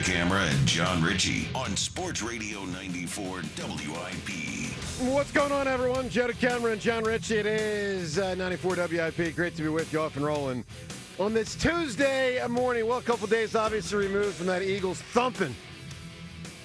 Camera and John Ritchie on Sports Radio 94 WIP. What's going on, everyone? Joe DeCamera and John Ritchie. It is 94 WIP. Great to be with you, off and rolling on this Tuesday morning. Well, a couple days obviously removed from that Eagles thumping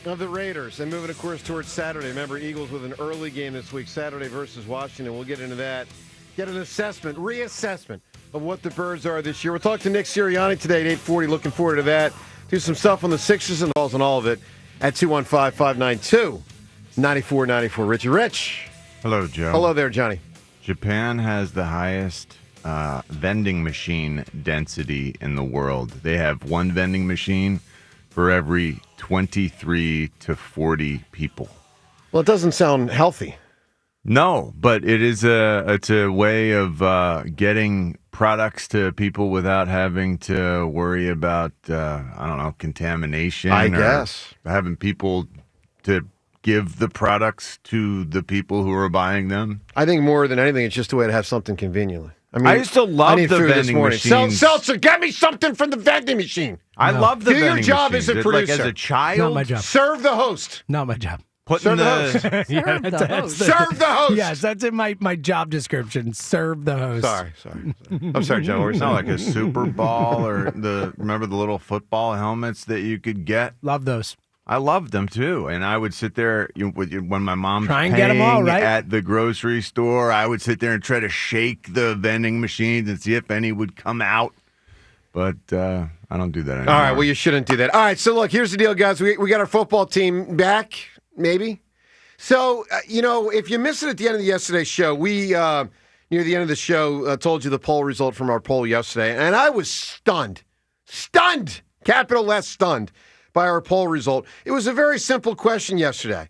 of the Raiders. And moving, of course, towards Saturday. Remember, Eagles with an early game this week, Saturday versus Washington. We'll get into that. Get an reassessment of what the Birds are this year. We'll talk to Nick Sirianni today at 8:40. Looking forward to that. Do some stuff on the Sixers and balls and all of it at 215-592-9494. Richie Rich. Hello, Joe. Hello there, Johnny. Japan has the highest vending machine density in the world. They have one vending machine for every 23 to 40 people. Well, it doesn't sound healthy. No, but it's a way of getting products to people without having to worry about, contamination. I guess. Having people to give the products to the people who are buying them. I think more than anything, it's just a way to have something conveniently. I used to love the vending machine. Seltzer, get me something from the vending machine. I love the vending machine. Do your job as a producer. Like as a child? Not my job. Serve the host. Not my job. Serve the host. Serve the host. Yes, that's in my job description. Serve the host. Sorry. I'm sorry, John. What were you saying? Like a Super Ball or remember the little football helmets that you could get? Love those. I loved them too, and I would sit there when my mom's try and paying get them all, right? At the grocery store. I would sit there and try to shake the vending machines and see if any would come out. But I don't do that anymore. All right, well, you shouldn't do that. All right, so look, here's the deal, guys. We got our football team back, maybe. So, if you missed it at the end of yesterday's show, we, near the end of the show, told you the poll result from our poll yesterday, and I was stunned, capital S, stunned, by our poll result. It was a very simple question yesterday,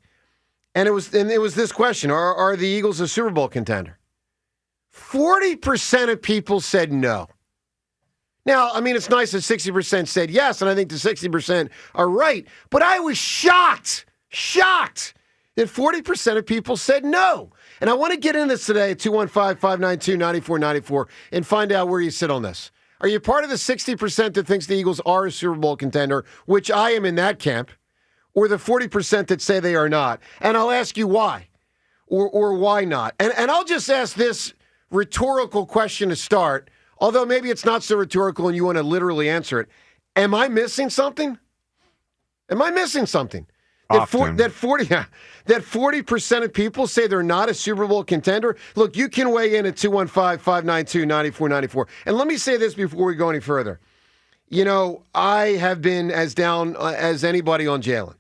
and it was this question: Are the Eagles a Super Bowl contender? 40% of people said no. Now, I mean, it's nice that 60% said yes, and I think the 60% are right, but I was shocked that 40% of people said no. And I want to get into this today at 215-592-9494 and find out where you sit on this. Are you part of the 60% that thinks the Eagles are a Super Bowl contender, which I am in that camp, or the 40% that say they are not? And I'll ask you why, or why not. And I'll just ask this rhetorical question to start, although maybe it's not so rhetorical and you want to literally answer it. Am I missing something? That 40% of people say they're not a Super Bowl contender. Look, you can weigh in at 215-592-9494. And let me say this before we go any further. I have been as down as anybody on Jalen.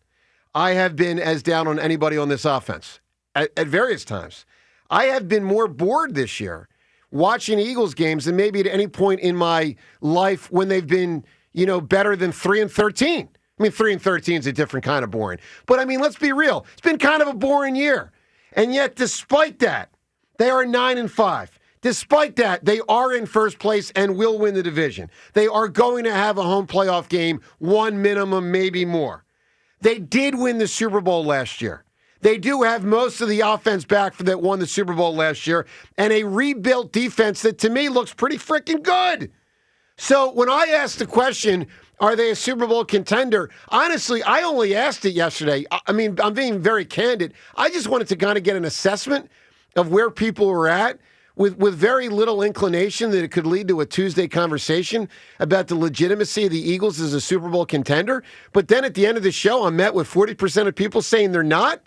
I have been as down on anybody on this offense at various times. I have been more bored this year watching Eagles games than maybe at any point in my life when they've been, better than 3-13. I mean, 3-13 is a different kind of boring. But, I mean, let's be real. It's been kind of a boring year. And yet, despite that, they are 9-5. Despite that, they are in first place and will win the division. They are going to have a home playoff game, one minimum, maybe more. They did win the Super Bowl last year. They do have most of the offense back that won the Super Bowl last year and a rebuilt defense that, to me, looks pretty freaking good. So when I asked the question, are they a Super Bowl contender? Honestly, I only asked it yesterday. I mean, I'm being very candid. I just wanted to kind of get an assessment of where people were at with very little inclination that it could lead to a Tuesday conversation about the legitimacy of the Eagles as a Super Bowl contender. But then at the end of the show, I'm met with 40% of people saying they're not.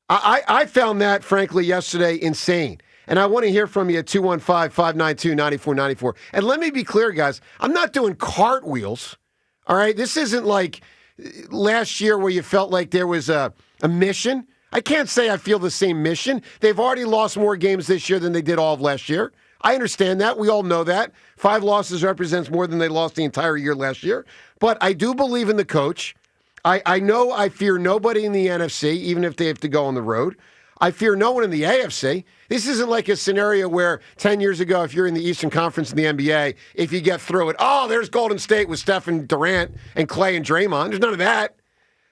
I found that, frankly, yesterday insane. And I want to hear from you at 215-592-9494. And let me be clear, guys. I'm not doing cartwheels, all right? This isn't like last year where you felt like there was a mission. I can't say I feel the same mission. They've already lost more games this year than they did all of last year. I understand that. We all know that. 5 losses represents more than they lost the entire year last year. But I do believe in the coach. I know I fear nobody in the NFC, even if they have to go on the road. I fear no one in the AFC. This isn't like a scenario where 10 years ago, if you're in the Eastern Conference in the NBA, if you get through it, there's Golden State with Stephen Durant and Clay and Draymond. There's none of that.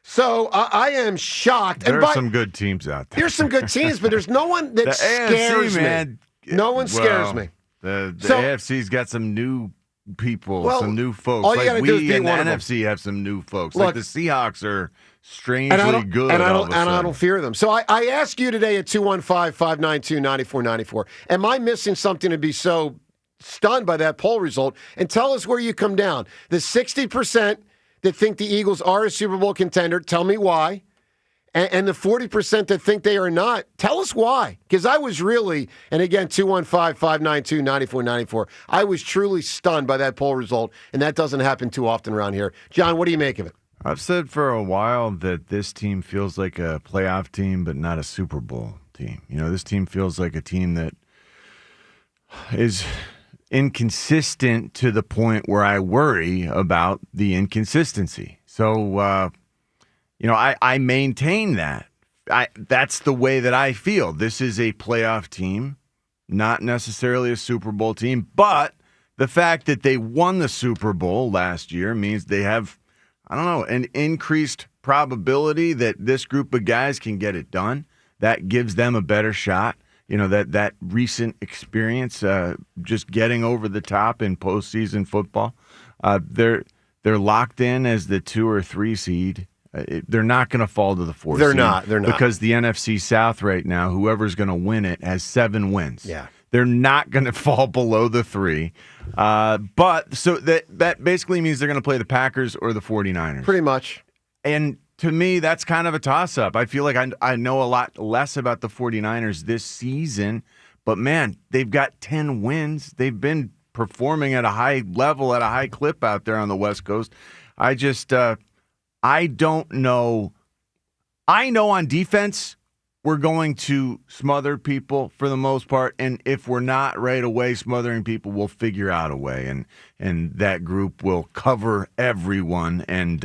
So I am shocked. There are some good teams out there. There's some good teams, but there's no one that scares AFC, me. Man, no one scares me. The AFC's got some new people, Well, some new folks. all you Like gotta do is we beat in the one of them. NFC have some new folks. Look, like the Seahawks are strangely good. And I all of a don't sudden. fear them. So I ask you today at 215-592-9494, am I missing something to be so stunned by that poll result? And tell us where you come down. The 60% that think the Eagles are a Super Bowl contender, tell me why. And the 40% that think they are not, tell us why. Because I was really, and again, 215-592-9494, I was truly stunned by that poll result, and that doesn't happen too often around here. John, what do you make of it? I've said for a while that this team feels like a playoff team, but not a Super Bowl team. You know, this team feels like a team that is inconsistent to the point where I worry about the inconsistency. So, I maintain that. That's the way that I feel. This is a playoff team, not necessarily a Super Bowl team, but the fact that they won the Super Bowl last year means they have, an increased probability that this group of guys can get it done. That gives them a better shot. That recent experience, just getting over the top in postseason football. They're locked in as the 2 or 3 seed. They're not going to fall to the 4 seed. They're not. Because the NFC South right now, whoever's going to win it has 7 wins. Yeah. They're not going to fall below the 3. But so that basically means they're going to play the Packers or the 49ers. Pretty much. And to me, that's kind of a toss-up. I feel like I know a lot less about the 49ers this season, but man, they've got 10 wins. They've been performing at a high level, at a high clip out there on the West Coast. I don't know. I know on defense, we're going to smother people for the most part, and if we're not right away smothering people, we'll figure out a way, and that group will cover everyone, and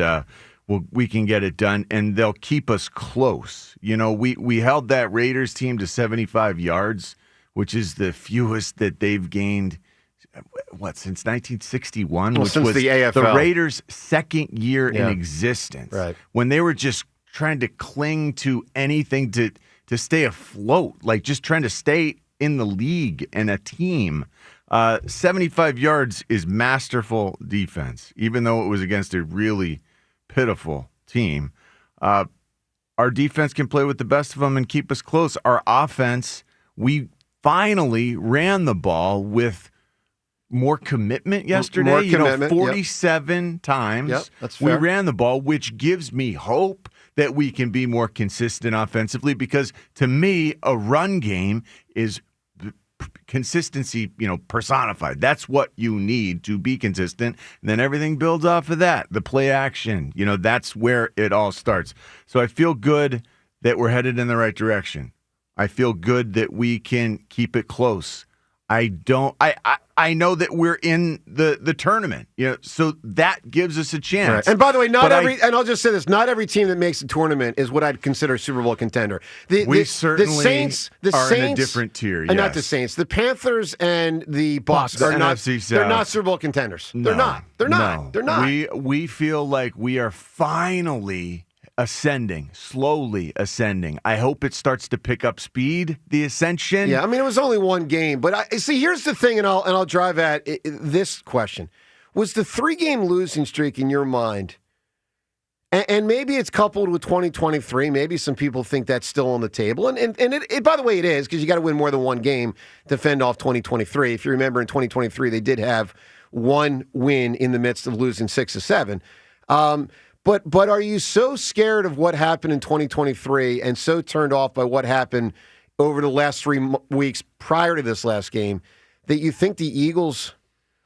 we can get it done, and they'll keep us close. We held that Raiders team to 75 yards, which is the fewest that they've gained, since 1961, which since was the AFL. The Raiders' second year in existence, right? When they were just trying to cling to anything to stay afloat, like just trying to stay in the league and a team. 75 yards is masterful defense, even though it was against a really pitiful team. Our defense can play with the best of them and keep us close. Our offense, we finally ran the ball with more commitment yesterday. More commitment, 47 times that's fair. We ran the ball, which gives me hope that we can be more consistent offensively, because to me, a run game is consistency, personified. That's what you need to be consistent. And then everything builds off of that. The play action, that's where it all starts. So I feel good that we're headed in the right direction. I feel good that we can keep it close. I know that we're in the tournament, so that gives us a chance. Right. And by the way, and I'll just say this, not every team that makes the tournament is what I'd consider a Super Bowl contender. We certainly are in a Saints, different tier, and not the Saints. The Panthers and the Bucs are not, NFC South. They're not Super Bowl contenders. They're not. They're not. We feel like we are finally slowly ascending. I hope it starts to pick up speed, the ascension. Yeah, it was only one game, but here's the thing, and I'll drive at this question. Was the 3-game losing streak in your mind, and maybe it's coupled with 2023, maybe some people think that's still on the table, and it by the way, it is, because you got to win more than one game to fend off 2023. If you remember, in 2023, they did have one win in the midst of losing 6 of 7. But are you so scared of what happened in 2023 and so turned off by what happened over the last 3 weeks prior to this last game that you think the Eagles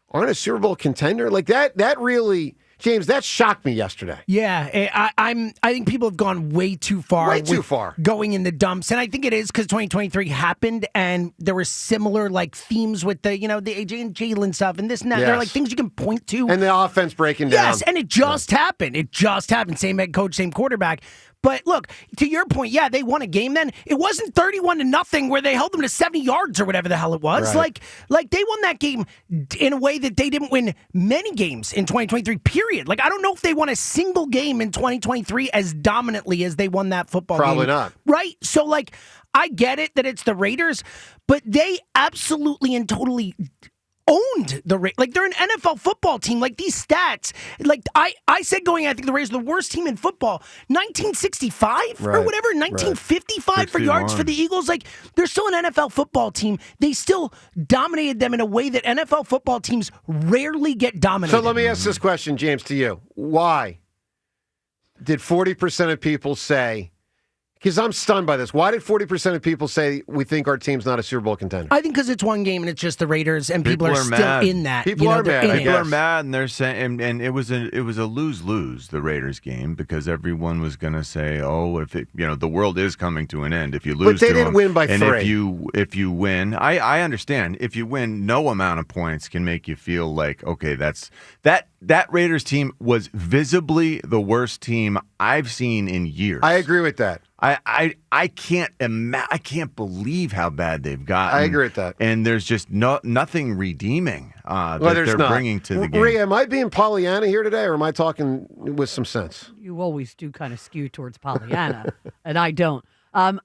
aren't a Super Bowl contender? Like that really, James, that shocked me yesterday. Yeah, I think people have gone way too far. Way too far. Going in the dumps. And I think it is because 2023 happened and there were similar themes with the AJ and Jalen stuff and this and that. Yes. They're things you can point to. And the offense breaking down. Yes, and it just happened. It just happened. Same head coach, same quarterback. But look, to your point, they won a game then. It wasn't 31-0 where they held them to 70 yards or whatever the hell it was. Right. Like they won that game in a way that they didn't win many games in 2023, period. I don't know if they won a single game in 2023 as dominantly as they won that football game. Probably not. Right? So, I get it that it's the Raiders, but they absolutely and totally owned like they're an NFL football team. Like these stats, like I said I think the Raiders are the worst team in football. 1965 or whatever, 1955 for yards for the Eagles. Like they're still an NFL football team. They still dominated them in a way that NFL football teams rarely get dominated. So let me ask this question, James, to you. Why did 40% of people say, because I'm stunned by this, why did 40% of people say we think our team's not a Super Bowl contender? I think because it's one game and it's just the Raiders, and people are still mad. in that. People are mad. People are mad, and they're saying, and it was a lose-lose, the Raiders game, because everyone was going to say, oh, if it, the world is coming to an end if you lose. But they didn't win by and 3. if you win, I understand. If you win, no amount of points can make you feel like, okay, that Raiders team was visibly the worst team I've seen in years. I agree with that. I can't believe how bad they've gotten. I agree with that. And there's just nothing redeeming that there's they're not. bringing to the game. Rhea, am I being Pollyanna here today, or am I talking with some sense? You always do kind of skew towards Pollyanna, and I don't. I'm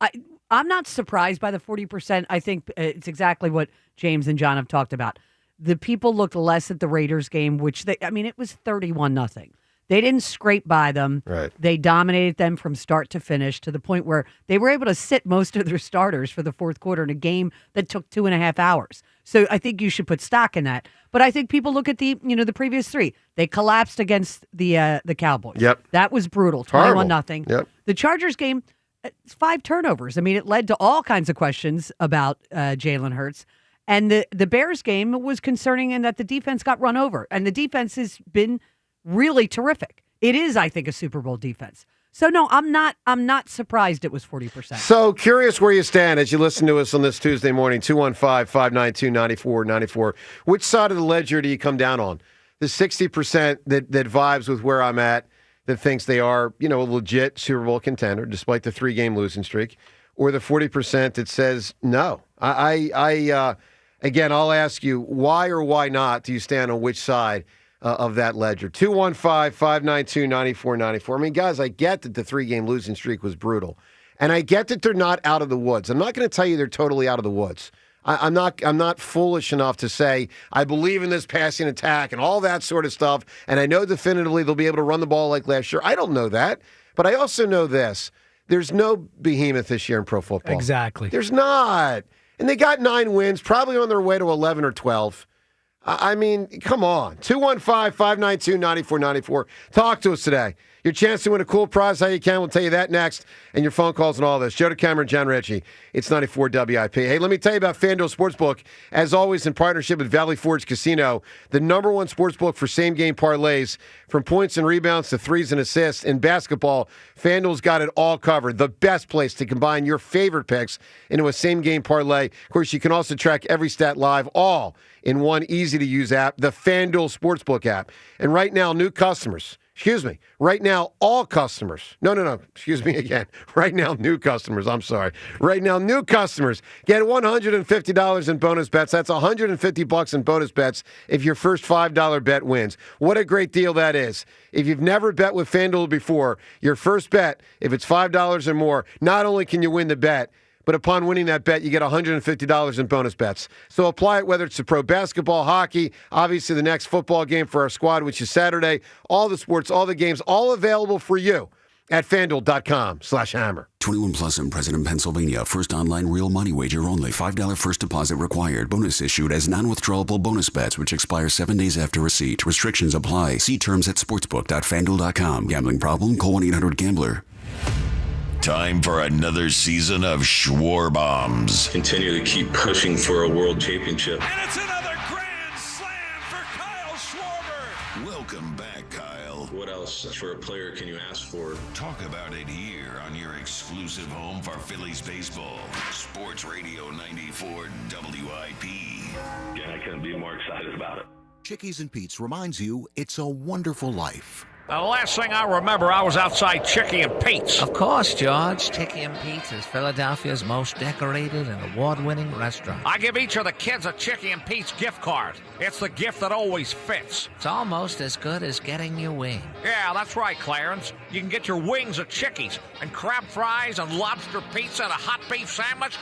not surprised by the 40%. I think it's exactly what James and John have talked about. The people looked less at the Raiders game, which it was 31-0. They didn't scrape by them. Right. They dominated them from start to finish to the point where they were able to sit most of their starters for the fourth quarter in a game that took 2.5 hours. So I think you should put stock in that. But I think people look at the previous 3. They collapsed against the Cowboys. Yep. That was brutal. 21-0. Yep. The Chargers game, 5 turnovers. It led to all kinds of questions about Jalen Hurts. And the Bears game was concerning in that the defense got run over. And the defense has been really terrific. It is, I think, a Super Bowl defense. So no, I'm not surprised it was 40%. So curious where you stand as you listen to us on this Tuesday morning, 215-592-9494. Which side of the ledger do you come down on? The 60% that vibes with where I'm at, that thinks they are, a legit Super Bowl contender despite the 3-game losing streak, or the 40% that says no. Again, I'll ask you, why or why not do you stand on which side of that ledger? 215-592-9494. Guys, I get that the 3-game losing streak was brutal. And I get that they're not out of the woods. I'm not going to tell you they're totally out of the woods. I'm not foolish enough to say I believe in this passing attack and all that sort of stuff, and I know definitively they'll be able to run the ball like last year. I don't know that. But I also know this. There's no behemoth this year in pro football. Exactly. There's not. And they got 9 wins, probably on their way to 11 or 12. Come on. 215-592-9494. Talk to us today. Your chance to win a cool prize, how you can. We'll tell you that next. And your phone calls and all this. Joe DeCamera, John Ritchie. It's 94 WIP. Hey, let me tell you about FanDuel Sportsbook. As always, in partnership with Valley Forge Casino, the #1 sportsbook for same-game parlays. From points and rebounds to threes and assists. In basketball, FanDuel's got it all covered. The best place to combine your favorite picks into a same-game parlay. Of course, you can also track every stat live, all in one easy-to-use app, the FanDuel Sportsbook app. And right now, new customers... Right now, all customers. No. Excuse me again. Right now, new customers. I'm sorry. Right now, new customers get $150 in bonus bets. That's $150 in bonus bets if your first $5 bet wins. What a great deal that is. If you've never bet with FanDuel before, your first bet, if it's $5 or more, not only can you win the bet, but upon winning that bet, you get $150 in bonus bets. So apply it whether it's to pro basketball, hockey, obviously the next football game for our squad, which is Saturday. All the sports, all the games, all available for you at FanDuel.com/hammer. 21 plus and present in Pennsylvania. First online real money wager only. $5 first deposit required. Bonus issued as non-withdrawable bonus bets, which expire 7 days after receipt. Restrictions apply. See terms at sportsbook.fanduel.com. Gambling problem? Call 1-800-GAMBLER. Time for another season of Schwar Bombs. Continue to keep pushing for a world championship. And it's another grand slam for Kyle Schwarber. Welcome back, Kyle. What else for a player can you ask for? Talk about it here on your exclusive home for Phillies baseball. Sports Radio 94 WIP. Yeah, I couldn't be more excited about it. Chickies and Pete's reminds you it's a wonderful life. The last thing I remember, I was outside Chicky and Pete's. Of course, George. Chicky and Pete's is Philadelphia's most decorated and award-winning restaurant. I give each of the kids a Chicky and Pete's gift card. It's the gift that always fits. It's almost as good as getting your wing. Yeah, that's right, Clarence. You can get your wings at Chicky's, and crab fries and lobster pizza and a hot beef sandwich.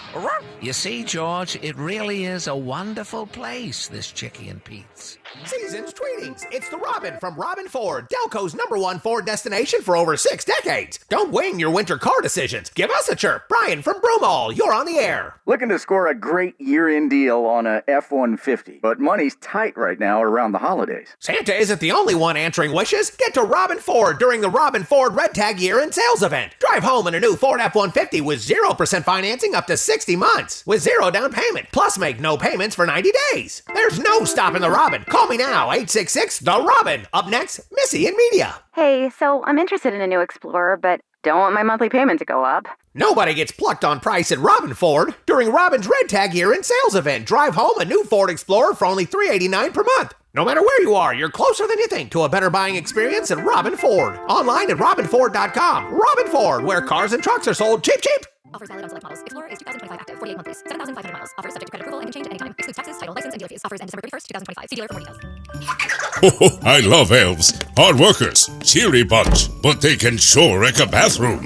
You see, George, it really is a wonderful place, this Chicky and Pete's. Seasons Tweetings. It's the Robin from Robin Ford, Delco's #1 Ford destination for over 6 decades. Don't wing your winter car decisions. Give us a chirp. Brian from Broomall, you're on the air. Looking to score a great year-end deal on a F-150, but money's tight right now around the holidays. Santa isn't the only one answering wishes. Get to Robin Ford during the Robin Ford Red Tag year-end sales event. Drive home in a new Ford F-150 with 0% financing up to 60 months with 0 down payment. Plus make no payments for 90 days. There's no stopping the Robin. Call me now, 866-THE-ROBIN. Up next, Missy in Media. Hey, so I'm interested in a new Explorer, but don't want my monthly payment to go up. Nobody gets plucked on price at Robin Ford. During Robin's Red Tag year-end sales event, drive home a new Ford Explorer for only $389 per month. No matter where you are, you're closer than you think to a better buying experience at Robin Ford. Online at robinford.com. Robin Ford, where cars and trucks are sold cheap, cheap. Offers valid on select models. Explorer is 2025 active, 48 month lease, 7,500 miles. Offers subject to credit approval and can change at any time. Excludes taxes, title, license, and dealer fees. Offers end December 31st, 2025. See dealer for more details. I love elves. Hard workers, cheery bunch, but they can sure wreck a bathroom.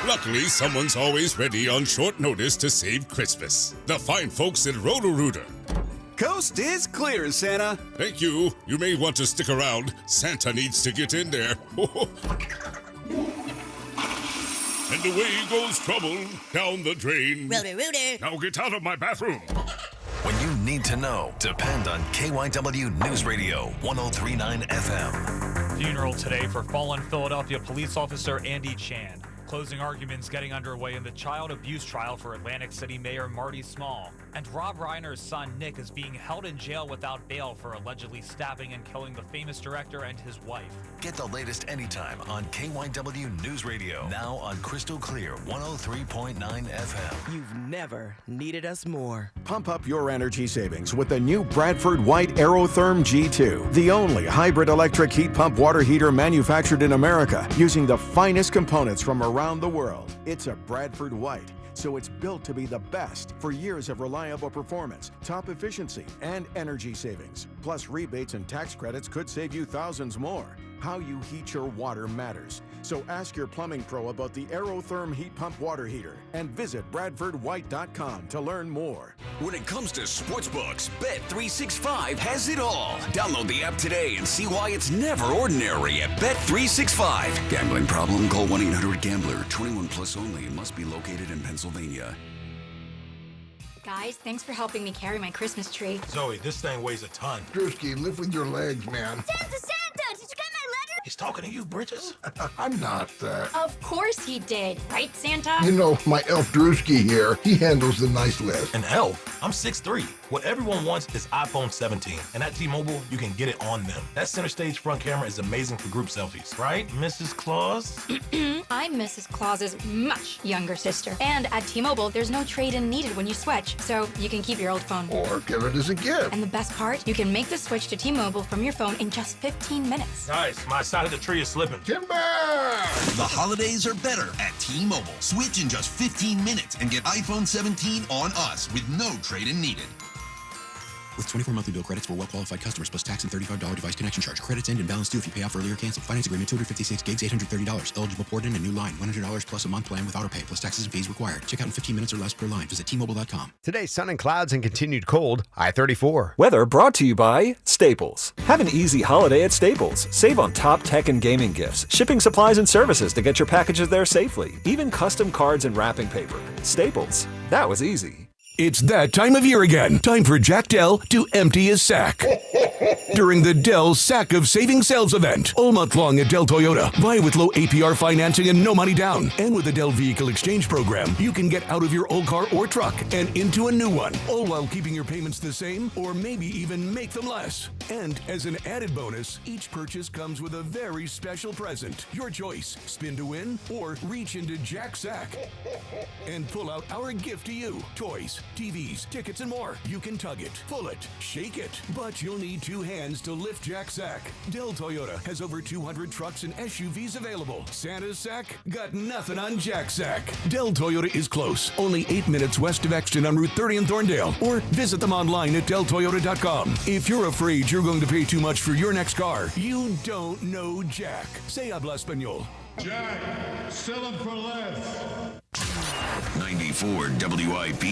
Luckily, someone's always ready on short notice to save Christmas. The fine folks at Roto-Rooter. Coast is clear, Santa. Thank you. You may want to stick around. Santa needs to get in there. And away goes trouble down the drain. Roto-Rooter. Now get out of my bathroom. When you need to know, depend on KYW News Radio 103.9 FM. Funeral today for fallen Philadelphia police officer Andy Chan. Closing arguments getting underway in the child abuse trial for Atlantic City Mayor Marty Small. And Rob Reiner's son Nick is being held in jail without bail for allegedly stabbing and killing the famous director and his wife. Get the latest anytime on KYW News Radio. Now on Crystal Clear 103.9 FM. You've never needed us more. Pump up your energy savings with the new Bradford White Aerotherm G2, the only hybrid electric heat pump water heater manufactured in America using the finest components from around the world. It's a Bradford White, so it's built to be the best for years of reliable performance, top efficiency, and energy savings. Plus, rebates and tax credits could save you thousands more. How you heat your water matters. So ask your plumbing pro about the Aerotherm heat pump water heater and visit bradfordwhite.com to learn more. When it comes to sportsbooks, Bet365 has it all. Download the app today and see why it's never ordinary at Bet365. Gambling problem? Call 1-800-GAMBLER. 21 plus only. Must be located in Pennsylvania. Guys, thanks for helping me carry my Christmas tree. Zoe, this thing weighs a ton. Drewski, lift with your legs, man. Santa! Did you get my letter? He's talking to you, Bridges. I'm not. Of course he did, right, Santa? You know, my elf Drewski here, he handles the nice list. An elf? I'm 6'3". What everyone wants is iPhone 17. And at T-Mobile, you can get it on them. That center stage front camera is amazing for group selfies. Right, Mrs. Claus? I'm Mrs. Claus's much younger sister. And at T-Mobile, there's no trade-in needed when you switch. So you can keep your old phone. Or give it as a gift. And the best part, you can make the switch to T-Mobile from your phone in just 15 minutes. Nice. My side of the tree is slipping. Timber! The holidays are better at T-Mobile. Switch in just 15 minutes and get iPhone 17 on us with no trade-in needed. With 24 monthly bill credits for well-qualified customers plus tax and $35 device connection charge. Credits end and balance due if you pay off earlier or cancel. Finance agreement 256 gigs, $830. Eligible port in a new line. $100 plus a month plan with auto pay plus taxes and fees required. Check out in 15 minutes or less per line. Visit T-Mobile.com. Today, sun and clouds and continued cold. I-34. Weather brought to you by Staples. Have an easy holiday at Staples. Save on top tech and gaming gifts, shipping supplies and services to get your packages there safely. Even custom cards and wrapping paper. Staples. That was easy. It's that time of year again. Time for Jack Dell to empty his sack. During the Dell Sack of Saving Sales event. All month long at Dell Toyota. Buy with low APR financing and no money down. And with the Dell Vehicle Exchange Program, you can get out of your old car or truck and into a new one. All while keeping your payments the same or maybe even make them less. And as an added bonus, each purchase comes with a very special present. Your choice. Spin to win or reach into Jack's sack and pull out our gift to you. Toys, TVs, tickets, and more. You can tug it, pull it, shake it, but you'll need two hands to lift Jack's sack. Dell Toyota has over 200 trucks and SUVs available. Santa's sack got nothing on Jack's sack. Dell Toyota is close, only 8 minutes west of Exton on Route 30 in Thorndale, or visit them online at DellToyota.com. If you're afraid you're going to pay too much for your next car, you don't know Jack. Say habla español. Jack, sell them for less. 94 WIP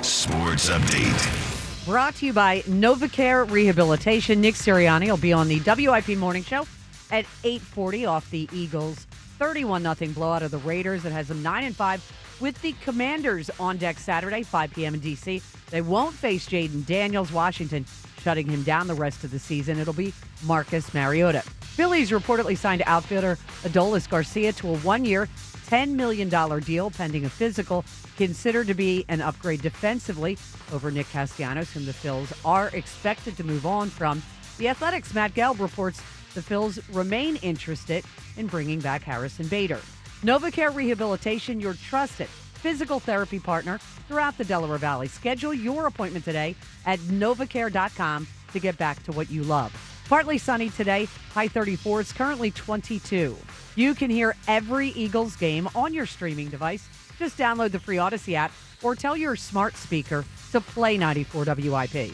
Sports Update. Brought to you by NovaCare Rehabilitation. Nick Sirianni will be on the WIP Morning Show at 8:40 off the Eagles' 31-0 blowout of the Raiders. It has them 9-5 with the Commanders on deck Saturday, 5 p.m. in D.C. They won't face Jaden Daniels. Washington shutting him down the rest of the season. It'll be Marcus Mariota. Phillies reportedly signed outfielder Adolis Garcia to a one-year, $10 million deal pending a physical, considered to be an upgrade defensively over Nick Castellanos, whom the Phils are expected to move on from. The Athletics' Matt Gelb reports the Phils remain interested in bringing back Harrison Bader. NovaCare Rehabilitation, your trusted physical therapy partner throughout the Delaware Valley. Schedule your appointment today at novacare.com to get back to what you love. Partly sunny today, high 34. It's currently 22. You can hear every Eagles game on your streaming device. Just download the free Odyssey app or tell your smart speaker to play 94 WIP.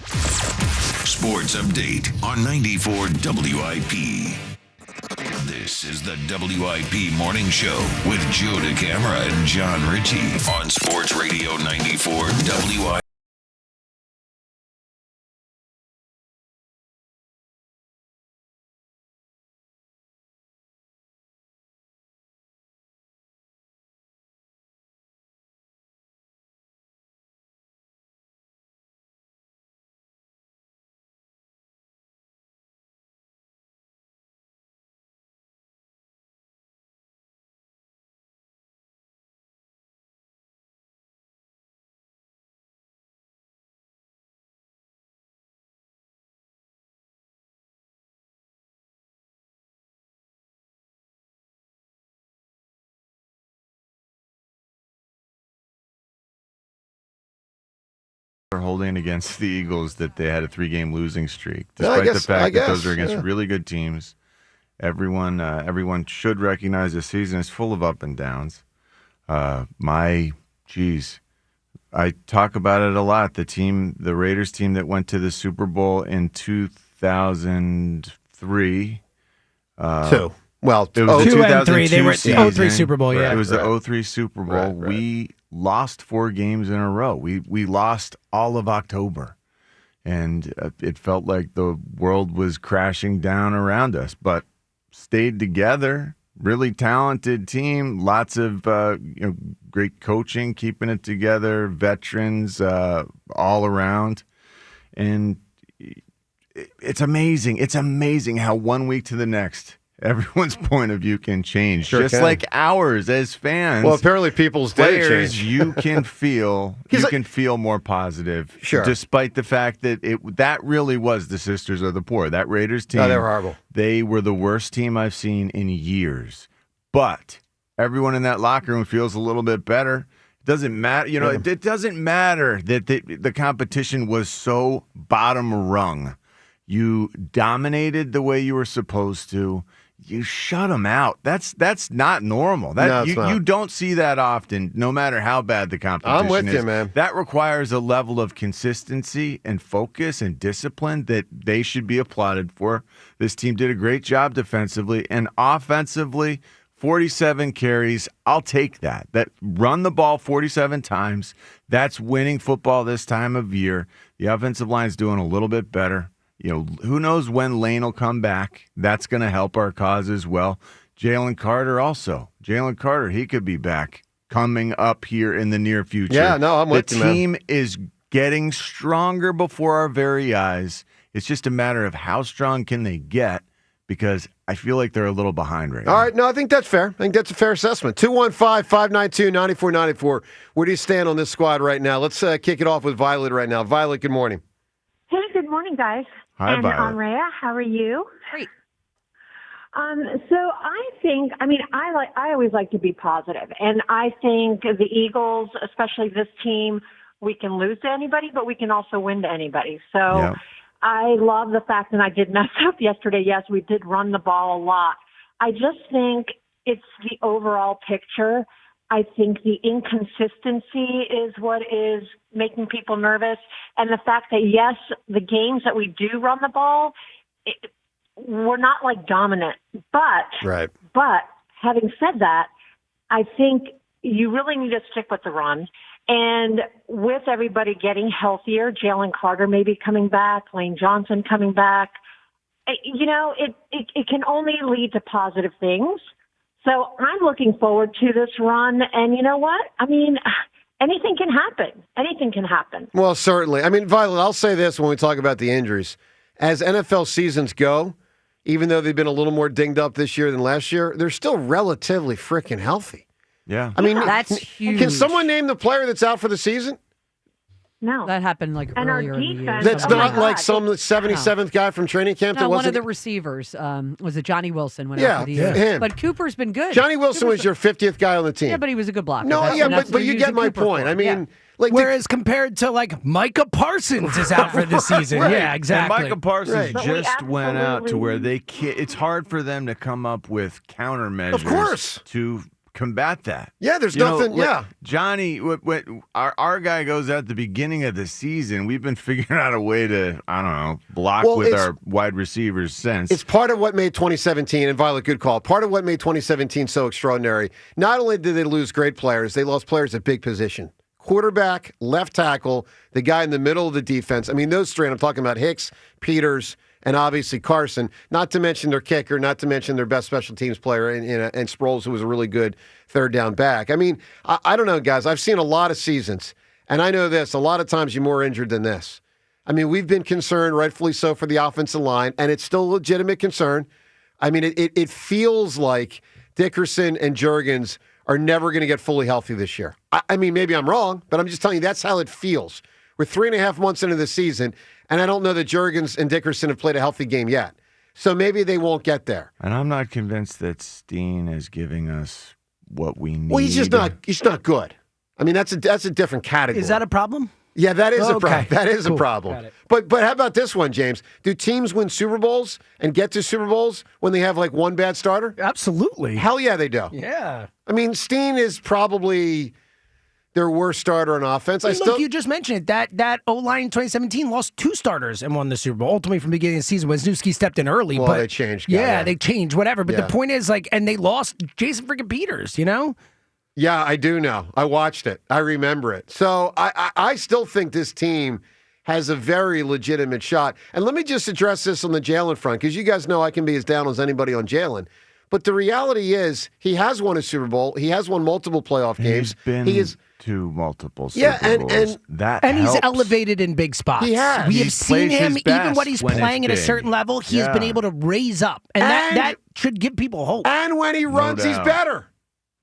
Sports Update on 94 WIP. This is the WIP Morning Show with Joe DeCamara and John Ritchie on Sports Radio 94 WIP. Holding against the Eagles that they had a 3-game losing streak, despite the fact that those are against really good teams. Everyone should recognize the season is full of up and downs. I talk about it a lot. The Raiders team that went to the Super Bowl in 2003. Two. Well, it was 2 the and 3. They were season. 03 Super Bowl. Yeah, it was the 03 Super Bowl. Right. We lost 4 games in a row. We lost all of October, and it felt like the world was crashing down around us. But stayed together. Really talented team. Lots of great coaching, keeping it together. Veterans all around, and it's amazing. It's amazing how 1 week to the next, everyone's point of view can change, just like ours as fans. Well, apparently people's day players, changed. you can feel more positive, Sure. despite the fact that that really was the Sisters of the Poor. That Raiders team, No, they were horrible. They were the worst team I've seen in years. But everyone in that locker room feels a little bit better. It doesn't matter, It doesn't matter that the competition was so bottom rung. You dominated the way you were supposed to. You shut them out. That's not normal. No, it's not. You don't see that often, no matter how bad the competition is. I'm with you, man. That requires a level of consistency and focus and discipline that they should be applauded for. This team did a great job defensively and offensively. 47 carries. I'll take that. That run the ball 47 times. That's winning football this time of year. The offensive line's doing a little bit better. Who knows when Lane will come back. That's going to help our cause as well. Jalen Carter also. Jalen Carter, he could be back coming up here in the near future. Yeah, no, I'm with you, man. The team is getting stronger before our very eyes. It's just a matter of how strong can they get, because I feel like they're a little behind right now. All right, no, I think that's fair. I think that's a fair assessment. 215-592-9494. Where do you stand on this squad right now? Let's kick it off with Violet right now. Violet, good morning. Hey, good morning, guys. Hi, and Violet. Andrea, how are you? Great. So I think, I always like to be positive, and I think the Eagles, especially this team, we can lose to anybody, but we can also win to anybody. So I love the fact, and I did mess up yesterday. Yes, we did run the ball a lot. I just think it's the overall picture. I think the inconsistency is what is making people nervous. And the fact that, yes, the games that we do run the ball, we're not like dominant. But having said that, I think you really need to stick with the run. And with everybody getting healthier, Jalen Carter maybe coming back, Lane Johnson coming back, it can only lead to positive things. So I'm looking forward to this run. And you know what? I mean, anything can happen. Anything can happen. Well, certainly. I mean, Violet, I'll say this when we talk about the injuries. As NFL seasons go, even though they've been a little more dinged up this year than last year, they're still relatively freaking healthy. Yeah. I mean, that's huge. Can someone name the player that's out for the season? No. That happened earlier in the year. That's not like some 77th guy from training camp that one wasn't. of the receivers was it Johnny Wilson? Went Yeah, out for the year. him. But Cooper's been good. Johnny Wilson was your 50th guy on the team. Yeah, but he was a good blocker. No, but you get my point. I mean, whereas compared to like Micah Parsons is out for the season. Right. Yeah, exactly. And Micah Parsons Right. just went out to where they can't, it's hard for them to come up with countermeasures. Of course. To combat that. Yeah, there's nothing. Johnny, our guy goes out at the beginning of the season. We've been figuring out a way to, I don't know, block with our wide receivers since. It's part of what made 2017, and Violet, good call, part of what made 2017 so extraordinary. Not only did they lose great players, they lost players at big position. Quarterback, left tackle, the guy in the middle of the defense. I mean, those three, and I'm talking about Hicks, Peters, and obviously Carson, not to mention their kicker, not to mention their best special teams player, and Sproles, who was a really good third down back. I mean, I don't know, guys. I've seen a lot of seasons, and I know this. A lot of times you're more injured than this. I mean, we've been concerned, rightfully so, for the offensive line, and it's still a legitimate concern. I mean, it feels like Dickerson and Juergens are never going to get fully healthy this year. I mean, maybe I'm wrong, but I'm just telling you that's how it feels. We're 3.5 months into the season, and I don't know that Juergens and Dickerson have played a healthy game yet. So maybe they won't get there. And I'm not convinced that Steen is giving us what we need. Well, he's not good. I mean, that's a different category. Is that a problem? Yeah, that is a problem. That is Cool. a problem. Got it. But how about this one, James? Do teams win Super Bowls and get to Super Bowls when they have like one bad starter? Absolutely. Hell yeah, they do. Yeah. I mean, Steen is probably their worst starter on offense. Look, you just mentioned it. That O-line in 2017 lost 2 starters and won the Super Bowl. Ultimately, from the beginning of the season, Wisniewski stepped in early. Well, but they changed. Yeah, they changed, whatever. But Yeah. the point is, and they lost Jason freaking Peters, you know? Yeah, I do know. I watched it. I remember it. So I still think this team has a very legitimate shot. And let me just address this on the Jalen front, because you guys know I can be as down as anybody on Jalen. But the reality is he has won a Super Bowl. He has won multiple playoff games. He is to multiple Super Bowls. And he's elevated in big spots. He has. We He have seen plays him, his even best when he's when playing it's at a big. certain level, he has been Yeah. able to raise up. And that should give people hope. And when he runs, he's doubt. better.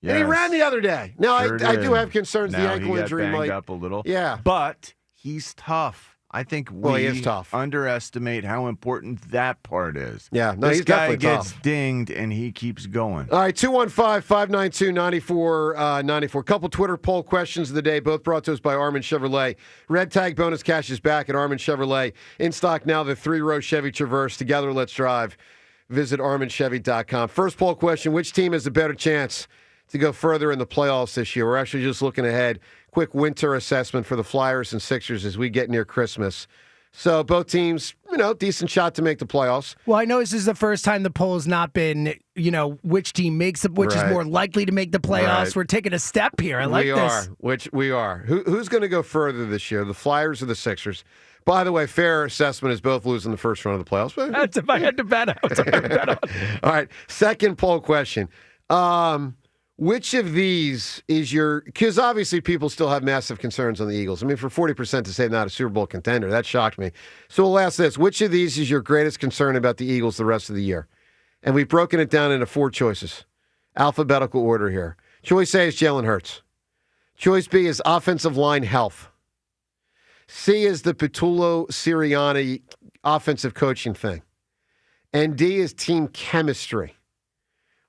And he Yes. ran the other day. Now, Sure I do did. have concerns Now the ankle he got injury banged might. up a little. Yeah. But he's tough. I think we he is tough. underestimate how important that part is. Yeah, no, this he's guy definitely gets tough. dinged and he keeps going. All right, 215-592-9494. Couple Twitter poll questions of the day, both brought to us by Armin Chevrolet. Red Tag bonus cash is back at Armin Chevrolet. In stock now, the 3-row Chevy Traverse. Together, let's drive. Visit arminchevy.com. First poll question, which team has a better chance to go further in the playoffs this year? We're actually just looking ahead. Quick winter assessment for the Flyers and Sixers as we get near Christmas. So both teams, decent shot to make the playoffs. Well, I know this is the first time the poll has not been, which team makes it, which is more likely to make the playoffs. Right. We're taking a step here. I like this. We are. Who's going to go further this year, the Flyers or the Sixers? By the way, fair assessment is both losing the first round of the playoffs. That's if I had to bet out. All right, second poll question. Which of these is your... Because obviously people still have massive concerns on the Eagles. I mean, for 40% to say not a Super Bowl contender, that shocked me. So we'll ask this. Which of these is your greatest concern about the Eagles the rest of the year? And we've broken it down into 4 choices. Alphabetical order here. Choice A is Jalen Hurts. Choice B is offensive line health. C is the Nick Sirianni offensive coaching thing. And D is team chemistry,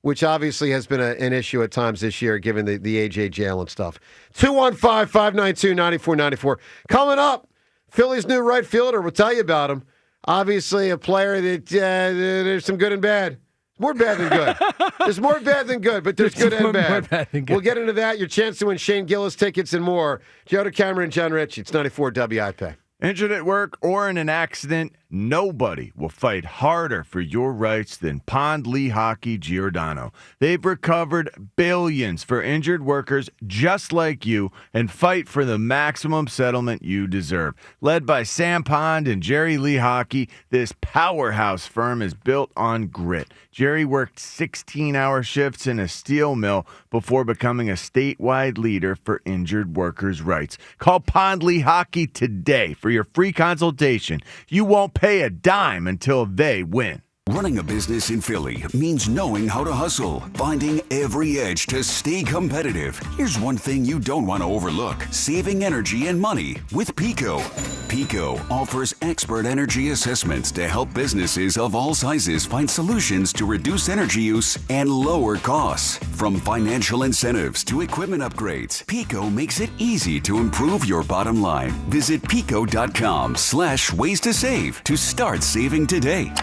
which obviously has been an issue at times this year, given the A.J. Jalen stuff. 215-592-9494. Coming up, Phillies' new right fielder. We'll tell you about him. Obviously, a player that there's some good and bad. More bad than good. There's more bad than good, but there's good and bad. More bad than good. We'll get into that, your chance to win Shane Gillis tickets and more. Joe DeCamera and John Ritchie. It's 94 WIP. Injured at work or in an accident, nobody will fight harder for your rights than Pond Lehocky Giordano. They've recovered billions for injured workers just like you and fight for the maximum settlement you deserve. Led by Sam Pond and Jerry Lehocky, this powerhouse firm is built on grit. Jerry worked 16-hour shifts in a steel mill before becoming a statewide leader for injured workers' rights. Call Pond Lehocky today for your free consultation. You won't pay a dime until they win. Running a business in Philly means knowing how to hustle, finding every edge to stay competitive. Here's one thing you don't want to overlook: saving energy and money with Pico. Pico offers expert energy assessments to help businesses of all sizes find solutions to reduce energy use and lower costs. From financial incentives to equipment upgrades, Pico makes it easy to improve your bottom line. Visit pico.com/ways to save to start saving today.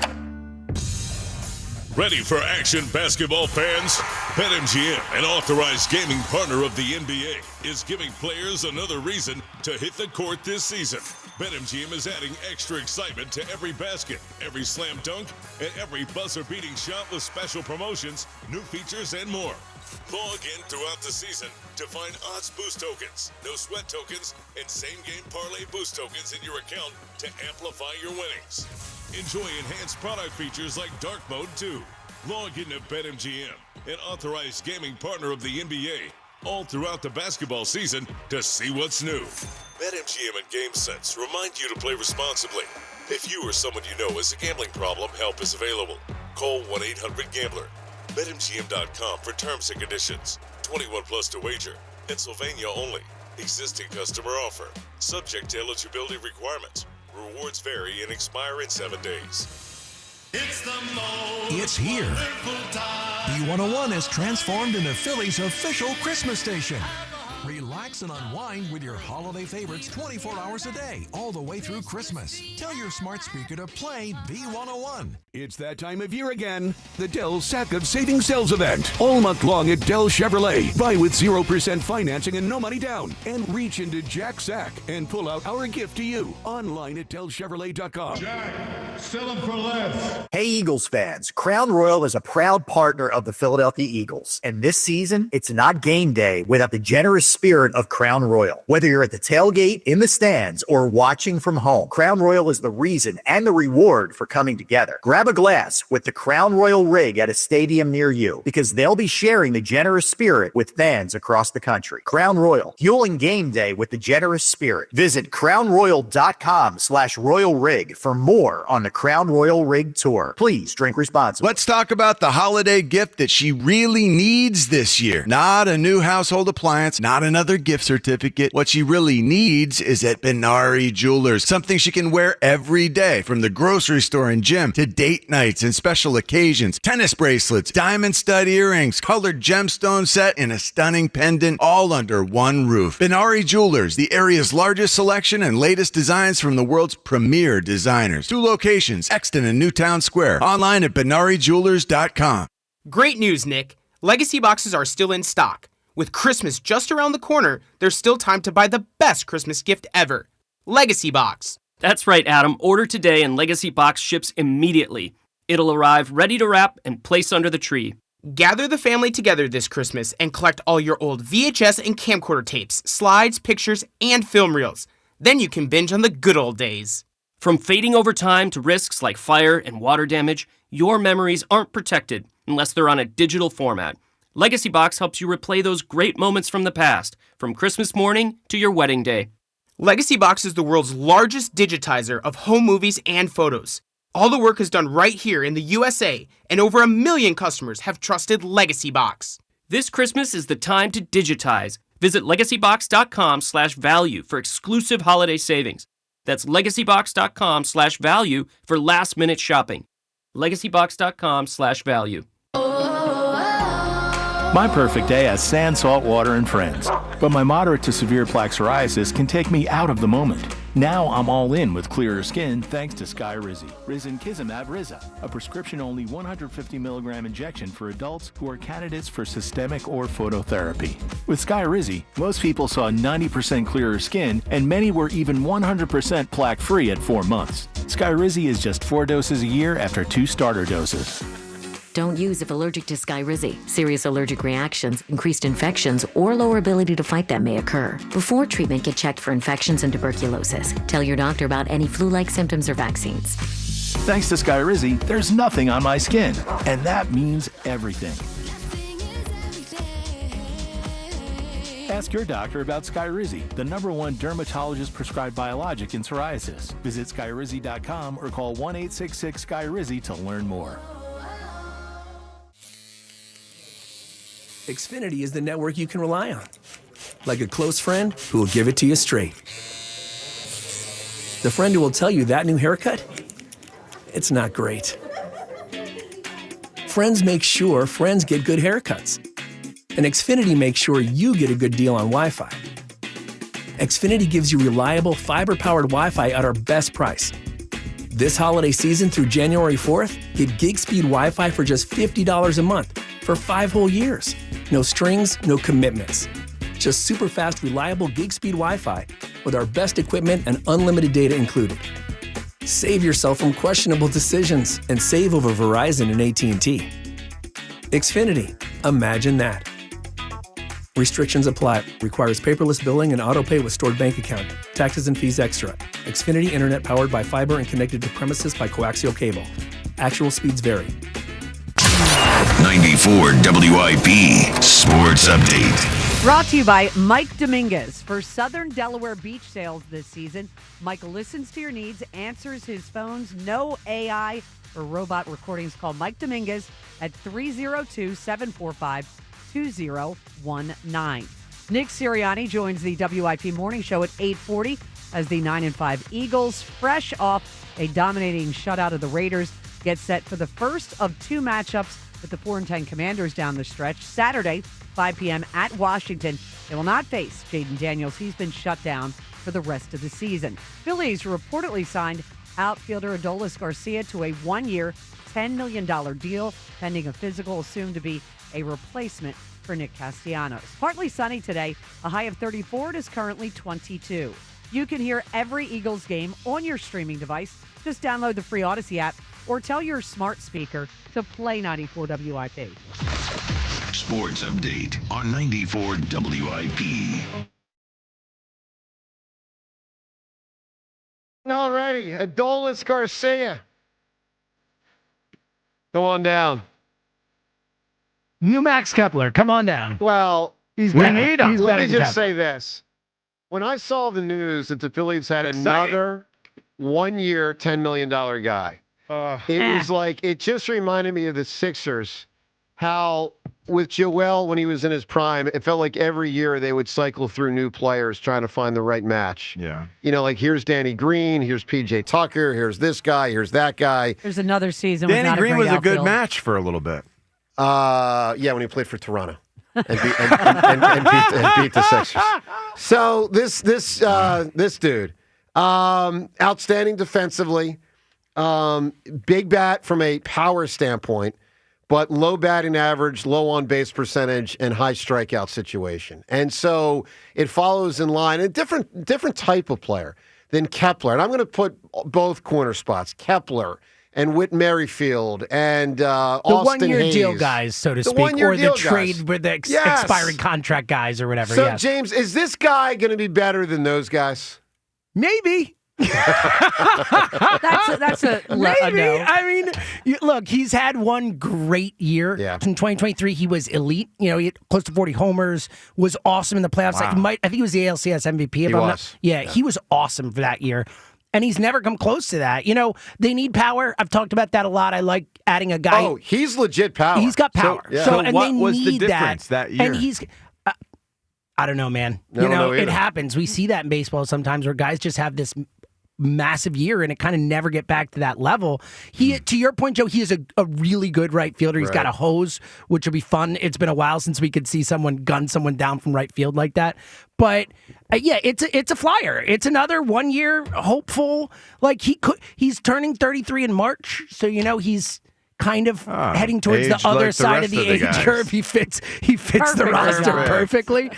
Ready for action, basketball fans? BetMGM, an authorized gaming partner of the NBA, is giving players another reason to hit the court this season. BetMGM is adding extra excitement to every basket, every slam dunk, and every buzzer-beating shot with special promotions, new features, and more. Log in throughout the season to find odds boost tokens, no sweat tokens, and same-game parlay boost tokens in your account to amplify your winnings. Enjoy enhanced product features like Dark Mode 2. Log into BetMGM, an authorized gaming partner of the NBA, all throughout the basketball season to see what's new. BetMGM and GameSense remind you to play responsibly. If you or someone you know has a gambling problem, help is available. Call 1-800-GAMBLER. BetMGM.com for terms and conditions. 21 plus to wager. Pennsylvania only. Existing customer offer. Subject to eligibility requirements. Rewards vary and expire in 7 days. It's here. B101 has transformed into Philly's official Christmas station. Relax and unwind with your holiday favorites 24 hours a day, all the way through Christmas. Tell your smart speaker to play B101. It's that time of year again. The Dell Sack of Saving Sales event. All month long at Dell Chevrolet. Buy with 0% financing and no money down. And reach into Jack's Sack and pull out our gift to you. Online at DellChevrolet.com. Jack, sell them for less. Hey, Eagles fans. Crown Royal is a proud partner of the Philadelphia Eagles. And this season, it's not game day without the generous spirit of Crown Royal. Whether you're at the tailgate, in the stands, or watching from home, Crown Royal is the reason and the reward for coming together. Grab a glass with the Crown Royal rig at a stadium near you, because they'll be sharing the generous spirit with fans across the country. Crown Royal, fueling game day with the generous spirit. Visit crownroyal.com/royal rig for more on the Crown Royal Rig Tour. Please drink responsibly. Let's talk about the holiday gift that she really needs this year. Not a new household appliance, not another gift certificate. What she really needs is at Benari Jewelers. Something she can wear every day, from the grocery store and gym to date nights and special occasions. Tennis bracelets, diamond stud earrings, colored gemstone set, and a stunning pendant, all under one roof. Benari Jewelers, the area's largest selection and latest designs from the world's premier designers. 2 locations, Exton and Newtown Square. Online at BenariJewelers.com. Great news, Nick. Legacy boxes are still in stock. With Christmas just around the corner, there's still time to buy the best Christmas gift ever. Legacy Box. That's right, Adam. Order today and Legacy Box ships immediately. It'll arrive ready to wrap and place under the tree. Gather the family together this Christmas and collect all your old VHS and camcorder tapes, slides, pictures, and film reels. Then you can binge on the good old days. From fading over time to risks like fire and water damage, your memories aren't protected unless they're on a digital format. Legacy Box helps you replay those great moments from the past, from Christmas morning to your wedding day. Legacy Box is the world's largest digitizer of home movies and photos. All the work is done right here in the USA, and over 1 million customers have trusted Legacy Box. This Christmas is the time to digitize. Visit legacybox.com/value for exclusive holiday savings. That's legacybox.com/value for last-minute shopping. legacybox.com/value. My perfect day has sand, salt water, and friends. But my moderate to severe plaque psoriasis can take me out of the moment. Now I'm all in with clearer skin thanks to Skyrizi. Risankizumab Riza, a prescription-only 150 milligram injection for adults who are candidates for systemic or phototherapy. With Skyrizi, most people saw 90% clearer skin, and many were even 100% plaque-free at 4 months. Skyrizi is just 4 doses a year after 2 starter doses. Don't use if allergic to Skyrizi. Serious allergic reactions, increased infections, or lower ability to fight them may occur. Before treatment, get checked for infections and tuberculosis. Tell your doctor about any flu-like symptoms or vaccines. Thanks to Skyrizi, there's nothing on my skin, and that means everything. Ask your doctor about Skyrizi, the #1 dermatologist-prescribed biologic in psoriasis. Visit Skyrizi.com or call 1-866-SKYRIZI to learn more. Xfinity is the network you can rely on. Like a close friend who will give it to you straight. The friend who will tell you that new haircut, it's not great. Friends make sure friends get good haircuts. And Xfinity makes sure you get a good deal on Wi-Fi. Xfinity gives you reliable fiber-powered Wi-Fi at our best price. This holiday season through January 4th, get gig speed Wi-Fi for just $50 a month for 5 whole years. No strings, no commitments. Just super fast, reliable gig speed Wi-Fi with our best equipment and unlimited data included. Save yourself from questionable decisions and save over Verizon and AT&T. Xfinity. Imagine that. Restrictions apply. Requires paperless billing and autopay with stored bank account. Taxes and fees extra. Xfinity Internet powered by fiber and connected to premises by coaxial cable. Actual speeds vary. 94 WIP Sports Update. Brought to you by Mike Dominguez. For Southern Delaware beach sales this season, Mike listens to your needs, answers his phone's no AI or robot recordings. Call Mike Dominguez at 302-745-2019. Nick Sirianni joins the WIP Morning Show at 8:40 as the 9-5 Eagles, fresh off a dominating shutout of the Raiders, get set for the first of 2 matchups with the 4-10 Commanders down the stretch. Saturday, 5 p.m. at Washington. They will not face Jaden Daniels. He's been shut down for the rest of the season. Phillies reportedly signed outfielder Adolis Garcia to a 1-year, $10 million deal, pending a physical assumed to be a replacement for Nick Castellanos. Partly sunny today, a high of 34. It is currently 22. You can hear every Eagles game on your streaming device. Just download the free Odyssey app or tell your smart speaker to play 94 WIP. Sports Update on 94 WIP. All righty, Adolis Garcia. Go on down. New Max Kepler, come on down. Well, He's let better. He's me better than just Kepler. say this. When I saw the news that the Phillies had another 1-year, $10 million guy, it was like, it just reminded me of the Sixers, how with Joel, when he was in his prime, it felt like every year they would cycle through new players trying to find the right match. Yeah. You know, like here's Danny Green, here's PJ Tucker, here's this guy, here's that guy. There's another season with Danny not Green a was great a good outfield. match for a little bit. Yeah, when he played for Toronto and beat the Sixers. So this dude, outstanding defensively, big bat from a power standpoint, but low batting average, low on base percentage, and high strikeout situation. And so it follows in line, a different type of player than Kepler. And I'm going to put both corner spots, Kepler and Whit Merrifield and Austin one-year Hayes. deal guys, so to speak, or the trade with the expiring contract guys or whatever. So, yes. James, is this guy going to be better than those guys? Maybe. That's a Maybe. no. I mean, look, he's had one great year. Yeah. In 2023, he was elite. You know, he had close to 40 homers, was awesome in the playoffs. Wow. I think he was the ALCS MVP. He was awesome for that year. And he's never come close to that. You know, they need power. I've talked about that a lot. I like adding a guy. Oh, he's legit power. He's got power. So and what they was the need difference that year? And he's... I don't know, man. I don't know either. It happens. We see that in baseball sometimes where guys just have this massive year and it kind of never get back to that level. To your point, Joe, he is a really good right fielder. He's got a hose, which will be fun. It's been a while since we could see someone gun someone down from right field like that. But it's a flyer. It's another 1 year hopeful. Like he's turning 33 in March, so he's kind of heading towards the other side of the age curve. He fits the roster perfectly.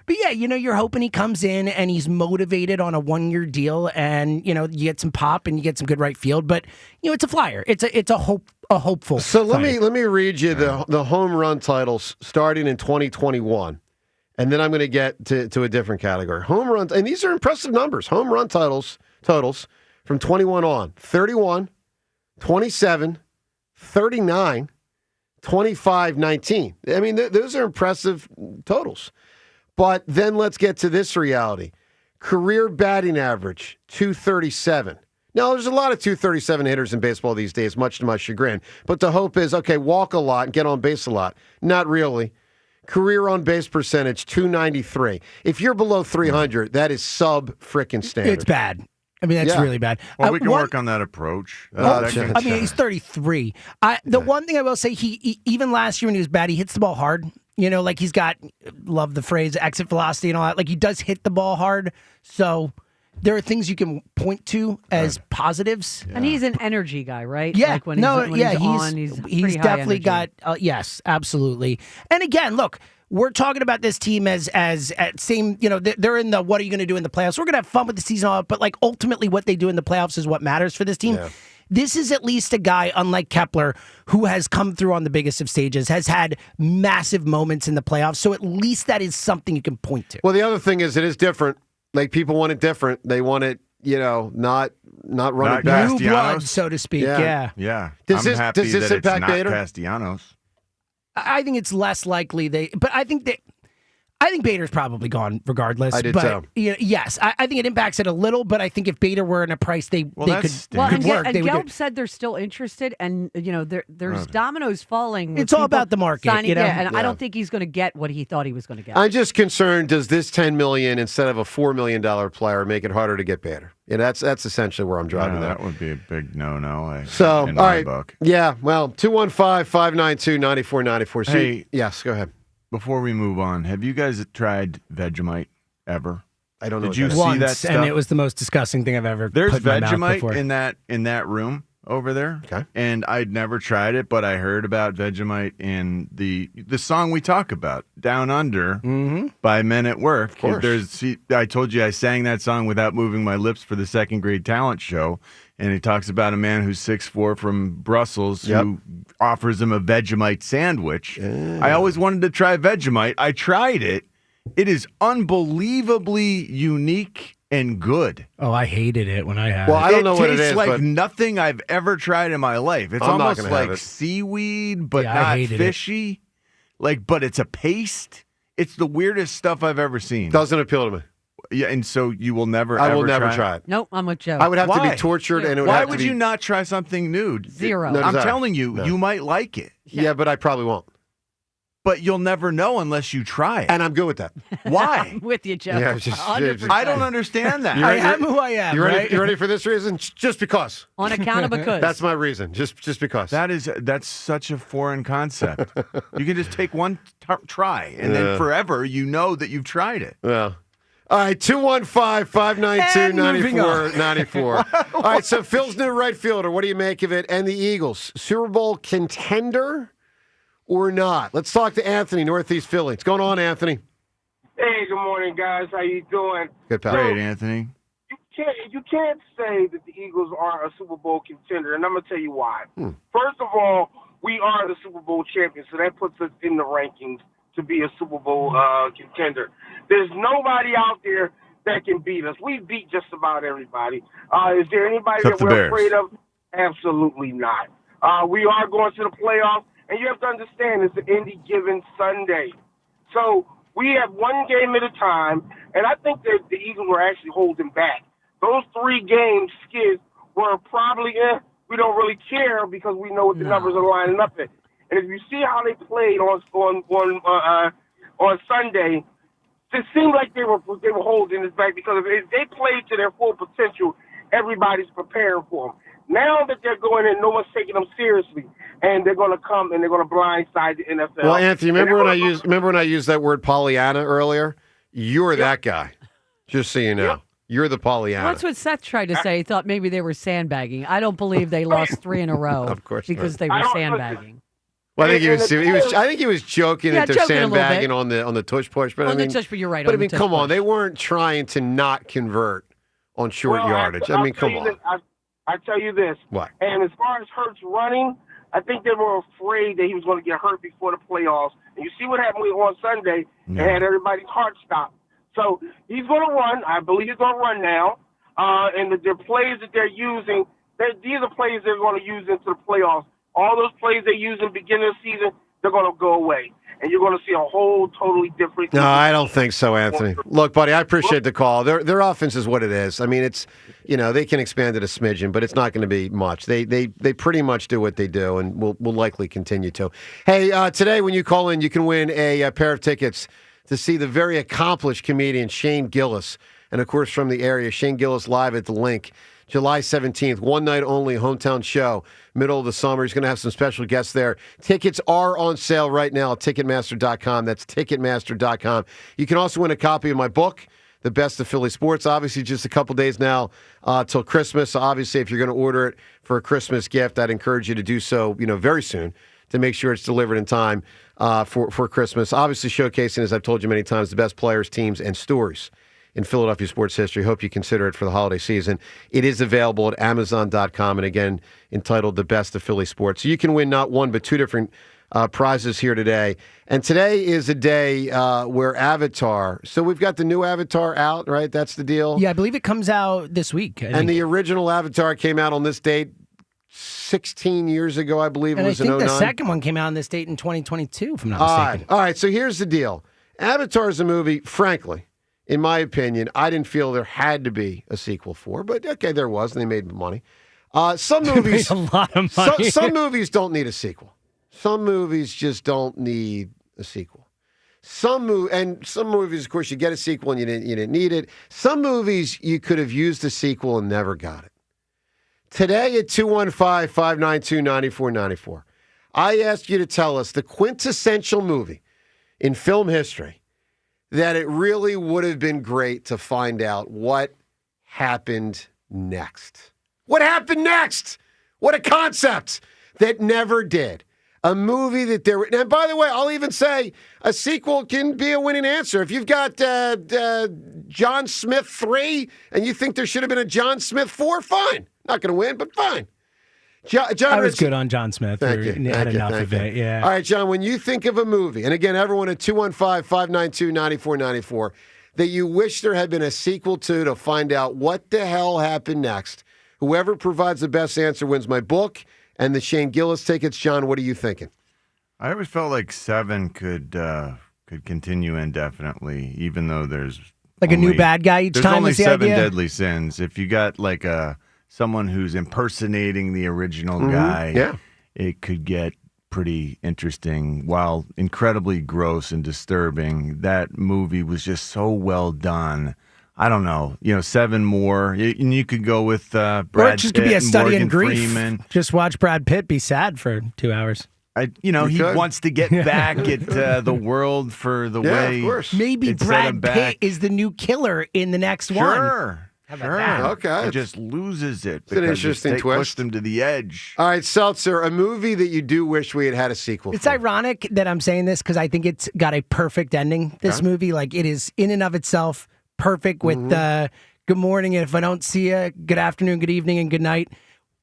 But yeah, you're hoping he comes in and he's motivated on a 1 year deal, and you get some pop and you get some good right field. But it's a flyer. It's a hopeful. So let me read you the home run titles starting in 2021, and then I'm going to get to a different category. Home runs, and these are impressive numbers. Home run totals from 21 on: 31, 27, 39, 25, 19. I mean, those are impressive totals. But then let's get to this reality. Career batting average, 237. Now, there's a lot of 237 hitters in baseball these days, much to my chagrin. But the hope is, okay, walk a lot and get on base a lot. Not really. Career on base percentage, 293. If you're below 300, that is sub-frickin' standard. It's bad. I mean, that's really bad. Well, we can work on that approach. He's 33. The one thing I will say, he even last year when he was bad, he hits the ball hard. Like he's got, love the phrase, exit velocity and all that. Like he does hit the ball hard. So there are things you can point to as positives. And he's an energy guy, right? Yeah. Like when he's on, he's definitely got, yes, absolutely. And again, look, we're talking about this team as same, they're in the what are you going to do in the playoffs? We're going to have fun with the season, but like ultimately what they do in the playoffs is what matters for this team. Yeah. This is at least a guy, unlike Kepler, who has come through on the biggest of stages, has had massive moments in the playoffs. So at least that is something you can point to. Well, the other thing is it is different. Like people want it different. They want it, not running back. New blood, so to speak. Yeah. Does this impact Bader? Castellanos. I think it's less likely but I think Bader's probably gone regardless. I did but, too. Yes, I think it impacts it a little, but I think if Bader were in a price they could work. And Gelb said they're still interested, and there's dominoes falling. It's all about the market, and I don't think he's going to get what he thought he was going to get. I'm just concerned. Does this $10 million instead of a $4 million player make it harder to get Bader? That's essentially where I'm driving. That would be a big no. So in all my right, book. Yeah. Well, 215-592-9494. Hey, yes, go ahead. Before we move on, have you guys tried Vegemite ever? I don't know. Did you see Once, that stuff? and it was the most disgusting thing I've ever. There's put in my mouth Vegemite before. in that room over there. Okay. And I'd never tried it, but I heard about Vegemite in the song we talk about, Down Under, by Men at Work. Of course. I told you I sang that song without moving my lips for the second grade talent show. And it talks about a man who's 6'4" from Brussels who offers him a Vegemite sandwich. I always wanted to try Vegemite. I tried it. It is unbelievably unique and good. Oh, I hated it when I had it. it. I don't know what it is. Tastes like but nothing I've ever tried in my life. It's almost like seaweed, but not fishy. But it's a paste. It's the weirdest stuff I've ever seen. Doesn't appeal to me. Yeah, and so you will never. I will never try it. Nope, I'm with Joe. I would have to be tortured, and it would Why have to would be... you not try something new? Zero. I'm telling you, you might like it. Yeah, but I probably won't. But you'll never know unless you try it. And I'm good with that. Why? I'm with you, Joe. Yeah, I don't understand that. I am who I am. You ready? Right? You ready for this reason? Just because. On account of because. That's my reason. Just because. That's such a foreign concept. You can just take one try, and then forever you know that you've tried it. Yeah. All right, 215-592-9494. All right, so Phil's new right fielder. What do you make of it? And the Eagles, Super Bowl contender or not? Let's talk to Anthony, Northeast Philly. What's going on, Anthony? Hey, good morning, guys. How you doing? Good, pal. Great, Anthony. You can't say that the Eagles are a Super Bowl contender, and I'm going to tell you why. First of all, we are the Super Bowl champions, so that puts us in the rankings to be a Super Bowl contender. There's nobody out there that can beat us. We beat just about everybody. Is there anybody Except that we're Bears. afraid of? Absolutely not. We are going to the playoffs, and you have to understand it's any given Sunday. So we have one game at a time, and I think that the Eagles were actually holding back. Those 3 games skid were probably, we don't really care because we know what the numbers are lining up at. And if you see how they played on Sunday, It seemed like they were holding his back because if they played to their full potential, everybody's preparing for them. Now that they're going in, no one's taking them seriously, and they're going to come and they're going to blindside the NFL. Well, Anthony, remember when I used that word Pollyanna earlier? You're that guy. Just so you know. Yep. You're the Pollyanna. That's what Seth tried to say. He thought maybe they were sandbagging. I don't believe they lost 3 in a row. Of course because they were sandbagging. Well, I think he was joking that they're sandbagging on the tush push. But the tush, but you're right. But I mean, come on, they weren't trying to not convert on short yardage. I mean, come on. I tell you this. What? And as far as Hurts running, I think they were afraid that he was going to get hurt before the playoffs. And you see what happened on Sunday. It had everybody's heart stopped. So he's going to run. I believe he's going to run now. And the plays that they're using, these are plays they're going to use into the playoffs. All those plays they use in the beginning of the season, they're going to go away. And you're going to see a whole totally different. No, I don't think so, Anthony. Look, buddy, I appreciate the call. Their offense is what it is. I mean, it's, they can expand it a smidgen, but it's not going to be much. They pretty much do what they do, and will likely continue to. Hey, today when you call in, you can win a pair of tickets to see the very accomplished comedian Shane Gillis, and of course from the area, Shane Gillis live at the Link. July 17th, one night only, hometown show, middle of the summer. He's going to have some special guests there. Tickets are on sale right now at Ticketmaster.com. That's Ticketmaster.com. You can also win a copy of my book, The Best of Philly Sports. Obviously, just a couple days now till Christmas. So obviously, if you're going to order it for a Christmas gift, I'd encourage you to do so, very soon to make sure it's delivered in time for Christmas. Obviously, showcasing, as I've told you many times, the best players, teams, and stories in Philadelphia sports history. Hope you consider it for the holiday season. It is available at Amazon.com, and again, entitled The Best of Philly Sports. So you can win not one, but 2 different prizes here today. And today is a day where Avatar, so we've got the new Avatar out, right? That's the deal? Yeah, I believe it comes out this week. And the original Avatar came out on this date 16 years ago, I believe it was in 09. I think the second one came out on this date in 2022, if I'm not mistaken. All right, so here's the deal. Avatar is a movie, frankly, in my opinion, I didn't feel there had to be a sequel for, but okay, there was, and they made money. Some movies, a lot of money. Some movies don't need a sequel. Some movies just don't need a sequel. Some movies, of course, you get a sequel and you didn't need it. Some movies you could have used a sequel and never got it. Today at 215-592-9494, I asked you to tell us the quintessential movie in film history that it really would have been great to find out what happened next. What happened next? What a concept that never did. A movie that there... And by the way, I'll even say a sequel can be a winning answer. If you've got John Smith 3 and you think there should have been a John Smith 4, fine. Not going to win, but fine. John I was good on John Smith. Thank you. Had enough of it, yeah. All right, John, when you think of a movie, and again, everyone at 215-592-9494, that you wish there had been a sequel to find out what the hell happened next, whoever provides the best answer wins my book and the Shane Gillis tickets. John, what are you thinking? I always felt like 7 could continue indefinitely, even though there's like only, a new bad guy each time. There's only 7 idea? deadly sins. If you got like someone who's impersonating the original guy, it could get pretty interesting. While incredibly gross and disturbing, that movie was just so well done. I don't know, 7 more, and you could go with Brad Pitt. Or it just could be a study in grief. Freeman. Just watch Brad Pitt be sad for 2 hours. He wants to get back at the world for the way. Of course. Maybe Brad Pitt is the new killer in the next one. Sure. Okay. It just loses it. It's an interesting twist. Pushed them to the edge. All right, Seltzer, a movie that you do wish we had a sequel It's ironic that I'm saying this because I think it's got a perfect ending, this movie. Like, it is in and of itself perfect with good morning, and if I don't see you, good afternoon, good evening, and good night.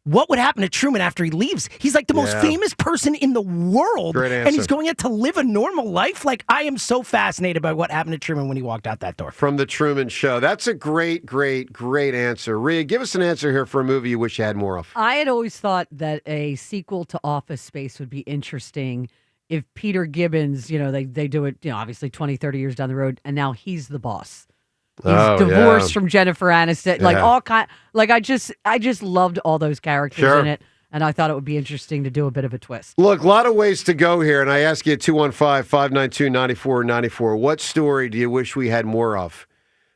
What would happen to Truman after he leaves? He's like the most famous person in the world, and he's going out to live a normal life. Like, I am so fascinated by what happened to Truman when he walked out that door. From The Truman Show. That's a great, great, great answer. Rhea, give us an answer here for a movie you wish you had more of. I had always thought that a sequel to Office Space would be interesting if Peter Gibbons, they do it, obviously 20, 30 years down the road, and now he's the boss. He's divorced from Jennifer Aniston. Like all kind. Like I just loved all those characters in it. and I thought it would be interesting to do a bit of a twist. Look, a lot of ways to go here, and I ask you at 215-592-9494, what story do you wish we had more of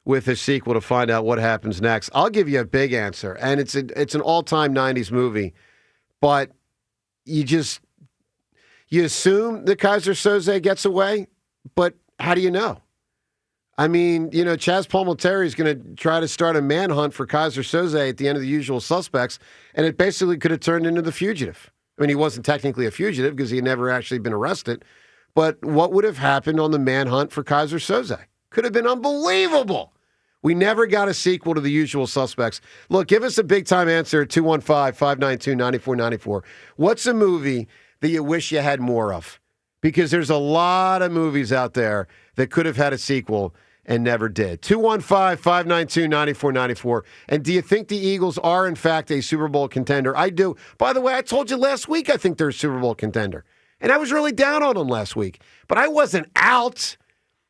with a sequel to find out what happens next? I'll give you a big answer, and it's an all-time 90s movie, but you assume that Kaiser Soze gets away, but how do you know? I mean, Chaz Palminteri is going to try to start a manhunt for Kaiser Soze at the end of The Usual Suspects, and it basically could have turned into The Fugitive. I mean, he wasn't technically a fugitive because he had never actually been arrested, but what would have happened on the manhunt for Kaiser Soze? Could have been unbelievable. We never got a sequel to The Usual Suspects. Look, give us a big-time answer at 215-592-9494. What's a movie that you wish you had more of? Because there's a lot of movies out there that could have had a sequel and never did. 215-592-9494. And do you think the Eagles are, in fact, a Super Bowl contender? I do. By the way, I told you last week I think they're a Super Bowl contender. And I was really down on them last week. But I wasn't out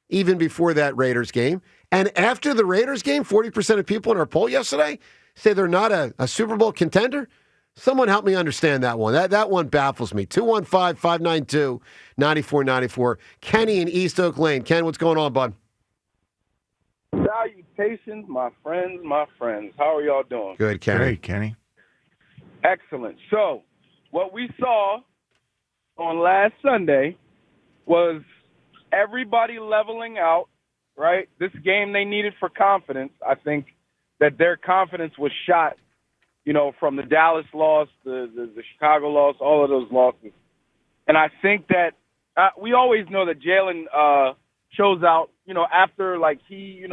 even before that Raiders game. And after the Raiders game, 40% of people in our poll yesterday say they're not a Super Bowl contender. Someone help me understand that one. That one baffles me. 215-592-9494. Kenny in East Oak Lane. Ken, what's going on, bud? Salutations, my friends. How are y'all doing? Good, Kenny. Great, Kenny. Excellent. So, what we saw on last Sunday was everybody leveling out, right? This game they needed for confidence. I think that their confidence was shot, from the Dallas loss, the Chicago loss, all of those losses. And I think that we always know that Jalen shows out, after, he,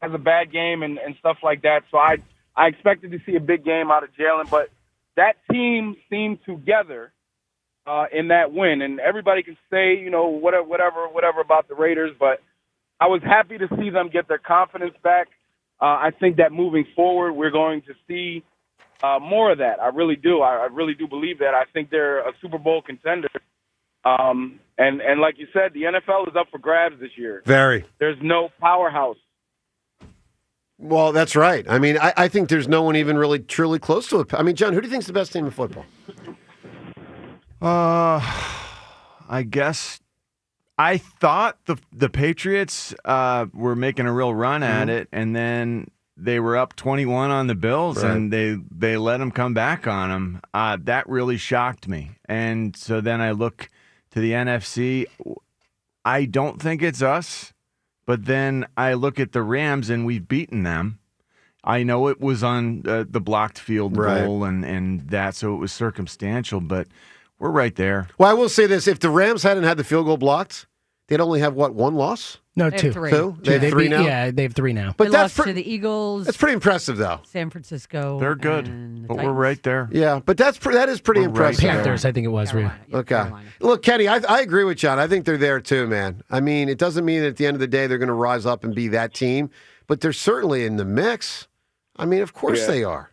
has a bad game and stuff like that. So I expected to see a big game out of Jalen. But that team seemed together in that win. And everybody can say, whatever about the Raiders. But I was happy to see them get their confidence back. I think that moving forward, we're going to see more of that. I really do. I really do believe that. I think they're a Super Bowl contender. And like you said, the NFL is up for grabs this year. Very. There's no powerhouse. Well, that's right. I mean, I think there's no one even really truly close to it. I mean, John, who do you think's the best team in football? I guess I thought the Patriots were making a real run at it, and then they were up 21 on the Bills, Right. and they let them come back on them. That really shocked me. And so then I look to the NFC. I don't think it's us, but then I look at the Rams, and we've beaten them. I know it was on the blocked field goal and that, so it was circumstantial, but we're right there. Well, I will say this. If the Rams hadn't had the field goal blocked, they'd only have, one loss? No, They have two. three. Two? They have three now? Yeah, they have three now. But They that's lost to the Eagles, that's pretty impressive, though. San Francisco. They're good, and the but we're Titans. right there. Yeah, but that is pretty We're right impressive. there. Panthers, I think it was. Carolina. Yeah, Okay. Carolina. Look, Kenny, I agree with John. I think they're there too, man. I mean, it doesn't mean that at the end of the day they're going to rise up and be that team, but they're certainly in the mix. I mean, of course they are.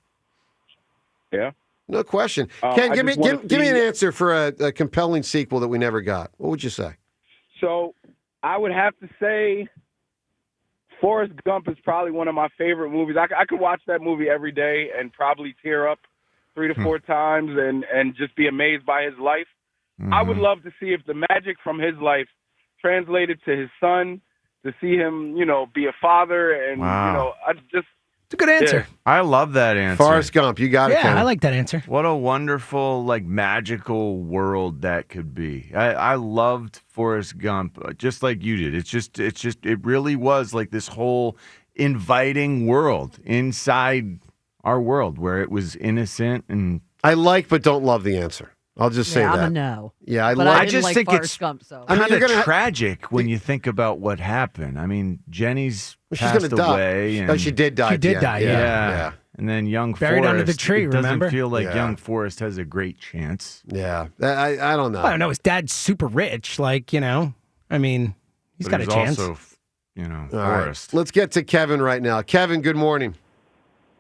Yeah. No question. Ken, I give me just wanna give me an see- answer for a compelling sequel that we never got. What would you say? So I would have to say Forrest Gump is probably one of my favorite movies. I could watch that movie every day and probably tear up 3 to 4 times and just be amazed by his life. I would love to see if the magic from his life translated to his son, to see him, be a father and, It's a good answer. Yeah. I love that answer. Forrest Gump, you got it, Yeah, Kenny. I like that answer. What a wonderful, magical world that could be. I loved Forrest Gump, just like you did. It really was like this whole inviting world inside our world where it was innocent and. I like but don't love the answer. I'll just say that. I'm a no. Yeah, I But like. I didn't like think Forrest it's Gump, so. I mean, kind you're of gonna tragic when you think about what happened. I mean, Jenny's She's passed gonna die. away. And, Oh, she did die. She did yeah. die, Yeah. And then young Buried Forrest. under the tree, it doesn't remember? feel like Yeah. young Forrest has a great chance. Yeah. I don't know. I don't know. His dad's super rich. I mean, he's But got a chance. Also, All right. Forrest. Let's get to Kevin right now. Kevin, good morning.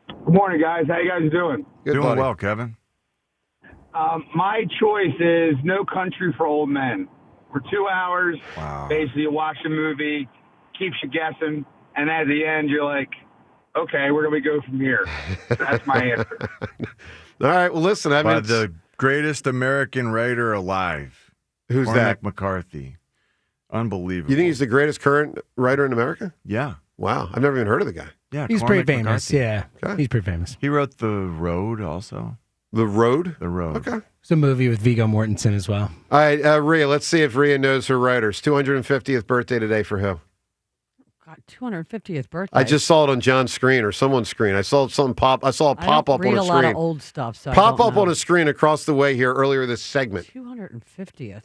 Good morning, guys. How you guys doing? Good, Doing buddy. well, Kevin. My choice is No Country for Old Men. For 2 hours, Wow. basically you watch a movie, keeps you guessing, and at the end you're like, okay, where do we go from here? That's my answer. All right. Well, listen. I mean, the greatest American writer alive. Who's Cormac that? McCarthy. Unbelievable. You think he's the greatest current writer in America? Yeah. Wow. I've never even heard of the guy. Yeah, He's Cormac pretty famous. McCarthy. Yeah. Okay. He's pretty famous. He wrote The Road also. The Road? The Road. Okay. It's a movie with Viggo Mortensen as well. All right, Rhea, let's see if Rhea knows her writers. 250th birthday today for who? God, 250th birthday. I just saw it on John's screen or someone's screen. I saw something pop. I saw a pop up on a screen. I read a lot of old stuff. So pop I don't up know. on a screen across the way here earlier this segment. 250th.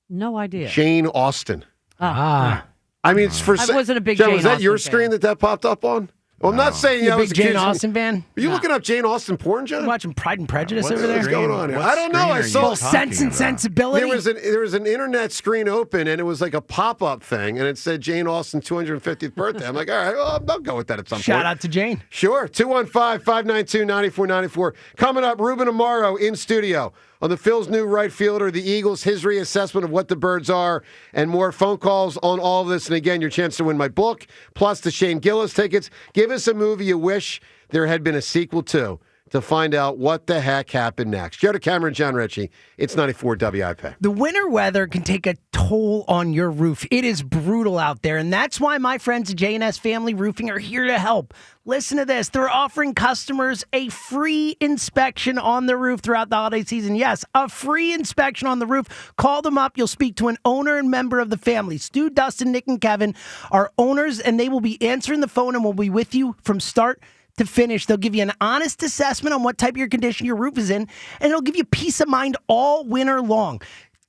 No idea. Jane Austen. Ah. I mean, it's for. I wasn't a big John, Jane was that your Austen screen that popped up on? Well, I'm not saying You I a was big a Jane kid. Austen fan? Are you looking up Jane Austen porn, John? You watching Pride and Prejudice over What's there? going on here? I don't know. I saw Sense and Sensibility. There was an internet screen open, and it was like a pop-up thing, and it said Jane Austen 250th birthday. I'm like, all right, well, I'll go with that at some point. Shout out to Jane. Sure. 215-592-9494. Coming up, Ruben Amaro in studio on the Phil's new right fielder, the Eagles, his reassessment of what the Birds are, and more phone calls on all of this. And again, your chance to win my book, plus the Shane Gillis tickets. Give us a movie you wish there had been a sequel to find out what the heck happened next. Joe DeCamera and John Ritchie, it's 94 WIP. The winter weather can take a toll on your roof. It is brutal out there, and that's why my friends at J&S Family Roofing are here to help. Listen to this. They're offering customers a free inspection on the roof throughout the holiday season. Yes, a free inspection on the roof. Call them up. You'll speak to an owner and member of the family. Stu, Dustin, Nick, and Kevin are owners, and they will be answering the phone and will be with you from start to finish. They'll give you an honest assessment on what type of your condition your roof is in, and it'll give you peace of mind all winter long.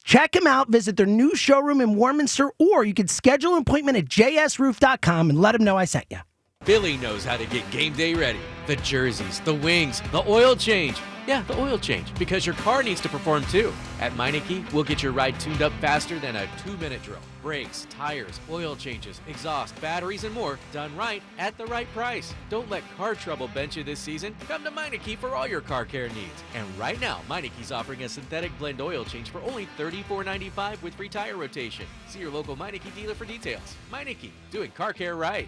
Check them out. Visit their new showroom in Warminster, or you can schedule an appointment at jsroof.com and let them know I sent you. Billy knows how to get game day ready. The jerseys, the wings, the oil change. Yeah, the oil change, because your car needs to perform too. At Meineke, we'll get your ride tuned up faster than a 2-minute drill. Brakes, tires, oil changes, exhaust, batteries, and more done right at the right price. Don't let car trouble bench you this season. Come to Meineke for all your car care needs. And right now, Meineke's offering a synthetic blend oil change for only $34.95 with free tire rotation. See your local Meineke dealer for details. Meineke, doing car care right.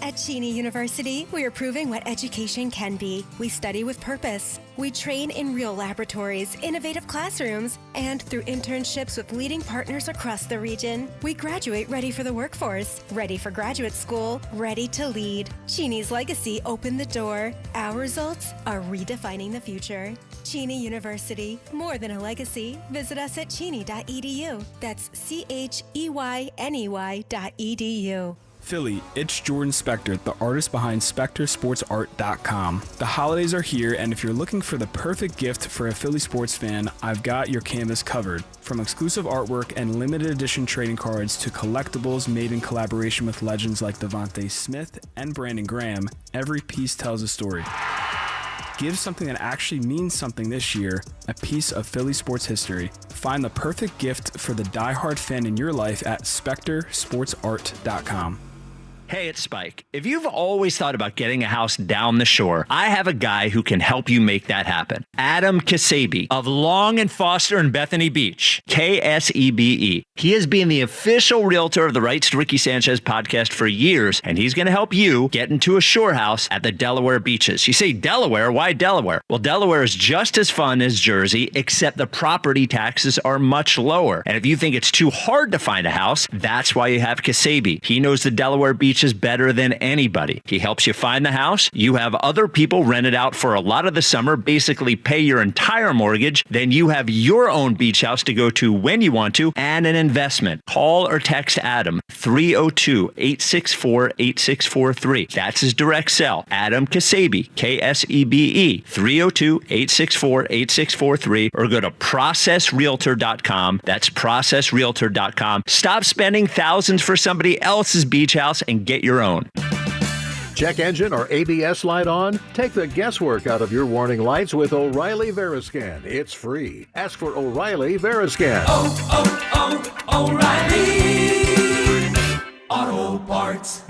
At Cheney University, we are proving what education can be. We study with purpose. We train in real laboratories, innovative classrooms, and through internships with leading partners across the region. We graduate ready for the workforce, ready for graduate school, ready to lead. Cheney's legacy opened the door. Our results are redefining the future. Cheney University, more than a legacy. Visit us at cheney.edu. That's CHEYNEY.edu. Philly, it's Jordan Spector, the artist behind SpectorSportsArt.com. The holidays are here, and if you're looking for the perfect gift for a Philly sports fan, I've got your canvas covered. From exclusive artwork and limited edition trading cards to collectibles made in collaboration with legends like Devontae Smith and Brandon Graham, every piece tells a story. Give something that actually means something this year, a piece of Philly sports history. Find the perfect gift for the diehard fan in your life at SpectorSportsArt.com. Hey, it's Spike. If you've always thought about getting a house down the shore, I have a guy who can help you make that happen. Adam Kasabi of Long and Foster in Bethany Beach, KSEBE. He has been the official realtor of the Rights to Ricky Sanchez podcast for years, and he's going to help you get into a shore house at the Delaware beaches. You say, Delaware? Why Delaware? Well, Delaware is just as fun as Jersey, except the property taxes are much lower. And if you think it's too hard to find a house, that's why you have Kasabi. He knows the Delaware beaches better than anybody. He helps you find the house. You have other people rent it out for a lot of the summer, basically pay your entire mortgage. Then you have your own beach house to go to when you want to, and an investment. Call or text Adam 302-864-8643. That's his direct cell. Adam Kasabi, Ksebe, 302-864-8643, or go to processrealtor.com. That's processrealtor.com. Stop spending thousands for somebody else's beach house and get your own. Check engine or ABS light on? Take the guesswork out of your warning lights with O'Reilly Veriscan. It's free. Ask for O'Reilly Veriscan. O'Reilly Auto Parts.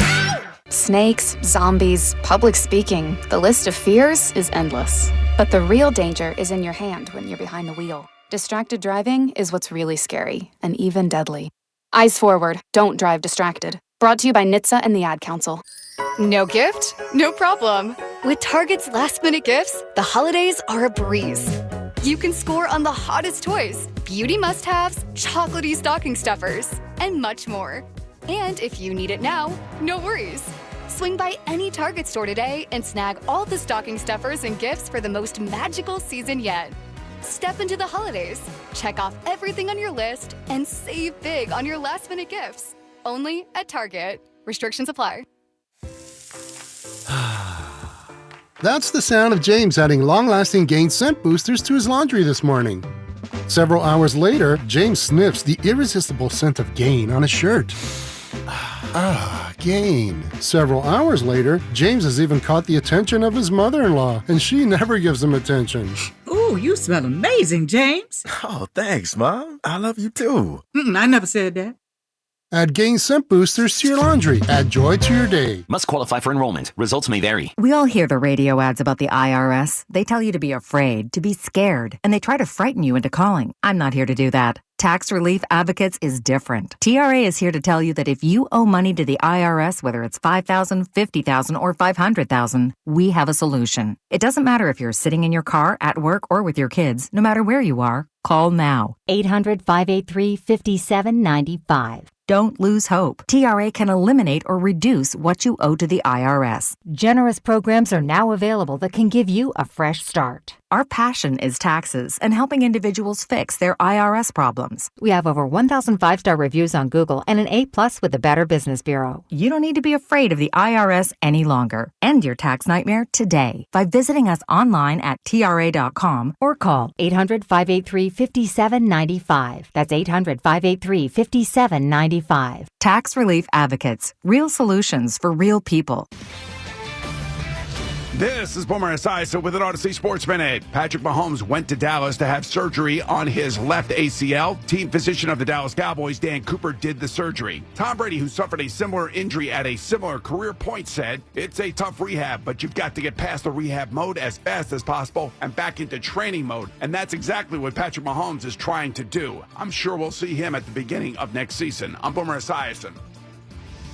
Snakes, zombies, public speaking. The list of fears is endless. But the real danger is in your hand when you're behind the wheel. Distracted driving is what's really scary and even deadly. Eyes forward. Don't drive distracted. Brought to you by NHTSA and the Ad Council. No gift? No problem. With Target's last-minute gifts, the holidays are a breeze. You can score on the hottest toys, beauty must-haves, chocolatey stocking stuffers, and much more. And if you need it now, no worries. Swing by any Target store today and snag all the stocking stuffers and gifts for the most magical season yet. Step into the holidays, check off everything on your list, and save big on your last-minute gifts. Only at Target. Restrictions apply. That's the sound of James adding long-lasting Gain scent boosters to his laundry this morning. Several hours later, James sniffs the irresistible scent of Gain on his shirt. Gain. Several hours later, James has even caught the attention of his mother-in-law, and she never gives him attention. Ooh, you smell amazing, James. Oh, thanks, Mom. I love you too. I never said that. Add Gain scent boosters to your laundry. Add joy to your day. Must qualify for enrollment. Results may vary. We all hear the radio ads about the IRS. They tell you to be afraid, to be scared, and they try to frighten you into calling. I'm not here to do that. Tax Relief Advocates is different. TRA is here to tell you that if you owe money to the IRS, whether it's $5,000, $50,000, or $500,000, we have a solution. It doesn't matter if you're sitting in your car, at work, or with your kids. No matter where you are, call now. 800-583-5795. Don't lose hope. TRA can eliminate or reduce what you owe to the IRS. Generous programs are now available that can give you a fresh start. Our passion is taxes and helping individuals fix their IRS problems. We have over 1,000 5-star reviews on Google and an A+ with the Better Business Bureau. You don't need to be afraid of the IRS any longer. End your tax nightmare today by visiting us online at TRA.com or call 800-583-5795. That's 800-583-5795. Tax Relief Advocates. Real solutions for real people. This is Boomer Esiason with an Odyssey Sports Minute. Patrick Mahomes went to Dallas to have surgery on his left ACL. Team physician of the Dallas Cowboys, Dan Cooper, did the surgery. Tom Brady, who suffered a similar injury at a similar career point, said, "It's a tough rehab, but you've got to get past the rehab mode as fast as possible and back into training mode." And that's exactly what Patrick Mahomes is trying to do. I'm sure we'll see him at the beginning of next season. I'm Boomer Esiason.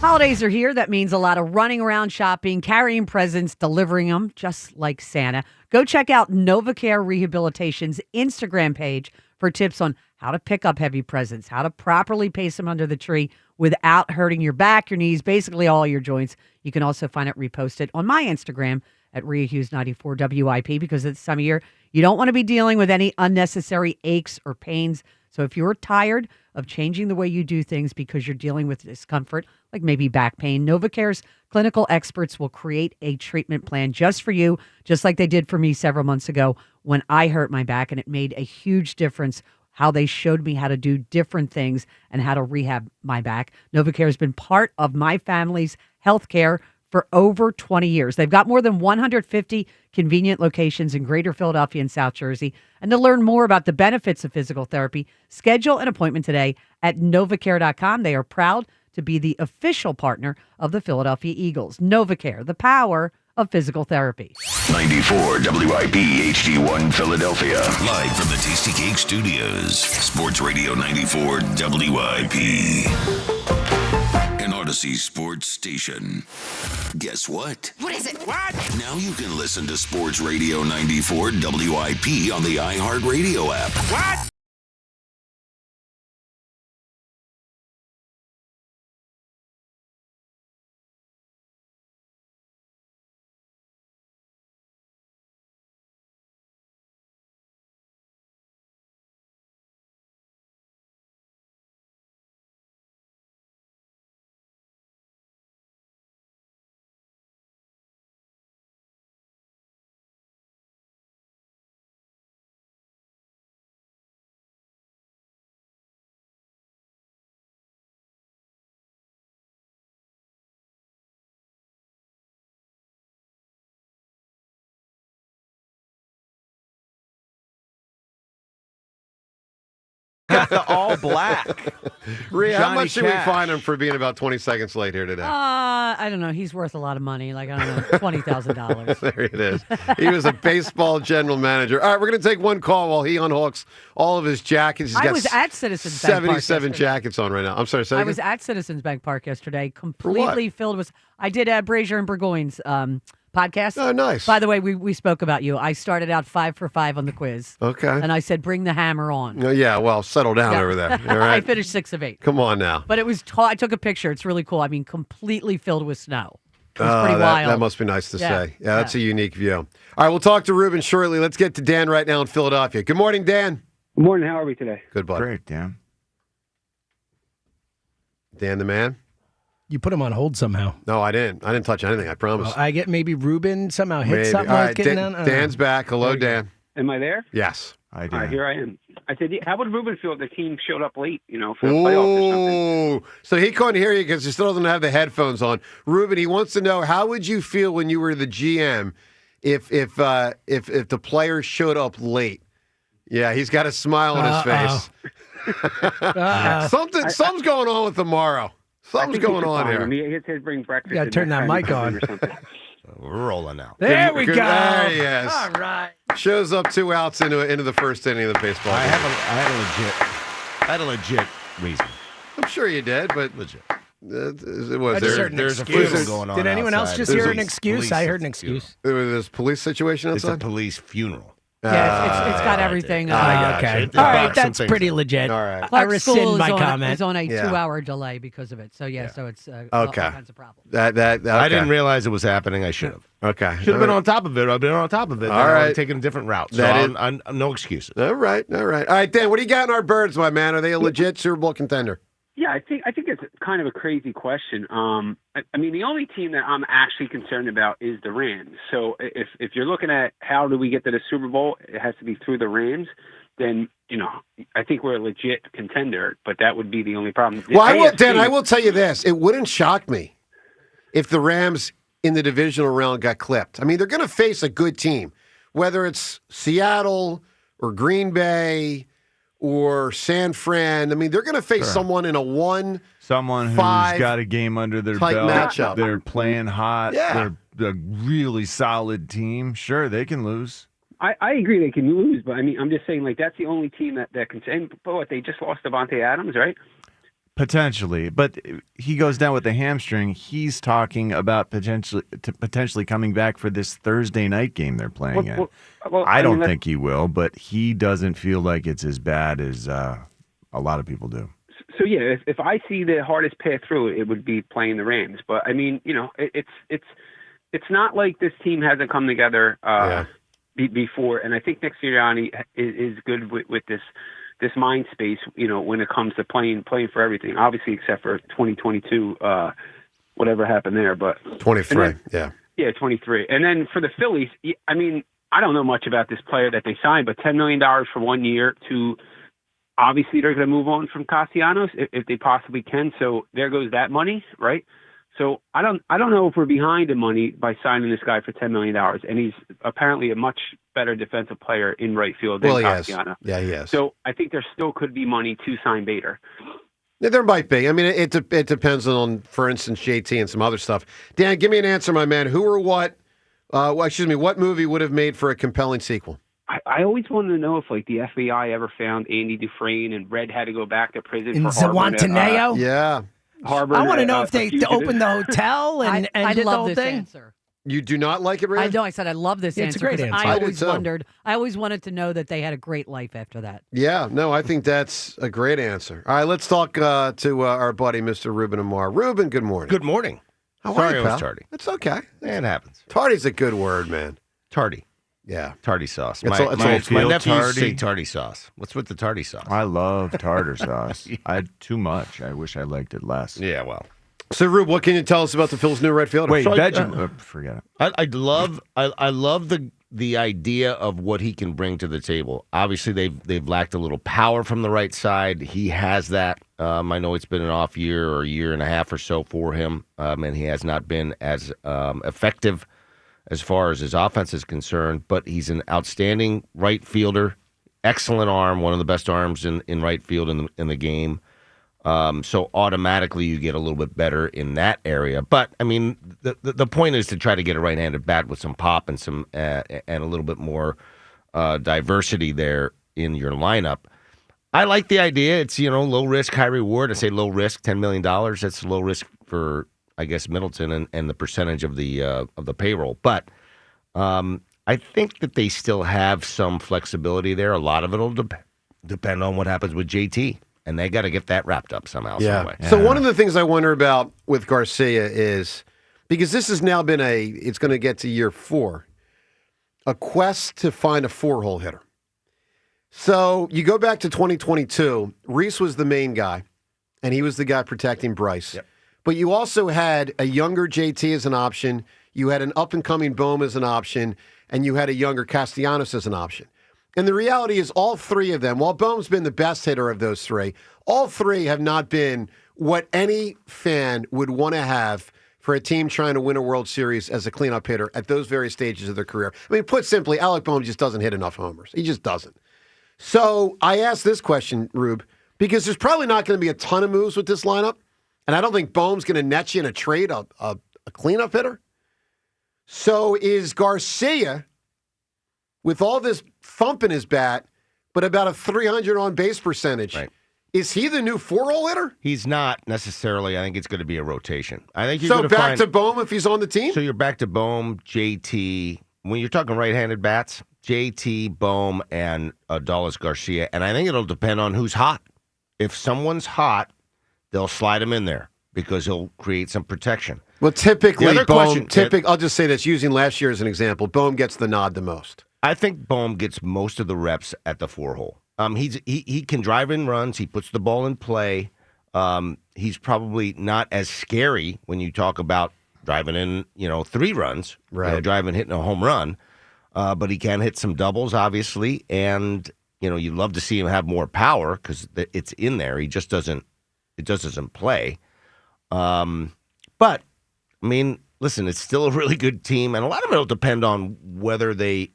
Holidays are here. That means a lot of running around shopping, carrying presents, delivering them, just like Santa. Go check out NovaCare Rehabilitation's Instagram page for tips on how to pick up heavy presents, how to properly place them under the tree without hurting your back, your knees, basically all your joints. You can also find it reposted on my Instagram at RiaHughes94WIP, because at this time of year, you don't want to be dealing with any unnecessary aches or pains. So if you're tired of changing the way you do things because you're dealing with discomfort, like maybe back pain, NovaCare's clinical experts will create a treatment plan just for you, just like they did for me several months ago when I hurt my back, and it made a huge difference how they showed me how to do different things and how to rehab my back. NovaCare has been part of my family's health care for over 20 years. They've got more than 150 convenient locations in Greater Philadelphia and South Jersey. And to learn more about the benefits of physical therapy, schedule an appointment today at novacare.com. They are proud to be the official partner of the Philadelphia Eagles. NovaCare, the power of physical therapy. 94 WIP HD1 Philadelphia. Live from the Tasty Cake Studios. Sports Radio 94 WIP. An Odyssey Sports Station. Guess what? What is it? What? Now you can listen to Sports Radio 94 WIP on the iHeartRadio app. What? got the all black. Rhea, how Johnny much should we Cash. fine him for being about 20 seconds late here today? I don't know. He's worth a lot of money. Like, I don't know, $20,000. There it is. He was a baseball general manager. All right, we're going to take one call while he unhooks all of his jackets. He's I got was at Citizens Bank Park 77 yesterday. jackets on right now. I'm sorry, say I again? was at Citizens Bank Park yesterday, completely filled with. I did Brazier and Burgoyne's podcast. Oh, nice. By the way, we spoke about you. I started out 5 for 5 on the quiz. Okay. And I said, bring the hammer on. Oh, yeah, well, settle down Yeah. over there. All right. I finished 6 of 8. Come on now. But it was. I took a picture. It's really cool. I mean, completely filled with snow. It was pretty that, wild. that must be nice to Yeah. say. Yeah, that's a unique view. All right, we'll talk to Ruben shortly. Let's get to Dan right now in Philadelphia. Good morning, Dan. Good morning. How are we today? Good, bud. Great, Dan. Dan the man? You put him on hold somehow. No, I didn't. I didn't touch anything, I promise. Well, I get maybe Ruben somehow hit Maybe. something All while right, it's getting down. I don't Dan's know. back. Hello, Dan. Am I there? Yes. I All right, here I am. I said, how would Ruben feel if the team showed up late, for the playoffs or something? Ooh. So he couldn't hear you because he still doesn't have the headphones on. Ruben, he wants to know, how would you feel when you were the GM if the players showed up late? Yeah, he's got a smile on his face. Something's going on with tomorrow. Something's going on here. I mean, he had to bring breakfast. You got to turn that mic on. Or something. We're rolling now. There we go. There he is. All right. Shows up 2 outs into the first inning of the baseball I game. had a legit reason. I'm sure you did, but Legit. it was I just heard an there's a excuse. funeral going on Did anyone else outside. just There's hear a an excuse? police I heard an excuse. There was this police situation It's a outside. police funeral. Yeah, it's got everything. Okay. It All right, boxed some that's things pretty up. legit. All right. I Clark rescind School my is comment. is on a Yeah. 2-hour delay because of it. So so it's all Okay. kinds of problems. Okay. I didn't realize it was happening. I should have. Okay. Should have been on top of it. I've been on top of it. All All right. right. Taking a different route. So That is- I'm no excuses. All right. All right, Dan, what do you got in our birds, my man? Are they a legit Super Bowl contender? Yeah, I think it's kind of a crazy question. I mean, the only team that I'm actually concerned about is the Rams. So if you're looking at how do we get to the Super Bowl, it has to be through the Rams. Then I think we're a legit contender. But that would be the only problem. The Well, Dan, AFC I will tell you this. It wouldn't shock me if the Rams in the divisional round got clipped. I mean, they're going to face a good team, whether it's Seattle or Green Bay or San Fran. I mean, they're going to face someone in a 1-5 Someone who's got a game under their type belt. matchup. They're playing hot. Yeah. They're a really solid team. Sure, they can lose. I agree they can lose, but I mean, I'm just saying, like, that's the only team that can say. But what, they just lost Devontae Adams, right? Potentially, but he goes down with the hamstring. He's talking about potentially coming back for this Thursday night game they're playing in. I don't think he will, but he doesn't feel like it's as bad as a lot of people do. So yeah, if I see the hardest path through it would be playing the Rams. But I mean, it's not like this team hasn't come together before, and I think Nick Sirianni is good with this mind space, when it comes to playing for everything, obviously except for 2022, whatever happened there. But 23, yeah. Yeah, 23. And then for the Phillies, I mean, I don't know much about this player that they signed, but $10 million for 1 year to obviously they're going to move on from Castellanos if they possibly can. So there goes that money, right? So I don't know if we're behind in money by signing this guy for $10 million, and he's apparently a much better defensive player in right field than Castellanos. Yeah, he is. So I think there still could be money to sign Bader. Yeah, there might be. I mean, it depends on, for instance, JT and some other stuff. Dan, give me an answer, my man. Who or what? What movie would have made for a compelling sequel? I always wanted to know if, like, the FBI ever found Andy Dufresne and Red had to go back to prison In for harboring Zawantaneo? Yeah. Harboring I want to know a if they fugitive. opened the hotel and I did the love whole this thing. answer. You do not like it, Ray? I know. I said I love this Yeah, answer. it's a great 'cause answer. I I do always too. wondered. I always wanted to know that they had a great life after that. Yeah, no, I think that's a great answer. All right, let's talk to our buddy, Mr. Ruben Amaro. Ruben, good morning. Good morning. How are Sorry you, I was pal? tardy. It's okay. It happens. Tardy's a good word, man. Tardy. Yeah. Tardy sauce. It's My old school. nephews Tardy. say tardy sauce. What's with the tardy sauce? I love tartar sauce. I had too much. I wish I liked it less. Yeah, well. So, Rube, what can you tell us about the Phillies' new right fielder? Wait, So forget it. I love the idea of what he can bring to the table. Obviously, they've lacked a little power from the right side. He has that. I know it's been an off year or a year and a half or so for him, and he has not been as effective as far as his offense is concerned. But he's an outstanding right fielder, excellent arm, one of the best arms in right field in the game. So automatically you get a little bit better in that area. But I mean, the point is to try to get a right-handed bat with some pop and some and a little bit more diversity there in your lineup. I like the idea. It's low risk, high reward. I say low risk, $10 million. That's low risk for I guess Middleton and the percentage of the payroll. But I think that they still have some flexibility there. A lot of it will depend on what happens with JT. And they got to get that wrapped up somehow, some way. So one of the things I wonder about with Garcia is, because this has now been it's going to get to year 4, a quest to find a 4-hole hitter. So you go back to 2022, Reese was the main guy, and he was the guy protecting Bryce. Yep. But you also had a younger JT as an option, you had an up-and-coming Bohm as an option, and you had a younger Castellanos as an option. And the reality is all three of them, while Bohm's been the best hitter of those three, all three have not been what any fan would want to have for a team trying to win a World Series as a cleanup hitter at those various stages of their career. I mean, put simply, Alec Bohm just doesn't hit enough homers. He just doesn't. So I asked this question, Rube, because there's probably not going to be a ton of moves with this lineup, and I don't think Bohm's going to net you in a trade a cleanup hitter. So is Garcia, with all this thump in his bat, but about a 300 on-base percentage, right, is he the new 4-hole hitter? He's not necessarily. I think it's going to be a rotation. I think you're so going to back to Bohm if he's on the team? So you're back to Bohm, JT. When you're talking right-handed bats, JT, Bohm, and Adolis Garcia. And I think it'll depend on who's hot. If someone's hot, they'll slide him in there because he'll create some protection. Well, typically, Bohm, I'll just say this, using last year as an example, Bohm gets the nod the most. I think Bohm gets most of the reps at the 4-hole. He can drive in runs. He puts the ball in play. He's probably not as scary when you talk about driving in, 3 runs, right? Hitting a home run. But he can hit some doubles, obviously, and you'd love to see him have more power because it's in there. He just doesn't. It just doesn't play. But I mean, listen, it's still a really good team, and a lot of it will depend on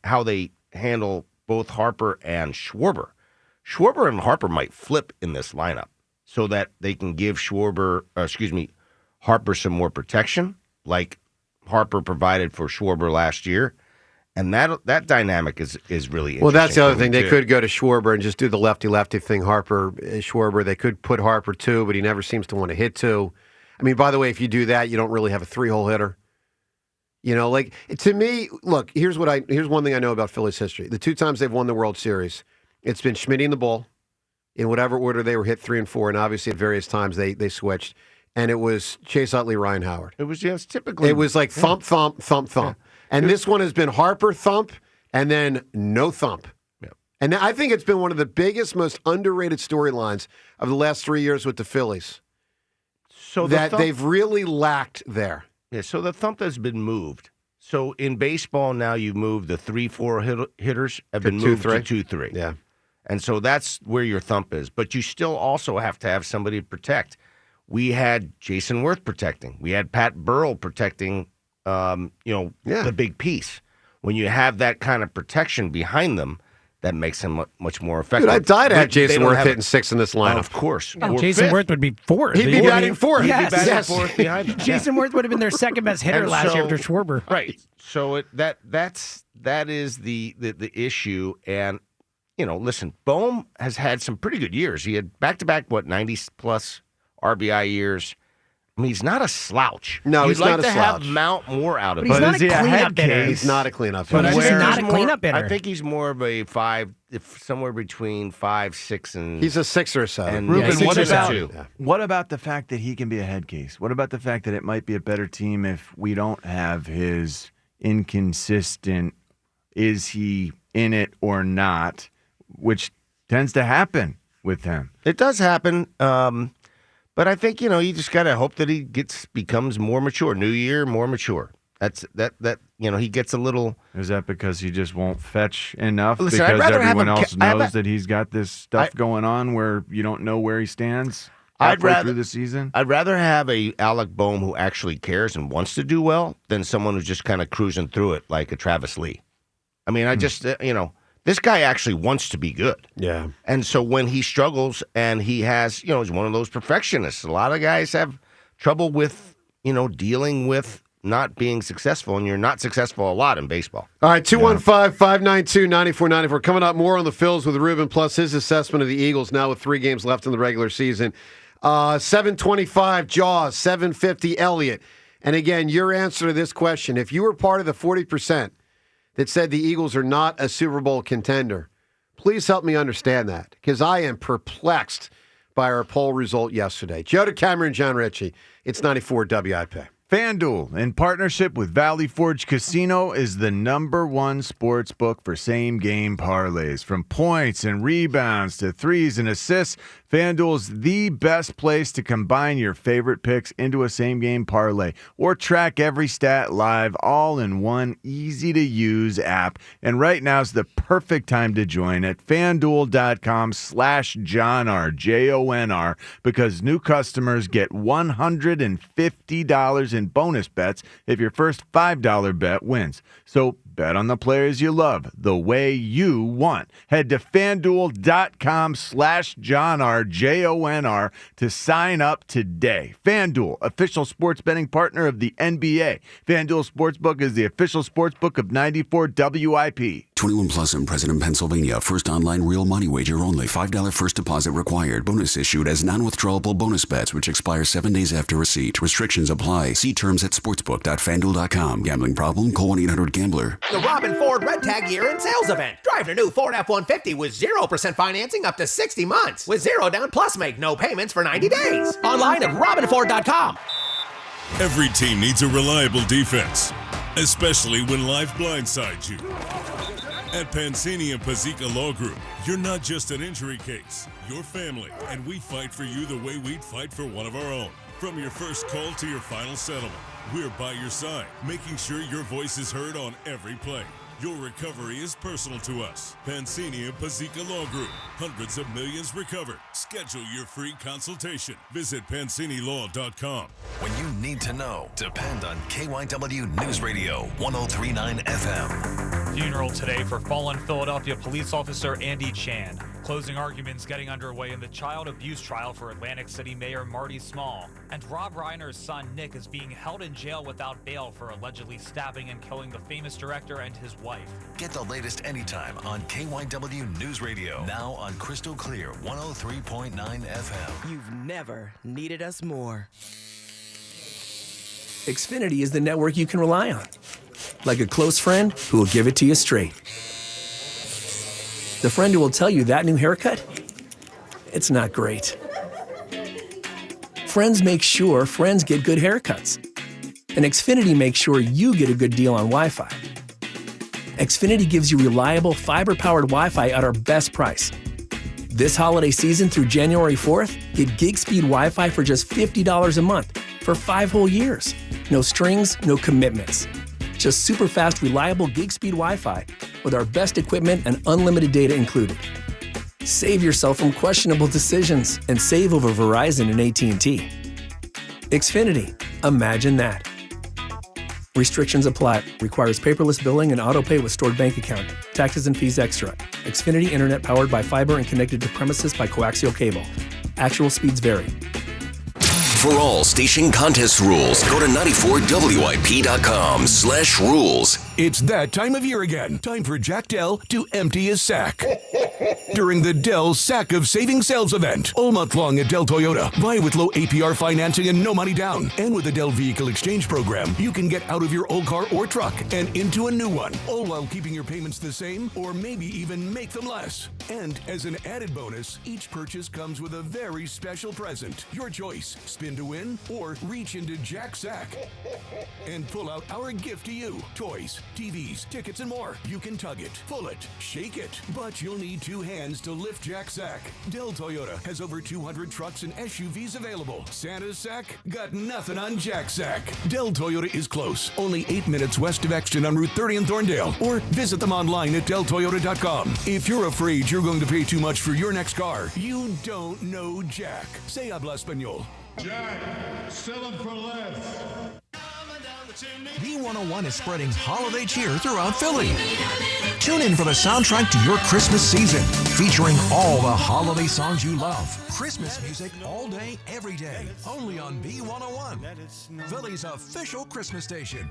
how they handle both Harper and Schwarber. Schwarber and Harper might flip in this lineup so that they can give Harper some more protection, like Harper provided for Schwarber last year. And that dynamic is really interesting. Well, that's the other thing. They could go to Schwarber and just do the lefty-lefty thing. Schwarber, they could put Harper 2, but he never seems to want to hit 2. I mean, by the way, if you do that, you don't really have a 3-hole hitter. To me, look, here's one thing I know about Phillies history. The 2 times they've won the World Series, it's been Schmitting the ball in whatever order they were hit 3 and 4, and obviously at various times they switched. And it was Chase Utley, Ryan Howard. It was just typically. It was like thump, thump, thump, thump. Yeah. And this one has been Harper thump and then no thump. Yeah. And I think it's been one of the biggest, most underrated storylines of the last 3 years with the Phillies. So they've really lacked there. Yeah, so the thump has been moved. So in baseball now you move the 3-4 hitters have been moved to 2-3. Yeah. And so that's where your thump is. But you still also have to have somebody to protect. We had Jason Worth protecting. We had Pat Burrell protecting, the big piece. When you have that kind of protection behind them, that makes them much more effective. Dude, I'd die to have Jason Worth hitting 6 in this lineup. Of course. Jason Worth would be 4th. He'd be batting 4th. Yes. He'd be batting 4th behind him. Jason Worth would have been their second best hitter last year after Schwarber. Right. So that is the issue. And listen, Bohm has had some pretty good years. He had back-to-back 90-plus RBI years. I mean, he's not a slouch. No, he's not a slouch. You'd like to have Mount more out of him. But he's not a cleanup hitter. He's not a cleanup hitter. But he's not a cleanup hitter. I think he's more of a 5, somewhere between 5, 6, and... He's a 6 or 7. Ruben, what about the fact that he can be a head case? What about the fact that it might be a better team if we don't have his inconsistent, is he in it or not, which tends to happen with him. It does happen. But I think, you just got to hope that he becomes more mature. New year, more mature. That's he gets a little. Is that because he just won't fetch enough? Listen, because everyone else knows that he's got this stuff going on where you don't know where he stands halfway through the season? I'd rather have a Alec Bohm who actually cares and wants to do well than someone who's just kind of cruising through it like a Travis Lee. I mean, I just, This guy actually wants to be good. Yeah. And so when he struggles and he has, he's one of those perfectionists. A lot of guys have trouble with, dealing with not being successful, and you're not successful a lot in baseball. All right, 215-592-9494. Coming up, more on the Phils with Ruben, plus his assessment of the Eagles now with 3 games left in the regular season. 725 Jaws, 750 Eliot. And again, your answer to this question, if you were part of the 40% that said the Eagles are not a Super Bowl contender, please help me understand that, because I am perplexed by our poll result yesterday. Joe DeCamera and John Ritchie, it's 94 WIP. FanDuel, in partnership with Valley Forge Casino, is the #1 sports book for same-game parlays. From points and rebounds to threes and assists, FanDuel's the best place to combine your favorite picks into a same-game parlay or track every stat live all in one easy-to-use app. And right now is the perfect time to join at FanDuel.com/JohnR, JONR, because new customers get $150 in bonus bets if your first $5 bet wins. So bet on the players you love the way you want. Head to FanDuel.com/JohnR, JONR, to sign up today. FanDuel, official sports betting partner of the NBA. FanDuel Sportsbook is the official sportsbook of 94 WIP. 21 plus and present in Pennsylvania. First online real money wager only. $5 first deposit required. Bonus issued as non-withdrawable bonus bets, which expire 7 days after receipt. Restrictions apply. See terms at sportsbook.fanduel.com. Gambling problem? Call 1-800-GAMBLER. The Robin Ford Red Tag Year-End Sales Event. Drive the new Ford F-150 with 0% financing up to 60 months. With 0 down plus make no payments for 90 days. Online at robinford.com. Every team needs a reliable defense, especially when life blindsides you. At Pansini and Pazika Law Group, you're not just an injury case, you're family, and we fight for you the way we'd fight for one of our own. From your first call to your final settlement, we're by your side, making sure your voice is heard on every play. Your recovery is personal to us. Pansini and Pazika Law Group. Hundreds of millions recovered. Schedule your free consultation. Visit PansiniLaw.com. When you need to know, depend on KYW News Radio 103.9 FM. Funeral today for fallen Philadelphia police officer Andy Chan. Closing arguments getting underway in the child abuse trial for Atlantic City Mayor Marty Small. And Rob Reiner's son Nick is being held in jail without bail for allegedly stabbing and killing the famous director and his wife. Get the latest anytime on KYW News Radio. Now on Crystal Clear 103.9 FM. You've never needed us more. Xfinity is the network you can rely on. Like a close friend who will give it to you straight. The friend who will tell you that new haircut, it's not great. Friends make sure friends get good haircuts. And Xfinity makes sure you get a good deal on Wi-Fi. Xfinity gives you reliable fiber-powered Wi-Fi at our best price. This holiday season through January 4th, get gig speed Wi-Fi for just $50 a month for 5 whole years. No strings, no commitments. Just super fast, reliable gig speed Wi-Fi with our best equipment and unlimited data included. Save yourself from questionable decisions and save over Verizon and AT&T. Xfinity. Imagine that. Restrictions apply. Requires paperless billing and autopay with stored bank account. Taxes and fees extra. Xfinity Internet powered by fiber and connected to premises by coaxial cable. Actual speeds vary. For all station contest rules, go to 94WIP.com/rules. It's that time of year again. Time for Jack Dell to empty his sack. During the Dell Sack of Savings Sales event, all month long at Dell Toyota. Buy with low APR financing and no money down. And with the Dell Vehicle Exchange Program, you can get out of your old car or truck and into a new one, all while keeping your payments the same or maybe even make them less. And as an added bonus, each purchase comes with a very special present. Your choice, spin to win or reach into Jack's sack and pull out our gift to you. Toys, TVs, tickets, and more. You can tug it, pull it, shake it, but you'll need 2 hands to lift Jack's sack. Dell Toyota has over 200 trucks and SUVs available. Santa's sack? Got nothing on Jack's sack. Dell Toyota is close. Only 8 minutes west of Exton on Route 30 in Thorndale. Or visit them online at DellToyota.com. If you're afraid you're going to pay too much for your next car, you don't know Jack. Se habla español. Jack, sell them for less. B101 is spreading holiday cheer throughout Philly. Tune in for the soundtrack to your Christmas season, featuring all the holiday songs you love. Christmas music all day, every day, only on B101, Philly's official Christmas station.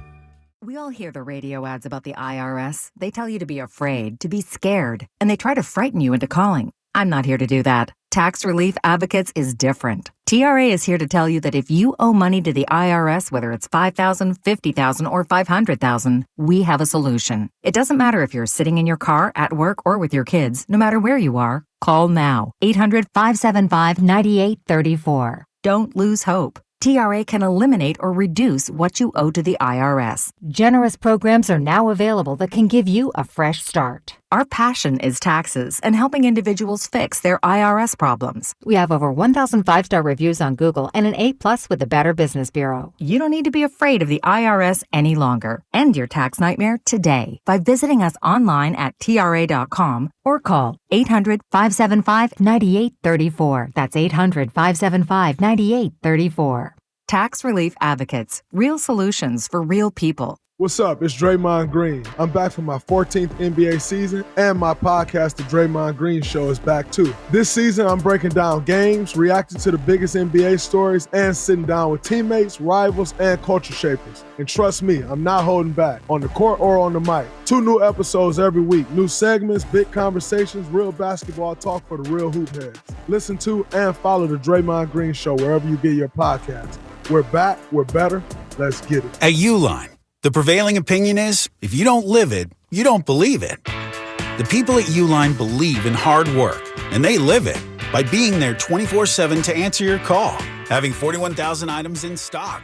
We all hear the radio ads about the IRS. They tell you to be afraid, to be scared, and they try to frighten you into calling. I'm not here to do that. Tax Relief Advocates is different. TRA is here to tell you that if you owe money to the IRS, whether it's $5,000, $50,000, or $500,000, we have a solution. It doesn't matter if you're sitting in your car, at work, or with your kids. No matter where you are, call now. 800-575-9834. Don't lose hope. TRA can eliminate or reduce what you owe to the IRS. Generous programs are now available that can give you a fresh start. Our passion is taxes and helping individuals fix their IRS problems. We have over 1,000 5-star reviews on Google and an A+ with the Better Business Bureau. You don't need to be afraid of the IRS any longer. End your tax nightmare today by visiting us online at TRA.com or call 800-575-9834. That's 800-575-9834. Tax Relief Advocates. Real solutions for real people. What's up? It's Draymond Green. I'm back for my 14th NBA season, and my podcast, The Draymond Green Show, is back too. This season, I'm breaking down games, reacting to the biggest NBA stories, and sitting down with teammates, rivals, and culture shapers. And trust me, I'm not holding back, on the court or on the mic. 2 new episodes every week. New segments, big conversations, real basketball talk for the real hoop heads. Listen to and follow The Draymond Green Show wherever you get your podcasts. We're back, we're better, let's get it. At Uline, the prevailing opinion is, if you don't live it, you don't believe it. The people at Uline believe in hard work, and they live it by being there 24/7 to answer your call, having 41,000 items in stock,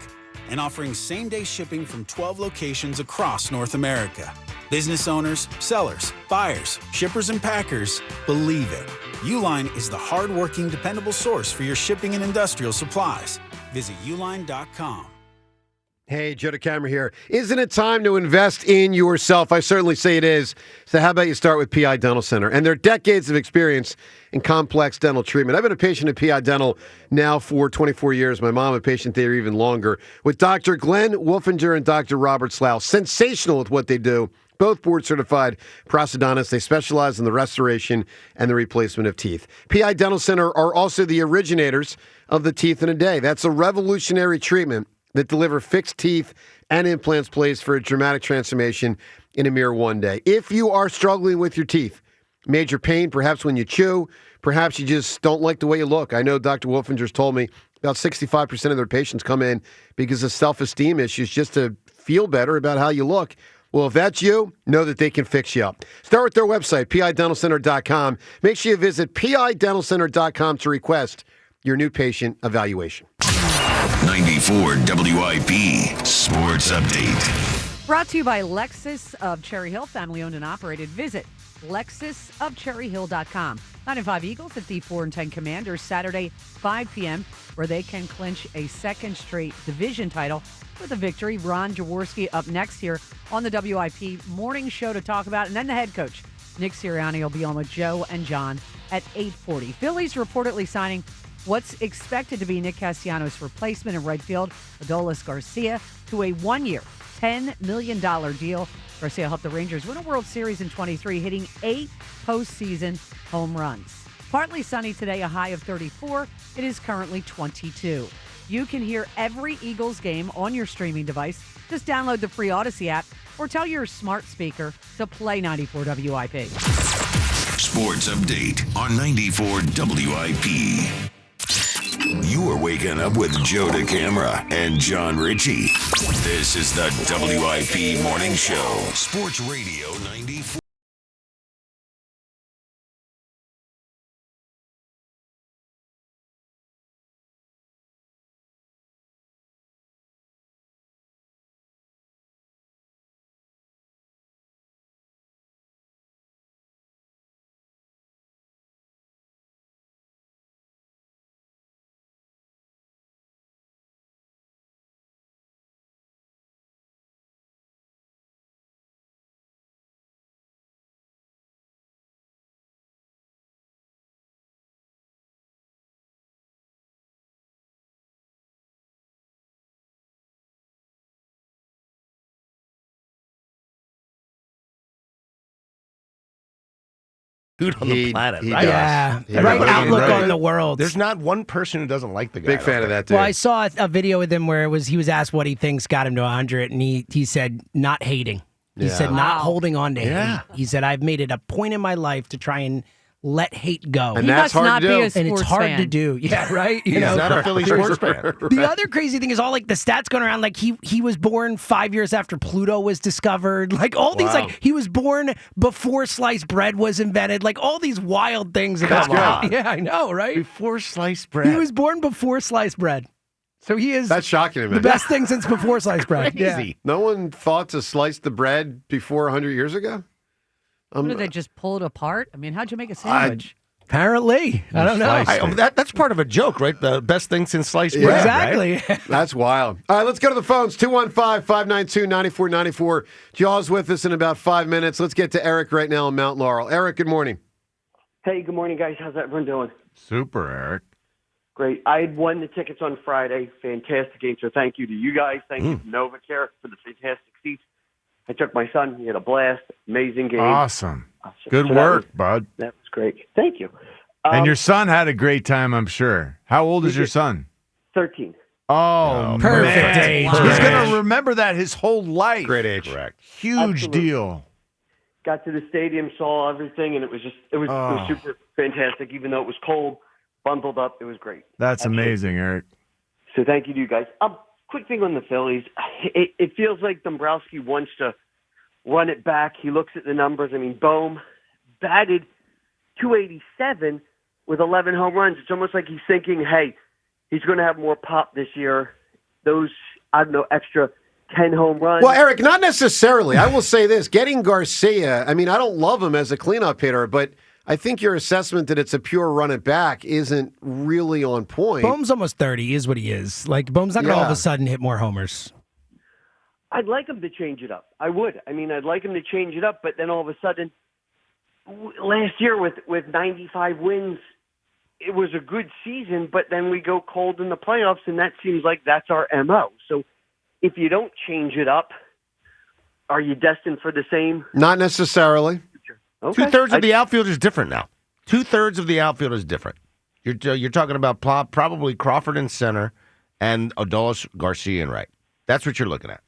and offering same-day shipping from 12 locations across North America. Business owners, sellers, buyers, shippers, and packers believe it. Uline is the hard-working, dependable source for your shipping and industrial supplies. Visit uline.com. Hey, Joe DeCamera here. Isn't it time to invest in yourself? I certainly say it is. So how about you start with PI Dental Center and their decades of experience in complex dental treatment. I've been a patient at PI Dental now for 24 years. My mom a patient there even longer. With Dr. Glenn Wolfinger and Dr. Robert Slough. Sensational with what they do. Both board-certified prosthodontists. They specialize in the restoration and the replacement of teeth. PI Dental Center are also the originators of the Teeth in a Day. That's a revolutionary treatment that deliver fixed teeth and implants placed for a dramatic transformation in a mere one day. If you are struggling with your teeth, major pain, perhaps when you chew, perhaps you just don't like the way you look. I know Dr. Wolfinger's told me about 65% of their patients come in because of self-esteem issues just to feel better about how you look. Well, if that's you, know that they can fix you up. Start with their website, pidentalcenter.com. Make sure you visit pidentalcenter.com to request your new patient evaluation. 94 WIP Sports Update. Brought to you by Lexus of Cherry Hill, family owned and operated. Visit lexusofcherryhill.com. 9-5 Eagles at the 4-10 Commanders Saturday, 5 p.m., where they can clinch a second straight division title with a victory. Ron Jaworski up next here on the WIP morning show to talk about. And then the head coach, Nick Sirianni, will be on with Joe and John at 8:40. Phillies reportedly signing what's expected to be Nick Castellanos' replacement in right field, Adolis Garcia, to a 1-year, $10 million deal. Garcia helped the Rangers win a World Series in 23, hitting 8 postseason home runs. Partly sunny today, a high of 34. It is currently 22. You can hear every Eagles game on your streaming device. Just download the free Odyssey app or tell your smart speaker to play 94 WIP. Sports Update on 94 WIP. You are waking up with Joe DeCamera and John Ritchie. This is the WIP Morning Show. Sports Radio 94. dude on the planet, he right? does. Yeah, He right does. outlook Right. on the world. There's not one person who doesn't like the guy. Big fan of that dude. Well, I saw a video with him where he was asked what he thinks got him to 100, and he said not hating. He Yeah. said not holding on to Yeah. hate. He said I've made it a point in my life to try and let hate go. And that's hard to do. And it's hard to do. Yeah, right? He's not a Philly sports fan. The other crazy thing is all like the stats going around. Like he was born 5 years after Pluto was discovered. Like all these, Wow. like he was born before sliced bread was invented. Like all these wild things about Come on. Yeah, I know, right? Before sliced bread. He was born before sliced bread. So he is That's shocking to me. the best thing since before sliced bread. Crazy. Yeah. No one thought to slice the bread before 100 years ago? What, did they just pull it apart? I mean, how'd you make a sandwich? Apparently. I don't know. That's part of a joke, right? The best thing since sliced bread. Exactly. Right? That's wild. All right, let's go to the phones. 215-592-9494. Jaws with us in about 5 minutes. Let's get to Eric right now in Mount Laurel. Eric, good morning. Hey, good morning, guys. How's everyone doing? Super, Eric. Great. I had won the tickets on Friday. Fantastic game. So thank you to you guys. Thank you to NovaCare for the fantastic seats. I took my son. He had a blast. Amazing game. Awesome. Good So work, bud. That was great. Thank you. And your son had a great time, I'm sure. How old is your son? 13. Oh, perfect man. age. He's going to remember that his whole life. Great age. Correct. Huge Absolutely. deal. Got to the stadium, saw everything, and it was super fantastic. Even though it was cold, bundled up, it was great. That's amazing, Eric. So thank you to you guys. Quick thing on the Phillies. It feels like Dombrowski wants to run it back. He looks at the numbers. I mean, Bohm batted .287 with 11 home runs. It's almost like he's thinking, hey, he's going to have more pop this year. Those, I don't know, extra 10 home runs. Well, Eric, not necessarily. I will say this. Getting Garcia, I mean, I don't love him as a cleanup hitter, but I think your assessment that it's a pure run it back isn't really on point. Bohm's almost 30, is what he is. Like, Bohm's not going to all of Yeah. a sudden hit more homers. I'd like him to change it up. I would. I mean, I'd like him to change it up, but then all of a sudden, last year with 95 wins, it was a good season, but then we go cold in the playoffs, and that seems like that's our MO. So if you don't change it up, are you destined for the same? Not necessarily. Okay. 2/3 of the outfield is different now. 2/3 of the outfield is different. You're talking about probably Crawford in center and Adolis Garcia in right. That's what you're looking at.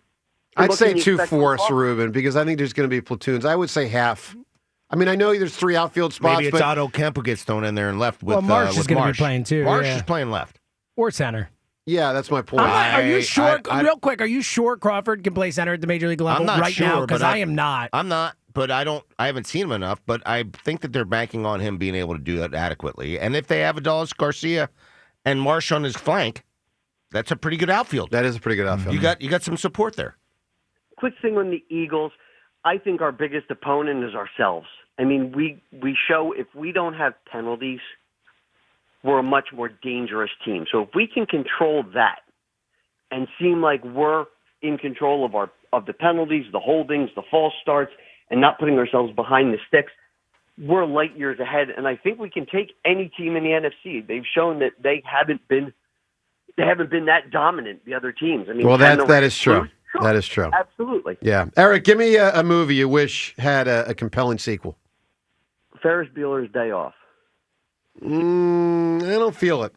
I'd say looking at 2/4, Ruben, because I think there's going to be platoons. I would say half. I mean, I know there's 3 outfield spots, Maybe it's but Otto Kemp who gets thrown in there and left with Well, Marsh with is gonna be Marsh. playing too, Marsh yeah. is playing left. Or center. yeah, that's my point. Are you sure, I- real quick, are you sure Crawford can play center at the major league level I'm not right sure, now? Because but I am not. I'm not, but I haven't seen him enough, but I think that they're banking on him being able to do that adequately. And if they have Adolis Garcia and Marsh on his flank, that's a pretty good outfield. That is a pretty good outfield. You got some support there. Quick thing on the Eagles. I think our biggest opponent is ourselves. I mean, we show if we don't have penalties, we're a much more dangerous team. So if we can control that and seem like we're in control of the penalties, the holdings, the false starts, and not putting ourselves behind the sticks, we're light years ahead. And I think we can take any team in the NFC. They've shown that they haven't been that dominant, the other teams. I mean, Well, can the that Rams is true. lose? Sure. That is true. Absolutely. Yeah. Eric, give me a movie you wish had a compelling sequel. Ferris Bueller's Day Off. I don't feel it.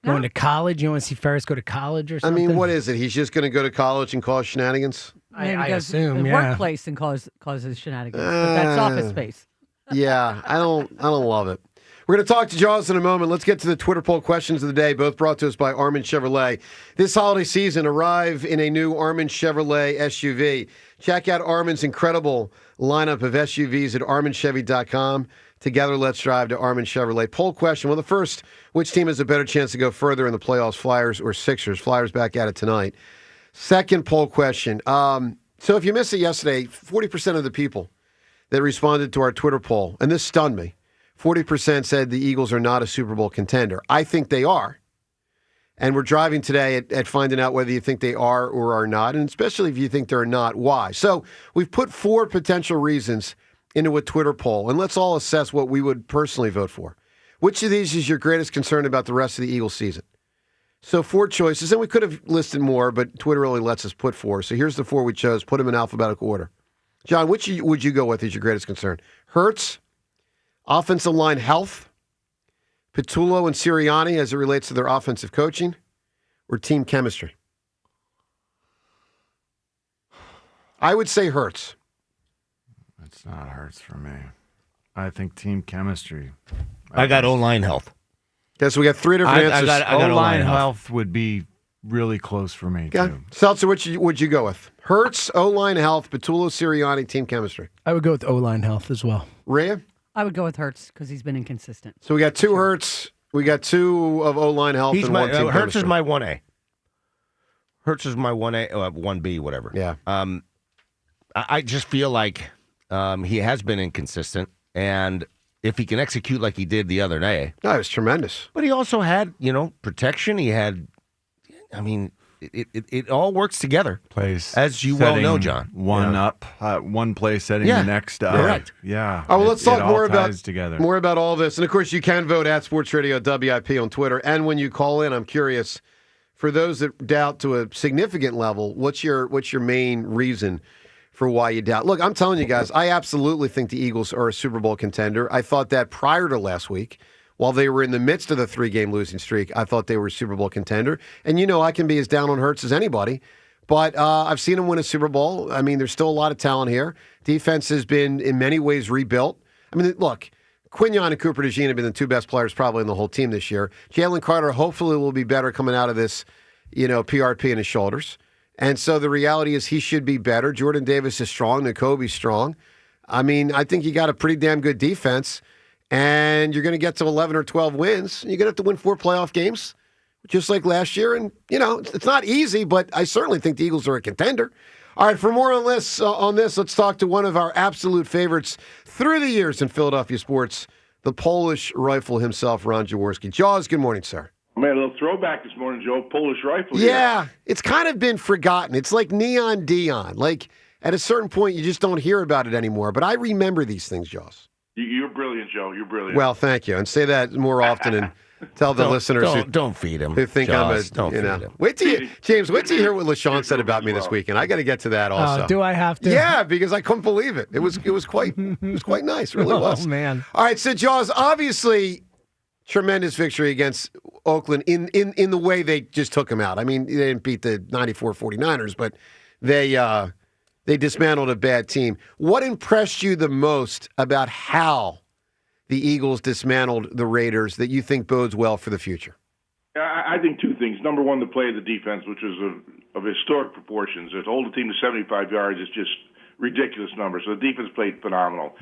Going to college? You want to see Ferris go to college or I something? mean, what is it? He's just going to go to college and cause shenanigans? Maybe I goes assume, the yeah. workplace and causes shenanigans. But that's office space. Yeah, I don't love it. We're going to talk to Jaws in a moment. Let's get to the Twitter poll questions of the day, both brought to us by Armin Chevrolet. This holiday season, arrive in a new Armin Chevrolet SUV. Check out Armin's incredible lineup of SUVs at arminchevy.com. Together, let's drive to Armin Chevrolet. Poll question. Well, the first, which team has a better chance to go further in the playoffs, Flyers or Sixers? Flyers back at it tonight. Second poll question. So if you missed it yesterday, 40% of the people that responded to our Twitter poll, and this stunned me, 40% said the Eagles are not a Super Bowl contender. I think they are. And we're driving today at finding out whether you think they are or are not, and especially if you think they're not, why. So we've put 4 potential reasons into a Twitter poll, and let's all assess what we would personally vote for. Which of these is your greatest concern about the rest of the Eagles season? So 4 choices, and we could have listed more, but Twitter only lets us put 4. So here's the 4 we chose. Put them in alphabetical order. John, which would you go with as your greatest concern? Hurts, offensive line health, Patullo and Sirianni as it relates to their offensive coaching, or team chemistry? I would say Hurts. It's not Hurts for me. I think team chemistry. I got O-line health. Okay, so we got three different answers. I got O-line health would be really close for me, Okay. too. Seltzer, which would you go with? Hurts, O-line health, Patullo, Sirianni, team chemistry. I would go with O-line health as well. Rhea? I would go with Hurts because he's been inconsistent. So we got two Hurts. We got two of O-line health and one team Hurts chemistry. is my 1A. Hurts is my 1A, 1B, whatever. Yeah. I just feel like he has been inconsistent, and if he can execute like he did the other day. No, it was tremendous. But he also had, protection. He had, it all works together. Plays, as you well know, John. One up, one play setting the next up. Correct. Yeah. All right, well, let's talk more together. about all this. And, of course, you can vote at Sports Radio WIP on Twitter. And when you call in, I'm curious, for those that doubt to a significant level, what's your main reason for why you doubt? Look, I'm telling you guys, I absolutely think the Eagles are a Super Bowl contender. I thought that prior to last week. While they were in the midst of the 3-game losing streak, I thought they were a Super Bowl contender. And I can be as down on Hurts as anybody. But I've seen him win a Super Bowl. I mean, there's still a lot of talent here. Defense has been, in many ways, rebuilt. I mean, look, Quinyon and Cooper DeJean have been the two best players probably in the whole team this year. Jalen Carter hopefully will be better coming out of this, PRP in his shoulders. And so the reality is he should be better. Jordan Davis is strong. N'Kobe's strong. I mean, I think you got a pretty damn good defense. And you're going to get to 11 or 12 wins. You're going to have to win 4 playoff games, just like last year. And, it's not easy, but I certainly think the Eagles are a contender. All right, for more on this, let's talk to one of our absolute favorites through the years in Philadelphia sports, the Polish rifle himself, Ron Jaworski. Jaws, good morning, sir. Man, a little throwback this morning, Joe. Polish rifle. Yeah, it's kind of been forgotten. It's like Neon Dion. Like, at a certain point, you just don't hear about it anymore. But I remember these things, Jaws. You're brilliant, Joe. You're brilliant. Well, thank you. And say that more often and tell the listeners don't feed him. Who think Jaws, I'm feed him. Wait till you, James, wait till you hear what LaShawn said about me this weekend. I got to get to that also. Do I have to? Yeah, because I couldn't believe it. It was quite nice. It really was. Oh, man. All right, so Jaws, obviously tremendous victory against Oakland in the way they just took him out. I mean, they didn't beat the 94 49ers, but they dismantled a bad team. What impressed you the most about how the Eagles dismantled the Raiders that you think bodes well for the future? I think two things. Number one, the play of the defense, which was of historic proportions. To hold the team to 75 yards is just ridiculous numbers. So the defense played phenomenal.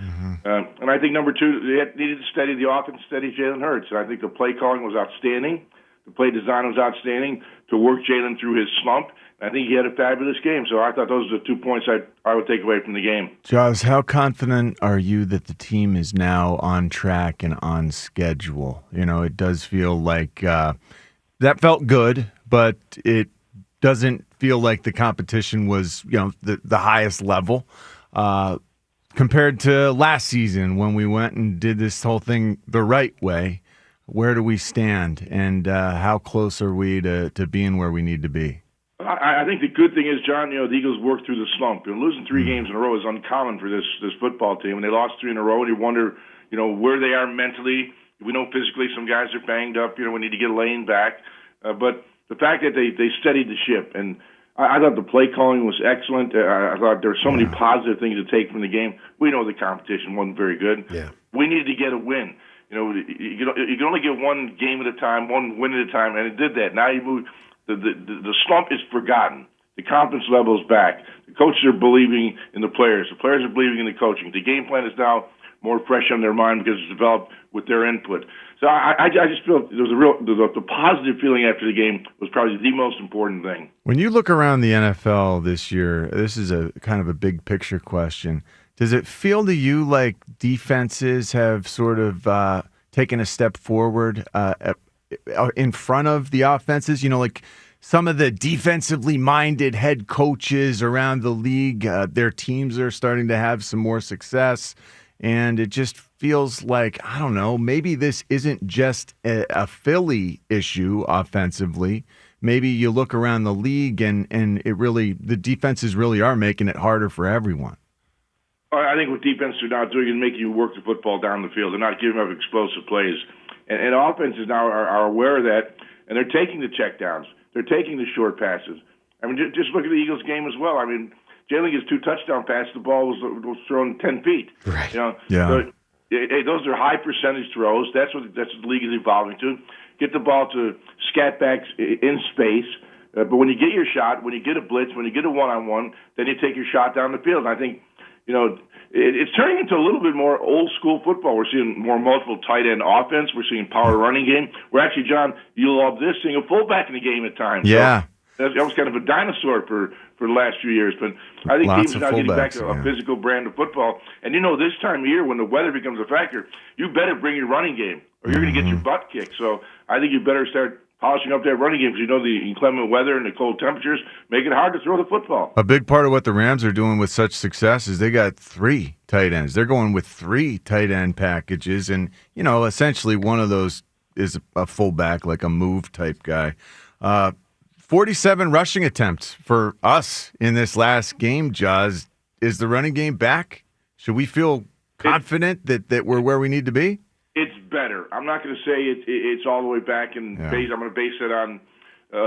And I think number two, they needed to steady the offense, steady Jalen Hurts. And I think the play calling was outstanding. The play design was outstanding to work Jalen through his slump. I think he had a fabulous game. So I thought those are the 2 points I would take away from the game. Jaws, how confident are you that the team is now on track and on schedule? It does feel like that felt good, but it doesn't feel like the competition was, the highest level compared to last season when we went and did this whole thing the right way. Where do we stand, and how close are we to being where we need to be? I think the good thing is, John, the Eagles worked through the slump. Losing 3 games in a row is uncommon for this football team. And they lost 3 in a row, and you wonder, where they are mentally. We know physically some guys are banged up. We need to get Lane back. But the fact that they steadied the ship, and I thought the play calling was excellent. I thought there were so many positive things to take from the game. We know the competition wasn't very good. Yeah. We needed to get a win. You can only get one game at a time, one win at a time, and it did that. Now you move. The slump is forgotten. The confidence level is back. The coaches are believing in the players. The players are believing in the coaching. The game plan is now more fresh on their mind because it's developed with their input. So I just feel there was the positive feeling after the game was probably the most important thing. When you look around the NFL this year, this is a kind of a big picture question. Does it feel to you like defenses have sort of taken a step forward in front of the offenses? Like some of the defensively minded head coaches around the league, their teams are starting to have some more success. And it just feels like, I don't know, maybe this isn't just a Philly issue offensively. Maybe you look around the league and the defenses really are making it harder for everyone. I think what defense are now doing is making you work the football down the field. They're not giving up explosive plays. And offenses now are aware of that, and they're taking the checkdowns. They're taking the short passes. I mean, just look at the Eagles game as well. I mean, Jalen gets 2 touchdown passes. The ball was thrown 10 feet. Right. You know? Yeah. So, those are high percentage throws. That's what the league is evolving to. Get the ball to scat backs in space. But when you get your shot, when you get a blitz, when you get a one-on-one, then you take your shot down the field. And I think, it's turning into a little bit more old-school football. We're seeing more multiple tight end offense. We're seeing power running game. We're actually, John, you love this, seeing a fullback in the game at times. Yeah. So that was kind of a dinosaur for the last few years. But I think Lots teams of are now getting back fullbacks, to a yeah. physical brand of football. And, this time of year when the weather becomes a factor, you better bring your running game or you're going to get your butt kicked. So I think you better start polishing up that running game because the inclement weather and the cold temperatures make it hard to throw the football. A big part of what the Rams are doing with such success is they got 3 tight ends. They're going with 3 tight end packages, and essentially one of those is a fullback, like a move type guy. 47 rushing attempts for us in this last game, Jaws. Is the running game back? Should we feel confident that we're where we need to be? It's better. I'm not going to say it's all the way back, and I'm going to base it on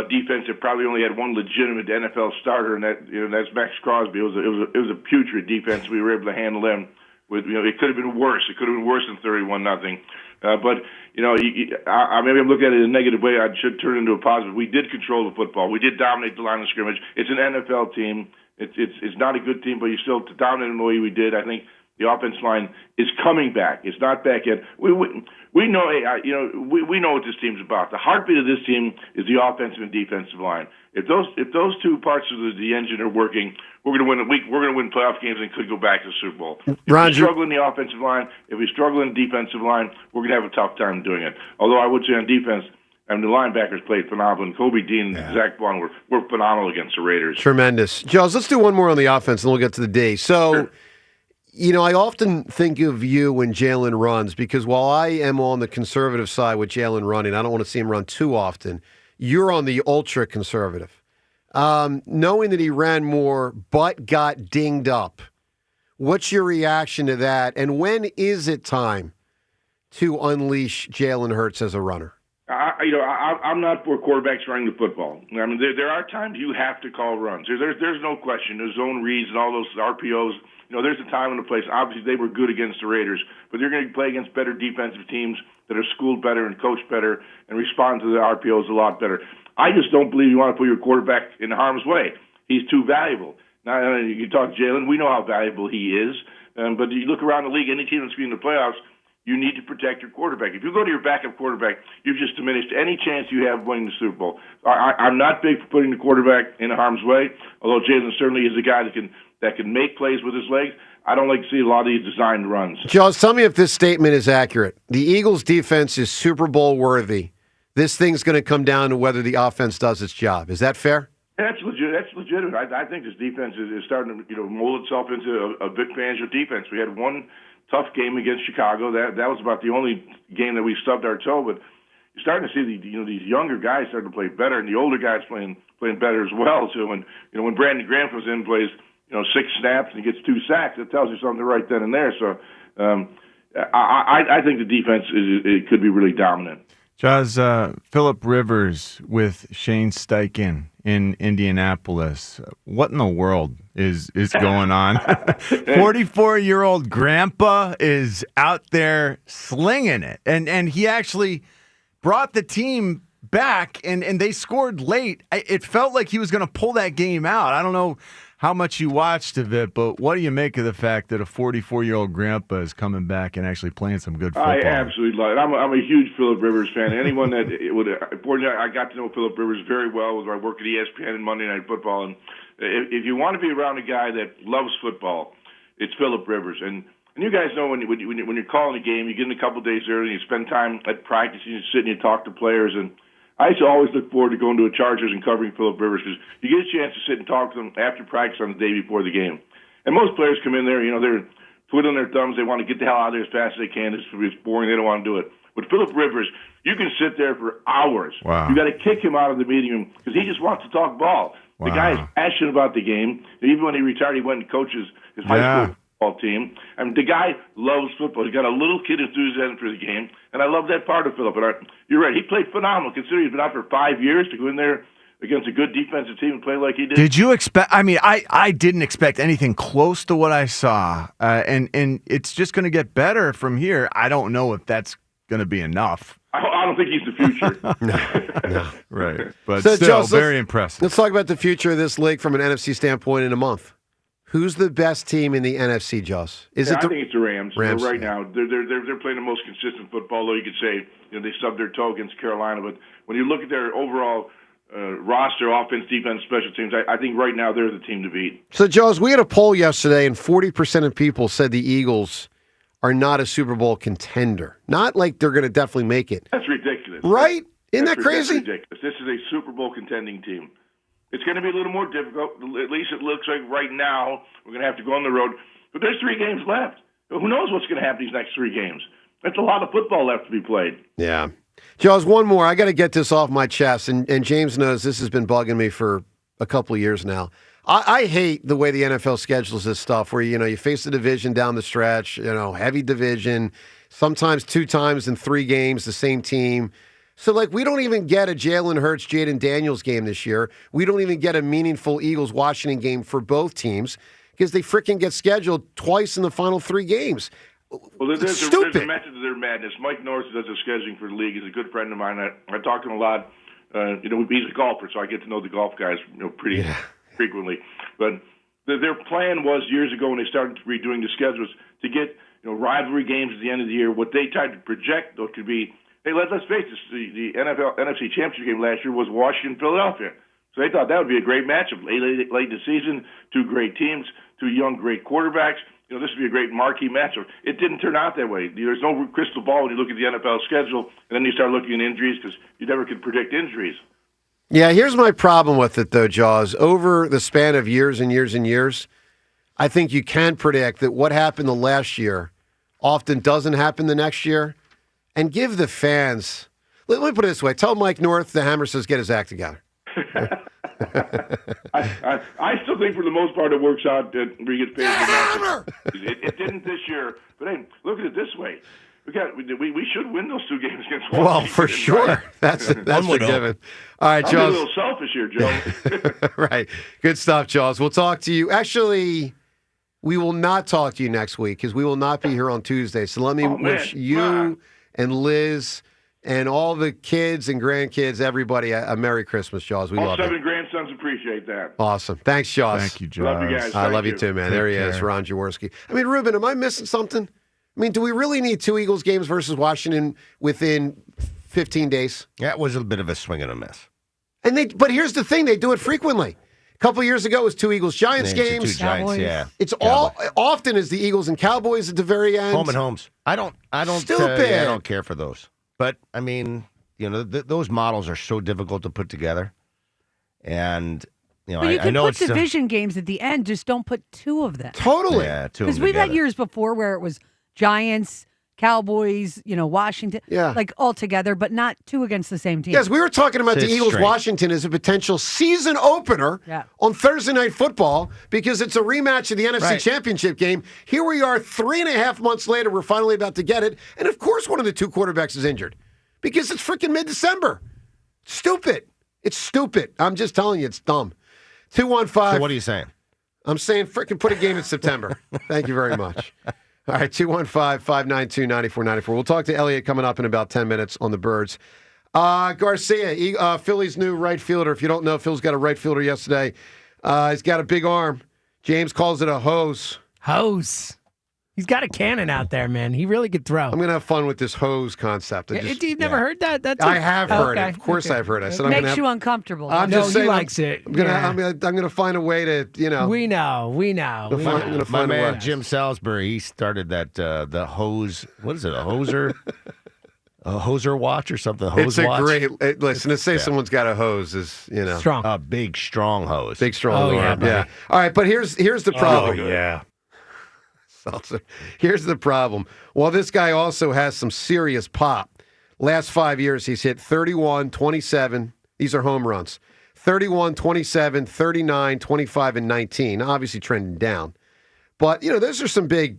defense that probably only had one legitimate NFL starter, and that's Max Crosby. It was a putrid defense. We were able to handle them. It could have been worse. It could have been worse than 31-0. But maybe I'm looking at it in a negative way. I should turn it into a positive. We did control the football. We did dominate the line of scrimmage. It's an NFL team. It's not a good team, but you still dominate them the way we did. I think the offense line is coming back. It's not back yet. We know, we know what this team's about. The heartbeat of this team is the offensive and defensive line. If those 2 parts of the engine are working, we're going to win. We're going to win playoff games and could go back to the Super Bowl. If we struggle in the offensive line, if we struggle in the defensive line, we're going to have a tough time doing it. Although I would say on defense, the linebackers played phenomenal. And Kobe Dean and Zach Bond were phenomenal against the Raiders. Tremendous. Jones, let's do one more on the offense, and then we'll get to the D. So, I often think of you when Jalen runs because while I am on the conservative side with Jalen running, I don't want to see him run too often. You're on the ultra-conservative. Knowing that he ran more but got dinged up, what's your reaction to that? And when is it time to unleash Jalen Hurts as a runner? I'm not for quarterbacks running the football. I mean, there are times you have to call runs. There's no question. There's zone reads and all those RPOs. There's a time and a place. Obviously, they were good against the Raiders, but they're going to play against better defensive teams that are schooled better and coached better and respond to the RPOs a lot better. I just don't believe you want to put your quarterback in harm's way. He's too valuable. Now, you talk Jalen, we know how valuable he is, but you look around the league, any team that's been in the playoffs, you need to protect your quarterback. If you go to your backup quarterback, you've just diminished any chance you have of winning the Super Bowl. I'm not big for putting the quarterback in harm's way, although Jalen certainly is a guy that can make plays with his legs. I don't like to see a lot of these designed runs. Jaws, tell me if this statement is accurate. The Eagles' defense is Super Bowl worthy. This thing's going to come down to whether the offense does its job. Is that fair? That's legit. That's legitimate. I think this defense is starting to mold itself into a Vic Fangio defense. We had one tough game against Chicago. That was about the only game that we stubbed our toe. But you're starting to see these younger guys starting to play better, and the older guys playing better as well. So when Brandon Graham comes in and plays 6 snaps and he gets 2 sacks, it tells you something right then and there. So I think the defense it could be really dominant. Jaws, Phillip Rivers with Shane Steichen in Indianapolis. What in the world is going on? 44-year-old grandpa is out there slinging it. And he actually brought the team back, and they scored late. It felt like he was going to pull that game out. I don't know how much you watched of it, but what do you make of the fact that a 44-year-old grandpa is coming back and actually playing some good football? I absolutely love it. I'm a huge Phillip Rivers fan. Anyone that would, I got to know Phillip Rivers very well with my work at ESPN and Monday Night Football. And if you want to be around a guy that loves football, it's Phillip Rivers. And you guys know when you're calling a game, you get in a couple of days early, and you spend time at practice, and you sit and you talk to players. And I used to always look forward to going to a Chargers and covering Phillip Rivers because you get a chance to sit and talk to them after practice on the day before the game. And most players come in there, they're twiddling their thumbs. They want to get the hell out of there as fast as they can. It's boring. They don't want to do it. With Phillip Rivers, you can sit there for hours. Wow. You got to kick him out of the meeting room because he just wants to talk ball. Wow. The guy is passionate about the game. And even when he retired, he went and coaches his high school football team. I mean, the guy loves football. He's got a little kid enthusiasm for the game, and I love that part of Philip. And you're right. He played phenomenal, considering he's been out for 5 years to go in there against a good defensive team and play like he did. Did you expect? I mean, I didn't expect anything close to what I saw, and it's just going to get better from here. I don't know if that's going to be enough. I don't think he's the future. No. Right, but So, still Joe, very impressive. Let's talk about the future of this league from an NFC standpoint in a month. Who's the best team in the NFC, Joss? I think it's the Rams. Rams. Right now, they're playing the most consistent football. Though you could say they stubbed their toe against Carolina, but when you look at their overall roster, offense, defense, special teams, I think right now they're the team to beat. So, Joss, we had a poll yesterday, and 40% of people said the Eagles are not a Super Bowl contender. Not like they're going to definitely make it. That's ridiculous. Right? Isn't that crazy? That's ridiculous. This is a Super Bowl contending team. It's going to be a little more difficult. At least it looks like right now we're going to have to go on the road. But there's 3 games left. Who knows what's going to happen these next 3 games? That's a lot of football left to be played. Yeah. Joss, one more. I got to get this off my chest, and James knows this has been bugging me for a couple of years now. I hate the way the NFL schedules this stuff where, you face the division down the stretch, heavy division, sometimes 2 times in 3 games, the same team. So, we don't even get a Jalen Hurts, Jaden Daniels game this year. We don't even get a meaningful Eagles-Washington game for both teams because they freaking get scheduled twice in the final 3 games. Well, there's stupid. a method to their madness. Mike Norris does the scheduling for the league. He's a good friend of mine. I talk to him a lot. He's a golfer, so I get to know the golf guys pretty frequently. But their plan was years ago when they started redoing the schedules to get rivalry games at the end of the year. What they tried to project, though, could be, hey, let's face this, the NFC Championship game last year was Washington-Philadelphia. So they thought that would be a great matchup. Late in the season, 2 great teams, 2 young, great quarterbacks. This would be a great marquee matchup. It didn't turn out that way. There's no crystal ball when you look at the NFL schedule, and then you start looking at injuries because you never could predict injuries. Yeah, here's my problem with it, though, Jaws. Over the span of years and years and years, I think you can predict that what happened the last year often doesn't happen the next year. And give the fans, let me put it this way, tell Mike North the Hammer says get his act together. I still think for the most part it works out that we get paid. It didn't this year, but hey, look at it this way: we should win those 2 games against Washington. Well, for sure, right? that's a given. All right, I'm Jaws. a little selfish here, Joe. Right, good stuff, Jaws. We'll talk to you. Actually, we will not talk to you next week because we will not be here on Tuesday. So let me wish you and Liz and all the kids and grandkids, everybody, a Merry Christmas, Jaws. We all love 7 you. grandsons appreciate that. Awesome. Thanks, Jaws. Thank you, Jaws. Love you guys. I love you Thank too, man. Take There he care. is, Ron Jaworski. I mean, Ruben, am I missing something? I mean, do we really need 2 Eagles games versus Washington within 15 days? That was a bit of a swing and a miss. But here's the thing: they do it frequently. A couple years ago, it was 2 Eagles-Giants games. 2 Giants, yeah. It's often is the Eagles and Cowboys at the very end. Home and homes. I don't. Stupid. I don't care for those. But I mean, those models are so difficult to put together, and But you I can know put division games at the end, just don't put 2 of them. Totally. Yeah, 2 Because we've had years before where it was Giants, Cowboys, Washington, all together, but not 2 against the same team. Yes, we were talking about the It's Eagles-Washington as a potential season opener Yeah. on Thursday Night Football because it's a rematch of the NFC Right. Championship game. Here we are 3.5 months later. We're finally about to get it. And, of course, one of the 2 quarterbacks is injured because it's freaking mid-December. Stupid. It's stupid. I'm just telling you, it's dumb. 215. So what are you saying? I'm saying freaking put a game in September. Thank you very much. All right, 215-592-9494. We'll talk to Eliot coming up in about 10 minutes on the Birds. Garcia, Philly's new right fielder. If you don't know, Phil's got a right fielder yesterday. He's got a big arm. James calls it a hose. Hose. He's got a cannon out there, man. He really could throw. I'm going to have fun with this hose concept. You've never heard that? I have heard it. Of course I've heard it. I said, Makes you uncomfortable. I'm No, just saying, he likes it. I'm gonna find a way to, We know. I'm gonna My find a man way. Jim Salisbury, he started that the hose. What is it? A hoser? A hoser watch or something? Hose It's a watch? great. Listen, to say someone's got a hose is, Strong. A big, strong hose. big strong Oh, yeah, arm. buddy. Yeah. All right, but here's the problem. yeah. Seltzer. Here's the problem. Well, this guy also has some serious pop. Last 5 years, he's hit 31, 27. These are home runs. 31, 27, 39, 25, and 19. Obviously trending down. But those are some big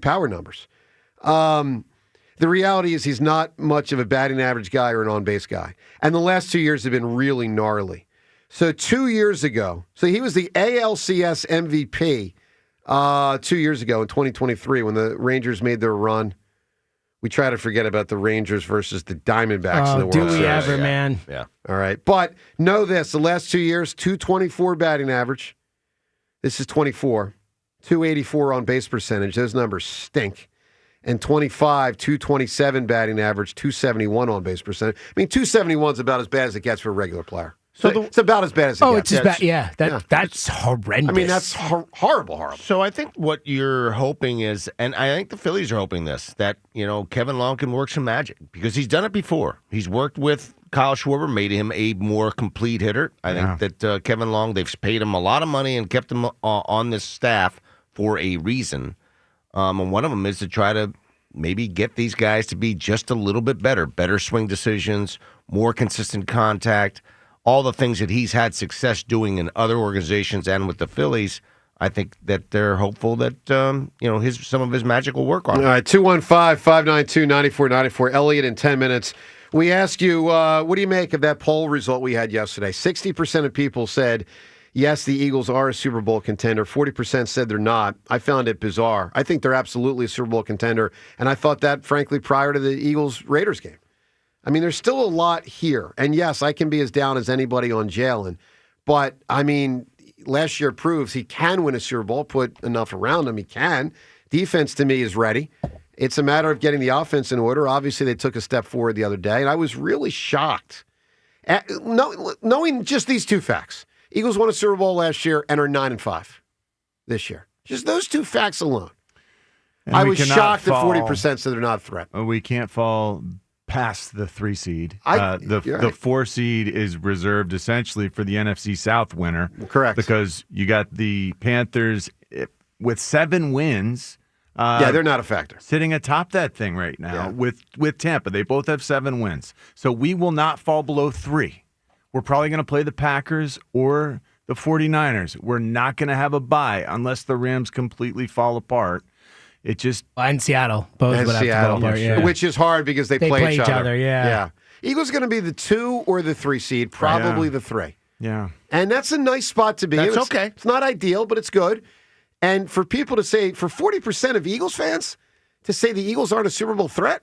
power numbers. The reality is he's not much of a batting average guy or an on-base guy. And the last 2 years have been really gnarly. So 2 years ago, he was the ALCS MVP 2 years ago in 2023 when the Rangers made their run. We try to forget about the Rangers versus the Diamondbacks in the World Series. Do we ever, man? Yeah. All right. But know this, the last 2 years, 224 batting average. This is 24. 284 on base percentage. Those numbers stink. And 25, 227 batting average, 271 on base percentage. I mean, 271 is about as bad as it gets for a regular player. So it's about as bad as it gets. It's as bad. Yeah, that's horrendous. I mean, that's horrible. So I think what you're hoping is, and I think the Phillies are hoping this, that, Kevin Long can work some magic because he's done it before. He's worked with Kyle Schwarber, made him a more complete hitter. I think that Kevin Long, they've paid him a lot of money and kept him on this staff for a reason. And one of them is to try to maybe get these guys to be just a little bit better swing decisions, more consistent contact, all the things that he's had success doing in other organizations and with the Phillies. I think that they're hopeful that some of his magic will work on it. All right, 215-592-9494. Eliot, in 10 minutes. We ask you, what do you make of that poll result we had yesterday? 60% of people said, yes, the Eagles are a Super Bowl contender. 40% said they're not. I found it bizarre. I think they're absolutely a Super Bowl contender, and I thought that, frankly, prior to the Eagles-Raiders game. I mean, there's still a lot here. And, yes, I can be as down as anybody on Jalen, but, I mean, last year proves he can win a Super Bowl, put enough around him. He can. Defense, to me, is ready. It's a matter of getting the offense in order. Obviously, they took a step forward the other day, and I was really shocked knowing just these two facts. Eagles won a Super Bowl last year and are 9-5 this year. Just those two facts alone. And I was shocked that 40% said they're not a threat. We can't fall past the 3 seed. The 4 seed is reserved essentially for the NFC South winner. Correct. Because you got the Panthers with 7 wins. They're not a factor. Sitting atop that thing right now with Tampa. They both have 7 wins. So we will not fall below 3. We're probably going to play the Packers or the 49ers. We're not going to have a bye unless the Rams completely fall apart. It just... And Seattle. Both would have to fall apart, Which is hard because they play each other. Yeah. Eagles going to be the 2 or the 3 seed, probably the 3. Yeah. And that's a nice spot to be. That's okay. It's not ideal, but it's good. And for people to say, for 40% of Eagles fans, to say the Eagles aren't a Super Bowl threat,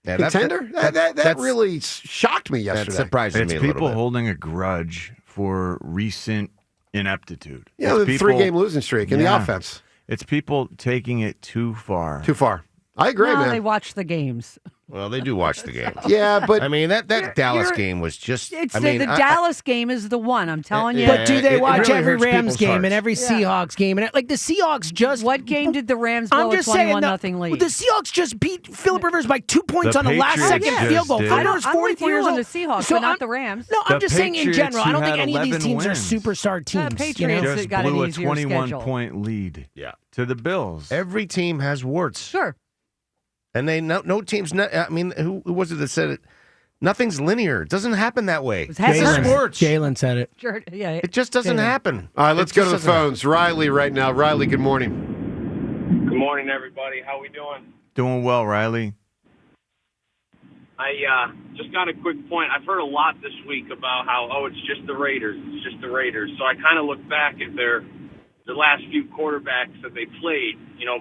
contender, that really shocked me yesterday. That surprised me a little bit. It's people holding a grudge for recent ineptitude. Yeah, the 3-game losing streak in the offense. It's people taking it too far. Too far. I agree, man. They watch the games. Well, they do watch the games. Yeah, but I mean that Dallas game was just. The Dallas game is the one. I'm telling you. But do they watch really every hurts Rams people's game hearts. and every Seahawks game and like the Seahawks just? What game did the Rams blow I'm just a saying 21-0 lead? The Seahawks just beat Phillip Rivers by 2 points The on a last-second Patriots field goal. just Phillip did. Rivers, I'm 44 with years you on old. the Seahawks, but not the Rams. No, I'm The just saying in Patriots, general. I don't who think had any of these 11 teams are wins. superstar teams. Patriots Just got an blew a easier 21-point lead to the Bills. Every team has warts. Sure. And no teams. I mean, who was it that said it? Nothing's linear. It doesn't happen that way. It's sports. Jalen said it. Sure, yeah. It just doesn't happen. All right, let's go to the phones. Riley right now. Riley, good morning. Good morning, everybody. How we doing? Doing well, Riley. I just got a quick point. I've heard a lot this week about how, it's just the Raiders. It's just the Raiders. So I kind of look back at their last few quarterbacks that they played.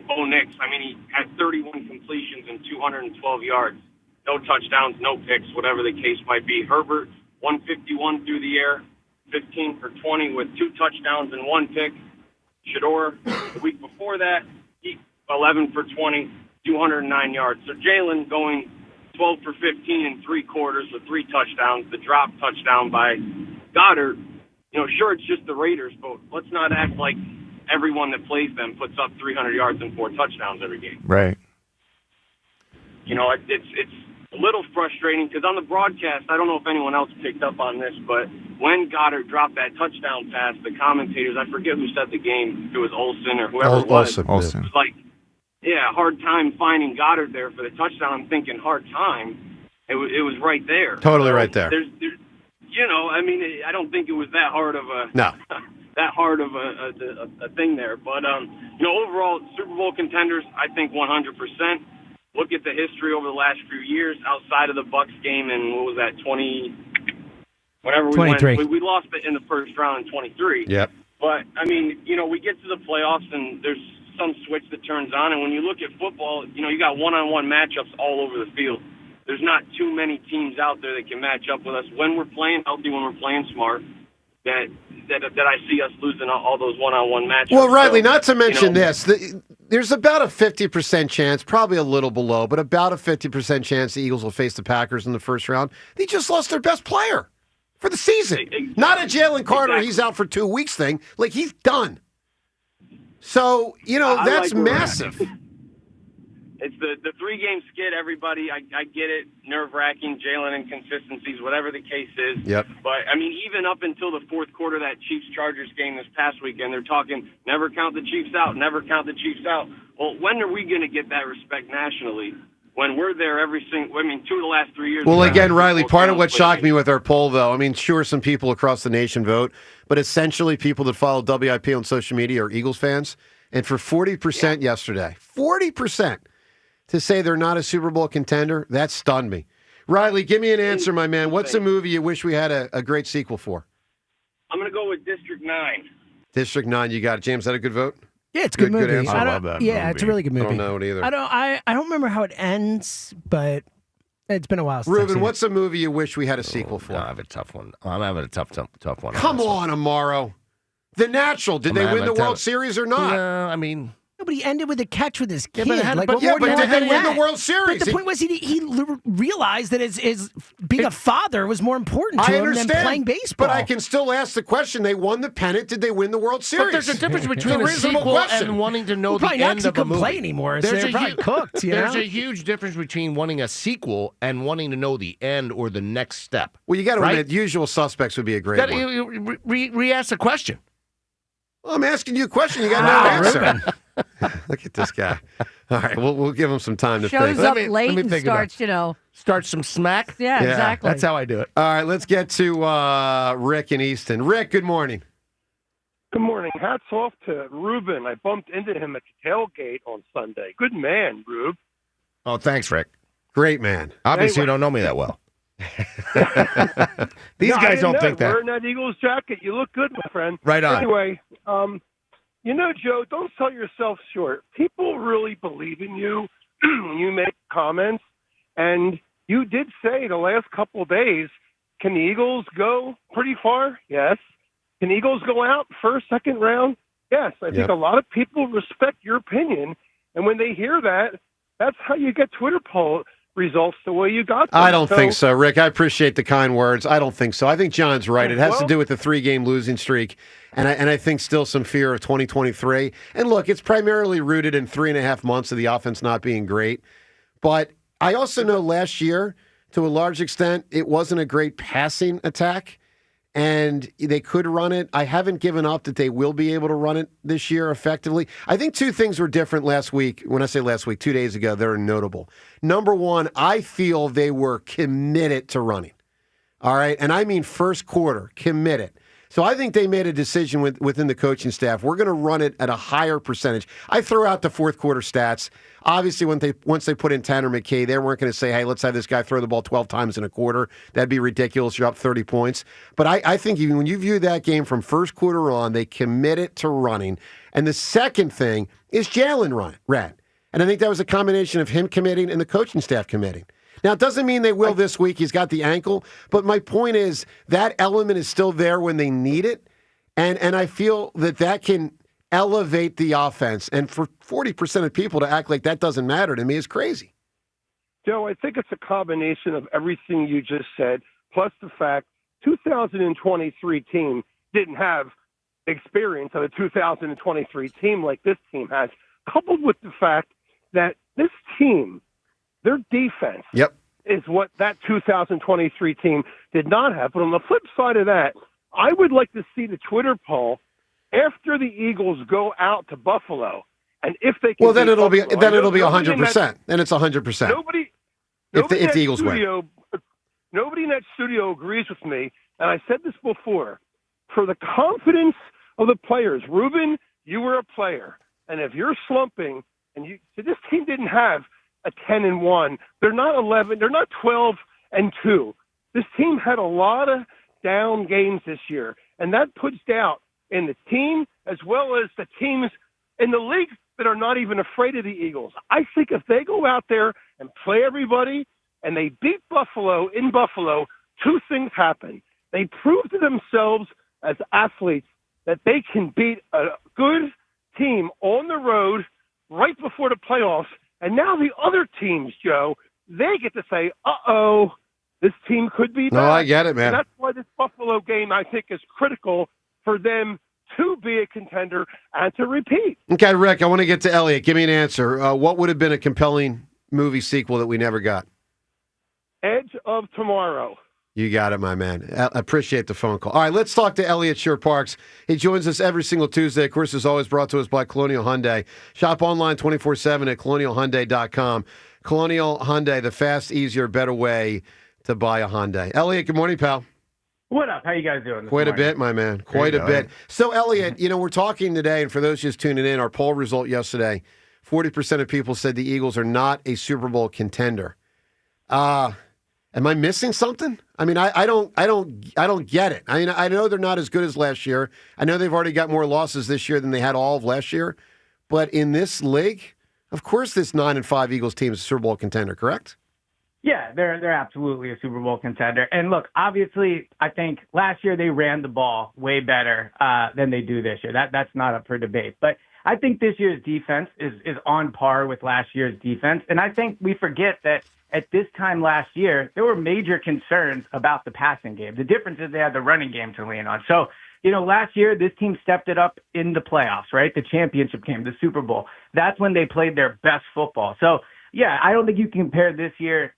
Bo Nix, he had 31 completions and 212 yards. No touchdowns, no picks, whatever the case might be. Herbert, 151 through the air, 15 for 20 with 2 touchdowns and 1 pick. Shador, the week before that, he 11 for 20, 209 yards. So Jalen going 12 for 15 in 3 quarters with 3 touchdowns. The drop touchdown by Goddard. Sure, it's just the Raiders, but let's not act like everyone that plays them puts up 300 yards and 4 touchdowns every game. Right. It's a little frustrating because on the broadcast, I don't know if anyone else picked up on this, but when Goddard dropped that touchdown pass, the commentators, I forget who said the game, if it was Olsen or whoever it was. Olsen. It was like, hard time finding Goddard there for the touchdown. I'm thinking hard time. It was right there. Totally right there. There's I don't think it was that hard of a that hard of a thing there. But overall, Super Bowl contenders, I think 100%. Look at the history over the last few years outside of the Bucs game, and what was that, 20? Whenever we 23. went, we lost it in the first round in 23. Yep. But I mean, we get to the playoffs, and there's some switch that turns on, and when you look at football, you got one-on-one matchups all over the field. There's not too many teams out there that can match up with us when we're playing healthy, when we're playing smart. That I see us losing all those one-on-one matchups. Well, Riley, not to mention this. There's about a 50% chance, probably a little below, but about a 50% chance the Eagles will face the Packers in the first round. They just lost their best player for the season. Exactly. Not a Jalen Carter, he's out for 2 weeks thing. Like, he's done. So, that's massive. It's the 3-game skid, everybody. I get it. Nerve-wracking, Jalen inconsistencies, whatever the case is. Yep. But, I mean, even up until the fourth quarter of that Chiefs-Chargers game this past weekend, they're talking, never count the Chiefs out, never count the Chiefs out. Well, when are we going to get that respect nationally? When we're there every single, 2 of the last 3 years. Well, again, Riley, part of what shocked me with our poll, though, I mean, sure, some people across the nation vote, but essentially people that follow WIP on social media are Eagles fans. And for 40% yesterday, 40%. To say they're not a Super Bowl contender, that stunned me. Riley, give me an answer, my man. What's a movie you wish we had a great sequel for? I'm going to go with District 9. District 9, you got it. James, is that a good vote? Yeah, it's a good movie. Good answer. I love that movie. It's a really good movie. I don't know it either. I don't remember how it ends, but it's been a while since I've Ruben, seen what's a movie you wish we had a sequel for? I have a tough one. I'm having a tough one. Come on, Amaro. The Natural. Did they win the World Series or not? No, I mean... Nobody ended with a catch with his kid. but did they win the World Series? But the point was he realized that his being a father was more important to him than playing baseball. But I can still ask the question. They won the pennant. Did they win the World Series? But there's a difference between a sequel and wanting to know the end of a movie. Play anymore, so they're probably cooked. There's a huge difference between wanting a sequel and wanting to know the end or the next step. Well, you got to admit, Usual Suspects would be a great one. Re-ask the question. Well, I'm asking you a question. You got no answer. Look at this guy. All right, we'll give him some time to think. Shows up late and starts, Start some smack? Yeah, exactly. That's how I do it. All right, let's get to Rick in Easton. Rick, good morning. Good morning. Hats off to Ruben. I bumped into him at the tailgate on Sunday. Good man, Rube. Oh, thanks, Rick. Great man. Obviously, you don't know me that well. These guys don't think that. Wearing that Eagles jacket, you look good, my friend. Right on. Anyway, Joe, don't sell yourself short. People really believe in you when you make comments. And you did say the last couple of days, can the Eagles go pretty far? Yes. Can Eagles go out first, second round? Yes. I think a lot of people respect your opinion. And when they hear that, that's how you get Twitter poll results the way you got them. I don't think so, Rick. I appreciate the kind words. I don't think so. I think John's right. It has to do with the 3-game losing streak, and I think still some fear of 2023. And look, it's primarily rooted in 3.5 months of the offense not being great. But I also know last year, to a large extent, it wasn't a great passing attack, and they could run it. I haven't given up that they will be able to run it this year effectively. I think 2 things were different last week. When I say last week, 2 days ago, they're notable. Number one, I feel they were committed to running. All right? And I mean first quarter, committed. So I think they made a decision within the coaching staff. We're going to run it at a higher percentage. I throw out the fourth quarter stats. Obviously, once they put in Tanner McKay, they weren't going to say, hey, let's have this guy throw the ball 12 times in a quarter. That'd be ridiculous. You're up 30 points. But I think even when you view that game from first quarter on, they committed to running. And the second thing is Jalen ran. And I think that was a combination of him committing and the coaching staff committing. Now, it doesn't mean they will this week. He's got the ankle. But my point is that element is still there when they need it. And I feel that can elevate the offense. And for 40% of people to act like that doesn't matter to me is crazy. Joe, I think it's a combination of everything you just said, plus the fact 2023 team didn't have experience of a 2023 team like this team has, coupled with the fact that this team, their defense is what that 2023 team did not have. But on the flip side of that, I would like to see the Twitter poll after the Eagles go out to Buffalo, and if they can. Well, then it'll be 100%. Then it's 100%. Nobody if the Eagles win. Nobody in that studio agrees with me, and I said this before. For the confidence of the players. Ruben, you were a player. And if you're slumping, so this team didn't have a 10-1. They're not 11. They're not 12-2. This team had a lot of down games this year, and that puts doubt in the team as well as the teams in the league that are not even afraid of the Eagles. I think if they go out there and play everybody and they beat Buffalo in Buffalo, two things happen. They prove to themselves as athletes that they can beat a good team on the road right before the playoffs. And now the other teams, Joe, they get to say, uh-oh, this team could be No, back. I get it, man. And that's why this Buffalo game, I think, is critical for them to be a contender and to repeat. Okay, Rick, I want to get to Eliot. Give me an answer. What would have been a compelling movie sequel that we never got? Edge of Tomorrow. You got it, my man. I appreciate the phone call. All right, let's talk to Eliot Shorr-Parks. He joins us every single Tuesday. Of course, as always, brought to us by Colonial Hyundai. Shop online 24/7 at colonialhyundai.com. Colonial Hyundai, the fast, easier, better way to buy a Hyundai. Eliot, good morning, pal. What up? How you guys doing? Quite a bit, my man. Quite a bit. So, Eliot, we're talking today, and for those just tuning in, our poll result yesterday, 40% of people said the Eagles are not a Super Bowl contender. Am I missing something? I mean, I don't get it. I mean, I know they're not as good as last year. I know they've already got more losses this year than they had all of last year. But in this league, of course, this 9-5 Eagles team is a Super Bowl contender, correct? Yeah, they're absolutely a Super Bowl contender. And look, obviously, I think last year they ran the ball way better than they do this year. That's not up for debate. But I think this year's defense is on par with last year's defense. And I think we forget that at this time last year, there were major concerns about the passing game. The difference is they had the running game to lean on. So, last year, this team stepped it up in the playoffs, right? The championship game, the Super Bowl. That's when they played their best football. So, yeah, I don't think you can compare this year's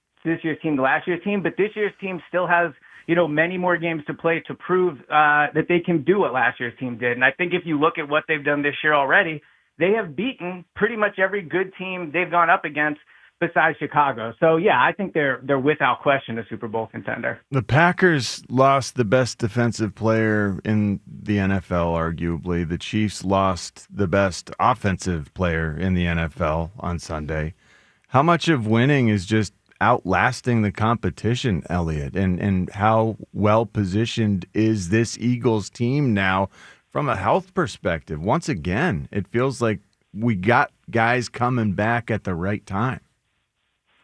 team to last year's team, but this year's team still has, many more games to play to prove that they can do what last year's team did. And I think if you look at what they've done this year already, they have beaten pretty much every good team they've gone up against besides Chicago. So, yeah, I think they're without question a Super Bowl contender. The Packers lost the best defensive player in the NFL, arguably. The Chiefs lost the best offensive player in the NFL on Sunday. How much of winning is just outlasting the competition, Eliot? And how well-positioned is this Eagles team now from a health perspective? Once again, it feels like we got guys coming back at the right time.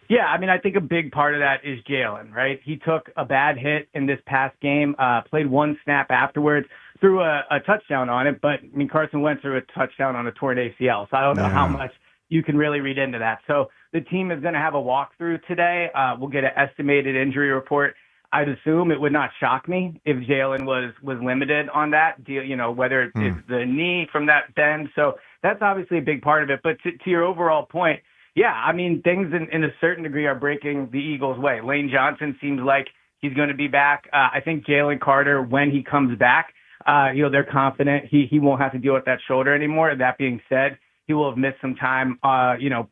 Yeah, I mean, I think a big part of that is Jalen, right? He took a bad hit in this past game, played one snap afterwards, threw a touchdown on it, but, I mean, Carson Wentz threw a touchdown on a torn ACL, so I don't know how much you can really read into that. So the team is going to have a walkthrough today. We'll get an estimated injury report. I'd assume it would not shock me if Jalen was limited on that, whether it's the knee from that bend. So that's obviously a big part of it. But to your overall point, yeah, I mean, things in a certain degree are breaking the Eagles' way. Lane Johnson seems like he's going to be back. I think Jalen Carter, when he comes back, they're confident he won't have to deal with that shoulder anymore. That being said, he will have missed some time,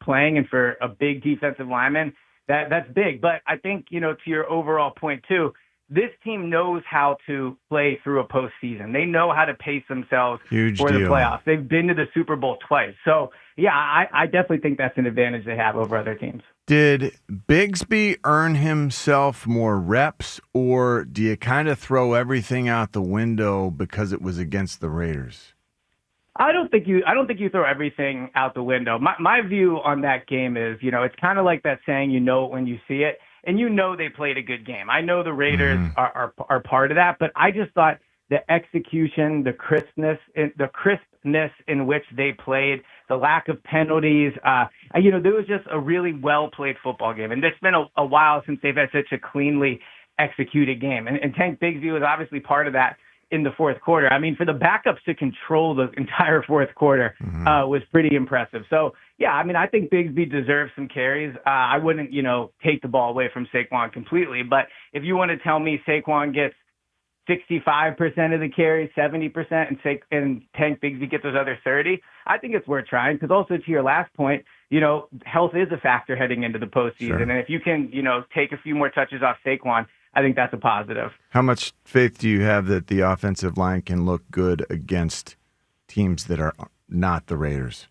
playing, and for a big defensive lineman, that's big. But I think, to your overall point too, this team knows how to play through a postseason. They know how to pace themselves for the playoffs. They've been to the Super Bowl twice. So, yeah, I definitely think that's an advantage they have over other teams. Did Bigsby earn himself more reps, or do you kind of throw everything out the window because it was against the Raiders? I don't think you throw everything out the window. My view on that game is, it's kind of like that saying, you know it when you see it. And they played a good game. I know the Raiders are part of that, but I just thought the execution, the crispness in which they played, the lack of penalties, there was just a really well-played football game. And it's been a while since they've had such a cleanly executed game. And Tank Bigsby was obviously part of that in the fourth quarter. I mean, for the backups to control the entire fourth quarter was pretty impressive. So, yeah, I mean, I think Bigsby deserves some carries. I wouldn't, take the ball away from Saquon completely. But if you want to tell me Saquon gets 65% of the carries, 70%, and Tank Bigsby gets those other 30, I think it's worth trying. Because also to your last point, health is a factor heading into the postseason. Sure. And if you can, take a few more touches off Saquon, I think that's a positive. How much faith do you have that the offensive line can look good against teams that are not the Raiders?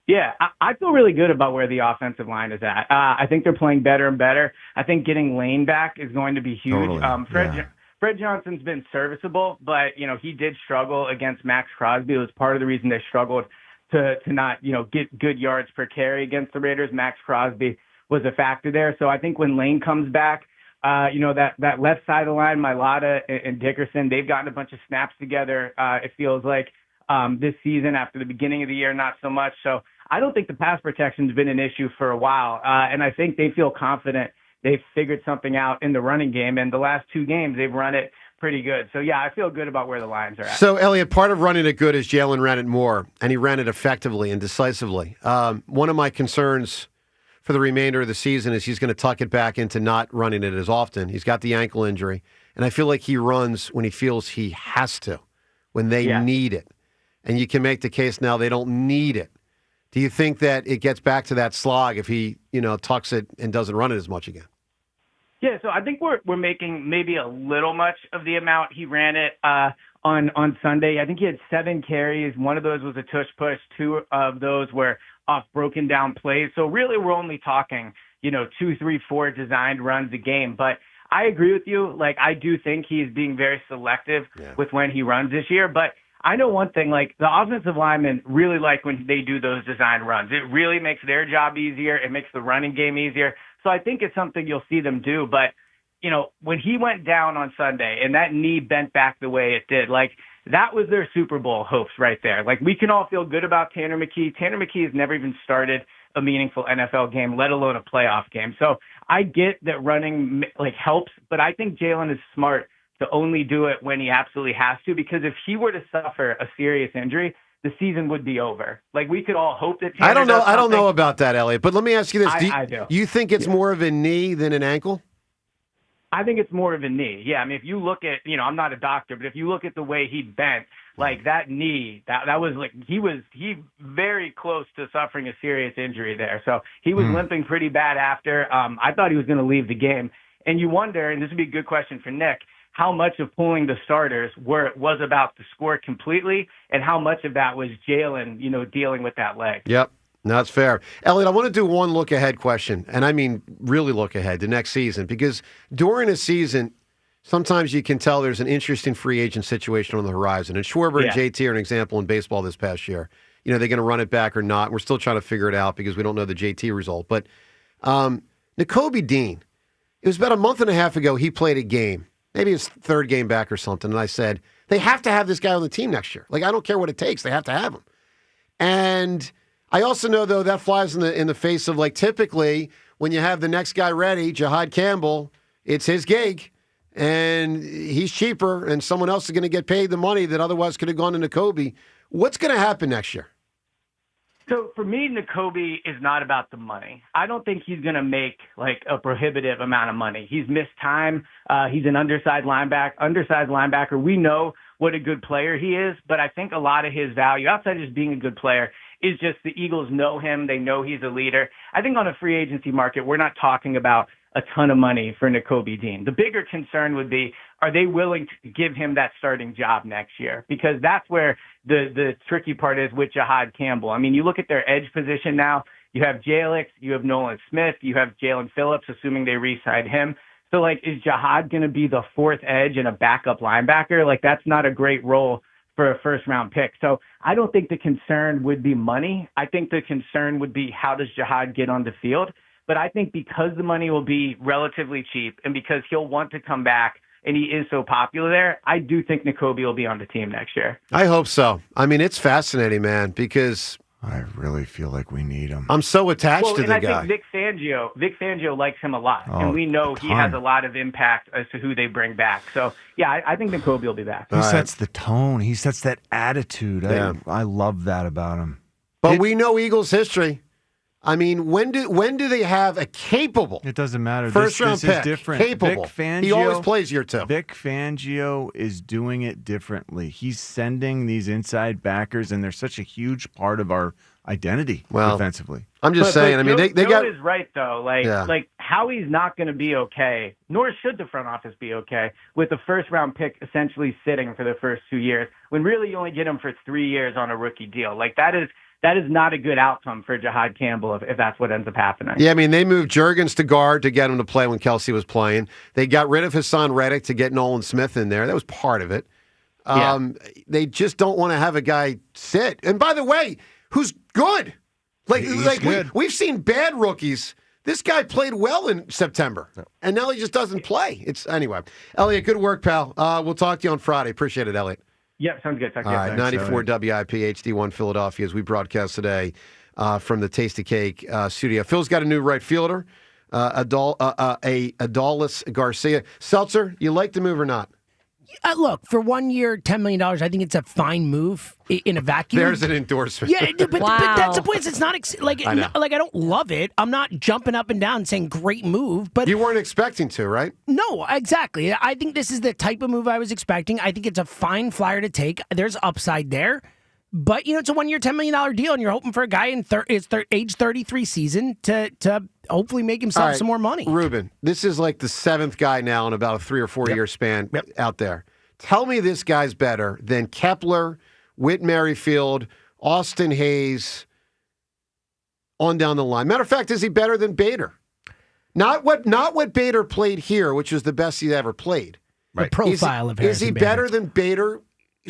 Yeah, I feel really good about where the offensive line is at. I think they're playing better and better. I think getting Lane back is going to be huge. Totally. Fred Johnson's been serviceable, but, he did struggle against Max Crosby. It was part of the reason they struggled to not, get good yards per carry against the Raiders. Max Crosby was a factor there. So I think when Lane comes back, that left side of the line, Mailata and Dickerson, they've gotten a bunch of snaps together, it feels like, this season after the beginning of the year, not so much. So I don't think the pass protection's been an issue for a while. And I think they feel confident they've figured something out in the running game. And the last 2 games, they've run it pretty good. So, yeah, I feel good about where the Lions are at. So, Eliot, part of running it good is Jalen ran it more, and he ran it effectively and decisively. One of my concerns for the remainder of the season is he's going to tuck it back into not running it as often. He's got the ankle injury, and I feel like he runs when he feels he has to, when they need it. And you can make the case now they don't need it. Do you think that it gets back to that slog if he, tucks it and doesn't run it as much again? Yeah, so I think we're making maybe a little much of the amount he ran it on Sunday. I think he had 7 carries. One of those was a tush push. 2 of those were off broken down plays. So really we're only talking, 2, 3, 4 designed runs a game. But I agree with you. Like, I do think he's being very selective with when he runs this year. But I know one thing, like the offensive linemen really like when they do those design runs. It really makes their job easier. It makes the running game easier. So I think it's something you'll see them do. But, when he went down on Sunday and that knee bent back the way it did, like that was their Super Bowl hopes right there. Like we can all feel good about Tanner McKee. Tanner McKee has never even started a meaningful NFL game, let alone a playoff game. So I get that running helps, but I think Jalen is smart to only do it when he absolutely has to, because if he were to suffer a serious injury, the season would be over. Like we could all hope that. I don't know about that, Eliot. But let me ask you this: I do. You think it's more of a knee than an ankle? I think it's more of a knee. Yeah, I mean, if you look at, I'm not a doctor, but if you look at the way he bent, like that knee, that was like he very close to suffering a serious injury there. So he was limping pretty bad after. I thought he was going to leave the game, and you wonder, and this would be a good question for Nick, how much of pulling the starters was about the score completely, and how much of that was Jalen, dealing with that leg. Yep, that's fair. Eliot, I want to do one look-ahead question, and I mean really look ahead to next season, because during a season, sometimes you can tell there's an interesting free agent situation on the horizon, and Schwarber and JT are an example in baseball this past year. They're going to run it back or not. We're still trying to figure it out because we don't know the JT result. But Nakobe Dean, it was about a month and a half ago, he played a game. Maybe his 3rd game back or something. And I said, they have to have this guy on the team next year. Like, I don't care what it takes. They have to have him. And I also know, though, that flies in the face of, like, typically when you have the next guy ready, Jahad Campbell, it's his gig. And he's cheaper, and someone else is going to get paid the money that otherwise could have gone to Nakobe. What's going to happen next year? So for me, Nakobe is not about the money. I don't think he's going to make like a prohibitive amount of money. He's missed time. He's an undersized linebacker. We know what a good player he is, but I think a lot of his value, outside of just being a good player, is just the Eagles know him. They know he's a leader. I think on a free agency market, we're not talking about a ton of money for Nakobe Dean. The bigger concern would be, are they willing to give him that starting job next year? Because that's where the tricky part is with Jahad Campbell. I mean, you look at their edge position now, you have Jalix, you have Nolan Smith, you have Jalen Phillips, assuming they re-sign him. So, like, is Jahad going to be the 4th edge and a backup linebacker? Like, that's not a great role for a first-round pick. So I don't think the concern would be money. I think the concern would be, how does Jahad get on the field? But I think because the money will be relatively cheap and because he'll want to come back and he is so popular there, I do think Nakobe will be on the team next year. I hope so. I mean, it's fascinating, man, because I really feel like we need him. I'm so attached to the guy. I think Vic Fangio likes him a lot, and we know he has a lot of impact as to who they bring back. So, yeah, I think Nakobe will be back. He sets the tone. He sets that attitude. Yeah. I love that about him. But we know Eagles history. I mean, when do they have a capable? It doesn't matter. First-round pick, is different. Capable. Vic Fangio, he always plays year 2. Vic Fangio is doing it differently. He's sending these inside backers, and they're such a huge part of our identity Well, defensively. I'm just saying. I mean, they Joe got. is right though. Like Howie's not going to be okay, nor should the front office be okay with the first round pick essentially sitting for the first 2 years when really you only get him for 3 years on a rookie deal. Like that is not a good outcome for Jahad Campbell if that's what ends up happening. Yeah, I mean, they moved Juergens to guard to get him to play when Kelsey was playing. They got rid of Hassan Reddick to get Nolan Smith in there. That was part of it. They just don't want to have a guy sit. And by the way, who's good? Good. We've seen bad rookies. This guy played well in September, and now he just doesn't play. Anyway. Eliot, good work, pal. We'll talk to you on Friday. Appreciate it, Eliot. Yeah, sounds good. Talk to All you. right, 94 WIP HD1 Philadelphia as we broadcast today from the Tasty Cake studio. Phil's got a new right fielder, Adolis Garcia. Seltzer, you like the move or not? Look, for 1 year, $10 million, I think it's a fine move in a vacuum. There's an endorsement. Yeah, but that's the point. It's not I don't love it. I'm not jumping up and down saying great move, but you weren't expecting to, right? No, exactly. I think this is the type of move I was expecting. I think it's a fine flyer to take. There's upside there. But, it's a 1 year, $10 million deal, and you're hoping for a guy in age 33 season to hopefully make himself some more money. Ruben, this is like the seventh guy now in about a 3 or 4 year span out there. Tell me this guy's better than Kepler, Whit Merrifield, Austin Hayes, on down the line. Matter of fact, is he better than Bader? Not what Bader played here, which was the best he ever played. Right. The profile of Is Harrison he Bader. better than Bader?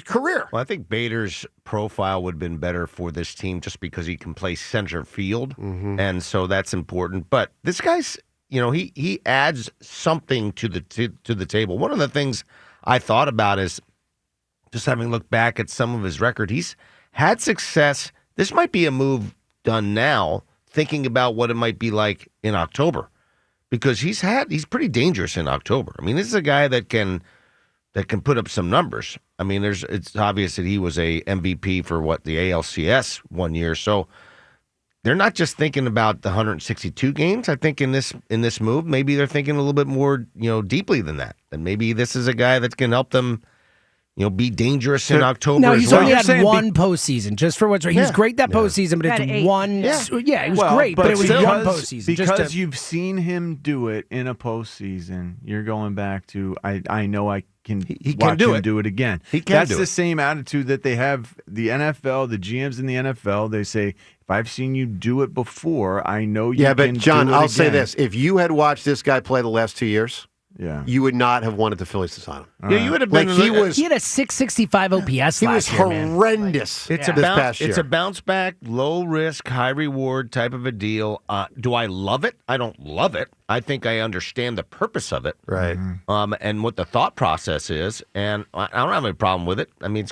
Career. Well, I think Bader's profile would have been better for this team just because he can play center field, and so that's important. But this guy's, he adds something to the table. One of the things I thought about is just having looked back at some of his record. He's had success. This might be a move done now, thinking about what it might be like in October, because he's pretty dangerous in October. I mean, this is a guy that can put up some numbers. I mean, it's obvious that he was a MVP for the ALCS 1 year. So they're not just thinking about the 162 games. I think in this move, maybe they're thinking a little bit more, deeply than that. And maybe this is a guy that can help them, be dangerous in October. No, as he's well. only had one postseason, just for what's right. He was great that postseason, but it's one. Yeah, he was great, but it was one postseason. Because you've seen him do it in a postseason, you're going back to, I know I can watch him do it again. That's the same attitude that they have, the NFL, the GMs in the NFL. They say, if I've seen you do it before, I know you can do it again. Yeah, but John, I'll say this. If you had watched this guy play the last 2 years, you would not have wanted the Phillies to sign him. You would have been. He had a 665 OPS last year. He was horrendous this past year. It's a bounce back, low risk, high reward type of a deal. Do I love it? I don't love it. I think I understand the purpose of it, right? And what the thought process is, and I don't have any problem with it. I mean,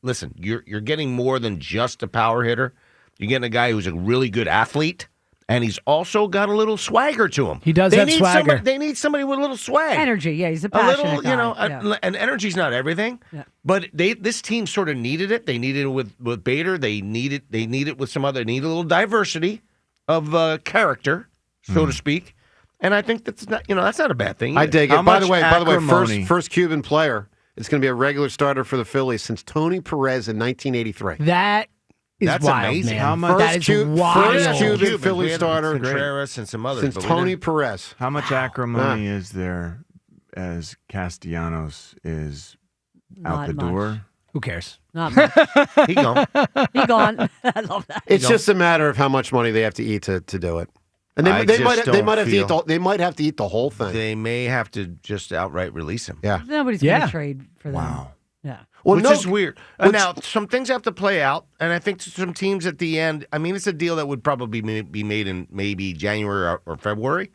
listen, you're getting more than just a power hitter. You're getting a guy who's a really good athlete. And he's also got a little swagger to him. He does have swagger. They need somebody with a little swag. Energy, yeah, he's a passionate guy. And energy's not everything. Yeah. But this team sort of needed it. They needed it with Bader. They need it with some other. They need a little diversity of character, so to speak. And I think that's not a bad thing either. I dig it. By the way, first Cuban player is going to be a regular starter for the Phillies since Tony Perez in 1983. That's wild, amazing. Man. How much? That is wild. First Cuban Philly starter. Contreras and some others. Since Tony Perez. How much acrimony is there as Castellanos is out the door? Who cares? Not much. He gone. He gone. I love that. It's just a matter of how much money they have to eat to do it. And they might have to eat the whole thing. They may have to just outright release him. Yeah. Nobody's going to trade for them. Wow. Yeah. Well, which is weird. Now, some things have to play out, and I think some teams at the end, I mean, it's a deal that would probably be made in maybe January or February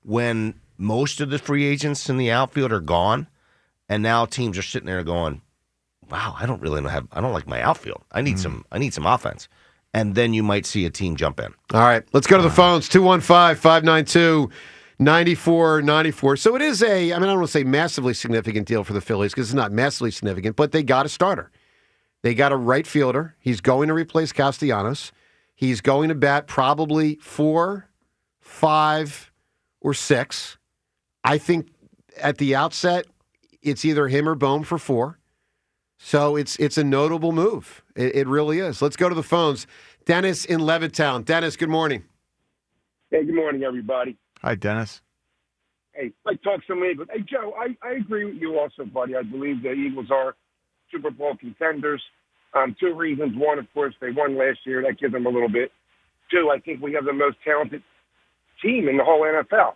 when most of the free agents in the outfield are gone, and now teams are sitting there going, wow, I don't like my outfield. I need some offense. And then you might see a team jump in. All right, let's go to the phones. 215-592-9494. So it is I don't want to say massively significant deal for the Phillies because it's not massively significant, but they got a starter. They got a right fielder. He's going to replace Castellanos. He's going to bat probably 4, 5, or 6. I think at the outset, it's either him or Bohm for 4. So it's a notable move. It really is. Let's go to the phones. Dennis in Levittown. Dennis, good morning. Hey, good morning, everybody. Hi, Dennis. Hey, like talk some Eagles. Hey, Joe, I agree with you also, buddy. I believe the Eagles are Super Bowl contenders. 2 reasons. One, of course, they won last year. That gives them a little bit. 2, I think we have the most talented team in the whole NFL.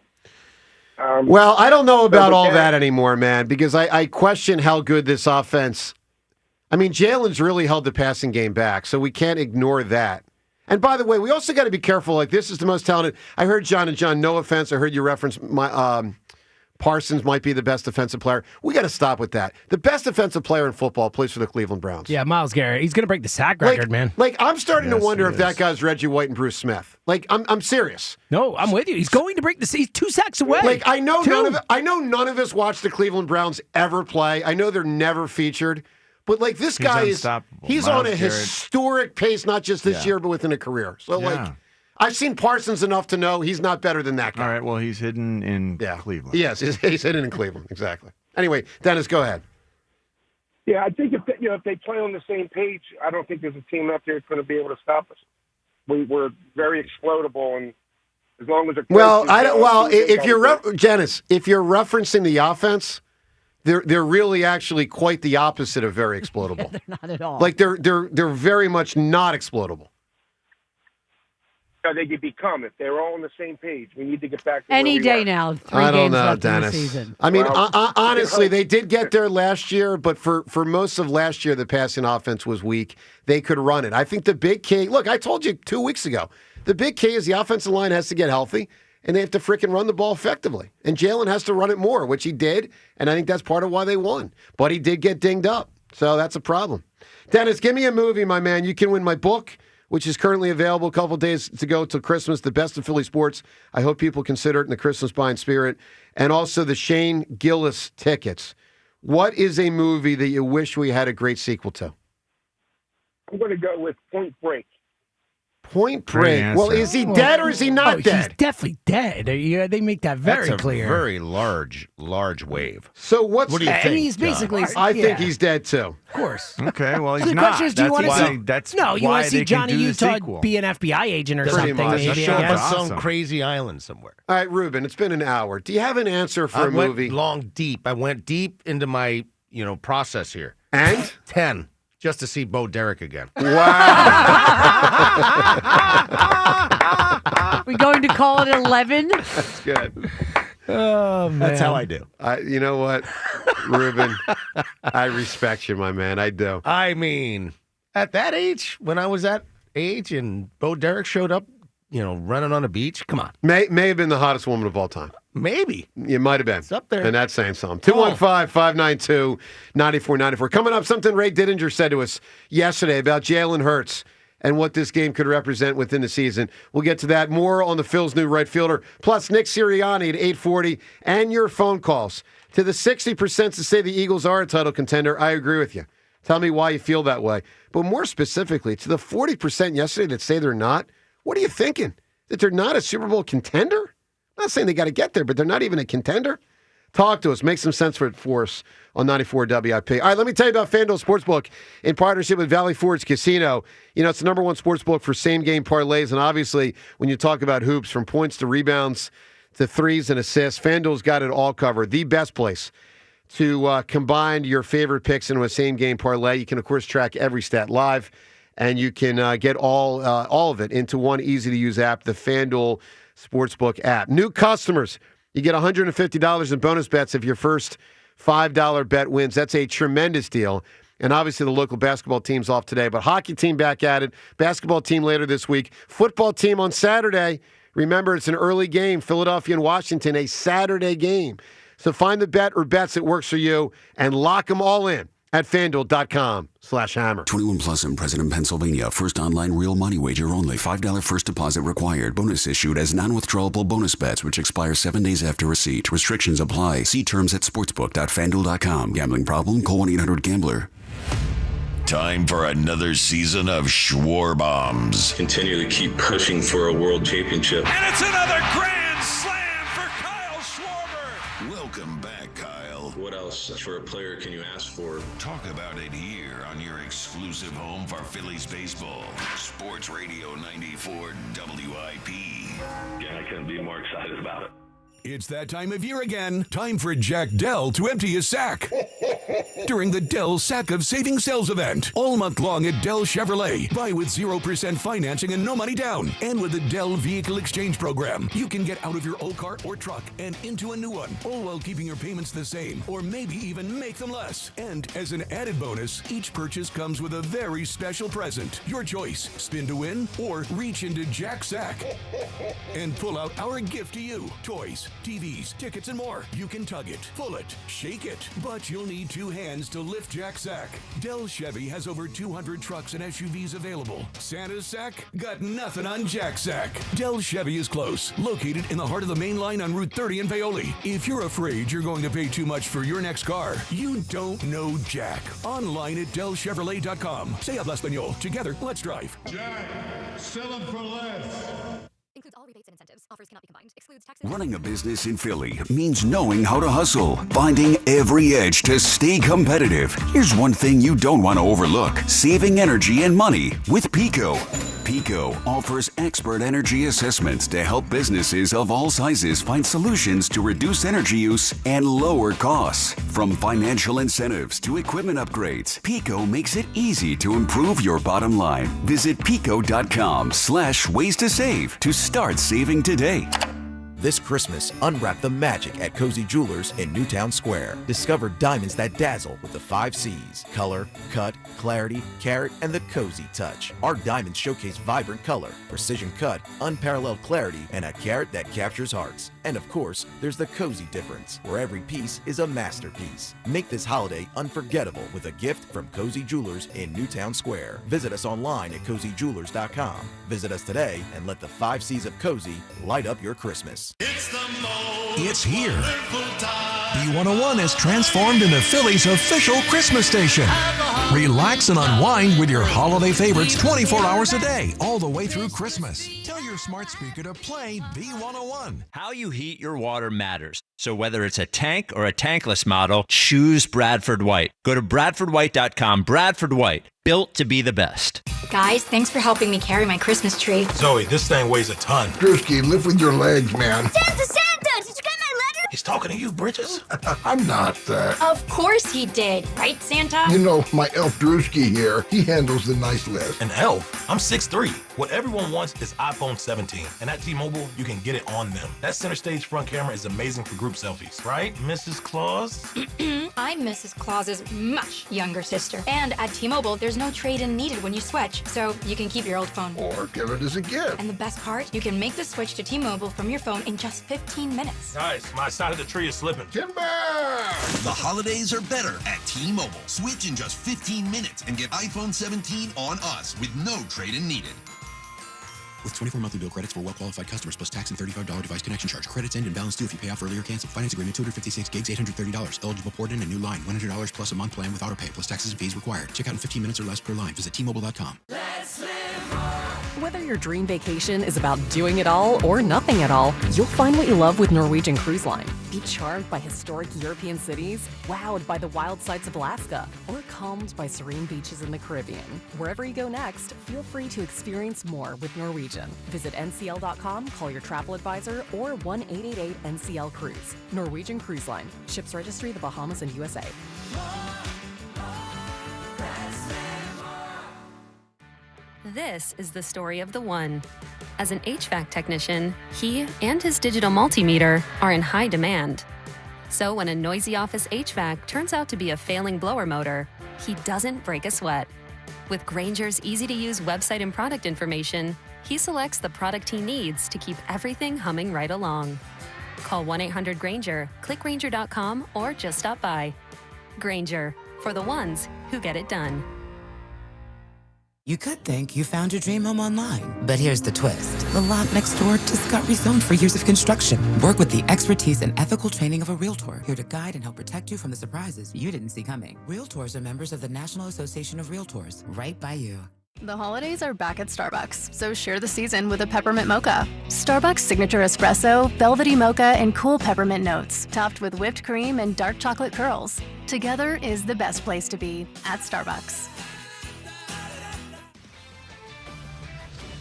Well, I don't know about all that anymore, man, because I question how good this offense. I mean, Jalen's really held the passing game back, so we can't ignore that. And by the way, we also got to be careful. Like, this is the most talented. I heard John and John, no offense, I heard you reference Parsons might be the best defensive player. We got to stop with that. The best defensive player in football plays for the Cleveland Browns. Yeah, Myles Garrett. He's going to break the sack record, man. Like, I'm starting to wonder if that guy's Reggie White and Bruce Smith. Like, I'm serious. No, I'm with you. He's going to break the. He's 2 sacks away. Like, I know none of us watch the Cleveland Browns ever play. I know they're never featured. But, like, this guy he's on a historic pace, not just this year, but within a career. So, like, I've seen Parsons enough to know he's not better than that guy. All right, well, he's hidden in Cleveland. Yes, he's hidden in Cleveland, exactly. Anyway, Dennis, go ahead. Yeah, I think if they play on the same page, I don't think there's a team out there that's going to be able to stop us. We're very explodable, and as long as Janice, if you're referencing the offense, they're really actually quite the opposite of very explodable. They're not at all. Like they're very much not explodable. They could become if they're all on the same page. We need to get back to any day are. now. 3 I don't games know, left Dennis. in the season. I mean, honestly, they did get there last year, but for most of last year, the passing offense was weak. They could run it. I think the big key. Look, I told you 2 weeks ago. The big key is the offensive line has to get healthy, and they have to freaking run the ball effectively. And Jalen has to run it more, which he did, and I think that's part of why they won. But he did get dinged up, so that's a problem. Dennis, give me a movie, my man. You can win my book, which is currently available. A couple days to go till Christmas, The Best of Philly Sports. I hope people consider it in the Christmas buying spirit. And also the Shane Gillis tickets. What is a movie that you wish we had a great sequel to? I'm going to go with Point Break. Point Break. Well, is he dead or is he not dead? He's definitely dead. They make that very clear. Very large wave. So what do you think? And he's basically. I think he's dead too. Of course. Okay, well, he's So the not. question is, do you want to see? You want to see Johnny Utah be an FBI agent or something? Maybe. Show up on Awesome. some crazy island somewhere. All right, Ruben, it's been an hour. Do you have an answer for a movie? I went deep into my process here. And 10. Just to see Bo Derek again. Wow. We going to call it 11? That's good. Oh, man. That's how I do. You know what, Ruben? I respect you, my man. I do. I mean, at that age, when I was that age and Bo Derek showed up, running on a beach, come on. May have been the hottest woman of all time. Maybe. It might have been. It's up there. And that's saying something. 215-592-9494. Coming up, something Ray Didinger said to us yesterday about Jalen Hurts and what this game could represent within the season. We'll get to that. More on the Phil's new right fielder. Plus, Nick Sirianni at 840. And your phone calls. To the 60% that say the Eagles are a title contender, I agree with you. Tell me why you feel that way. But more specifically, to the 40% yesterday that say they're not, what are you thinking? That they're not a Super Bowl contender? I'm not saying they got to get there, but they're not even a contender. Talk to us. Make some sense for us on 94 WIP. All right, let me tell you about FanDuel Sportsbook in partnership with Valley Forge Casino. It's the #1 sportsbook for same-game parlays, and obviously, when you talk about hoops, from points to rebounds to threes and assists, FanDuel's got it all covered. The best place to combine your favorite picks into a same-game parlay. You can, of course, track every stat live, and you can get all of it into one easy-to-use app, the FanDuel Sportsbook app. New customers, you get $150 in bonus bets if your first $5 bet wins. That's a tremendous deal. And obviously the local basketball team's off today, but hockey team back at it, basketball team later this week, football team on Saturday. Remember, it's an early game, Philadelphia and Washington, a Saturday game. So find the bet or bets that works for you and lock them all in at FanDuel.com/hammer. 21 plus and present in Pennsylvania. First online real money wager only. $5 first deposit required. Bonus issued as non-withdrawable bonus bets, which expire 7 days after receipt. Restrictions apply. See terms at sportsbook.fanduel.com. Gambling problem? Call 1-800-GAMBLER. Time for another season of Schwarr-Bombs. Continue to keep pushing for a world championship. And it's another grand slam for Kyle Schwarber. Welcome back, Kyle. What else else for a player can you ask for? Talk about it here on your exclusive home for Phillies baseball. Sports Radio 94 WIP. Yeah, I couldn't be more excited about it. It's that time of year again. Time for Jack Dell to empty his sack. During the Dell Sack of Saving Sales event. All month long at Dell Chevrolet. Buy with 0% financing and no money down. And with the Dell Vehicle Exchange Program, you can get out of your old car or truck and into a new one. All while keeping your payments the same. Or maybe even make them less. And as an added bonus, each purchase comes with a very special present. Your choice. Spin to win or reach into Jack's sack and pull out our gift to you. Toys, TVs, tickets, and more. You can tug it, pull it, shake it, but you'll need 2 hands to lift Jack's sack. Dell Chevy has over 200 trucks and SUVs available. Santa's sack? Got nothing on Jack's sack. Dell Chevy is close, located in the heart of the main line on Route 30 in Paoli. If you're afraid you're going to pay too much for your next car, you don't know Jack. Online at DellChevrolet.com. Se habla español. Together, let's drive. Jack, sell them for less. Includes all rebates and incentives. Offers cannot be combined. Excludes taxes. Running a business in Philly means knowing how to hustle, finding every edge to stay competitive. Here's one thing you don't want to overlook: saving energy and money with Pico. Pico offers expert energy assessments to help businesses of all sizes find solutions to reduce energy use and lower costs. From financial incentives to equipment upgrades, Pico makes it easy to improve your bottom line. Visit pico.com/ways to save to start saving today. This Christmas, unwrap the magic at Cozy Jewelers in Newtown Square. Discover diamonds that dazzle with the 5 C's: color, cut, clarity, carat, and the cozy touch. Our diamonds showcase vibrant color, precision cut, unparalleled clarity, and a carat that captures hearts. And of course, there's the cozy difference, where every piece is a masterpiece. Make this holiday unforgettable with a gift from Cozy Jewelers in Newtown Square. Visit us online at cozyjewelers.com. Visit us today and let the 5 C's of cozy light up your Christmas. It's here. B101 is transformed into Philly's official Christmas station. Relax and unwind with your holiday favorites 24 hours a day, all the way through Christmas. Tell your smart speaker to play B101. How you heat your water matters. So whether it's a tank or a tankless model, choose Bradford White. Go to BradfordWhite.com. Bradford White, built to be the best. Guys, thanks for helping me carry my Christmas tree. Zoe, this thing weighs a ton. Drewski, lift with your legs, man. Santa! Did you get my letter? He's talking to you, Bridges. I'm not. Of course he did. Right, Santa? You know, my elf Drewski here, he handles the nice list. An elf? I'm 6'3". What everyone wants is iPhone 17. And at T-Mobile, you can get it on them. That center stage front camera is amazing for group selfies. Right, Mrs. Claus? I'm Mrs. Claus's much younger sister. And at T-Mobile, there's no trade-in needed when you switch. So you can keep your old phone. Or give it as a gift. And the best part? You can make the switch to T-Mobile from your phone in just 15 minutes. Guys, my side of the tree is slipping. Timber! The holidays are better at T-Mobile. Switch in just 15 minutes and get iPhone 17 on us with no trade-in needed. With 24 monthly bill credits for well-qualified customers plus tax and $35 device connection charge. Credits end and balance due if you pay off early or cancel. Finance agreement, 256 gigs, $830. Eligible port in a new line. $100 plus a month plan with auto pay plus taxes and fees required. Check out in 15 minutes or less per line. Visit T-Mobile.com. Let's live more. Whether your dream vacation is about doing it all or nothing at all, you'll find what you love with Norwegian Cruise Line. Be charmed by historic European cities, wowed by the wild sights of Alaska, or calmed by serene beaches in the Caribbean. Wherever you go next, feel free to experience more with Norwegian. Visit ncl.com, call your travel advisor, or 1-888-NCL-CRUISE. Norwegian Cruise Line. Ships registry the Bahamas and USA. This is the story of the one. As an HVAC technician, he and his digital multimeter are in high demand. So when a noisy office HVAC turns out to be a failing blower motor, he doesn't break a sweat. With Grainger's easy-to-use website and product information, he selects the product he needs to keep everything humming right along. Call 1-800-GRAINGER, click Grainger.com, or just stop by. Grainger, for the ones who get it done. You could think you found your dream home online, but here's the twist. The lot next door just got rezoned for years of construction. Work with the expertise and ethical training of a Realtor, here to guide and help protect you from the surprises you didn't see coming. Realtors are members of the National Association of Realtors, right by you. The holidays are back at Starbucks, so share the season with a peppermint mocha. Starbucks signature espresso, velvety mocha, and cool peppermint notes, topped with whipped cream and dark chocolate curls. Together is the best place to be at Starbucks.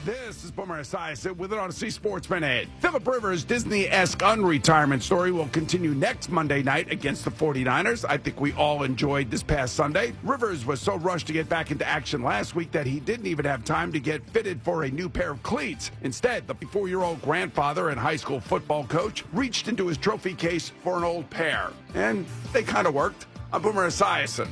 This is Boomer Esiason with an Odyssey Sports Minute. Phillip Rivers' Disney-esque unretirement story will continue next Monday night against the 49ers. I think we all enjoyed this past Sunday. Rivers was so rushed to get back into action last week that he didn't even have time to get fitted for a new pair of cleats. Instead, the 4-year-old grandfather and high school football coach reached into his trophy case for an old pair. And they kind of worked. I'm Boomer Esiason.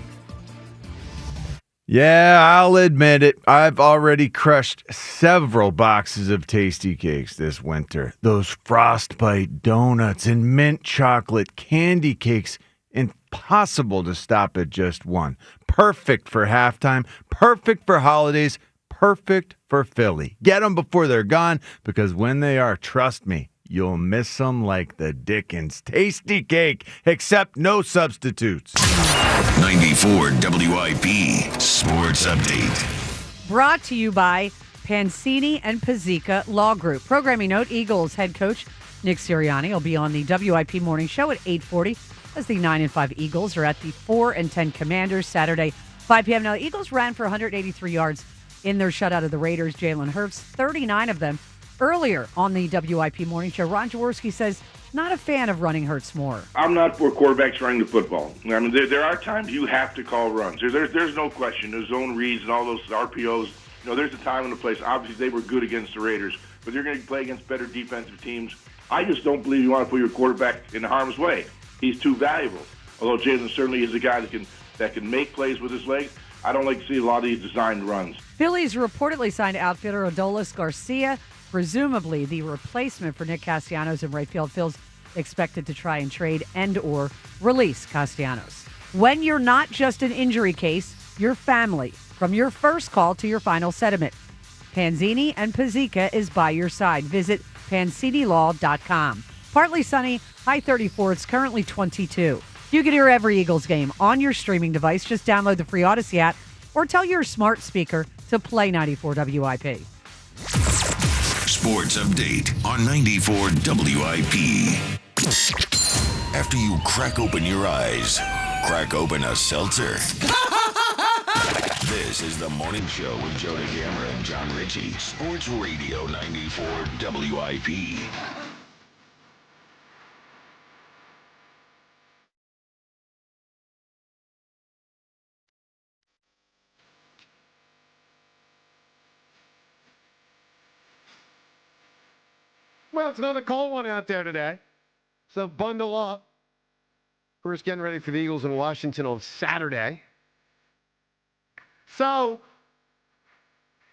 Yeah, I'll admit it. I've already crushed several boxes of tasty cakes this winter. Those frostbite donuts and mint chocolate candy cakes, impossible to stop at just one. Perfect for halftime, perfect for holidays, perfect for Philly. Get them before they're gone, because when they are, trust me, you'll miss them like the Dickens. Tasty cake, except no substitutes. 94 WIP Sports Update. Brought to you by Pansini and Pizzica Law Group. Programming note, Eagles head coach Nick Sirianni will be on the WIP morning show at 8:40 as the 9-5 Eagles are at the 4-10 Commanders Saturday, 5 p.m. Now, the Eagles ran for 183 yards in their shutout of the Raiders. Jalen Hurts, 39 of them. Earlier on the WIP morning show, Ron Jaworski says not a fan of running Hurts more. I'm not for quarterbacks running the football. I mean, there are times you have to call runs. There's no question. There's zone reads and all those RPOs. There's a time and a place. Obviously, they were good against the Raiders, but you're going to play against better defensive teams. I just don't believe you want to put your quarterback in harm's way. He's too valuable. Although Jalen certainly is a guy that can make plays with his legs, I don't like to see a lot of these designed runs. Phillies reportedly signed outfielder Adolis Garcia, presumably the replacement for Nick Castellanos in right field. Phil's expected to try and trade and or release Castellanos. When you're not just an injury case, you're family. From your first call to your final settlement, Panzini and Pizzica is by your side. Visit PanziniLaw.com. Partly sunny, high 34. It's currently 22. You can hear every Eagles game on your streaming device. Just download the free Odyssey app or tell your smart speaker to play 94 WIP. Sports Update on 94 WIP. After you crack open your eyes, crack open a seltzer. This is the morning show with Joe DeGamera and John Ritchie. Sports Radio 94 WIP. Well, it's another cold one out there today. So bundle up. First, getting ready for the Eagles in Washington on Saturday. So,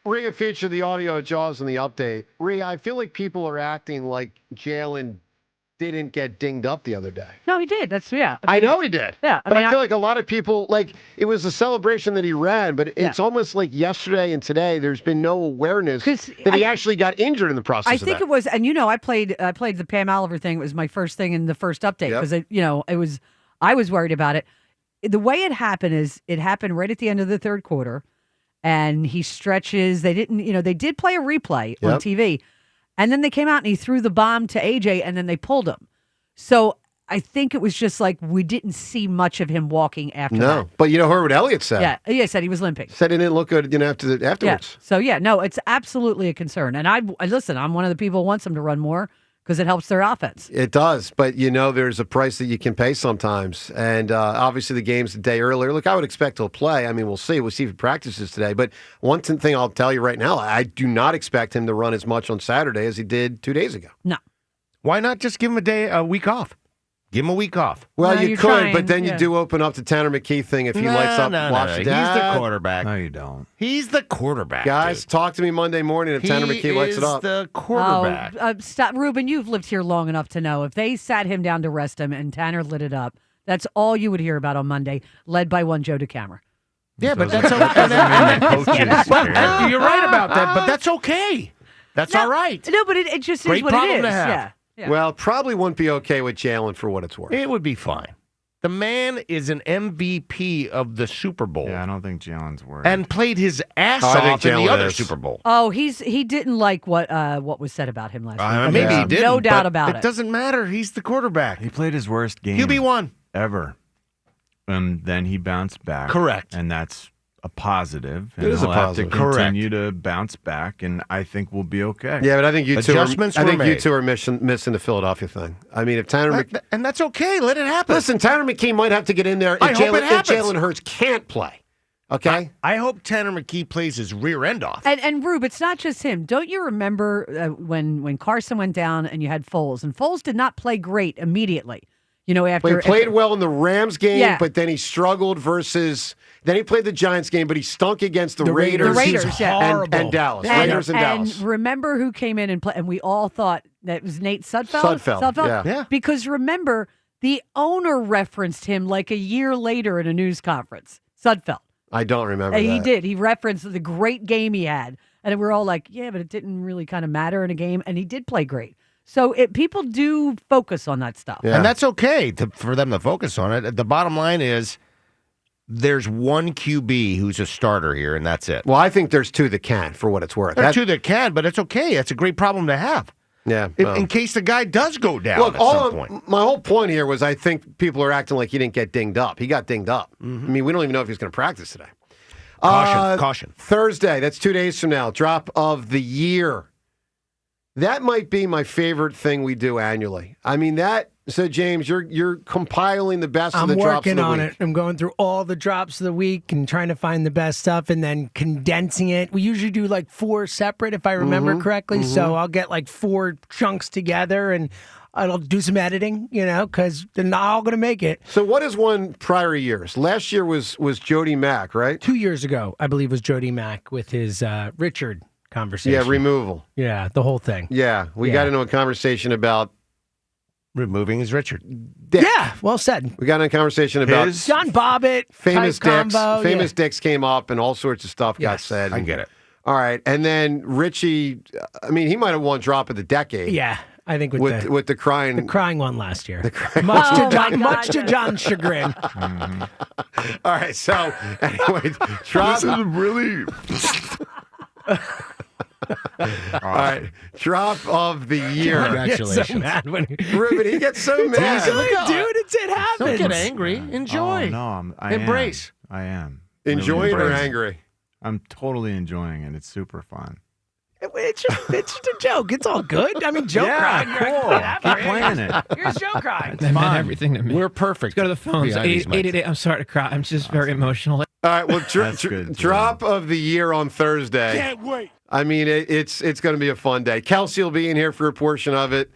we're going to feature the audio of Jaws in the update. Rhea, I feel like people are acting like Jalen didn't get dinged up the other day. No, he did. I know he did. Yeah. But I feel like a lot of people, it was a celebration that he ran, but it's almost like yesterday and today there's been no awareness that he actually got injured in the process I think it was, and I played the Pam Oliver thing. It was my first thing in the first update because I was worried about it. The way it happened is it happened right at the end of the third quarter, and he stretches. They didn't, they did play a replay on TV, and then they came out and he threw the bomb to AJ, and then they pulled him. So I think it was just like we didn't see much of him walking after that. No, but heard what Eliot said. Yeah, he said he was limping. Said it didn't look good afterwards. Yeah. So, no, it's absolutely a concern. And I listen, I'm one of the people who wants him to run more because it helps their offense. It does, but there's a price that you can pay sometimes. And obviously the game's a day earlier. Look, I would expect he'll play. I mean, we'll see. We'll see if he practices today. But one thing I'll tell you right now, I do not expect him to run as much on Saturday as he did 2 days ago. No. Why not just give him a week off? Give him a week off. Well, No, you you're could, trying, but then yeah. you do open up the Tanner McKee thing if he lights up watching. He's the quarterback. No, you don't. He's the quarterback. Guys, talk to me Monday morning if Tanner McKee lights it up. He's the quarterback. Stop, Ruben, you've lived here long enough to know if they sat him down to rest him and Tanner lit it up, that's all you would hear about on Monday, led by one Joe DeCamera. Yeah, but that's okay. You're right about that, but that's okay. That's all right. No, but it just Great is what problem it is. to have. Yeah. Well, probably wouldn't be okay with Jalen for what it's worth. It would be fine. The man is an MVP of the Super Bowl. Yeah, I don't think Jalen's worried. And played his ass I think off in the Jalen other is. Super Bowl. Oh, he didn't like what was said about him last week. Maybe he didn't. No doubt but about it. It doesn't matter. He's the quarterback. He played his worst game QB1 ever. and then he bounced back. Correct. And that's a positive. It is a positive. Have to continue to bounce back, and I think we'll be okay. Yeah, but I think you two Adjustments were made. you two are missing the Philadelphia thing. I mean, if Tanner and that's okay. Let it happen. Listen, Tanner McKee might have to get in there if I hope it if happens. Jalen Hurts can't play. Okay? I hope Tanner McKee plays his rear end off. And Rube, it's not just him. Don't you remember when Carson went down and you had Foles? And Foles did not play great immediately. You know, Well, he played well in the Rams game, but then he struggled versus. Then he played the Giants game, but he stunk against the Raiders. The Raiders, yeah. and Dallas. Raiders and Dallas. And remember who came in and played? And we all thought that was Nate Sudfeld. Sudfeld, yeah. Because remember, the owner referenced him like a year later in a news conference. Sudfeld. I don't remember. He did. He referenced the great game he had, and we're all like, "Yeah, but it didn't really kind of matter in a game." And he did play great. So people do focus on that stuff, and that's okay for them to focus on it. The bottom line is, there's one QB who's a starter here, and that's it. Well, I think there's two that can, for what it's worth. There are two that can, but it's okay. It's a great problem to have. Yeah. In case the guy does go down Look, at some point. my whole point here was I think people are acting like he didn't get dinged up. He got dinged up. Mm-hmm. I mean, we don't even know if he's going to practice today. Caution. Thursday, that's 2 days from now, drop of the year. That might be my favorite thing we do annually. I mean, so James, you're compiling the best of the drops of the week. I'm working on it. I'm going through all the drops of the week and trying to find the best stuff and then condensing it. We usually do like 4 separate, if I remember correctly. So I'll get like 4 chunks together and I'll do some editing, because they're not all going to make it. So what is one prior years? Last year was Jody Mack, right? 2 years ago, I believe, was Jody Mack with his Richard conversation. Yeah, removal. Yeah, the whole thing. Yeah, we got into a conversation about removing his Richard. Dick. Yeah, well said. We got in a conversation about John Bobbitt, famous type dicks. combo. Famous dicks came up, and all sorts of stuff got said. I get it. All right, and then Richie. I mean, he might have won drop of the decade. Yeah, I think with the crying one last year. Much to John's chagrin. All right, so anyway, drop. This is really. All right, drop of the year. Congratulations. So mad when Ruben, he gets so mad. Dude, it happens. Don't get angry. Enjoy. Oh, no, Embrace. I am. Enjoying Really or embracing. angry? I'm totally enjoying it. It's super fun. It's just a joke. It's all good. I mean, Joe crying. Cool. Keep playing it. Here's Joe crying. That meant everything to me. We're perfect. Let's go to the phones. behind these 888. I'm sorry to cry. I'm just very emotional. All right, well, That's good, drop of the year on Thursday. Can't wait. I mean, it's going to be a fun day. Kelsey will be in here for a portion of it.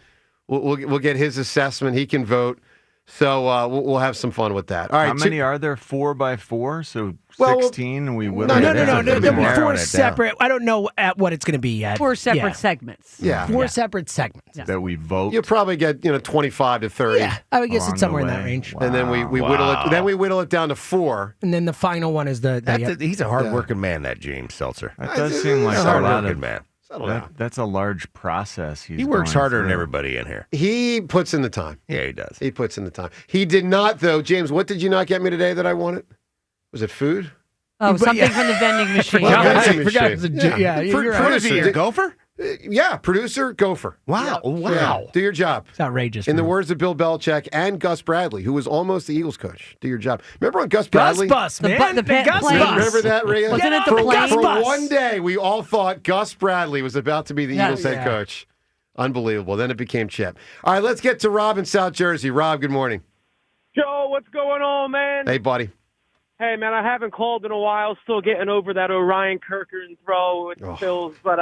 We'll get his assessment. He can vote. So we'll have some fun with that. All right. How many are there? 4x4? So Well, 16, and we will. No. They're They're 4 narrowing it separate. I don't know at what it's going to be yet. 4 separate segments. Yeah. 4 separate segments. that we vote. You'll probably get 25 to 30. Yeah, I would guess along it's somewhere the in that way. range. And then we whittle it. Then we whittle it down to 4. And then the final one is He's a hard-working man, that James Seltzer. That does seem like He's a a lot hard-working of man. that's a large process. He works going harder than through. everybody in here. He puts in the time. Yeah, he does. He puts in the time. He did not, though. James, what did you not get me today that I wanted? Was it food? Oh, something from the vending machine. Vending machine. You're right. Producer, Gopher? Yeah, producer, gopher. Wow. Yeah, do your job. It's outrageous. In the man. words of Bill Belichick and Gus Bradley, who was almost the Eagles coach. Do your job. Remember when Gus Bradley? Bus, man. The Gus plane. Bus. Remember that, Ray? Wasn't it the for, plane? for Bus. one day, we all thought Gus Bradley was about to be the Eagles head coach. Unbelievable. Then it became Chip. All right, let's get to Rob in South Jersey. Rob, good morning. Joe, what's going on, man? Hey, buddy. Hey, man, I haven't called in a while. Still getting over that Orion Kirkland throw with the Phils. But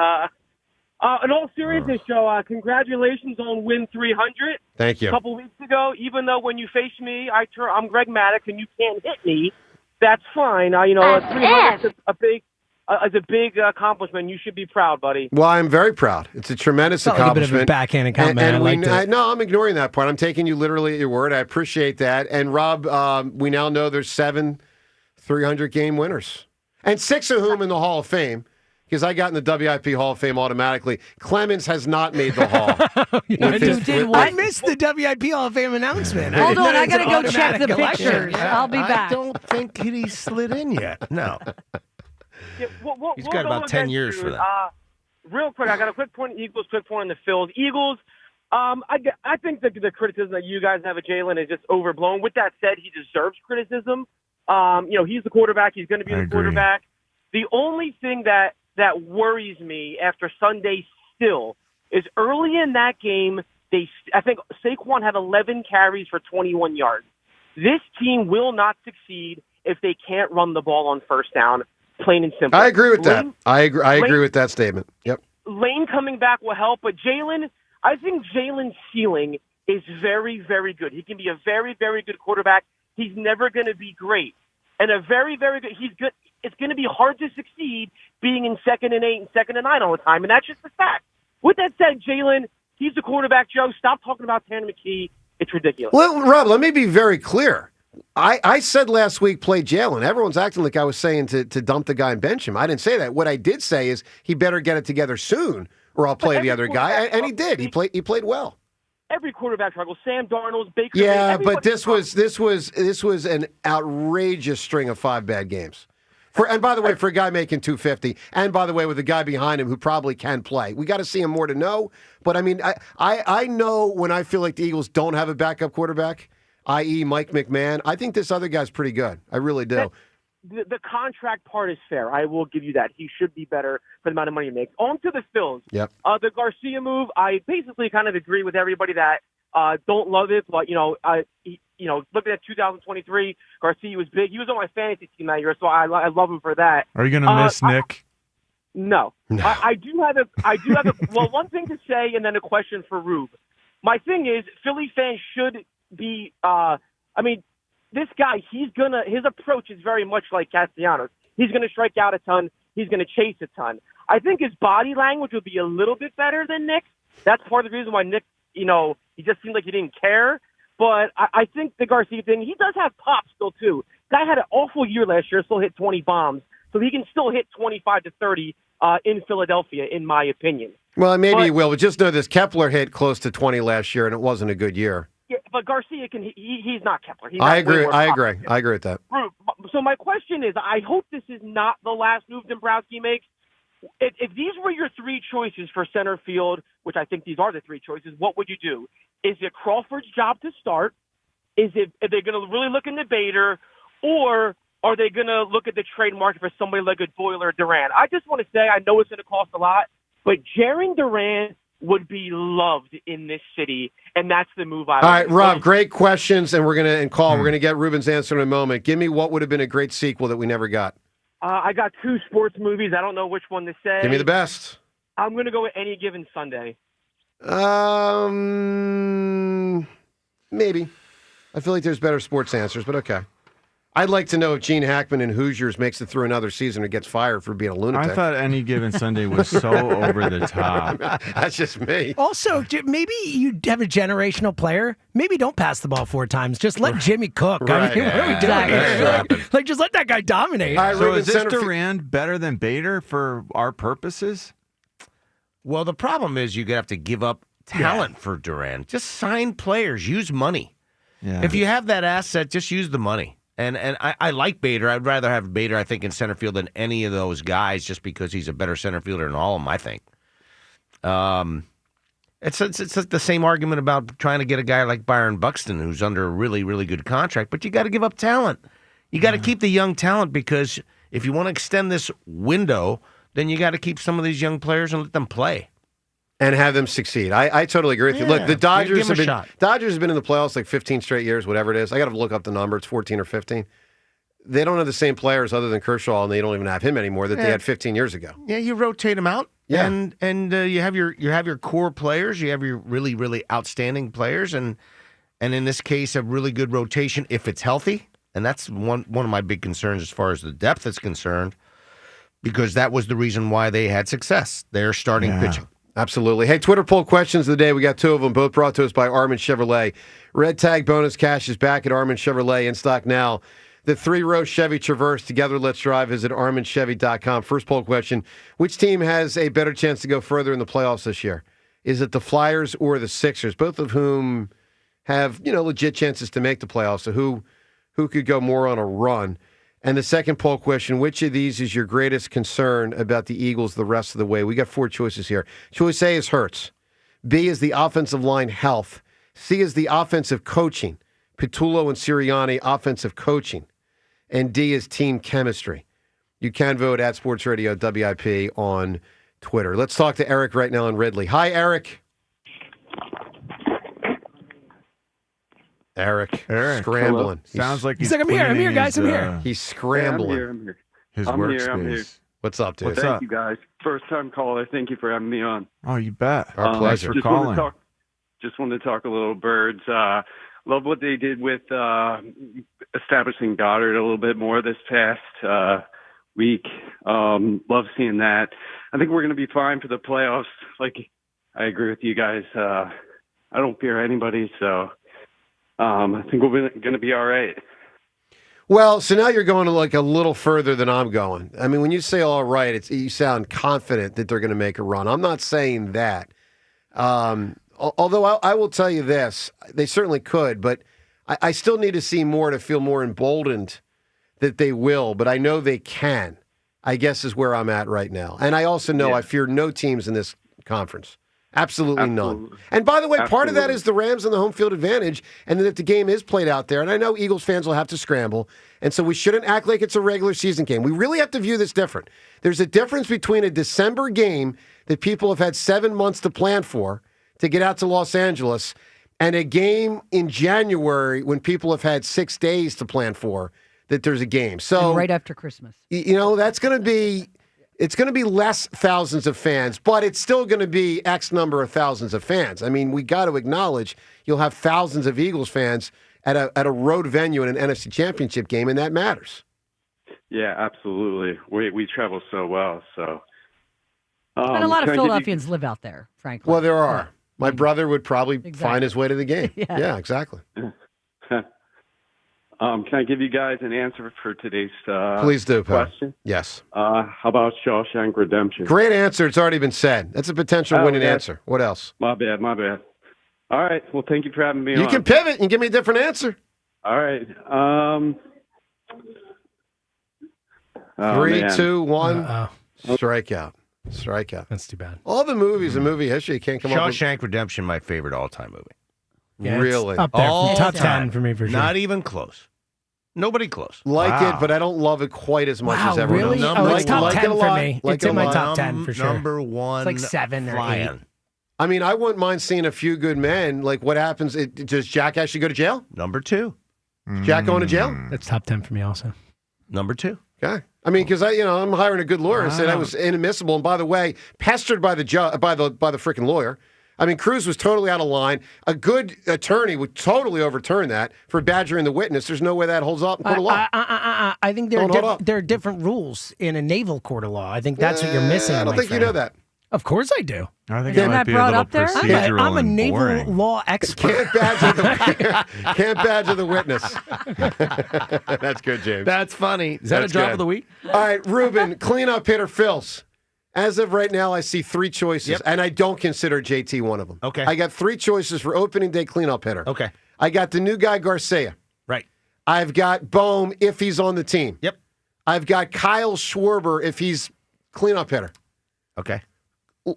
in all seriousness, Joe, congratulations on win 300. Thank you. A couple weeks ago, even though when you face me, I'm Greg Maddux and you can't hit me, that's fine. 300 is a big accomplishment. You should be proud, buddy. Well, I'm very proud. It's a tremendous It's a little bit accomplishment. of a backhanded comment. No, I'm ignoring that part. I'm taking you literally at your word. I appreciate that. And Rob, we now know there's 7 300-game winners, and 6 of whom in the Hall of Fame. Because I got in the WIP Hall of Fame automatically. Clemens has not made the Hall. I missed the WIP Hall of Fame announcement. Hold on, I got to go It's check the automatic election. pictures. I'll be back. I don't think he slid in yet. No. Yeah, He's got about 10 years for that. Real quick, I got a quick point on the Eagles, quick point on the Phils. Eagles, I think the criticism that you guys have of Jalen is just overblown. With that said, he deserves criticism. He's the quarterback. He's going to be the quarterback. The only thing that worries me after Sunday still is early in that game, I think Saquon had 11 carries for 21 yards. This team will not succeed if they can't run the ball on first down, plain and simple. I agree with that. I agree with that statement. Yep. Lane coming back will help, but I think Jalen's ceiling is very, very good. He can be a very, very good quarterback. He's never going to be great. And a very, very good, he's good. It's going to be hard to succeed being in 2nd and 8 and 2nd and 9 all the time, and that's just a fact. With that said, Jalen, he's the quarterback, Joe. Stop talking about Tanner McKee. It's ridiculous. Well, Rob, let me be very clear. I said last week, play Jalen. Everyone's acting like I was saying to dump the guy and bench him. I didn't say that. What I did say is he better get it together soon, or I'll play the other guy. And he did. He played well. Every quarterback struggle. Sam Darnold, Baker. Yeah, but this was an outrageous string of 5 bad games. And by the way, for a guy making $250, and by the way, with a guy behind him who probably can play, we got to see him more to know. But I mean, I know when I feel like the Eagles don't have a backup quarterback, i.e., Mike McMahon. I think this other guy's pretty good. I really do. The contract part is fair. I will give you that. He should be better for the amount of money he makes. On to the Phils. Yep. The Garcia move, I basically kind of agree with everybody that don't love it, but looking at 2023, Garcia was big. He was on my fantasy team that year, so I love him for that. Are you going to miss Nick? No. I do have a well, one thing to say and then a question for Rube. My thing is, Philly fans should be. This guy, his approach is very much like Castellanos. He's going to strike out a ton. He's going to chase a ton. I think his body language would be a little bit better than Nick. That's part of the reason why Nick, he just seemed like he didn't care. But I think the Garcia thing, he does have pop still, too. Guy had an awful year last year, still hit 20 bombs. So he can still hit 25 to 30 in Philadelphia, in my opinion. Well, maybe he will, but just know this. Kepler hit close to 20 last year, and it wasn't a good year. Yeah, but Garcia he's not Kepler. I agree with that. So my question is, I hope this is not the last move Dombrowski makes. If these were your 3 choices for center field, which I think these are the 3 choices, what would you do? Is it Crawford's job to start? Are they going to really look into Bader, or are they going to look at the trade market for somebody like a Doyle or Duran? I just want to say, I know it's going to cost a lot, but Jarren Duran would be loved in this city, and that's the move I would. All right, Rob, great questions, and we're going to get Ruben's answer in a moment. Give me what would have been a great sequel that we never got. I got 2 sports movies. I don't know which one to say. Give me the best. I'm going to go with Any Given Sunday. Maybe. I feel like there's better sports answers, but okay. I'd like to know if Gene Hackman in Hoosiers makes it through another season or gets fired for being a lunatic. I thought Any Given Sunday was so over the top. That's just me. Also, maybe you have a generational player. Maybe don't pass the ball 4 times. Just let Jimmy cook. Right. I mean, what are we doing here? Just let that guy dominate. All right, So Ruben, is this Durand better than Bader for our purposes? Well, the problem is you're going to have to give up talent for Durand. Just sign players. Use money. Yeah. If you have that asset, just use the money. And I like Bader. I'd rather have Bader, I think, in center field than any of those guys just because he's a better center fielder than all of them, I think. It's the same argument about trying to get a guy like Byron Buxton who's under a really, really good contract, but you got to give up talent. You got to keep the young talent because if you want to extend this window, then you got to keep some of these young players and let them play. And have them succeed. I totally agree with you. Look, the Dodgers give 'em a Dodgers have been in the playoffs like 15 straight years, whatever it is. I got to look up the number. It's 14 or 15. They don't have the same players other than Kershaw, and they don't even have him anymore that they had 15 years ago. Yeah, you rotate them out. Yeah. And you have your core players. You have your really, really outstanding players, and in this case, a really good rotation if it's healthy. And that's one of my big concerns as far as the depth is concerned, because that was the reason why they had success. They're starting pitching. Absolutely. Hey, Twitter poll questions of the day. We got 2 of them, both brought to us by Armin Chevrolet. Red Tag bonus cash is back at Armin Chevrolet, in stock now. The 3-row Chevy Traverse. Together, let's drive. Visit ArminChevy.com. First poll question: which team has a better chance to go further in the playoffs this year? Is it the Flyers or the Sixers? Both of whom have legit chances to make the playoffs. So who could go more on a run? And the second poll question, which of these is your greatest concern about the Eagles the rest of the way? We got 4 choices here. Choice A is Hurts. B is the offensive line health. C is the offensive coaching. Pitullo and Sirianni, offensive coaching. And D is team chemistry. You can vote at Sports Radio WIP on Twitter. Let's talk to Eric right now in Ridley. Hi, Eric. Eric. Scrambling. Sounds like he's like, I'm here, guys, I'm here. He's scrambling. I'm here. His I'm workspace. here. What's up, dude? Well, thank you, guys. First time caller. Thank you for having me on. Oh, you bet. Our pleasure. Thanks for calling. Just wanted to talk a little Birds. Love what they did with establishing Goddard a little bit more this past week. Love seeing that. I think we're going to be fine for the playoffs. Like, I agree with you guys. I don't fear anybody, so I think we're going to be all right. Well, so now you're going to like a little further than I'm going. I mean, when you say all right, you sound confident that they're going to make a run. I'm not saying that. Although I will tell you this, they certainly could, but I still need to see more to feel more emboldened that they will, but I know they can, I guess is where I'm at right now. And I also know I fear no teams in this conference. Absolutely none. And by the way, part of that is the Rams and the home field advantage, and that if the game is played out there, and I know Eagles fans will have to scramble, and so we shouldn't act like it's a regular season game. We really have to view this different. There's a difference between a December game that people have had 7 months to plan for to get out to Los Angeles, and a game in January when people have had 6 days to plan for that there's a game. So and right after Christmas. You know, that's going to be... It's going to be less thousands of fans, but it's still going to be X number of thousands of fans. I mean, we got to acknowledge you'll have thousands of Eagles fans at a road venue in an NFC Championship game, and that matters. Yeah, absolutely. We travel so well, so. And a lot of Philadelphians live out there, frankly. Well, there are. My brother would probably find his way to the game. Yeah. Exactly. Can I give you guys an answer for today's Please do, pal. question? Yes. How about Shawshank Redemption? Great answer. It's already been said. That's a potential winning answer. What else? My bad. All right. Well, thank you for having me on. You can pivot and give me a different answer. All right. 3, 2, 1. Strikeout. That's too bad. All the movies in movie history you can't come up with. Shawshank Redemption, my favorite all-time movie. Yeah, really? Up there. All Top time. 10 for me, for sure. Not even close. Nobody close. Like it, but I don't love it quite as much as everyone really? else. Oh, it's top 10 for me. Like It's in a my lot. top 10 for sure. Number one. It's like 7 or 8. flying. I mean, I wouldn't mind seeing A Few Good Men. Like, what happens? Does Jack actually go to jail? Number 2. Is Jack going to jail? That's top 10 for me also. Number 2. Okay. I mean, because I'm hiring a good lawyer and saying that was inadmissible. And by the way, pestered by the freaking lawyer. I mean, Cruz was totally out of line. A good attorney would totally overturn that for badgering the witness. There's no way that holds up in court of law. I think there are different rules in a naval court of law. I think that's what you're missing. I don't think you know that. Of course I do. I think Isn't that brought up there? I'm a naval law expert. Can't badger the witness. That's good, James. That's funny. Is that That's a job good. of the week? All right, Ruben, cleanup hitter Phils. As of right now, I see 3 choices, and I don't consider JT one of them. Okay. I got 3 choices for opening day cleanup hitter. Okay. I got the new guy, Garcia. Right. I've got Bohm if he's on the team. Yep. I've got Kyle Schwarber if he's cleanup hitter. Okay.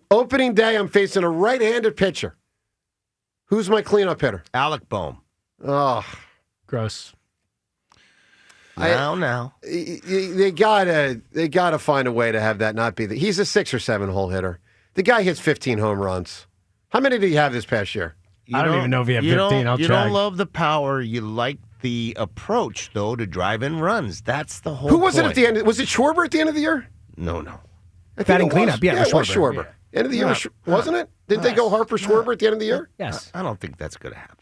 Opening day, I'm facing a right-handed pitcher. Who's my cleanup hitter? Alec Bohm. Oh, gross. Now. They gotta find a way to have that not be that. He's a 6 or 7 hole hitter. The guy hits 15 home runs. How many did he have this past year? I don't even know if he had 15. I'll You check. don't love the power. You like the approach, though, to drive in runs. That's the whole Who was point. it at the end? Was it Schwarber at the end of the year? No. I think Batting it was. cleanup, yeah, it was Schwarber. Schwarber. End of the year, wasn't it? Didn't they go Harper Schwarber at the end of the year? Yes. I don't think that's going to happen.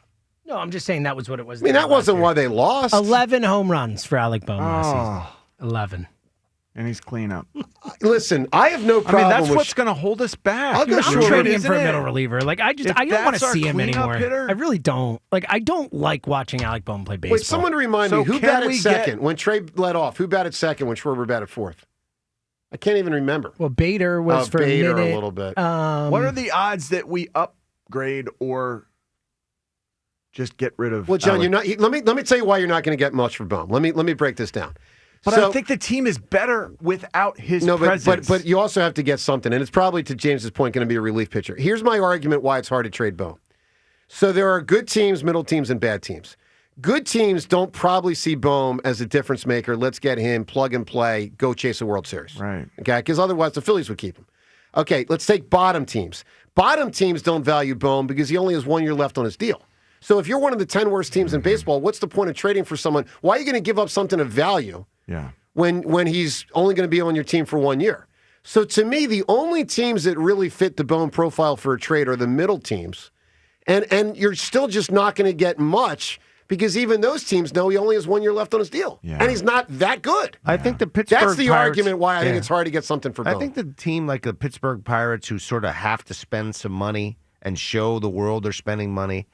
No, I'm just saying that was what it was. I mean, that wasn't why they lost. 11 home runs for Alec Bohm last season. 11. And he's cleanup. Listen, I have no I mean, problem that's with what's going to hold us back. I'll go I'm Schwarber, trading him isn't for a it? middle reliever. Like I If don't want to that's our see him cleanup anymore. hitter? I really don't. Like I don't like watching Alec Bohm play baseball. Wait, someone remind me, who batted second when Trey led off? Who batted second when Schwarber batted fourth? I can't even remember. Well, Bader was for Bader a minute. a little bit. What are the odds that we upgrade or just get rid of? Well, John, Alec? you're not. Let me tell you why you're not going to get much for Bohm. Let me break this down. But I think the team is better without his presence. But you also have to get something, and it's probably, to James's point, going to be a relief pitcher. Here's my argument why it's hard to trade Bohm. So there are good teams, middle teams, and bad teams. Good teams don't probably see Bohm as a difference maker. Let's get him, plug and play, go chase a World Series. Right. Okay, because otherwise the Phillies would keep him. Okay, let's take bottom teams. Bottom teams don't value Bohm because he only has 1 year left on his deal. So if you're one of the 10 worst teams in baseball, what's the point of trading for someone? Why are you going to give up something of value when he's only going to be on your team for 1 year? So to me, the only teams that really fit the Bohm profile for a trade are the middle teams. And you're still just not going to get much because even those teams know he only has 1 year left on his deal. Yeah. And he's not that good. I think the Pittsburgh That's the Pirates, argument why I think it's hard to get something for Bohm. I think the team like the Pittsburgh Pirates who sort of have to spend some money and show the world they're spending money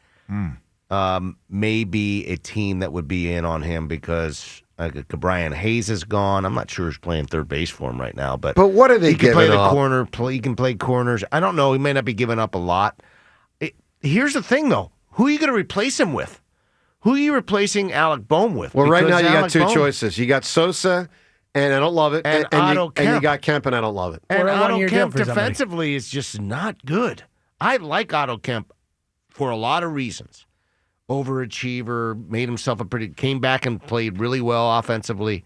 may be a team that would be in on him because Brian Hayes is gone. I'm not sure who's playing third base for him right now. But what are they he can giving play up? the corner. He can play corners. I don't know. He may not be giving up a lot. Here's the thing, though. Who are you going to replace him with? Who are you replacing Alec Bohm with? Well, right now Because you got Alec two Bohm- choices. You got Sosa, and I don't love it. And Otto and you Kemp. got Kemp, and I don't love it. And Or a Otto one-year Kemp deal for somebody. defensively is just not good. I like Otto Kemp for a lot of reasons. Overachiever, made himself came back and played really well offensively.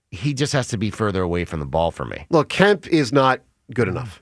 He just has to be further away from the ball for me. Look, Kemp is not good enough.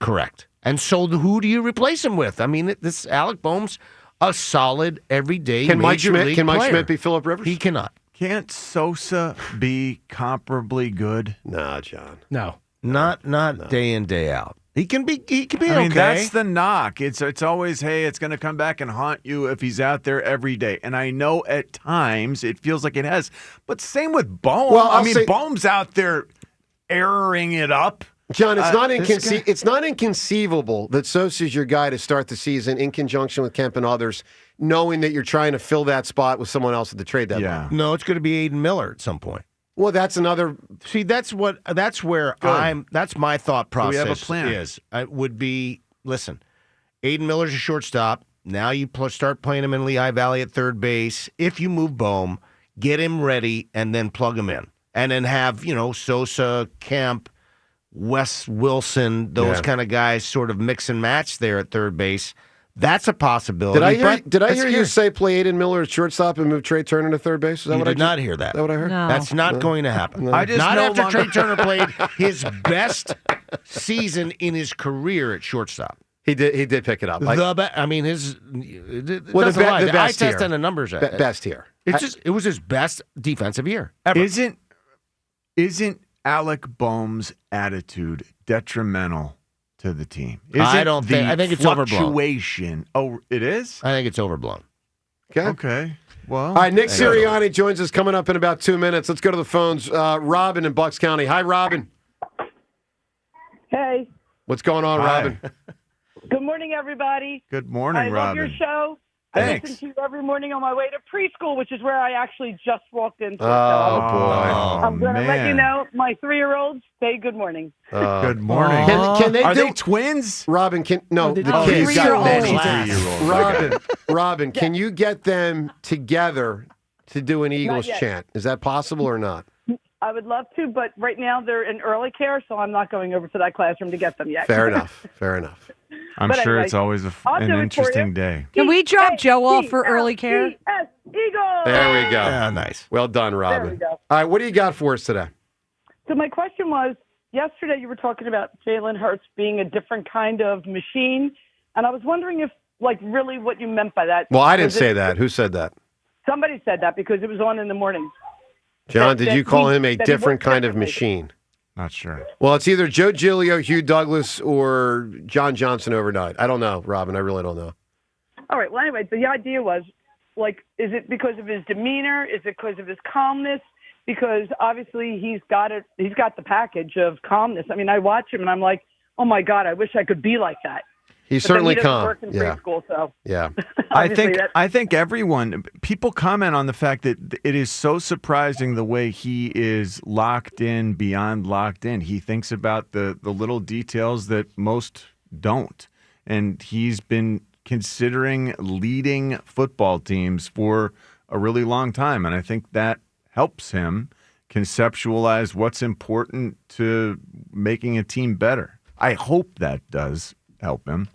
Correct. And so who do you replace him with? I mean, this Alec Bohm's a solid everyday Can Mike major Schmidt? league Can Mike player. Schmidt be Phillip Rivers? He cannot. Can't Sosa be comparably good? Nah, John. No. Not day in, day out. He can be I okay. mean, that's the knock. It's always, hey, it's going to come back and haunt you if he's out there every day. And I know at times it feels like it has. But same with Bohm. Well, I'll I mean, say- Bohm's out there erroring it up. John, it's this it's not inconceivable that Sosa's your guy to start the season in conjunction with Kemp and others, knowing that you're trying to fill that spot with someone else at the trade deadline. No, it's going to be Aiden Miller at some point. Well, that's another. See, that's where that's my thought So we process have a plan. is. It would be, listen, Aiden Miller's a shortstop. Now you start playing him in Lehigh Valley at third base. If you move Bohm, get him ready and then plug him in. And then have, Sosa, Kemp, Wes Wilson, those kind of guys sort of mix and match there at third base. That's a possibility. Did I that's hear you scary. say play Aiden Miller at shortstop and move Trey Turner to third base? Is that You what did I not hear that. Is that what I heard? No. That's not going to happen. No. I just not no after longer- Trey Turner played his best season in his career at shortstop. He did pick it up. Like, I mean, his the doesn't lie. best eye test here. and the numbers. best here. It was his best defensive year ever. Isn't Alec Bohm's attitude detrimental to the team? I don't think. I think it's overblown. Fluctuation. Oh, it is? I think it's overblown. Okay. Well, All right, Nick Sirianni joins us coming up in about 2 minutes. Let's go to the phones. Robin in Bucks County. Hi, Robin. Hey, What's going on, Hi. Robin? good morning, everybody. Good morning, I love your Robin. show. Thanks. I listen to you every morning on my way to preschool, which is where I actually just walked into. Oh, boy. I'm going to let you man. know, my 3-year-olds say good morning. Good morning. Can they Are do they twins? Robin, the Oh, kids. he's got many 3-year-olds. Robin, can you get them together to do an Eagles yet. chant? Is that possible or not? I would love to, but right now they're in early care, so I'm not going over to that classroom to get them yet. Fair enough. Fair enough. I'm But sure anyway, it's always I'll an do it for interesting you. day. Can we drop Joe off for early care? E-S, Eagles! There we go. Yeah, nice. Well done, There Robin. we go. All right, what do you got for us today? So my question was, yesterday you were talking about Jalen Hurts being a different kind of machine, and I was wondering if, really what you meant by that. Well, I didn't Was it- say that. Who said that? Somebody said that because it was on in the morning. John, did that you call he- him a that he different worked kind of differently. machine? Not sure. Well, it's either Joe Giglio, Hugh Douglas, or John Johnson overnight. I don't know, Robin. I really don't know. All right. Well, anyway, the idea was, is it because of his demeanor? Is it because of his calmness? Because obviously he's got it. He's got the package of calmness. I mean, I watch him and I'm like, oh my God, I wish I could be like that. He's But then certainly he doesn't calm. work in Yeah. preschool, so Yeah. obviously I think everyone, people comment on the fact that it is so surprising the way he is locked in, beyond locked in. He thinks about the little details that most don't. And he's been considering leading football teams for a really long time. And I think that helps him conceptualize what's important to making a team better. I hope that does help him.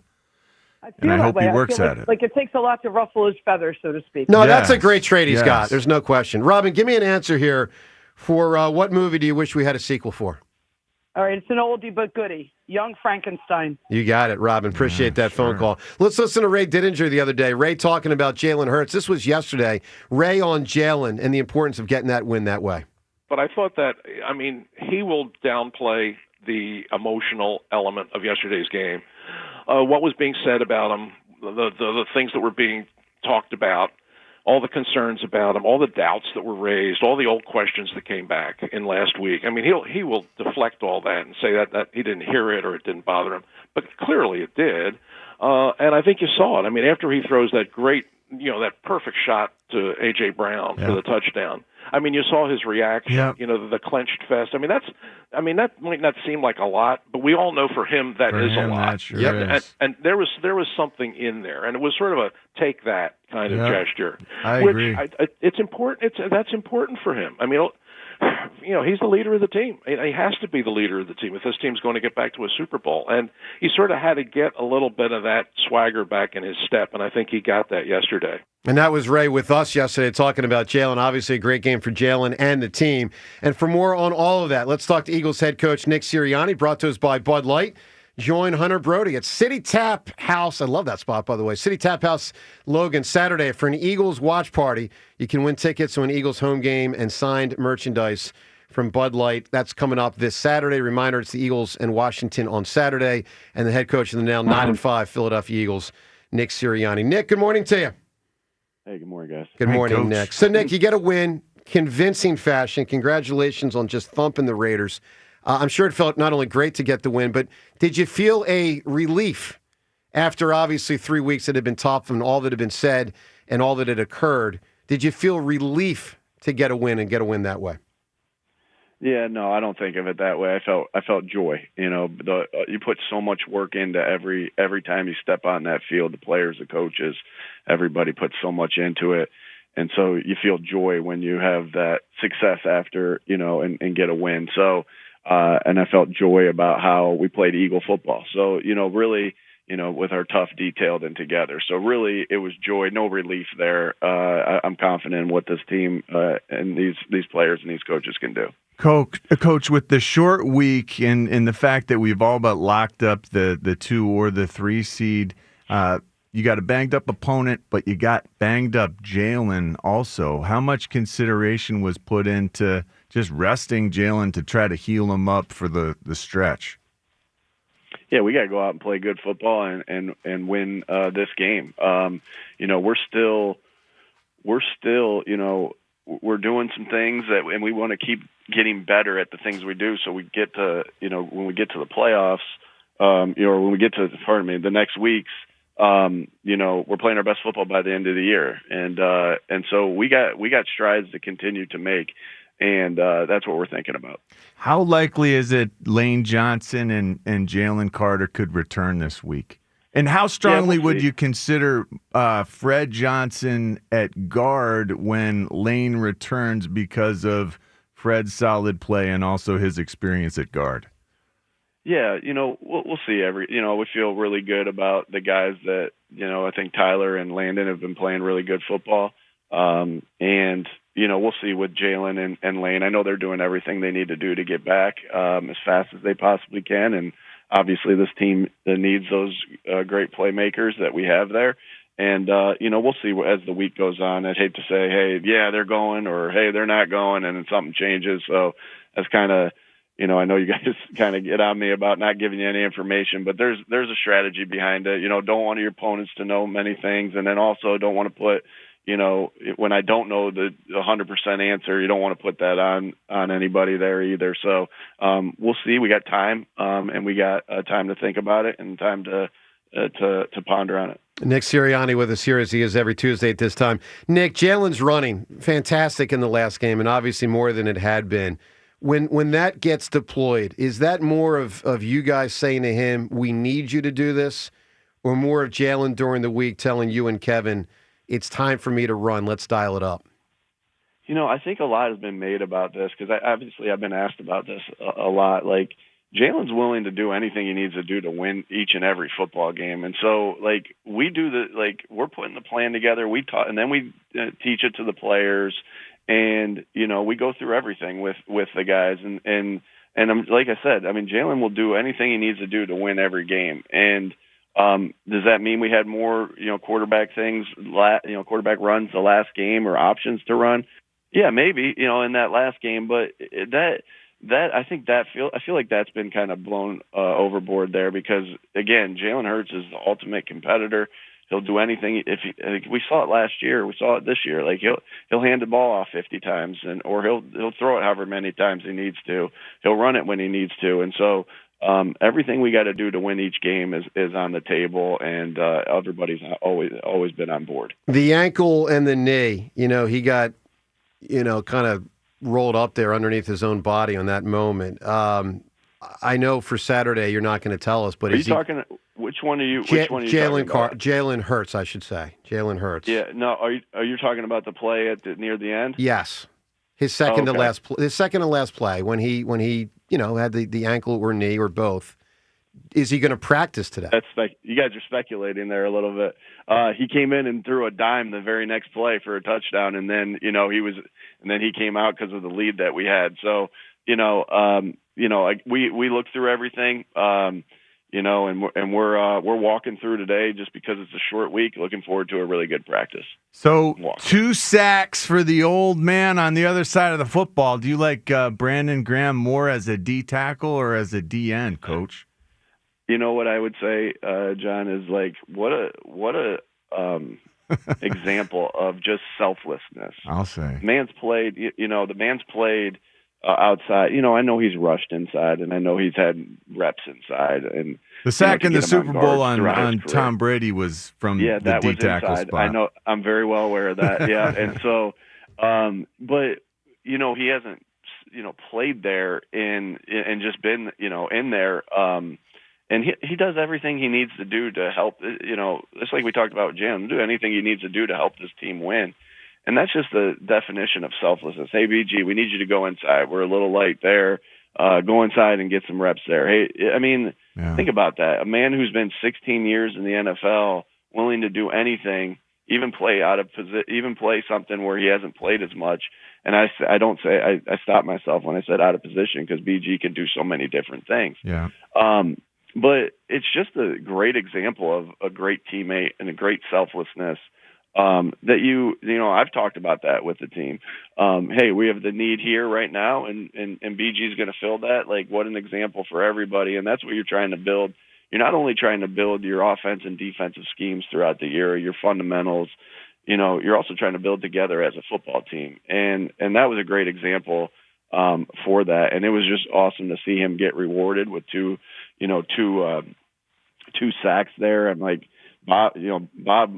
And I hope he works at it. Like it takes a lot to ruffle his feathers, so to speak. No, that's a great trade he's got. There's no question. Robin, give me an answer here for what movie do you wish we had a sequel for? All right, it's an oldie but goodie. Young Frankenstein. You got it, Robin. Appreciate that phone call. Let's listen to Ray Didinger the other day. Ray talking about Jalen Hurts. This was yesterday. Ray on Jalen and the importance of getting that win that way. But I thought that, he will downplay the emotional element of yesterday's game. What was being said about him, the things that were being talked about, all the concerns about him, all the doubts that were raised, all the old questions that came back in last week. He will deflect all that and say that he didn't hear it or it didn't bother him. But clearly it did. And I think you saw it. After he throws that great, that perfect shot to A.J. Brown for the touchdown. You saw his reaction, the clenched fist. That might not seem like a lot, but we all know for him that is a lot. That sure is. And there was something in there, and it was sort of a take that kind of gesture. I agree. It's important. That's important for him. He's the leader of the team. He has to be the leader of the team if this team's going to get back to a Super Bowl. And he sort of had to get a little bit of that swagger back in his step, and I think he got that yesterday. And that was Ray with us yesterday talking about Jalen. Obviously a great game for Jalen and the team. And for more on all of that, let's talk to Eagles head coach Nick Sirianni, brought to us by Bud Light. Join Hunter Brody at City Tap House. I love that spot, by the way. City Tap House, Logan, Saturday for an Eagles watch party. You can win tickets to an Eagles home game and signed merchandise from Bud Light. That's coming up this Saturday. Reminder, it's the Eagles and Washington on Saturday. And the head coach of the now 9-5 Philadelphia Eagles, Nick Sirianni. Nick, good morning to you. Hey, good morning, guys. Good morning, Coach. Nick. So, Nick, you get a win, convincing fashion. Congratulations on just thumping the Raiders. I'm sure it felt not only great to get the win, but did you feel a relief after obviously 3 weeks that had been tough and all that had been said and all that had occurred? Did you feel relief to get a win and get a win that way? Yeah, no, I don't think of it that way. I felt joy. You put so much work into every time you step on that field. The players, the coaches, everybody puts so much into it, and so you feel joy when you have that success after and get a win. So. And I felt joy about how we played Eagle football. So, really, with our tough, detailed, and together. So really, it was joy, no relief there. I'm confident in what this team and these players and these coaches can do. Coach, with the short week and the fact that we've all but locked up the 2 or the 3 seed, you got a banged-up opponent, but you got banged-up Jalen also. How much consideration was put into just resting Jalen to try to heal him up for the stretch? Yeah, we got to go out and play good football and win this game. We're still, we're doing some things and we want to keep getting better at the things we do. So we get to, when we get to the playoffs, or when we get to, the next weeks, we're playing our best football by the end of the year. And so we got strides to continue to make. And that's what we're thinking about. How likely is it Lane Johnson and Jalen Carter could return this week? And how strongly would you consider Fred Johnson at guard when Lane returns because of Fred's solid play and also his experience at guard? Yeah, we'll see. We feel really good about the guys that, I think Tyler and Landon have been playing really good football. And we'll see with Jalen and Lane. I know they're doing everything they need to do to get back as fast as they possibly can. And obviously this team needs those great playmakers that we have there. And, we'll see as the week goes on. I'd hate to say, hey, yeah, they're going, or hey, they're not going, and then something changes. So that's kind of, I know you guys kind of get on me about not giving you any information, but there's a strategy behind it. Don't want your opponents to know many things, and then also don't want to put, when I don't know the 100% answer, you don't want to put that on anybody there either. So we'll see. We got time, and we got time to think about it and time to ponder on it. Nick Sirianni with us here as he is every Tuesday at this time. Nick, Jalen's running fantastic in the last game, and obviously more than it had been. When that gets deployed, is that more of you guys saying to him, we need you to do this, or more of Jalen during the week telling you and Kevin, it's time for me to run, let's dial it up? I think a lot has been made about this because obviously I've been asked about this a lot. Like, Jalen's willing to do anything he needs to do to win each and every football game. And so, like, we're putting the plan together. And then we teach it to the players. And, we go through everything with the guys. And I'm, like I said, I mean, Jalen will do anything he needs to do to win every game. And does that mean we had more, quarterback things, quarterback runs the last game or options to run? Yeah, maybe, in that last game. But I feel like that's been kind of blown overboard there because, again, Jalen Hurts is the ultimate competitor. He'll do anything. We saw it last year, we saw it this year. Like he'll hand the ball off 50 times, or he'll throw it however many times he needs to. He'll run it when he needs to, and so everything we got to do to win each game is on the table, and everybody's always been on board. The ankle and the knee, he got, kind of rolled up there underneath his own body on that moment. I know for Saturday you're not going to tell us, but are you talking? Which one are you? Jalen Hurts, I should say. Jalen Hurts. Yeah. No. Are you talking about the play near the end? Yes. His second to last play when he had the ankle or knee or both. Is he going to practice today? You guys are speculating there a little bit. He came in and threw a dime the very next play for a touchdown, and then he came out because of the lead that we had. So like we looked through everything. And we're walking through today just because it's a short week. Looking forward to a really good practice. So 2 sacks for the old man on the other side of the football. Do you like Brandon Graham more as a D tackle or as a DN, Coach? You know what I would say, John, is like what a example of just selflessness. I'll say. The man's played outside. I know he's rushed inside, and I know he's had reps inside. And the sack in the Super Bowl on Tom Brady was from the D tackle spot. I know. I'm very well aware of that. Yeah, and so, but he hasn't played there and just been in there. And he does everything he needs to do to help. Just like we talked about, Jim, do anything he needs to do to help this team win. And that's just the definition of selflessness. Hey, BG, we need you to go inside. We're a little light there. Go inside and get some reps there. Hey, think about that. A man who's been 16 years in the NFL, willing to do anything, even play even play something where he hasn't played as much. And I stopped myself when I said out of position because BG can do so many different things. Yeah. But it's just a great example of a great teammate and a great selflessness. That I've talked about that with the team. Hey, we have the need here right now, and BG is going to fill that. Like, what an example for everybody, and that's what you're trying to build. You're not only trying to build your offense and defensive schemes throughout the year, your fundamentals. You're also trying to build together as a football team, and that was a great example for that. And it was just awesome to see him get rewarded with two sacks there, and like. Bob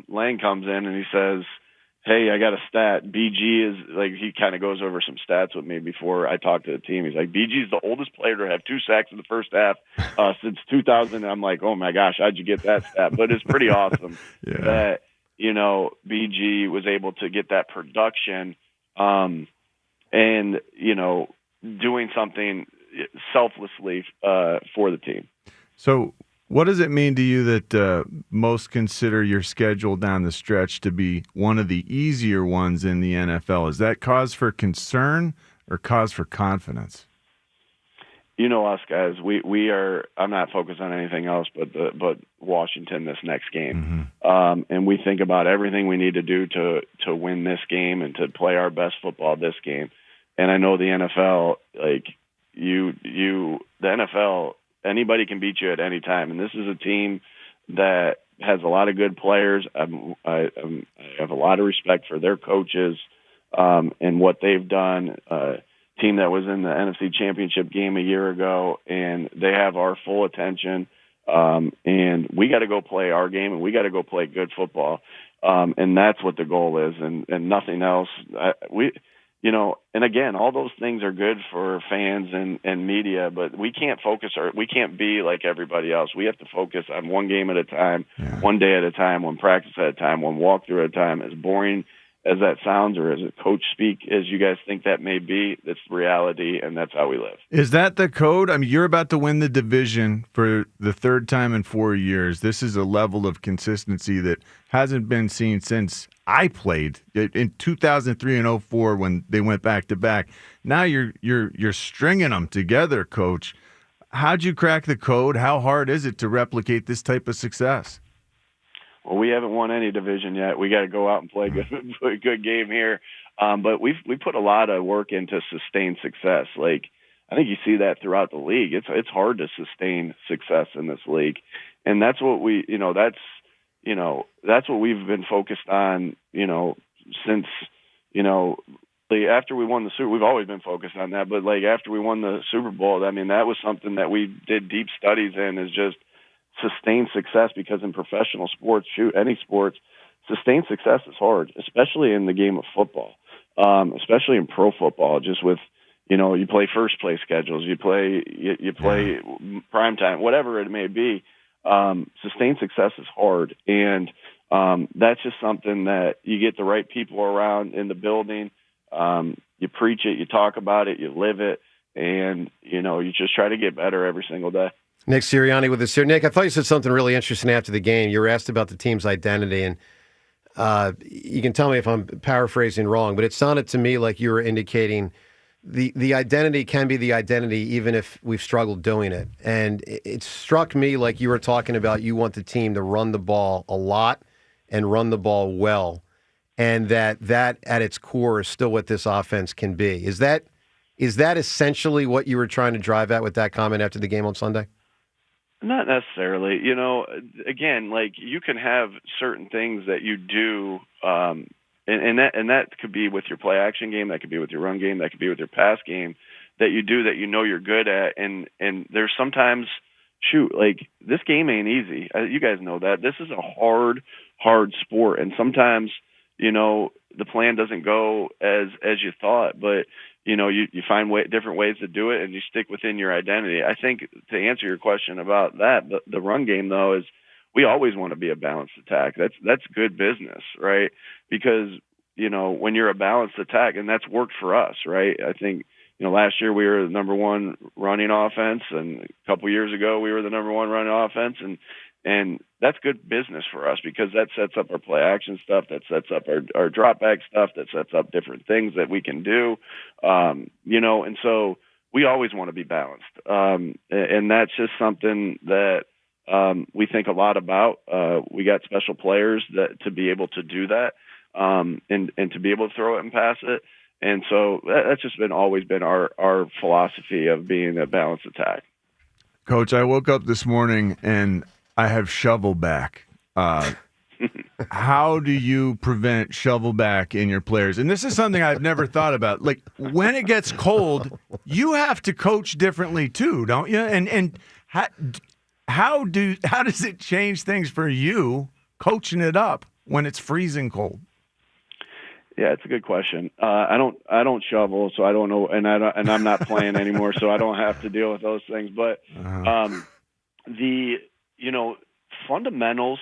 Lang comes in and he says, hey, I got a stat. BG is like, he kind of goes over some stats with me before I talk to the team. He's like, BG is the oldest player to have 2 sacks in the first half since 2000. And I'm like, oh my gosh, how'd you get that stat? But it's pretty awesome that, BG was able to get that production and, doing something selflessly for the team. So, what does it mean to you that most consider your schedule down the stretch to be one of the easier ones in the NFL? Is that cause for concern or cause for confidence? Us guys, we are. I'm not focused on anything else but Washington this next game, and we think about everything we need to do to win this game and to play our best football this game. And I know the NFL, like the NFL. Anybody can beat you at any time, and this is a team that has a lot of good players. I have a lot of respect for their coaches and what they've done. Team that was in the NFC Championship game a year ago, and they have our full attention. And we got to go play our game, and we got to go play good football. And that's what the goal is, and nothing else. And again, all those things are good for fans and media, but we can't we can't be like everybody else. We have to focus on one game at a time, one day at a time, one practice at a time, one walkthrough at a time. As boring as that sounds, or as a coach speak as you guys think that may be. It's reality, and that's how we live. Is that the code? I mean, you're about to win the division for the third time in 4 years. This is a level of consistency that hasn't been seen since I played in 2003 and 04 when they went back to back. Now you're stringing them together, Coach. How'd you crack the code? How hard is it to replicate this type of success? Well, we haven't won any division yet. We got to go out and play a good game here. But we put a lot of work into sustained success. Like, I think you see that throughout the league. It's hard to sustain success in this league, and that's what that's what we've been focused on. Since after we won the Super, we've always been focused on that. But like after we won the Super Bowl, I mean, that was something that we did deep studies in. Is just sustained success, because in professional sports, any sports, sustained success is hard, especially in the game of football, especially in pro football. Just with, you play first place schedules, you play prime time, whatever it may be. Sustained success is hard, and that's just something that you get the right people around in the building. You preach it, you talk about it, you live it, and you just try to get better every single day. Nick Sirianni with us here. Nick, I thought you said something really interesting after the game. You were asked about the team's identity, and you can tell me if I'm paraphrasing wrong, but it sounded to me like you were indicating the identity can be the identity even if we've struggled doing it. And it struck me like you were talking about you want the team to run the ball a lot and run the ball well, and that at its core is still what this offense can be. Is that essentially what you were trying to drive at with that comment after the game on Sunday? Not necessarily. Again, like you can have certain things that you do, and that could be with your play action game, that could be with your run game, that could be with your pass game that you do that you're good at. And there's sometimes, like this game ain't easy. You guys know that. This is a hard sport, and sometimes the plan doesn't go as you thought, but you find different ways to do it, and you stick within your identity. I think to answer your question about that, the run game, though, is we always want to be a balanced attack. That's good business, right? Because, when you're a balanced attack, and that's worked for us, right? I think, last year we were the number one running offense, and a couple years ago we were the number one running offense, and that's good business for us because that sets up our play action stuff, that sets up our drop back stuff, that sets up different things that we can do, and so we always want to be balanced. And that's just something that we think a lot about. We got special players that to be able to do that and to be able to throw it and pass it. And so that's just always been our philosophy of being a balanced attack. Coach, I woke up this morning and I have shovel back. How do you prevent shovel back in your players? And this is something I've never thought about. Like when it gets cold, you have to coach differently too, don't you? And how does it change things for you coaching it up when it's freezing cold? Yeah, it's a good question. I don't shovel, so I don't know, and I'm not playing anymore, so I don't have to deal with those things. But fundamentals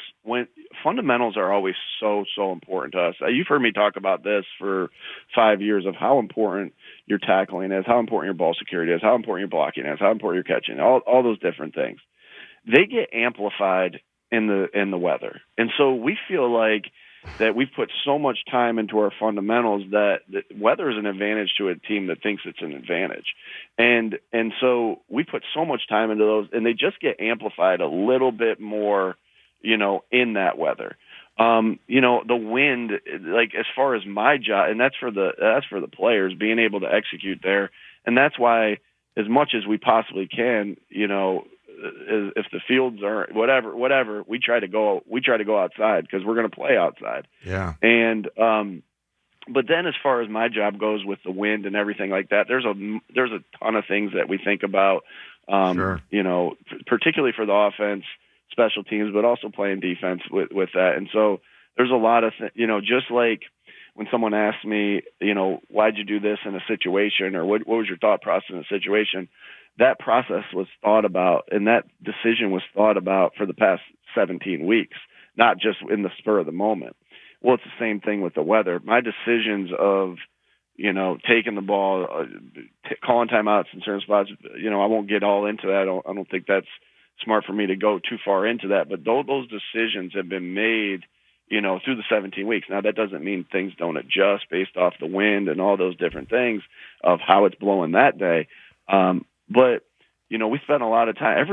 are always so important to us. You've heard me talk about this for 5 years of how important your tackling is, how important your ball security is, how important your blocking is, how important your catching, all those different things. They get amplified in the weather, and so we feel like that we've put so much time into our fundamentals that weather is an advantage to a team that thinks it's an advantage. And so we put so much time into those, and they just get amplified a little bit more, in that weather. The wind, like as far as my job, and that's for the players being able to execute there. And that's why as much as we possibly can, if the fields are whatever, we try to go outside because we're going to play outside. Yeah. And but then as far as my job goes with the wind and everything like that, there's a ton of things that we think about. Sure. Particularly for the offense, special teams, but also playing defense with that. And so there's a lot of just like when someone asks me, why'd you do this in a situation, or what was your thought process in a situation? That process was thought about, and that decision was thought about for the past 17 weeks, not just in the spur of the moment. well, it's the same thing with the weather. My decisions of, taking the ball, calling timeouts in certain spots, I won't get all into that. I don't think that's smart for me to go too far into that. But those decisions have been made, through the 17 weeks. Now, that doesn't mean things don't adjust based off the wind and all those different things of how it's blowing that day. But, we spent a lot of time,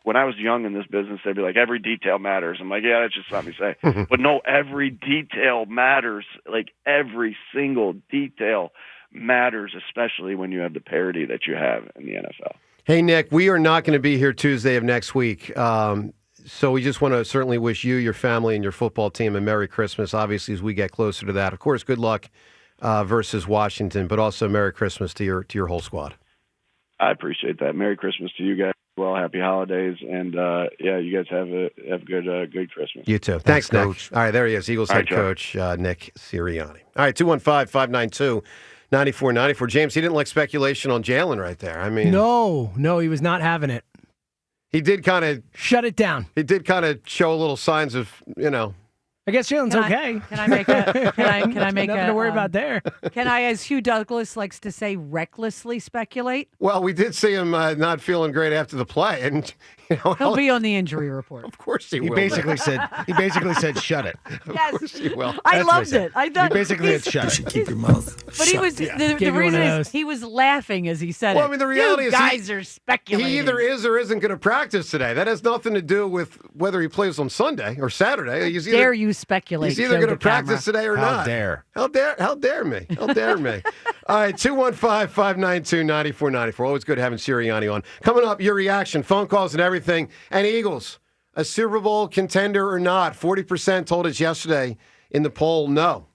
when I was young in this business, they'd be like, every detail matters. I'm like, yeah, that's just something you say. But no, every detail matters. Like every single detail matters, especially when you have the parity that you have in the NFL. Hey, Nick, we are not going to be here Tuesday of next week. So we just want to certainly wish you, your family, and your football team a Merry Christmas, obviously, as we get closer to that. Of course, good luck versus Washington, but also Merry Christmas to your whole squad. I appreciate that. Merry Christmas to you guys. Well, happy holidays, and you guys have a good Christmas. You too. Thanks, Nick. Coach. All right, there he is, Eagles head coach Nick Sirianni. All right, 215-592-9494. James, he didn't like speculation on Jalen right there. I mean, no, he was not having it. He did kind of shut it down. He did kind of show a little signs of, I guess Jalen's okay. Can I make a? Can I make nothing to worry about there? Can I, as Hugh Douglas likes to say, recklessly speculate? Well, we did see him not feeling great after the play, and he'll be on the injury report. Of course he will. He basically said, "Shut it." Yes, of course he will. I loved it. I thought he basically said, "Shut it." Keep your mouth. But he was the reason is he was laughing as he said it. Well, I mean, the reality you is guys are speculating. He either is or isn't going to practice today. That has nothing to do with whether he plays on Sunday or Saturday. Dare you speculate? He's either going to practice today or not. How dare me? How dare me? All right, 215-592-9494. Always good having Sirianni on. Coming up, your reaction, phone calls and everything. And Eagles, a Super Bowl contender or not? 40% told us yesterday in the poll no.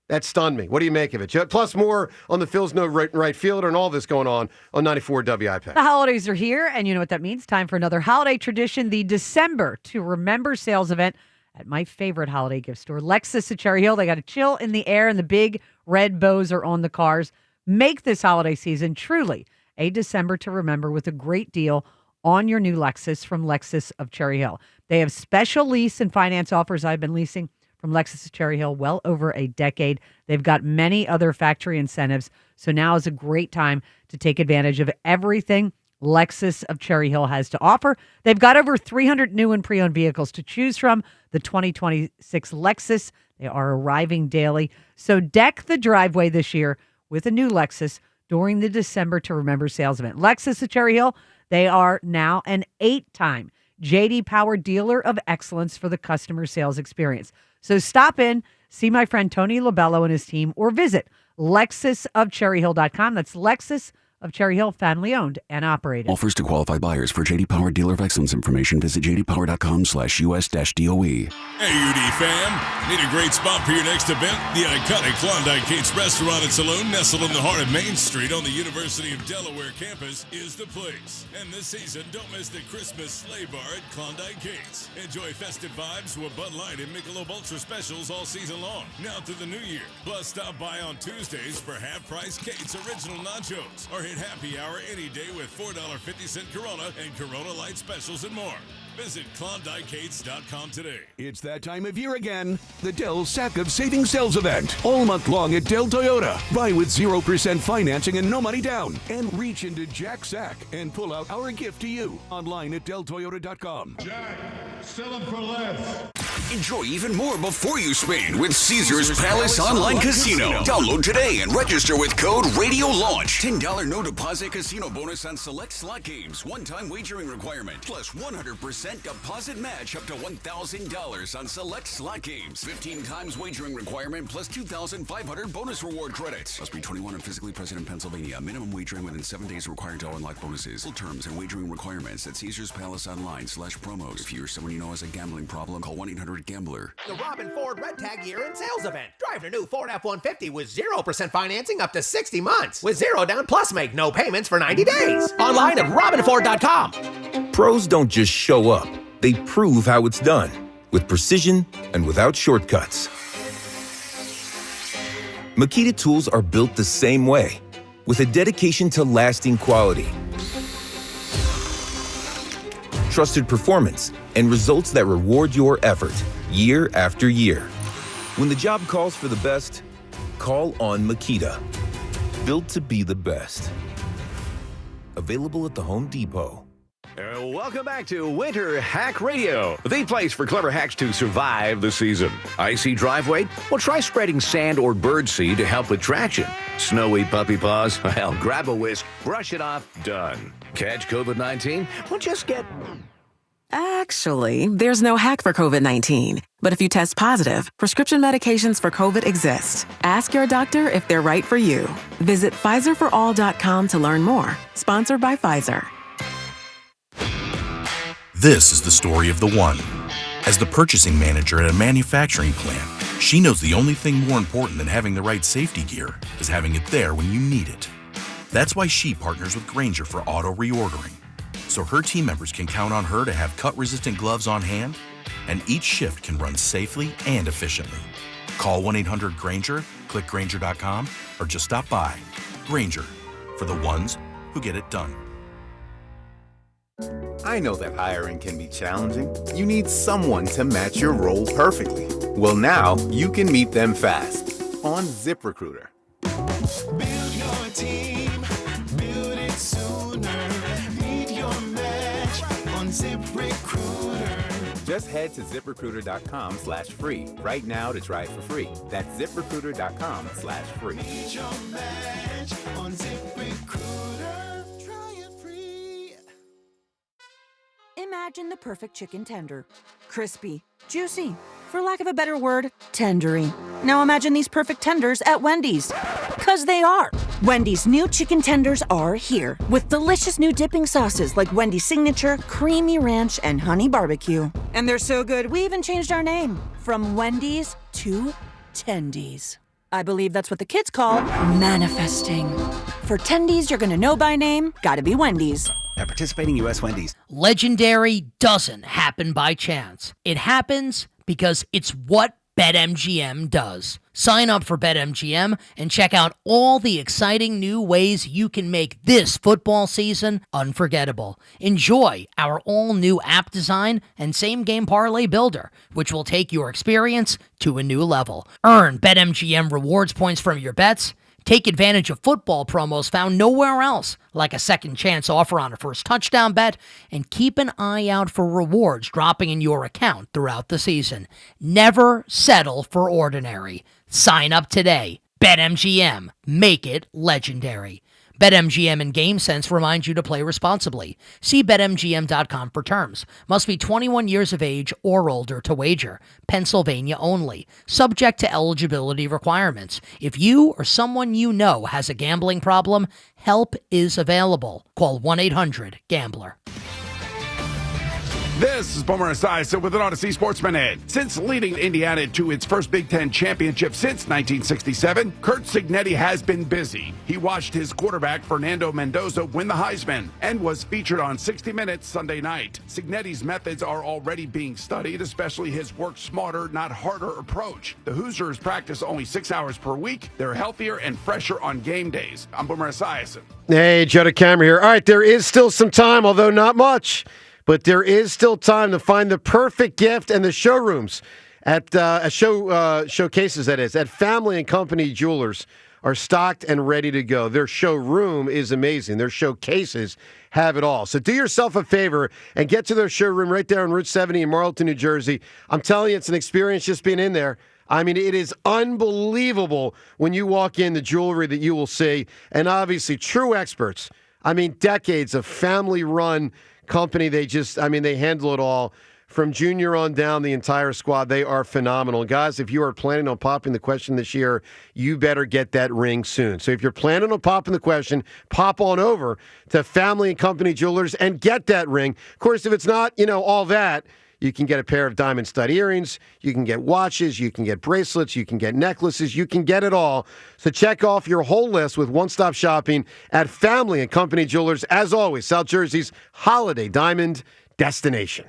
That stunned me. What do you make of it? Plus more on the Phil's no right fielder and all this going on 94 WIP. The holidays are here, and you know what that means. Time for another holiday tradition, the December to Remember sales event at my favorite holiday gift store, Lexus at Cherry Hill. They got a chill in the air, and the big red bows are on the cars. Make this holiday season truly a December to remember with a great deal on your new Lexus from Lexus of Cherry Hill. They have special lease and finance offers. I've been leasing from Lexus of Cherry Hill well over a decade. They've got many other factory incentives, so now is a great time to take advantage of everything Lexus of Cherry Hill has to offer. They've got over 300 new and pre-owned vehicles to choose from. The 2026 Lexus, they are arriving daily. So deck the driveway this year with a new Lexus during the December to Remember sales event. Lexus of Cherry Hill, they are now an 8-time J.D. Power Dealer of Excellence for the customer sales experience. So stop in, see my friend Tony Labello and his team, or visit LexusofCherryHill.com. That's Lexus of Cherry Hill, family owned and operated. Offers to qualified buyers. For J.D. Power Dealer of Excellence information, visit jdpower.com/US-DOE. Hey, UD fam. Need a great spot for your next event? The iconic Klondike Kate's Restaurant and Saloon, nestled in the heart of Main Street on the University of Delaware campus, is the place. And this season, don't miss the Christmas sleigh bar at Klondike Kate's. Enjoy festive vibes with Bud Light and Michelob Ultra specials all season long, now through the new year. Plus, stop by on Tuesdays for half-price Kate's original nachos, or hit happy hour any day with $4.50 Corona and Corona Light specials and more. Visit KlondikeCates.com today. It's that time of year again. The Dell Sack of Savings Sales Event. All month long at Dell Toyota. Buy with 0% financing and no money down. And reach into Jack's Sack and pull out our gift to you. Online at DellToyota.com. Jack, sell them for less. Enjoy even more before you spin with Caesars Palace Online Casino. Download today and register with code RADIOLAUNCH. $10 no deposit casino bonus on select slot games. One-time wagering requirement. Plus 100% deposit match up to $1,000 on select slot games. 15 times wagering requirement plus 2,500 bonus reward credits. Must be 21 and physically present in Pennsylvania. Minimum wagering within 7 days required to unlock bonuses. Full terms and wagering requirements at Caesars Palace Online/promos. If you or someone you know has a gambling problem, call 1-800-GAMBLER. The Robin Ford Red Tag year-end sales event. Drive a new Ford F-150 with 0% financing up to 60 months. With 0 down plus make no payments for 90 days. Online at robinford.com. Pros don't just show up. They prove how it's done. With precision and without shortcuts. Makita tools are built the same way. With a dedication to lasting quality. Trusted performance and results that reward your effort. year after year. When the job calls for the best, call on Makita. Built to be the best. Available at the Home Depot. Welcome back to Winter Hack Radio, the place for clever hacks to survive the season. Icy driveway? Well, try spreading sand or birdseed to help with traction. Snowy puppy paws? Well, grab a whisk, brush it off, done. Catch COVID-19? Well, just get... Actually, there's no hack for COVID-19. But if you test positive, prescription medications for COVID exist. Ask your doctor if they're right for you. Visit PfizerForAll.com to learn more. Sponsored by Pfizer. This is the story of the one. As the purchasing manager at a manufacturing plant, she knows the only thing more important than having the right safety gear is having it there when you need it. That's why she partners with Grainger for auto reordering, so her team members can count on her to have cut-resistant gloves on hand, and each shift can run safely and efficiently. Call 1-800-GRAINGER, click Grainger.com, or just stop by. Grainger, for the ones who get it done. I know that hiring can be challenging. You need someone to match your role perfectly. Well, now you can meet them fast on ZipRecruiter. Build your team, build it sooner. Meet your match on ZipRecruiter. Just head to ZipRecruiter.com/free right now to try it for free. That's ZipRecruiter.com/free. Meet your match on ZipRecruiter. Try it free. Imagine the perfect chicken tender. Crispy, juicy, for lack of a better word, tendery. Now imagine these perfect tenders at Wendy's. 'Cause they are. Wendy's new chicken tenders are here with delicious new dipping sauces like Wendy's Signature, Creamy Ranch, and Honey Barbecue. And they're so good, we even changed our name from Wendy's to Tendies. I believe that's what the kids call manifesting. For Tendies you're gonna know by name, gotta be Wendy's. At participating U.S. Wendy's. Legendary doesn't happen by chance. It happens because it's what BetMGM does. Sign up for BetMGM and check out all the exciting new ways you can make this football season unforgettable. Enjoy our all-new app design and same-game parlay builder, which will take your experience to a new level. Earn BetMGM rewards points from your bets. Take advantage of football promos found nowhere else, like a second chance offer on a first touchdown bet, and keep an eye out for rewards dropping in your account throughout the season. Never settle for ordinary. Sign up today. BetMGM. Make it legendary. BetMGM and GameSense remind you to play responsibly. See BetMGM.com for terms. Must be 21 years of age or older to wager. Pennsylvania only. Subject to eligibility requirements. If you or someone you know has a gambling problem, help is available. Call 1-800-GAMBLER. This is Boomer Esiason with an Odyssey Sportsman Ed. Since leading Indiana to its first Big Ten championship since 1967, Curt Cignetti has been busy. He watched his quarterback, Fernando Mendoza, win the Heisman and was featured on 60 Minutes Sunday night. Cignetti's methods are already being studied, especially his work smarter, not harder approach. The Hoosiers practice only 6 hours per week. They're healthier and fresher on game days. I'm Boomer Esiason. Hey, Joe DeCamera here. All right, there is still some time, although not much. But there is still time to find the perfect gift, and the showrooms at showcases, that is, at Family and Company Jewelers are stocked and ready to go. Their showroom is amazing. Their showcases have it all. So do yourself a favor and get to their showroom right there on Route 70 in Marlton, New Jersey. I'm telling you, it's an experience just being in there. I mean, it is unbelievable when you walk in, the jewelry that you will see. And obviously, true experts. I mean, decades of family-run company. They handle it all. From junior on down, the entire squad, they are phenomenal. Guys, if you are planning on popping the question this year, you better get that ring soon. So if you're planning on popping the question, pop on over to Family and Company Jewelers and get that ring. Of course, if it's not, all that, you can get a pair of diamond stud earrings, you can get watches, you can get bracelets, you can get necklaces, you can get it all. So check off your whole list with one-stop shopping at Family and Company Jewelers. As always, South Jersey's holiday diamond destination.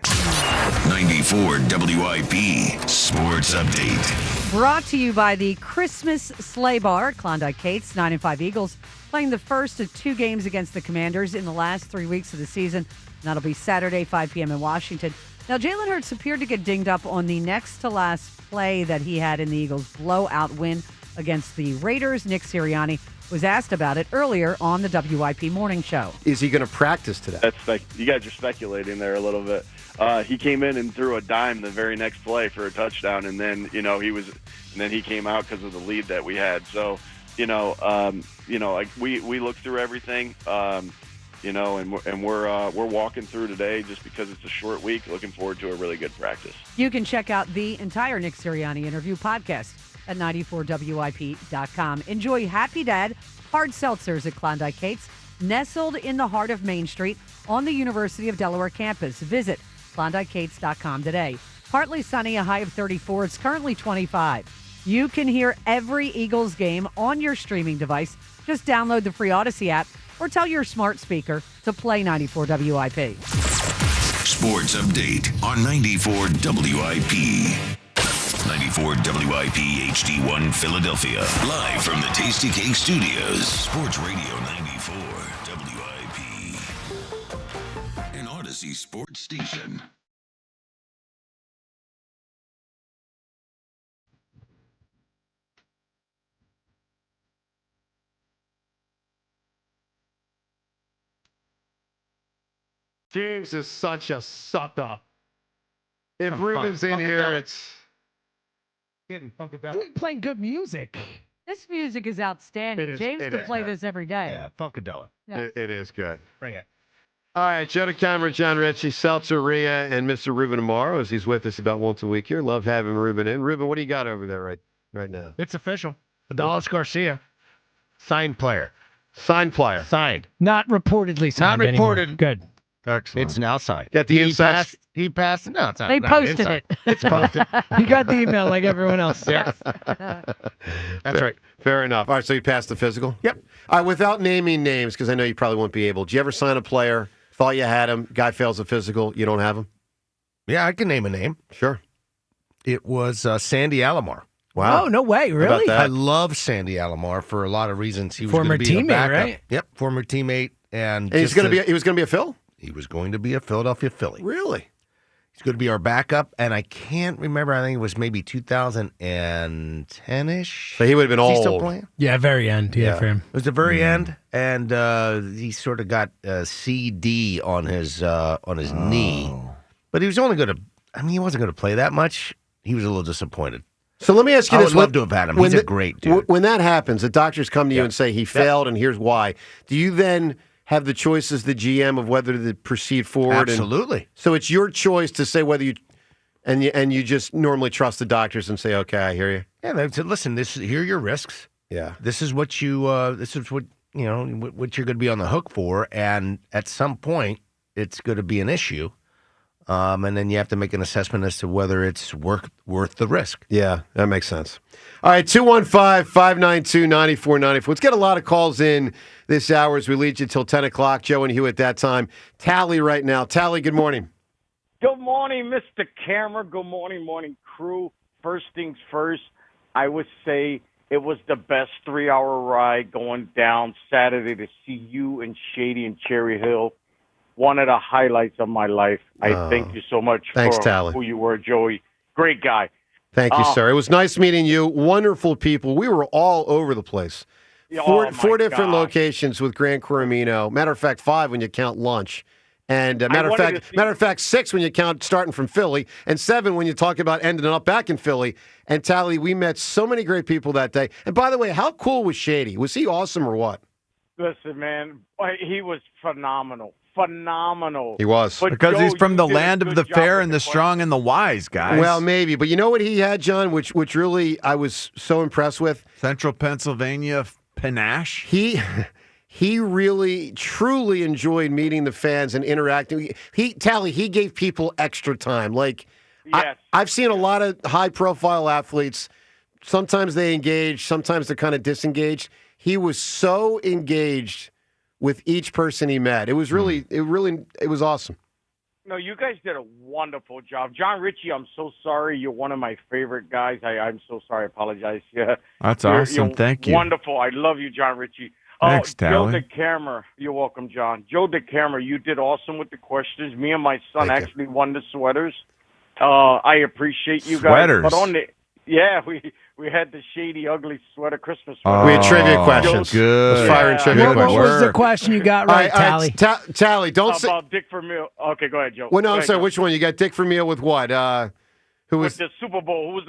94 WIP Sports Update. Brought to you by the Christmas Sleigh Bar at Klondike Kate's. 9-5 Eagles playing the first of 2 games against the Commanders in the last 3 weeks of the season. That'll be Saturday, 5 p.m. in Washington. Now, Jalen Hurts appeared to get dinged up on the next-to-last play that he had in the Eagles' blowout win against the Raiders. Nick Sirianni was asked about it earlier on the WIP Morning Show. Is he going to practice today? You guys are speculating there a little bit. He came in and threw a dime the very next play for a touchdown, and then he came out because of the lead that we had. So, like we looked through everything. And we're walking through today just because it's a short week. Looking forward to a really good practice. You can check out the entire Nick Sirianni interview podcast at 94WIP.com. Enjoy Happy Dad hard seltzers at Klondike Kate's, nestled in the heart of Main Street on the University of Delaware campus. Visit KlondikeKates.com today. Partly sunny, a high of 34. It's currently 25. You can hear every Eagles game on your streaming device. Just download the free Odyssey app or tell your smart speaker to play 94 WIP. Sports Update on 94 WIP. 94 WIP HD1 Philadelphia. Live from the Tasty Cake Studios. Sports Radio 94 WIP. An Odyssey sports station. James is such a sucker. If Ruben's in here, it's getting funky about it. Playing good music. This music is outstanding. James could play this every day. Yeah, Funkadelic. Yeah. It is good. Bring it. All right, Joe DeCamera, John Ritchie, Seltzeria, and Mr. Ruben Amaro, as he's with us about once a week here. Love having Ruben in. Ruben, what do you got over there right now? It's official. Adalis Garcia, signed player. Signed player. Signed. Not reportedly signed Not anymore. reported. Good. Excellent. It's now signed. Got the inside. He passed. No, it's not. They not posted inside. it. It's posted. He got the email like everyone else. Yeah. That's right. Fair enough. All right, so you passed the physical? Yep. All right, without naming names, because I know you probably won't be able, did you ever sign a player, thought you had him, guy fails a physical, you don't have him? Yeah, I can name a name. Sure. It was Sandy Alomar. Wow. Oh, no way. How about Really? that? I love Sandy Alomar for a lot of reasons. He was Former going to be a teammate, backup. right? Yep, former teammate. And he was going to be a Phil? He was going to be a Philadelphia Philly. Really? He's going to be our backup, and I can't remember. I think it was maybe 2010-ish. So he would have been Is he old. still playing? Yeah, very end. Yeah, for him. It was the very end, and he sort of got a CD on his knee. But he was only going to. I mean, he wasn't going to play that much. He was a little disappointed. So let me ask you I this. would love to have had him. He's a great dude. When that happens, the doctors come to you and say he failed and here's why. Do you then have the choice as the GM of whether to proceed forward? Absolutely. So it's your choice to say whether you and you just normally trust the doctors and say, okay, I hear you. Yeah, they said, listen, here are your risks. Yeah. This is what what you're going to be on the hook for, and at some point it's going to be an issue. And then you have to make an assessment as to whether it's worth the risk. Yeah, that makes sense. All right, 215-592-9494. Let's get a lot of calls in this hour as we lead you till 10 o'clock. Joe and Hugh at that time. Tally right now. Tally, good morning. Good morning, Mr. Camera. Good morning crew. First things first, I would say it was the best 3-hour ride going down Saturday to see you and Shady and Cherry Hill. One of the highlights of my life. I thank you so much Thanks, for Tally. who you were, Joey. Great guy. Thank you, sir. It was nice meeting you. Wonderful people. We were all over the place. Four different locations with Gran Coramino. Matter of fact, 5 when you count lunch. And matter of fact, 6 when you count starting from Philly, and 7 when you talk about ending up back in Philly. And Tally, we met so many great people that day. And by the way, how cool was Shady? Was he awesome or what? Listen, man, he was phenomenal. Phenomenal. He was. But because Joe, he's from you the did a land of good the job fair with and the the strong and the wise, guys. Well, maybe. But you know what he had, John, which really I was so impressed with? Central Pennsylvania panache. He really, truly enjoyed meeting the fans and interacting. He gave people extra time. Like, yes. I've seen a lot of high-profile athletes. Sometimes they engage. Sometimes they're kind of disengaged. He was so engaged with each person he met. It was really, it was awesome. No, you guys did a wonderful job. John Ritchie, I'm so sorry. You're one of my favorite guys. I'm so sorry. I apologize. Yeah. That's awesome. Thank you. Wonderful. I love you, John Ritchie. Thanks, Joe Tally. DeCamera. You're welcome, John. Joe DeCamera, you did awesome with the questions. Me and my son actually won the sweaters. I appreciate you guys. Sweaters? But we had the shady, ugly sweater Christmas Oh, sweater. We had trivia questions. good. Let's fire in trivia What questions. was the question you got right, Tally? Tally, don't say. About Dick Vermeil. Okay, go ahead, Joe. Well, no, Go I'm ahead, sorry. Joe. Which one? You got Dick Vermeil with what? Who was? With the Super Bowl? Who was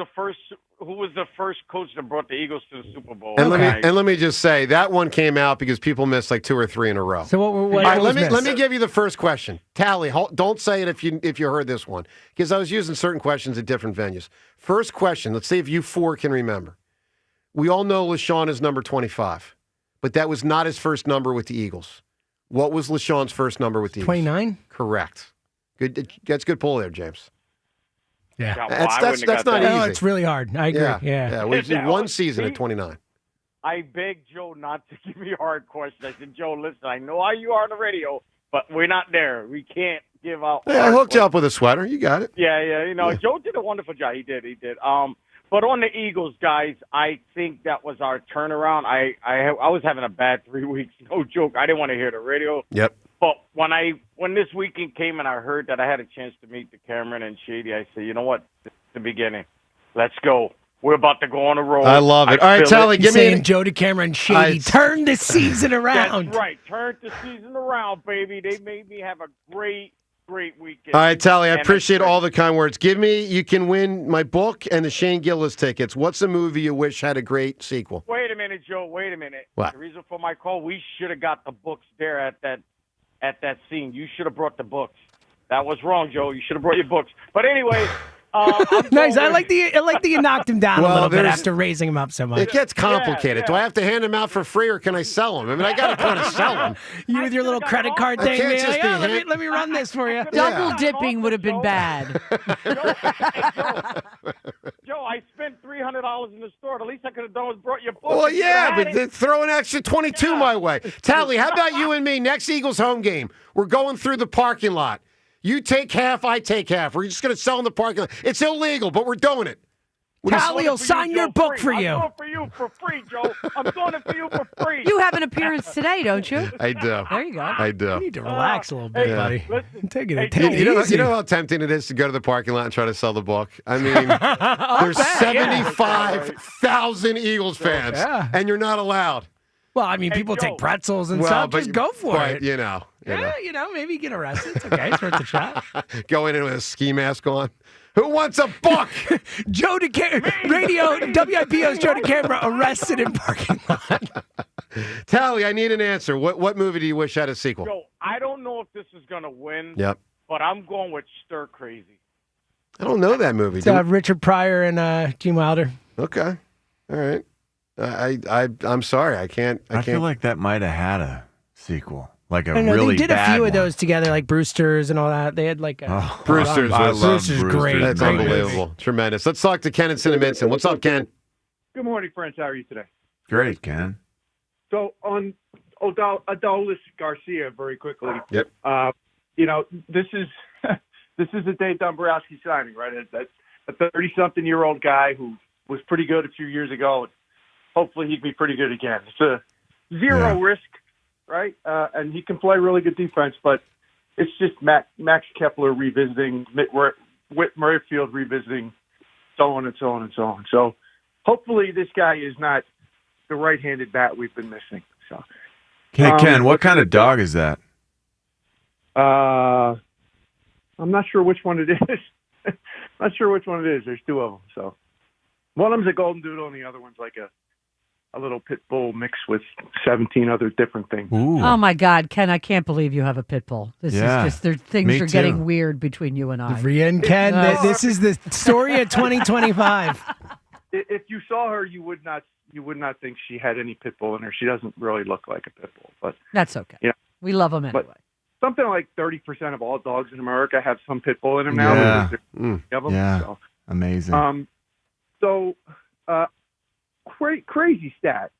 the first coach that brought the Eagles to the Super Bowl? And let me just say that one came out because people missed like 2 or 3 in a row. So what All right, let me give you the first question. Tally, don't say it if you heard this one because I was using certain questions at different venues. First question. Let's see if you 4 can remember. We all know LaShawn is number 25, but that was not his first number with the Eagles. What was LaShawn's first number with the Eagles? 29? Correct. Good. That's a good pull there, James. Yeah. Well, That's not No, easy. it's really hard. I agree. Yeah. We did one season at 29. I begged Joe not to give me hard questions. I said, Joe, listen, I know how you are on the radio, but we're not there. We can't give out. Hey, I hooked you up with a sweater. You got it. Yeah. Joe did a wonderful job. He did. But on the Eagles, guys, I think that was our turnaround. I was having a bad 3 weeks. No joke. I didn't want to hear the radio. Yep. But when this weekend came and I heard that I had a chance to meet the Cameron and Shady, I said, you know what? This is the beginning. Let's go. We're about to go on a roll. I love it. All right, Tally, give me Joe DeCamera and Shady. Turn the season around. That's right. Turn the season around, baby. They made me have a great weekend. All right, Tally, I And appreciate all the kind words. You can win my book and the Shane Gillis tickets. What's a movie you wish had a great sequel? Wait a minute, Joe. Wait a minute. What? The reason for my call, we should have got the books there at that scene. You should have brought the books. That was wrong, Joe. You should have brought your books. But anyway, nice. I like that you knocked him down a little bit there's- after raising him up so much. It gets complicated. Do I have to hand them out for free or can I sell them? I mean, I got to kind of sell them. You with your little credit card thing, can't man. just Like, be "Oh, hand- let me run this for you. Double dipping would have been bad. Joe, I spent $300 in the store. The least I could have done was brought your books. Well, You yeah, could've but had it. throw an extra 22 my way. Tally, how about you and me? Next Eagles home game. We're going through the parking lot. You take half, I take half. We're just going to sell in the parking lot. It's illegal, but we're doing it. Tally will sign your book for you. I'm doing it for you for free, Joe. I'm doing it for you for free. You have an appearance today, don't you? I do. There you go. I do. You need to relax a little bit, Yeah. buddy. Listen, Take it You easy. know how tempting it is to go to the parking lot and try to sell the book? I mean, there's 75,000 Eagles fans, Yeah. and you're not allowed. Well, I mean, people take pretzels and stuff. Just go for it. You know. Maybe get arrested. It's okay. It's worth the shot. Going in with a ski mask on. Who wants a book? Joe DeCamera, radio, WIPO's Joe DeCamera arrested in parking lot. Tally, I need an answer. What movie do you wish had a sequel? Joe, I don't know if this is going to win, Yep. but I'm going with Stir Crazy. I don't know that movie. It's Richard Pryor and Gene Wilder. Okay. All right. I'm sorry. I can't. I feel like that might have had a sequel, like a I don't know, really they did a bad few one. of those together, like Brewster's and all that. They had like a Brewster's. I was- love Brewster's Brewster's. great. That's Great unbelievable. Tremendous. Let's talk to Ken and Cinnaminson. What's up, Ken? Good morning, friends. How are you today? Great, Ken. So on Adolis Garcia, very quickly. Yep. This is this is a Dave Dombrowski signing, right? A 30-something-year-old guy who was pretty good a few years ago. Hopefully, he can be pretty good again. It's a zero risk, right? And he can play really good defense, but it's just Max Kepler revisiting, Whit Merrifield revisiting, so on and so on and so on. So hopefully, this guy is not the right-handed bat we've been missing. So, Hey, Ken, what kind of dog is that? I'm not sure which one it is. Not sure which one it is. There's two of them. So one of them's a golden doodle, and the other one's like a little pit bull mixed with 17 other different things. Oh my God, Ken! I can't believe you have a pit bull. This Yeah. is just things Me are too. getting weird between you and I. Rhea and Ken, this is the story of 2025. If you saw her, you would not think she had any pit bull in her. She doesn't really look like a pit bull, but That's okay. yeah, We love them anyway. but something like 30% of all dogs in America have some pit bull in them now. Yeah. because there's of them, Yeah. so. Amazing. Crazy stat.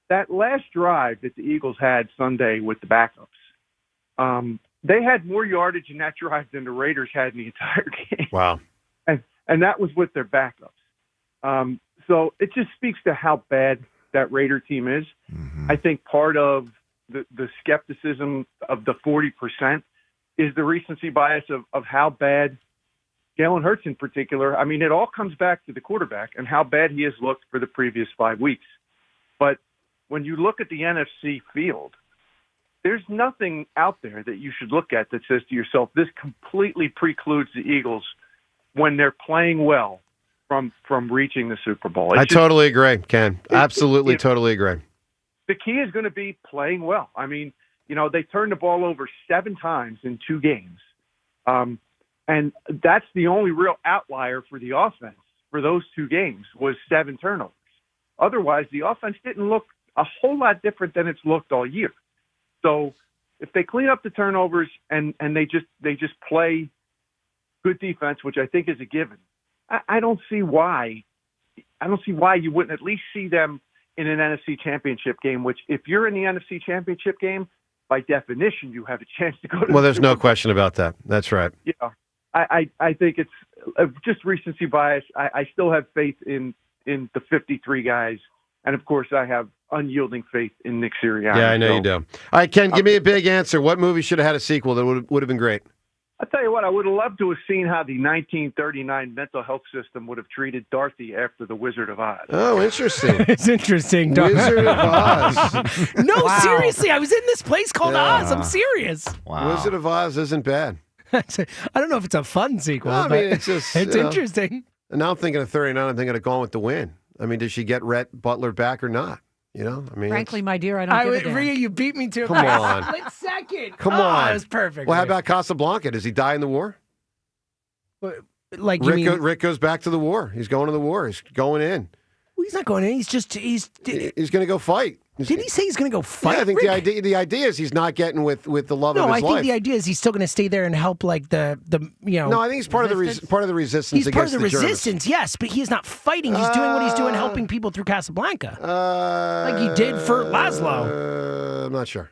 That last drive that the Eagles had Sunday with the backups, they had more yardage in that drive than the Raiders had in the entire game. Wow. And that was with their backups. So it just speaks to how bad that Raider team is. I think part of the skepticism of the 40% is the recency bias of how bad Jalen Hurts in particular. I mean, it all comes back to the quarterback and how bad he has looked for the previous 5 weeks. But when you look at the NFC field, there's nothing out there that you should look at that says to yourself, this completely precludes the Eagles when they're playing well from reaching the Super Bowl. I totally agree, Ken. Absolutely, totally agree. The key is going to be playing well. I mean, they turned the ball over 7 times in 2 games. And that's the only real outlier for the offense for those 2 games was 7 turnovers. Otherwise, the offense didn't look a whole lot different than it's looked all year. So if they clean up the turnovers and they just play good defense, which I think is a given, I don't see why you wouldn't at least see them in an NFC Championship game, which if you're in the NFC Championship game, by definition, you have a chance to go to Well, there's no question about that. That's right. Yeah. I think it's just recency bias. I still have faith in the 53 guys. And, of course, I have unyielding faith in Nick Sirianni. Yeah, I know you do. All right, Ken, give me a big answer. What movie should have had a sequel that would have been great? I'll tell you what, I would have loved to have seen how the 1939 mental health system would have treated Dorothy after The Wizard of Oz. Oh, interesting. It's interesting. Wizard of Oz. No, seriously, I was in this place called Oz. I'm serious. Wow. Wizard of Oz isn't bad. I don't know if it's a fun sequel. No, I but mean, it's just it's interesting. And now I'm thinking of 39. I'm thinking of Gone with the Wind. I mean, does she get Rhett Butler back or not? I mean, frankly, my dear, I don't give a damn. Rhea, you beat me to it. Come on. Split second. Come on. That was perfect. Well, how about Casablanca? Does he die in the war? Like Rick goes back to the war. He's going to the war. He's going in. Well, he's not going in. He's going to go fight. Did he say he's going to go fight? Yeah, I think Rick? the idea is he's not getting with the love of his life. No, I think the idea is he's still going to stay there and help, like the. No, I think he's part of the resistance. He's part against of the Germans. resistance, yes, but he is not fighting. He's doing what he's doing, helping people through Casablanca, like he did for Laszlo. I'm not sure.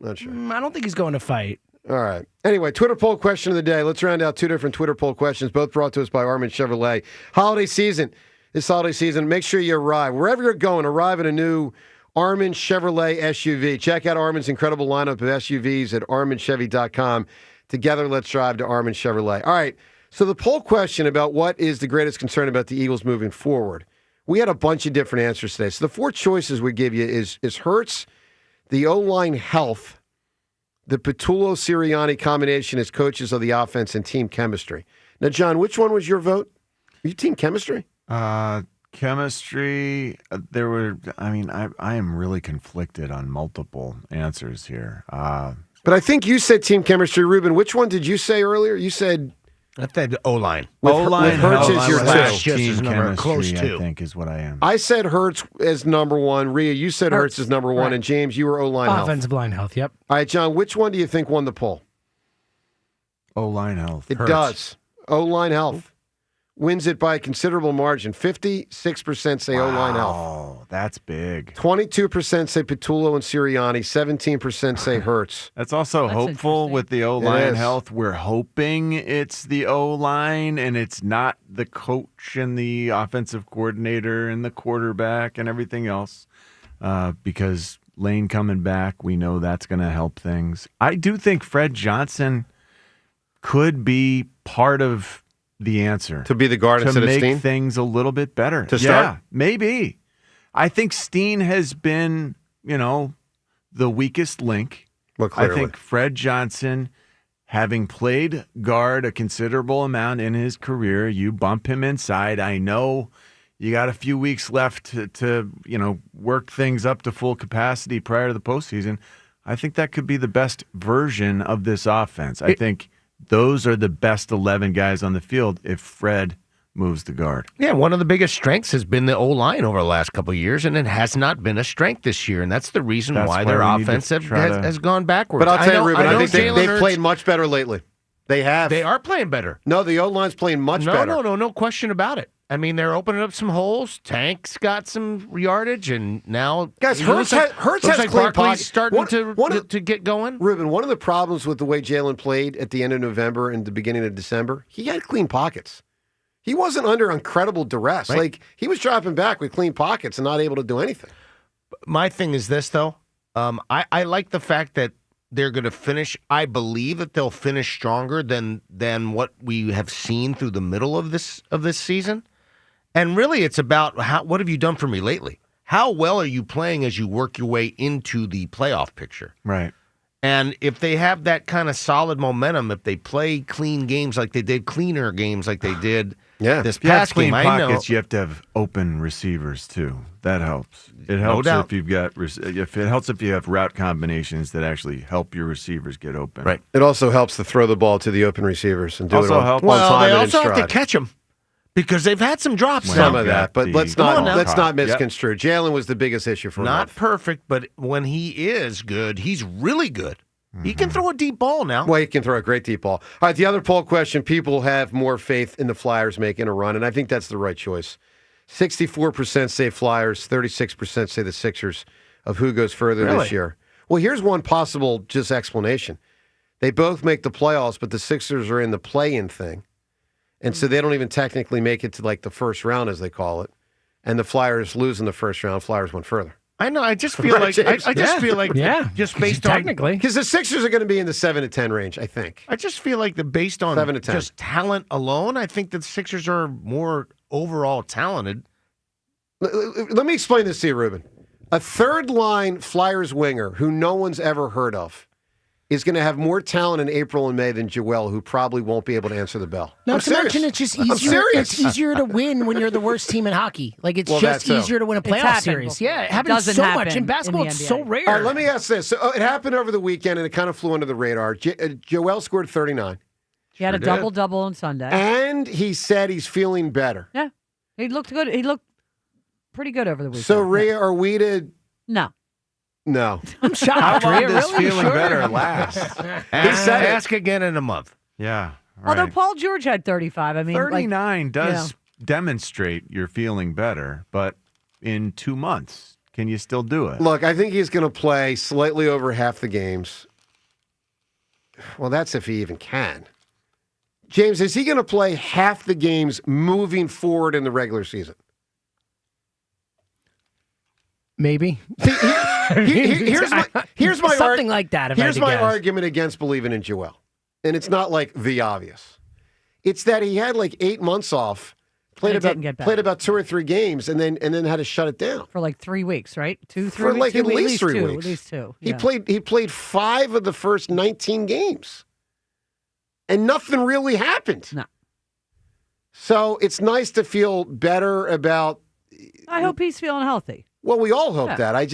I don't think he's going to fight. All right. Anyway, Twitter poll question of the day. Let's round out 2 different Twitter poll questions, both brought to us by Armin Chevrolet. This holiday season, make sure you arrive. Wherever you're going, arrive at a new Armin Chevrolet SUV. Check out Armin's incredible lineup of SUVs at arminchevy.com. Together, let's drive to Armin Chevrolet. All right, so the poll question about what is the greatest concern about the Eagles moving forward, we had a bunch of different answers today. So the 4 choices we give you is Hurts, the O-line health, the Patullo-Sirianni combination as coaches of the offense, and team chemistry. Now, John, which one was your vote? Were you team chemistry? Chemistry, I am really conflicted on multiple answers here. But I think you said team chemistry, Ruben. Which one did you say earlier? You said I said O-line. O-line, Hurts is your team chemistry, close to. I think is what I am. I said Hurts as number 1. Rhea, you said Hurts as number 1. Right. And James, you were O-line health. Offensive line health, yep. All right, John, which one do you think won the poll? O-line health. It Hurts. does. O-line health wins it by a considerable margin. 56% say O-line health. Oh, that's big. 22% say Patullo and Sirianni. 17% say Hurts. That's also hopeful with the O-line health. We're hoping it's the O-line and it's not the coach and the offensive coordinator and the quarterback and everything else. Because Lane coming back, we know that's going to help things. I do think Fred Johnson could be part of the answer. To be the guard instead of Steen? To make things a little bit better. To start? Yeah, maybe. I think Steen has been, the weakest link. Well, clearly. I think Fred Johnson, having played guard a considerable amount in his career, you bump him inside. I know you got a few weeks left to work things up to full capacity prior to the postseason. I think that could be the best version of this offense. I think those are the best 11 guys on the field if Fred moves the guard. Yeah, one of the biggest strengths has been the O-line over the last couple of years, and it has not been a strength this year, and that's the reason why their offense has gone backwards. But I'll tell you, Ruben, I think they've played much better lately. They have. They are playing better. No, the O-line's playing much better. No question about it. I mean, they're opening up some holes. Tank's got some yardage, and now guys, Hurts has clean pockets. Starting to get going. Ruben, one of the problems with the way Jalen played at the end of November and the beginning of December, he had clean pockets. He wasn't under incredible duress. Right. Like he was dropping back with clean pockets and not able to do anything. my thing is this, though. I like the fact that they're going to finish. I believe that they'll finish stronger than what we have seen through the middle of this season. And really, it's about what have you done for me lately? How well are you playing as you work your way into the playoff picture? Right. And if they have that kind of solid momentum, if they play clean games like they did, cleaner games like they did this past clean game, pockets, you have to have open receivers too. That helps. It helps if you've got if you have route combinations that actually help your receivers get open. Right. It also helps to throw the ball to the open receivers and do Also it on, helps- on Well, time they and in also have to stride. catch them because they've had some drops. Some now. of that, but let's not misconstrue. Jalen was the biggest issue for a Not month. perfect, but when he is good, he's really good. He Mm-hmm. can throw a deep ball now. Well, he can throw a great deep ball. All right, the other poll question, people have more faith in the Flyers making a run, and I think that's the right choice. 64% say Flyers, 36% say the Sixers of who goes further this year. Well, here's one possible just explanation. They both make the playoffs, but the Sixers are in the play-in thing, and so they don't even technically make it to like the first round, as they call it, and the Flyers lose in the first round. Flyers went further. I know. I just feel Right, like James? I just feel like just based on because the Sixers are going to be in the 7 to 10 range, I think. I just feel like based on 7 to 10. just talent alone, I think the Sixers are more overall talented. Let me explain this to you, Ruben. A third-line Flyers winger who no one's ever heard of is going to have more talent in April and May than Joel, who probably won't be able to answer the bell. Not I'm to serious. mention, it's just I'm easier. serious. It's easier to win when you're the worst team in hockey. Like it's Well, just that too. easier to win a It's playoff happened series. before. Yeah, it It happens doesn't so happen much in basketball. in the It's NBA. so rare. All right, let me ask this. So, it happened over the weekend, and it kind of flew under the radar. Joel scored 39. He had a double-double on Sunday. And he said he's feeling better. Yeah. He looked good. He looked pretty good over the weekend. So, Rhea, are we to... No. No. I'm shocked. How long Rhea, does really? feeling Sure? better last? Ask again in a month. Yeah. Although right. Paul George had 35. I mean, 39 does you demonstrate you're feeling better, but in 2 months, can you still do it? Look, I think he's going to play slightly over half the games. Well, that's if he even can. James, is he going to play half the games moving forward in the regular season? Maybe. Here's my something like that. If I had Here's to my guess. argument against believing in Joel, and it's not like the obvious. It's that he had like 8 months off, played And it didn't get about better. 2 or 3 games, and then had to shut it down for like 3 weeks, right? 2, 3 for weeks. like at least 3 two, weeks. At least 2. He Yeah. played 5 of the first 19 games, and nothing really happened. No. So it's nice to feel better about. I hope he's feeling healthy. Well, we all hope Yeah. that. I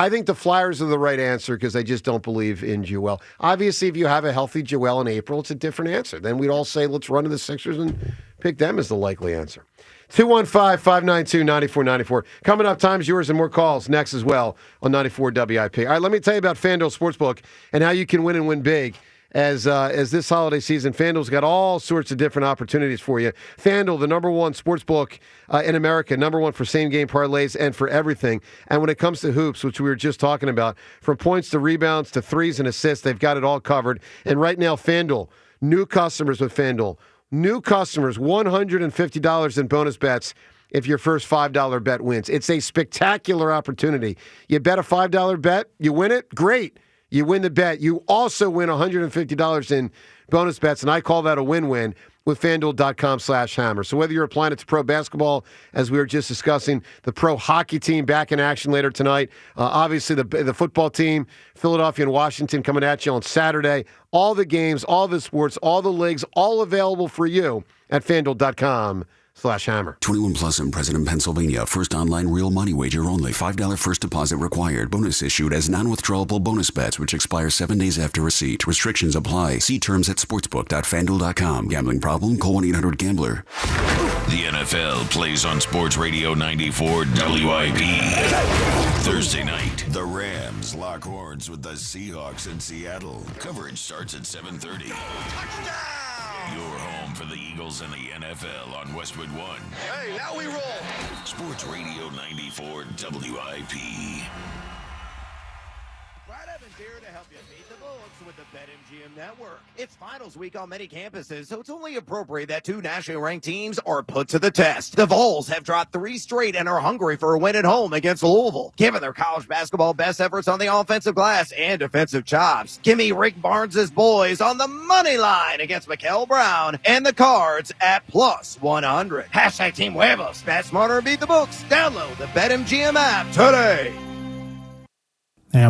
think the Flyers are the right answer because I just don't believe in Joel. Obviously, if you have a healthy Joel in April, it's a different answer. Then we'd all say, let's run to the Sixers and pick them as the likely answer. 215-592-9494. Coming up, time's yours and more calls next as well on 94 WIP. All right, let me tell you about FanDuel Sportsbook and how you can win and win big. As this holiday season, FanDuel's got all sorts of different opportunities for you. FanDuel, the number one sportsbook in America, number one for same-game parlays and for everything. And when it comes to hoops, which we were just talking about, from points to rebounds to threes and assists, they've got it all covered. And right now, FanDuel, new customers with FanDuel, new customers, $150 in bonus bets if your first $5 bet wins. It's a spectacular opportunity. You bet a $5 bet, you win it, great. You win the bet. You also win $150 in bonus bets, and I call that a win-win with FanDuel.com/hammer. So whether you're applying it to pro basketball, as we were just discussing, the pro hockey team back in action later tonight, obviously the football team, Philadelphia and Washington coming at you on Saturday, all the games, all the sports, all the leagues, all available for you at FanDuel.com/hammer. 21 plus in President, Pennsylvania. First online real money wager only. $5 first deposit required. Bonus issued as non-withdrawable bonus bets, which expire 7 days after receipt. Restrictions apply. See terms at sportsbook.fanduel.com. Gambling problem? Call 1-800-GAMBLER. The NFL plays on Sports Radio 94 WIP. Thursday night, the Rams lock horns with the Seahawks in Seattle. Coverage starts at 7:30. Your home for the Eagles and the NFL on Westwood One. Hey, now we roll. Sports Radio 94 WIP. here to help you beat the books with the BetMGM Network. It's finals week on many campuses, so it's only appropriate that two nationally ranked teams are put to the test. The Vols have dropped 3 straight and are hungry for a win at home against Louisville. Given their college basketball best efforts on the offensive glass and defensive chops, give me Rick Barnes' boys on the money line against Mikael Brown and the Cards at +100. Hashtag Team Huevos. Bet smarter and beat the books. Download the BetMGM app today. Hey,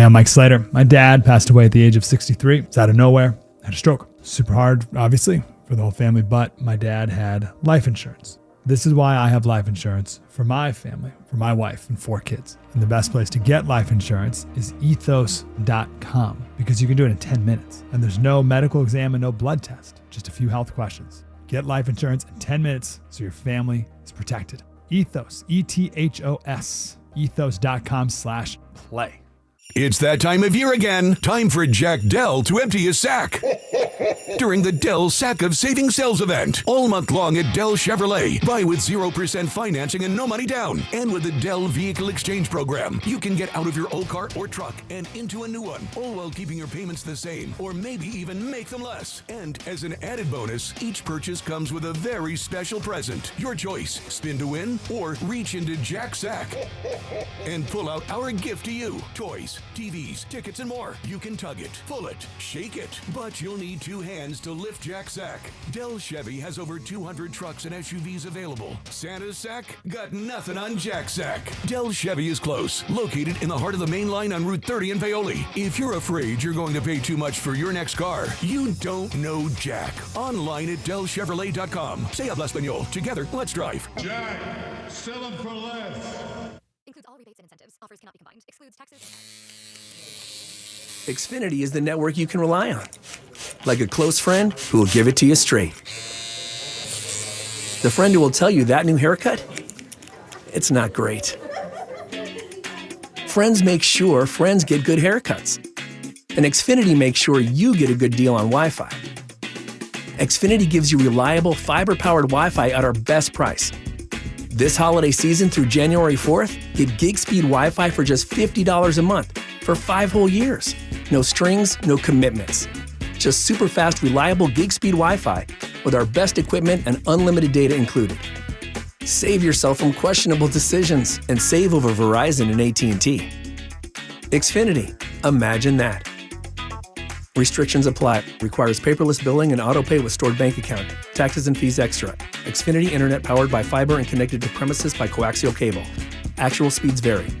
I'm Mike Slater. My dad passed away at the age of 63. It's out of nowhere. Had a stroke. Super hard, obviously, for the whole family, but my dad had life insurance. This is why I have life insurance for my family, for my wife and 4 kids. And the best place to get life insurance is ethos.com, because you can do it in 10 minutes. And there's no medical exam and no blood test, just a few health questions. Get life insurance in 10 minutes so your family is protected. Ethos, ETHOS, ethos.com/play. It's that time of year again. Time for Jack Dell to empty his sack. During the Dell Sack of Saving Sales event. All month long at Dell Chevrolet. Buy with 0% financing and no money down. And with the Dell Vehicle Exchange Program, you can get out of your old car or truck and into a new one. All while keeping your payments the same, or maybe even make them less. And as an added bonus, each purchase comes with a very special present. Your choice, spin to win or reach into Jack's sack and pull out our gift to you. Toys, TVs, tickets, and more. You can tug it, pull it, shake it, but you'll need 2 hands to lift Jack's sack. Dell Chevy has over 200 trucks and SUVs available. Santa's sack? Got nothing on Jack's sack. Dell Chevy is close, located in the heart of the main line on Route 30 in Paoli. If you're afraid you're going to pay too much for your next car, you don't know Jack. Online at DellChevrolet.com. Say habla español. Together, let's drive. Jack, sell them for less. Includes all rebates and incentives. Offers cannot be combined. Excludes taxes. Xfinity is the network you can rely on. Like a close friend who will give it to you straight. The friend who will tell you that new haircut, it's not great. Friends make sure friends get good haircuts. And Xfinity makes sure you get a good deal on Wi-Fi. Xfinity gives you reliable fiber-powered Wi-Fi at our best price. This holiday season through January 4th, get gig speed Wi-Fi for just $50 a month for 5 whole years. No strings, no commitments. Just super fast, reliable gig speed Wi-Fi with our best equipment and unlimited data included. Save yourself from questionable decisions and save over Verizon and AT&T. Xfinity. Imagine that. Restrictions apply. Requires paperless billing and autopay with stored bank account. Taxes and fees extra. Xfinity Internet powered by fiber and connected to premises by coaxial cable. Actual speeds vary.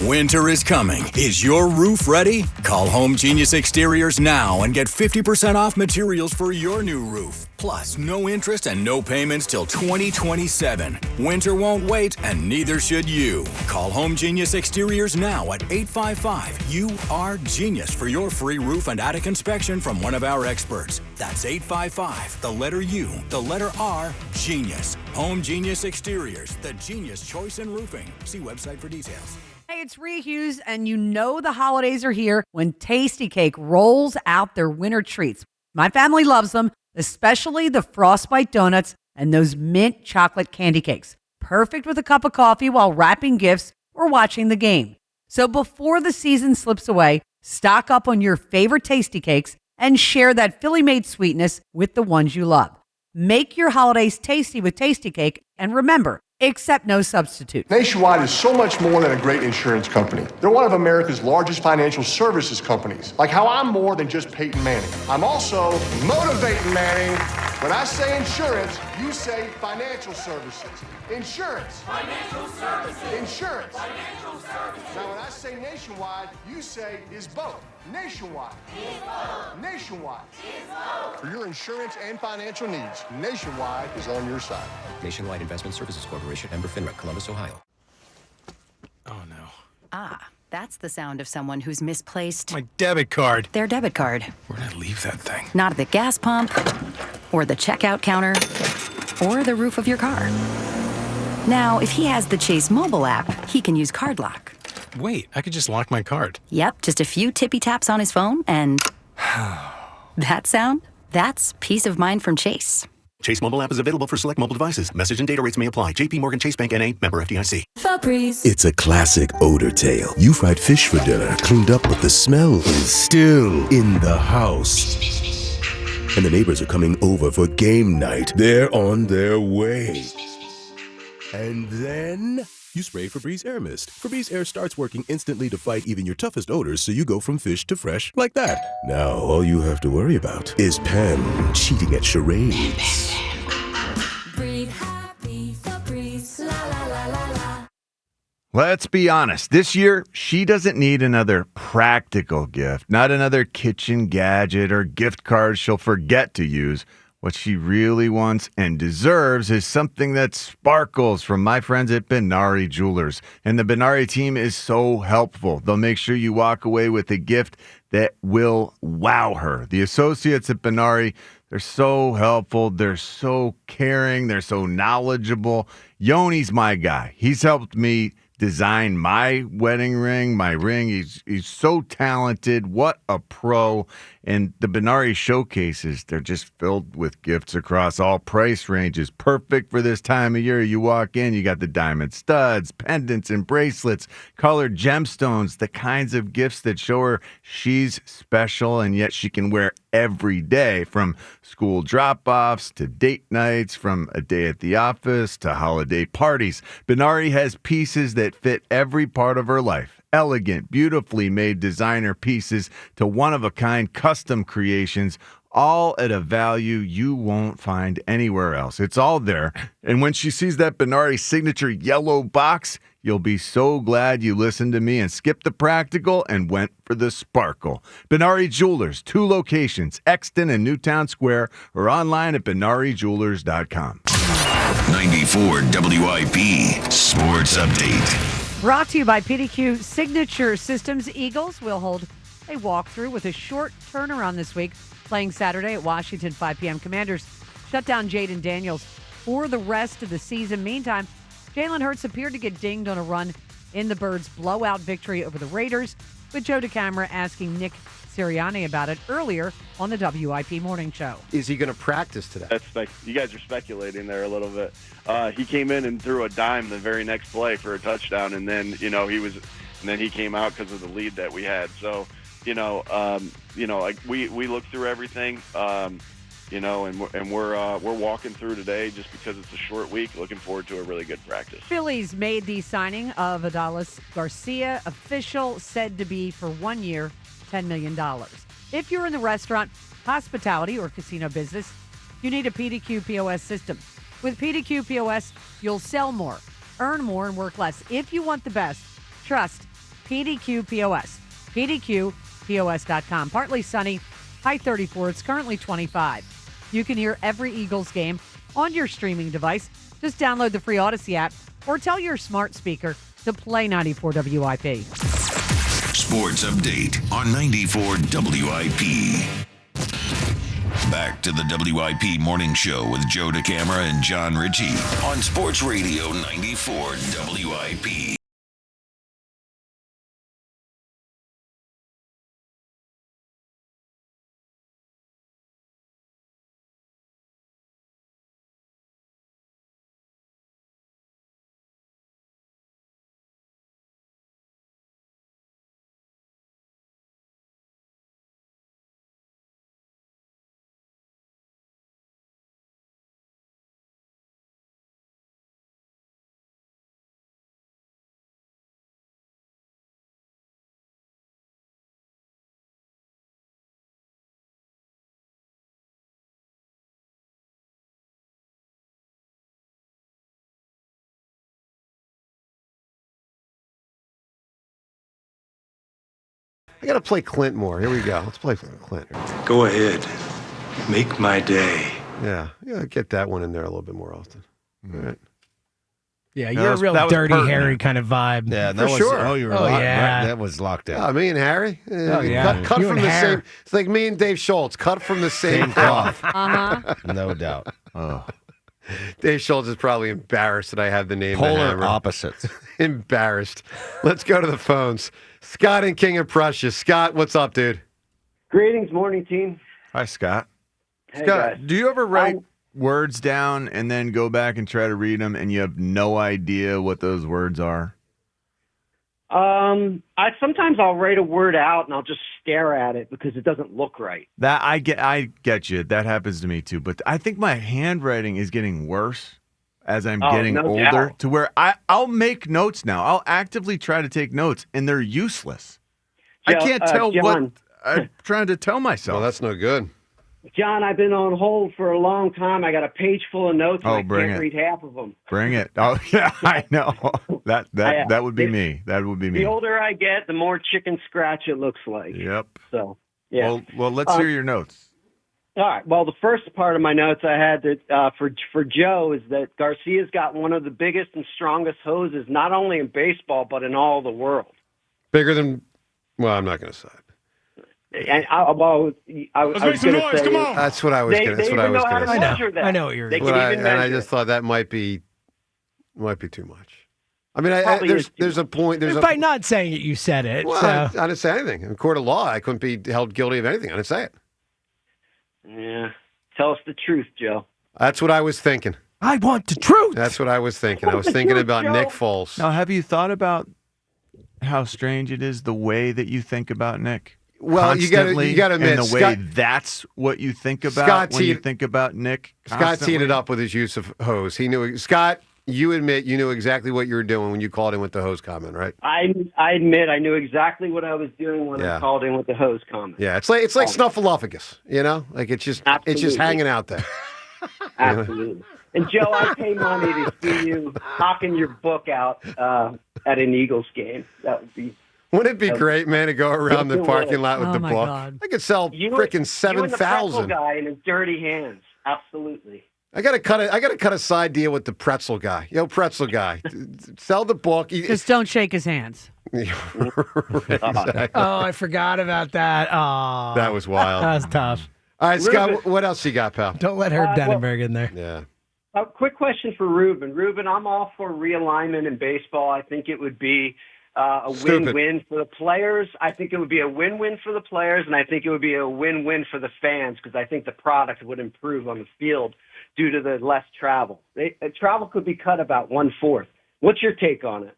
Winter is coming. Is your roof ready? Call Home Genius Exteriors now and get 50% off materials for your new roof. Plus, no interest and no payments till 2027. Winter won't wait, and neither should you. Call Home Genius Exteriors now at 855-U-R-GENIUS for your free roof and attic inspection from one of our experts. That's 855, the letter U, the letter R, Genius. Home Genius Exteriors, the genius choice in roofing. See website for details. Hey, it's Rhea Hughes, and you know the holidays are here when Tasty Cake rolls out their winter treats. My family loves them, especially the Frostbite donuts and those mint chocolate candy cakes. Perfect with a cup of coffee while wrapping gifts or watching the game. So before the season slips away, stock up on your favorite Tasty Cakes and share that Philly-made sweetness with the ones you love. Make your holidays tasty with Tasty Cake, and remember, accept no substitute. Nationwide is so much more than a great insurance company. They're one of America's largest financial services companies. Like how I'm more than just Peyton Manning. I'm also motivating Manning. When I say insurance, you say financial services. Insurance. Financial services. Insurance. Financial services. Now when I say nationwide, you say is both. Nationwide. Is both. Nationwide. Is both. For your insurance and financial needs, Nationwide is on your side. Nationwide Investment Services Corporation, member FINRA, Columbus, Ohio. Oh no. Ah, that's the sound of someone who's misplaced My debit card. their debit card. Where'd I leave that thing? Not at the gas pump, or the checkout counter, or the roof of your car. Now, if he has the Chase mobile app, he can use Card Lock. Wait, I could just lock my card. Yep, just a few tippy taps on his phone, and that sound? That's peace of mind from Chase. Chase mobile app is available for select mobile devices. Message and data rates may apply. JP Morgan Chase Bank N.A. member FDIC. Febreze. It's a classic odor tale. You fried fish for dinner, cleaned up, but the smell is still in the house. And the neighbors are coming over for game night. They're on their way. And then you spray Febreze Air Mist. Febreze Air starts working instantly to fight even your toughest odors, so you go from fish to fresh like that. Now all you have to worry about is Pam cheating at charades. Breathe happy, Febreze, la la la la la. Let's be honest. This year, she doesn't need another practical gift, not another kitchen gadget or gift card she'll forget to use. What she really wants and deserves is something that sparkles from my friends at Benari Jewelers. And the Benari team is so helpful. They'll make sure you walk away with a gift that will wow her. The associates at Benari, they're so helpful. They're so caring. They're so knowledgeable. Yoni's my guy. He's helped me design my wedding ring, my ring. He's so talented. What a pro. And the Benari showcases, they're just filled with gifts across all price ranges. Perfect for this time of year. You walk in, you got the diamond studs, pendants, and bracelets, colored gemstones, the kinds of gifts that show her she's special and yet she can wear every day, from school drop-offs to date nights, from a day at the office to holiday parties. Benari has pieces that fit every part of her life. Elegant, beautifully made designer pieces to one-of-a-kind custom creations, all at a value you won't find anywhere else. It's all there. And when she sees that Benari signature yellow box, you'll be so glad you listened to me and skipped the practical and went for the sparkle. Benari Jewelers, 2 locations, Exton and Newtown Square, or online at BenariJewelers.com. 94 WIP Sports Update. Brought to you by PDQ Signature Systems. Eagles will hold a walkthrough with a short turnaround this week, playing Saturday at Washington, 5 p.m. Commanders shut down Jaden Daniels for the rest of the season. Meantime, Jalen Hurts appeared to get dinged on a run in the Birds' blowout victory over the Raiders, with Joe DeCamara asking Nick Sirianni about it earlier on the WIP Morning Show. Is he going to practice today? You guys are speculating there a little bit. He came in and threw a dime the very next play for a touchdown, and then he came out because of the lead that we had. So like we look through everything, and we're walking through today just because it's a short week. Looking forward to a really good practice. Phillies made the signing of Adolis Garcia official, said to be for 1 year, $10 million. If you're in the restaurant, hospitality, or casino business, you need a PDQ POS system. With PDQ POS, you'll sell more, earn more, and work less. If you want the best, trust PDQ POS. PDQPOS.com. Partly sunny, high 34. It's currently 25. You can hear every Eagles game on your streaming device. Just download the free Odyssey app or tell your smart speaker to play 94 WIP. Sports Update on 94 WIP. Back to the WIP Morning Show with Joe DeCamara and John Ritchie on Sports Radio 94 WIP. I got to play Clint more. Here we go. Let's play Clint. Go ahead. Make my day. Yeah, get that one in there a little bit more often. All right. Yeah, you're a real dirty Harry kind of vibe. Yeah, for sure. Oh, you were locked. Yeah. That was locked in. Yeah, me and Harry. Yeah. Cut You from and the Harry. same. It's like me and Dave Schultz. Cut from the same cloth. Uh-huh. No doubt. Oh. Dave Schultz is probably embarrassed that I have the name. Polar Hammer. opposites. Embarrassed. Let's go to the phones. Scott in King of Prussia. Scott, what's up, dude? Greetings, morning team. Hi, Scott. Hey, Scott, guys. do you ever write words down and then go back and try to read them, and you have no idea what those words are? Sometimes I'll write a word out and I'll just stare at it because it doesn't look right. That I get you. That happens to me too. But I think my handwriting is getting worse as I'm getting no older, doubt. to where I'll make notes now. I'll actively try to take notes, and they're useless. I can't tell John, what I'm trying to tell myself. Well, that's no good. John, I've been on hold for a long time. I got a page full of notes, and I bring can't it. read half of them. Bring it. Oh yeah, I know. That would be me. That would be me. The older I get, the more chicken scratch it looks like. Yep. So, yeah. Well, let's hear your notes. All right. Well, the first part of my notes I had that for Joe is that Garcia's got one of the biggest and strongest hoses, not only in baseball but in all the world. Bigger than? Well, I'm not going to say it. And I was Let's make some gonna noise, say, come on. That's what I was gonna. That's what I was gonna say. I know what you're. They But can I, even and I measure just it. thought that might be too much. I mean, Probably is there's a point. There's By a, not saying it, you said it. well, so. I didn't say anything. In court of law, I couldn't be held guilty of anything. I didn't say it. Yeah. Tell us the truth, Joe. That's what I was thinking. I want the truth. That's what I was thinking. I was thinking about Nick Foles. Now, have you thought about how strange it is the way that you think about Nick? Well, you got to admit, and the way Scott, that's what you think about Scott when you teed- think about Nick. Scott Constantly? teed it up with his use of hose. He knew. Scott, you admit you knew exactly what you were doing when you called in with the hose comment, right? I admit I knew exactly what I was doing when Yeah. I called in with the hose comment. Yeah, it's like snuffleupagus. You know, like it's just Absolutely. hanging out there. Absolutely. And Joe, I pay money to see you hawking your book out at an Eagles game. That would be. Wouldn't it be great, man, to go around the It would. parking lot with Oh, the my book? God. I could sell freaking You and the pretzel 7,000. guy in his dirty hands. Absolutely. I gotta cut a side deal with the pretzel guy. Yo, pretzel guy, sell the book. Just don't shake his hands. Exactly. Oh, I forgot about that. Oh, That was wild. That was tough. All right, Scott, Ruben. what else you got, pal? Don't let Herb well- Denenberg in there. Yeah. A quick question for Ruben. Ruben, I'm all for realignment in baseball. I think it would be a Stupid. win-win for the players. I think it would be a win-win for the players, and I think it would be a win-win for the fans because I think the product would improve on the field due to the less travel. Travel could be cut about 1/4. What's your take on it?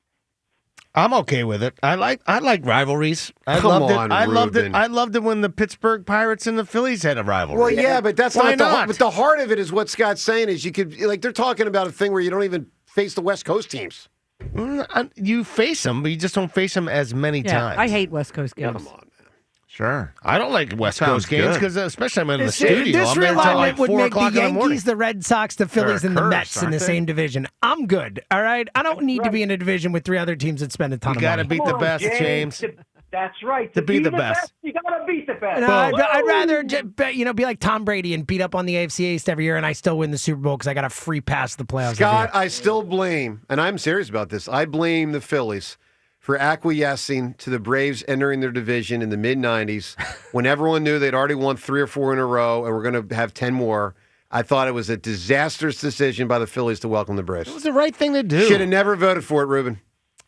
I'm okay with it. I like rivalries. I Come loved on, it. I loved it. Ruben. I loved it when the Pittsburgh Pirates and the Phillies had a rivalry. Well, yeah, but that's Why not the not? but the heart of it is what Scott's saying is you could like they're talking about a thing where you don't even face the West Coast teams. You face them, but you just don't face them as many Yeah, times. I hate West Coast games. Come on. Sure. I don't like West Sounds Coast games good. because, especially I'm in the This studio. I'm there until realignment like would 4 make the o'clock in the morning. Yankees, the Red Sox, the Phillies, They're and the cursed, Mets in aren't the they? same division. I'm good. All right. I don't need to be in a division with 3 other teams that spend a ton You of got to money. beat the Come on, best, James. That's right. To be the best. You got to beat the best. No, I'd rather be like Tom Brady and beat up on the AFC East every year, and I still win the Super Bowl because I got a free pass to the playoffs. Scott, I still blame, and I'm serious about this. I blame the Phillies for acquiescing to the Braves entering their division in the mid-'90s when everyone knew they'd already won 3 or 4 in a row and we're going to have 10 more. I thought it was a disastrous decision by the Phillies to welcome the Braves. It was the right thing to do. Should have never voted for it, Ruben.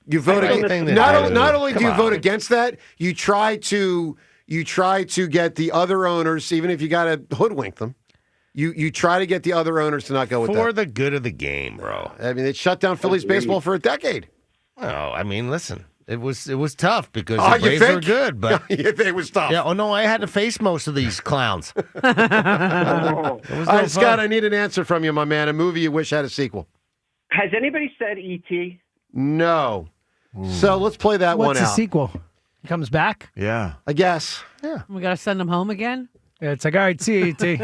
You vote Right against, thing to not, do. not only do Come you vote on. against that, you try to get the other owners, even if you got to hoodwink them. You try to get the other owners to not go with For that. the good of the game, bro. I mean, it shut down Phillies baseball for a decade. Oh, I mean, listen. It was tough because Oh, the you Braves were think? good, but You think it was tough? yeah. Oh no, I had to face most of these clowns. It was All no right, Scott, fun. I need an answer from you, my man. A movie you wish had a sequel. Has anybody said E.T.? No. So let's play that What's one the out. sequel? He comes back? Yeah. I guess. Yeah. We got to send them home again? Yeah, it's like, all right, see you, E.T.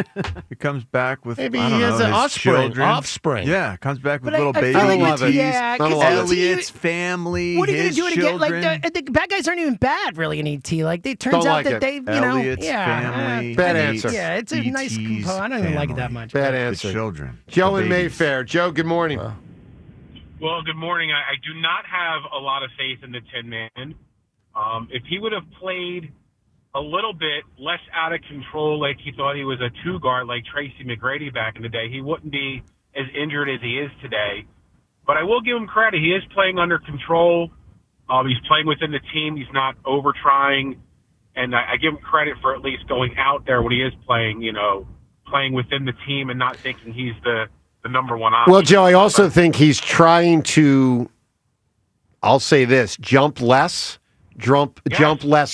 He comes back with Maybe I don't he has know, an his offspring. children. Offspring. Yeah, comes back with But little I baby feel like love it. Yeah, I don't 'cause love it. Elliot's family. What are you his going to do to get children. like the bad guys aren't even bad really in E.T. Like they turns Don't out like that it. they Elliot's yeah, family. Bad hates answer. yeah, it's a nice E.T.'s component. I don't even like it that family. much. Bad The answer. children. Joe the in babies. Mayfair. Joe, good morning. Well, good morning. I do not have a lot of faith in the Tin Man. If he would have played a little bit less out of control, like he thought he was a 2-guard like Tracy McGrady back in the day, he wouldn't be as injured as he is today. But I will give him credit. He is playing under control. He's playing within the team. He's not over-trying. And I give him credit for at least going out there when he is playing, playing within the team and not thinking he's the number one option. Well, Joe, I also think he's trying to, I'll say this, jump less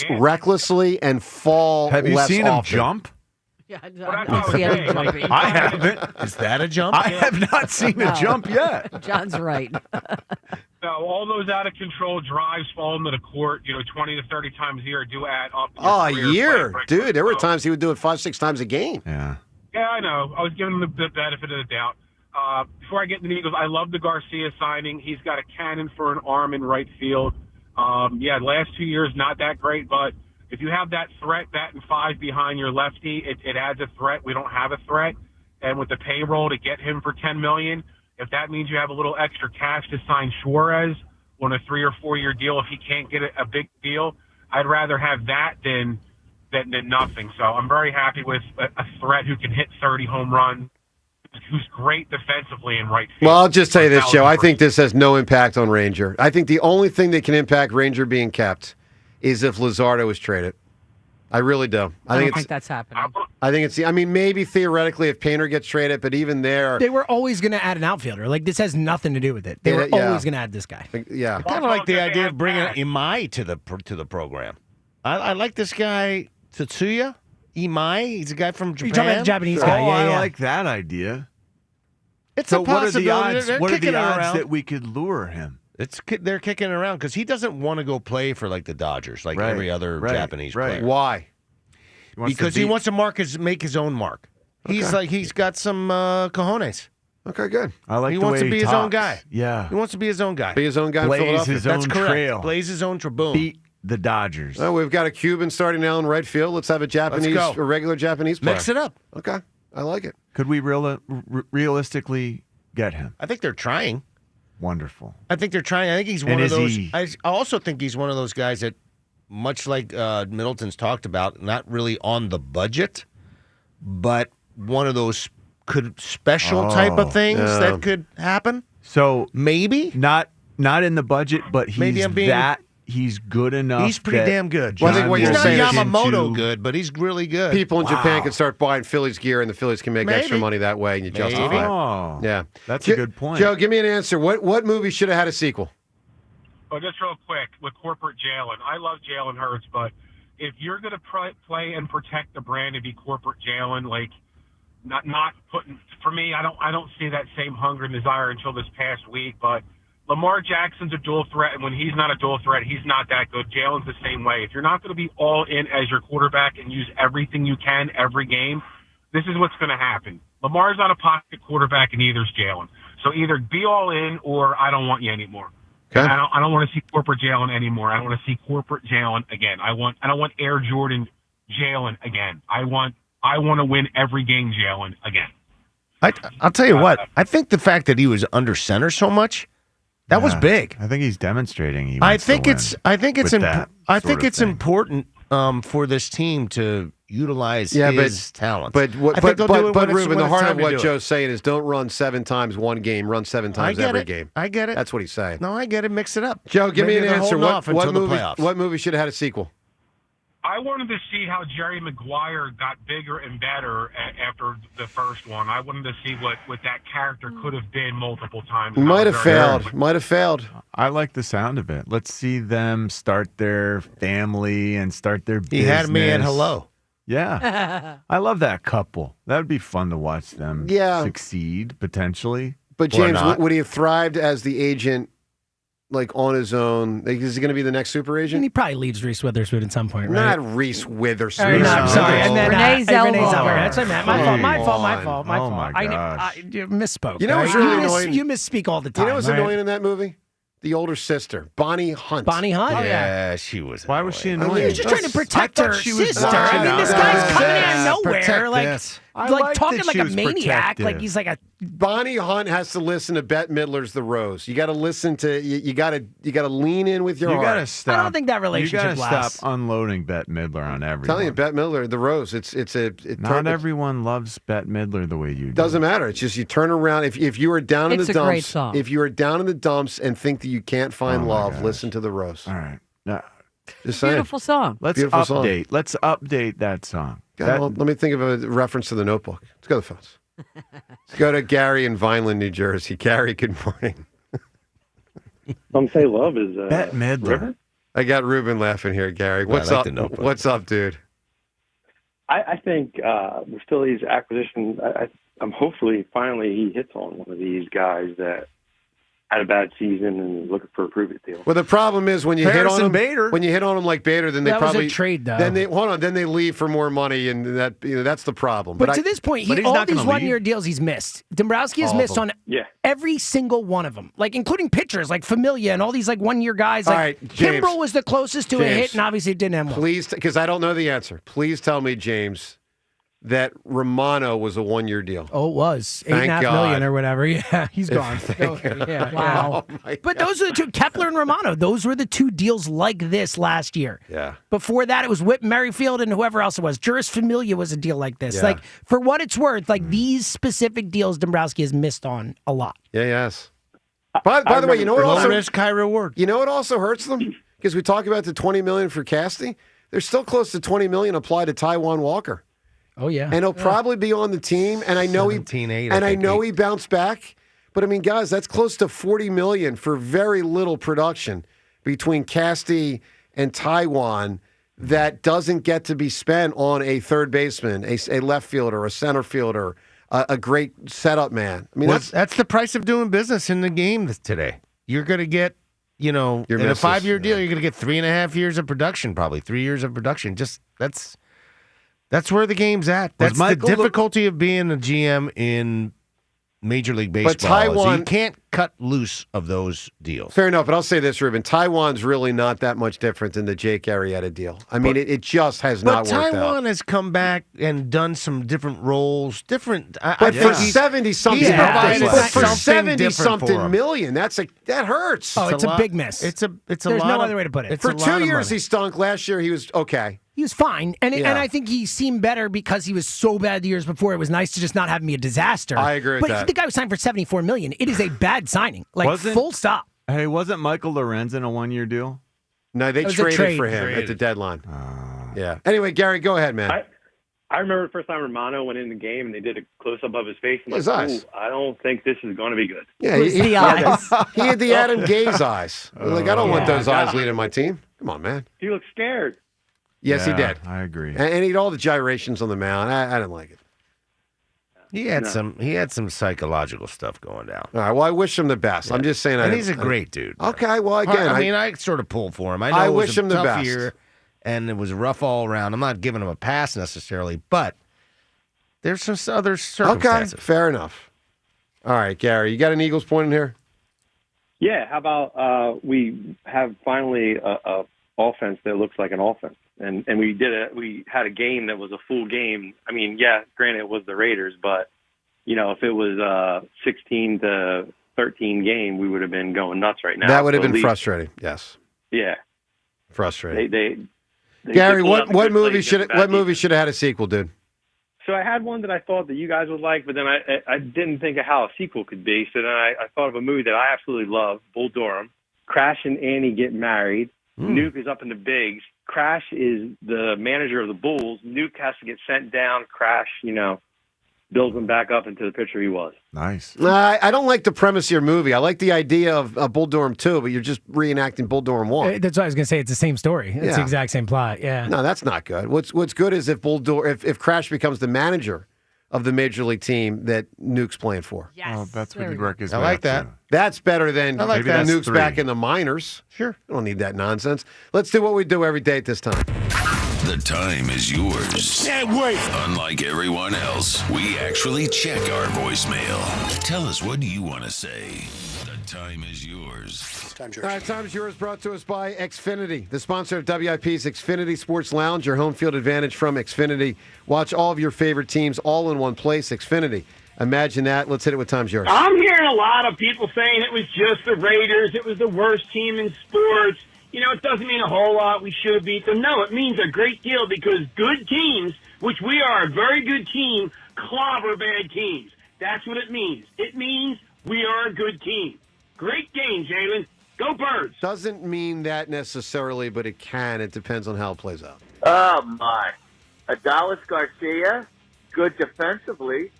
recklessly and fall Have you less seen him often. jump? Yeah, Well, that's what I was saying. Like, I haven't. Is that a jump? I have not seen a jump yet. John's right. So all those out of control drives fall into the court, 20 to 30 times a year do add up. Oh, a Career year. play. Dude, there were times he would do it 5-6 times a game. Yeah. Yeah, I know. I was giving him the benefit of the doubt. Before I get into the Eagles, I love the Garcia signing. He's got a cannon for an arm in right field. Last 2 years, not that great, but if you have that threat, batting 5 behind your lefty, it adds a threat. We don't have a threat. And with the payroll to get him for $10 million, if that means you have a little extra cash to sign Suarez on a 3 or 4 year deal, if he can't get a big deal, I'd rather have that than nothing. So I'm very happy with a threat who can hit 30 home runs, who's great defensively in right field. Well, I'll just tell you this, Joe. I think this has no impact on Ranger. I think the only thing that can impact Ranger being kept is if Luzardo is traded. I really do. I don't think that's happening. I think it's. I mean, maybe theoretically if Painter gets traded, but even there, They were always going to add an outfielder. Like, this has nothing to do with it. They were Yeah. always going to add this guy. Yeah. I kind of like the idea of bringing Imai to the program. I like this guy, Tatsuya Imai. He's a guy from Japan. You're talking about the Japanese guy. Oh, Yeah, I yeah. like that idea. It's So a what are the possibility. odds? They're What are kicking the it odds around. that we could lure him? They're kicking it around because he doesn't want to go play for like the Dodgers, like Right, every other right, Japanese right. player. why? Because he wants to make his own mark. He's got some cojones. Okay, good. I like He the wants way to be his talks. own guy. Yeah. He wants to be his own guy. Be his own guy in Blaze Philadelphia. his That's own correct. trail. Blaze his own tribune. Beat the Dodgers. Oh, we've got a Cuban starting now in right field. Let's have a Japanese, go. a regular Japanese player. Mix it up. Okay, I like it. Could we realistically get him? I think they're trying. Wonderful. I think they're trying. I think he's one And of is those. he- I also think he's one of those guys that, much like Middleton's talked about, not really on the budget, but one of those special type of things that could happen. So maybe not in the budget, but Maybe he's I'm being- he's good enough. He's pretty that damn good. Well, I think John what He's you're not saying is Yamamoto good, but he's really good. People in Japan Wow. can start buying Phillies gear, and the Phillies can make extra Maybe. money that way, and you Maybe. justify it. Oh, Yeah, that's a good point. Joe, give me an answer. What movie should have had a sequel? Well, just real quick, with corporate Jalen, I love Jalen Hurts, but if you're going to play and protect the brand and be corporate Jalen, like not putting, for me, I don't see that same hunger and desire until this past week. But Lamar Jackson's a dual threat, and when he's not a dual threat, he's not that good. Jalen's the same way. If you're not going to be all in as your quarterback and use everything you can every game, this is what's going to happen. Lamar's not a pocket quarterback, and neither's Jalen. So either be all in, or I don't want you anymore. Okay. I don't want to see corporate Jalen anymore. I don't want to see corporate Jalen again. I don't want Air Jordan Jalen again. I want to win every game Jalen again. I'll tell you what. I think the fact that he was under center so much, that was big. I think he's demonstrating. He I wants to think win it's. I think it's. with that I sort think of it's thing. important for this team to utilize his talents. But I think they'll do it when it's- Ruben, when the it's heart time of to what do it. Joe's saying is don't run 7 times one game, run 7 times get every it. game. I get it. That's what he's saying. No, I get it. Mix it up. Joe, give Maybe me an they're answer. holding off What until the movie? playoffs. What movie should have had a sequel? I wanted to see how Jerry Maguire got bigger and better after the first one. I wanted to see what that character could have been multiple times. Might have failed. Might have failed. I like the sound of it. Let's see them start their family and start their business. He had me at hello. Yeah. I love that couple. That would be fun to watch them succeed, potentially. But Or James, not. would he have thrived as the agent, like on his own? Like, is he going to be the next super agent? And he probably leaves Reese Witherspoon at some point, right? Not Reese Witherspoon. Or not, sorry. And then, Renee Zellweger. That's what I meant. My fault. Oh, my I gosh. misspoke. You know what's all right? really annoying? You misspeak all the time. You know what's all right? annoying in that movie? The older sister, Bonnie Hunt. Bonnie Hunt? Oh, Yeah, she was. Why was she I mean, annoying? He was just trying to protect I thought her she was sister. watching I mean, this out. guy's coming out of nowhere, Protect like this. I like liked talking that like she a was maniac. protective. Like he's like a Bonnie Hunt has to listen to Bette Midler's The Rose. You got to listen to you got to lean in with your You heart. gotta stop. I don't think that relationship You gotta lasts. stop unloading Bette Midler on everyone. I'm telling you, Bette Midler, The Rose. Not everyone loves Bette Midler the way you do. Doesn't matter. It's just you turn around. If you are down in It's the a great dumps, song. if you are down in the dumps and think that you can't find Oh my love, gosh. listen to The Rose. All right. Now, Just saying. Beautiful song. let's Beautiful song. update. Let's update that song. Well, let me think of a reference to the Notebook. Let's go to the phones. Let's go to Gary in Vineland, New Jersey. Gary, good morning. Some say love is Bette Midler. River. I got Ruben laughing here, Gary. What's I like up? the Notebook. What's up, dude? I think the Phillies acquisition. I'm hopefully finally he hits on one of these guys that had a bad season and is looking for a prove-it deal. Well, the problem is when you hit on Harrison them, Bader. when you hit on them like Bader, then they That was a probably trade, though. Then they leave for more money, and that's the problem. But to this point, but he's all not these gonna one-year deals he's missed. Dombrowski has All of missed them. on Yeah. every single one of them, like including pitchers like Familia and all these like one-year guys. All Like right, James. Kimbrel was the closest to a James. hit, and obviously it didn't end well. Please, because I don't know the answer. Please tell me, James, that Romano was a one-year deal. Oh, it was Thank $8.5 God. million or whatever. Yeah, he's gone. Yeah, Wow. Oh, my But God. those are the two, Kepler and Romano. Those were the two deals like this last year. Yeah. Before that, it was Whit Merrifield and whoever else it was. Juris Familia was a deal like this. Yeah. Like, for what it's worth, like these specific deals, Dombrowski has missed on a lot. Yeah, yes. By the way, you know what Low also risk, high reward. You know what also hurts them? Because we talk about the $20 million for Casty. There's still close to $20 million applied to Taiwan Walker. Oh, yeah. And he'll probably be on the team. And I know 17-8, I know he bounced back. But I mean, guys, that's close to $40 million for very little production between Casty and Taiwan that doesn't get to be spent on a third baseman, a left fielder, a center fielder, a great setup man. I mean, That's the price of doing business in the game today. You're going to get, in a misses, 5-year deal, you're going to get 3.5 years of production, probably 3 years of production. Just that's where the game's at. That's the difficulty of being a GM in Major League Baseball. But Taiwan, you can't cut loose of those deals. Fair enough, but I'll say this, Ruben. Taiwan's really not that much different than the Jake Arrieta deal. I mean, it just has not But worked out. Taiwan has come back and done some different roles, different. But for 70-something, for something different for 70-something him. million, that hurts. Oh, it's a big miss. It's a There's lot no of- other way to put it. it's For a lot 2 of years, money. he stunk. Last year, he was okay. He was fine. And Yeah. I think he seemed better because he was so bad the years before. It was nice to just not have him be a disaster. I agree with but that. the guy was signed for $74 million. It is a bad signing. Like, Wasn't- full stop. Hey, wasn't Michael Lorenz in a one-year deal? No, they It was a traded trade. for him at the deadline. Yeah. Anyway, Gary, go ahead, man. I remember the first time Romano went in the game and they did a close-up of his face. I'm His like, eyes. "Ooh, I don't think this is going to be good. Yeah, Who's the eyes? he had the Adam Gaze eyes. Like, I don't want Yeah. those eyes leading my team. Come on, man. He looked scared. Yes, he Yeah, did. I agree. And he had all the gyrations on the mound. I didn't like it. He had some psychological stuff going down. All right. Well, I wish him the best. I'm just saying. And he's a great dude. Okay. Well, again, I mean, I sort of pull for him. I know I it was wish a him the tough best. year, and it was rough all around. I'm not giving him a pass necessarily, but there's some other okay. circumstances. Fair enough. All right, Gary, you got an Eagles point in here? Yeah, how about we have finally a offense that looks like an offense, and we had a game that was a full game. I mean, yeah, granted it was the Raiders, but if it was a 16-13 game, we would have been going nuts right now. That would have So at been least- frustrating. Yes, Yeah, frustrating. they Gary, pulled out what the good movie plays should against bad defense. have had a sequel, dude? So I had one that I thought that you guys would like, but then I didn't think of how a sequel could be. So then I thought of a movie that I absolutely love, Bull Durham. Crash and Annie get married. Nuke is up in the bigs. Crash is the manager of the Bulls. Nuke has to get sent down. Crash, builds him back up into the pitcher he was. Nice. I don't like the premise of your movie. I like the idea of Bull Durham 2, but you're just reenacting Bull Durham 1. That's what I was going to say. It's the same story. It's Yeah. the exact same plot. Yeah. No, that's not good. What's good is if if Crash becomes the manager of the major league team that Nuke's playing for. Yes. Oh, that's what There you'd we work go. his I way like up that. to. That's better than I like that. Nuke's Three. back in the minors. Sure. I don't need that nonsense. Let's do what we do every day at this time. The time is yours. Can't wait. Unlike everyone else, we actually check our voicemail. Tell us, what do you want to say? The time is yours. All right, time's yours, brought to us by Xfinity, the sponsor of WIP's Xfinity Sports Lounge, your home field advantage from Xfinity. Watch all of your favorite teams all in one place. Xfinity. Imagine that. Let's hit it with time's yours. I'm hearing a lot of people saying it was just the Raiders. It was the worst team in sports. It doesn't mean a whole lot. We should beat them. No, it means a great deal because good teams, which we are a very good team, clobber bad teams. That's what it means. It means we are a good team. Great game, Jalen. Go Birds. Doesn't mean that necessarily, but it can. It depends on how it plays out. Oh, my. Adalis Garcia, good defensively,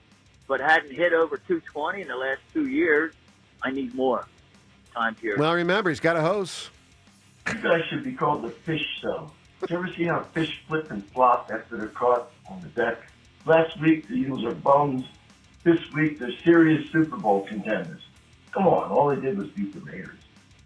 but hadn't hit over 220 in the last 2 years. I need more time period. Well, remember, he's got a hose. You guys should be called the fish show. You ever see how fish flip and flop after they're caught on the deck? Last week, the Eagles are bums. This week, they're serious Super Bowl contenders. Come on, all they did was beat the Raiders.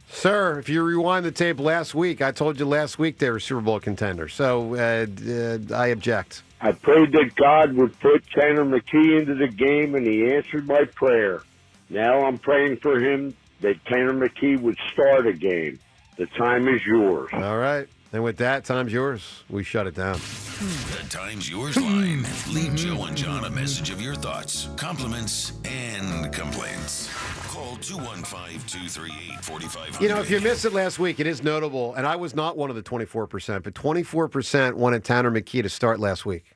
Sir, if you rewind the tape last week, I told you last week they were Super Bowl contenders. So I object. I prayed that God would put Tanner McKee into the game, and he answered my prayer. Now I'm praying for him that Tanner McKee would start a game. The time is yours. All right. And with that, time's yours. We shut it down. The Time's Yours line. Leave Joe and John a message of your thoughts, compliments, and complaints. Call 215-238-4500. You know, if you missed it last week, it is notable, and I was not one of the 24%, but 24% wanted Tanner McKee to start last week.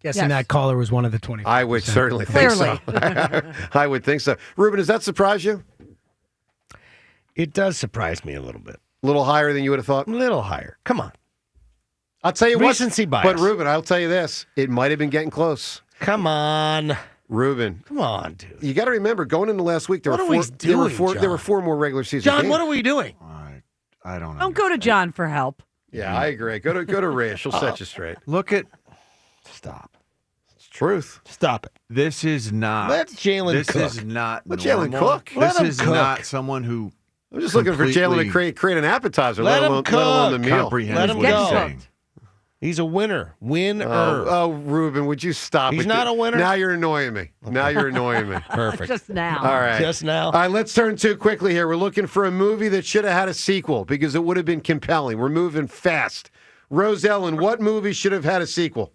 Guessing that caller was one of the 20. I would certainly think so. I would think so. Ruben, does that surprise you? It does surprise me a little bit. A little higher than you would have thought? A little higher. Come on. I'll tell you Recency what. bias. But, Ruben, I'll tell you this. It might have been getting close. Come on. Ruben. Come on, dude. You got to remember, going into last week, there What were are we four, there were doing, four, John? there were four more regular season John, games. what are we doing? I don't know. Don't go to John for help. Yeah, I agree. Go to Rhea. She'll set you straight. Look at. Stop. It's truth. Stop it. This is not. Let Jalen cook. This is not. Let Jalen normal. cook. This Let him is cook. not someone who. I'm just looking for Jalen to create an appetizer, let him alone the meal. Comprehends Let him what he's go. saying. He's a winner. Winner. Oh, Ruben, would you stop? He's with not a winner? Now you're annoying me. Now you're annoying me. Perfect. Just now. All right. Just now. All right, let's turn to it quickly here. We're looking for a movie that should have had a sequel because it would have been compelling. We're moving fast. Rose Ellen, what movie should have had a sequel?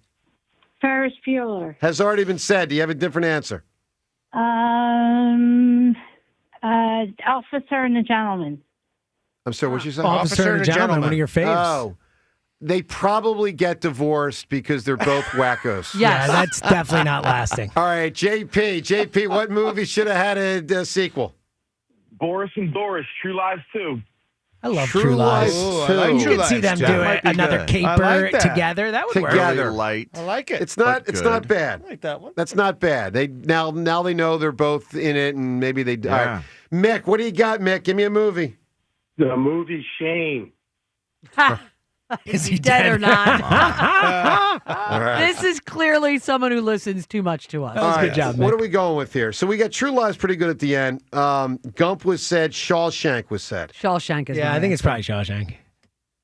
Ferris Bueller. Has already been said. Do you have a different answer? Officer and the Gentleman. I'm sorry, what'd you say? Officer and a Gentleman, one of your faves. Oh. They probably get divorced because they're both wackos. Yeah, that's definitely not lasting. All right, JP, what movie should have had a sequel? Boris and Doris, True Lies 2. I love True Lies. Ooh, I like You True could see Lies, them Jack. do Might it. be Another good. caper I like that. together. That would work. Together. Really light. I like it. It's not but not good. bad. I like that one. That's not bad. They now they know they're both in it, and maybe they. Yeah. All right. Mick, what do you got, Mick? Give me a movie. The movie Shane. Is he dead or not? All right. This is clearly someone who listens too much to us. That was All a good right, job, What Mick. are we going with here? So we got True Lies pretty good at the end. Gump was said. Shawshank was said. Shawshank is Yeah, I think it's probably Shawshank.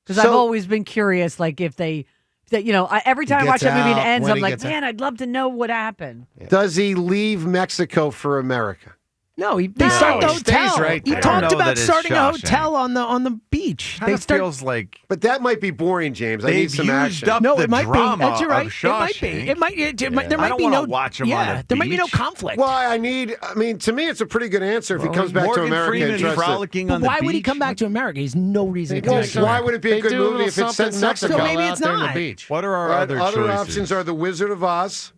because I've always been curious, like if they, every time I watch gets that movie and it out, ends, when I'm he like, gets out. man, I'd love to know what happened. Does he leave Mexico for America? No, they start the he stays hotel. right He there. talked I don't know about that it's starting a Shawshank. hotel on the beach. Kind of feels like But that might be boring, James. I need they've some used action. up No, the it might be. drama That's right. of It might be. Shawshank. It might. There I might don't be wanna no. watch 'em on a there might be no beach. conflict. Well, to me, it's a pretty good answer if he comes back to Morgan America Freeman and tries to. frolicking But on the why would he beach? come back to America? He's no reason to come Well, back to America. why would it be a They good do a movie little if it's set in something, Mexico? So maybe out it's there on not. the beach. What are our other choices? options are The Wizard of Oz,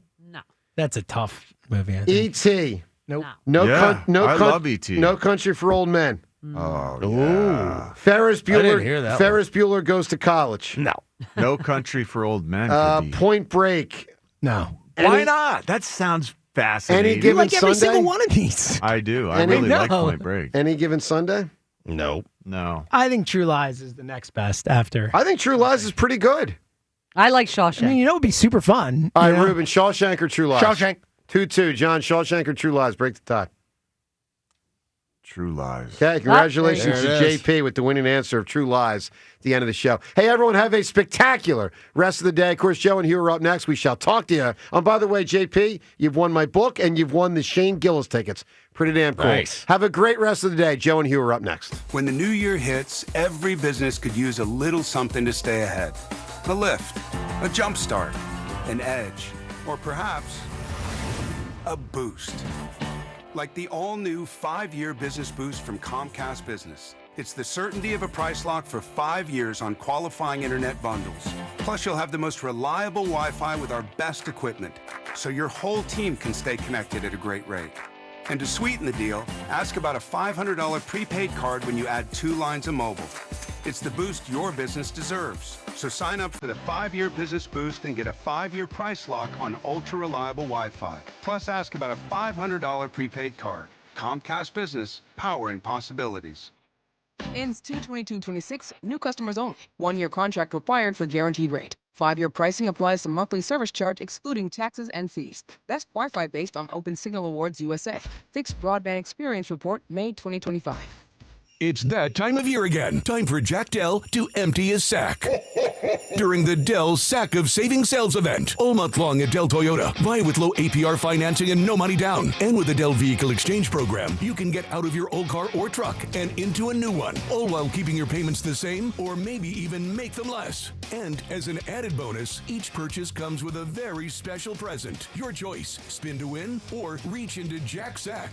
That's a tough movie. I think. E.T. Nope. Yeah, I love E.T. No Country for Old Men. Oh, yeah. Ferris Bueller. didn't hear that Ferris Bueller Goes to College. No. No Country for Old Men. could be. Point Break. No. Why not? That sounds fascinating. Any You given like every Sunday? single one of these. I do. I Any- really like No. Point Break. Any given Sunday? No. No. I think True Lies is the next best after. I think True Lies is pretty good. I like Shawshank. I mean, it would be super fun. All you right, know? Ruben, Shawshank or True Lies? Shawshank. 2-2. John, Shawshank or True Lies? Break the tie. True Lies. Okay, congratulations There to it is. JP with the winning answer of True Lies at the end of the show. Hey, everyone, have a spectacular rest of the day. Of course, Joe and Hugh are up next. We shall talk to you. And by the way, JP, you've won my book and you've won the Shane Gillis tickets. Pretty damn cool. Nice. Have a great rest of the day. Joe and Hugh are up next. When the new year hits, every business could use a little something to stay ahead. A lift, a jump start, an edge, or perhaps a boost. Like the all-new 5-year business boost from Comcast Business. It's the certainty of a price lock for 5 years on qualifying internet bundles. Plus, you'll have the most reliable Wi-Fi with our best equipment, so your whole team can stay connected at a great rate. And to sweeten the deal, ask about a $500 prepaid card when you add 2 lines of mobile. It's the boost your business deserves. So sign up for the 5-year business boost and get a 5-year price lock on ultra-reliable Wi-Fi. Plus, ask about a $500 prepaid card. Comcast Business, powering possibilities. Ends 2/22/26. New customers only. 1-year contract required for guaranteed rate. 5-year pricing applies to monthly service charge excluding taxes and fees. Best Wi-Fi based on Open Signal Awards USA. Fixed Broadband Experience Report, May 2025. It's that time of year again. Time for Jack Dell to empty his sack. During the Dell Sack of Savings Sales event. All month long at Dell Toyota. Buy with low APR financing and no money down. And with the Dell Vehicle Exchange Program, you can get out of your old car or truck and into a new one. All while keeping your payments the same or maybe even make them less. And as an added bonus, each purchase comes with a very special present. Your choice. Spin to win or reach into Jack's sack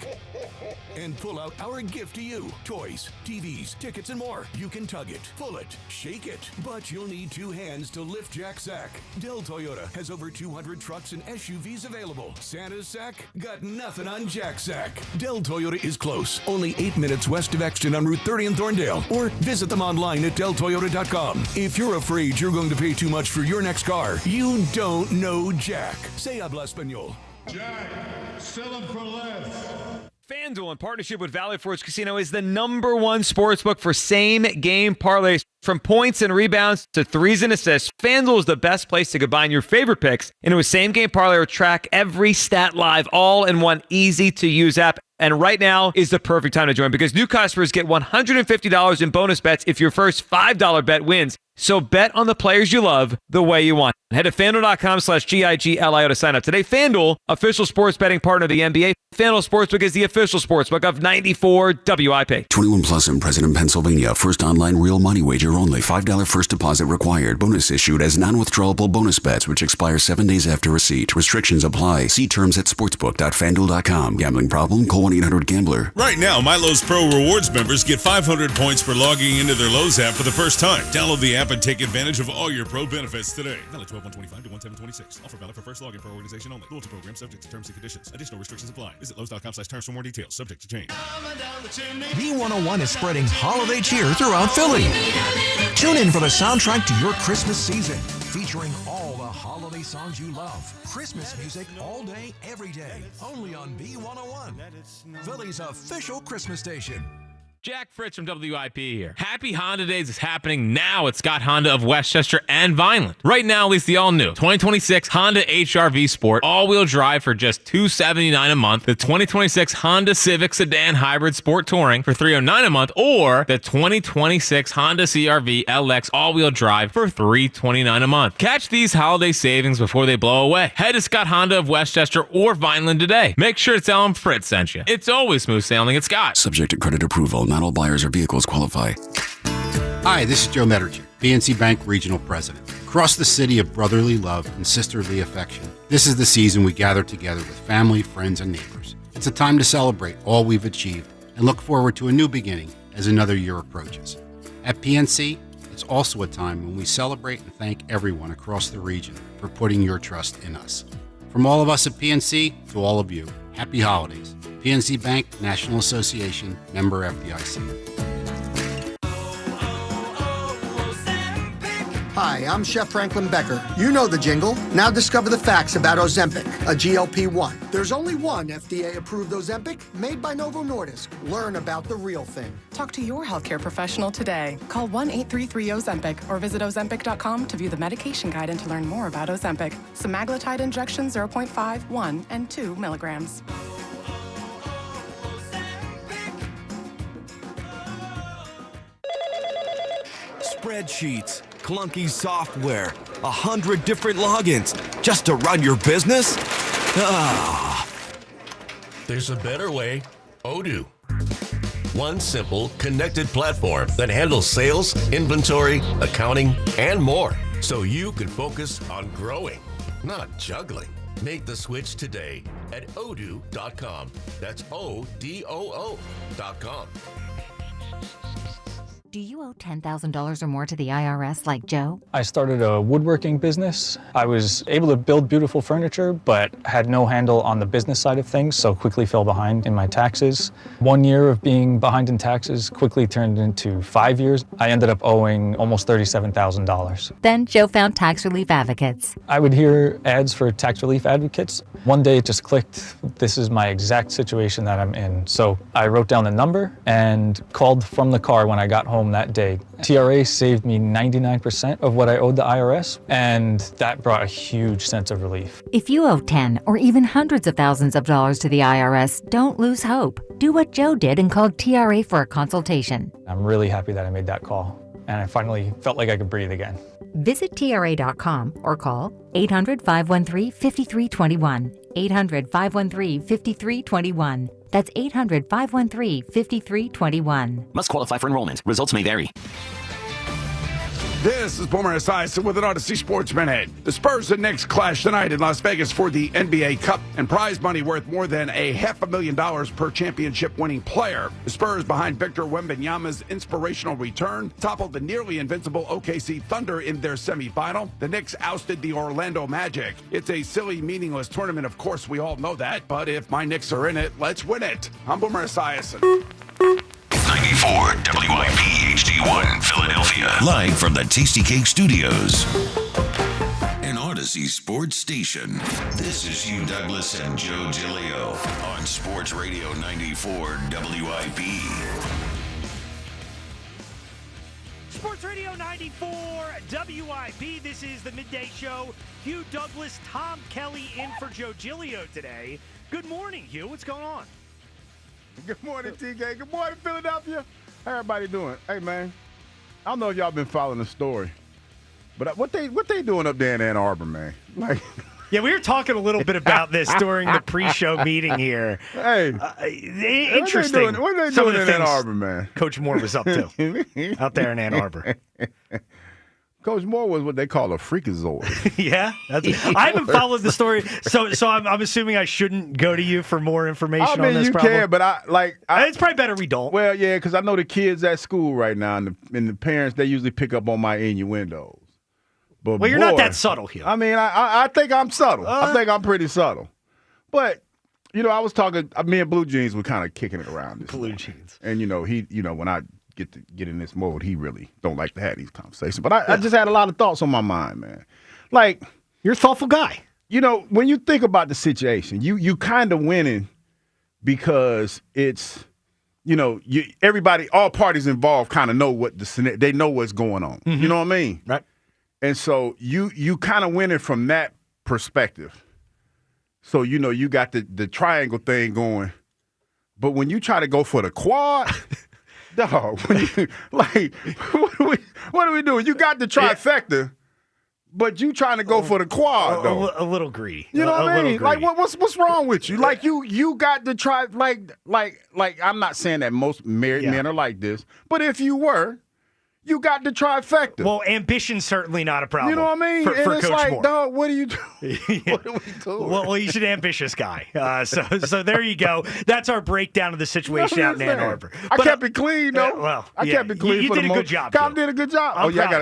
and pull out our gift to you. Toys, TVs, tickets, and more. You can tug it, pull it, shake it, but you'll need 2 hands to lift Jack's sack. Dell Toyota has over 200 trucks and SUVs available. Santa's sack? Got nothing on Jack's sack. Dell Toyota is close. Only 8 minutes west of Exton on Route 30 in Thorndale. Or visit them online at DellToyota.com. If you're afraid you're going to pay too much for your next car, you don't know Jack. Se habla español. Jack, sell them for less. FanDuel, in partnership with Valley Forge Casino, is the #1 sportsbook for same-game parlays. From points and rebounds to threes and assists, FanDuel is the best place to combine your favorite picks into a same-game parlay or track every stat live, all in one easy-to-use app. And right now is the perfect time to join because new customers get $150 in bonus bets if your first $5 bet wins. So bet on the players you love the way you want. Head to FanDuel.com/GIGLIO to sign up today. FanDuel, official sports betting partner of the NBA. FanDuel Sportsbook is the official sportsbook of 94 WIP. 21 plus and present in Pennsylvania. First online real money wager only. $5 first deposit required. Bonus issued as non-withdrawable bonus bets, which expire 7 days after receipt. Restrictions apply. See terms at sportsbook.fanduel.com. Gambling problem? Call 1-800-GAMBLER. Right now, MyLowe's Pro Rewards members get 500 points for logging into their Lowe's app for the first time. Download the app and take advantage of all your pro benefits today. Valid 12/125 to 1/7/26. Offer valid for first login per organization only. Loyalty program subject to terms and conditions. Additional restrictions apply. Visit Lowe's.com/terms for more details. Subject to change. B101 is spreading holiday cheer throughout Philly. Tune in for the soundtrack to your Christmas season, featuring all the holiday songs you love. Christmas music all day, every day. Only on B101, Philly's official Christmas station. Jack Fritz from WIP here. Happy Honda Days is happening now at Scott Honda of Westchester and Vineland. Right now, lease the all-new 2026 Honda HR-V Sport all-wheel drive for just $279 a month, the 2026 Honda Civic Sedan Hybrid Sport Touring for $309 a month, or the 2026 Honda CR-V LX all-wheel drive for $329 a month. Catch these holiday savings before they blow away. Head to Scott Honda of Westchester or Vineland today. Make sure to tell them Fritz sent you. It's always smooth sailing at Scott. Subject to credit approval. Not all buyers or vehicles qualify. Hi, this is Joe Mederchik, PNC Bank Regional President. Across the city of brotherly love and sisterly affection, this is the season we gather together with family, friends, and neighbors. It's a time to celebrate all we've achieved and look forward to a new beginning as another year approaches. At PNC, it's also a time when we celebrate and thank everyone across the region for putting your trust in us. From all of us at PNC to all of you, happy holidays. PNC Bank, National Association, member FDIC. Hi, I'm Chef Franklin Becker. You know the jingle. Now discover the facts about Ozempic, a GLP-1. There's only one FDA-approved Ozempic made by Novo Nordisk. Learn about the real thing. Talk to your healthcare professional today. Call 1-833-OZEMPIC or visit Ozempic.com to view the medication guide and to learn more about Ozempic. Semaglutide injection 0.5, 1, and 2 milligrams. Spreadsheets, clunky software, 100 different logins just to run your business? Ah. There's a better way. Odoo. One simple, connected platform that handles sales, inventory, accounting, and more. So you can focus on growing, not juggling. Make the switch today at odoo.com. That's ODOO.com. Do you owe $10,000 or more to the IRS like Joe? I started a woodworking business. I was able to build beautiful furniture, but had no handle on the business side of things, so quickly fell behind in my taxes. 1 year of being behind in taxes quickly turned into 5 years. I ended up owing almost $37,000. Then Joe found Tax Relief Advocates. I would hear ads for tax relief advocates. One day it just clicked. This is my exact situation that I'm in. So I wrote down the number and called from the car when I got home that day. TRA saved me 99% of what I owed the IRS, and that brought a huge sense of relief. If you owe 10 or even hundreds of thousands of dollars to the IRS, don't lose hope. Do what Joe did and call TRA for a consultation. I'm really happy that I made that call, and I finally felt like I could breathe again. Visit TRA.com or call 800-513-5321. 800-513-5321. That's 800-513-5321. Must qualify for enrollment. Results may vary. This is Boomer Esiason with an Odyssey Sports Minute. The Spurs and Knicks clash tonight in Las Vegas for the NBA Cup and prize money worth more than $500,000 per championship-winning player. The Spurs, behind Victor Wembanyama's inspirational return, toppled the nearly invincible OKC Thunder in their semifinal. The Knicks ousted the Orlando Magic. It's a silly, meaningless tournament, of course, we all know that, but if my Knicks are in it, let's win it. I'm Boomer Esiason. 94 WIP HD1 Philadelphia. Live from the Tasty Cake Studios. An Odyssey sports station. This is Hugh Douglas and Joe Giglio on Sports Radio 94 WIP. Sports Radio 94 WIP. This is the Midday Show. Hugh Douglas, Tom Kelly in for Joe Giglio today. Good morning, Hugh. What's going on? Good morning, TK. Good morning, Philadelphia. How everybody doing? Hey, man, I don't know if y'all been following the story, but what they doing up there in Ann Arbor, man? Like, yeah, we were talking a little bit about this during the pre-show meeting here. Hey, interesting. What they doing in Ann Arbor, man? Coach Moore was up to out there in Ann Arbor. Coach Moore was what they call a freakazoid. Yeah, I haven't followed the story, so I'm assuming I shouldn't go to you for more information on this. You problem. can, but it's probably better we don't. Well, yeah, because I know the kids at school right now, and the parents, they usually pick up on my innuendos. But well, you're not that subtle here. I mean, I think I'm subtle. I think I'm pretty subtle. But I was talking. Me and Blue Jeans were kind of kicking it around. Blue Jeans, and when I get in this mode, he really don't like to have these conversations. But I just had a lot of thoughts on my mind, man. Like, you're a thoughtful guy. When you think about the situation, you kind of winning because it's, everybody, all parties involved kind of know they know what's going on. Mm-hmm. You know what I mean? Right. And so you kind of winning from that perspective. So, you got the triangle thing going. But when you try to go for the quad... Dog, what are we doing? You got the trifecta, but you trying to go for the quad, though. A little greedy. You know what I mean? Like, what's wrong with you? Like, you got the like. I'm not saying that most married men are like this, but if you were, you got the trifecta. Well, ambition's certainly not a problem. You know what I mean? For it's Coach like, Moore. dog, what are you doing? What are we doing? Well, he's an ambitious guy. So there you go. That's our breakdown of the situation out in Ann Arbor. I kept it clean, though. I kept it clean. You did a good job. Kyle did a good job.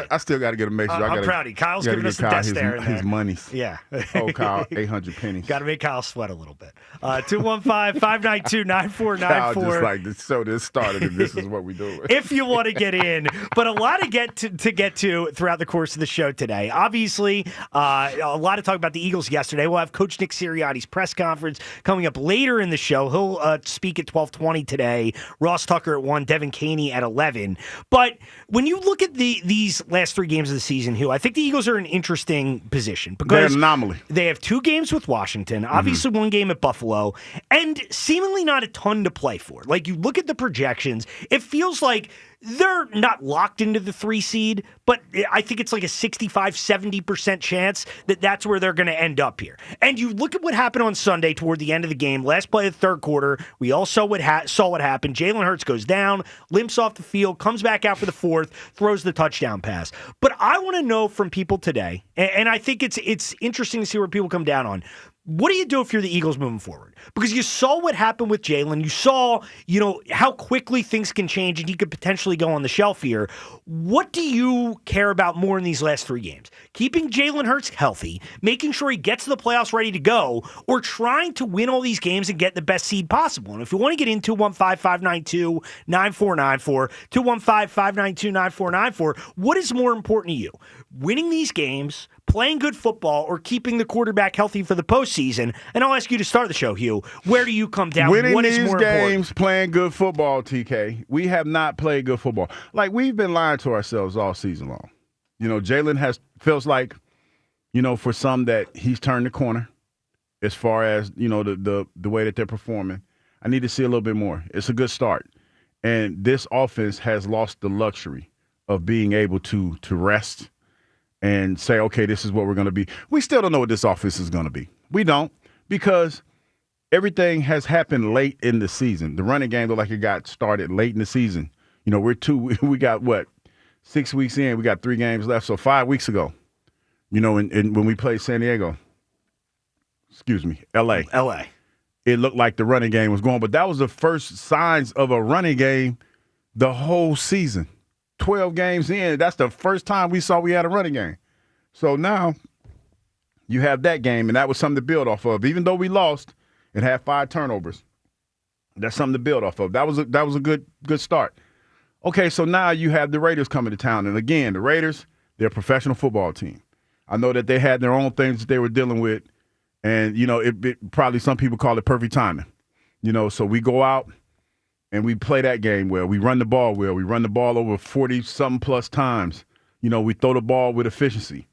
I still got to get a message. I'm proud of you. Kyle's giving us the desk there. His monies. Yeah. Oh, Kyle, 800 pennies. Got to make Kyle sweat a little bit. 215-592-9494. Kyle just like, the show just started and this is what we do. If you want to get in. But a lot to get to throughout the course of the show today. Obviously, a lot of talk about the Eagles yesterday. We'll have Coach Nick Sirianni's press conference coming up later in the show. He'll speak at 12:20 today. Ross Tucker at 1, Devin Caney at 11. But when you look at these last three games of the season, Hugh, I think the Eagles are in an interesting position because they're an anomaly. They have 2 games with Washington, obviously 1 game at Buffalo, and seemingly not a ton to play for. Like, you look at the projections, it feels like they're not locked into the 3 seed, but I think it's like a 65-70% chance that that's where they're going to end up here. And you look at what happened on Sunday toward the end of the game, last play of the third quarter, we all saw what happened. Jalen Hurts goes down, limps off the field, comes back out for the fourth, throws the touchdown pass. But I want to know from people today, and I think it's interesting to see where people come down on, What do you do if you're the Eagles moving forward? Because you saw what happened with Jalen. You saw, how quickly things can change and he could potentially go on the shelf here. What do you care about more in these last 3 games? Keeping Jalen Hurts healthy, making sure he gets to the playoffs ready to go, or trying to win all these games and get the best seed possible? And if you want to get into 215-592-9494, 215-592-9494, what is more important to you? Winning these games, playing good football, or keeping the quarterback healthy for the postseason? And I'll ask you to start the show, Hugh. Where do you come down? Winning What is these more games, important? playing good football, TK. We have not played good football. Like, we've been lying to ourselves all season long. Jalen feels like, for some that he's turned the corner as far as, the way that they're performing. I need to see a little bit more. It's a good start. And this offense has lost the luxury of being able to rest and say, okay, this is what we're going to be. We still don't know what this offense is going to be. We don't, because everything has happened late in the season. The running game looked like it got started late in the season. We got 6 weeks in, we got 3 games left. So 5 weeks ago, and when we played L.A., it looked like the running game was going. But that was the first signs of a running game the whole season. 12 games in, that's the first time we saw we had a running game. So now you have that game, and that was something to build off of. Even though we lost and had 5 turnovers, that's something to build off of. That was a good start. Okay, so now you have the Raiders coming to town. And again, the Raiders, they're a professional football team. I know that they had their own things that they were dealing with, and, it probably some people call it perfect timing. So we go out and we play that game well. We run the ball well. We run the ball over 40-something plus times. We throw the ball with efficiency.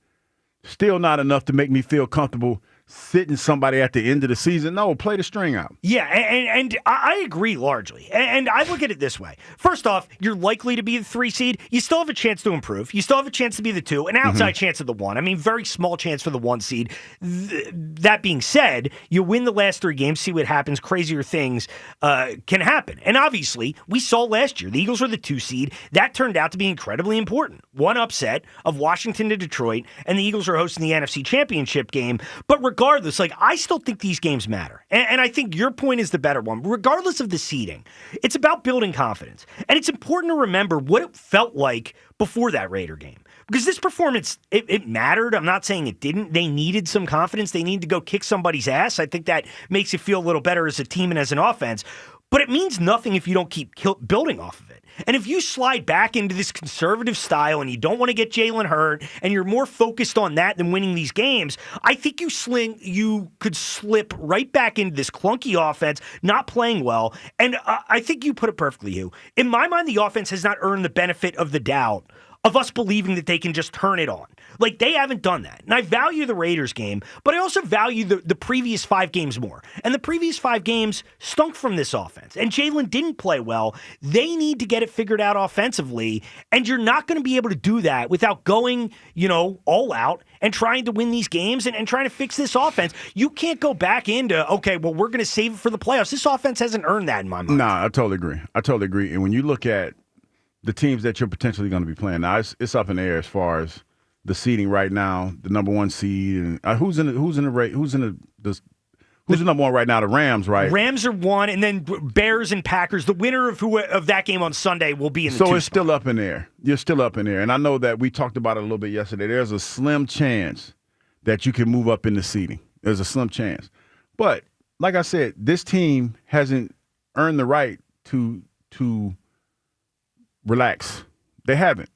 Still not enough to make me feel comfortable sitting somebody at the end of the season. No, play the string out. Yeah, and I agree largely. And I look at it this way. First off, you're likely to be the 3 seed. You still have a chance to improve. You still have a chance to be the 2, an outside chance of the 1. I mean, very small chance for the 1 seed. That being said, you win the last 3 games, see what happens. Crazier things can happen. And obviously, we saw last year, the Eagles were the 2 seed. That turned out to be incredibly important. One upset of Washington to Detroit, and the Eagles are hosting the NFC Championship game. But regardless, I still think these games matter. And I think your point is the better one. Regardless of the seeding, it's about building confidence. And it's important to remember what it felt like before that Raider game. Because this performance, it mattered. I'm not saying it didn't. They needed some confidence. They needed to go kick somebody's ass. I think that makes you feel a little better as a team and as an offense. But it means nothing if you don't keep building off of it. And if you slide back into this conservative style and you don't want to get Jalen hurt and you're more focused on that than winning these games, I think you could slip right back into this clunky offense, not playing well. And I think you put it perfectly, Hugh. In my mind, the offense has not earned the benefit of the doubt of us believing that they can just turn it on. They haven't done that. And I value the Raiders game, but I also value the previous 5 games more. And the previous 5 games stunk from this offense. And Jalen didn't play well. They need to get it figured out offensively. And you're not going to be able to do that without going, all out and trying to win these games and trying to fix this offense. You can't go back into, okay, well, we're going to save it for the playoffs. This offense hasn't earned that in my mind. Nah, I totally agree. And when you look at the teams that you're potentially going to be playing. Now, it's up in the air as far as the seeding right now, the number 1 seed, and who's the number 1 right now? The Rams, right? Rams are 1, and then Bears and Packers. The winner of that game on Sunday will be in the 2 So it's spot. still up in there. You're still up in there, and I know that we talked about it a little bit yesterday. There's a slim chance that you can move up in the seeding. There's a slim chance, but like I said, this team hasn't earned the right to relax. They haven't.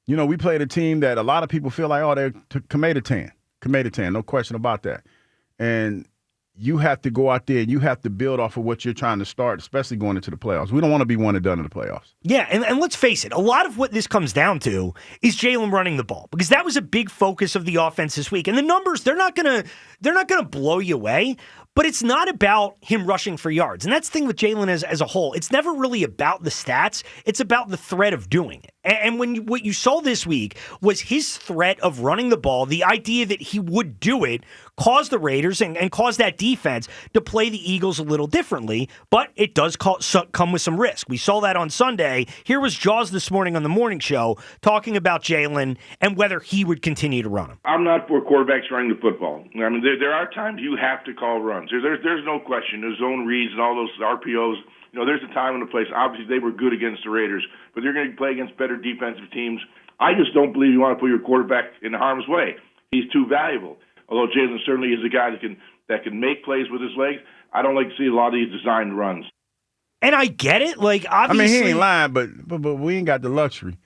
We played a team that a lot of people feel like, they're Kameda-tan, no question about that. And you have to go out there and you have to build off of what you're trying to start, especially going into the playoffs. We don't want to be one and done in the playoffs. Yeah, and let's face it, a lot of what this comes down to is Jalen running the ball, because that was a big focus of the offense this week. And the numbers, they're not gonna blow you away. but it's not about him rushing for yards. And that's the thing with Jalen as a whole. It's never really about the stats. It's about the threat of doing it. And what you saw this week was his threat of running the ball, the idea that he would do it, caused the Raiders and caused that defense to play the Eagles a little differently, but it does come with some risk. We saw that on Sunday. Here was Jaws this morning on the morning show talking about Jalen and whether he would continue to run him. I'm not for quarterbacks running the football. I mean, there are times you have to call runs. There's no question. There's zone reads and all those RPOs. There's a time and a place. Obviously, they were good against the Raiders, but they're going to play against better defensive teams. I just don't believe you want to put your quarterback in harm's way. He's too valuable. Although Jalen certainly is a guy that can make plays with his legs, I don't like to see a lot of these designed runs. And I get it. Like, obviously, I mean, he ain't lying, but we ain't got the luxury.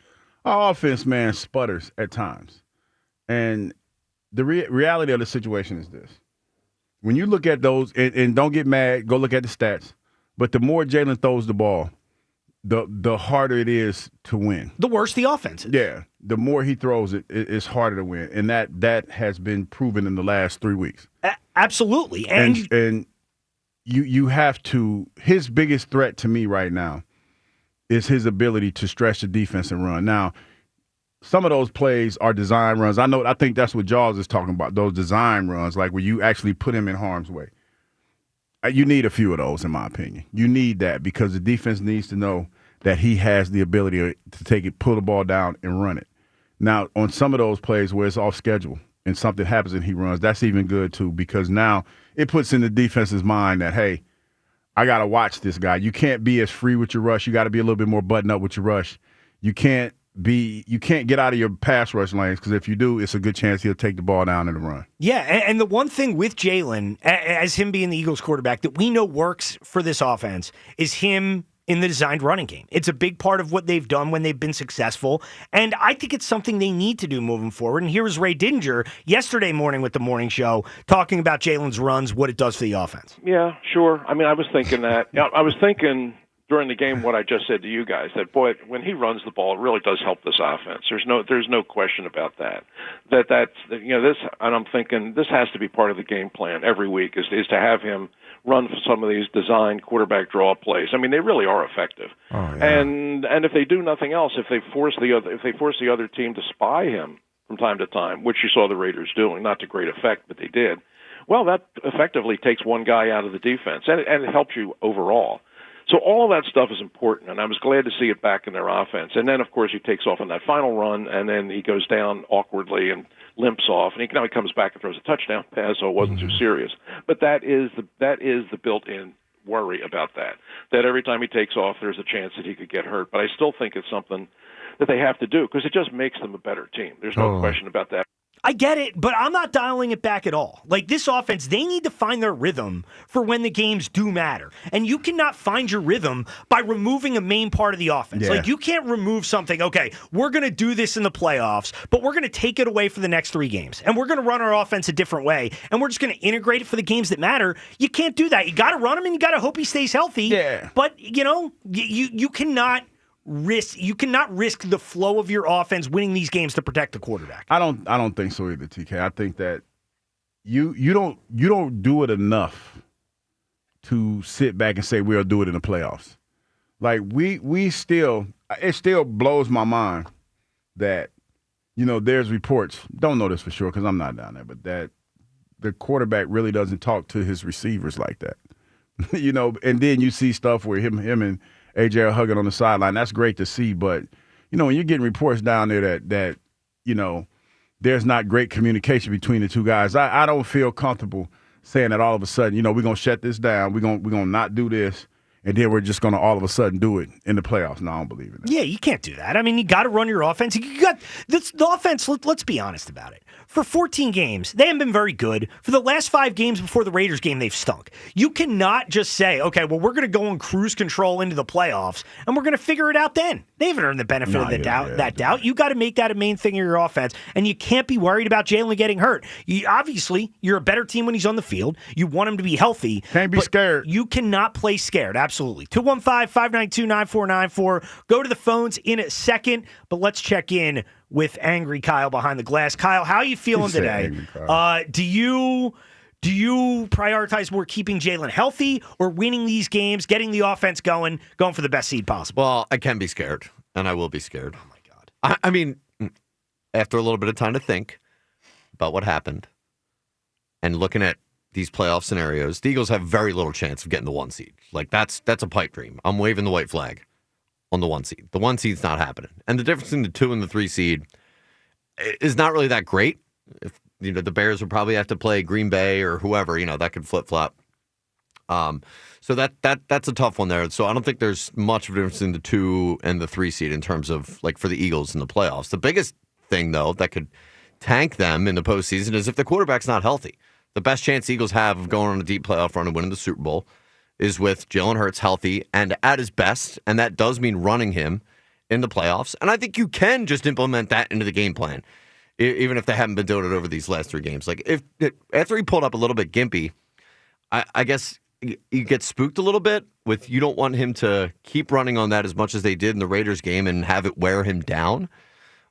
Our offense, man, sputters at times. And the reality of the situation is this. When you look at those, and don't get mad, go look at the stats, but the more Jalen throws the ball, the harder it is to win. The worse the offense is. Yeah. The more he throws it, it's harder to win. And that has been proven in the last 3 weeks. Absolutely. And you have to – his biggest threat to me right now is his ability to stretch the defense and run. Now, some of those plays are design runs. I think that's what Jaws is talking about, those design runs, like where you actually put him in harm's way. You need a few of those, in my opinion. You need that because the defense needs to know that he has the ability to take it, pull the ball down, and run it. Now, on some of those plays where it's off schedule and something happens and he runs, that's even good too because now it puts in the defense's mind that, hey, I got to watch this guy. You can't be as free with your rush. You got to be a little bit more buttoned up with your rush. You can't get out of your pass rush lanes because if you do, it's a good chance he'll take the ball down in the run. Yeah, and the one thing with Jalen, as him being the Eagles quarterback, that we know works for this offense is him in the designed running game. It's a big part of what they've done when they've been successful, and I think it's something they need to do moving forward. And here was Ray Didinger yesterday morning with the morning show talking about Jalen's runs, what it does for the offense. Yeah, sure. I mean, I was thinking that. I was thinking during the game what I just said to you guys, that, boy, when he runs the ball, it really does help this offense. There's no question about that. That's this, and I'm thinking this has to be part of the game plan every week is to have him run for some of these designed quarterback draw plays. I mean, they really are effective. Oh, yeah. And if they do nothing else, if they force the other team to spy him from time to time, which you saw the Raiders doing, not to great effect, but they did. Well, that effectively takes one guy out of the defense, and it helps you overall. So all of that stuff is important, and I was glad to see it back in their offense. And then, of course, he takes off on that final run, and then he goes down awkwardly and limps off. And he comes back and throws a touchdown pass, so it wasn't too serious. But that is the built-in worry about that every time he takes off, there's a chance that he could get hurt. But I still think it's something that they have to do because it just makes them a better team. There's no question about that. I get it, but I'm not dialing it back at all. Like, this offense, they need to find their rhythm for when the games do matter. And you cannot find your rhythm by removing a main part of the offense. Yeah. Like, you can't remove something, okay, we're going to do this in the playoffs, but we're going to take it away for the next 3 games. And we're going to run our offense a different way. And we're just going to integrate it for the games that matter. You can't do that. You got to run him and you got to hope he stays healthy. Yeah. But, you cannot risk the flow of your offense winning these games to protect the quarterback. I don't think so either, TK. I think that you don't do it enough to sit back and say we'll do it in the playoffs. Like we still, it still blows my mind that there's reports. Don't know this for sure because I'm not down there, but that the quarterback really doesn't talk to his receivers like that. And then you see stuff where him and AJ are hugging on the sideline. That's great to see, but when you're getting reports down there that there's not great communication between the two guys, I don't feel comfortable saying that all of a sudden, we're gonna shut this down, we're gonna not do this, and then we're just gonna all of a sudden do it in the playoffs. No, I don't believe in that. Yeah, you can't do that. I mean, you got to run your offense. You got the offense. Let's be honest about it. For 14 games, they haven't been very good. For the last 5 games before the Raiders game, they've stunk. You cannot just say, okay, well, we're going to go on cruise control into the playoffs, and we're going to figure it out then. They haven't earned the benefit of the doubt. You got to make that a main thing of your offense, and you can't be worried about Jalen getting hurt. Obviously, you're a better team when he's on the field. You want him to be healthy. Can't be scared. You cannot play scared, absolutely. 215-592-9494. Go to the phones in a second, but let's check in with Angry Kyle behind the glass. Kyle, how are you feeling today? Do you prioritize more keeping Jalen healthy or winning these games, getting the offense going for the best seed possible? Well, I can be scared, and I will be scared. Oh, my God. I mean, after a little bit of time to think about what happened and looking at these playoff scenarios, the Eagles have very little chance of getting the 1 seed. Like, that's a pipe dream. I'm waving the white flag on the 1 seed. The 1 seed's not happening. And the difference between the 2 and the 3 seed is not really that great. If the Bears would probably have to play Green Bay or whoever, that could flip-flop. So that's a tough one there. So I don't think there's much of a difference in the 2 and the 3 seed in terms of, like, for the Eagles in the playoffs. The biggest thing, though, that could tank them in the postseason is if the quarterback's not healthy. The best chance the Eagles have of going on a deep playoff run and winning the Super Bowl is with Jalen Hurts healthy and at his best, and that does mean running him in the playoffs. And I think you can just implement that into the game plan, even if they haven't been doing it over these last 3 games. Like, if after he pulled up a little bit gimpy, I guess you get spooked a little bit with you don't want him to keep running on that as much as they did in the Raiders game and have it wear him down.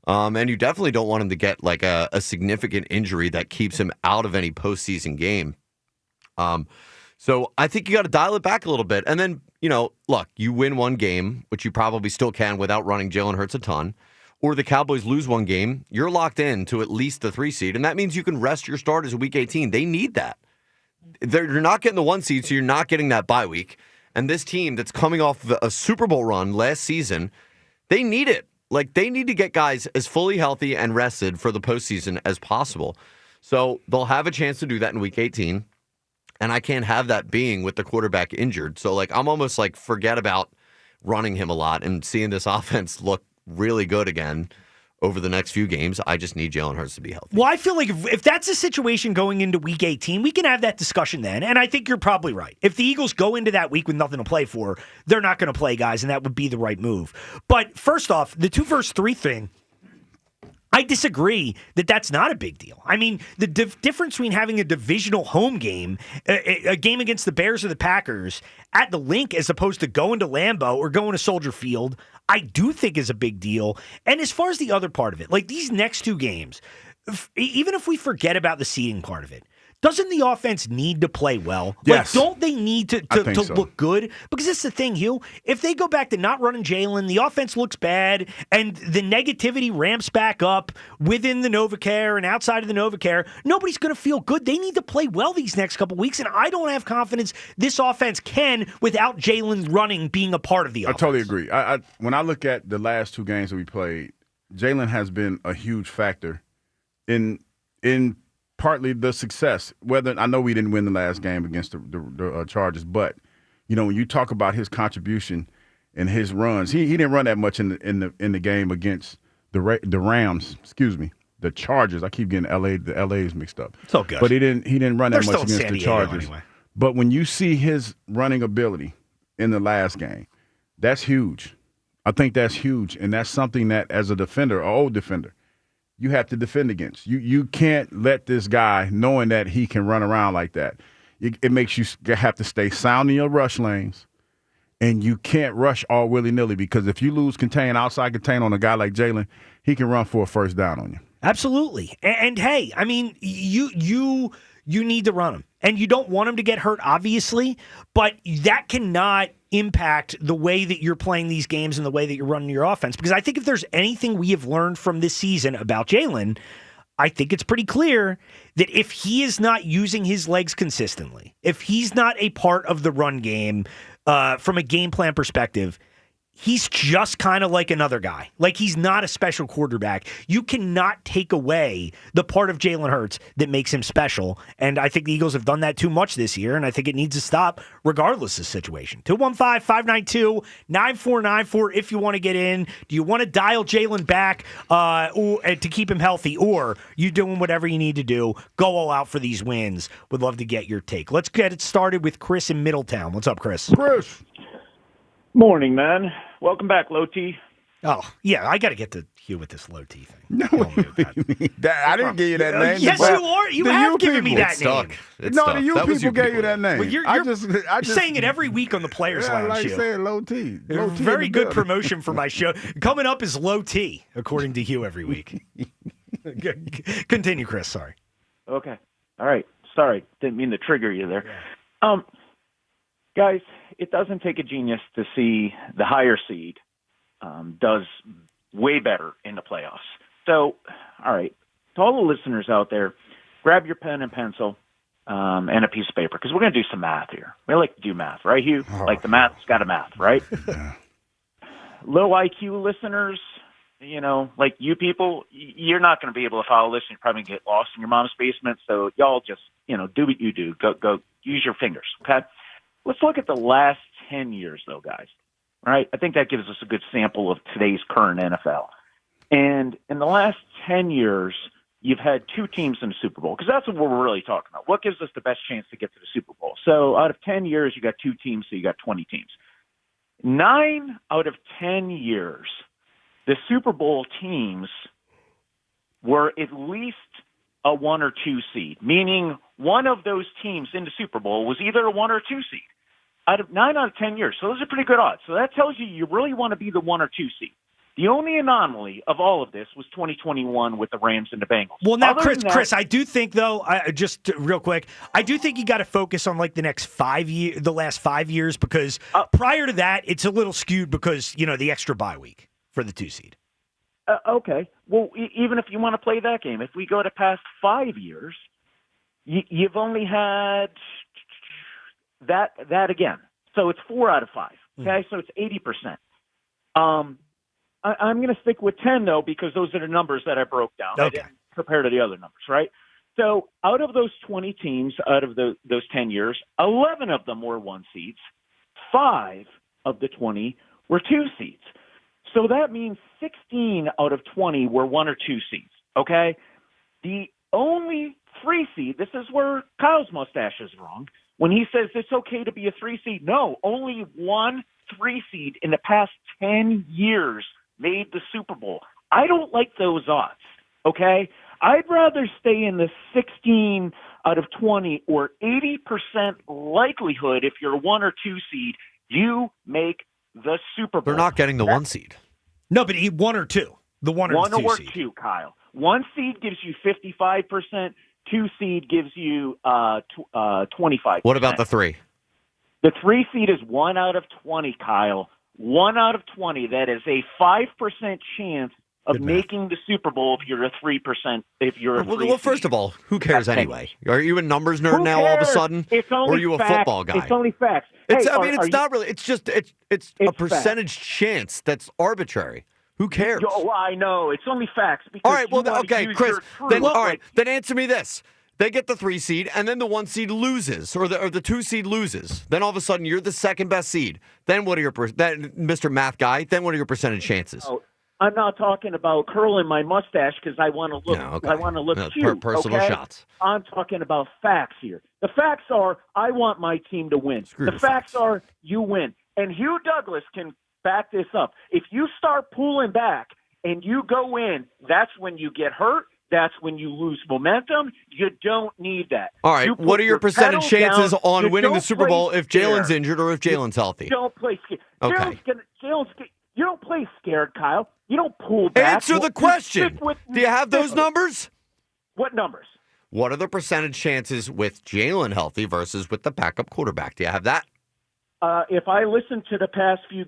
And you definitely don't want him to get like a significant injury that keeps him out of any postseason game. So I think you got to dial it back a little bit. And then, look, you win 1 game, which you probably still can without running Jalen Hurts a ton, or the Cowboys lose 1 game, you're locked in to at least the 3 seed. And that means you can rest your starters in Week 18. They need that. You're not getting the 1 seed, so you're not getting that bye week. And this team that's coming off a Super Bowl run last season, they need it. Like, they need to get guys as fully healthy and rested for the postseason as possible. So they'll have a chance to do that in Week 18. And I can't have that being with the quarterback injured. So, like, I'm almost like, forget about running him a lot and seeing this offense look really good again over the next few games. I just need Jalen Hurts to be healthy. Well, I feel like if that's the situation going into Week 18, we can have that discussion then. And I think you're probably right. If the Eagles go into that week with nothing to play for, they're not going to play guys, and that would be the right move. But first off, the 2 versus 3 thing, I disagree that that's not a big deal. I mean, the difference between having a divisional home game, a game against the Bears or the Packers at the Link as opposed to going to Lambeau or going to Soldier Field, I do think is a big deal. And as far as the other part of it, like these next 2 games, even if we forget about the seeding part of it, doesn't the offense need to play well? Yes. Like, don't they need to so. look good? Because that's the thing, Hugh. If they go back to not running Jalen, the offense looks bad, and the negativity ramps back up within the NovaCare and outside of the NovaCare, nobody's going to feel good. They need to play well these next couple weeks, and I don't have confidence this offense can without Jalen running being a part of the offense. I totally agree. When I look at the last 2 games that we played, Jalen has been a huge factor in partly the success. Whether I know we didn't win the last game against the Chargers, but when you talk about his contribution and his runs, he didn't run that much in the game against the Rams. Excuse me, the Chargers. I keep getting the LA's mixed up. It's all good. But he didn't run that They're much against the Chargers. Anyway. But when you see his running ability in the last game, that's huge. I think that's huge, and that's something that as a defender, an old defender, you have to defend against. You can't let this guy, knowing that he can run around like that, it makes you have to stay sound in your rush lanes, and you can't rush all willy-nilly because if you lose outside contain on a guy like Jalen, he can run for a first down on you. Absolutely. And hey, I mean, you need to run him. And you don't want him to get hurt, obviously, but that cannot impact the way that you're playing these games and the way that you're running your offense. Because I think if there's anything we have learned from this season about Jalen, I think it's pretty clear that if he is not using his legs consistently, if he's not a part of the run game from a game plan perspective, he's just kind of like another guy. Like, he's not a special quarterback. You cannot take away the part of Jalen Hurts that makes him special. And I think the Eagles have done that too much this year, and I think it needs to stop regardless of the situation. 215-592-9494 if you want to get in. Do you want to dial Jalen back to keep him healthy, or you doing whatever you need to do? Go all out for these wins. Would love to get your take. Let's get it started with Chris in Middletown. What's up, Chris? Chris. Morning, man. Welcome back, Low T. Oh, yeah, I got to get to Hugh with this Low T thing. No, I didn't give you that name. Yes, you are. You have given me that name. No, the you people gave you that name. Well, you're saying it every week on the Players Lounge. I like Hugh. saying Low T. Low T very good promotion for my show. Coming up is Low T, according to Hugh every week. Continue, Chris. Sorry. Okay. All right. Sorry, didn't mean to trigger you there. Guys, it doesn't take a genius to see the higher seed does way better in the playoffs. So, all right, to all the listeners out there, grab your pen and pencil and a piece of paper, because we're going to do some math here. We like to do math, right, Hugh? Like the math's got a math, right? Low IQ listeners, like you people, you're not going to be able to follow this, and you're probably going to get lost in your mom's basement. So y'all just, do what you do. Go use your fingers, okay? Let's look at the last 10 years, though, guys. All right? I think that gives us a good sample of today's current NFL. And in the last 10 years, you've had two teams in the Super Bowl, because that's what we're really talking about. What gives us the best chance to get to the Super Bowl? So out of 10 years, you got two teams, so you got 20 teams. 9 out of 10 years, the Super Bowl teams were at least a 1 or 2 seed, meaning one of those teams in the Super Bowl was either a 1 or 2 seed. Out of 9 out of 10 years. So those are pretty good odds. So that tells you really want to be the 1 or 2 seed. The only anomaly of all of this was 2021 with the Rams and the Bengals. Well, now, Chris, I do think, though, just real quick, I do think you got to focus on like the next 5 years, the last 5 years, because prior to that, it's a little skewed because, the extra bye week for the 2 seed. Okay. Well, even if you want to play that game, if we go to past 5 years, you've only had that again. So it's 4 out of 5. Okay, so it's 80%. I'm going to stick with 10, though, because those are the numbers that I broke down. Okay. I didn't compare to the other numbers, right? So out of those 20 teams, out of those 10 years, 11 of them were 1 seeds. 5 of the 20 were 2 seeds. So that means 16 out of 20 were 1 or 2 seeds, okay? The only 3 seed, this is where Kyle's mustache is wrong, when he says it's okay to be a 3 seed. No, only 1 3 seed in the past 10 years made the Super Bowl. I don't like those odds, okay? I'd rather stay in the 16 out of 20 or 80% likelihood if you're a 1 or 2 seed, you make the Super Bowl. They're not getting the 1 seed. No, but 1 or 2. The 1 or 2 seed. 1 or 2, Kyle. 1 seed gives you 55%. 2 seed gives you 25%. What about the 3? The 3 seed is 1 out of 20, Kyle. 1 out of 20. That is a 5% chance of making the Super Bowl if you're a 3%. If you're a 3 well, first of all, who cares anyway? Are you a numbers nerd now all of a sudden? Or are you a football guy? It's only facts. It's not really. It's just it's a percentage chance that's arbitrary. Who cares? I know. It's only facts. Because all right. Well, okay, Chris. Then all right. Then answer me this. They get the 3 seed, and then the 1 seed loses, or the 2 seed loses. Then all of a sudden, you're the second best seed. Then what are your Mr. Math guy? Then what are your percentage chances? Oh, I'm not talking about curling my mustache because I want to look. I want to look cute. Personal shots. I'm talking about facts here. The facts are I want my team to win. The facts are you win, and Hugh Douglas can back this up. If you start pulling back and you go in, that's when you get hurt. That's when you lose momentum. You don't need that. All right. What are your percentage chances on winning the Super Bowl if Jalen's injured or if Jalen's healthy? Don't play scared. Okay. You don't play scared, Kyle. You don't pull back. Answer the question. Do you have those numbers? What numbers? What are the percentage chances with Jalen healthy versus with the backup quarterback? Do you have that? If I listened to the past few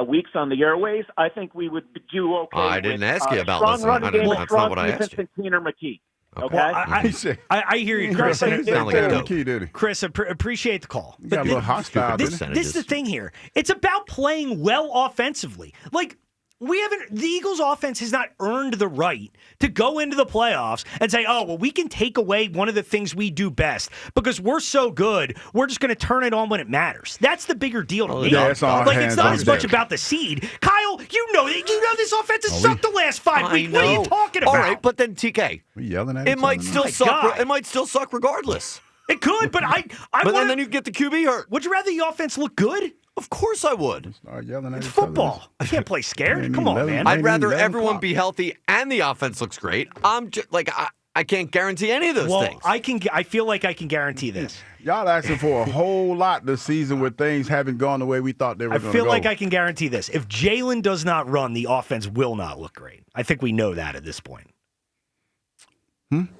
weeks on the airways, I think we would do okay. I didn't ask you about this. That's not what I asked you. Keener McKee. Okay. Well, I hear you, Chris. Sound like a dope. Chris, appreciate the call. You got a little hostile. This is the thing here. It's about playing well offensively. Like, the Eagles' offense has not earned the right to go into the playoffs and say, oh, well, we can take away one of the things we do best because we're so good, we're just going to turn it on when it matters. That's the bigger deal to me. Yeah, it's not as much about the seed. Kyle, you know this offense has sucked the last 5 weeks. What are you talking about? All right, but then TK, we yelling at it might still suck. It might still suck regardless. It could, but then you get the QB hurt. Would you rather the offense look good? Of course I would. It's football. I can't play scared. Come on, man. I'd rather everyone be healthy and the offense looks great. I'm just like I can't guarantee any of those things. I feel like I can guarantee this. Y'all asking for a whole lot this season where things haven't gone the way we thought they were going to go. I feel like I can guarantee this. If Jalen does not run, the offense will not look great. I think we know that at this point.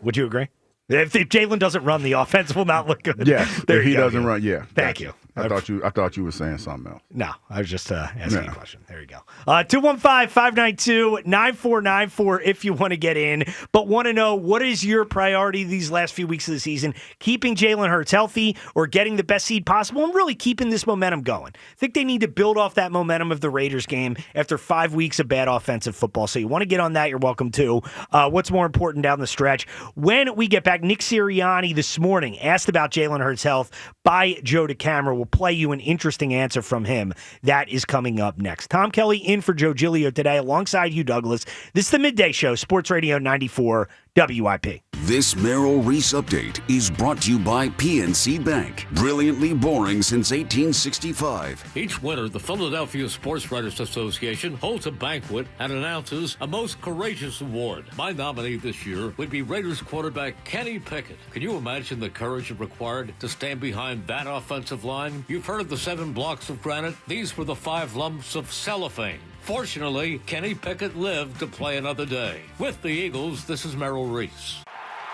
Would you agree? If Jalen doesn't run, the offense will not look good. Yes, There if he you go, doesn't yeah. run, yeah. Thank you. I thought you were saying something else. No, I was just asking a question. There you go. 215-592-9494 if you want to get in, but want to know what is your priority these last few weeks of the season, keeping Jalen Hurts healthy or getting the best seed possible and really keeping this momentum going. I think they need to build off that momentum of the Raiders game after 5 weeks of bad offensive football. So you want to get on that, you're welcome to. What's more important down the stretch? When we get back, Nick Sirianni this morning asked about Jalen Hurts' health by Joe DeCamara. We'll play you an interesting answer from him. That is coming up next. Tom Kelly in for Joe Giglio today alongside Hugh Douglas. This is the Midday Show, Sports Radio 94 WIP. This Merrill Reese update is brought to you by PNC Bank. Brilliantly boring since 1865. Each winter, the Philadelphia Sports Writers Association holds a banquet and announces a Most Courageous Award. My nominee this year would be Raiders quarterback Kenny Pickett. Can you imagine the courage required to stand behind that offensive line? You've heard of the 7 blocks of granite. These were the 5 lumps of cellophane. Fortunately, Kenny Pickett lived to play another day. With the Eagles, this is Merrill Reese.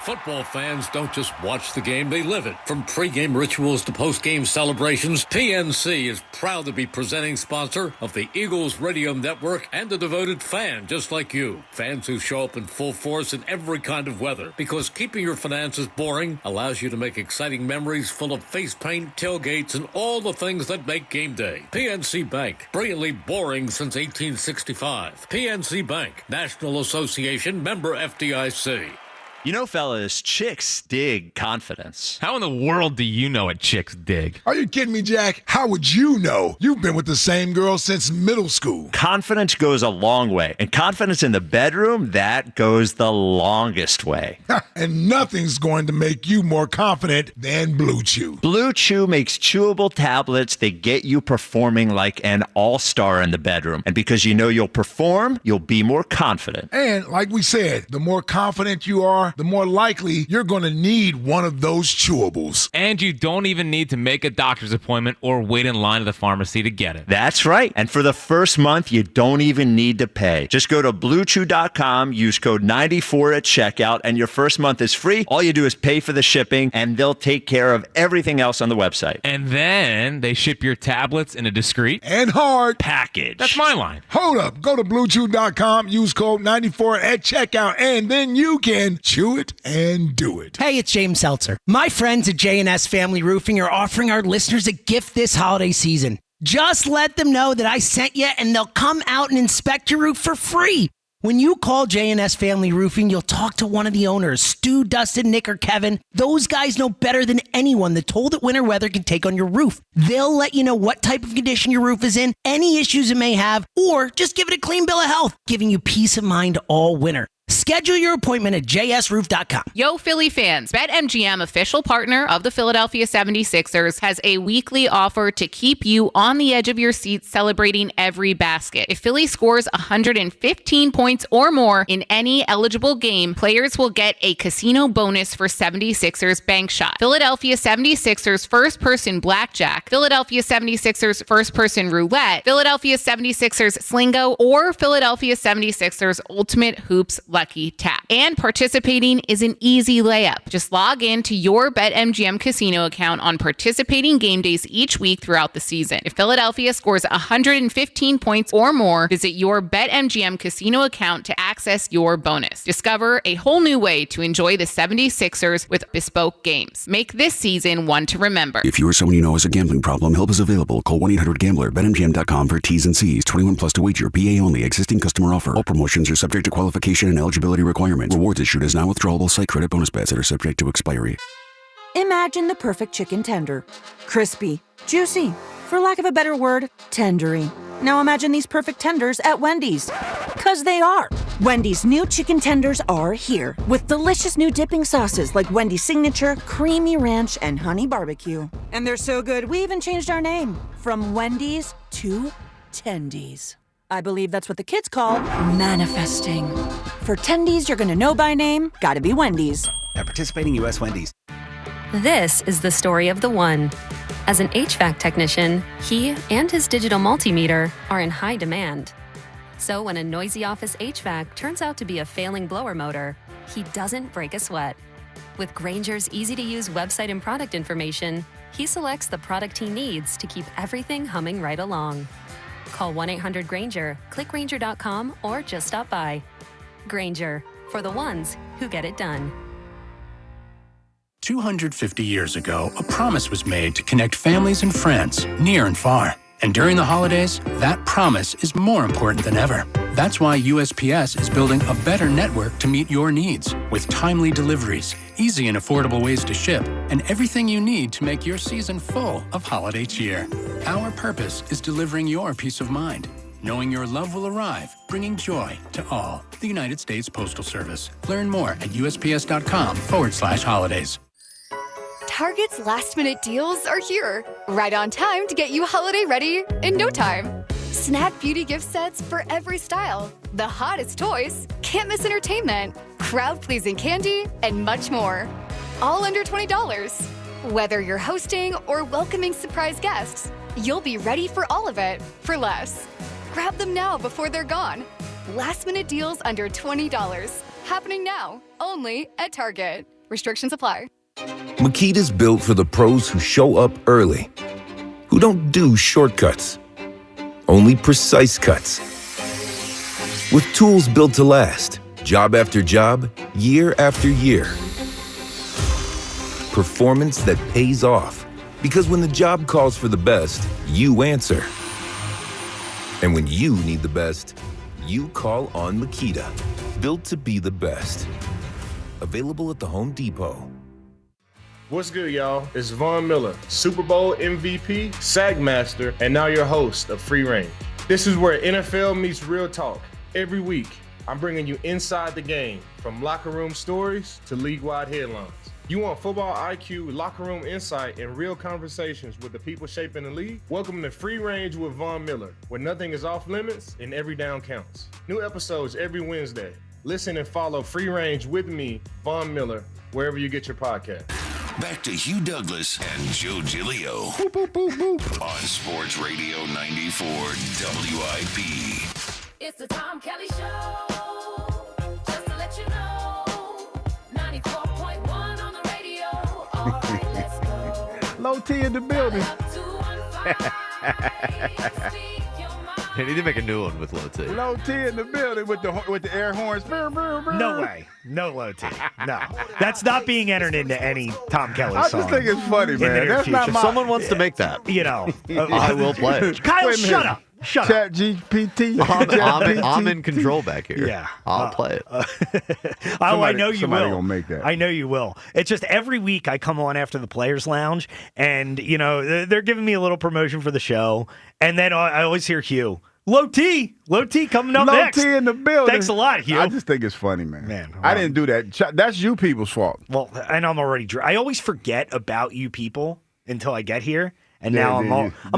Football fans don't just watch the game, they live it. From pregame rituals to postgame celebrations, PNC is proud to be presenting sponsor of the Eagles Radio Network and a devoted fan just like you. Fans who show up in full force in every kind of weather, because keeping your finances boring allows you to make exciting memories full of face paint, tailgates, and all the things that make game day. PNC Bank, brilliantly boring since 1865. PNC Bank, National Association, member FDIC. You know, fellas, chicks dig confidence. How in the world do you know what chicks dig? Are you kidding me, Jack? How would you know? You've been with the same girl since middle school. Confidence goes a long way. And confidence in the bedroom, that goes the longest way. And nothing's going to make you more confident than Blue Chew. Blue Chew makes chewable tablets that get you performing like an all-star in the bedroom. And because you know you'll perform, you'll be more confident. And like we said, the more confident you are, the more likely you're going to need one of those chewables. And you don't even need to make a doctor's appointment or wait in line at the pharmacy to get it. That's right. And for the first month, you don't even need to pay. Just go to BlueChew.com, use code 94 at checkout, and your first month is free. All you do is pay for the shipping, and they'll take care of everything else on the website. And then they ship your tablets in a discreet and hard package. That's my line. Hold up. Go to BlueChew.com, use code 94 at checkout, and then you can chew it and do it. Hey, it's James Seltzer. My friends at J&S Family Roofing are offering our listeners a gift this holiday season. Just let them know that I sent you, and they'll come out and inspect your roof for free. When you call J&S Family Roofing, you'll talk to one of the owners, Stu, Dustin, Nick, or Kevin. Those guys know better than anyone the toll that winter weather can take on your roof. They'll let you know what type of condition your roof is in, any issues it may have, or just give it a clean bill of health, giving you peace of mind all winter. Schedule your appointment at jsroof.com. Yo, Philly fans. BetMGM, official partner of the Philadelphia 76ers, has a weekly offer to keep you on the edge of your seat celebrating every basket. If Philly scores 115 points or more in any eligible game, players will get a casino bonus for 76ers bank shot. Philadelphia 76ers first-person blackjack, Philadelphia 76ers first-person roulette, Philadelphia 76ers slingo, or Philadelphia 76ers ultimate hoops lucky tap. And participating is an easy layup. Just log in to your BetMGM casino account on participating game days each week throughout the season. If Philadelphia scores 115 points or more, visit your BetMGM casino account to access your bonus. Discover a whole new way to enjoy the 76ers with bespoke games. Make this season one to remember. If you or someone you know has a gambling problem, help is available. Call 1-800-GAMBLER. BetMGM.com for T's and C's. 21 plus to wager. PA only. Existing customer offer. All promotions are subject to qualification and eligibility requirements. Rewards issued as non-withdrawable site credit bonus bets that are subject to expiry. Imagine the perfect chicken tender. Crispy, juicy, for lack of a better word, tendery. Now imagine these perfect tenders at Wendy's. 'Cause they are. Wendy's new chicken tenders are here with delicious new dipping sauces like Wendy's Signature, Creamy Ranch, and Honey Barbecue. And they're so good, we even changed our name from Wendy's to Tendies. I believe that's what the kids call manifesting. For Tendies you're gonna know by name, gotta be Wendy's. At participating U.S. Wendy's. This is the story of the one. As an HVAC technician, he and his digital multimeter are in high demand. So when a noisy office HVAC turns out to be a failing blower motor, he doesn't break a sweat. With Grainger's easy-to-use website and product information, he selects the product he needs to keep everything humming right along. Call 1-800-GRAINGER, click Grainger.com, or just stop by. Grainger, for the ones who get it done. 250 years ago, a promise was made to connect families and friends near and far. And during the holidays, that promise is more important than ever. That's why USPS is building a better network to meet your needs, with timely deliveries, easy and affordable ways to ship, and everything you need to make your season full of holiday cheer. Our purpose is delivering your peace of mind, knowing your love will arrive, bringing joy to all. The United States Postal Service. Learn more at USPS.com/holidays. Target's last-minute deals are here, right on time to get you holiday ready in no time. Snack beauty gift sets for every style, the hottest toys, can't miss entertainment, crowd-pleasing candy, and much more. All under $20. Whether you're hosting or welcoming surprise guests, you'll be ready for all of it for less. Grab them now before they're gone. Last-minute deals under $20. Happening now, only at Target. Restrictions apply. Makita's built for the pros who show up early, who don't do shortcuts, only precise cuts. With tools built to last, job after job, year after year. Performance that pays off, because when the job calls for the best, you answer. And when you need the best, you call on Makita. Built to be the best. Available at the Home Depot. What's good, y'all? It's Von Miller, Super Bowl MVP, Sack Master, and now your host of Free Range. This is where NFL meets real talk. Every week, I'm bringing you inside the game, from locker room stories to league-wide headlines. You want football IQ, locker room insight, and real conversations with the people shaping the league? Welcome to Free Range with Von Miller, where nothing is off limits and every down counts. New episodes every Wednesday. Listen and follow Free Range with me, Von Miller, wherever you get your podcast. Back to Hugh Douglas and Joe Giglio on Sports Radio 94 WIP. It's the Tom Kelly Show. Just to let you know, 94.1 on the radio. All right, let's go. Low T in the building. They need to make a new one with Low T. Low T in the building with the air horns. No way. No Low T. No. That's not being entered into any Tom Kelly song. I just think it's funny, man. That's not If someone wants to make that, you know, I will play it. Kyle, shut up. Shut Chat GPT. I'm in control back here. Yeah. I'll play it. I know you somebody will. Gonna make that. I know you will. It's just every week I come on after the Players Lounge, and you know they're giving me a little promotion for the show, and then I always hear Hugh. Low T coming up next. Low T in the building. Thanks a lot, Hugh. I just think it's funny, man. Wow. I didn't do that. That's you people's fault. Well, and I'm already. I always forget about you people until I get here. And now I'm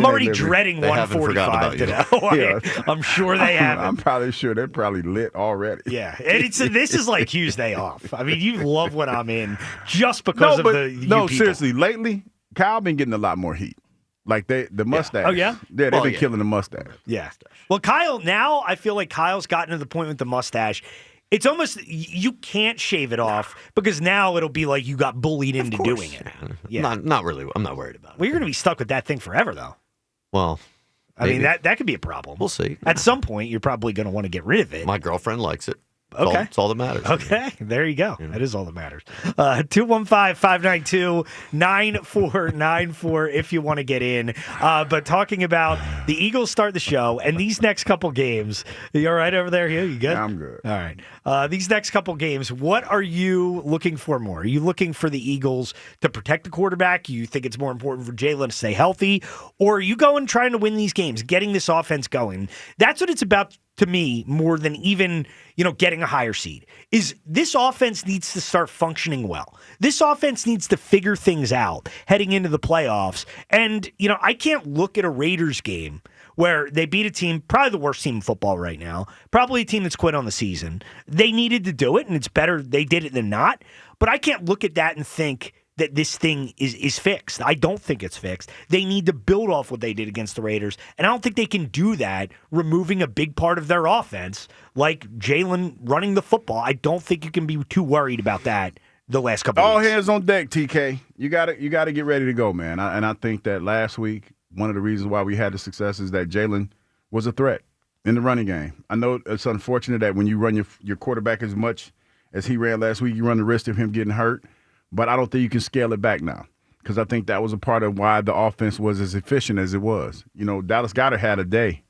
already dreading 145 today. I'm sure they haven't. I'm probably sure they're probably lit already. Yeah, and this is like Hugh's day off. I mean, you love when I'm in just because of the people. Seriously. Lately, Kyle been getting a lot more heat. Like the mustache. Oh yeah, they've been killing the mustache. Yeah. Well, Kyle. Now I feel like Kyle's gotten to the point with the mustache. It's almost you can't shave it off because now it'll be like you got bullied into doing it. Yeah. Not really. I'm not worried about it. Well, you're going to be stuck with that thing forever, though. Well, I mean that could be a problem. We'll see. At some point, you're probably going to want to get rid of it. My girlfriend likes it. Okay. It's all that matters. Okay, there you go. That is all that matters. 215-592-9494 if you want to get in. But talking about the Eagles start the show, and these next couple games, you all right over there, Hugh? You good? Yeah, I'm good. All right. These next couple games, what are you looking for more? Are you looking for the Eagles to protect the quarterback? You think it's more important for Jalen to stay healthy? Or are you going trying to win these games, getting this offense going? That's what it's about to me, more than even, getting a higher seed, is this offense needs to start functioning well. This offense needs to figure things out heading into the playoffs. And, I can't look at a Raiders game where they beat a team, probably the worst team in football right now, probably a team that's quit on the season. They needed to do it, and it's better they did it than not. But I can't look at that and think that this thing is fixed. I don't think it's fixed. They need to build off what they did against the Raiders, and I don't think they can do that removing a big part of their offense like Jalen running the football. I don't think you can be too worried about that the last couple All of weeks. hands on deck, TK. You got to get ready to go, man. And I think that last week, one of the reasons why we had the success is that Jalen was a threat in the running game. I know it's unfortunate that when you run your quarterback as much as he ran last week, you run the risk of him getting hurt. But I don't think you can scale it back now, because I think that was a part of why the offense was as efficient as it was. Dallas Goedert had a day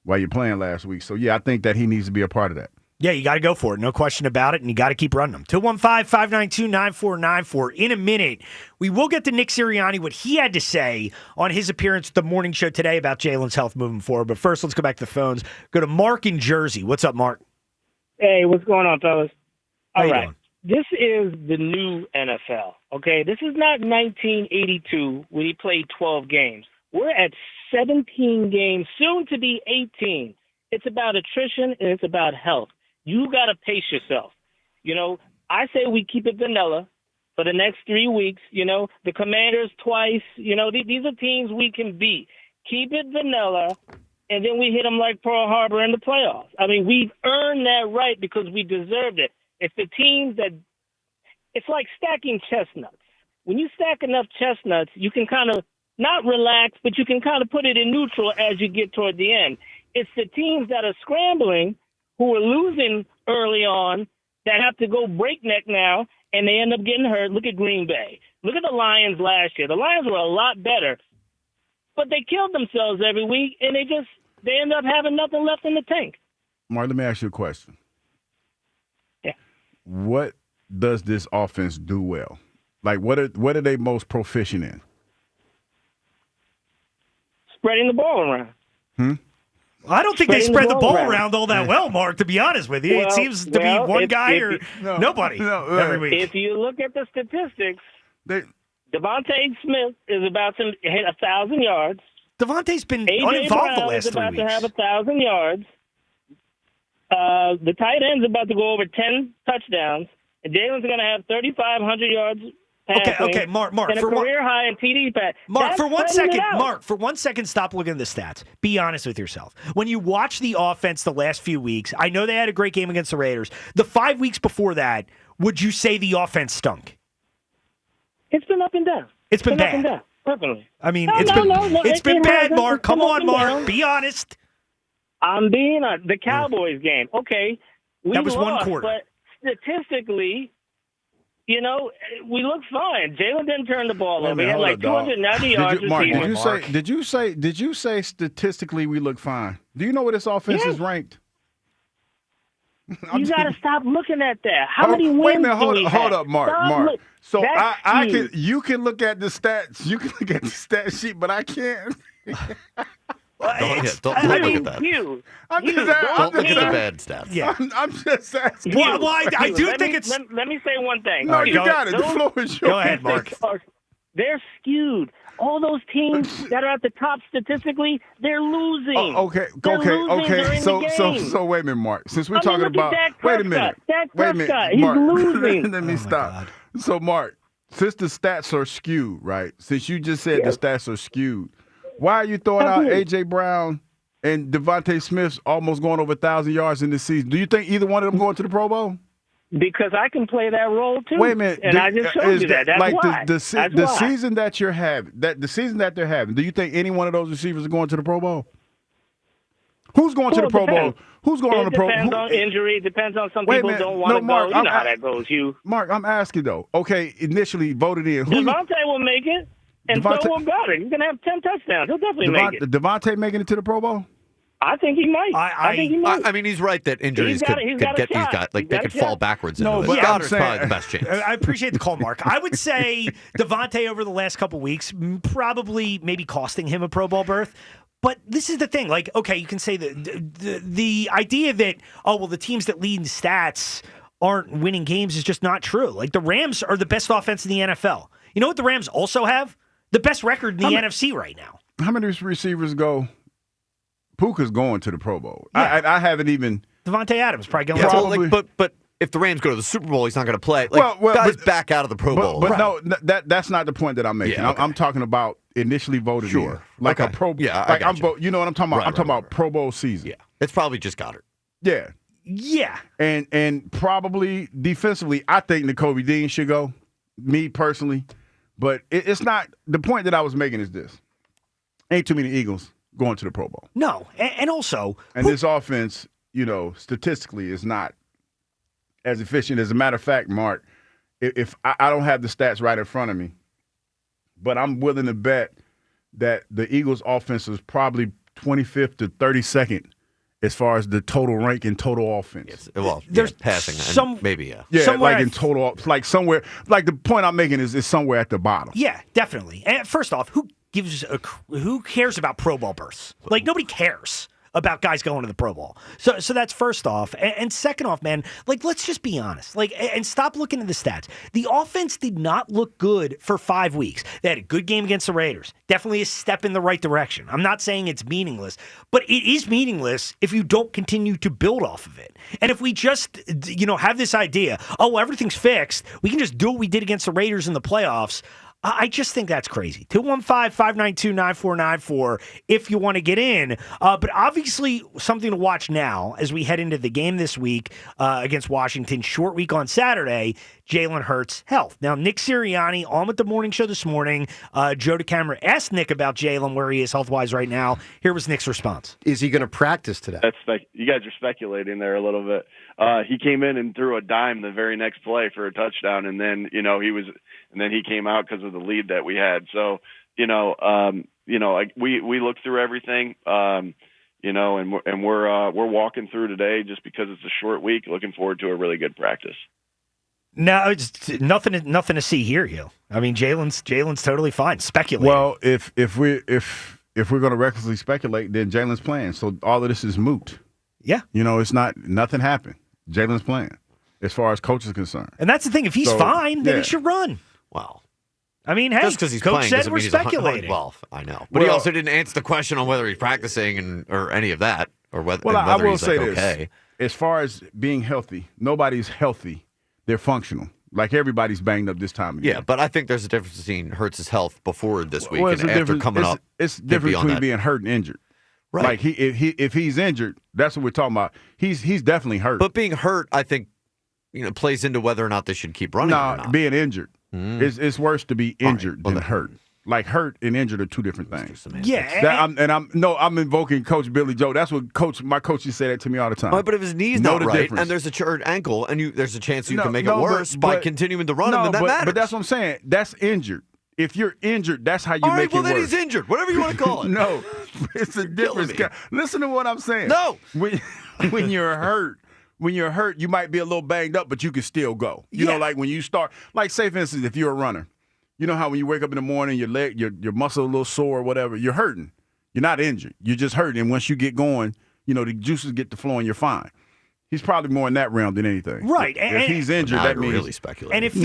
while you're playing last week. So, yeah, I think that he needs to be a part of that. Yeah, you got to go for it. No question about it, and you got to keep running them. 215-592-9494. In a minute, we will get to Nick Sirianni, what he had to say on his appearance at the morning show today about Jalen's health moving forward. But first, let's go back to the phones. Go to Mark in Jersey. What's up, Mark? Hey, what's going on, fellas? How All you right. doing? This is the new NFL, okay? This is not 1982 when he played 12 games. We're at 17 games, soon to be 18. It's about attrition and it's about health. You got to pace yourself. I say we keep it vanilla for the next 3 weeks. The Commanders twice. These are teams we can beat. Keep it vanilla, and then we hit them like Pearl Harbor in the playoffs. I mean, we've earned that right because we deserved it. It's the teams that – it's like stacking chestnuts. When you stack enough chestnuts, you can kind of not relax, but you can kind of put it in neutral as you get toward the end. It's the teams that are scrambling, who are losing early on, that have to go breakneck now, and they end up getting hurt. Look at Green Bay. Look at the Lions last year. The Lions were a lot better, but they killed themselves every week, and they end up having nothing left in the tank. Mark, let me ask you a question. Yeah. What does this offense do well? Like, what are they most proficient in? Spreading the ball around. I don't think they spread the ball around all that well, Mark, to be honest with you. It seems to be one guy or nobody every week. If you look at the statistics, Devontae Smith is about to hit 1,000 yards. Devontae's been A.J. uninvolved Brown the last is 3 about weeks. to have 1,000 yards. The tight end's about to go over 10 touchdowns. And Jalen's going to have 3,500 yards passing. Okay, Mark. And a career high in TD pass. Mark, That's for 1 spreading it second, out. Mark, for 1 second, stop looking at the stats. Be honest with yourself. When you watch the offense the last few weeks, I know they had a great game against the Raiders. The 5 weeks before that, would you say the offense stunk? It's been up and down. It's been Up and bad. down. Definitely. I mean, No, it's been it bad, hasn't. Mark. It's Come been up on, and Mark. down. Be honest. I'm being the Cowboys game. Okay, we That was one lost, quarter. but statistically, we look fine. Jalen didn't turn the ball Wait a over. He minute, had hold like up, dog. 290 yards Mark, receiving. did you say statistically we look fine? Do you know where this offense is ranked? You got to stop looking at that. How many wins Wait a minute, do hold we up, have? Mark. Stop Mark. look- So That's huge. you can look at the stats. You can look at the stat sheet, but I can't. Don't look at that. You. I'm You. just asking. Don't look at the bad stats. Yeah. I'm just asking. Well, I do Let think me- it's. Let me say one thing. No, you got it. The Those floor is yours. Go ahead, Mark. They're skewed. All those teams that are at the top statistically, they're losing. Okay. They're losing during So the game. so wait a minute, Mark. Since we're I mean, talking look at about Dak wait a Prescott. minute. Dak Wait a minute, Prescott, he's Mark. losing. Let me stop. So Mark, since the stats are skewed, right? Since you just said the stats are skewed, why are you throwing out A.J. Brown and Devontae Smith's almost going over 1,000 yards in this season? Do you think either one of them going to the Pro Bowl? Because I can play that role too. Wait a minute. And I just showed you that. That's like why. the That's the why. season that you're having, the season that they're having, do you think any one of those receivers are going to the Pro Bowl? Who's going to the Pro Bowl? Who's going on the Pro Bowl? It depends on injury. It depends on some Wait a people minute. don't want to Mark, go. You know how that goes. Mark, I'm asking though. Okay, initially voted in. Who Devontae will make it, and so will Goddard. He's going to have 10 touchdowns. He'll definitely make it. Devontae making it to the Pro Bowl? I think he might. I think he might. I mean, he's right that injuries He's got could a get these shot. guys. Like, He's they got a could fall shot. backwards No, into it. but Goddard's I'm probably the best chance. I appreciate the call, Mark. I would say Devontae over the last couple weeks probably maybe costing him a Pro Bowl berth. But this is the thing. Like, okay, you can say the idea that, the teams that lead in stats aren't winning games is just not true. Like, the Rams are the best offense in the NFL. You know what the Rams also have? The best record in the NFC right now. How many receivers go? Puka's going to the Pro Bowl. Yeah. I haven't even. Devontae Adams probably going. But if the Rams go to the Super Bowl, he's not going to play. Like, guys back out of the Pro Bowl. But no, that's not the point that I'm making. Yeah, okay. I'm talking about initially voted in. Like a Pro Bowl. Yeah, Like you know what I'm talking about? Right, I'm talking about Pro Bowl season. Yeah, it's probably just Goddard. Yeah. Yeah. And probably defensively, I think Nakobe Dean should go, me personally. But it's not – the point that I was making is this. Ain't too many Eagles going to the Pro Bowl. No. And also – and this offense, statistically is not as efficient. As a matter of fact, Mark, if I don't have the stats right in front of me, but I'm willing to bet that the Eagles offense is probably 25th to 32nd as far as the total rank in total offense. There's passing, maybe, Yeah, like in total, like somewhere, like the point I'm making is somewhere at the bottom. Yeah, definitely. And first off, who cares about Pro Bowl berths? Like, nobody cares about guys going to the Pro Bowl. So that's first off. And second off, man, like, let's just be honest. Like, and stop looking at the stats. The offense did not look good for 5 weeks. They had a good game against the Raiders. Definitely a step in the right direction. I'm not saying it's meaningless, but it is meaningless if you don't continue to build off of it. And if we just, have this idea, everything's fixed, we can just do what we did against the Raiders in the playoffs. I just think that's crazy. 215-592-9494 if you want to get in. But obviously something to watch now as we head into the game this week against Washington. Short week on Saturday, Jalen Hurts' health. Now, Nick Sirianni on with the morning show this morning. Joe DeCamera asked Nick about Jalen, where he is health-wise right now. Here was Nick's response. Is he going to practice today? You guys are speculating there a little bit. He came in and threw a dime the very next play for a touchdown, and then he came out because of the lead that we had. So we looked through everything, and we're walking through today just because it's a short week. Looking forward to a really good practice. No, it's nothing to see here, Hugh. I mean, Jalen's totally fine. Speculating. Well, if we're going to recklessly speculate, then Jalen's playing. So all of this is moot. Yeah. It's nothing happened. Jalen's playing as far as coach is concerned. And that's the thing. If he's fine, then he should run. Well, I mean, hey, just because he's coach playing said doesn't we're mean speculating. He's well, I know. But he also didn't answer the question on whether he's practicing or any of that, or whether, I will he's say like, this. okay. As far as being healthy, nobody's healthy. They're functional. Like everybody's banged up this time of year. Yeah, but I think there's a difference between Hurts' health before this week and after coming up. It's different between being hurt and injured. Right. Like if he's injured, that's what we're talking about. He's definitely hurt. But being hurt, I think, plays into whether or not they should keep running. or not. Being injured. It's worse to be injured than hurt. Like hurt and injured are two different things. Yeah, I'm invoking Coach Billy Joe. That's what my coach used to say that to me all the time. Right, but if his knee's not right and there's a charred ankle and there's a chance you can make it worse by continuing to run him, then that matters. But that's what I'm saying. That's injured. If you're injured, that's how you make it worse. All right, well, then he's injured. Whatever you want to call it. No, it's a difference. Listen to what I'm saying. No. When you're hurt, you might be a little banged up, but you can still go. You know, like when you start, like say for instance, if you're a runner, you know how when you wake up in the morning, your leg, your muscle a little sore or whatever, you're hurting. You're not injured. You're just hurting. And once you get going, the juices get to flowing, you're fine. He's probably more in that realm than anything. Right. If he's injured, that means really speculating. And if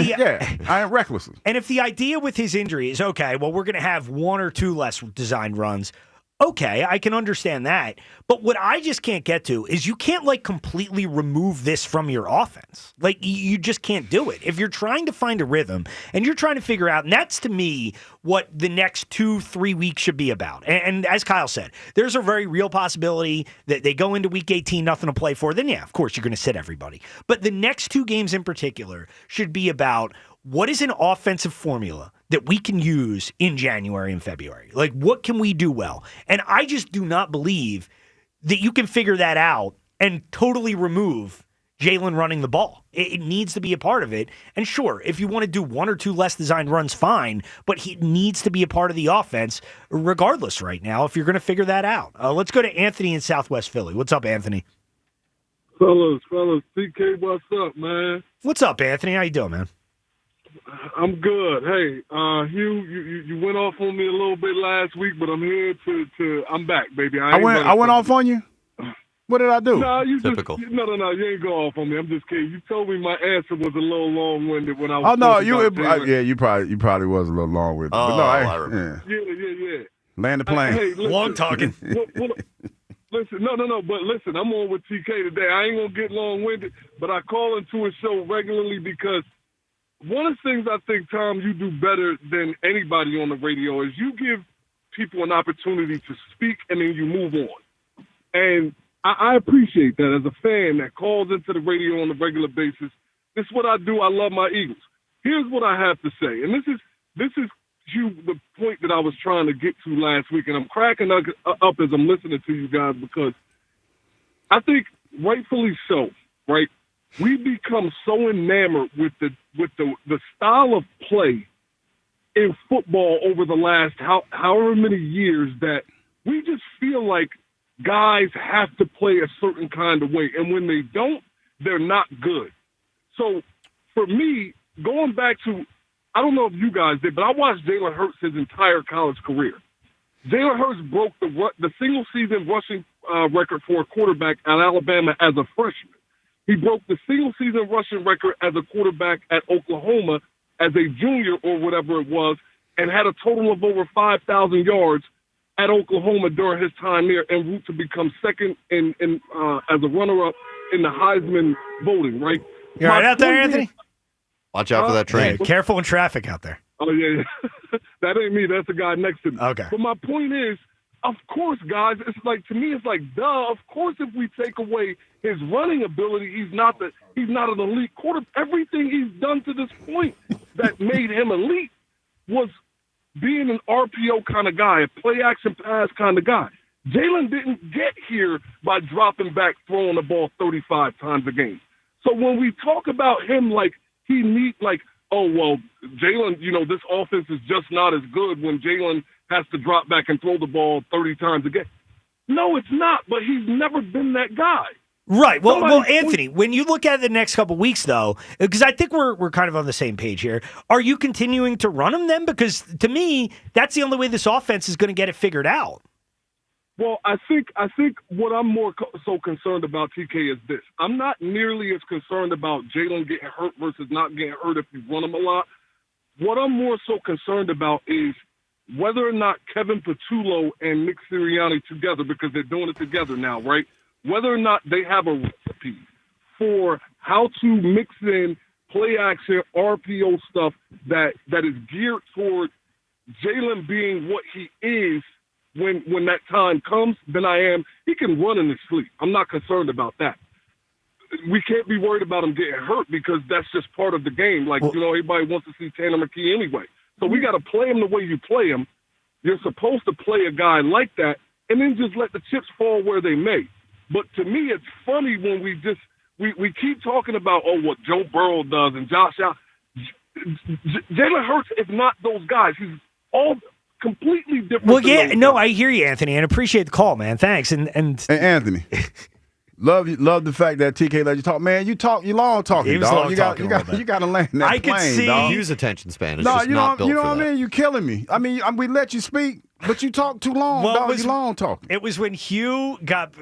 I am recklessly. And if the idea with his injury is okay, well, we're going to have one or two less designed runs. Okay, I can understand that. But what I just can't get to is you can't completely remove this from your offense. Like you just can't do it. If you're trying to find a rhythm and you're trying to figure out, and that's to me what the next 2-3 weeks should be about. And as Kyle said, there's a very real possibility that they go into week 18, nothing to play for. Then yeah, of course you're going to sit everybody. But the next two games in particular should be about what is an offensive formula that we can use in January and February? Like, what can we do well? And I just do not believe that you can figure that out and totally remove Jalen running the ball. It needs to be a part of it. And sure, if you want to do one or two less designed runs, fine, but he needs to be a part of the offense regardless right now if you're going to figure that out. Let's go to Anthony in Southwest Philly. What's up, Anthony? Fellas, CK, what's up, man? What's up, Anthony? How you doing, man? I'm good. Hey, Hugh, you went off on me a little bit last week, but I'm here to I'm back, baby. I went off on you? What did I do? No, Typical. You ain't go off on me. I'm just kidding. You told me my answer was a little long-winded when I was. Oh no, you probably was a little long-winded. Oh, but no, I remember. Yeah. Land the plane. Hey, listen, long talking. Listen, no, but listen, I'm on with TK today. I ain't gonna get long-winded, but I call into a show regularly because one of the things I think, Tom, you do better than anybody on the radio is you give people an opportunity to speak and then you move on. And I appreciate that as a fan that calls into the radio on a regular basis. This is what I do. I love my Eagles. Here's what I have to say, and this is the point that I was trying to get to last week, and I'm cracking up as I'm listening to you guys because I think rightfully so, right? We become so enamored with the style of play in football over the last however many years that we just feel like guys have to play a certain kind of way, and when they don't, they're not good. So for me, going back to, I don't know if you guys did, but I watched Jalen Hurts his entire college career. Jalen Hurts broke the single-season rushing record for a quarterback at Alabama as a freshman. He broke the single-season rushing record as a quarterback at Oklahoma as a junior or whatever it was, and had a total of over 5,000 yards at Oklahoma during his time there, en route to become second as a runner-up in the Heisman voting, right? You all right out there, Anthony? Watch out for that train. Hey, careful in traffic out there. Oh, yeah. That ain't me. That's the guy next to me. Okay. But my point is, of course, guys, it's like, to me, it's like, duh, of course, if we take away his running ability, he's not an elite quarterback. Everything he's done to this point that made him elite was being an RPO kind of guy, a play-action pass kind of guy. Jalen didn't get here by dropping back, throwing the ball 35 times a game. So when we talk about him like he needs, like, oh, well, Jalen, this offense is just not as good when Jalen has to drop back and throw the ball 30 times a game. No, it's not, but he's never been that guy. Right. Well, Anthony, when you look at the next couple weeks, though, because I think we're kind of on the same page here, are you continuing to run him then? Because to me, that's the only way this offense is going to get it figured out. Well, I think what I'm more so concerned about, TK, is this. I'm not nearly as concerned about Jalen getting hurt versus not getting hurt if you run him a lot. What I'm more so concerned about is whether or not Kevin Patullo and Nick Sirianni together, because they're doing it together now, right? Whether or not they have a recipe for how to mix in play action, RPO stuff that is geared toward Jalen being what he is when that time comes, than I am. He can run in his sleep. I'm not concerned about that. We can't be worried about him getting hurt because that's just part of the game. Like, everybody wants to see Tanner McKee anyway. So we got to play him the way you play him. You're supposed to play a guy like that and then just let the chips fall where they may. But to me, it's funny when we keep talking about, what Joe Burrow does and Josh Allen. Jalen Hurts is not those guys. He's all completely different. Well, yeah, no, I hear you, Anthony, and appreciate the call, man. Thanks. And Anthony, love the fact that TK let you talk. Man, you long talking, dog. You got to land that I plane, could see dog. Use attention span. It's No, just not built you know for what I that. mean? You killing me. I mean, we let you speak, but you talk too long, dog. You long talking. It was when Hugh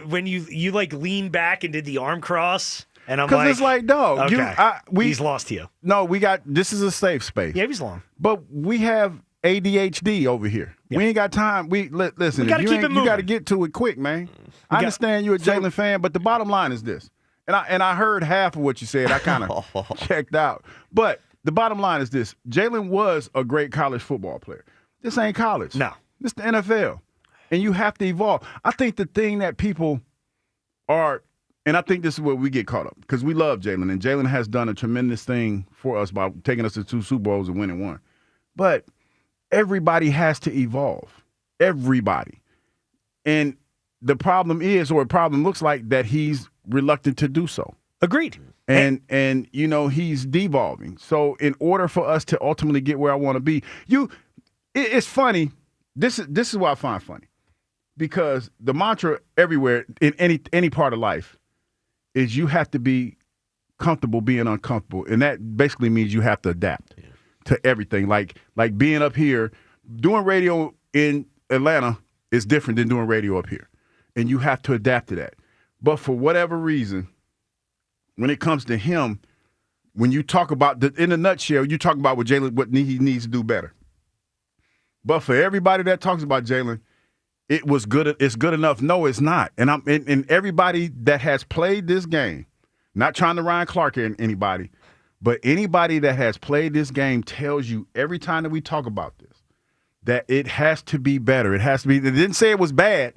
when you like leaned back and did the arm cross, and I'm Because like, it's like, dog, okay, he's lost you. No, this is a safe space. Yeah, he's long. But we have ADHD over here. Yeah. We ain't got time. Listen. We gotta keep it moving. You got to get to it quick, man. I understand you're a Jalen fan, but the bottom line is this. And I heard half of what you said. I kind of checked out. But the bottom line is this. Jalen was a great college football player. This ain't college. No. This the NFL. And you have to evolve. I think the thing that people are, and I think this is where we get caught up, because we love Jalen, and Jalen has done a tremendous thing for us by taking us to 2 Super Bowls and winning one. But everybody has to evolve. Everybody. And the problem is, or a problem looks like, that he's reluctant to do so. Agreed. And he's devolving. So in order for us to ultimately get where I want to be, it's funny. This is what I find funny. Because the mantra everywhere in any part of life is you have to be comfortable being uncomfortable. And that basically means you have to adapt to everything. Like being up here, doing radio in Atlanta is different than doing radio up here. And you have to adapt to that. But for whatever reason, when it comes to him, when you talk about, in a nutshell, you talk about what he needs to do better. But for everybody that talks about Jalen, it was good. It's good enough. No, it's not. And and everybody that has played this game, not trying to Ryan Clark anybody, but anybody that has played this game tells you every time that we talk about this that it has to be better. It has to be. They didn't say it was bad,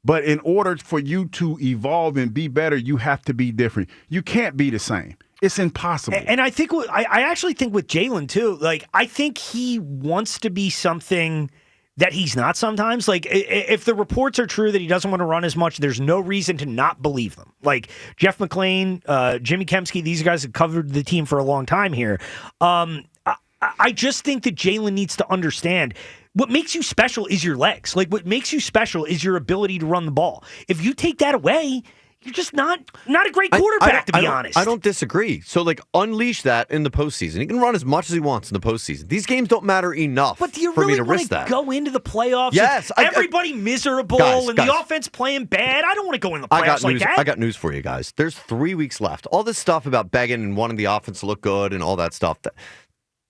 But in order for you to evolve and be better, you have to be different. You can't be the same. It's impossible. And I think I actually think with Jalen too. Like I think he wants to be something that he's not sometimes. Like if the reports are true that he doesn't want to run as much, there's no reason to not believe them. Like Jeff McClain, Jimmy Kempski, these guys have covered the team for a long time here. I just think that Jalen needs to understand what makes you special is your legs. Like what makes you special is your ability to run the ball. If you take that away, you're just not a great quarterback, to be honest. I don't disagree. So, unleash that in the postseason. He can run as much as he wants in the postseason. These games don't matter enough but do you for really me to want risk that. Go into the playoffs? Yes. Everybody miserable guys, and the offense playing bad. I don't want to go in the playoffs like that. I got news for you guys. There's 3 weeks left. All this stuff about begging and wanting the offense to look good and all that stuff,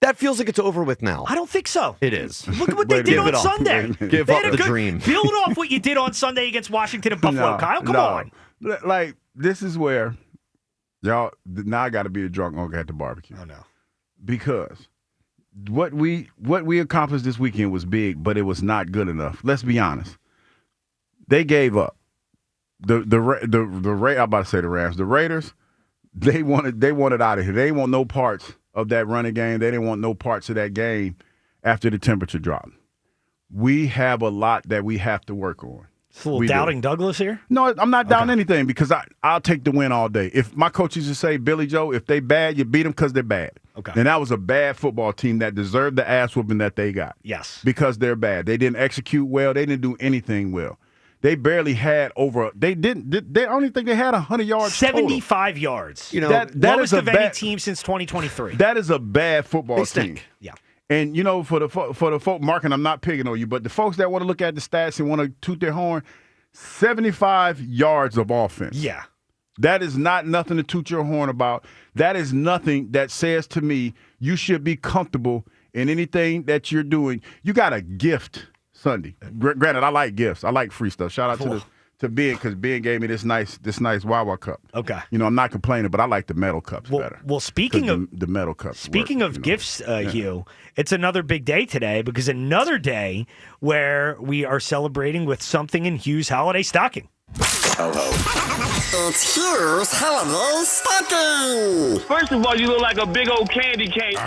that feels like it's over with now. I don't think so. It is. Look at what they did on Sunday. Give up the dream. Build off what you did on Sunday against Washington and Buffalo, Kyle. Come on. Like, this is where y'all, now I got to be a drunk uncle at the barbecue. Oh, no. Because what we accomplished this weekend was big, but it was not good enough. Let's be honest. They gave up. I'm about to say the Rams. The Raiders, they wanted out of here. They didn't want no parts of that running game. They didn't want no parts of that game after the temperature dropped. We have a lot that we have to work on. It's a little doubting Douglas here? No, I'm not doubting anything because I'll take the win all day. If my coach used to say, Billy Joe, if they bad, you beat them because they're bad. Okay. And that was a bad football team that deserved the ass whooping that they got. Yes. Because they're bad. They didn't execute well. They didn't do anything well. They barely had I don't even think they had 100 yards 75 yards. That lowest is of any team since 2023. That is a bad football team. Yeah. And, for the folk, Mark, and I'm not picking on you, but the folks that want to look at the stats and want to toot their horn, 75 yards of offense. Yeah. That is not nothing to toot your horn about. That is nothing that says to me you should be comfortable in anything that you're doing. You got a gift Sunday. Granted, I like gifts. I like free stuff. Shout out to Ben, because Ben gave me this nice Wawa cup. Okay. I'm not complaining, but I like the metal cups better. Well, speaking of the metal cups. Speaking of gifts, Hugh, it's another big day today because another day where we are celebrating with something in Hugh's holiday stocking. It's Hugh's holiday stocking. First of all, you look like a big old candy cane.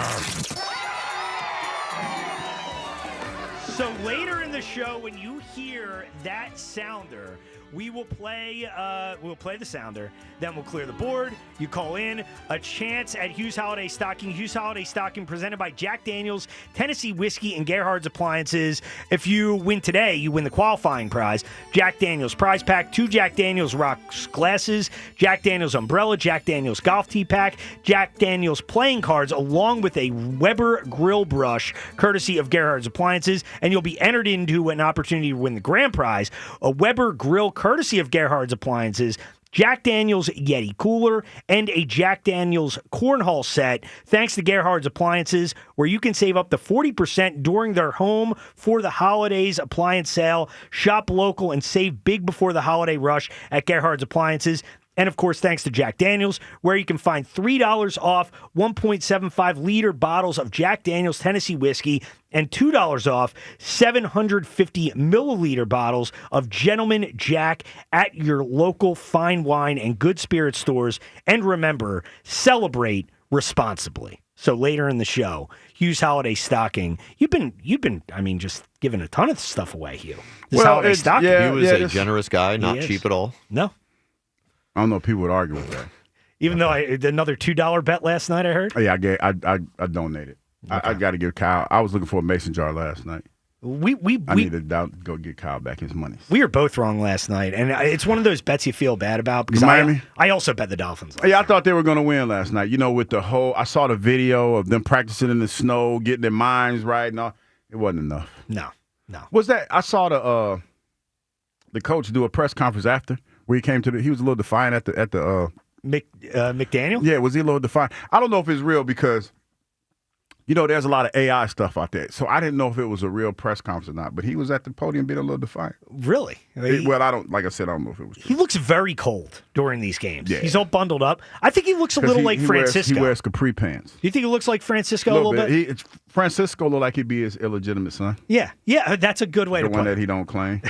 So later in the show, when you hear that sounder, we will play the sounder. Then we'll clear the board. You call in a chance at Hugh's Holiday Stocking. Hugh's Holiday Stocking presented by Jack Daniels, Tennessee Whiskey, and Gerhard's Appliances. If you win today, you win the qualifying prize. Jack Daniels prize pack, 2 Jack Daniels rocks glasses, Jack Daniels umbrella, Jack Daniels golf tee pack, Jack Daniels playing cards, along with a Weber grill brush, courtesy of Gerhard's Appliances. And you'll be entered into an opportunity to win the grand prize, a Weber grill courtesy of Gerhard's Appliances, Jack Daniels Yeti cooler, and a Jack Daniels cornhole set, thanks to Gerhard's Appliances, where you can save up to 40% during their home for the holidays appliance sale. Shop local and save big before the holiday rush at Gerhard's Appliances. And, of course, thanks to Jack Daniels, where you can find $3 off 1.75-liter bottles of Jack Daniels Tennessee Whiskey and $2 off 750-milliliter bottles of Gentleman Jack at your local fine wine and good spirit stores. And remember, celebrate responsibly. So later in the show, Hugh's Holiday Stocking. You've been, just giving a ton of stuff away, Hugh. Holiday Stocking. He was a generous guy, not cheap at all. No. I don't know if people would argue with that. Even though another $2 bet last night, I heard? Yeah, I donated. Okay. I got to give Kyle. I was looking for a mason jar last night. I need to go get Kyle back his money. We were both wrong last night, and it's one of those bets you feel bad about because Miami? I also bet the Dolphins. Yeah, I thought they were going to win last night. With the whole, I saw the video of them practicing in the snow, getting their minds right, and all. It wasn't enough. No. Was that? I saw the coach do a press conference after. Where he came to he was a little defiant at the McDaniel? Yeah, was he a little defiant? I don't know if it's real because, there's a lot of AI stuff out there. So I didn't know if it was a real press conference or not. But he was at the podium being a little defiant. Really? I don't know if it was true. He looks very cold during these games. Yeah. He's all bundled up. I think he looks a little like Francisco. He wears capri pants. Do you think he looks like Francisco a little bit? Francisco look like he'd be his illegitimate son. Yeah, that's a good way to put it. The one that he don't claim.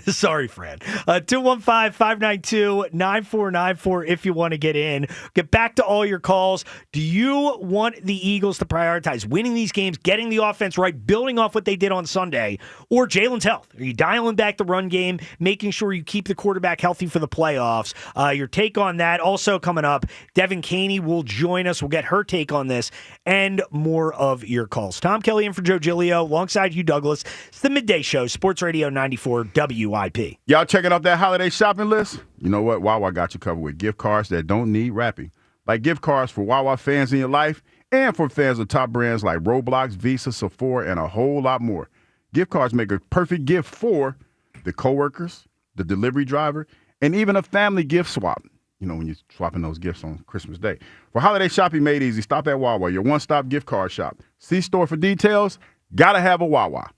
Sorry, Fran. 215-592-9494 if you want to get in. Get back to all your calls. Do you want the Eagles to prioritize winning these games, getting the offense right, building off what they did on Sunday, or Jalen's health? Are you dialing back the run game, making sure you keep the quarterback healthy for the playoffs? Your take on that. Also coming up, Devin Caney will join us. We'll get her take on this and more of your calls. Tom Kelly in for Joe Giglio alongside Hugh Douglas. It's the Midday Show, Sports Radio 94 WIP. Y'all checking out that holiday shopping list? You know what? Wawa got you covered with gift cards that don't need wrapping. Like gift cards for Wawa fans in your life and for fans of top brands like Roblox, Visa, Sephora, and a whole lot more. Gift cards make a perfect gift for the coworkers, the delivery driver, and even a family gift swap. You know, when you're swapping those gifts on Christmas Day. For holiday shopping made easy, stop at Wawa, your one-stop gift card shop. See store for details. Gotta have a Wawa.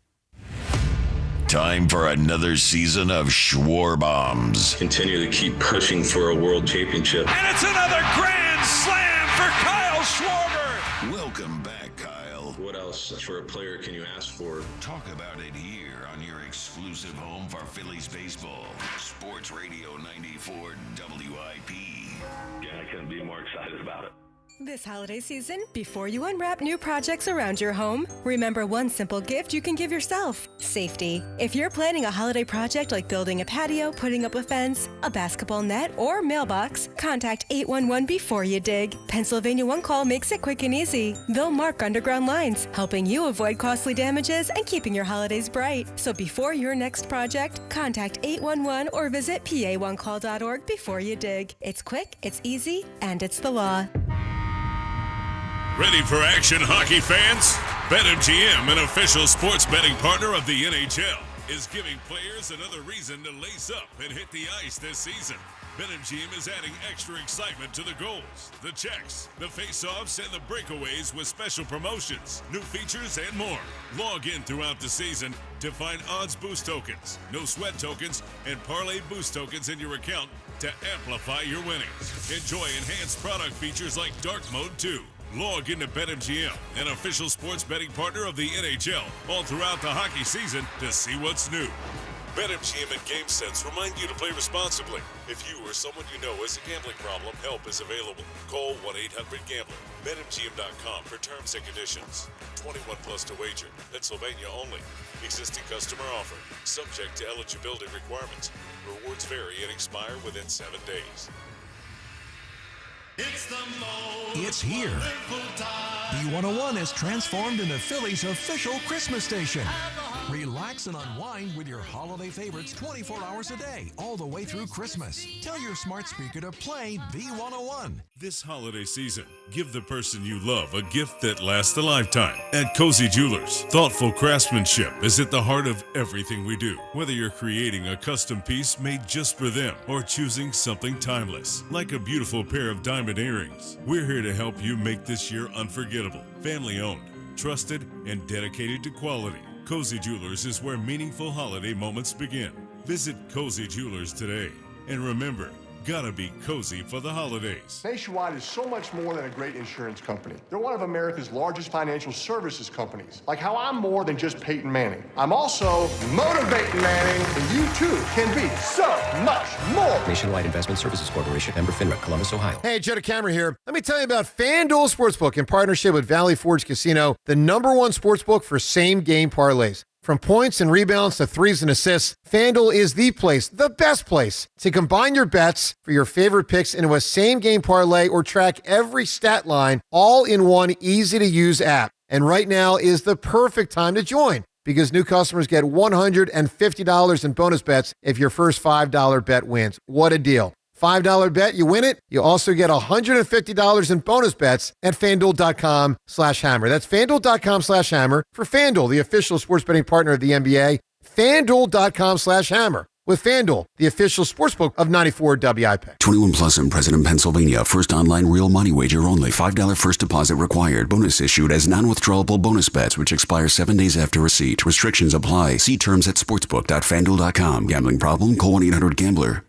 Time for another season of Schwar Bombs. Continue to keep pushing for a world championship. And it's another grand slam for Kyle Schwarber. Welcome back, Kyle. What else for a player can you ask for? Talk about it here on your exclusive home for Phillies baseball. Sports Radio 94 WIP. Yeah, I couldn't be more excited about it. This holiday season, before you unwrap new projects around your home, remember one simple gift you can give yourself: safety. If you're planning a holiday project like building a patio, putting up a fence, a basketball net, or mailbox, contact 811 before you dig. Pennsylvania One Call makes it quick and easy. They'll mark underground lines, helping you avoid costly damages and keeping your holidays bright. So before your next project, contact 811 or visit pa1call.org before you dig. It's quick, it's easy, and it's the law. Ready for action, hockey fans? BetMGM, an official sports betting partner of the NHL, is giving players another reason to lace up and hit the ice this season. BetMGM is adding extra excitement to the goals, the checks, the face-offs, and the breakaways with special promotions, new features, and more. Log in throughout the season to find odds boost tokens, no sweat tokens, and parlay boost tokens in your account to amplify your winnings. Enjoy enhanced product features like Dark Mode 2. Log into BetMGM, an official sports betting partner of the NHL, all throughout the hockey season to see what's new. BetMGM and GameSense remind you to play responsibly. If you or someone you know has a gambling problem, help is available. Call 1-800-GAMBLER. BetMGM.com for terms and conditions. 21 plus to wager. Pennsylvania only. Existing customer offer. Subject to eligibility requirements. Rewards vary and expire within 7 days. It's here. B101 has transformed into Philly's official Christmas station. Relax and unwind with your holiday favorites 24 hours a day, all the way through Christmas. Tell your smart speaker to play B101. This holiday season, give the person you love a gift that lasts a lifetime. At Cozy Jewelers, thoughtful craftsmanship is at the heart of everything we do. Whether you're creating a custom piece made just for them or choosing something timeless, like a beautiful pair of diamond earrings, we're here to help you make this year unforgettable. Family owned, trusted, and dedicated to quality. Cozy Jewelers is where meaningful holiday moments begin. Visit Cozy Jewelers today. And remember, gotta be cozy for the holidays. Nationwide is so much more than a great insurance company. They're one of America's largest financial services companies. Like how I'm more than just Peyton Manning. I'm also motivating Manning, and you too can be so much more. Nationwide Investment Services Corporation, member FINRA, Columbus, Ohio. Hey, Joe DeCamera here. Let me tell you about FanDuel Sportsbook in partnership with Valley Forge Casino, the #1 sportsbook for same-game parlays. From points and rebounds to threes and assists, FanDuel is the place, the best place, to combine your bets for your favorite picks into a same-game parlay or track every stat line all in one easy-to-use app. And right now is the perfect time to join because new customers get $150 in bonus bets if your first $5 bet wins. What a deal. $5 bet, you win it. You also get $150 in bonus bets at FanDuel.com/hammer. That's FanDuel.com/hammer for FanDuel, the official sports betting partner of the NBA. FanDuel.com/hammer. With FanDuel, the official sportsbook of 94 WIP. 21 plus in President, Pennsylvania. First online real money wager only. $5 first deposit required. Bonus issued as non-withdrawable bonus bets, which expire 7 days after receipt. Restrictions apply. See terms at sportsbook.fanduel.com. Gambling problem? Call 1-800-GAMBLER.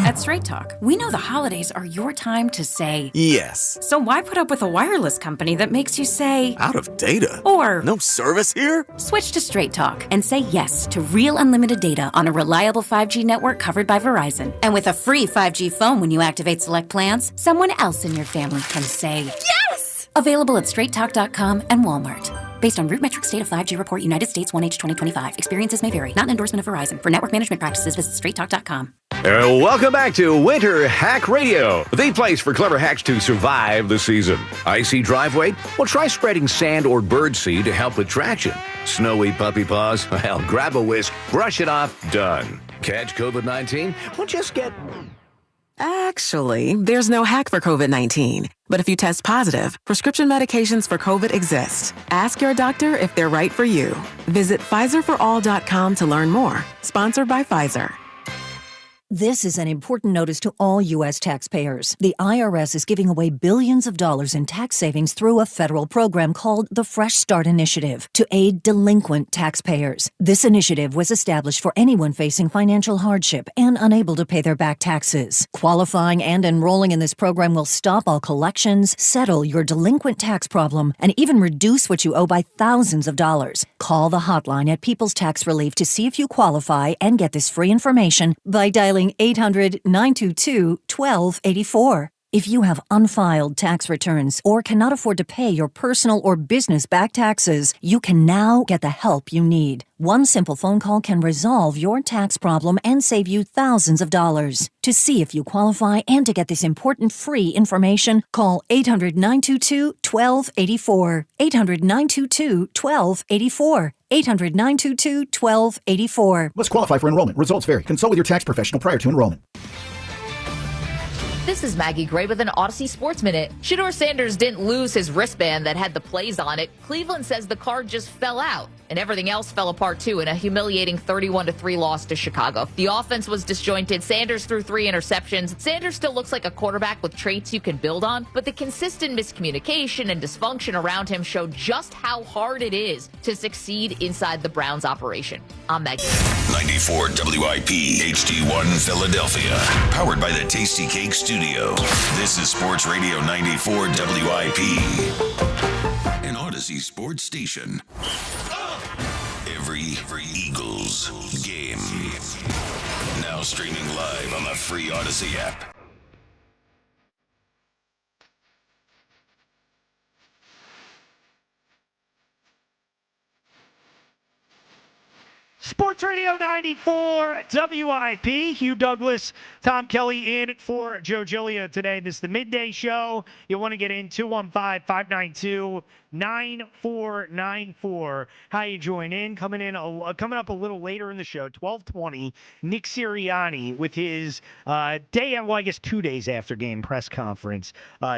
At Straight Talk, we know the holidays are your time to say yes. So why put up with a wireless company that makes you say Out of data? Or no service here? Switch to Straight Talk and say yes to real unlimited data on a reliable 5G network covered by Verizon. And with a free 5G phone when you activate select plans, someone else in your family can say yes! Available at straighttalk.com and Walmart. Based on RootMetrics State of 5G Report, United States 1H 2025. Experiences may vary. Not an endorsement of Verizon. For network management practices, visit straighttalk.com. Welcome back to Winter Hack Radio, the place for clever hacks to survive the season. Icy driveway? Well, try spreading sand or birdseed to help with traction. Snowy puppy paws? Well, grab a whisk, brush it off, done. Catch COVID-19? Well, just get... Actually, there's no hack for COVID-19. But if you test positive, prescription medications for COVID exist. Ask your doctor if they're right for you. Visit PfizerForAll.com to learn more. Sponsored by Pfizer. This is an important notice to all U.S. taxpayers. The IRS is giving away billions of dollars in tax savings through a federal program called the Fresh Start Initiative to aid delinquent taxpayers. This initiative was established for anyone facing financial hardship and unable to pay their back taxes. Qualifying and enrolling in this program will stop all collections, settle your delinquent tax problem, and even reduce what you owe by thousands of dollars. Call the hotline at People's Tax Relief to see if you qualify and get this free information by dialing 800-922-1284. If you have unfiled tax returns or cannot afford to pay your personal or business back taxes, you can now get the help you need. One simple phone call can resolve your tax problem and save you thousands of dollars. To see if you qualify and to get this important free information, call 800-922-1284. 800-922-1284. 800-922-1284. Must qualify for enrollment. Results vary. Consult with your tax professional prior to enrollment. This is Maggie Gray with an Odyssey Sports Minute. Shedeur Sanders didn't lose his wristband that had the plays on it. Cleveland says the card just fell out, and everything else fell apart too in a humiliating 31-3 loss to Chicago. The offense was disjointed. Sanders threw 3 interceptions. Sanders still looks like a quarterback with traits you can build on, but the consistent miscommunication and dysfunction around him showed just how hard it is to succeed inside the Browns operation. I'm Maggie. 94 WIP HD1 Philadelphia. Powered by the Tasty Cake Studio. This is Sports Radio 94 WIP. An Odyssey sports station. Every Eagles game. Now streaming live on the free Odyssey app. Sports Radio 94 WIP. Hugh Douglas, Tom Kelly in for Joe Giglio today. This is the Midday Show. You want to get in 215-592-9494. How you join in? Coming up a little later in the show, 12:20. Nick Sirianni with his day, well, I guess 2 days after game press conference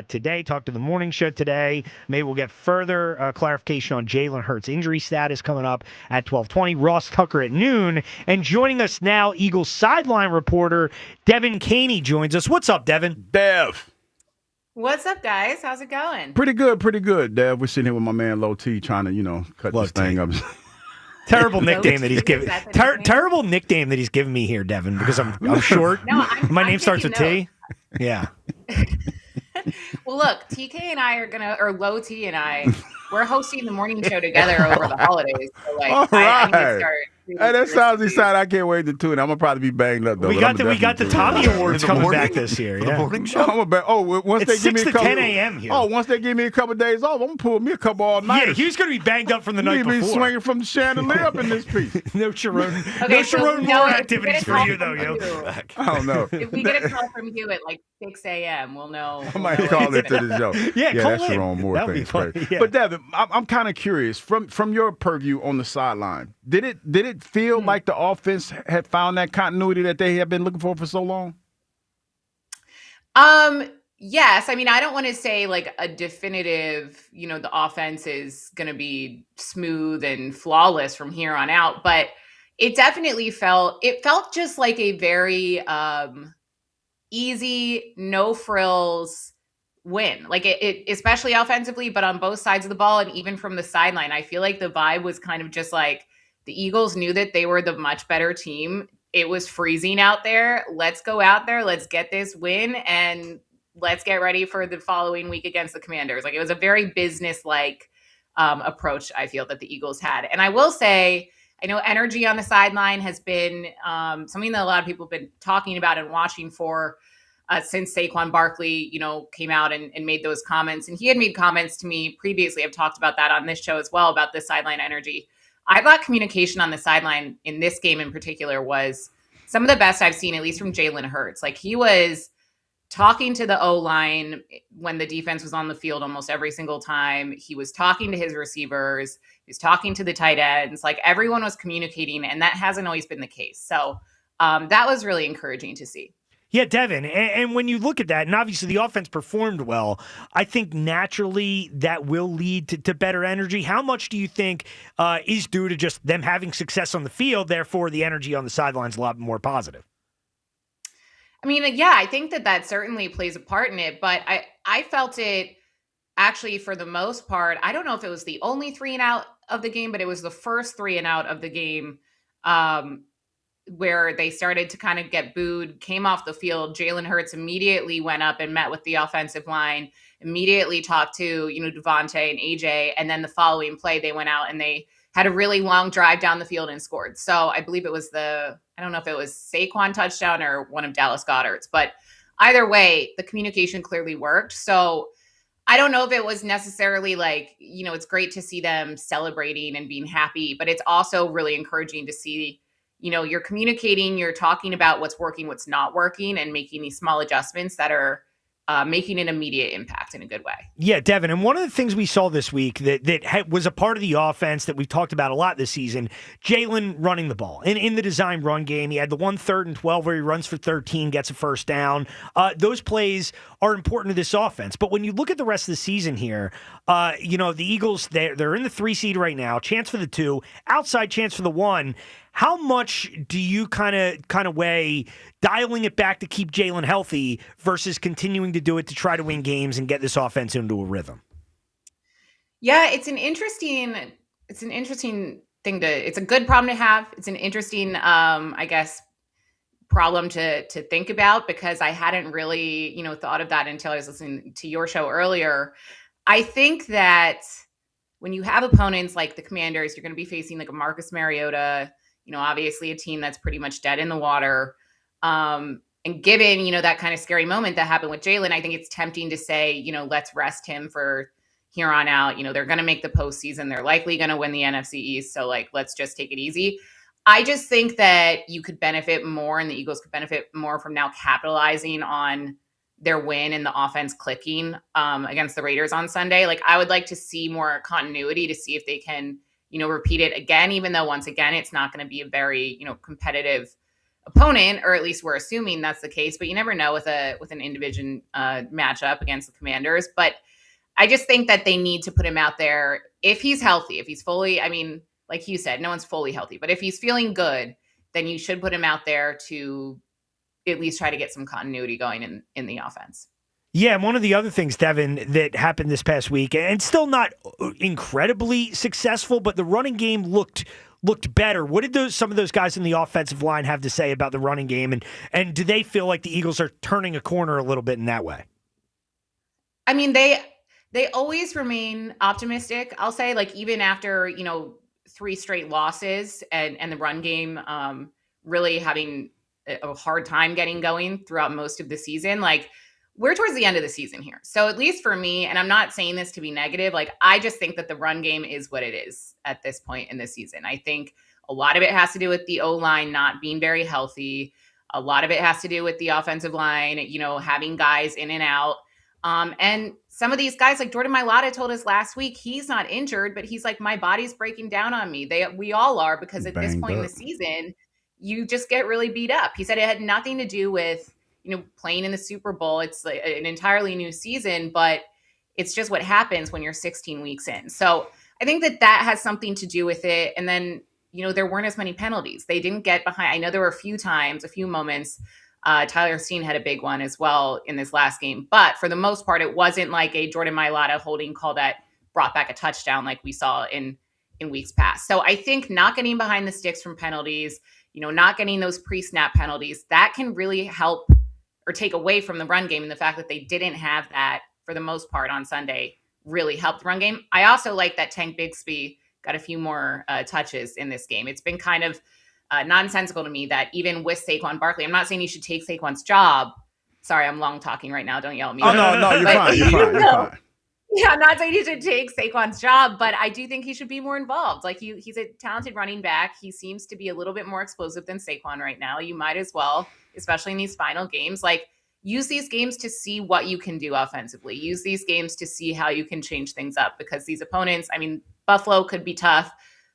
today. Talked to the morning show today. Maybe we'll get further clarification on Jalen Hurts' injury status coming up at 12:20. Ross Tucker at noon. And joining us now, Eagles sideline reporter Devin Caney joins us. What's up, Devin? Dev. What's up, guys? How's it going? Pretty good, Dev. We're sitting here with my man Low T trying to, cut this thing up. Terrible nickname that he's giving. Terrible nickname that he's giving me here, Devin, because I'm short. My name starts with T. Yeah. Well, look, TK and I or Low T and I, we're hosting the morning show together over the holidays. So, all right. I need to start. Hey, that sounds exciting. I can't wait to tune in. I'm gonna probably be banged up though. We got the Tommy Awards coming back this year. The morning show. Once it's they give me 6 to 10 a.m. here. Once they give me a couple of days off, I'm gonna pull me a couple all night. Yeah, he's gonna be banged up from the night before. Be swinging from the chandelier up in this piece. No Sharon. Moore activities for you though, yo. I don't know. If we get a call from you at like 6 a.m., we'll know. I might call into the show. Yeah, that's Sharon Moore thing. Yeah. But Devin, I'm kind of curious from your purview on the sideline. Did it feel like the offense had found that continuity that they have been looking for so long? Yes. I mean, I don't want to say like a definitive, the offense is going to be smooth and flawless from here on out, but it definitely felt just like a very easy, no frills win. Like it especially offensively, but on both sides of the ball and even from the sideline, I feel like the vibe was kind of just like the Eagles knew that they were the much better team it was freezing out there. Let's go out there. Let's get this win. And let's get ready for the following week against the Commanders. Like, it was a very business-like approach, I feel, that the Eagles had. And I will say, I know energy on the sideline has been something that a lot of people have been talking about and watching for since Saquon Barkley, came out and made those comments. And he had made comments to me previously. I've talked about that on this show as well, about the sideline energy. I thought communication on the sideline in this game in particular was some of the best I've seen, at least from Jalen Hurts. Like, he was talking to the O-line when the defense was on the field almost every single time. He was talking to his receivers. He was talking to the tight ends. Like, everyone was communicating, and that hasn't always been the case. So that was really encouraging to see. Yeah, Devin, and when you look at that, and obviously the offense performed well, I think naturally that will lead to better energy. How much do you think is due to just them having success on the field, therefore the energy on the sidelines a lot more positive? I mean, yeah, I think that certainly plays a part in it, but I felt it actually for the most part. I don't know if it was the only 3 and out of the game, but it was the first 3 and out of the game where they started to kind of get booed, came off the field. Jalen Hurts immediately went up and met with the offensive line, immediately talked to, Devontae and AJ. And then the following play, they went out and they had a really long drive down the field and scored. So I believe it was I don't know if it was Saquon touchdown or one of Dallas Goedert's, but either way, the communication clearly worked. So I don't know if it was necessarily like, it's great to see them celebrating and being happy, but it's also really encouraging to see, you're communicating, you're talking about what's working, what's not working, and making these small adjustments that are making an immediate impact in a good way. Yeah, Devin, and one of the things we saw this week that was a part of the offense that we've talked about a lot this season, Jalen running the ball. In the design run game, he had the 1 3rd and 12 where he runs for 13, gets a first down. Those plays are important to this offense. But when you look at the rest of the season here, the Eagles, they're in the 3 seed right now, chance for the 2, outside chance for the 1. How much do you kind of weigh dialing it back to keep Jalen healthy versus continuing to do it to try to win games and get this offense into a rhythm? Yeah, it's an interesting thing it's a good problem to have. It's an interesting, I guess, problem to think about, because I hadn't really, thought of that until I was listening to your show earlier. I think that when you have opponents like the Commanders, you're going to be facing like a Marcus Mariota, obviously a team that's pretty much dead in the water. And given, that kind of scary moment that happened with Jalen, I think it's tempting to say, let's rest him for here on out. They're going to make the postseason. They're likely going to win the NFC East. So, let's just take it easy. I just think that you could benefit more, and the Eagles could benefit more from now capitalizing on their win and the offense clicking against the Raiders on Sunday. I would like to see more continuity to see if they can repeat it again, even though once again, it's not going to be a very, competitive opponent, or at least we're assuming that's the case, but you never know with an in-division matchup against the Commanders. But I just think that they need to put him out there if he's healthy, if he's fully, like you said, no one's fully healthy, but if he's feeling good, then you should put him out there to at least try to get some continuity going in the offense. Yeah, and one of the other things, Devin, that happened this past week, and still not incredibly successful, but the running game looked better. What did some of those guys in the offensive line have to say about the running game, and do they feel like the Eagles are turning a corner a little bit in that way? I mean, they always remain optimistic. I'll say, even after 3 straight losses and the run game really having a hard time getting going throughout most of the season, we're towards the end of the season here. So at least for me, and I'm not saying this to be negative, I just think that the run game is what it is at this point in the season. I think a lot of it has to do with the O-line not being very healthy. A lot of it has to do with the offensive line, having guys in and out. And some of these guys, like Jordan Mailata told us last week, he's not injured, but he's like, my body's breaking down on me. We all are, because at this point in the season, you just get really beat up. He said it had nothing to do with playing in the Super Bowl. It's an entirely new season, but it's just what happens when you're 16 weeks in. So I think that has something to do with it. And then, there weren't as many penalties. They didn't get behind. I know there were a few moments. Tyler Steen had a big one as well in this last game. But for the most part, it wasn't like a Jordan Mailata holding call that brought back a touchdown like we saw in in weeks past. So I think not getting behind the sticks from penalties, not getting those pre-snap penalties, that can really help or take away from the run game. And the fact that they didn't have that for the most part on Sunday really helped the run game. I also like that Tank Bigsby got a few more touches in this game. It's been kind of nonsensical to me that even with Saquon Barkley, I'm not saying you should take Saquon's job. Sorry, I'm long talking right now. Don't yell at me. Oh, no, you're fine. You're fine. Yeah, I'm not saying you should take Saquon's job, but I do think he should be more involved. Like he's a talented running back. He seems to be a little bit more explosive than Saquon right now. You might as well, especially in these final games, like use these games to see what you can do offensively. Use these games to see how you can change things up because these opponents, I mean, Buffalo could be tough,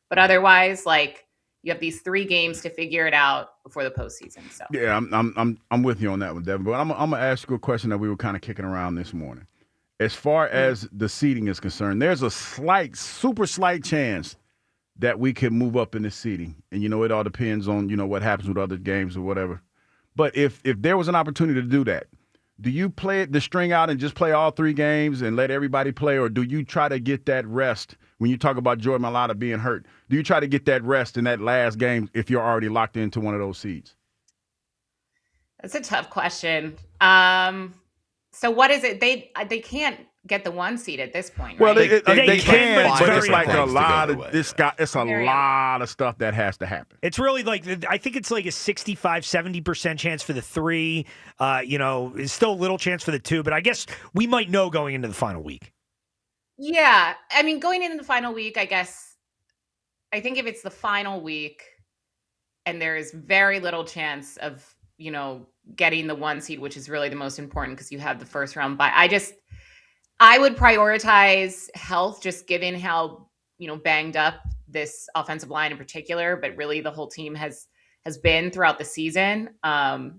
but otherwise, like you have these 3 games to figure it out before the postseason. So yeah, I'm with you on that one, Devin. But I'm gonna ask you a question that we were kind of kicking around this morning. As far as the seeding is concerned, there's a super slight chance that we could move up in the seeding. And, it all depends on, what happens with other games or whatever. But if there was an opportunity to do that, do you play the string out and just play all 3 games and let everybody play? Or do you try to get that rest when you talk about Jordan Mailata being hurt? Do you try to get that rest in that last game if you're already locked into one of those seeds? That's a tough question. So what is it? They can't get the 1 seed at this point, right? Well, they can, but it's like a lot of it's a Very lot of stuff that has to happen. It's really like I think it's like a 65-70% chance for the 3. It's still a little chance for the 2, but I guess we might know going into the final week. Yeah, I mean, going into the final week, I guess. I think if it's the final week, and there is very little chance of getting the 1 seed, which is really the most important because you have the first round bye. I would prioritize health, just given how, banged up this offensive line in particular, but really the whole team has been throughout the season. I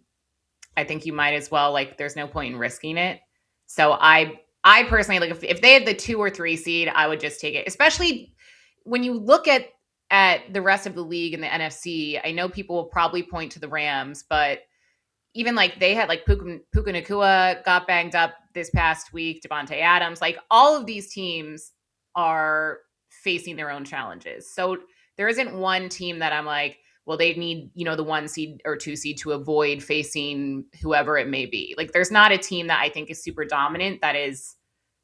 think you might as well, there's no point in risking it. So I personally, if they had the 2 or 3 seed, I would just take it, especially when you look at the rest of the league in the NFC. I know people will probably point to the Rams, but even they had Puka Nacua got banged up this past week, Devontae Adams, all of these teams are facing their own challenges. So there isn't one team that I'm well, they need, the 1 seed or 2 seed to avoid facing whoever it may be. There's not a team that I think is super dominant that is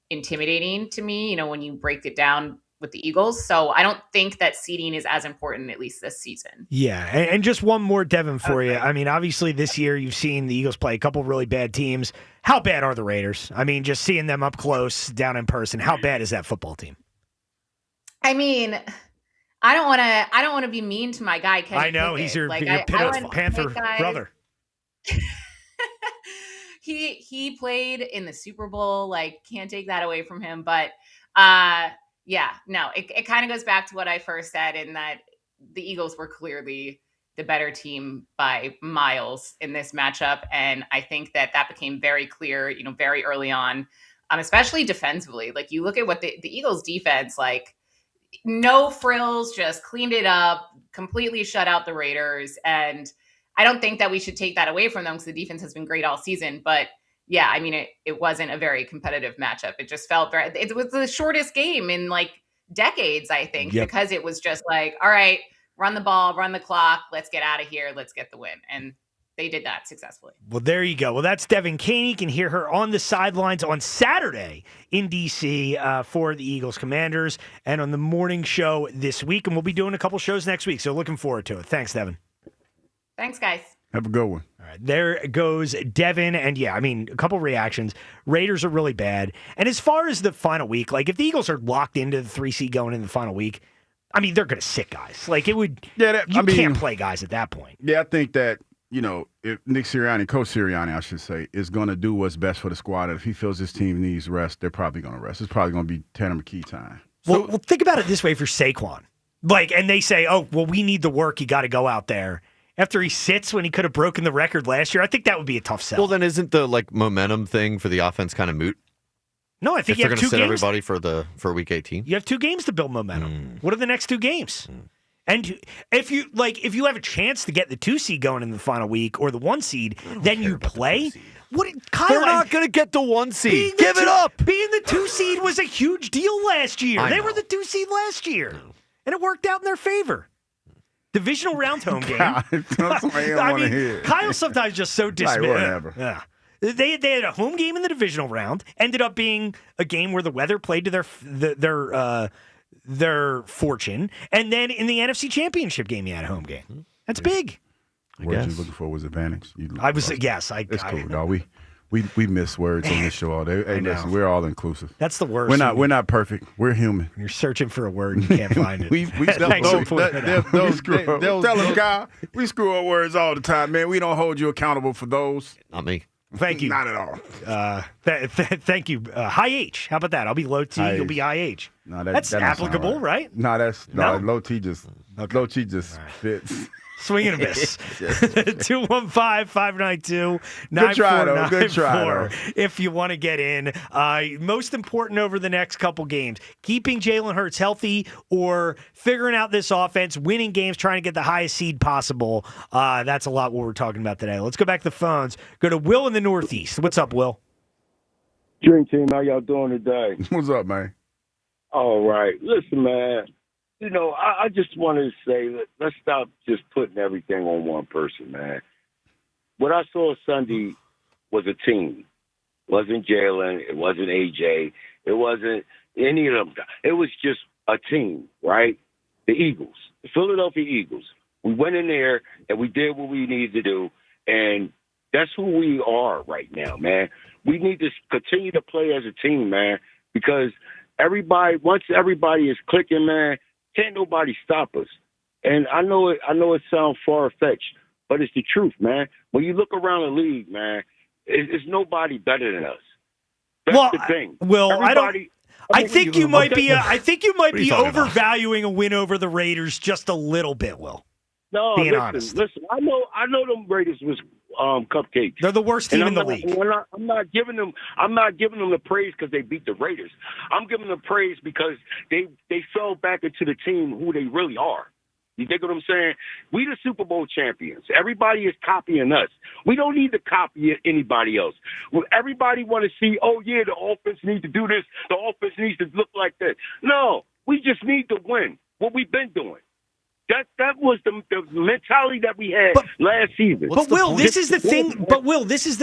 intimidating to me, when you break it down with the Eagles. So I don't think that seeding is as important, at least this season. Yeah, and just one more, Devin, for you. I mean, obviously this year you've seen the Eagles play a couple really bad teams. How bad are the Raiders? I mean, just seeing them up close, down in person, how bad is that football team? I mean, I don't want to be mean to my guy, Kenny I know, Pickett. he's your Panther brother. He played in the Super Bowl, can't take that away from him, but yeah, no, it kind of goes back to what I first said, in that the Eagles were clearly the better team by miles in this matchup. And I think that became very clear, very early on, especially defensively. You look at what the Eagles defense, no frills, just cleaned it up, completely shut out the Raiders. And I don't think that we should take that away from them because the defense has been great all season. But yeah, I mean, it wasn't a very competitive matchup. It just felt it was the shortest game in decades, I think, because it was just all right, run the ball, run the clock, let's get out of here, let's get the win. And they did that successfully. Well, there you go. Well, that's Devin Caney. You can hear her on the sidelines on Saturday in D.C. For the Eagles Commanders and on the morning show this week. And we'll be doing a couple shows next week, so looking forward to it. Thanks, Devin. Thanks, guys. Have a good one. All right, there goes Devin. And yeah, I mean, a couple reactions. Raiders are really bad. And as far as the final week, if the Eagles are locked into the 3 seed going into the final week, I mean, they're going to sit guys. It would, you can't play guys at that point. Yeah, I think that, if Nick Sirianni, Coach Sirianni, I should say, is going to do what's best for the squad, and if he feels his team needs rest, they're probably going to rest. It's probably going to be Tanner McKee time. Well, think about it this way for Saquon. And they say, oh, well, we need the work. You got to go out there. After he sits when he could have broken the record last year, I think that would be a tough sell. Well, then isn't the momentum thing for the offense kind of moot? No, I think if you they're have going to 2 games. Sit everybody for week 18. You have 2 games to build momentum. What are the next 2 games? And if you have a chance to get the 2 seed going in the final week or the 1 seed, then you play. Kyle, they're not going to get the 1 seed. Give it up. Being the 2 seed was a huge deal last year. They were the 2 seed last year. and it worked out in their favor. Divisional round home game. Kyle's sometimes just so dismissive. Whatever. Yeah. They had a home game in the divisional round. Ended up being a game where the weather played to their fortune. And then in the NFC Championship game, you had a home game. That's big. What you're looking for was advantage. It's cool, dog. We miss words on this show all day. Hey, listen, we're all inclusive. That's the worst. We're not perfect. We're human. You're searching for a word and you can't find it. we screw up words all the time, man. We don't hold you accountable for those. Not me. Thank you. Not at all. Thank you. High H. How about that? I'll be low T. You'll be high H. No, that's applicable, right? No, low T just fits. Swing and a miss. 215-592-9494. Good try, though. If you want to get in. Most important over the next couple games, keeping Jalen Hurts healthy or figuring out this offense, winning games, trying to get the highest seed possible. That's a lot what we're talking about today. Let's go back to the phones. Go to Will in the Northeast. What's up, Will? Dream Team, how y'all doing today? What's up, man? All right. Listen, man. You know, I just wanted to say, let's stop just putting everything on one person, man. What I saw Sunday was a team. It wasn't Jalen. It wasn't AJ. It wasn't any of them. It was just a team, right? The Eagles, the Philadelphia Eagles. We went in there and we did what we needed to do, and that's who we are right now, man. We need to continue to play as a team, man, because once everybody is clicking, man, can't nobody stop us. And I know it sounds far-fetched, but it's the truth, man. When you look around the league, man, it's nobody better than us. That's the thing. I think you might be overvaluing a win over the Raiders just a little bit, Will. No, honest. Listen, I know them Raiders was cupcakes. They're the worst team in the league. I'm not giving them the praise because they beat the Raiders. I'm giving them praise because they fell back into the team who they really are. You dig what I'm saying? We the Super Bowl champions. Everybody is copying us. We don't need to copy anybody else. Everybody want to see, oh yeah, the offense needs to do this. The offense needs to look like that. No, we just need to win. What we've been doing. That was the mentality that we had last season. But Will, this is the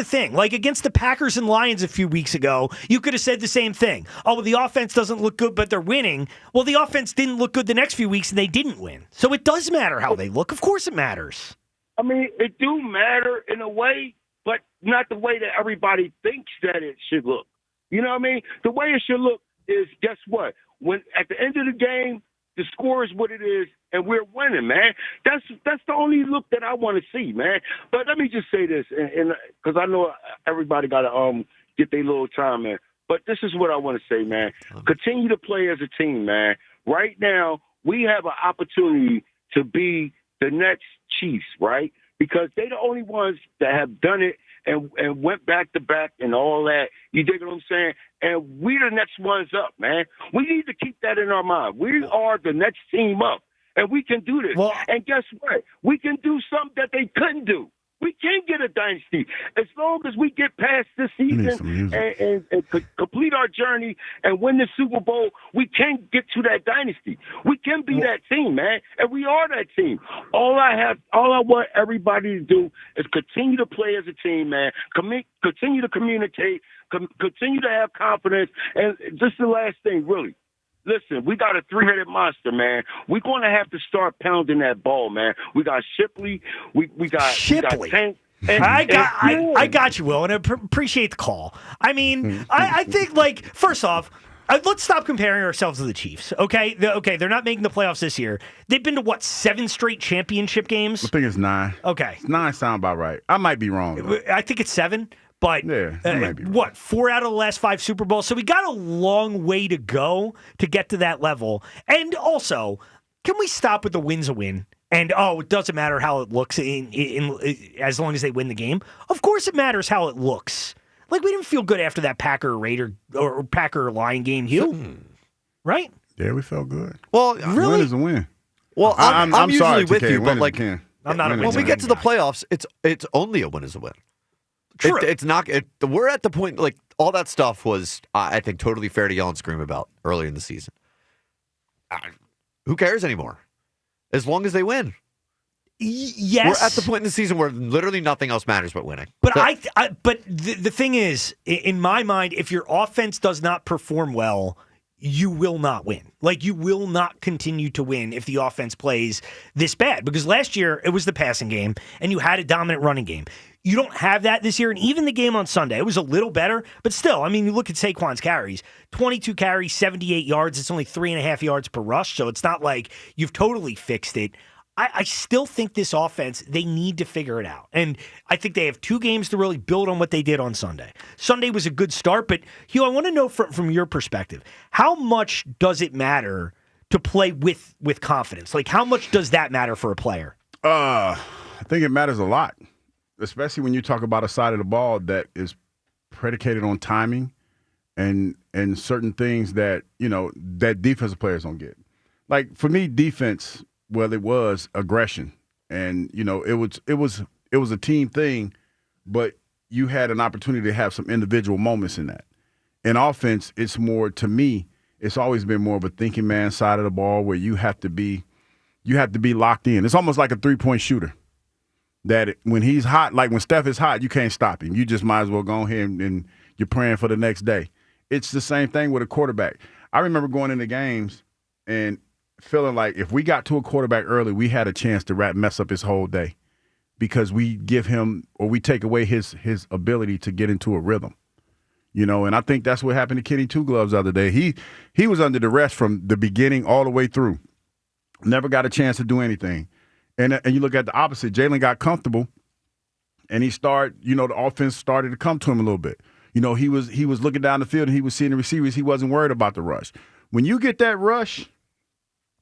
thing. Like against the Packers and Lions a few weeks ago, you could have said the same thing. Oh, well, the offense doesn't look good, but they're winning. Well, the offense didn't look good the next few weeks, and they didn't win. So it does matter how they look. Of course it matters. I mean, it do matter in a way, but not the way that everybody thinks that it should look. You know what I mean? The way it should look is, guess what? When at the end of the game, the score is what it is, and we're winning, man. That's the only look that I want to see, man. But let me just say this, and because I know everybody got to get their little time, man. But this is what I want to say, man. Continue to play as a team, man. Right now, we have an opportunity to be the next Chiefs, right? Because they're the only ones that have done it and went back to back and all that. You dig what I'm saying? And we the next ones up, man. We need to keep that in our mind. We are the next team up, and we can do this. Well, and guess what? We can do something that they couldn't do. We can get a dynasty as long as we get past this season and complete our journey and win the Super Bowl. We can get to that dynasty. We can be that team, man, and we are that team. All I want everybody to do is continue to play as a team, man. Continue to communicate. Continue to have confidence. And just the last thing, really. Listen, we got a three-headed monster, man. We're going to have to start pounding that ball, man. We got Shipley. We got Tank. I got you, Will, and I appreciate the call. I mean, I think, like, first off, let's stop comparing ourselves to the Chiefs, okay? They're not making the playoffs this year. They've been to, 7 straight championship games? I think it's 9. Okay. 9 sound about right. I might be wrong, though. I think it's 7. But, might be right. 4 out of the last 5 Super Bowls? So we got a long way to go to get to that level. And also, can we stop with the win's a win? And, it doesn't matter how it looks as long as they win the game. Of course it matters how it looks. Like, we didn't feel good after that Packer-Raider or Packer-Lion game, right? Yeah, we felt good. Well, really? Win is a win. Well, I'm usually sorry, with you, but, I'm not a win. When we get to the playoffs, it's only a win is a win. True. It's not. We're at the point, all that stuff was, I think, totally fair to yell and scream about earlier in the season. who cares anymore? As long as they win. Yes. We're at the point in the season where literally nothing else matters but winning. But but the thing is, in my mind, if your offense does not perform well, you will not win. Like, you will not continue to win if the offense plays this bad. Because last year, it was the passing game, and you had a dominant running game. You don't have that this year, and even the game on Sunday, it was a little better, but still, I mean, you look at Saquon's carries, 22 carries, 78 yards, it's only 3.5 yards per rush, so it's not like you've totally fixed it. I still think this offense, they need to figure it out. And I think they have 2 games to really build on what they did on Sunday. Sunday was a good start, but Hugh, I want to know from your perspective, how much does it matter to play with confidence? Like, how much does that matter for a player? I think it matters a lot, especially when you talk about a side of the ball that is predicated on timing and certain things that, that defensive players don't get. Like, for me, defense, well, it was aggression, and it was a team thing, but you had an opportunity to have some individual moments in that. In offense, it's more, to me, it's always been more of a thinking man side of the ball where you have to be locked in. It's almost like a 3-point shooter. That when he's hot, like when Steph is hot, you can't stop him. You just might as well go ahead and you're praying for the next day. It's the same thing with a quarterback. I remember going into games and feeling like if we got to a quarterback early, we had a chance to mess up his whole day because we give him or we take away his ability to get into a rhythm. And I think that's what happened to Kenny Two Gloves the other day. He was under duress from the beginning all the way through. Never got a chance to do anything. And you look at the opposite. Jalen got comfortable, and the offense started to come to him a little bit. He was looking down the field, and he was seeing the receivers. He wasn't worried about the rush. When you get that rush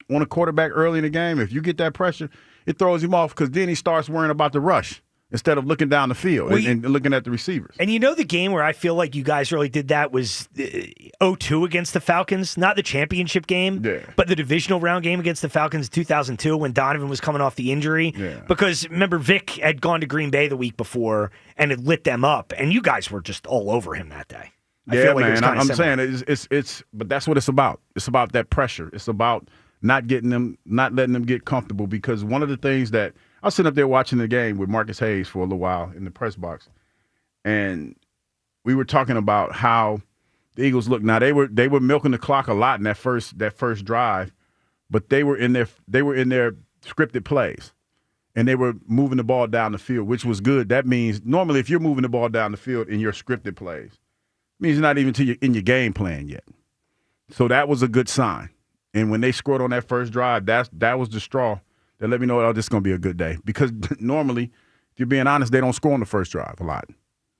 on a quarterback early in the game, if you get that pressure, it throws him off because then he starts worrying about the rush instead of looking down the field and looking at the receivers. And the game where I feel like you guys really did that was 0-2 against the Falcons, not the championship game, but the divisional round game against the Falcons in 2002 when Donovan was coming off the injury. Yeah. Because remember, Vic had gone to Green Bay the week before and had lit them up, and you guys were just all over him that day. I feel like man, I'm saying it's but that's what it's about. It's about that pressure. It's about not letting them get comfortable, because one of the things that I was sitting up there watching the game with Marcus Hayes for a little while in the press box, and we were talking about how the Eagles look. Now they were milking the clock a lot in that first drive, but they were in their scripted plays, and they were moving the ball down the field, which was good. That means normally if you're moving the ball down the field in your scripted plays, it means you're not even in your game plan yet. So that was a good sign. And when they scored on that first drive, that was the straw that let me know, this is going to be a good day. Because normally, if you're being honest, they don't score on the first drive a lot.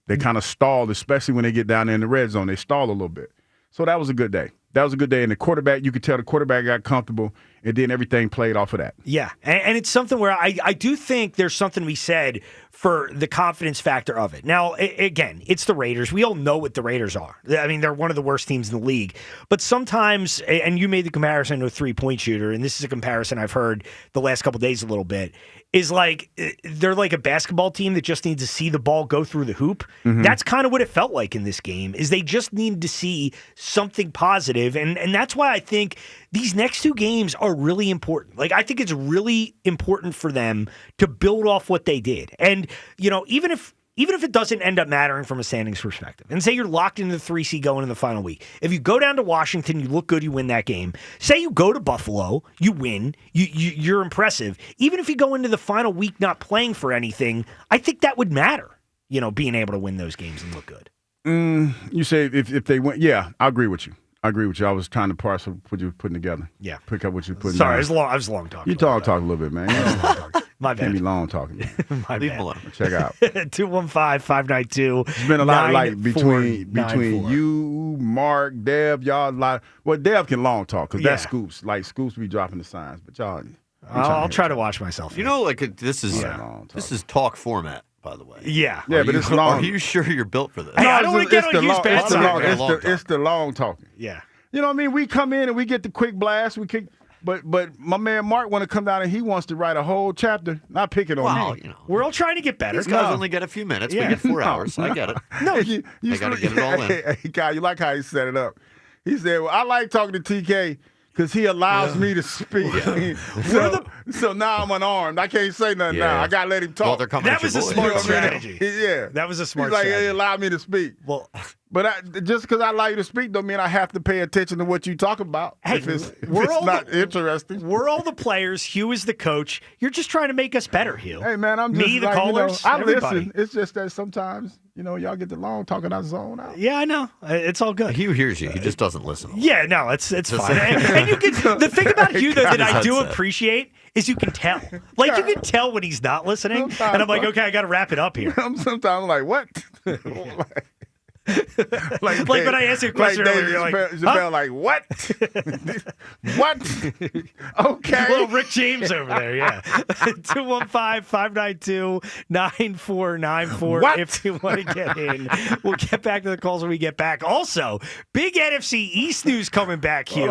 They kind of stall, especially when they get down there in the red zone. They stall a little bit. So that was a good day. That was a good day. And the quarterback, you could tell the quarterback got comfortable, and then everything played off of that. Yeah, and it's something where I do think there's something to be said for the confidence factor of it. Now, again, it's the Raiders. We all know what the Raiders are. I mean, they're one of the worst teams in the league. But sometimes, and you made the comparison to a three-point shooter, and this is a comparison I've heard the last couple of days a little bit, is like they're like a basketball team that just needs to see the ball go through the hoop. Mm-hmm. That's kind of what it felt like in this game, is they just needed to see something positive. And that's why I think these next 2 games are really important. Like, I think it's really important for them to build off what they did. And, even if it doesn't end up mattering from a standings perspective, and say you're locked into the 3 seed going in the final week, if you go down to Washington, you look good, you win that game. Say you go to Buffalo, you win, you're impressive. Even if you go into the final week not playing for anything, I think that would matter, being able to win those games and look good. You say if they win, yeah, I agree with you. I was trying to parse what you were putting together. Yeah. Pick up what you're putting Sorry, down. I was long talking. You talk a little bit, man. My bad. Can't be long talking. My Leave bad. him alone. Check out. 215-592. It's been a lot like between you, Mark, Dev, y'all. Well, Dev can long talk because that's Scoops. Like Scoops be dropping the signs, but y'all. I'll try to watch myself. This is talk format. By the way, yeah, but it's long. Are you sure you're built for this? Hey, I don't want to get on Hugh's bad side. It's the long talking. Yeah. You know what I mean? We come in and we get the quick blast. But my man Mark want to come down and he wants to write a whole chapter. Not picking on me. We're all trying to get better. These guys only get a few minutes. Yeah. We get 4 hours. I get it. No, you got to get it all in. Hey, guy, you like how he set it up. He said, well, I like talking to TK Because he allows me to speak. So now I'm unarmed. I can't say nothing now. I got to let him talk. Well, they're coming That was a smart strategy. Yeah. That was a smart He's like, strategy. he allowed me to speak. Well, but just because I allow you to speak don't mean I have to pay attention to what you talk about. Hey, if it's all not interesting. We're all the players. Hugh is the coach. You're just trying to make us better, Hugh. Hey, man, I'm just me, the like, callers, I everybody. listen. It's just that sometimes, y'all get the long talking, I zone out. Yeah, I know. It's all good. Hugh hears you. He just doesn't listen. Yeah, no, it's fine. And you can. The thing about Hugh though that I do Headset. appreciate is you can tell. Like you can tell when he's not listening, and I'm like, okay, I got to wrap it up here. I'm sometimes like, what? like when I asked you a question like earlier, you're like, Chappelle, like, what? What? Okay. Little Rick James over there, yeah. 215-592-9494 What? if you want to get in. We'll get back to the calls when we get back. Also, big NFC East news coming back, Hugh,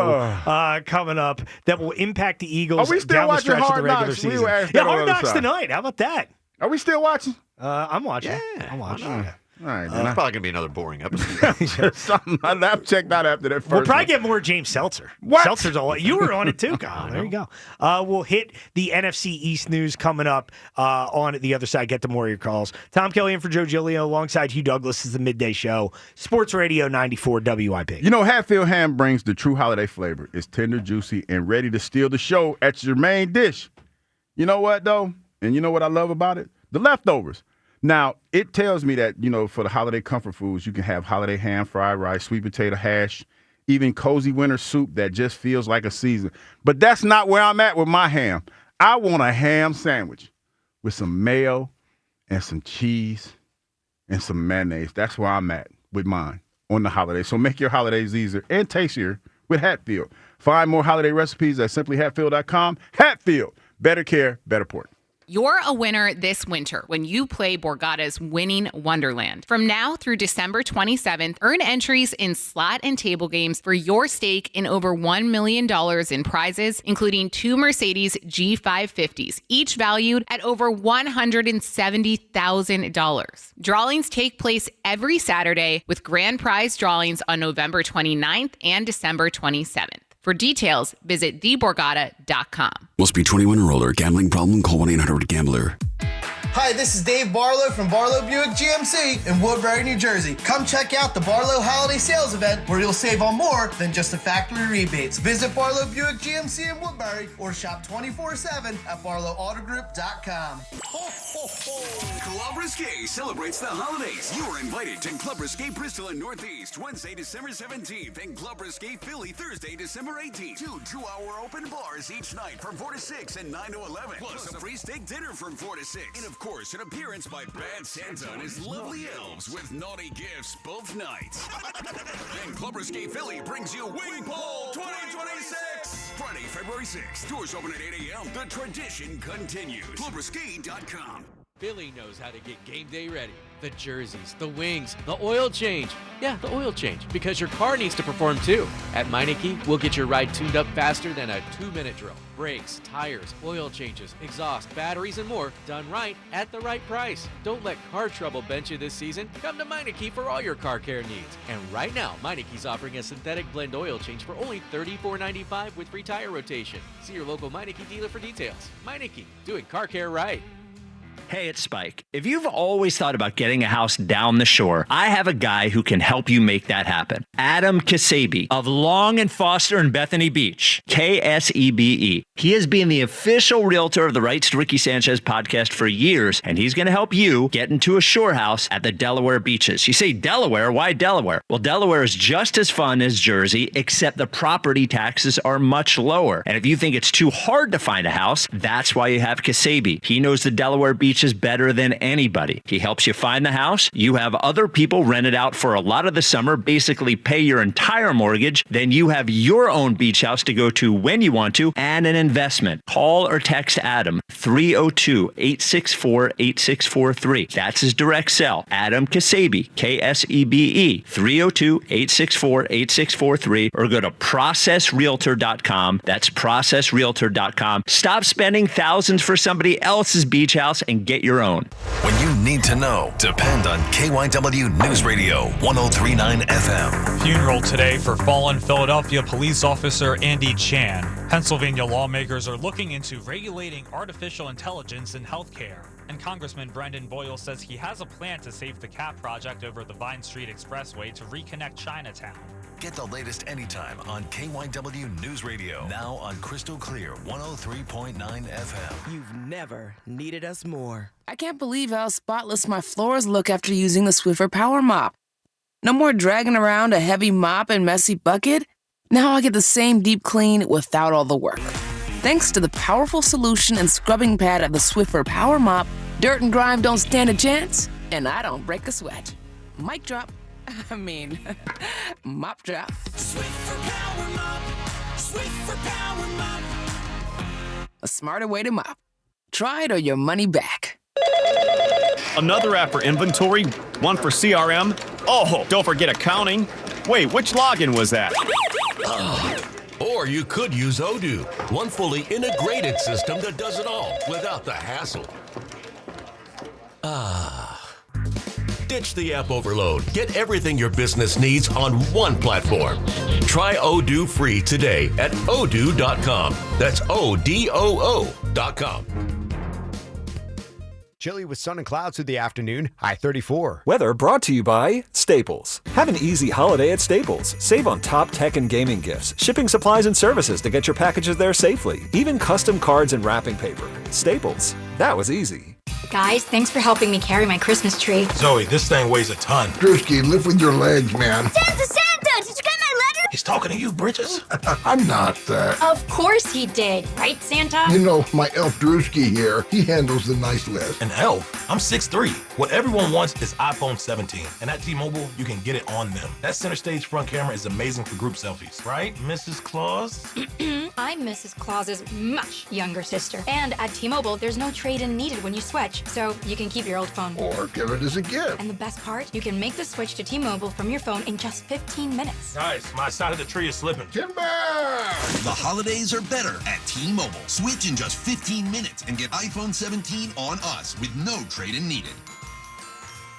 coming up that will impact the Eagles Are we still down the watching stretch of the Hard regular Knocks? We season. were asked Yeah, that on Hard the Knocks side. tonight. How about that? Are we still watching? I'm watching. Yeah, I'm watching. All right, It's then. probably going to be another boring episode. Something I've checked out after that first. We'll probably one. get more James Seltzer. What? Seltzer's all. You were on it too, Kyle. There you go. We'll hit the NFC East news coming up on the other side. Get to more of your calls. Tom Kelly in for Joe Giglio alongside Hugh Douglas is the Midday Show. Sports Radio 94 WIP. Hatfield ham brings the true holiday flavor. It's tender, juicy, and ready to steal the show at your main dish. You know what, though? And you know what I love about it? The leftovers. Now, it tells me that, for the holiday comfort foods, you can have holiday ham, fried rice, sweet potato hash, even cozy winter soup that just feels like a season. But that's not where I'm at with my ham. I want a ham sandwich with some mayo and some cheese and some mayonnaise. That's where I'm at with mine on the holidays. So make your holidays easier and tastier with Hatfield. Find more holiday recipes at simplyhatfield.com. Hatfield, better care, better port. You're a winner this winter when you play Borgata's Winning Wonderland. From now through December 27th, earn entries in slot and table games for your stake in over $1 million in prizes, including 2 Mercedes G550s, each valued at over $170,000. Drawings take place every Saturday with grand prize drawings on November 29th and December 27th. For details, visit theborgata.com. Must be 21 or older. Gambling problem? Call 1-800-GAMBLER. Hi, this is Dave Barlow from Barlow Buick GMC in Woodbury, New Jersey. Come check out the Barlow Holiday Sales Event where you'll save on more than just the factory rebates. Visit Barlow Buick GMC in Woodbury or shop 24/7 at barlowautogroup.com. Club Risque celebrates the holidays. You are invited to Club Risque Bristol and Northeast Wednesday, December 17th and Club Risque Philly Thursday, December 18th. 2 2-hour open bars each night from 4 to 6 and 9 to 11. Plus a free steak dinner from 4 to 6. And of course, an appearance by Bad Santa and his lovely elves with naughty gifts both nights. And Club Risque Philly brings you Wing Bowl 2026. Friday, February 6th. Doors open at 8 a.m. The tradition continues. ClubRisque.com. Philly knows how to get game day ready. The jerseys, the wings, the oil change. Yeah, the oil change, because your car needs to perform too. At Meineke, we'll get your ride tuned up faster than a 2-minute drill. Brakes, tires, oil changes, exhaust, batteries, and more done right at the right price. Don't let car trouble bench you this season. Come to Meineke for all your car care needs. And right now, Meineke's offering a synthetic blend oil change for only $34.95 with free tire rotation. See your local Meineke dealer for details. Meineke, doing car care right. Hey, it's Spike. If you've always thought about getting a house down the shore, I have a guy who can help you make that happen. Adam Kasabi of Long and Foster in Bethany Beach, KSEBE. He has been the official realtor of the Rights to Ricky Sanchez podcast for years, and he's going to help you get into a shore house at the Delaware beaches. You say, Delaware? Why Delaware? Well, Delaware is just as fun as Jersey, except the property taxes are much lower. And if you think it's too hard to find a house, that's why you have Kasabi. He knows the Delaware beaches better than anybody. He helps you find the house. You have other people rent it out for a lot of the summer, basically pay your entire mortgage. Then you have your own beach house to go to when you want to, and an investment. Call or text Adam 302-864-8643. That's his direct cell. Adam Kasabi, Ksebe, 302-864-8643, or go to processrealtor.com. That's processrealtor.com. Stop spending thousands for somebody else's beach house and get your own. When you need to know, depend on KYW News Radio 103.9 FM. Funeral today for fallen Philadelphia police officer Andy Chan. Pennsylvania lawmakers are looking into regulating artificial intelligence in healthcare. And Congressman Brendan Boyle says he has a plan to save the CAP project over the Vine Street Expressway to reconnect Chinatown. Get the latest anytime on KYW News Radio. Now on Crystal Clear 103.9 FM. You've never needed us more. I can't believe how spotless my floors look after using the Swiffer Power Mop. No more dragging around a heavy mop and messy bucket. Now I get the same deep clean without all the work. Thanks to the powerful solution and scrubbing pad of the Swiffer Power Mop, dirt and grime don't stand a chance, and I don't break a sweat. Mic drop. Mop drop. Swiffer Power Mop. Swiffer Power Mop. A smarter way to mop. Try it or your money back. Another app for inventory, one for CRM. Oh, don't forget accounting. Wait, which login was that? Or you could use Odoo, one fully integrated system that does it all without the hassle. Ditch the app overload. Get everything your business needs on one platform. Try Odoo free today at odoo.com. That's ODOO.com. Chilly with sun and clouds through the afternoon, high 34. Weather brought to you by Staples. Have an easy holiday at Staples. Save on top tech and gaming gifts, shipping supplies and services to get your packages there safely, even custom cards and wrapping paper. Staples. That was easy. Guys, thanks for helping me carry my Christmas tree. Zoe, this thing weighs a ton. Drewski, lift with your legs, man. Santa! Did you get my letter? He's talking to you, Bridges. I'm not. Of course he did, right, Santa? You know, my elf Drewski here, he handles the nice list. An elf? I'm 6'3". What everyone wants is iPhone 17. And at T-Mobile, you can get it on them. That center stage front camera is amazing for group selfies. Right, Mrs. Claus? I'm Mrs. Claus's much younger sister. And at T-Mobile, there's no trade-in needed when you switch. So you can keep your old phone. Or give it as a gift. And the best part, you can make the switch to T-Mobile from your phone in just 15 minutes. Nice. My side of the tree is slipping. Timber! The holidays are better at T-Mobile. Switch in just 15 minutes and get iPhone 17 on us with no trade-in needed.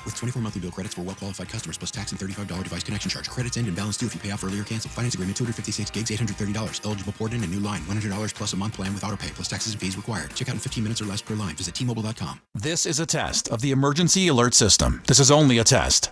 With 24 monthly bill credits for well-qualified customers plus tax and $35 device connection charge. Credits end and balance due if you pay off early or cancel. Finance agreement, 256 gigs, $830. Eligible port in and new line, $100 plus a month plan with autopay plus taxes and fees required. Check out in 15 minutes or less per line. Visit T-Mobile.com. This is a test of the emergency alert system. This is only a test.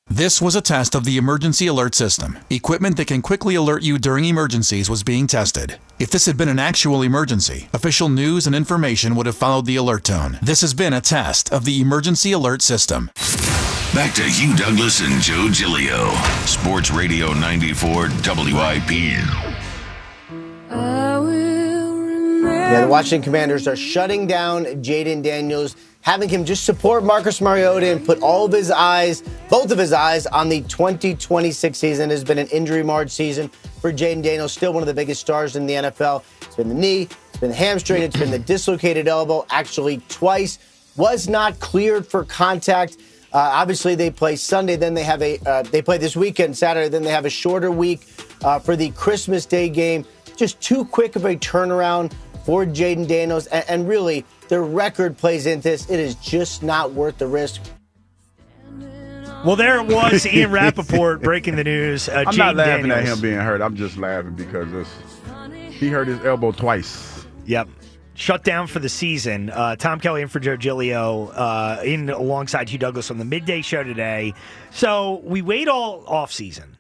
This was a test of the emergency alert system. Equipment that can quickly alert you during emergencies was being tested. If this had been an actual emergency, official news and information would have followed the alert tone. This has been a test of the emergency alert system. Back to Hugh Douglas and Joe Giglio. Sports Radio 94 WIP. Yeah, the Washington Commanders are shutting down Jaden Daniels, having him just support Marcus Mariota and put all of his eyes, both of his eyes, on the 2026 season. It has been an injury-marred season for Jaden Daniels, still one of the biggest stars in the NFL. It's been the knee, it's been the hamstring, it's been the dislocated elbow, actually twice. Was not cleared for contact. Obviously, they play Sunday, then they have they play this weekend, Saturday, then they have a shorter week for the Christmas Day game. Just too quick of a turnaround for Jaden Daniels, and really, the record plays into this. It is just not worth the risk. Well, there it was, Ian Rappaport breaking the news. I'm Jaden not laughing Daniels. at him being hurt. I'm just laughing because he hurt his elbow twice. Yep. Shut down for the season. Tom Kelly in for Joe Giglio in alongside Hugh Douglas on the Midday Show today. So we wait all offseason,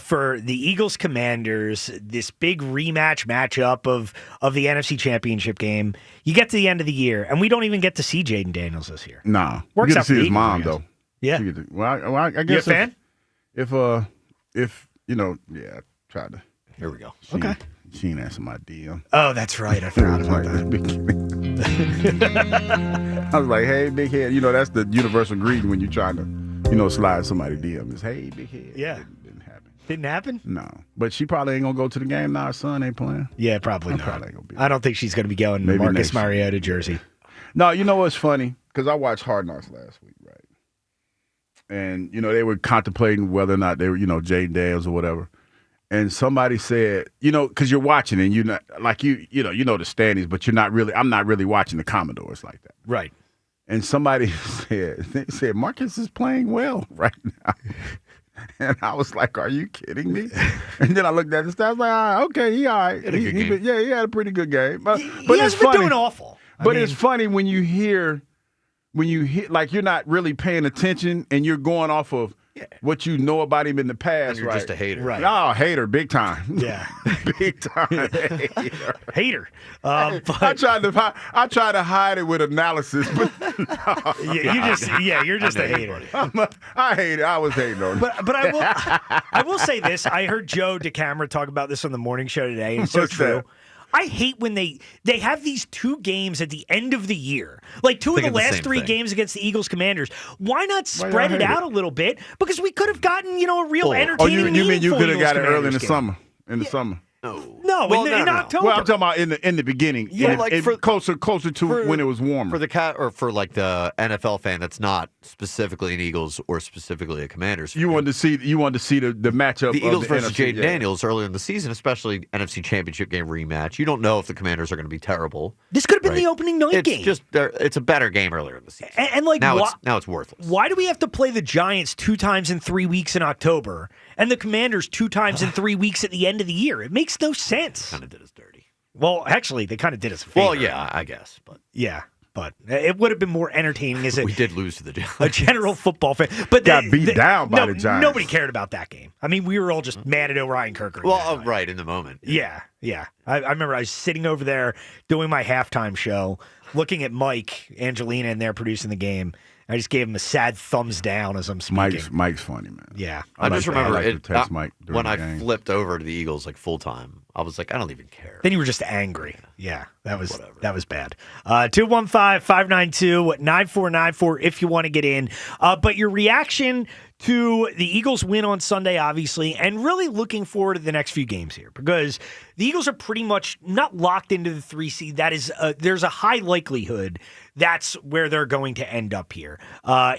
for the Eagles-Commanders, this big rematch matchup of the NFC Championship game. You get to the end of the year, and we don't even get to see Jaden Daniels this year. Nah. Works you get out to see for his the mom, Eagles, though. Yeah. I guess You a fan? If I tried to. Here we go. Okay. She ain't answer my DM. Oh, that's right. I forgot about that. I was like, hey, big head. That's the universal greeting when you're trying to, slide somebody DM. Is hey, big head. Yeah. Didn't happen. Didn't happen? No. But she probably ain't going to go to the game now. Her son ain't playing. Yeah, probably not. Probably ain't gonna be I don't think she's going to be going to Marcus Mariota jersey. No, you know what's funny? Because I watched Hard Knocks last week, right? And, they were contemplating whether or not they were, Jaden Daniels or whatever. And somebody said, because you're watching and you're not, like, you know the standings, but I'm not really watching the Commodores like that. Right. And somebody said, Marcus is playing well right now. And I was like, are you kidding me? And then I looked at the stats, like, okay, he all right. He had a pretty good game. But he it's hasn't been funny. doing awful. It's funny when you hear, like, you're not really paying attention and you're going off of what you know about him in the past. And you're just a hater. Right. Oh, hater, big time. Yeah. Big time hater. I tried to hide it with analysis, but you're just a hater. I hate it. I was hating on it. But I will say this. I heard Joe DeCamara talk about this on the morning show today, and it's so true. That? I hate when they have these two games at the end of the year. Like two of the last three games against the Eagles Commanders. Why not spread it out a little bit? Because we could have gotten, a real entertaining you mean you could have Eagles got it early in the game. summer? In the summer. No, in October. Well, I'm talking about in the beginning. Yeah, closer to when it was warmer. For the NFL fan that's not specifically an Eagles or specifically a Commanders fan. You wanted to see the matchup. The Eagles versus NFC, Jaden Daniels earlier in the season, especially NFC Championship game rematch. You don't know if the Commanders are going to be terrible. This could have been the opening night game. It's a better game earlier in the season. And like now it's worthless. Why do we have to play the Giants 2 times in 3 weeks in October and the Commanders 2 times in 3 weeks at the end of the year? It makes no sense. Kind of did us dirty. Well, actually, they kind of did us a favor. Well, yeah, I guess, but yeah, but it would have been more entertaining as we did lose to the Giants. A general football fan, but got beat down by the Giants. Nobody cared about that game. I mean, we were all just mad at Orion Kirker. Well, right in the moment. Yeah. I remember I was sitting over there doing my halftime show, looking at Mike, Angelina, and they're producing the game. I just gave him a sad thumbs down as I'm speaking. Mike's funny, man. Yeah. I just remember Mike when I flipped over to the Eagles full time. I was like, I don't even care. Then you were just angry. Yeah, that was bad. 215-592-9494 if you want to get in. But your reaction to the Eagles win on Sunday, obviously, and really looking forward to the next few games here because the Eagles are pretty much not locked into the 3 seed. That is, there's a high likelihood that's where they're going to end up here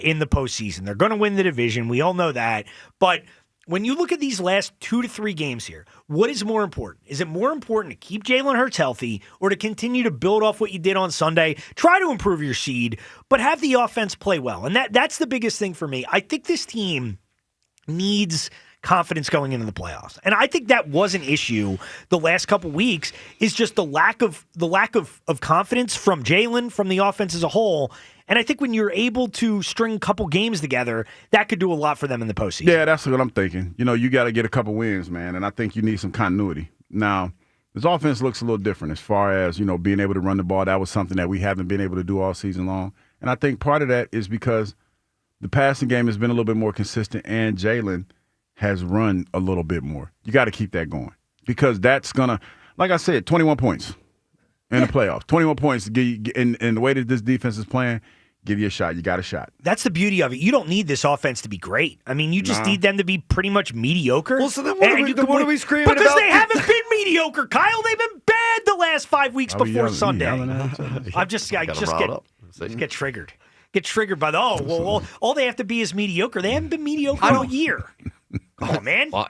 in the postseason. They're going to win the division. We all know that. But when you look at these last 2 to 3 games here, what is more important? Is it more important to keep Jalen Hurts healthy or to continue to build off what you did on Sunday, try to improve your seed, but have the offense play well? And that's the biggest thing for me. I think this team needs confidence going into the playoffs. And I think that was an issue the last couple weeks is just the lack of confidence from Jalen, from the offense as a whole. And I think when you're able to string a couple games together, that could do a lot for them in the postseason. Yeah, that's what I'm thinking. You got to get a couple wins, man, and I think you need some continuity. Now, this offense looks a little different as far as, being able to run the ball. That was something that we haven't been able to do all season long. And I think part of that is because the passing game has been a little bit more consistent and Jalen has run a little bit more. You got to keep that going because that's going to, like I said, 21 points in the playoffs. 21 points, in the way that this defense is playing, give you a shot. You got a shot. That's the beauty of it. You don't need this offense to be great. I mean, you just need them to be pretty much mediocre. Well, so then what are we screaming because about? Because they haven't been mediocre, Kyle. They've been bad the last 5 weeks before Sunday. I just get triggered. Get triggered by all they have to be is mediocre. They haven't been mediocre all year. Come on, man. Well,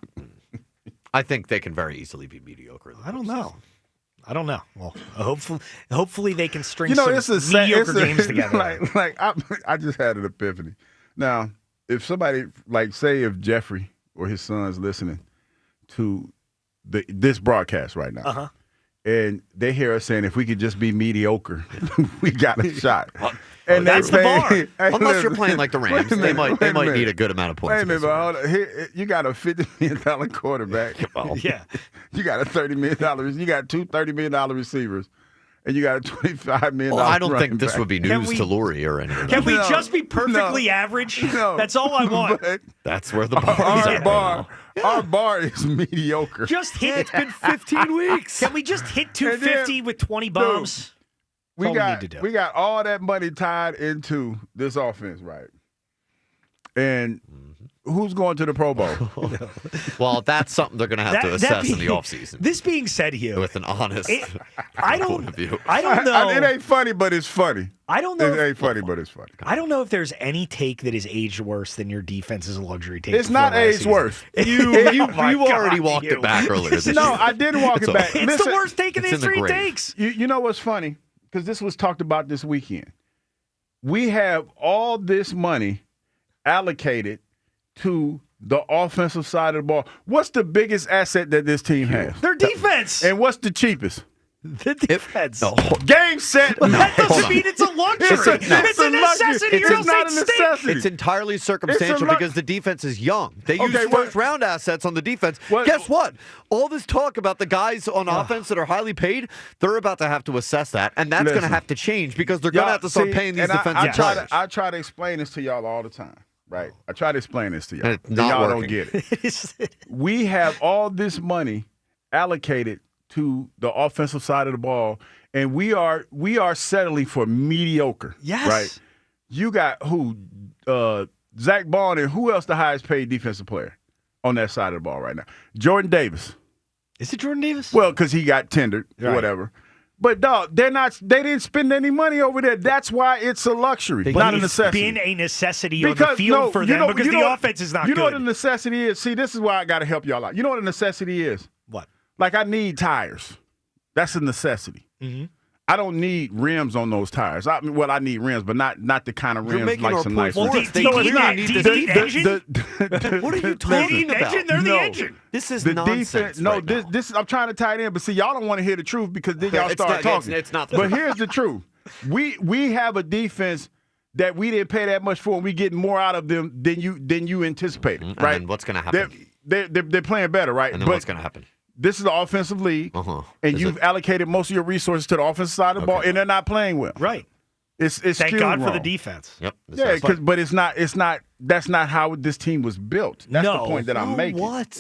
I think they can very easily be mediocre. I don't know. Well, hopefully they can string some mediocre games together. I just had an epiphany. Now, if somebody, say if Jeffrey or his son's listening to this broadcast right now, and they hear us saying if we could just be mediocre, we got a shot. And that's the bar. Unless you're playing like the Rams, they might need a good amount of points. Wait a minute, but hold on. You got a $50 million quarterback. Yeah. You got a $30 million. You got two $30 million receivers. And you got a $25 million. Well, I don't think this would be news to Lurie or anything. Can we just be perfectly average? No. That's all I want. That's where the bar is at. Our bar is mediocre. Just hit. It's been 15 weeks. Can we just hit 250 with 20 bombs? We got all that money tied into this offense, right? And Who's going to the Pro Bowl? Well, that's something they're going to have to assess in the offseason. This being said, Hugh, with an honest point of view. I don't know. It ain't funny, but it's funny. I don't know. It ain't funny, but it's funny. I don't know if there's any take that is aged worse than your defense is a luxury take. It's not aged worse. You already walked it back earlier this year. No, I didn't walk it back. It's the worst take of the history takes. You know what's funny? Because this was talked about this weekend. We have all this money allocated to the offensive side of the ball. What's the biggest asset that this team has? Their defense. And what's the cheapest? The defense. Game set. That doesn't mean it's a luxury. It's a necessity. It's not a necessity. It's entirely circumstantial because the defense is young. They use first-round assets on the defense. Guess what? All this talk about the guys on offense that are highly paid, they're about to have to assess that, and that's going to have to change because they're going to have to start paying these defensive players. I try to explain this to y'all all the time. Right. I try to explain this to y'all. It's not y'all working. Don't get it. We have all this money allocated to the offensive side of the ball, and we are settling for mediocre. Yes. Right. You got who? Zach Bond, and who else the highest paid defensive player on that side of the ball right now? Jordan Davis. Is it Jordan Davis? Well, because he got tendered or whatever. But dog, they didn't spend any money over there. That's why it's a luxury, not a necessity. It's been a necessity on the field for them because the offense is not good. You know what a necessity is? See, this is why I got to help y'all out. You know what a necessity is? What? Like I need tires. That's a necessity. Mm-hmm. I don't need rims on those tires. I need rims, but not the kind of rims like some nice ones. rims. Do you need the engine? What are you talking about? They're the engine. This is the nonsense. Defense, no, this I'm trying to tie it in, but see, y'all don't want to hear the truth because then y'all start talking. It's not. But here's the truth: we have a defense that we didn't pay that much for, and we getting more out of them than you anticipated. Right? And what's going to happen? They're playing better, right? And then what's going to happen? This is the offensive league, and you've allocated most of your resources to the offensive side of the ball, and they're not playing well. Right. It's Thank God wrong. for the defense. Yep. Yeah, but it's not. That's not how this team was built. That's the point that I'm making. What?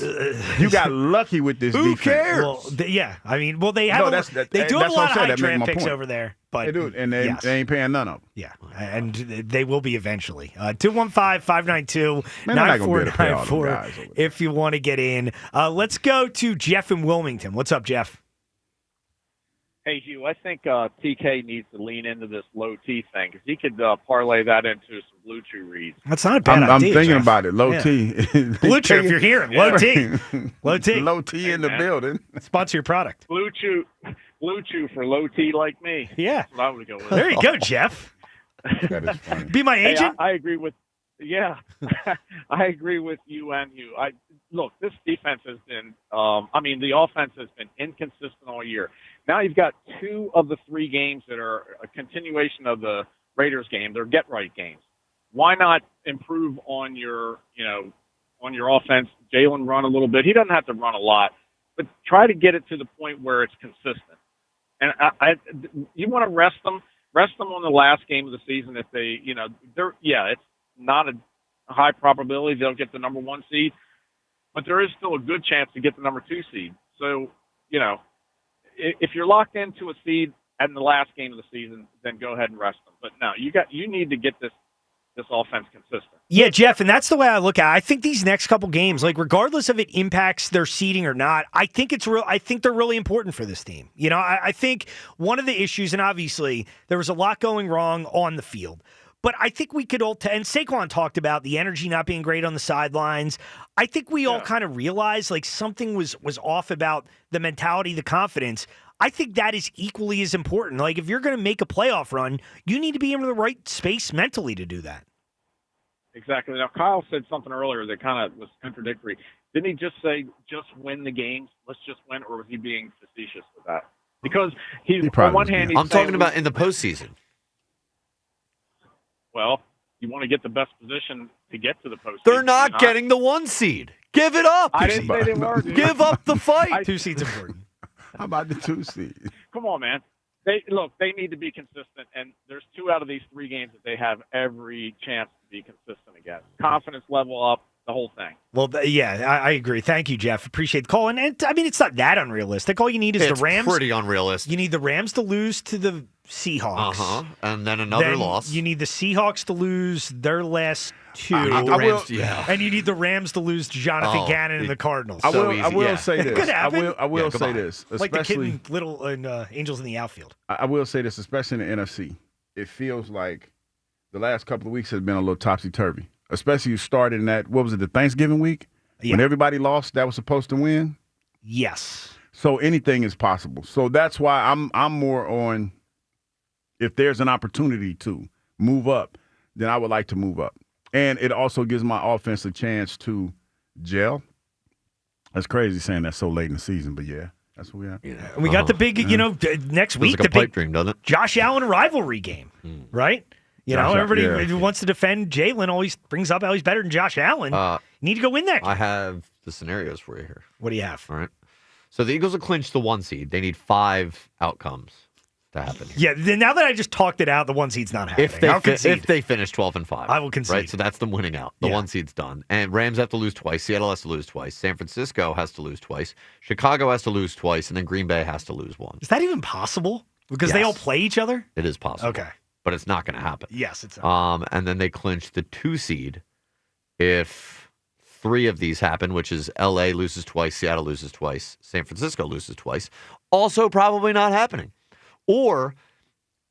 You got lucky with this defense. Who cares? Well, they have. They do have a lot of high draft picks over there, but they do, and they ain't paying none of them. Yeah, and they will be eventually. 215-592-9494 if you want to get in. Let's go to Jeff in Wilmington. What's up, Jeff? Hey, Hugh, I think TK needs to lean into this low T thing because he could parlay that into some Blue Chew reads. That's not a bad idea. I'm thinking Jeff. about it. Low T. Blue Chew, if you're hearing. Low T. Low T. Low T in the building. Sponsor your product. Blue Chew for low T like me. Yeah. That's what I would go with. There you go, Jeff. That is funny. Be my agent? Hey, I agree with I agree with you and you. Look, this defense has been the offense has been inconsistent all year. Now you've got 2 of the 3 games that are a continuation of the Raiders game. They're get-right games. Why not improve on your offense? Jalen run a little bit. He doesn't have to run a lot, but try to get it to the point where it's consistent. And you want to rest them on the last game of the season if they, it's not a high probability they'll get the number 1 seed, but there is still a good chance to get the number 2 seed. So, if you're locked into a seed in the last game of the season, then go ahead and rest them. But no, you need to get this offense consistent. Yeah, Jeff, and that's the way I look at it. I think these next couple games, like regardless if it impacts their seeding or not, I think they're really important for this team. I think one of the issues, and obviously there was a lot going wrong on the field, but I think we could all, and Saquon talked about the energy not being great on the sidelines. I think we all kind of realized like something was off about the mentality, the confidence. I think that is equally as important. Like if you're going to make a playoff run, you need to be in the right space mentally to do that. Exactly. Now, Kyle said something earlier that kind of was contradictory. Didn't he just say, just win the games? Let's just win, or was he being facetious with that? Because on one hand, I'm talking about in the postseason. Well, you want to get the best position to get to the postseason. They're not getting the 1 seed. Give it up. I didn't say they were. Give up the fight. 2 seeds important. How about the 2 seed? Come on, man. They need to be consistent, and there's 2 out of these 3 games that they have every chance to be consistent against. Confidence level up, the whole thing. Well, I agree. Thank you, Jeff. Appreciate the call. And I mean, it's not that unrealistic. All you need is the Rams. It's pretty unrealistic. You need the Rams to lose to the Seahawks. And then another loss. You need the Seahawks to lose their last two. And you need the Rams to lose to Jonathan Gannon and the Cardinals. I will say this. It could happen. I will say this. Like the kid in Little Angels in the Outfield. I will say this, especially in the NFC. It feels like the last couple of weeks has been a little topsy-turvy. Especially you started in that, what was it, the Thanksgiving week? Yeah. When everybody lost that was supposed to win? Yes. So anything is possible. So that's why I'm more on, if there's an opportunity to move up, then I would like to move up. And it also gives my offense a chance to gel. That's crazy saying that so late in the season, but yeah, that's what we have. Yeah. We got the big, next week, like a pipe dream, doesn't it? Josh Allen rivalry game, right? Everybody who wants to defend Jalen always brings up how he's better than Josh Allen. You need to go win that game. I have the scenarios for you here. What do you have? All right. So the Eagles will clinch the 1 seed. They need 5 outcomes to happen here. Yeah, now that I just talked it out, the 1 seed's not happening. If they finish 12-5. I will concede. Right, so that's them winning out. The 1 seed's done. And Rams have to lose twice. Seattle has to lose twice. San Francisco has to lose twice. Chicago has to lose twice. And then Green Bay has to lose 1. Is that even possible? Because they all play each other? It is possible. Okay. But it's not going to happen. Yes, it's not. And then they clinch the 2 seed if 3 of these happen, which is L.A. loses twice, Seattle loses twice, San Francisco loses twice. Also probably not happening. Or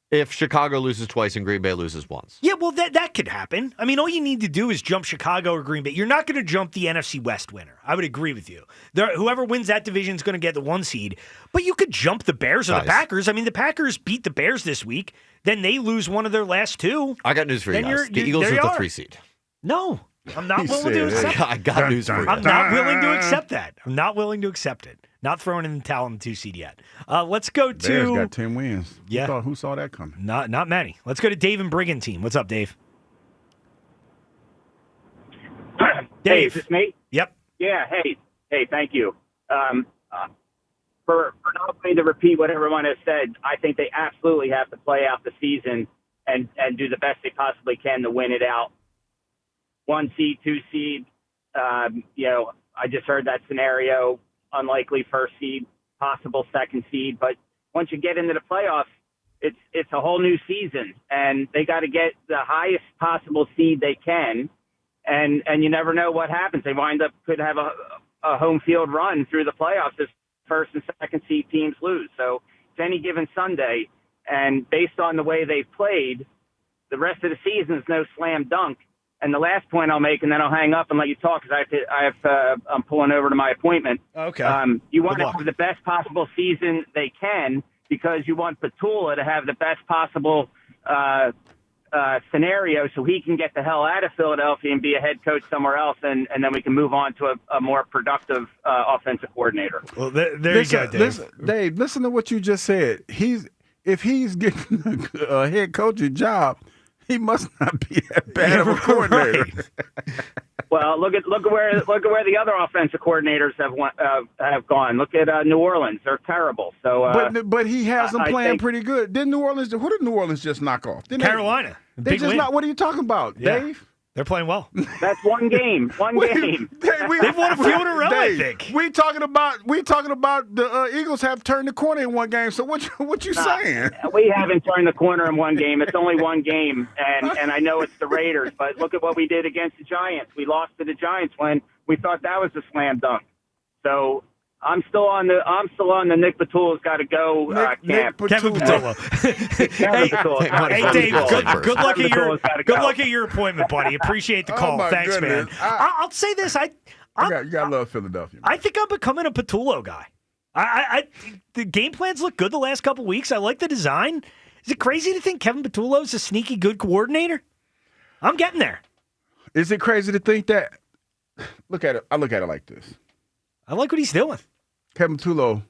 if Chicago loses twice and Green Bay loses once. Yeah, well, that could happen. I mean, all you need to do is jump Chicago or Green Bay. You're not going to jump the NFC West winner. I would agree with you. Whoever wins that division is going to get the 1 seed. But you could jump the Bears or the Packers. I mean, the Packers beat the Bears this week. Then they lose one of their last 2. I got news for you guys. The Eagles are the 3 seed. No, I'm not willing to accept that. I got news for you. I'm not willing to accept that. I'm not willing to accept it. Not throwing in the towel on the 2 seed yet. Let's go to. Bears got 10 wins. Yeah. Who saw that coming? Not many. Let's go to Dave and Brigantine. What's up, Dave? Hey, is this me? Yep. Yeah. Hey. Thank you. For not only to repeat what everyone has said, I think they absolutely have to play out the season and do the best they possibly can to win it out. 1 seed, 2 seed. I just heard that scenario. Unlikely 1st seed, possible 2nd seed. But once you get into the playoffs, it's a whole new season, and they got to get the highest possible seed they can. And you never know what happens. They could have a home field run through the playoffs if 1st and 2nd seed teams lose. So it's any given Sunday, and based on the way they've played, the rest of the season is no slam dunk. And the last point I'll make, and then I'll hang up and let you talk because I'm pulling over to my appointment. Okay. You want to have the best possible season they can because you want Petula to have the best possible scenario so he can get the hell out of Philadelphia and be a head coach somewhere else, and then we can move on to a more productive offensive coordinator. Well, there you go, Dave. Dave, listen to what you just said. If he's getting a head coaching job, he must not be that bad of a coordinator. Right. Well, look at where the other offensive coordinators have gone. Look at New Orleans; they're terrible. So, but he has them playing pretty good. Who did New Orleans just knock off? Carolina. They just not. What are you talking about, Dave? They're playing well. That's one game. Game. They've won a few in a row, Dave, I think. We talking about the Eagles have turned the corner in one game. So what you saying? We haven't turned the corner in one game. It's only one game, and I know it's the Raiders. But look at what we did against the Giants. We lost to the Giants when we thought that was a slam dunk. So I'm still on the Nick Petula's got to go camp. Kevin Petula. Hey, Dave. Good luck at your appointment, buddy. Appreciate the call. Thanks, goodness. man. I'll say this. You gotta love Philadelphia. I think I'm becoming a Petulo guy. The game plans look good the last couple weeks. I like the design. Is it crazy to think Kevin Petula is a sneaky good coordinator? I'm getting there. Is it crazy to think that? Look at it. I look at it like this. I like what he's doing. Kevin Petula,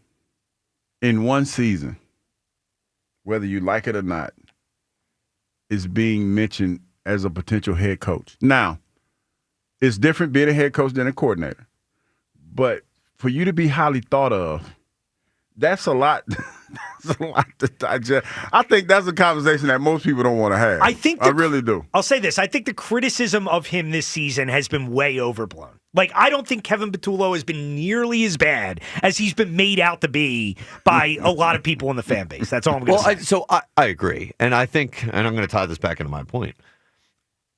in one season, whether you like it or not, is being mentioned as a potential head coach. Now, it's different being a head coach than a coordinator. But for you to be highly thought of, that's a lot. That's a lot to digest. I think that's a conversation that most people don't want to have. I really do. I'll say this. I think the criticism of him this season has been way overblown. Like, I don't think Kevin Patullo has been nearly as bad as he's been made out to be by a lot of people in the fan base. That's all I'm going to say. I agree. And I think, and I'm going to tie this back into my point,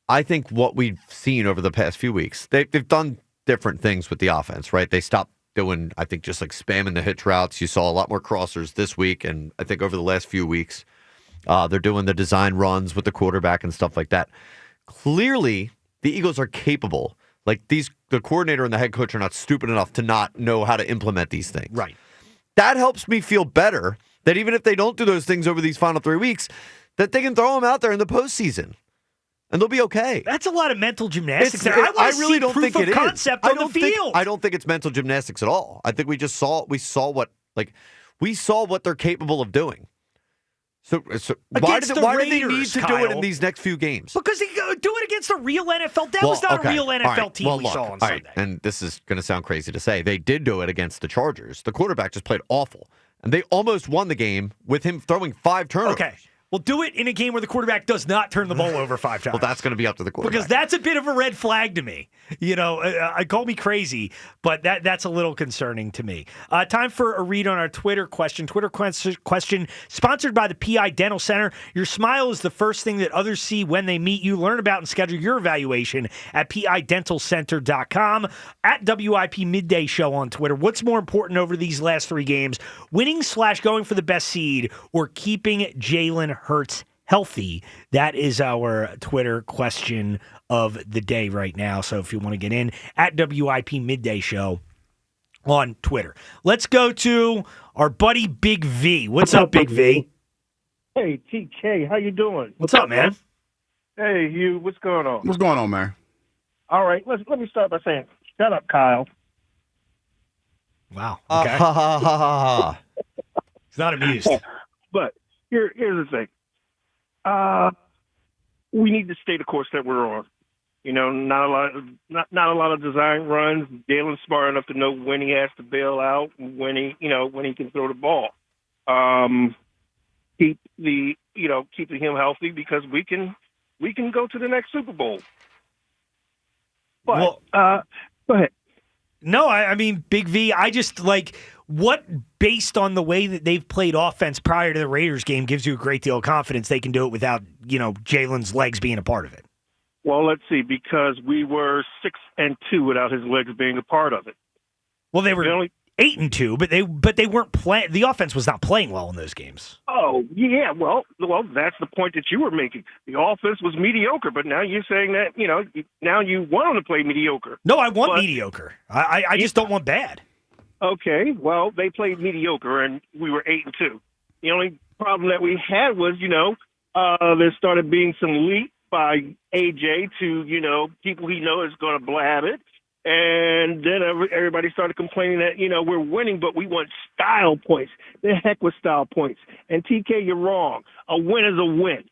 I think what we've seen over the past few weeks, they've done different things with the offense, right? They stopped doing, I think, just like spamming the hitch routes. You saw a lot more crossers this week, and I think over the last few weeks, they're doing the design runs with the quarterback and stuff like that. Clearly, the Eagles are capable. Like, the coordinator and the head coach are not stupid enough to not know how to implement these things. Right. That helps me feel better that even if they don't do those things over these final 3 weeks, that they can throw them out there in the postseason. And they'll be okay. That's a lot of mental gymnastics. I really don't think it is. Concept on the field. I don't think it's mental gymnastics at all. I think we saw what they're capable of doing. So why do they need to do it in these next few games? Because they do it against a real NFL. That was not a real NFL team we saw on Sunday. And this is going to sound crazy to say. They did do it against the Chargers. The quarterback just played awful. And they almost won the game with him throwing 5 turnovers. Okay. Well, do it in a game where the quarterback does not turn the ball over 5 times. Well, that's going to be up to the quarterback. Because that's a bit of a red flag to me. You know, call me crazy, but that's a little concerning to me. Time for a read on our Twitter question. Twitter question sponsored by the PI Dental Center. Your smile is the first thing that others see when they meet you. Learn about and schedule your evaluation at pidentalcenter.com. At WIP Midday Show on Twitter. What's more important over these last 3 games? Winning/going for the best seed or keeping Jalen Hurts healthy? That is our Twitter question of the day right now. So if you want to get in, at WIP Midday Show on Twitter. Let's go to our buddy Big V. What's up, Big V? Hey, TK, how you doing? What's up, man? Hey, Hugh, what's going on? What's going on, man? All right, let me start by saying, shut up, Kyle. Wow. Okay. He's not amused. But here's the thing. We need to stay the course that we're on. You know, not a lot of design runs. Jalen's smart enough to know when he has to bail out, when he can throw the ball. Keep him healthy because we can go to the next Super Bowl. But go ahead. No, I mean, Big V, I just what, based on the way that they've played offense prior to the Raiders game, gives you a great deal of confidence they can do it without, Jalen's legs being a part of it? Well, let's see, because we were 6-2 without his legs being a part of it. Well, they were 8-2, but they weren't playing. The offense was not playing well in those games. Oh yeah, well, that's the point that you were making. The offense was mediocre, but now you're saying that now you want them to play mediocre. No, I want mediocre. I just don't want bad. Okay, well, they played mediocre, and we were 8-2. The only problem that we had was, there started being some leak by AJ to, people he knows is going to blab it. And then everybody started complaining that, we're winning, but we want style points. The heck with style points. And TK, you're wrong. A win is a win.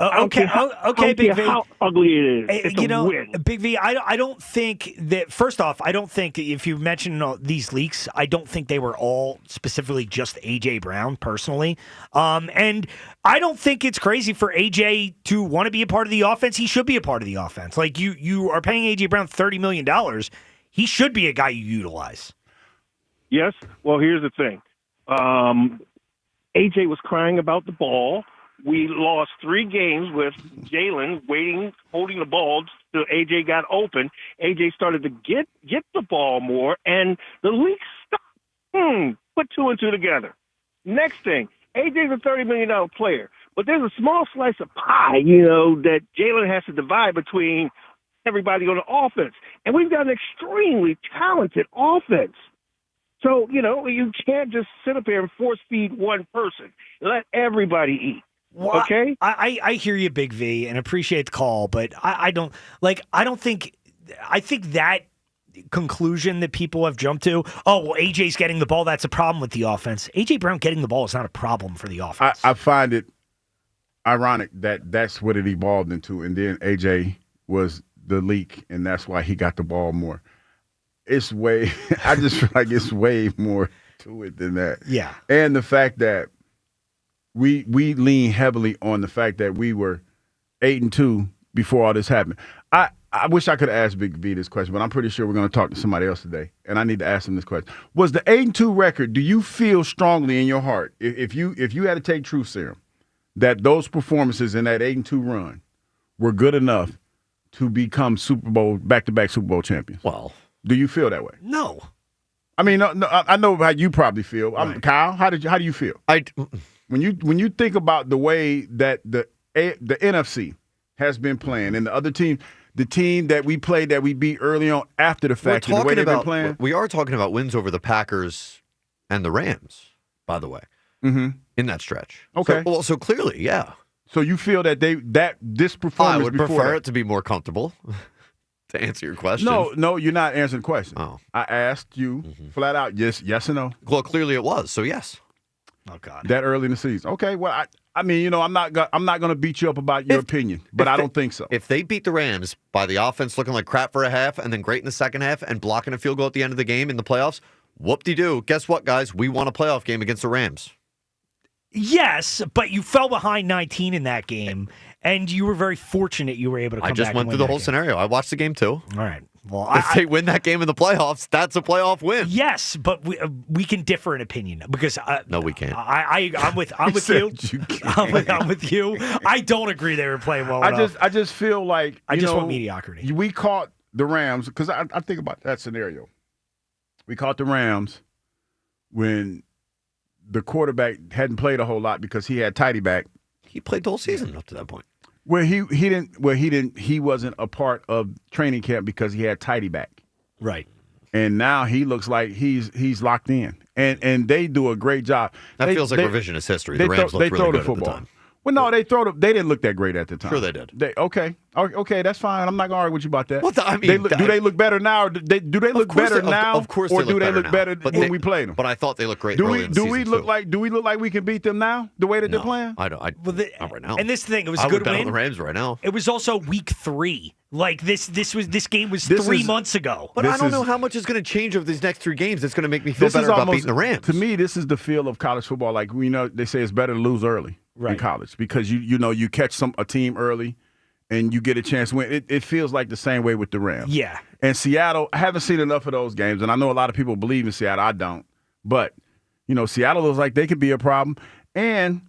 Okay, Big V. How ugly it is. It's a win. Big V, I don't think that, first off, I don't think if you mentioned these leaks, I don't think they were all specifically just A.J. Brown, personally. And I don't think it's crazy for A.J. to want to be a part of the offense. He should be a part of the offense. Like, you are paying A.J. Brown $30 million. He should be a guy you utilize. Yes. Well, here's the thing. A.J. was crying about the ball. We lost 3 games with Jalen holding the ball till AJ got open. AJ started to get the ball more, and the leaks stopped. Put 2 and 2 together. Next thing, AJ's a $30 million player, but there's a small slice of pie, that Jalen has to divide between everybody on the offense. And we've got an extremely talented offense. So, you can't just sit up here and force feed one person. Let everybody eat. Well, okay, I hear you, Big V, and appreciate the call, but I think that conclusion that people have jumped to, AJ's getting the ball, that's a problem with the offense. AJ Brown getting the ball is not a problem for the offense. I find it ironic that that's what it evolved into, and then AJ was the leak, and that's why he got the ball more. I just feel like it's way more to it than that. Yeah. And the fact that we lean heavily on the fact that we were 8-2 before all this happened. I wish I could ask Big V this question, but I'm pretty sure we're going to talk to somebody else today, and I need to ask him this question. Was the 8-2 record, do you feel strongly in your heart, if you had to take truth serum, that those performances in that 8-2 run were good enough to become back-to-back Super Bowl champions? Well, do you feel that way? No. I mean, no, I know how you probably feel. Right. Kyle, how do you feel? When you think about the way that the NFC has been playing and the other team, the team that we played that we beat early on after the fact, and the way they've been playing. We are talking about wins over the Packers and the Rams, by the way, in that stretch. Okay. So clearly, yeah. So you feel that this performance I would prefer it to be more comfortable. To answer your question. No, you're not answering the question. Oh. I asked you flat out, yes or no. Well, clearly it was, so yes. Oh God. That early in the season. Okay, well, I mean, I'm not going to beat you up about your opinion, but I don't think so. If they beat the Rams by the offense looking like crap for a half and then great in the second half and blocking a field goal at the end of the game in the playoffs, whoop-de-doo. Guess what, guys? We won a playoff game against the Rams. Yes, but you fell behind 19 in that game, and you were very fortunate you were able to come back. I just went through the whole scenario. I watched the game too. All right. Well, if they win that game in the playoffs, that's a playoff win. Yes, but we can differ in opinion because no, we can't. I'm with you. I'm with you. I don't agree they were playing well enough. I just feel like I just want mediocrity. We caught the Rams because I think about that scenario. We caught the Rams when the quarterback hadn't played a whole lot because he had tidy back. He played the whole season up to that point. He wasn't a part of training camp because he had tidy back. Right. And now he looks like he's locked in. And they do a great job. That feels like revisionist history. The Rams looked really good at the time. Well, no, they didn't look that great at the time. Sure they did. Okay, that's fine. I'm not going to argue with you about that. Well, I mean, do they look better now? Or do they look better now? Of course, or they do they look better now. when we played them? But I thought they looked great. Do we look like we can beat them now? The way that they're playing? I don't. Not right now. And this thing, it was a good win. I would bet on the Rams right now. It was also week 3. Like this game was 3 months ago. But I don't know how much is going to change over these next 3 games. It's going to make me feel better about beating the Rams. To me, this is the feel of college football. Like they say it's better to lose early in college because you catch a team early and you get a chance to win. It feels like the same way with the Rams. Yeah. And Seattle, I haven't seen enough of those games, and I know a lot of people believe in Seattle. I don't, but Seattle looks like they could be a problem, and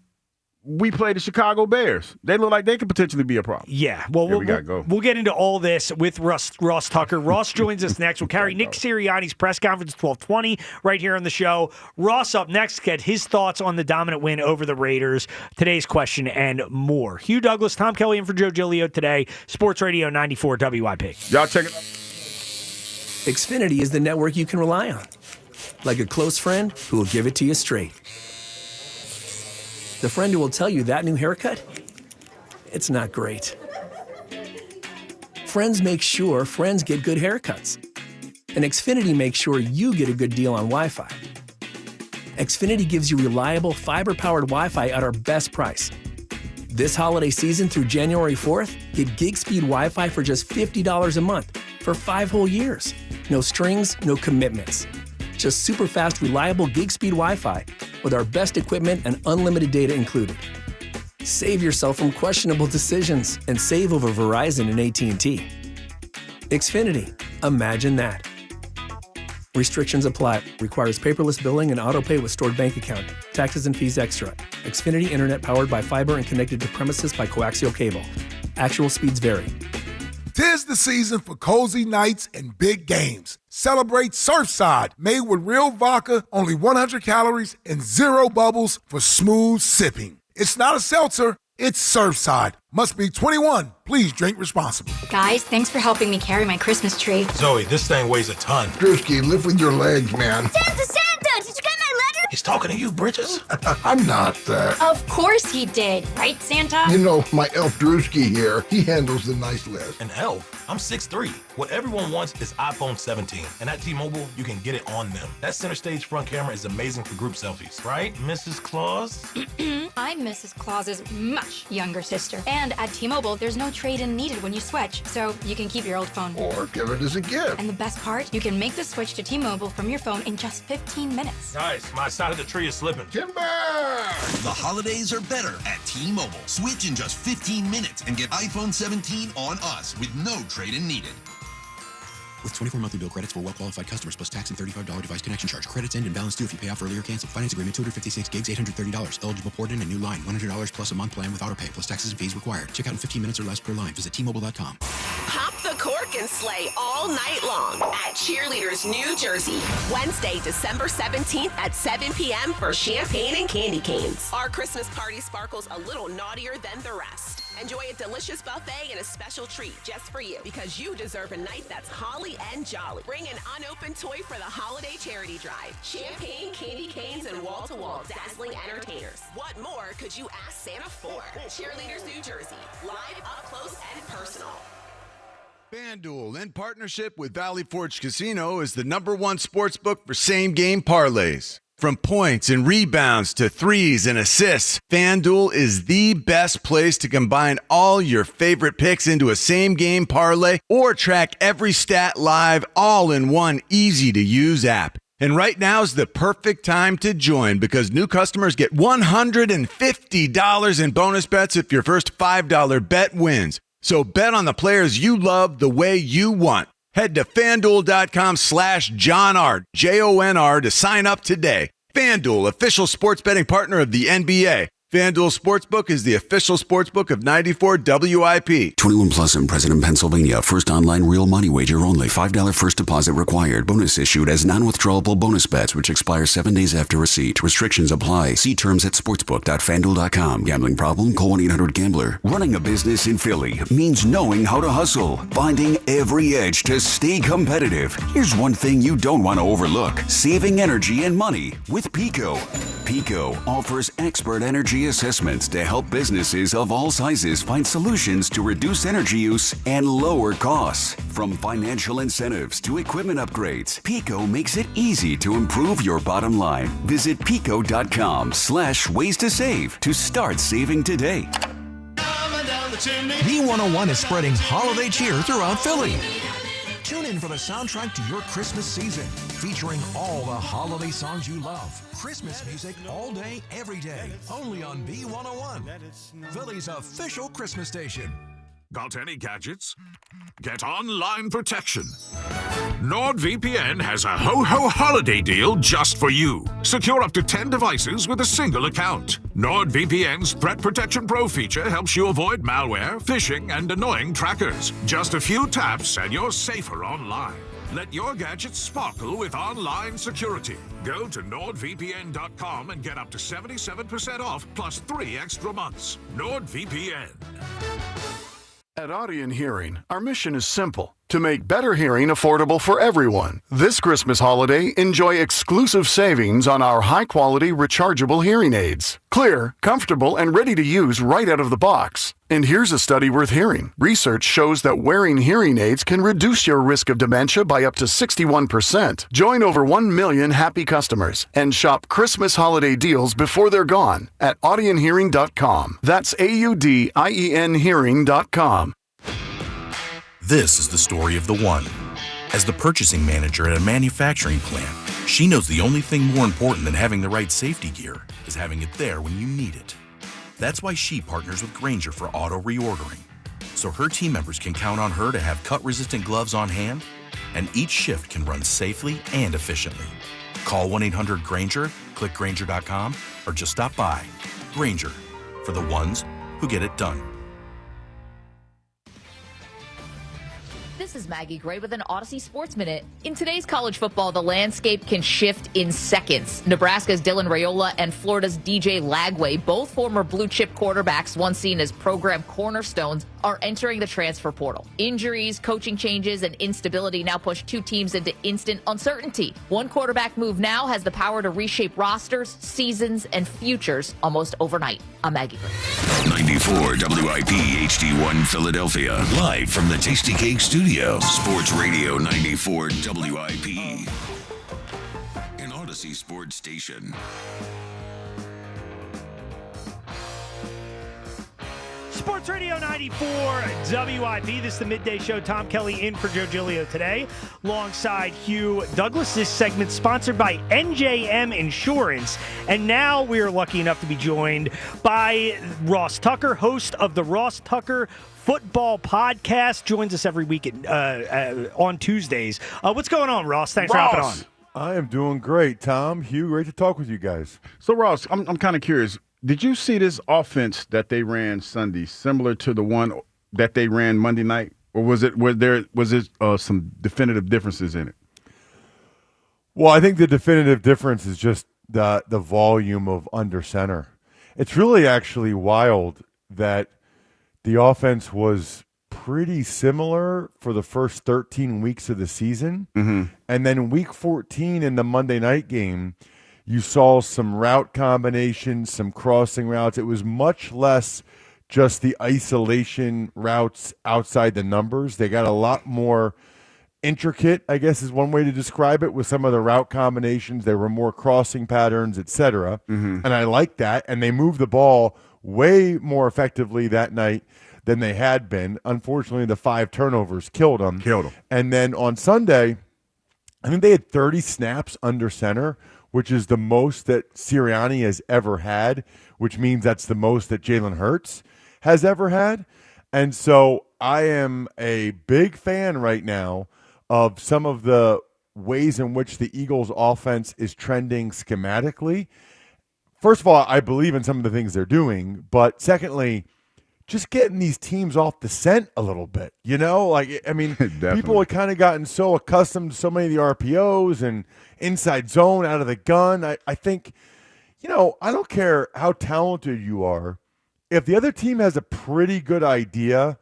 we play the Chicago Bears. They look like they could potentially be a problem. Yeah. Well, we'll get into all this with Ross Tucker. Ross joins us next. We'll carry Nick Sirianni's press conference 12:20 right here on the show. Ross up next, get his thoughts on the dominant win over the Raiders, today's question, and more. Hugh Douglas, Tom Kelly in for Joe Giglio today. Sports Radio 94 WIP. Y'all check it out. Xfinity is the network you can rely on. Like a close friend who will give it to you straight. The friend who will tell you that new haircut, it's not great. Friends make sure friends get good haircuts. And Xfinity makes sure you get a good deal on Wi-Fi. Xfinity gives you reliable, fiber-powered Wi-Fi at our best price. This holiday season through January 4th, get gig speed Wi-Fi for just $50 a month for 5 whole years. No strings, no commitments. Just super fast, reliable gig speed Wi-Fi with our best equipment and unlimited data included. Save yourself from questionable decisions and save over Verizon and AT&T. Xfinity. Imagine that. Restrictions apply. Requires paperless billing and autopay with stored bank account. Taxes and fees extra. Xfinity Internet powered by fiber and connected to premises by coaxial cable. Actual speeds vary. 'Tis the season for cozy nights and big games. Celebrate Surfside, made with real vodka, only 100 calories, and 0 bubbles for smooth sipping. It's not a seltzer, it's Surfside. Must be 21. Please drink responsibly. Guys, thanks for helping me carry my Christmas tree. Zoe, this thing weighs a ton. Drewski, lift with your legs, man. Santa! Did you get my letter? He's talking to you, Bridges. I'm not that. Of course he did. Right, Santa? You know, my elf Drewski here, he handles the nice list. An elf? I'm 6'3". What everyone wants is iPhone 17. And at T-Mobile, you can get it on them. That center stage front camera is amazing for group selfies. Right, Mrs. Claus? I'm Mrs. Claus's much younger sister. And at T-Mobile, there's no trade-in needed when you switch, so you can keep your old phone. Or give it as a gift. And the best part? You can make the switch to T-Mobile from your phone in just 15 minutes. Nice. My side of the tree is slipping. Timber! The holidays are better at T-Mobile. Switch in just 15 minutes and get iPhone 17 on us with no trade-in needed. With 24 monthly bill credits for well-qualified customers plus tax and $35 device connection charge. Credits end and balance due if you pay off early or cancel. Finance agreement, 256 gigs, $830. Eligible port in a new line. $100 plus a month plan with autopay plus taxes and fees required. Check out in 15 minutes or less per line. Visit T-Mobile.com. Pop the cork and slay all night long at Cheerleaders New Jersey. Wednesday, December 17th at 7 p.m. for champagne and candy canes. Our Christmas party sparkles a little naughtier than the rest. Enjoy a delicious buffet and a special treat just for you because you deserve a night that's holly and jolly. Bring an unopened toy for the holiday charity drive. Champagne, candy canes, and wall-to-wall dazzling entertainers. What more could you ask Santa for? Cheerleaders New Jersey. Live, up close, and personal. FanDuel, in partnership with Valley Forge Casino, is the #1 sportsbook for same-game parlays. From points and rebounds to threes and assists, FanDuel is the best place to combine all your favorite picks into a same-game parlay or track every stat live all in one easy-to-use app. And right now is the perfect time to join because new customers get $150 in bonus bets if your first $5 bet wins. So bet on the players you love the way you want. Head to FanDuel.com/JohnR, JONR to sign up today. FanDuel, official sports betting partner of the NBA. FanDuel Sportsbook is the official sportsbook of 94 WIP. 21 plus and present in Pennsylvania. First online real money wager only. $5 first deposit required. Bonus issued as non-withdrawable bonus bets, which expire 7 days after receipt. Restrictions apply. See terms at sportsbook.fanduel.com. Gambling problem? Call 1-800-GAMBLER. Running a business in Philly means knowing how to hustle, finding every edge to stay competitive. Here's one thing you don't want to overlook: saving energy and money with Pico. Pico offers expert energy assessments to help businesses of all sizes find solutions to reduce energy use and lower costs. From financial incentives to equipment upgrades, Pico makes it easy to improve your bottom line. Visit pico.com/ways to save to start saving today. B101 is spreading holiday cheer throughout Philly. Tune in for the soundtrack to your Christmas season, featuring all the holiday songs you love. Christmas music all day, every day, only on B101, Philly's official Christmas station. Got any gadgets? Get online protection. NordVPN has a ho-ho holiday deal just for you. Secure up to 10 devices with a single account. NordVPN's Threat Protection Pro feature helps you avoid malware, phishing, and annoying trackers. Just a few taps and you're safer online. Let your gadgets sparkle with online security. Go to NordVPN.com and get up to 77% off plus 3 extra months. NordVPN. At Audion Hearing, our mission is simple: to make better hearing affordable for everyone. This Christmas holiday, enjoy exclusive savings on our high-quality rechargeable hearing aids. Clear, comfortable, and ready to use right out of the box. And here's a study worth hearing. Research shows that wearing hearing aids can reduce your risk of dementia by up to 61%. Join over 1 million happy customers and shop Christmas holiday deals before they're gone at audionhearing.com. That's AUDIEN hearing.com. This is the story of the one. As the purchasing manager at a manufacturing plant, she knows the only thing more important than having the right safety gear is having it there when you need it. That's why she partners with Grainger for auto reordering, so her team members can count on her to have cut-resistant gloves on hand, and each shift can run safely and efficiently. Call 1-800-GRAINGER, click Grainger.com, or just stop by. Grainger, for the ones who get it done. This is Maggie Gray with an Odyssey Sports Minute. In today's college football, the landscape can shift in seconds. Nebraska's Dylan Raiola and Florida's DJ Lagway, both former blue-chip quarterbacks once seen as program cornerstones, are entering the transfer portal. Injuries, coaching changes, and instability now push two teams into instant uncertainty. One quarterback move now has the power to reshape rosters, seasons, and futures almost overnight. I'm Maggie Gray. 94 WIP HD1 Philadelphia. Live from the Tasty Cake Studio. Sports Radio 94 WIP. An Odyssey Sports Station. Sports Radio 94 WIP. This is the Midday Show. Tom Kelly in for Joe Giglio today, alongside Hugh Douglas. This segment sponsored by NJM Insurance. And now we are lucky enough to be joined by Ross Tucker, host of the Ross Tucker Football Podcast. Joins us every week on Tuesdays. What's going on, Ross? Thanks for hopping on. I am doing great, Tom. Hugh, great to talk with you guys. So, Ross, I'm kind of curious. Did you see this offense that they ran Sunday similar to the one that they ran Monday night, or was it some definitive differences in it? Well, I think the definitive difference is just the volume of under center. It's really actually wild that the offense was pretty similar for the first 13 weeks of the season, and then week 14 in the Monday night game, you saw some route combinations, some crossing routes. It was much less just the isolation routes outside the numbers. They got a lot more intricate, I guess is one way to describe it, with some of the route combinations. There were more crossing patterns, etc. And I like that. And they moved the ball way more effectively that night than they had been. Unfortunately, the 5 turnovers killed them. And then on Sunday, I think they had 30 snaps under center, which is the most that Sirianni has ever had, which means that's the most that Jalen Hurts has ever had. And so I am a big fan right now of some of the ways in which the Eagles' offense is trending schematically. First of all, I believe in some of the things they're doing, but secondly, just getting these teams off the scent a little bit, you know? Like, I mean, people have kind of gotten so accustomed to so many of the RPOs and inside zone out of the gun. I think, you know, I don't care how talented you are. If the other team has a pretty good idea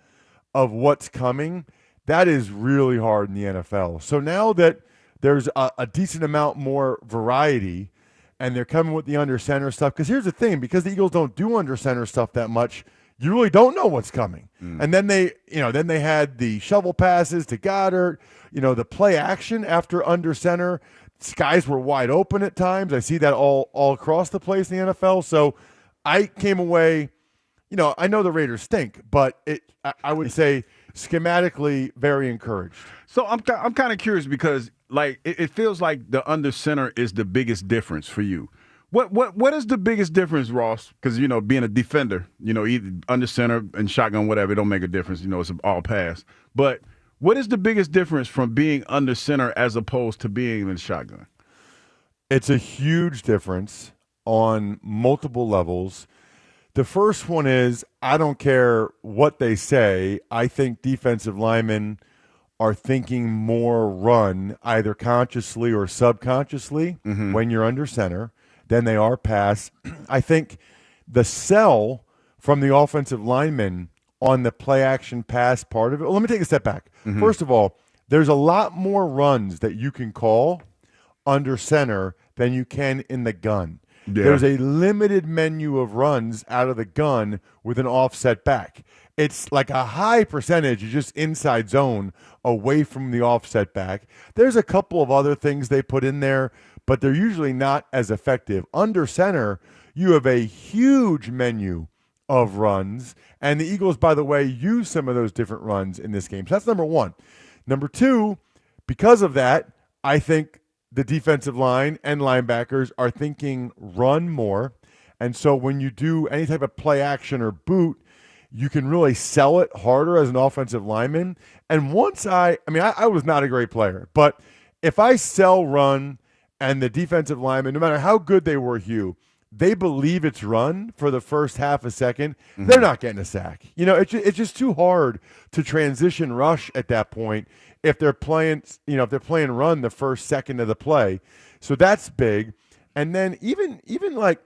of what's coming, that is really hard in the NFL. So now that there's a decent amount more variety and they're coming with the under center stuff, because here's the thing, because the Eagles don't do under center stuff that much, you really don't know what's coming. And then they had the shovel passes to Goddard, the play action after under center. Skies were wide open at times. I see that all across the place in the NFL. So I came away, I know the Raiders stink, but I would say schematically very encouraged. So I'm kind of curious because it feels like the under center is the biggest difference for you. What is the biggest difference, Ross? Because, being a defender, either under center and shotgun, whatever, it don't make a difference. It's all pass. But what is the biggest difference from being under center as opposed to being in shotgun? It's a huge difference on multiple levels. The first one is I don't care what they say. I think defensive linemen are thinking more run, either consciously or subconsciously, when you're under center, than they are pass. I think the sell from the offensive linemen on the play action pass part of it. Well, let me take a step back. First of all, there's a lot more runs that you can call under center than you can in the gun. Yeah. There's a limited menu of runs out of the gun with an offset back. It's like a high percentage just inside zone away from the offset back. There's a couple of other things they put in there, but they're usually not as effective. Under center, you have a huge menu of runs, and the Eagles, by the way, use some of those different runs in this game. So that's number one. Number two, because of that, I think the defensive line and linebackers are thinking run more, and so when you do any type of play action or boot, you can really sell it harder as an offensive lineman. And once I was not a great player, but if I sell run and the defensive lineman, no matter how good they were, Hugh, they believe it's run for the first half a second, they're not getting a sack. It's just too hard to transition rush at that point if they're playing, run the first second of the play. So that's big. And then even like,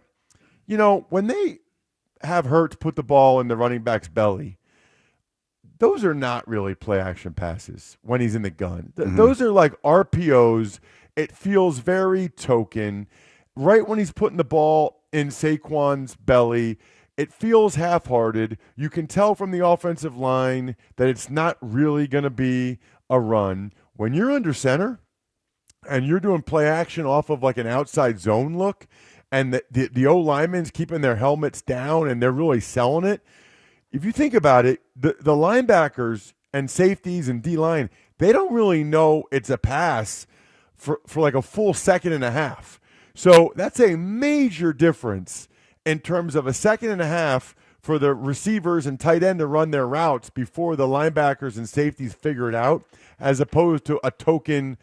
when they have Hurts put the ball in the running back's belly, those are not really play action passes when he's in the gun. Those are like RPOs. It feels very token. Right when he's putting the ball in Saquon's belly, it feels half-hearted. You can tell from the offensive line that it's not really going to be a run. When you're under center and you're doing play action off of like an outside zone look, and the O linemen's keeping their helmets down and they're really selling it, if you think about it, the linebackers and safeties and D-line, they don't really know it's a pass for like a full second and a half. So that's a major difference in terms of a second and a half for the receivers and tight end to run their routes before the linebackers and safeties figure it out, as opposed to a token,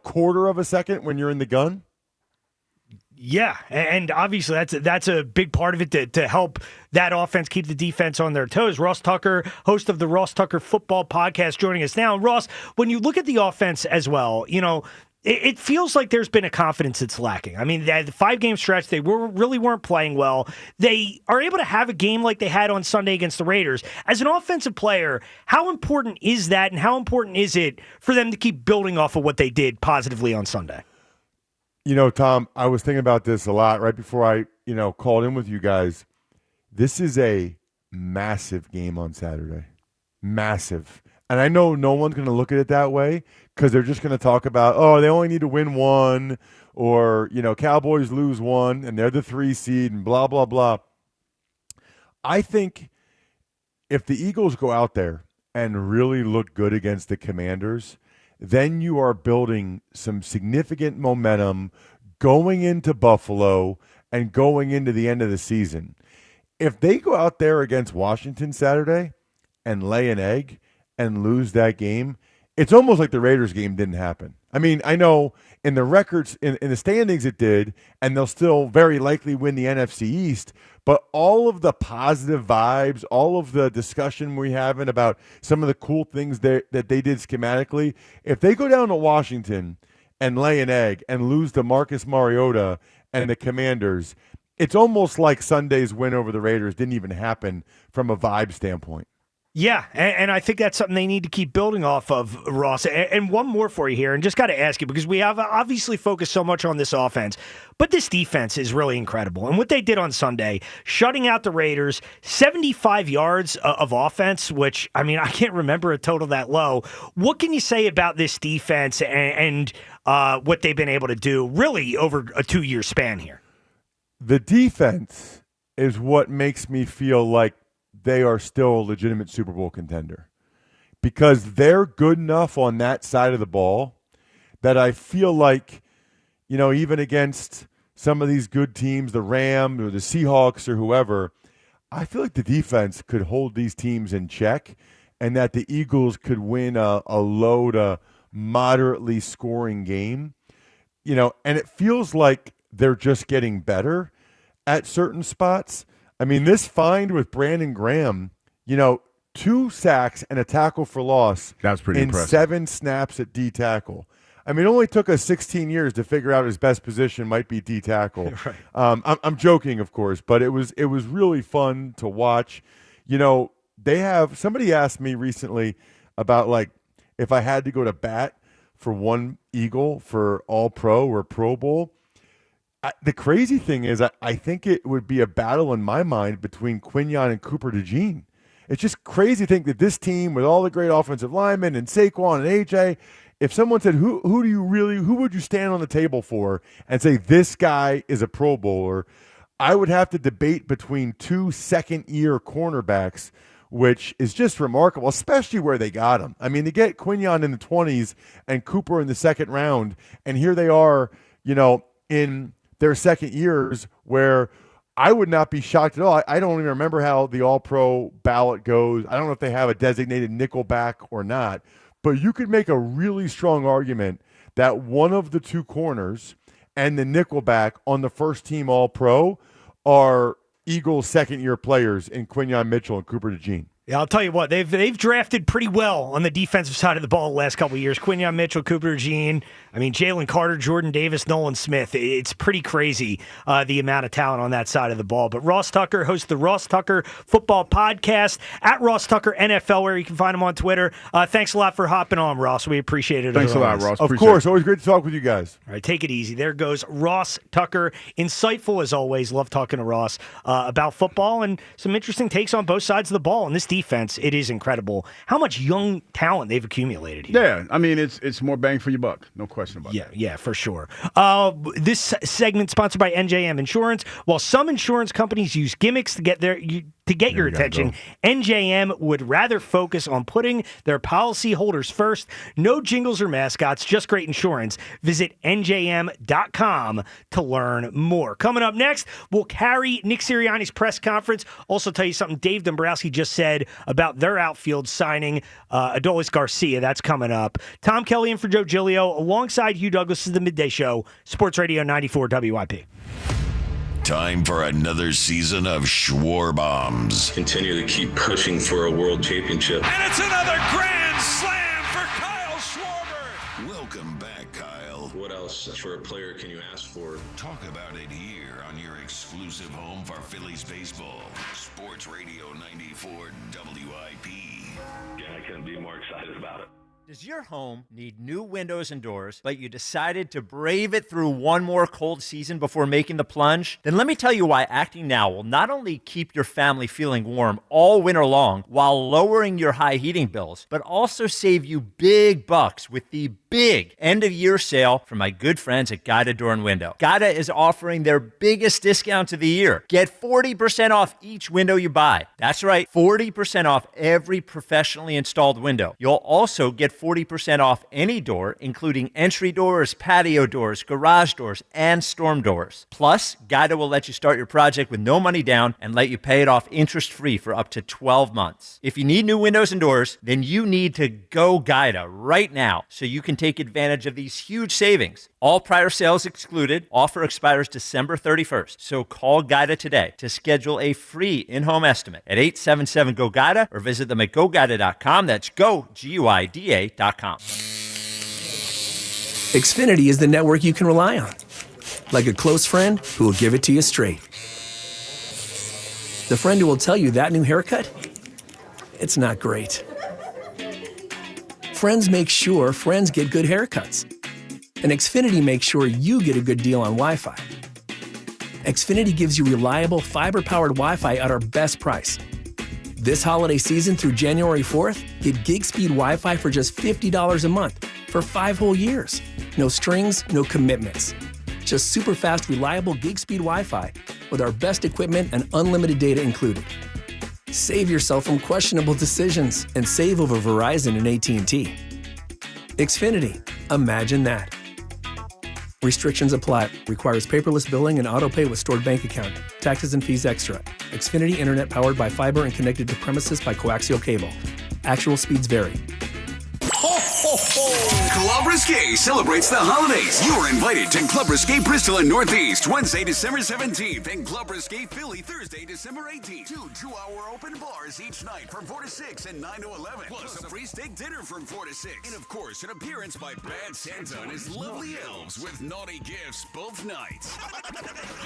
quarter of a second when you're in the gun. Yeah, and obviously that's a big part of it to help that offense keep the defense on their toes. Ross Tucker, host of the Ross Tucker Football Podcast, joining us now. Ross, when you look at the offense as well, it feels like there's been a confidence that's lacking. I mean, the 5-game stretch, they really weren't playing well. They are able to have a game like they had on Sunday against the Raiders. As an offensive player, how important is that, and how important is it for them to keep building off of what they did positively on Sunday? Tom, I was thinking about this a lot right before I, called in with you guys. This is a massive game on Saturday. Massive. And I know no one's going to look at it that way because they're just going to talk about, they only need to win one, or, Cowboys lose one and they're the 3 seed and blah, blah, blah. I think if the Eagles go out there and really look good against the Commanders, then you are building some significant momentum going into Buffalo and going into the end of the season. If they go out there against Washington Saturday and lay an egg and lose that game, it's almost like the Raiders game didn't happen. I mean, I know in the records, in the standings it did, and they'll still very likely win the NFC East, but all of the positive vibes, all of the discussion we're having about some of the cool things that they did schematically, if they go down to Washington and lay an egg and lose to Marcus Mariota and the Commanders, it's almost like Sunday's win over the Raiders didn't even happen from a vibe standpoint. Yeah, and I think that's something they need to keep building off of, Ross. And one more for you here, and just got to ask you, because we have obviously focused so much on this offense, but this defense is really incredible. And what they did on Sunday, shutting out the Raiders, 75 yards of offense, which, I mean, I can't remember a total that low. What can you say about this defense and what they've been able to do really over a 2-year span here? The defense is what makes me feel like they are still a legitimate Super Bowl contender, because they're good enough on that side of the ball that I feel like, even against some of these good teams, the Rams or the Seahawks or whoever, I feel like the defense could hold these teams in check, and that the Eagles could win a low to moderately scoring game, and it feels like they're just getting better at certain spots. I mean, this find with Brandon Graham, 2 sacks and a tackle for loss. That's pretty impressive. 7 snaps at D tackle. I mean, it only took us 16 years to figure out his best position might be D tackle. Right. I'm joking, of course, but it was really fun to watch. Somebody asked me recently about, like, if I had to go to bat for one Eagle for All-Pro or Pro Bowl. The crazy thing is, I think it would be a battle in my mind between Quinyon and Cooper DeJean. It's just crazy to think that this team, with all the great offensive linemen and Saquon and AJ, if someone said, who would you stand on the table for and say this guy is a Pro Bowler, I would have to debate between 2 second-year cornerbacks, which is just remarkable, especially where they got him. I mean, to get Quinyon in the 20s and Cooper in the second round, and here they are, in their second years, where I would not be shocked at all. I don't even remember how the All-Pro ballot goes. I don't know if they have a designated nickelback or not, but you could make a really strong argument that one of the 2 corners and the nickelback on the first team All-Pro are Eagles second-year players in Quinyon Mitchell and Cooper DeJean. Yeah, I'll tell you what, they've drafted pretty well on the defensive side of the ball the last couple of years. Quinyon Mitchell, Cooper DeJean, Jalen Carter, Jordan Davis, Nolan Smith. It's pretty crazy the amount of talent on that side of the ball. But Ross Tucker hosts the Ross Tucker Football Podcast at Ross Tucker NFL, where you can find him on Twitter. Thanks a lot for hopping on, Ross. We appreciate it. Thanks a lot, Ross. Of course, always great to talk with you guys. All right, take it easy. There goes Ross Tucker. Insightful as always. Love talking to Ross about football and some interesting takes on both sides of the ball. And this defense, it is incredible how much young talent they've accumulated here. Yeah, I mean, it's more bang for your buck. No question about that. Yeah, for sure. This segment sponsored by NJM Insurance. While some insurance companies use gimmicks to to get your attention. NJM would rather focus on putting their policyholders first. No jingles or mascots, just great insurance. Visit NJM.com to learn more. Coming up next, we'll carry Nick Sirianni's press conference. Also tell you something Dave Dombrowski just said about their outfield signing Adolis Garcia. That's coming up. Tom Kelly in for Joe Giglio alongside Hugh Douglas is the Midday Show, Sports Radio 94 WIP. Time for another season of Schwar Bombs. Continue to keep pushing for a world championship. And it's another grand slam for Kyle Schwarber. Welcome back, Kyle. What else for a player can you ask for? Talk about it here on your exclusive home for Phillies baseball. Sports Radio 94 WIP. Yeah, I couldn't be more excited about it. Does your home need new windows and doors, but you decided to brave it through one more cold season before making the plunge? Then let me tell you why acting now will not only keep your family feeling warm all winter long while lowering your high heating bills, but also save you big bucks with the big end-of-year sale from my good friends at Guida Door and Window. Guida is offering their biggest discounts of the year. Get 40% off each window you buy. That's right, 40% off every professionally installed window. You'll also get 40% off any door, including entry doors, patio doors, garage doors, and storm doors. Plus, Guida will let you start your project with no money down and let you pay it off interest-free for up to 12 months. If you need new windows and doors, then you need to go Guida right now so you can take advantage of these huge savings. All prior sales excluded. Offer expires December 31st. So call Guida today to schedule a free in-home estimate at 877-GO-GUIDA or visit them at GoGuida.com. That's go, GUIDA.com. Xfinity is the network you can rely on. Like a close friend who will give it to you straight. The friend who will tell you that new haircut, it's not great. Friends make sure friends get good haircuts. And Xfinity makes sure you get a good deal on Wi-Fi. Xfinity gives you reliable, fiber-powered Wi-Fi at our best price. This holiday season through January 4th, get gig speed Wi-Fi for just $50 a month for 5 whole years. No strings, no commitments. Just super fast, reliable gig speed Wi-Fi with our best equipment and unlimited data included. Save yourself from questionable decisions and save over Verizon and AT&T. Xfinity. Imagine that. Restrictions apply. Requires paperless billing and autopay with stored bank account. Taxes and fees extra. Xfinity Internet powered by fiber and connected to premises by coaxial cable. Actual speeds vary. Club Risque celebrates the holidays. You are invited to Club Risque Bristol and Northeast Wednesday, December 17th, and Club Risque Philly Thursday, December 18th. 2 2-hour open bars each night from 4 to 6 and 9 to 11. Plus a free steak dinner from 4 to 6. And of course, an appearance by Bad Santa and his lovely elves with naughty gifts both nights.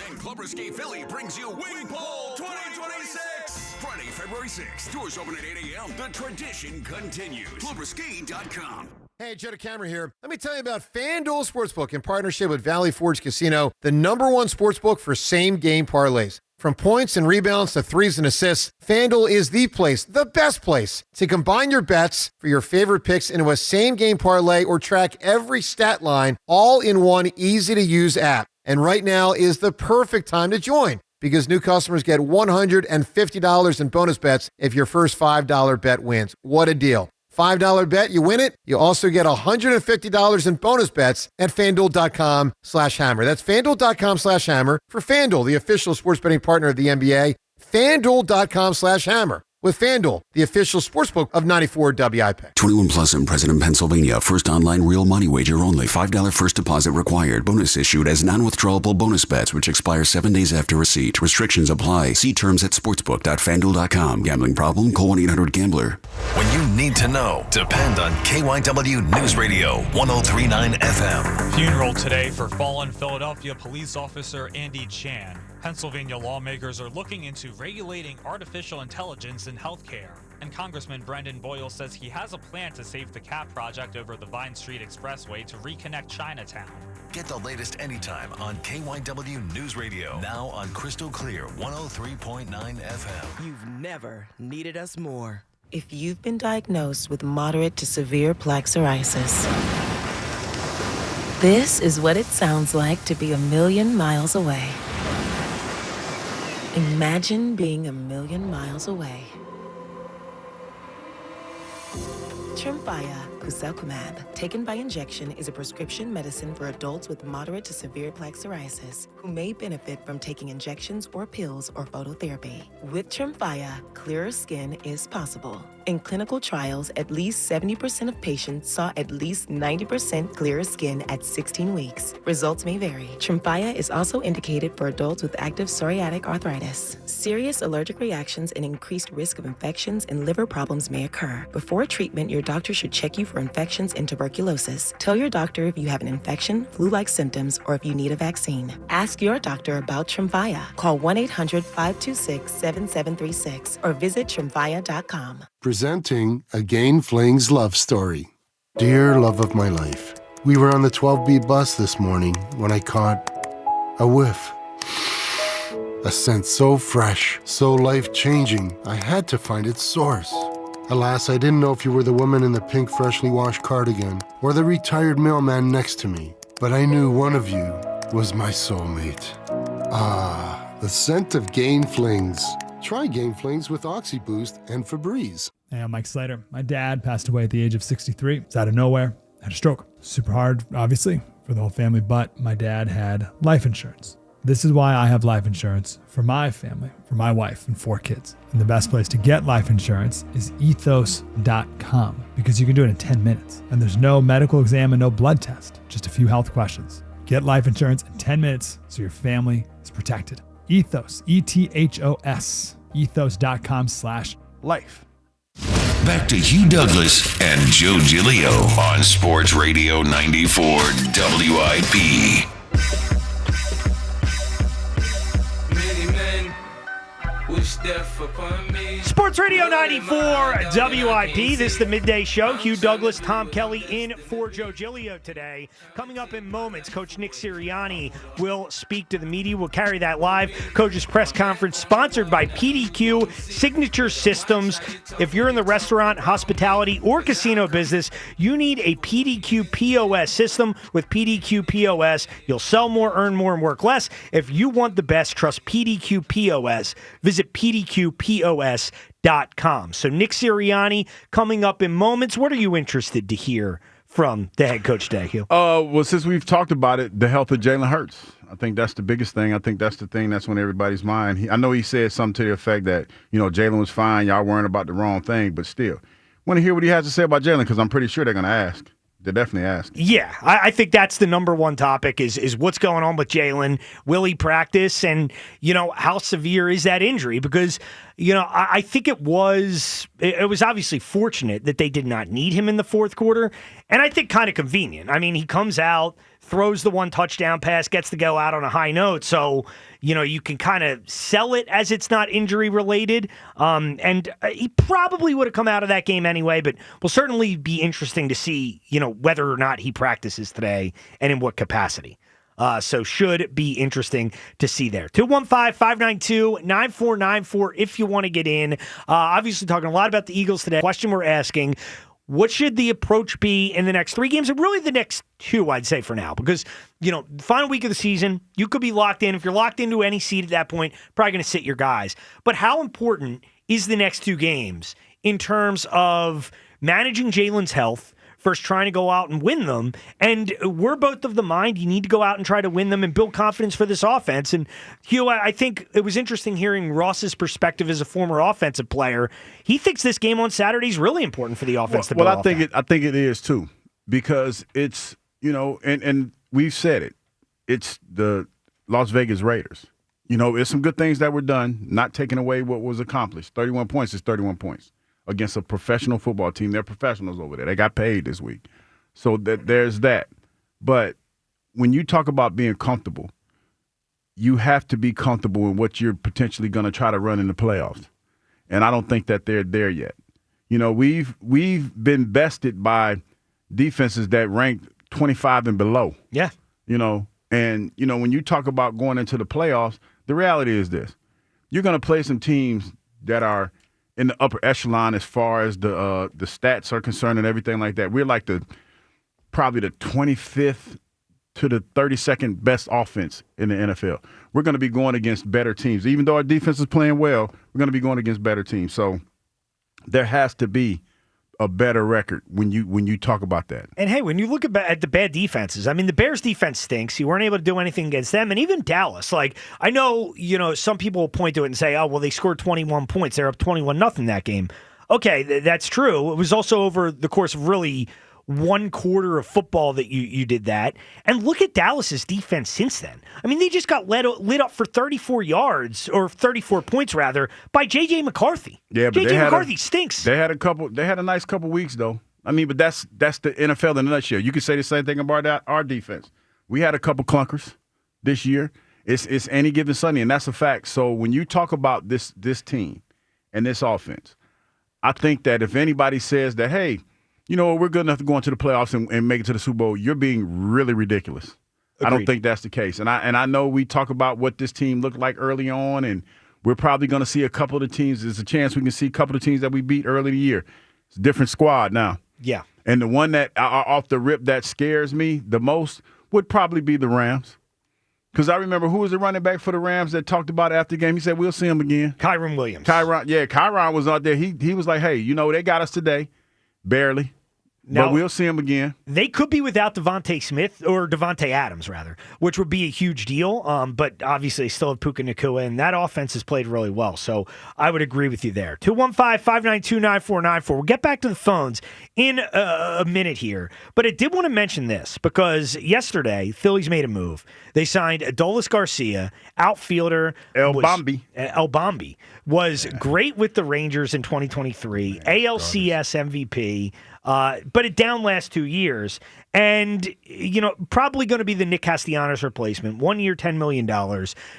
And Club Risque Philly brings you Wing Bowl 2026. Friday, February 6th. Doors open at 8 a.m. The tradition continues. ClubRisque.com. Hey, Joe DeCamera here. Let me tell you about FanDuel Sportsbook in partnership with Valley Forge Casino, the #1 sportsbook for same-game parlays. From points and rebounds to threes and assists, FanDuel is the place, the best place, to combine your bets for your favorite picks into a same-game parlay or track every stat line all in one easy-to-use app. And right now is the perfect time to join, because new customers get $150 in bonus bets if your first $5 bet wins. What a deal. $5 bet, you win it. You also get $150 in bonus bets at FanDuel.com/hammer. That's FanDuel.com/hammer for FanDuel, the official sports betting partner of the NBA. FanDuel.com/hammer. With FanDuel, the official sportsbook of 94 WIP. 21 plus and present in Pennsylvania. First online real money wager only. $5 first deposit required. Bonus issued as non-withdrawable bonus bets, which expire 7 days after receipt. Restrictions apply. See terms at sportsbook.fanduel.com. Gambling problem? Call 1-800-GAMBLER. When you need to know, depend on KYW News Radio 103.9 FM. Funeral today for fallen Philadelphia police officer Andy Chan. Pennsylvania lawmakers are looking into regulating artificial intelligence in healthcare. And Congressman Brendan Boyle says he has a plan to save the CAP project over the Vine Street Expressway to reconnect Chinatown. Get the latest anytime on KYW News Radio. Now on Crystal Clear 103.9 FM. You've never needed us more. If you've been diagnosed with moderate to severe plaque psoriasis, this is what it sounds like to be a million miles away. Imagine being a million miles away. Tremfya Kuselkumab, taken by injection, is a prescription medicine for adults with moderate to severe plaque psoriasis who may benefit from taking injections or pills or phototherapy. With Tremfya, clearer skin is possible. In clinical trials, at least 70% of patients saw at least 90% clearer skin at 16 weeks. Results may vary. Tremfya is also indicated for adults with active psoriatic arthritis. Serious allergic reactions and increased risk of infections and liver problems may occur. Before treatment, your doctor should check you for infections and tuberculosis. Tell your doctor if you have an infection, flu-like symptoms, or if you need a vaccine. Ask your doctor about Tremfya. Call 1-800-526-7736 or visit tremfya.com. Presenting Again Fling's love story. Dear love of my life, we were on the 12B bus this morning when I caught a whiff. A scent so fresh, so life-changing, I had to find its source. Alas, I didn't know if you were the woman in the pink freshly washed cardigan or the retired mailman next to me, but I knew one of you was my soulmate. Ah, the scent of Gain Flings. Try Gain Flings with OxyBoost and Febreze. Hey, I'm Mike Slater. My dad passed away at the age of 63. It's out of nowhere. Had a stroke. Super hard, obviously, for the whole family, but my dad had life insurance. This is why I have life insurance for my family, for my wife and 4 kids. And the best place to get life insurance is ethos.com because you can do it in 10 minutes. And there's no medical exam and no blood test, just a few health questions. Get life insurance in 10 minutes so your family is protected. Ethos, E-T-H-O-S, ethos.com/life. Back to Hugh Douglas and Joe Giglio on Sports Radio 94 WIP. Sports Radio 94 WIP. This is the Midday Show. Hugh Douglas, Tom Kelly in for Joe Giglio today. Coming up in moments, Coach Nick Sirianni will speak to the media. We'll carry that live. Coach's press conference sponsored by PDQ Signature Systems. If you're in the restaurant, hospitality, or casino business, you need a PDQ POS system. With PDQ POS, you'll sell more, earn more, and work less. If you want the best, trust PDQ POS. Visit PDQPOS.com. So Nick Sirianni coming up in moments. What are you interested to hear from the head coach today, Hugh? Well, since we've talked about it, the health of Jalen Hurts. I think that's the biggest thing. I think that's the thing that's on everybody's mind. I know he said something to the effect that, Jalen was fine. Y'all worrying about the wrong thing, but still. Want to hear what he has to say about Jalen because I'm pretty sure they're going to ask. They definitely ask. Yeah, I think that's the number one topic is what's going on with Jalen. Will he practice? And, how severe is that injury? Because, I think it was obviously fortunate that they did not need him in the fourth quarter. And I think kind of convenient. I mean, he comes out, throws the 1 touchdown pass, gets to go out on a high note. So, you can kind of sell it as it's not injury related. And he probably would have come out of that game anyway, but will certainly be interesting to see, whether or not he practices today and in what capacity. So should be interesting to see there. 215-592-9494 if you want to get in. Obviously talking a lot about the Eagles today. Question we're asking, what should the approach be in the next 3 games? And really the next 2, I'd say, for now. Because, final week of the season, you could be locked in. If you're locked into any seed at that point, probably going to sit your guys. But how important is the next 2 games in terms of managing Jalen's health, first trying to go out and win them? And we're both of the mind you need to go out and try to win them and build confidence for this offense. And Hugh, I think it was interesting hearing Ross's perspective as a former offensive player. He thinks this game on Saturday is really important for the offense to build off that. I think it is too, because it's, and we've said it. It's the Las Vegas Raiders. It's some good things that were done, not taking away what was accomplished. 31 points is 31 points. Against a professional football team. They're professionals over there. They got paid this week. So there's that. But when you talk about being comfortable, you have to be comfortable in what you're potentially going to try to run in the playoffs. And I don't think that they're there yet. We've been bested by defenses that ranked 25 and below. Yeah. And when you talk about going into the playoffs, the reality is this. You're going to play some teams that are in the upper echelon as far as the stats are concerned and everything like that. We're like probably the 25th to the 32nd best offense in the NFL. We're going to be going against better teams. Even though our defense is playing well, we're going to be going against better teams. So there has to be a better record when you talk about that. And hey, when you look at the bad defenses, I mean, the Bears defense stinks. You weren't able to do anything against them, and even Dallas. Like, I know, some people will point to it and say, "Oh, well, they scored 21 points. They're up 21-0 that game." Okay, that's true. It was also over the course of really one quarter of football that you did that. And look at Dallas's defense since then. I mean, they just got lit up for 34 yards, or 34 points rather, by J.J. McCarthy. Yeah, but J.J. McCarthy stinks. They had a nice couple weeks though. I mean, but that's the NFL in a nutshell. You could say the same thing about our defense. We had a couple clunkers this year. It's any given Sunday, and that's a fact. So when you talk about this team and this offense, I think that if anybody says that, hey, we're good enough to go into the playoffs and make it to the Super Bowl, you're being really ridiculous. Agreed. I don't think that's the case. And I know we talk about what this team looked like early on, and we're probably going to see a couple of the teams. There's a chance we can see a couple of teams that we beat early in the year. It's a different squad now. Yeah. And the one that off the rip that scares me the most would probably be the Rams. Because I remember who was the running back for the Rams that talked about it after the game. He said, we'll see him again. Kyron Williams. Kyron was out there. He was like, hey, they got us today. Barely. Now, but we'll see him again. They could be without Devontae Smith, or Devontae Adams, rather, which would be a huge deal. But obviously, they still have Puka Nacua, and that offense has played really well. So I would agree with you there. 215-592-9494. We'll get back to the phones in a minute here. But I did want to mention this because yesterday, Phillies made a move. They signed Adolis Garcia, outfielder. El Bombi was great with the Rangers in 2023, ALCS MVP. But it down last 2 years. And, probably going to be the Nick Castellanos replacement. 1 year, $10 million.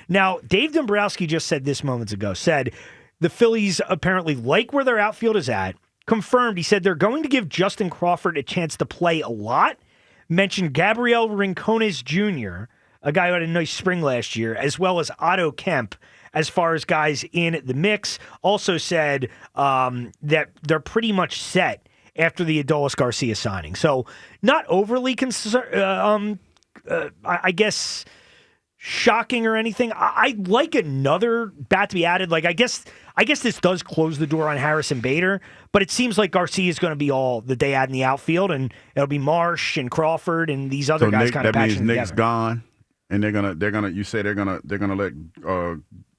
Now, Dave Dombrowski just said this moments ago, said the Phillies apparently like where their outfield is at. Confirmed, he said they're going to give Justin Crawford a chance to play a lot. Mentioned Gabriel Rincones Jr., a guy who had a nice spring last year, as well as Otto Kemp, as far as guys in the mix. Also said that they're pretty much set after the Adolis Garcia signing. So not overly concerned, I guess, shocking or anything. I'd like another bat to be added. Like, I guess this does close the door on Harrison Bader, but it seems like Garcia is going to be all that they add in the outfield, and it'll be Marsh and Crawford and these other guys kind of patching together. That means Nick's gone, and they're gonna let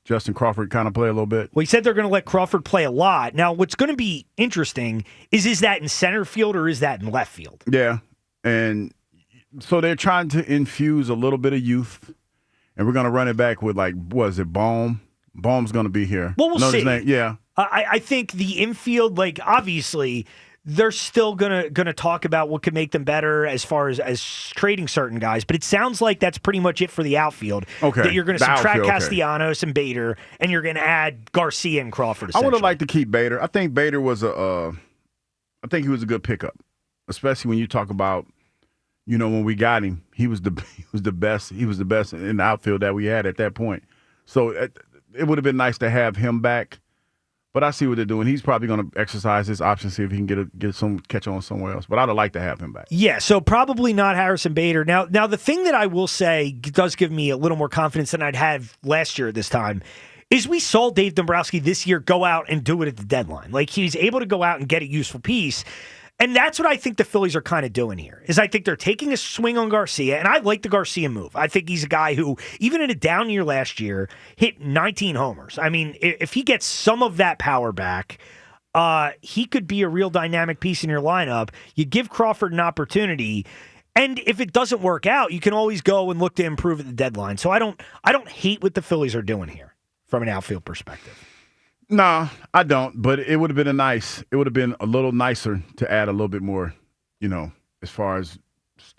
Justin Crawford kind of play a little bit. Well, he said they're going to let Crawford play a lot. Now, what's going to be interesting is that in center field or is that in left field? Yeah, and so they're trying to infuse a little bit of youth, and we're going to run it back with, Baum? Baum's going to be here. Well, we'll see. His name? Yeah. I think the infield, obviously, they're still gonna talk about what could make them better as far as trading certain guys, but it sounds like that's pretty much it for the outfield. Okay, that you're going to subtract Castellanos and Bader, and you're going to add Garcia and Crawford. I would have liked to keep Bader. I think Bader was I think he was a good pickup, especially when you talk about, when we got him, he was the best. He was the best in the outfield that we had at that point. So it would have been nice to have him back. But I see what they're doing. He's probably going to exercise his option, see if he can get some catch on somewhere else. But I'd have liked to have him back. Yeah, so probably not Harrison Bader. Now the thing that I will say does give me a little more confidence than I'd have last year at this time is we saw Dave Dombrowski this year go out and do it at the deadline. He's able to go out and get a useful piece. And that's what I think the Phillies are kind of doing here, is I think they're taking a swing on Garcia, and I like the Garcia move. I think he's a guy who, even in a down year last year, hit 19 homers. I mean, if he gets some of that power back, he could be a real dynamic piece in your lineup. You give Crawford an opportunity, and if it doesn't work out, you can always go and look to improve at the deadline. So I don't hate what the Phillies are doing here from an outfield perspective. No, I don't. But it would have been it would have been a little nicer to add a little bit more, as far as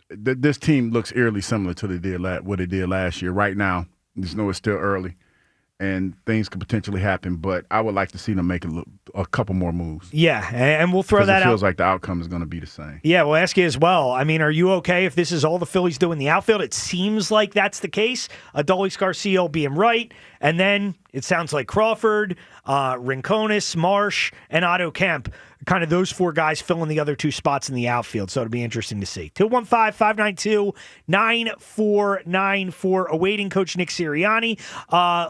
this team looks eerily similar to what it did last year. Right now, just know it's still early, and things could potentially happen. But I would like to see them make a couple more moves. Yeah, and we'll throw that out. It feels like the outcome is going to be the same. Yeah, we'll ask you as well. I mean, are you okay if this is all the Phillies do in the outfield? It seems like that's the case. Adolis Garcia will be him right, And then it sounds like Crawford, Rinconis, Marsh, and Otto Kemp, kind of those four guys filling the other two spots in the outfield. So it'll be interesting to see. 215-592-9494, awaiting Coach Nick Sirianni.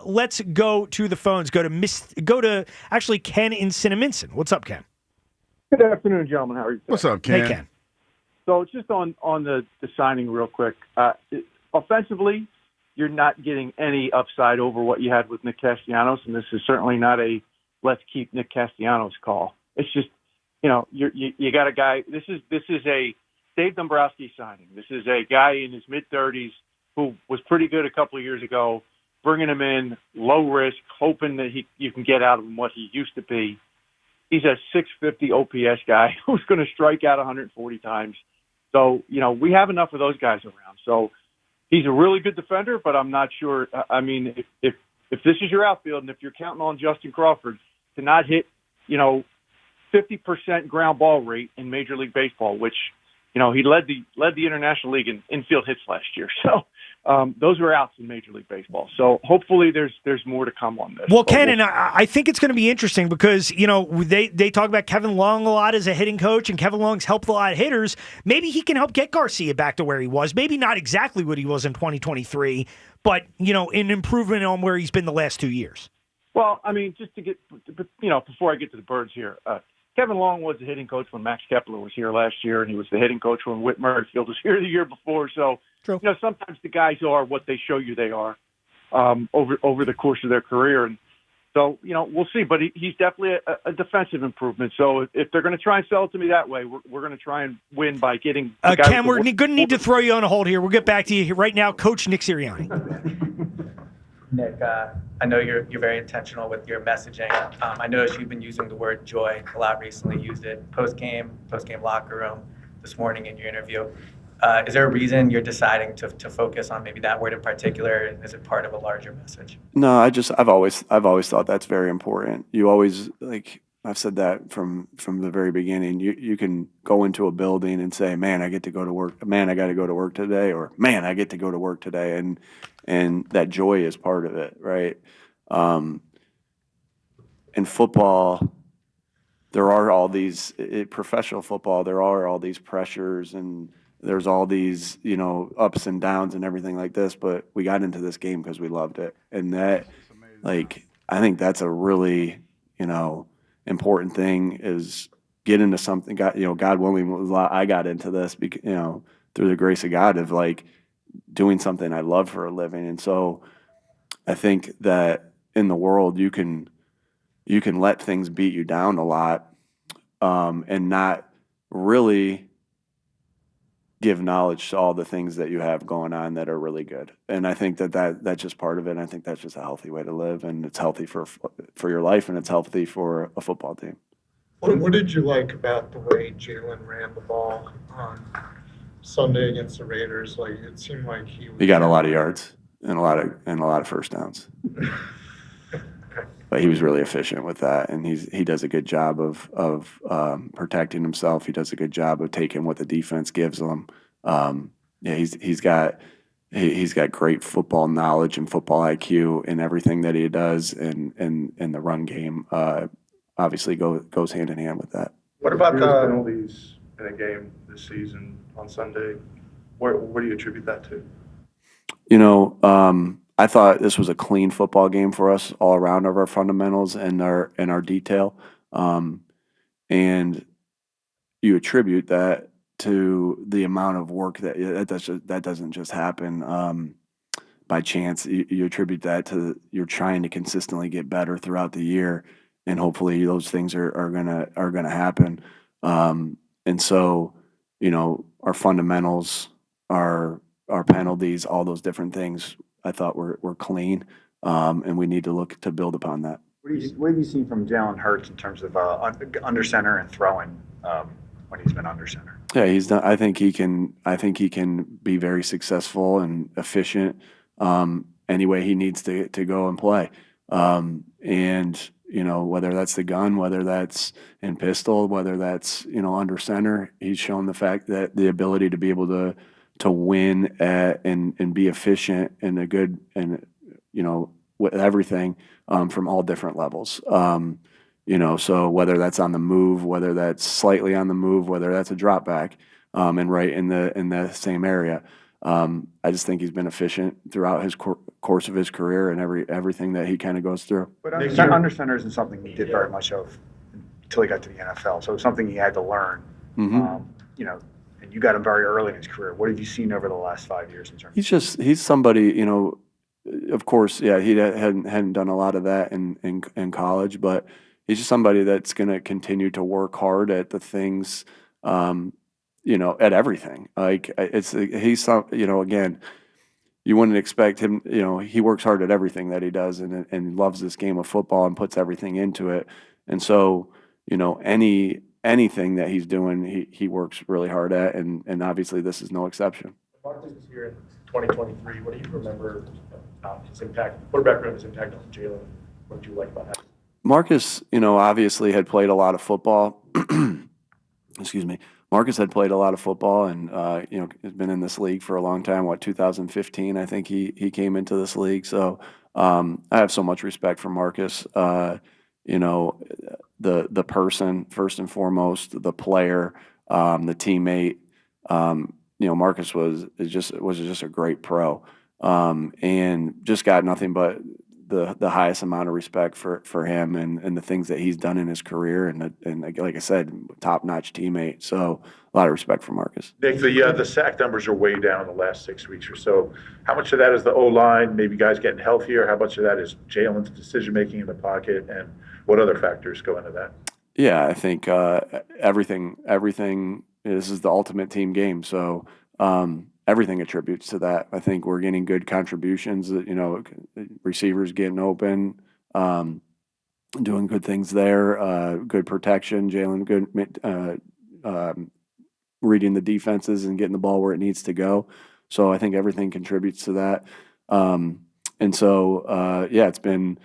Let's go to the phones. Go to actually Ken in Cinnaminson. What's up, Ken? Good afternoon, gentlemen. How are you today? What's up, Ken? Hey, Ken. So just on the signing real quick. Offensively, you're not getting any upside over what you had with Nick Castellanos, and this is certainly not a let's keep Nick Castellanos call. It's just, you got a guy. This is a Dave Dombrowski signing. This is a guy in his mid-30s who was pretty good a couple of years ago, bringing him in, low risk, hoping that you can get out of him what he used to be. He's a 650 OPS guy who's going to strike out 140 times. So, we have enough of those guys around. So he's a really good defender, but I'm not sure. I mean, if this is your outfield and if you're counting on Justin Crawford to not hit, 50% ground ball rate in Major League Baseball, which, he led the International League in infield hits last year. So those were outs in Major League Baseball. So hopefully there's more to come on this. Well, Ken, and I think it's going to be interesting because, they talk about Kevin Long a lot as a hitting coach, and Kevin Long's helped a lot of hitters. Maybe he can help get Garcia back to where he was. Maybe not exactly what he was in 2023, but, an improvement on where he's been the last 2 years. Well, I mean, just to get, before I get to the birds here, Kevin Long was the hitting coach when Max Kepler was here last year, and he was the hitting coach when Whit Merrifield was here the year before. So, true. Sometimes the guys are what they show you they are over the course of their career. And so, we'll see. But he's definitely a defensive improvement. So if they're going to try and sell it to me that way, we're going to try and win by getting Ken, we're going to need to throw you on a hold here. We'll get back to you right now. Coach Nick Sirianni. Nick, I know you're very intentional with your messaging. I noticed you've been using the word joy a lot recently. Used it post-game locker room, this morning in your interview. Is there a reason you're deciding to focus on maybe that word in particular? And is it part of a larger message? No, I've always thought that's very important. You always, I've said that from the very beginning. You can go into a building and say, man, I get to go to work. Man, I got to go to work today. Or man, I get to go to work today. And that joy is part of it, right? In football, there are all these, professional football, there are all these pressures and there's all these, ups and downs and everything like this, but we got into this game because we loved it. And that, I think that's a really, important thing is get into something. God willing, I got into this, through the grace of God of doing something I love for a living. And so I think that in the world, you can let things beat you down a lot, and not really give knowledge to all the things that you have going on that are really good. And I think that's just part of it. And I think that's just a healthy way to live, and it's healthy for your life, and it's healthy for a football team. What did you like about the way Jalen ran the ball on Sunday against the Raiders? It seemed like he got a lot of yards and a lot of first downs. But he was really efficient with that, and he does a good job of protecting himself. He does a good job of taking what the defense gives him. He's got great football knowledge and football IQ in everything that he does, and the run game obviously goes hand in hand with that. What about the penalties in a game this season on Sunday? What do you attribute that to? I thought this was a clean football game for us all around of our fundamentals and our detail. And you attribute that to the amount of work that doesn't just happen by chance. You attribute that to you're trying to consistently get better throughout the year, and hopefully those things are gonna happen. And so, our fundamentals, our penalties, all those different things, I thought were clean, and we need to look to build upon that. What have you seen from Jalen Hurts in terms of under center and throwing when he's been under center? Yeah, he's done. I think he can be very successful and efficient any way he needs to go and play. And whether that's the gun, whether that's in pistol, whether that's under center, he's shown the fact that the ability to be able to win and be efficient and a good and with everything from all different levels. So whether that's on the move, whether that's slightly on the move, whether that's a drop back, and right in the same area. I just think he's been efficient throughout his course of his career and everything that he kind of goes through. But under center isn't something he did very much of until he got to the NFL. So it's something he had to learn. And you got him very early in his career. What have you seen over the last 5 years in terms? He's somebody, of course, yeah, he hadn't done a lot of that in college, but he's just somebody that's going to continue to work hard at the things, at everything. Like again, you wouldn't expect him, he works hard at everything that he does and loves this game of football and puts everything into it. And so, anything that he's doing, he works really hard at, and obviously this is no exception. Marcus was here in 2023. What do you remember his impact, quarterback room, his impact on Jalen? What did you like about that? Marcus, obviously had played a lot of football. Excuse me. Marcus had played a lot of football and, has been in this league for a long time. 2015, I think he came into this league. So I have so much respect for Marcus. The person, first and foremost, the player, the teammate. Marcus was just a great pro, and just got nothing but the highest amount of respect for him and the things that he's done in his career, and like I said, top-notch teammate. So a lot of respect for Marcus. Nick, the sack numbers are way down in the last 6 weeks or so. How much of that is the O-line, maybe guys getting healthier? How much of that is Jalen's decision-making in the pocket, and what other factors go into that? Yeah, I think everything. This is the ultimate team game, so everything attributes to that. I think we're getting good contributions. Receivers getting open, doing good things there. Good protection. Jalen good reading the defenses and getting the ball where it needs to go. So I think everything contributes to that. And so it's been.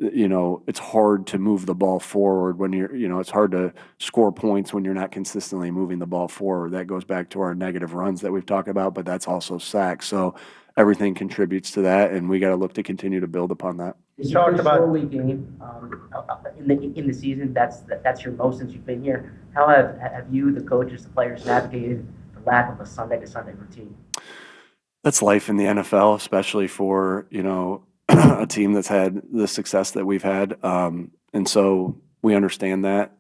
It's hard to move the ball forward when it's hard to score points when you're not consistently moving the ball forward. That goes back to our negative runs that we've talked about, but that's also sacks. So everything contributes to that, and we got to look to continue to build upon that. You talked about short-week game in the season. That's your most since you've been here. How have you, the coaches, the players, navigated the lack of a Sunday to Sunday routine? That's life in the NFL, especially for a team that's had the success that we've had. And so we understand that,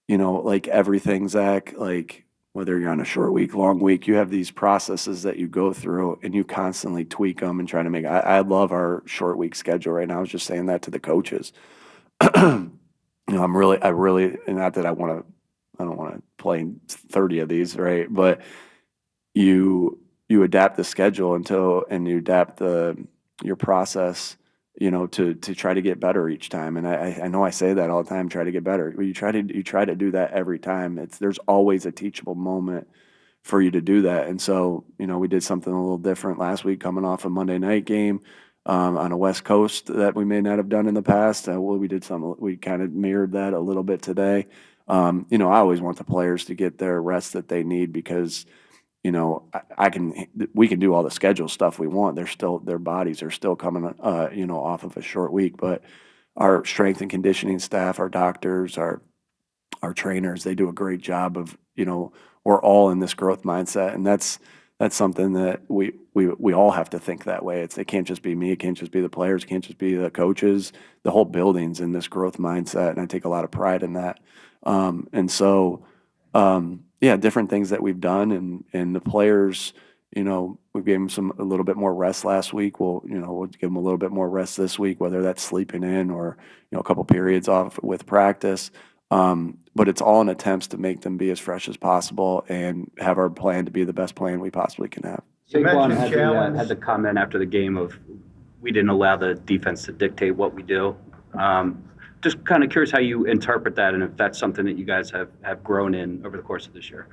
like everything, Zach, like whether you're on a short week, long week, you have these processes that you go through and you constantly tweak them and try to make, I love our short week schedule right now. I was just saying that to the coaches. I really, and not that I don't want to play 30 of these, right? But you adapt the schedule and you adapt your process, to try to get better each time. And I know I say that all the time, try to get better. You try to do that every time. There's always a teachable moment for you to do that. And so, we did something a little different last week coming off a Monday night game on a West Coast that we may not have done in the past. We kind of mirrored that a little bit today. I always want the players to get their rest that they need because we can do all the schedule stuff we want. Their bodies are still coming, off of a short week. But our strength and conditioning staff, our doctors, our trainers, they do a great job of, we're all in this growth mindset, and that's something that we all have to think that way. It can't just be me. It can't just be the players. It can't just be the coaches. The whole building's in this growth mindset, and I take a lot of pride in that. Different things that we've done and the players, we gave them a little bit more rest last week. We'll give them a little bit more rest this week, whether that's sleeping in or, a couple periods off with practice. But it's all in attempts to make them be as fresh as possible and have our plan to be the best plan we possibly can have. Saquon had the comment after the game of we didn't allow the defense to dictate what we do. Just kind of curious how you interpret that and if that's something that you guys have grown in over the course of this year.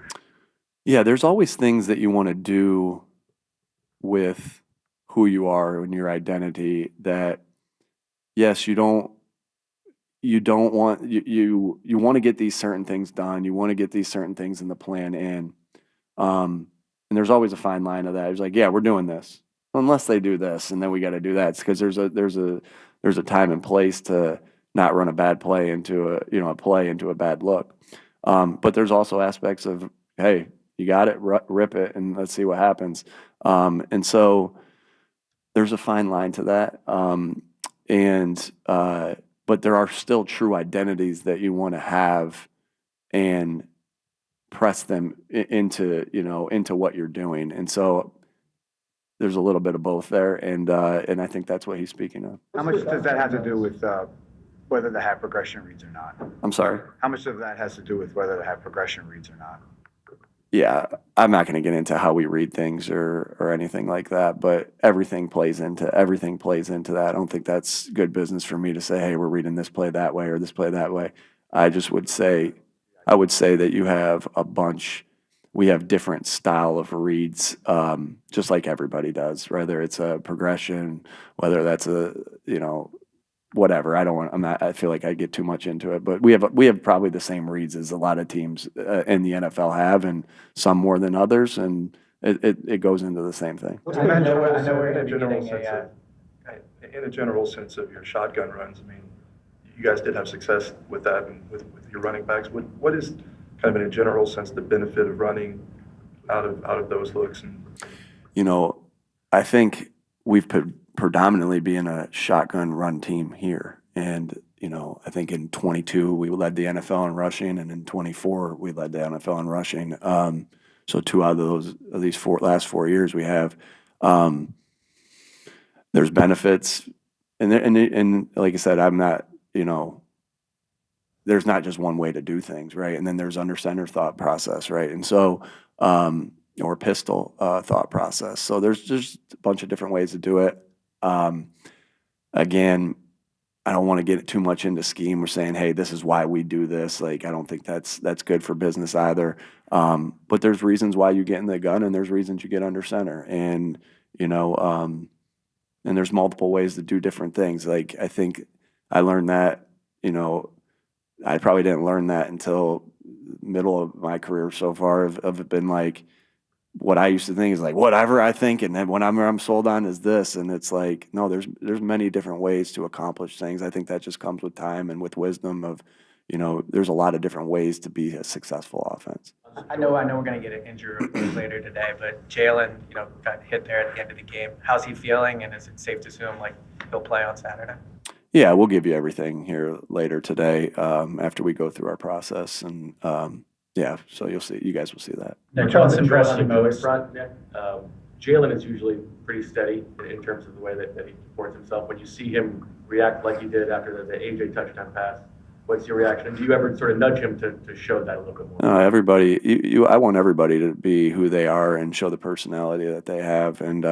Yeah, there's always things that you want to do with who you are and your identity that, yes, you want to get these certain things done. You want to get these certain things in the plan in. And there's always a fine line of that. It's like, yeah, we're doing this. unless they do this, and then we got to do that. It's because there's a time and place to not run a bad play into a bad look. But there's also aspects of, hey, you got it, rip it, and let's see what happens. And so there's a fine line to that. But there are still true identities that you want to have and press them into what you're doing. And so there's a little bit of both there, and I think that's what he's speaking of. How much does that have to do with whether they have progression reads or not? I'm sorry? How much of that has to do with whether they have progression reads or not? Yeah, I'm not going to get into how we read things or anything like that, but everything plays into that. I don't think that's good business for me to say, hey, we're reading this play that way or this play that way. I would say that you have we have different style of reads, just like everybody does, whether it's a progression, whether that's whatever. I feel like I get too much into it, but we have probably the same reads as a lot of teams in the NFL have, and some more than others, and it goes into the same thing. In a general sense of your shotgun runs, I mean, you guys did have success with that and with your running backs. What is kind of in a general sense the benefit of running out of those looks? I think we've predominantly being a shotgun run team here. And, I think in 22, we led the NFL in rushing, and in 24, we led the NFL in rushing. So 2 out of these last 4 years we have. There's benefits. And like I said, I'm not, there's not just one way to do things, right? And then there's under center thought process, right? And so, or pistol thought process. So there's just a bunch of different ways to do it. Again, I don't want to get too much into scheme. We're saying, hey, this is why we do this. Like, I don't think that's good for business either. But there's reasons why you get in the gun, and there's reasons you get under center. And, and there's multiple ways to do different things. Like, I think I learned that, I probably didn't learn that until middle of my career so far of it been like, what I used to think is like, whatever I think, and then what I'm sold on is this. And it's like, no, there's many different ways to accomplish things. I think that just comes with time and with wisdom of, there's a lot of different ways to be a successful offense. I know we're going to get an injury report later today, but Jalen, got hit there at the end of the game. How's he feeling, and is it safe to assume like he'll play on Saturday? Yeah, we'll give you everything here later today after we go through our process, and so you guys will see that. Nick, what's impressed you most? Jalen is usually pretty steady in terms of the way that he supports himself. When you see him react like he did after the AJ touchdown pass, what's your reaction? Do you ever sort of nudge him to show that a little bit more? I want everybody to be who they are and show the personality that they have. And,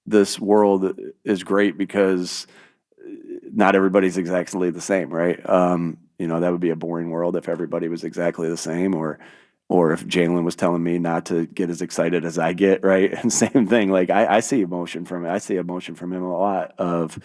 this world is great because not everybody's exactly the same, right? That would be a boring world if everybody was exactly the same, or if Jalen was telling me not to get as excited as I get, right? And same thing. Like I see emotion from him a lot of,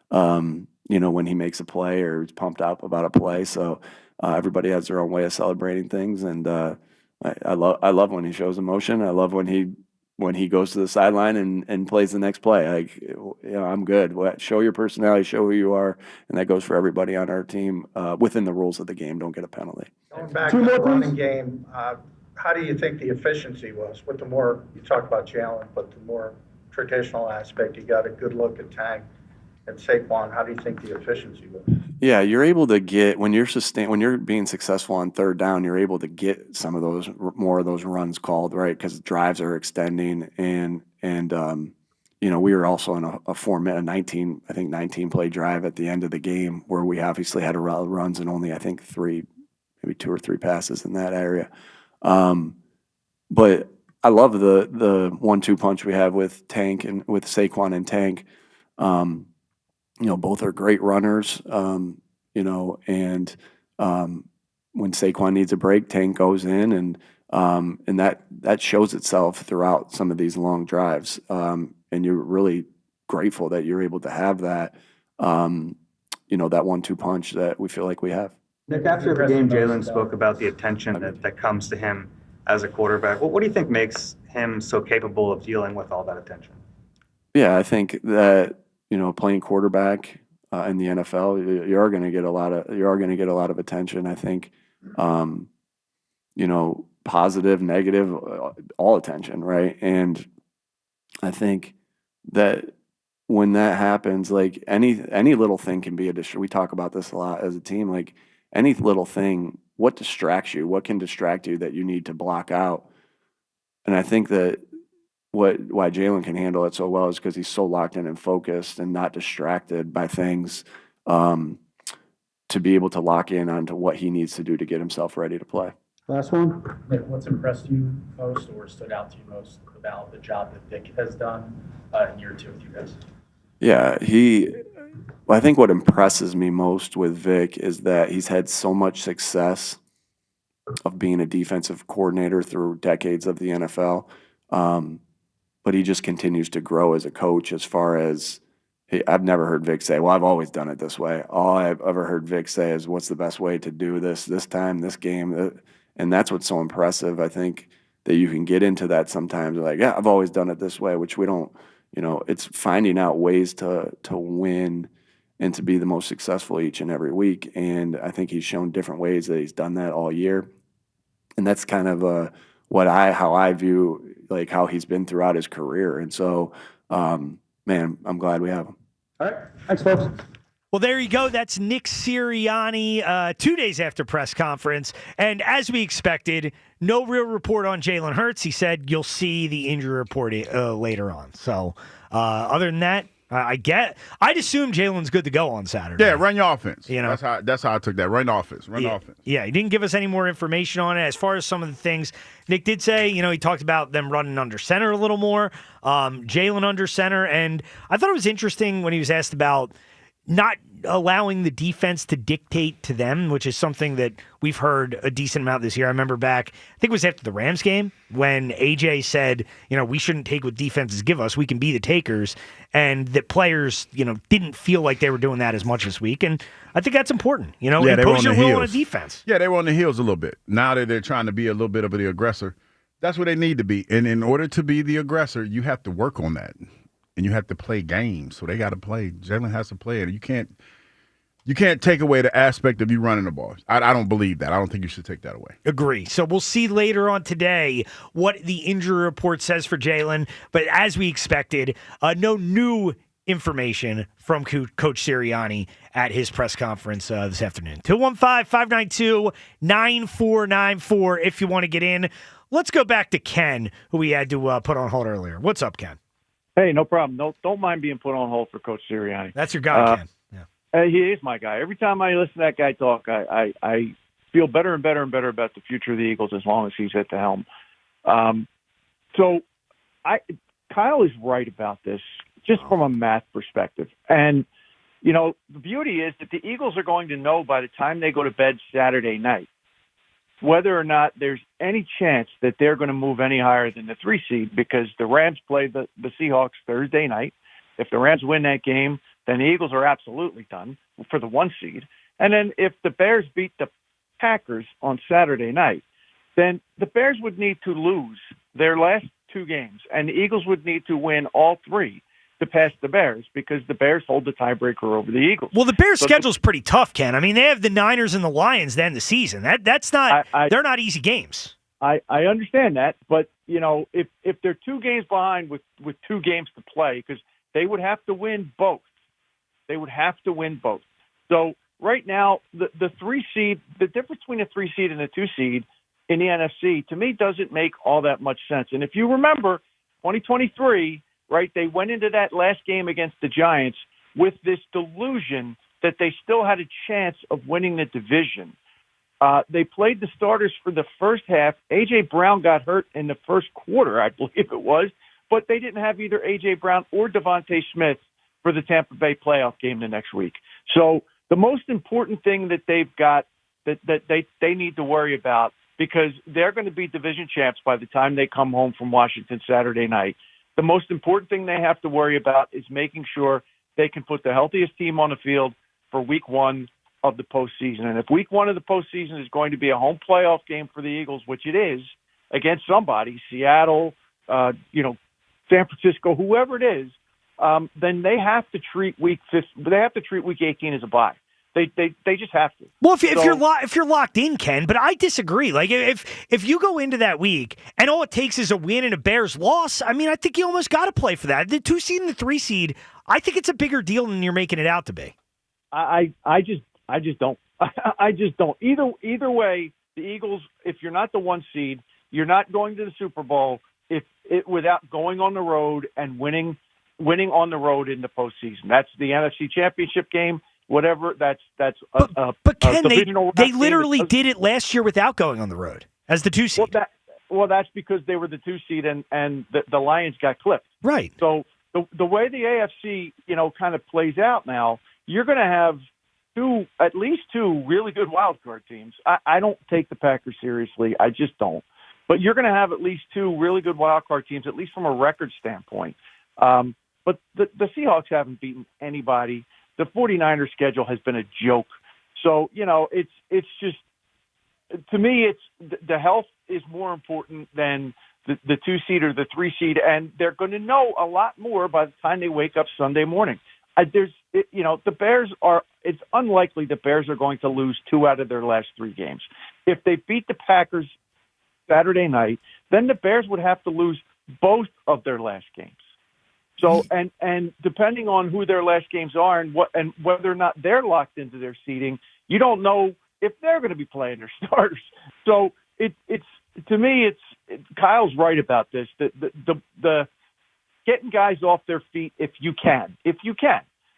when he makes a play or is pumped up about a play. So everybody has their own way of celebrating things, and I love when he shows emotion. I love when he goes to the sideline and plays the next play. Like, I'm good. Show your personality, show who you are, and that goes for everybody on our team within the rules of the game. Don't get a penalty. Going back to the running game, how do you think the efficiency was? With the more, you talked about Jalen, but the more traditional aspect, you got a good look at Tank and Saquon. How do you think the efficiency was? Yeah, you're able to get, when you're being successful on third down, you're able to get some of those, more of those runs called, right? Because drives are extending, and we were also in a 19 play drive at the end of the game where we obviously had a lot of runs and only, I think, maybe 2 or 3 passes in that area. But I love the 1-2 punch we have with Tank and with Saquon and Tank. Both are great runners, and when Saquon needs a break, Tank goes in, and that shows itself throughout some of these long drives. And you're really grateful that you're able to have that, that 1-2 punch that we feel like we have. Nick, after the game, Jalen spoke about the attention that comes to him as a quarterback. What do you think makes him so capable of dealing with all that attention? Yeah, I think that, playing quarterback in the NFL, you are going to get a lot of attention. I think, positive, negative, all attention, right? And I think that when that happens, like any little thing can be a distraction. We talk about this a lot as a team. Like any little thing, what distracts you? What can distract you that you need to block out? And I think that why Jalen can handle it so well is because he's so locked in and focused and not distracted by things, to be able to lock in onto what he needs to do to get himself ready to play. Last one. Nick, what's impressed you most or stood out to you most about the job that Vic has done in year 2 with you guys? Yeah, I think what impresses me most with Vic is that he's had so much success of being a defensive coordinator through decades of the NFL. But he just continues to grow as a coach as far as I've never heard Vic say, well, I've always done it this way. All I've ever heard Vic say is, what's the best way to do this time, this game? And that's what's so impressive. I think that you can get into that sometimes. Like, yeah, I've always done it this way, which we don't, it's finding out ways to win and to be the most successful each and every week. And I think he's shown different ways that he's done that all year. And that's kind of how I view like how he's been throughout his career. And so, man, I'm glad we have him. All right. Thanks, folks. Well, there you go. That's Nick Sirianni 2 days after press conference. And as we expected, no real report on Jalen Hurts. He said you'll see the injury report later on. So other than that, I'd assume Jalen's good to go on Saturday. Yeah, run your offense. That's how I took that. Run offense. Offense. Yeah, he didn't give us any more information on it. As far as some of the things Nick did say, he talked about them running under center a little more, Jalen under center. And I thought it was interesting when he was asked about not allowing the defense to dictate to them, which is something that we've heard a decent amount this year. I remember back, I think it was after the Rams game, when AJ said, we shouldn't take what defenses give us. We can be the takers. And that players, didn't feel like they were doing that as much this week. And I think that's important. Impose your will on a defense. Yeah, they were on the heels a little bit. Now that they're trying to be a little bit of the aggressor, that's what they need to be. And in order to be the aggressor, you have to work on that. And you have to play games. So they got to play. Jalen has to play it. You can't take away the aspect of you running the ball. I don't believe that. I don't think you should take that away. Agree. So we'll see later on today what the injury report says for Jalen. But as we expected, no new information from Coach Sirianni at his press conference this afternoon. 215-592-9494 if you want to get in. Let's go back to Ken, who we had to put on hold earlier. What's up, Ken? Hey, no problem. Don't mind being put on hold for Coach Sirianni. That's your guy, Ken. Yeah. He is my guy. Every time I listen to that guy talk, I feel better and better and better about the future of the Eagles as long as he's at the helm. Kyle is right about this, just from a math perspective. And, the beauty is that the Eagles are going to know by the time they go to bed Saturday night whether or not there's any chance that they're going to move any higher than the 3 seed, because the Rams play the Seahawks Thursday night. If the Rams win that game, then the Eagles are absolutely done for the 1 seed. And then if the Bears beat the Packers on Saturday night, then the Bears would need to lose their last 2 games, and the Eagles would need to win all 3 to pass the Bears, because the Bears hold the tiebreaker over the Eagles. Well, the Bears' schedule's pretty tough, Ken. I mean, they have the Niners and the Lions to end the season. That's not they're not easy games. I understand that, but if they're 2 games behind with 2 games to play, because they would have to win both. They would have to win both. So right now, the 3 seed, the difference between a 3 seed and a 2 seed in the NFC, to me, doesn't make all that much sense. And if you remember, 2023. Right, they went into that last game against the Giants with this delusion that they still had a chance of winning the division. They played the starters for the first half. A.J. Brown got hurt in the first quarter, I believe it was, but they didn't have either A.J. Brown or Devontae Smith for the Tampa Bay playoff game the next week. So the most important thing that they've got that they need to worry about, because they're going to be division champs by the time they come home from Washington Saturday night, the most important thing they have to worry about is making sure they can put the healthiest team on the field for week 1 of the postseason. And if week 1 of the postseason is going to be a home playoff game for the Eagles, which it is, against somebody, Seattle, San Francisco, whoever it is, then they have to treat week 18 as a bye. They just have to. Well, if you're locked in, Ken, but I disagree. Like if you go into that week and all it takes is a win and a Bears loss, I mean, I think you almost got to play for that. The 2 seed and the 3 seed, I think it's a bigger deal than you're making it out to be. I just don't. I just don't. Either way, the Eagles, if you're not the 1 seed, you're not going to the Super Bowl without going on the road and winning on the road in the postseason. That's the NFC Championship game. Whatever, that's but Ken, they literally game. did it last year without going on the road as the 2 seed. Well, that's because they were the 2 seed and the Lions got clipped. Right. So the way the AFC kind of plays out now, you're going to have at least two really good wild card teams. I don't take the Packers seriously. I just don't. But you're going to have at least 2 really good wild card teams, at least from a record standpoint. But the Seahawks haven't beaten anybody. The 49ers schedule has been a joke. So, it's just, to me, the health is more important than the 2 seed or the 3 seed, and they're going to know a lot more by the time they wake up Sunday morning. The Bears it's unlikely the Bears are going to lose 2 out of their last 3 games. If they beat the Packers Saturday night, then the Bears would have to lose both of their last games. So, and depending on who their last games are and whether or not they're locked into their seeding, you don't know if they're going to be playing their starters. So it's to me, Kyle's right about this. The getting guys off their feet if you can.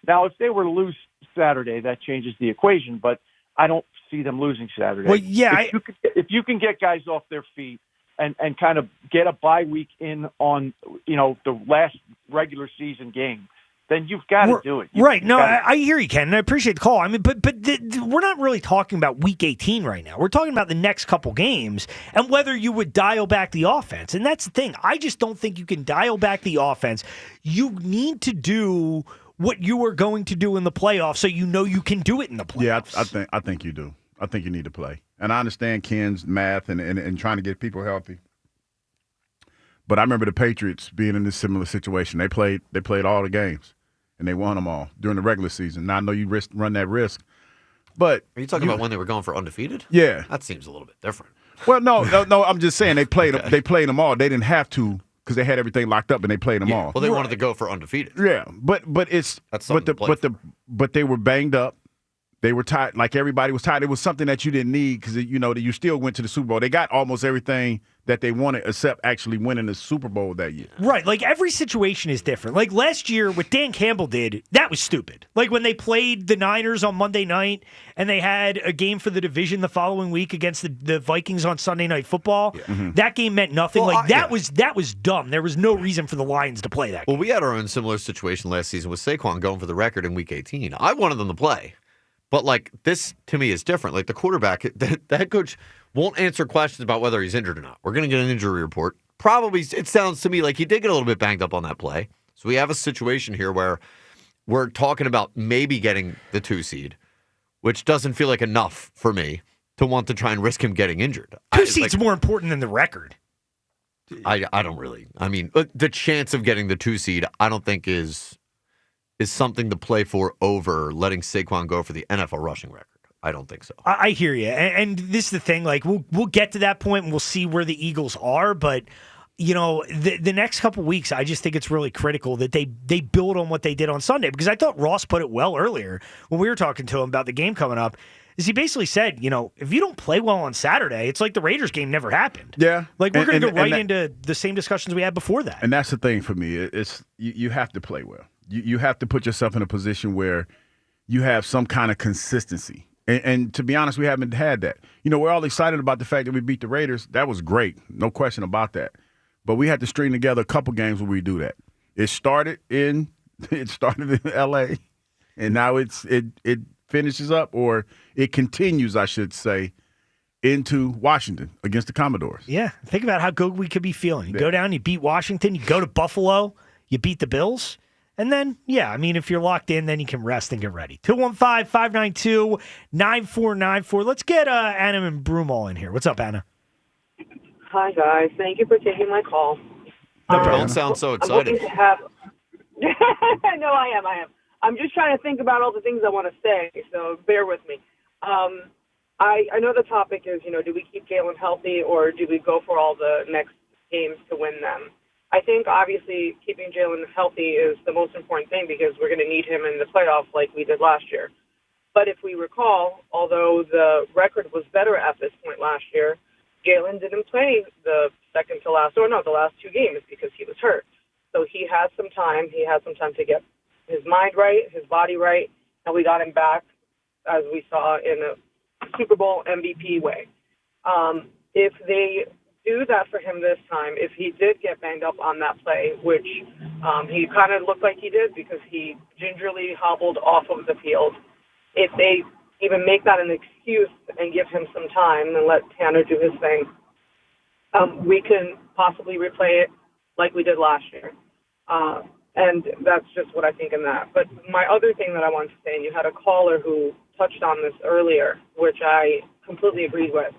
Now, if they were to lose Saturday, that changes the equation, but I don't see them losing Saturday. Well, yeah, if you can get guys off their feet and kind of get a bye week in on, the last regular season game, then you've got to do it. Right. No, I hear you, Ken, and I appreciate the call. I mean, but we're not really talking about week 18 right now. We're talking about the next couple games and whether you would dial back the offense. And that's the thing. I just don't think you can dial back the offense. You need to do what you are going to do in the playoffs so you know you can do it in the playoffs. Yeah, I think you do. I think you need to play. And I understand Ken's math and trying to get people healthy. But I remember the Patriots being in this similar situation. They played all the games, and they won them all during the regular season. Now, I know you run that risk. But are you talking about when they were going for undefeated? Yeah. That seems a little bit different. Well, no, I'm just saying they played them all. They didn't have to because they had everything locked up and they played them all. Well, they wanted to go for undefeated. Yeah, but they were banged up. They were tired, like everybody was tired. It was something that you didn't need because, you still went to the Super Bowl. They got almost everything that they wanted except actually winning the Super Bowl that year. Right. Like, every situation is different. Like, last year, what Dan Campbell did, that was stupid. Like, when they played the Niners on Monday night and they had a game for the division the following week against the Vikings on Sunday Night Football, that game meant nothing. Well, that was dumb. There was no reason for the Lions to play that game. Well, we had our own similar situation last season with Saquon going for the record in Week 18. I wanted them to play. But, like, this, to me, is different. Like, the quarterback, the head coach won't answer questions about whether he's injured or not. We're going to get an injury report. Probably, it sounds to me like he did get a little bit banged up on that play. So we have a situation here where we're talking about maybe getting the 2 seed, which doesn't feel like enough for me to want to try and risk him getting injured. 2 seed's more important than the record. I don't really. I mean, the chance of getting the 2 seed, I don't think is something to play for over letting Saquon go for the NFL rushing record. I don't think so. I hear you. And this is the thing. Like, we'll get to that point and we'll see where the Eagles are. But, the next couple weeks, I just think it's really critical that they build on what they did on Sunday. Because I thought Ross put it well earlier when we were talking to him about the game coming up. Is he basically said, if you don't play well on Saturday, it's like the Raiders game never happened. Yeah. Like, we're going to go right into the same discussions we had before that. And that's the thing for me. It's you have to play well. You have to put yourself in a position where you have some kind of consistency. And to be honest, we haven't had that. We're all excited about the fact that we beat the Raiders. That was great. No question about that. But we had to string together a couple games where we do that. It started in L.A., and now it finishes up, or it continues, I should say, into Washington against the Commodores. Yeah. Think about how good we could be feeling. You go down, you beat Washington, you go to Buffalo, you beat the Bills. And then, if you're locked in, then you can rest and get ready. 215-592-9494. Let's get Anna and Broomall in here. What's up, Anna? Hi, guys. Thank you for taking my call. Don't sound so I'm excited. hoping to have... No, I am. I'm just trying to think about all the things I want to say, so bear with me. I know the topic is, do we keep Jalen healthy or do we go for all the next games to win them? I think, obviously, keeping Jalen healthy is the most important thing because we're going to need him in the playoffs like we did last year. But if we recall, although the record was better at this point last year, Jalen didn't play the the last 2 games because he was hurt. So he had some time. He had some time to get his mind right, his body right, and we got him back, as we saw, in a Super Bowl MVP way. If they do that for him this time, if he did get banged up on that play, which he kind of looked like he did because he gingerly hobbled off of the field, if they even make that an excuse and give him some time and let Tanner do his thing, we can possibly replay it like we did last year. And that's just what I think in that. But my other thing that I wanted to say, and you had a caller who touched on this earlier, which I completely agreed with.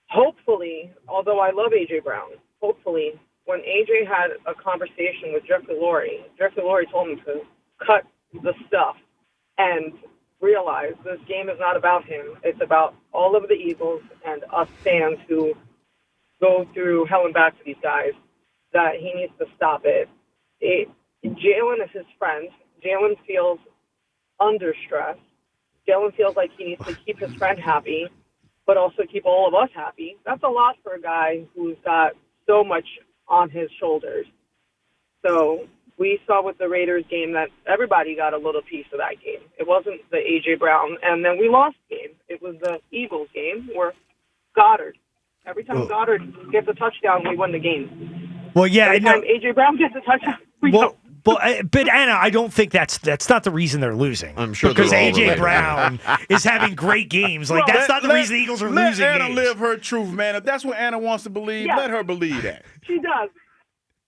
Hopefully, although I love A.J. Brown, hopefully when A.J. had a conversation with Jeffrey Lurie told him to cut the stuff and realize this game is not about him. It's about all of the Eagles and us fans who go through hell and back to these guys, that he needs to stop it. Jalen is his friend. Jalen feels under stress. Jalen feels like he needs to keep his friend happy, but also keep all of us happy. That's a lot for a guy who's got so much on his shoulders. So we saw with the Raiders game that everybody got a little piece of that game. It wasn't the A.J. Brown, and then we lost the game. It was the Eagles game where Goddard. Every time Goddard gets a touchdown, we win the game. Well, yeah. Every time A.J. Brown gets a touchdown, we don't. But Anna, I don't think that's not the reason they're losing. I'm sure because they're all A.J. related. Brown is having great games. Like that's not the reason the Eagles are losing Let Anna games. live her truth, man. If that's what Anna wants to believe, let her believe that. She does.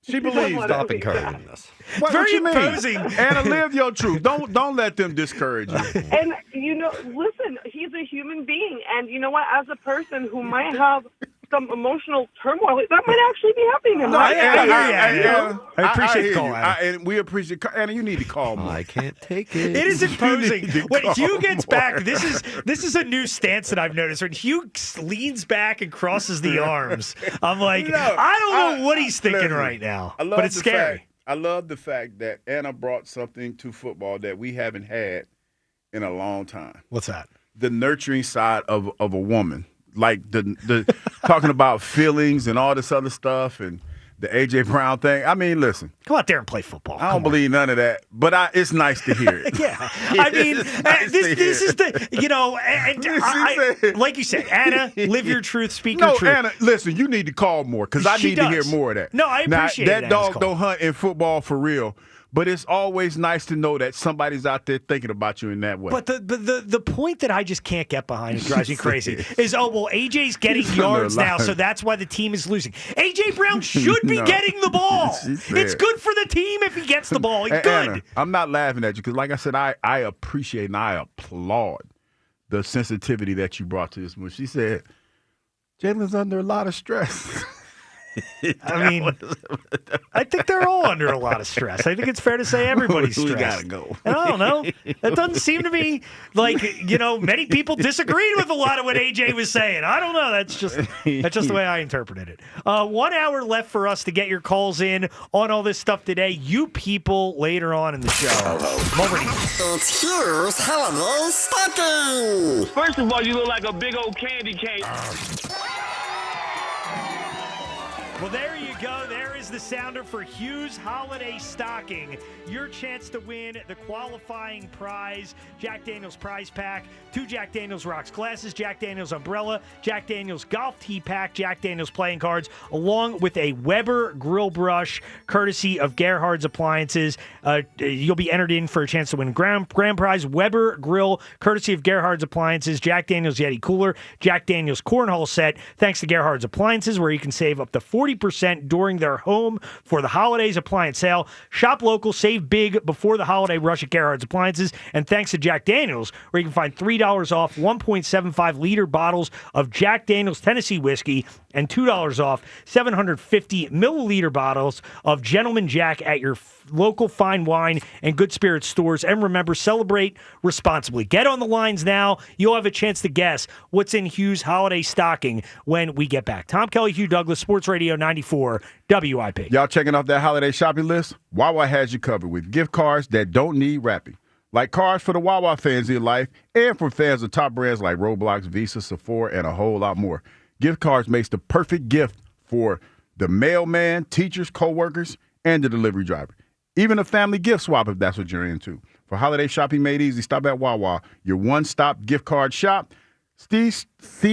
She believes that. Stop encouraging this. What Very you mean? imposing. Anna, live your truth. Don't let them discourage you. And, listen, he's a human being. And you know what? As a person who might have some emotional turmoil, that might actually be happening to him. No, I appreciate the call, you. Anna. And we appreciate Anna. You need to call more. I can't take it. It is imposing. When call Hugh gets more. back, this is a new stance that I've noticed. When Hugh leans back and crosses the arms, I'm like, I don't know what he's thinking listen, right now, I love but it's the scary. fact- I love the fact that Anna brought something to football that we haven't had in a long time. What's that? The nurturing side of a woman. Like the talking about feelings and all this other stuff and the A.J. Brown thing. I mean, listen. Come out there and play football. I don't believe none of that, but it's nice to hear it. Yeah, I mean, this is the and like you said, Anna, live your truth, speak your truth. Anna, listen, you need to call more because I She need to hear does. more of that. No, I appreciate that Anna's dog call. don't hunt in football for real, but it's always nice to know that somebody's out there thinking about you in that way. But the point that I just can't get behind, it drives me crazy, is AJ's getting She's yards now, alive. so that's why the team is losing. A.J. Brown should be No. getting the ball. She said- It's good for the team if he gets the ball. He's And good. Anna, I'm not laughing at you because, like I said, I appreciate and I applaud the sensitivity that you brought to this movie. She said, Jalen's under a lot of stress. I mean, I think they're all under a lot of stress. I think it's fair to say everybody's We stressed. gotta go. And I don't know. That doesn't seem to be like, many people disagreed with a lot of what AJ was saying. I don't know. That's just the way I interpreted it. 1 hour left for us to get your calls in on all this stuff today. You people later on in the show. It's Hugh's Holiday Stocking. First of all, you look like a big old candy cane. Well, there you go. There is the sounder for Hugh's Holiday Stocking. Your chance to win the qualifying prize, Jack Daniels prize pack, 2 Jack Daniels Rocks glasses, Jack Daniels umbrella, Jack Daniels golf tee pack, Jack Daniels playing cards, along with a Weber grill brush, courtesy of Gerhard's Appliances. You'll be entered in for a chance to win grand prize, Weber grill, courtesy of Gerhard's Appliances, Jack Daniels Yeti cooler, Jack Daniels cornhole set, thanks to Gerhard's Appliances, where you can save up to 40% 40% during their home for the holidays appliance sale. Shop local, save big before the holiday rush at Gerhardt's Appliances. And thanks to Jack Daniels, where you can find $3 off 1.75-liter bottles of Jack Daniels Tennessee whiskey and $2 off 750-milliliter bottles of Gentleman Jack at your local fine wine and good spirits stores. And remember, celebrate responsibly. Get on the lines now. You'll have a chance to guess what's in Hugh's holiday stocking when we get back. Tom Kelly, Hugh Douglas, Sports Radio 94 WIP. Y'all checking off that holiday shopping list? Wawa has you covered with gift cards that don't need wrapping. Like cards for the Wawa fans in life and for fans of top brands like Roblox, Visa, Sephora, and a whole lot more. Gift cards makes the perfect gift for the mailman, teachers, co-workers, and the delivery driver. Even a family gift swap if that's what you're into. For holiday shopping made easy, stop at Wawa, your one-stop gift card shop. See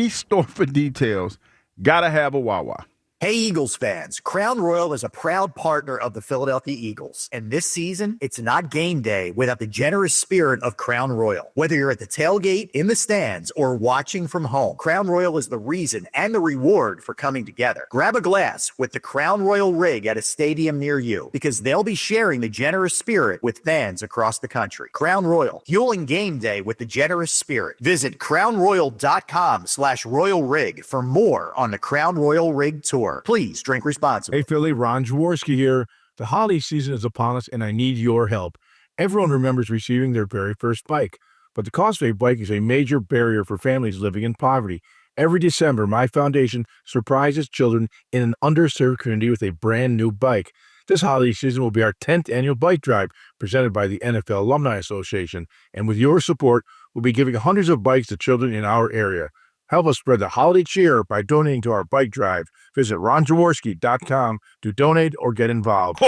store for details. Gotta have a Wawa. Hey, Eagles fans, Crown Royal is a proud partner of the Philadelphia Eagles. And this season, it's not game day without the generous spirit of Crown Royal. Whether you're at the tailgate, in the stands, or watching from home, Crown Royal is the reason and the reward for coming together. Grab a glass with the Crown Royal rig at a stadium near you, because they'll be sharing the generous spirit with fans across the country. Crown Royal, fueling game day with the generous spirit. Visit crownroyal.com/royal rig for more on the Crown Royal Rig Tour. Please drink responsibly. Hey, Philly, Ron Jaworski here. The holiday season is upon us, and I need your help. Everyone remembers receiving their very first bike, but the cost of a bike is a major barrier for families living in poverty. Every December, my foundation surprises children in an underserved community with a brand new bike. This holiday season will be our 10th annual bike drive presented by the NFL Alumni Association, and with your support, we'll be giving hundreds of bikes to children in our area. Help us spread the holiday cheer by donating to our bike drive. Visit ronjaworski.com to donate or get involved.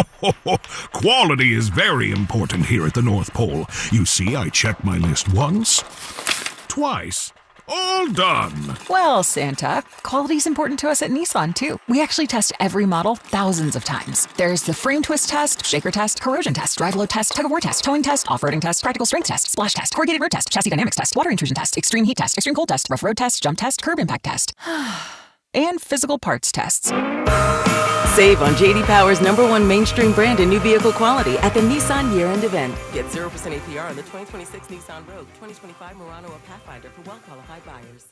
Quality is very important here at the North Pole. You see, I checked my list once, twice, all done. Well, Santa, quality's important to us at Nissan, too. We actually test every model thousands of times. There's the frame twist test, shaker test, corrosion test, drive load test, tug-of-war test, towing test, off-roading test, practical strength test, splash test, corrugated road test, chassis dynamics test, water intrusion test, extreme heat test, extreme cold test, rough road test, jump test, curb impact test. And physical parts tests. Save on J.D. Power's #1 mainstream brand in new vehicle quality at the Nissan year-end event. Get 0% APR on the 2026 Nissan Rogue, 2025 Murano or Pathfinder for well-qualified buyers.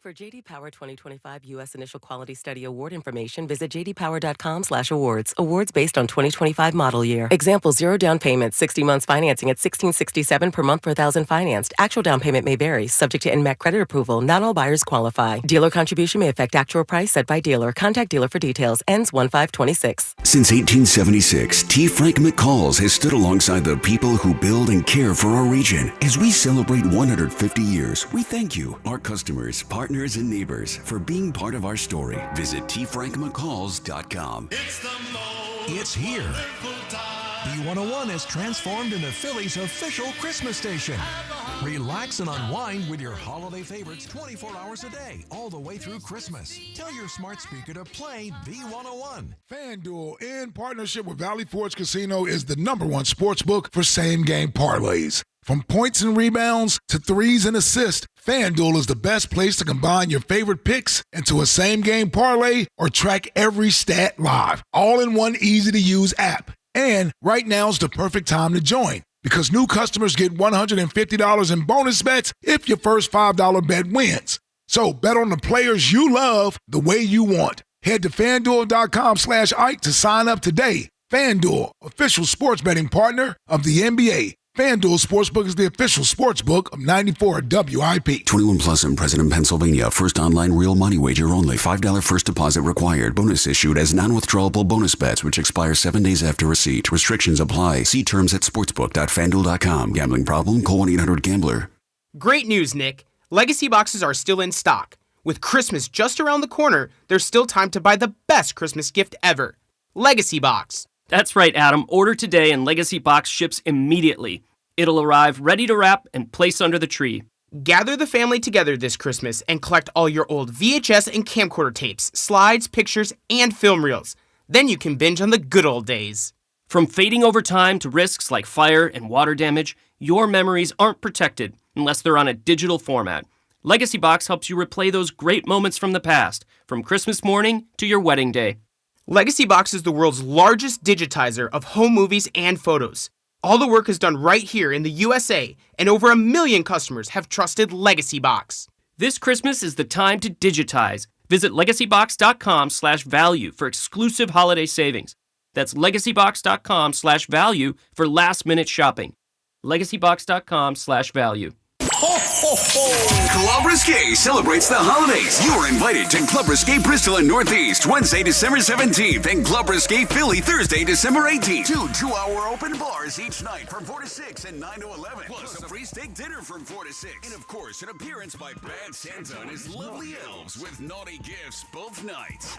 For J.D. Power 2025 U.S. Initial Quality Study Award information, visit jdpower.com/awards. Awards based on 2025 model year. Example: 0 down payment, 60 months financing at $1,667 per month per thousand financed. Actual down payment may vary, subject to NMAC credit approval. Not all buyers qualify. Dealer contribution may affect actual price set by dealer. Contact dealer for details. Ends 1/5/26. Since 1876, T. Frank McCall's has stood alongside the people who build and care for our region. As we celebrate 150 years, we thank you, our customers, partners, and neighbors, for being part of our story. Visit tfrankmccalls.com. It's here. B101 is transformed into Philly's official Christmas station. Relax and unwind with your holiday favorites 24 hours a day, all the way through Christmas. Tell your smart speaker to play B101. FanDuel, in partnership with Valley Forge Casino, is the #1 sports book for same-game parlays. From points and rebounds to threes and assists, FanDuel is the best place to combine your favorite picks into a same-game parlay or track every stat live, all in one easy-to-use app. And right now's the perfect time to join, because new customers get $150 in bonus bets if your first $5 bet wins. So bet on the players you love the way you want. Head to FanDuel.com/Ike to sign up today. FanDuel, official sports betting partner of the NBA. FanDuel Sportsbook is the official sportsbook of 94 WIP. 21 plus and present in Pennsylvania. First online real money wager only. $5 first deposit required. Bonus issued as non-withdrawable bonus bets, which expire 7 days after receipt. Restrictions apply. See terms at sportsbook.fanduel.com. Gambling problem? Call 1-800-GAMBLER. Great news, Nick. Legacy boxes are still in stock. With Christmas just around the corner, there's still time to buy the best Christmas gift ever. Legacy Box. That's right, Adam. Order today and Legacy Box ships immediately. It'll arrive ready to wrap and place under the tree. Gather the family together this Christmas and collect all your old VHS and camcorder tapes, slides, pictures, and film reels. Then you can binge on the good old days. From fading over time to risks like fire and water damage, your memories aren't protected unless they're on a digital format. Legacy Box helps you replay those great moments from the past, from Christmas morning to your wedding day. Legacy Box is the world's largest digitizer of home movies and photos. All the work is done right here in the USA, and over 1 million customers have trusted Legacy Box. This Christmas is the time to digitize. Visit legacybox.com/value for exclusive holiday savings. That's legacybox.com/value for last-minute shopping. legacybox.com/value. Club Risque celebrates the holidays. You are invited to Club Risque Bristol and Northeast Wednesday, December 17th, and Club Risque Philly Thursday, December 18th. Two 2-hour open bars each night from 4 to 6 and 9 to 11. Plus a free steak dinner from 4 to 6. And of course, an appearance by Bad Santa and his lovely elves with naughty gifts both nights.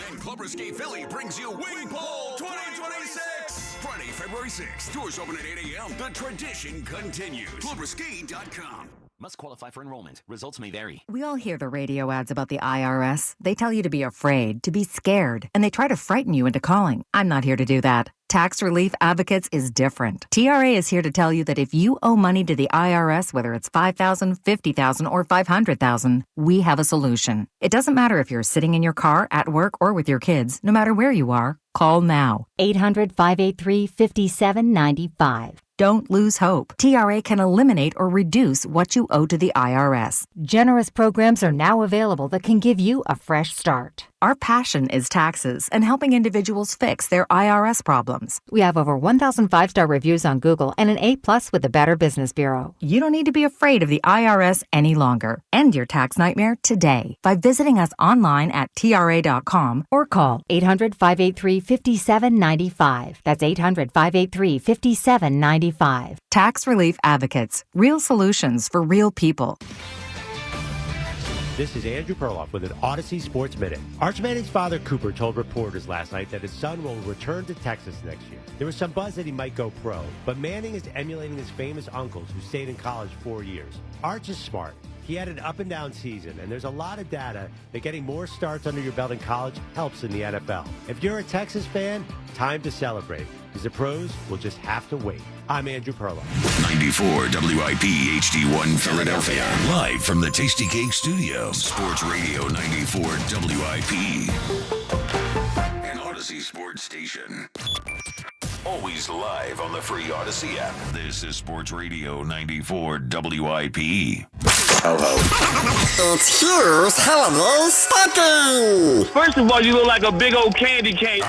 And Club Risque Philly brings you Wing Bowl 2026. Friday, February 6th. Doors open at 8 a.m. The tradition continues. ClubRisque.com. Must qualify for enrollment. Results may vary. We all hear the radio ads about the IRS. They tell you to be afraid, to be scared, and they try to frighten you into calling. I'm not here to do that. Tax Relief Advocates is different. TRA is here to tell you that if you owe money to the IRS, whether it's $5,000, $50,000, or $500,000, we have a solution. It doesn't matter if you're sitting in your car, at work, or with your kids. No matter where you are, call now. 800-583-5795. Don't lose hope. TRA can eliminate or reduce what you owe to the IRS. Generous programs are now available that can give you a fresh start. Our passion is taxes and helping individuals fix their IRS problems. We have over 1,000 5-star reviews on Google and an A+ with the Better Business Bureau. You don't need to be afraid of the IRS any longer. End your tax nightmare today by visiting us online at TRA.com or call 800-583-5795. That's 800-583-5795. Tax Relief Advocates. Real solutions for real people. This is Andrew Perloff with an Odyssey Sports Minute. Arch Manning's father, Cooper, told reporters last night that his son will return to Texas next year. There was some buzz that he might go pro, but Manning is emulating his famous uncles who stayed in college 4 years. Arch is smart. He had an up-and-down season, and there's a lot of data that getting more starts under your belt in college helps in the NFL. If you're a Texas fan, time to celebrate, because the pros will just have to wait. I'm Andrew Perloff. 94 WIP HD1 Philadelphia. Live from the Tasty Cake Studio. Sports Radio 94 WIP. An Odyssey Sports Station. Always live on the free Odyssey app. This is Sports Radio 94 WIP. It's Hugh's Holiday Stocking. First of all, you look like a big old candy cane.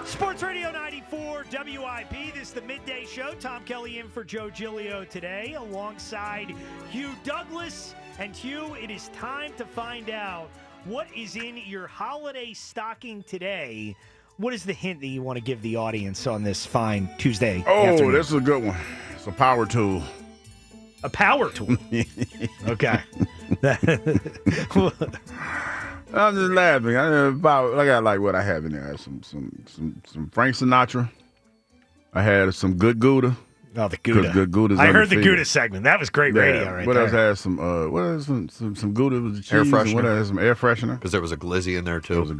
Sports Radio 94 WIP. This is the Midday Show. Tom Kelly in for Joe Giglio today alongside Hugh Douglas. And Hugh, it is time to find out what is in your holiday stocking today. What is the hint that you want to give the audience on this fine Tuesday afternoon? This is a good one. It's a power tool. A power tool? Okay. I'm just laughing. I got like what I have in there. I have some Frank Sinatra. I had some good Gouda. Oh, the Gouda. Good Gouda's I heard the undefeated. Gouda segment. That was great radio right what there. Else had some Gouda with the cheese. Air And freshener. what else? Some air freshener. Because there was a glizzy in there, too. It's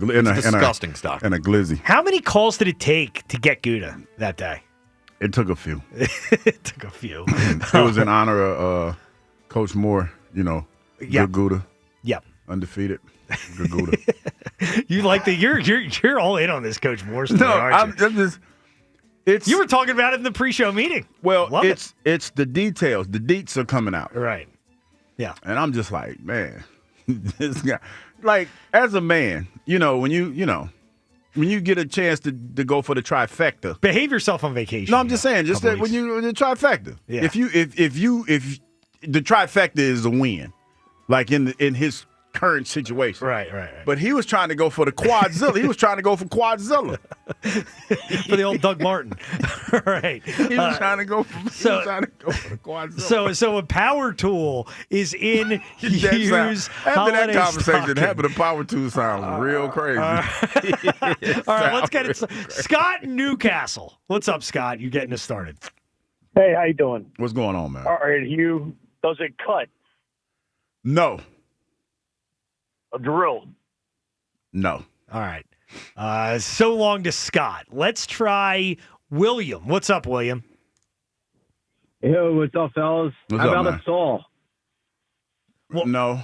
Disgusting stock. And a glizzy. How many calls did it take to get Gouda that day? It took a few. It took a few. It was in honor of Coach Moore, good Gouda. Yep. Undefeated. Good Gouda. You like the you're all in on this Coach Moore story, aren't you? I'm just it's you were talking about it in the pre-show meeting. Well, Love it. it's the details. The deets are coming out. Right. Yeah. And I'm just like, man, this guy. Like, as a man, when you get a chance to go for the trifecta. Behave yourself on vacation. No, I'm just saying, just that when the trifecta. Yeah. If the trifecta is a win, like in his current situation. Right. But he was trying to go for the quadzilla. He was trying to go for quadzilla. For the old Doug Martin. Right. He was trying to go for the quadzilla. So a power tool is in Hugh's After that holiday conversation, stocking. having a power tool sounds real crazy. All right, let's get it. Scott in Newcastle. What's up, Scott? You getting us started. Hey, how you doing? What's going on, man? All right, Hugh. Does it cut? No. A drill? No. All right. So long to Scott. Let's try William. What's up, William? Yo, what's up, fellas? What's How up, about man? a saw? Well, no,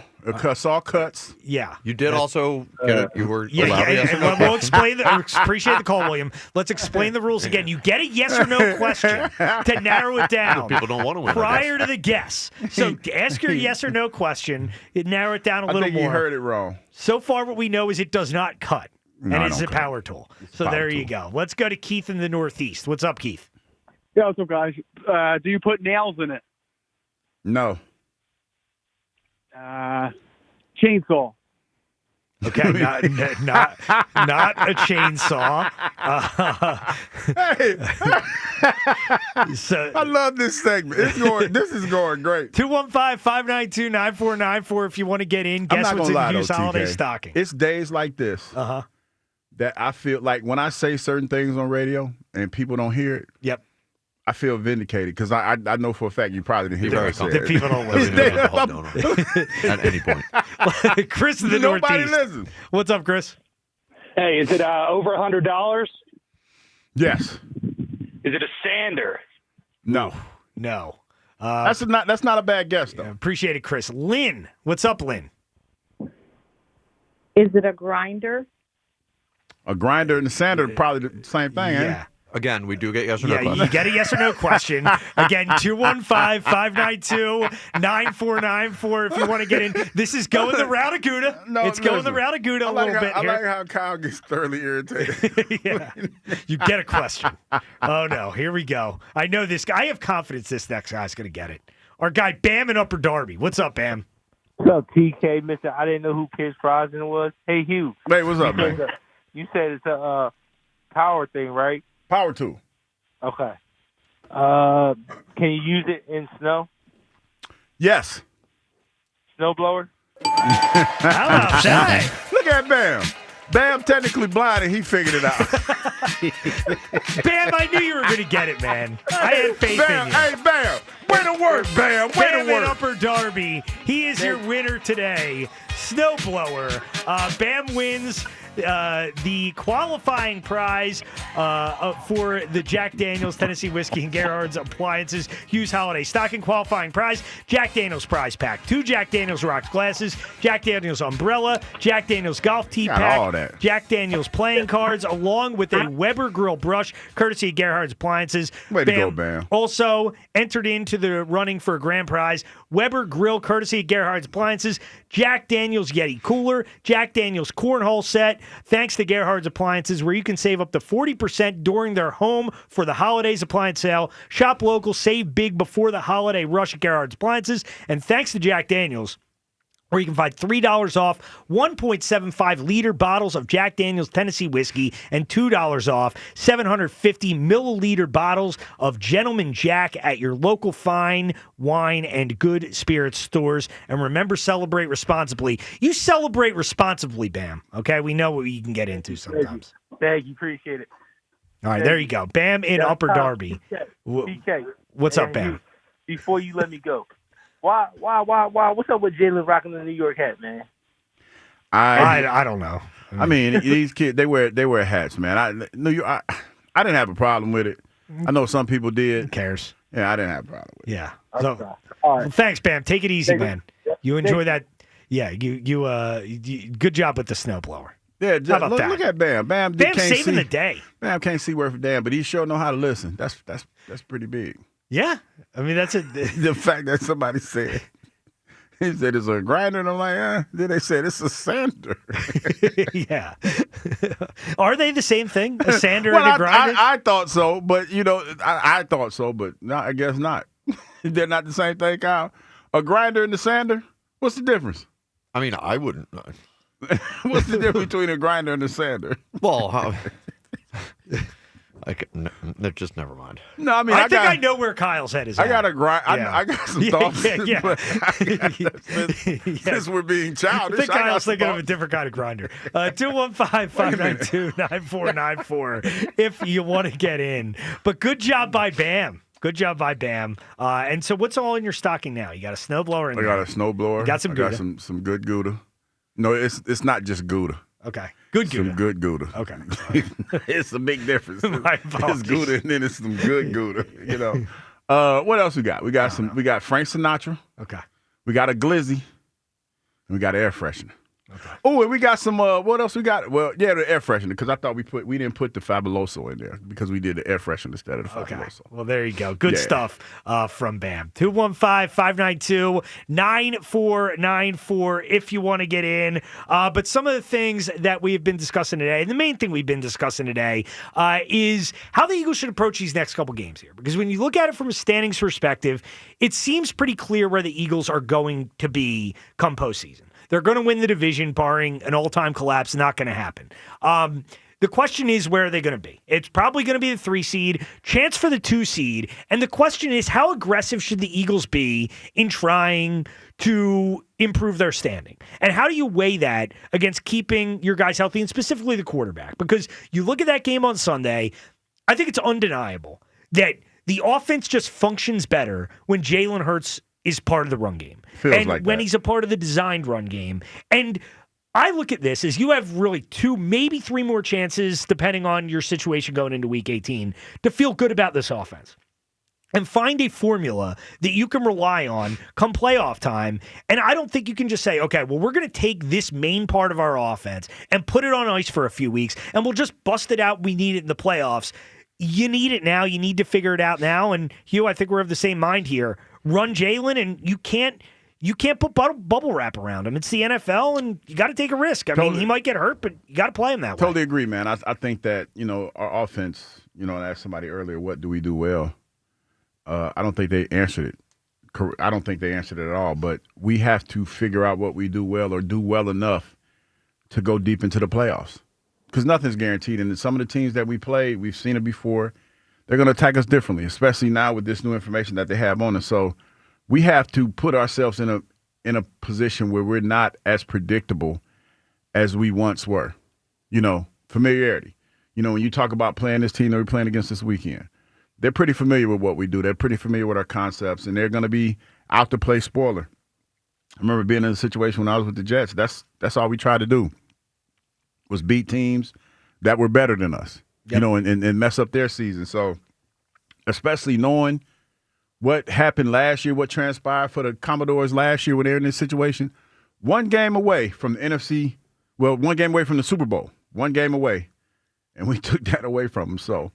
saw cuts. Yeah. You did also get it. You were allowed Yeah, yes or and no we'll explain. Appreciate the call, William. Let's explain the rules again. You get a yes or no question to narrow it down. People don't want to win. Prior to the guess. So ask your yes or no question. Narrow it down a little I think more. you heard it wrong. So far, what we know is it does not cut, No, and I it's don't a cut. power tool. So there you go. Let's go to Keith in the Northeast. What's up, Keith? Yeah, what's up, guys? Do you put nails in it? No. Chainsaw. Okay, not a chainsaw. So I love this segment. This is going great. 215-592-9494 if you want to get in. I'm Guess not what's gonna lie, in though, Hughes holiday TK. stocking. It's days like this that I feel like when I say certain things on radio and people don't hear it. Yep. I feel vindicated because I know for a fact you probably didn't hear what I said. The people don't listen. At any point. Chris in the Nobody Northeast. listens. What's up, Chris? Hey, is it over $100? Yes. Is it a sander? No. No. That's not a bad guess though. Appreciate it, Chris. Lynn, what's up, Lynn? Is it a grinder? A grinder and a sander are probably the same thing, ain't it? Yeah. Again, we do get yes or no Yeah, questions. you get a yes or no question. Again, 215-592-9494 if you want to get in. This is going the route of Gouda. It's going the route of Gouda a little bit I here. like how Kyle gets thoroughly irritated. Yeah. You get a question. Oh, no. Here we go. I know this guy. I have confidence this next guy's going to get it. Our guy, Bam in Upper Darby. What's up, Bam? What's up, TK? Mister, I didn't know who Pierce Brosnan was. Hey, Hugh. Hey, what's up, man? You said it's a power thing, right? Power tool. Okay. Can you use it in snow? Yes. Snowblower? How about that? Look at Bam. Bam technically blind and he figured it out. Bam, I knew you were going to get it, man. I had faith Bam, in you. hey, Bam. Way to work, Bam. Way Bam to in work. Upper Darby. He is your winner today. Snowblower. Bam wins the qualifying prize for the Jack Daniels Tennessee Whiskey and Gerhardt's Appliances Hughes Holiday Stocking qualifying prize. Jack Daniels prize pack. 2 Jack Daniels rocks glasses. Jack Daniels umbrella. Jack Daniels golf tee Got pack. all that. Jack Daniels playing cards along with a Weber grill brush courtesy of Gerhardt's Appliances. Way to go, Bam. Also entered into the running for a grand prize. Weber grill courtesy of Gerhardt's Appliances. Jack Daniels Yeti cooler. Jack Daniels cornhole set. Thanks to Gerhardt's Appliances, where you can save up to 40% during their home for the holidays appliance sale. Shop local, save big before the holiday rush at Gerhardt's Appliances. And thanks to Jack Daniels, where you can find $3 off 1.75-liter bottles of Jack Daniels Tennessee whiskey and $2 off 750-milliliter bottles of Gentleman Jack at your local fine wine and good spirits stores. And remember, celebrate responsibly. You celebrate responsibly, Bam. Okay, we know what you can get into sometimes. Thank you. Appreciate it. All right, there you go. Bam in Upper Darby. TK. What's up, And Bam? you, before you let me go, why? What's up with Jalen rocking the New York hat, man? I don't know. I mean, these kids they wear hats, man. I didn't have a problem with it. I know some people did. Who cares? Yeah, I didn't have a problem with it. Yeah. So, well, thanks, Bam. Take it easy, man. You enjoy that. Yeah, you good job with the snowblower. Yeah, How about that? look at Bam. Bam Bam's can't saving see, the day. Bam can't see word for damn, but he sure know how to listen. That's pretty big. Yeah, I mean that's the fact that somebody said he said it's a grinder, and I'm like, then they said it's a sander. Yeah. Are they the same thing? A sander Well, and a grinder? I thought so, but I thought so, but no, I guess not. They're not the same thing, Kyle. A grinder and a sander. What's the difference? I mean, I wouldn't. What's the difference between a grinder and a sander? Well, just never mind. No, I mean, I think I know where Kyle's head is. I at. got a grind. Yeah. I got some Yeah, thoughts. yeah. But since we're being I childish, think I got Kyle's some thinking of a thoughts. different kind of grinder. 215-592-9494 if you want to get in. But good job by Bam. Good job by Bam. And so what's all in your stocking now? You got a snowblower in I there. got a snowblower. You got some I Gouda. got some good Gouda. No, it's not just Gouda. Okay. Good Gouda. Some good Gouda. Okay. It's a big difference. My It's apologies. Gouda and then it's some good Gouda. What else we got? We got We got Frank Sinatra. Okay. We got a Glizzy. And we got an air freshener. Okay. Oh, and we got some. What else we got? Well, yeah, the air freshener, because I thought we didn't put the Fabuloso in there because we did the air freshener instead of the Fabuloso. Okay. Well, there you go. Good stuff from Bam. 215-592-9494 if you want to get in. But some of the things that we've been discussing today, and the main thing we've been discussing today, is how the Eagles should approach these next couple games here. Because when you look at it from a standings perspective, it seems pretty clear where the Eagles are going to be come postseason. They're going to win the division, barring an all-time collapse. Not going to happen. The question is, where are they going to be? It's probably going to be the 3 seed, chance for the 2 seed. And the question is, how aggressive should the Eagles be in trying to improve their standing? And how do you weigh that against keeping your guys healthy, and specifically the quarterback? Because you look at that game on Sunday, I think it's undeniable that the offense just functions better when Jalen Hurts is part of the run game. Feels and when he's a part of the designed run game. And I look at this as you have really 2, maybe 3 more chances, depending on your situation going into Week 18, to feel good about this offense. And find a formula that you can rely on come playoff time. And I don't think you can just say, okay, well, we're going to take this main part of our offense and put it on ice for a few weeks, and we'll just bust it out. We need it in the playoffs. You need it now. You need to figure it out now. And Hugh, I think we're of the same mind here. Run Jalen, and you can't put bubble wrap around him. It's the NFL, and you got to take a risk. I mean, he might get hurt, but you got to play him that way. Totally agree, man. I think that, our offense, I asked somebody earlier, what do we do well? I don't think they answered it. I don't think they answered it at all, but we have to figure out what we do well or do well enough to go deep into the playoffs, because nothing's guaranteed. And some of the teams that we play, we've seen it before. They're going to attack us differently, especially now with this new information that they have on us. So we have to put ourselves in a position where we're not as predictable as we once were. Familiarity. When you talk about playing this team that we're playing against this weekend, they're pretty familiar with what we do. They're pretty familiar with our concepts, and they're going to be out to play spoiler. I remember being in a situation when I was with the Jets. That's all we tried to do, was beat teams that were better than us. Yep. And mess up their season. So, especially knowing what happened last year, what transpired for the Commodores last year when they were in this situation, 1 game away from the NFC, 1 game away from the Super Bowl, 1 game away, and we took that away from them. So,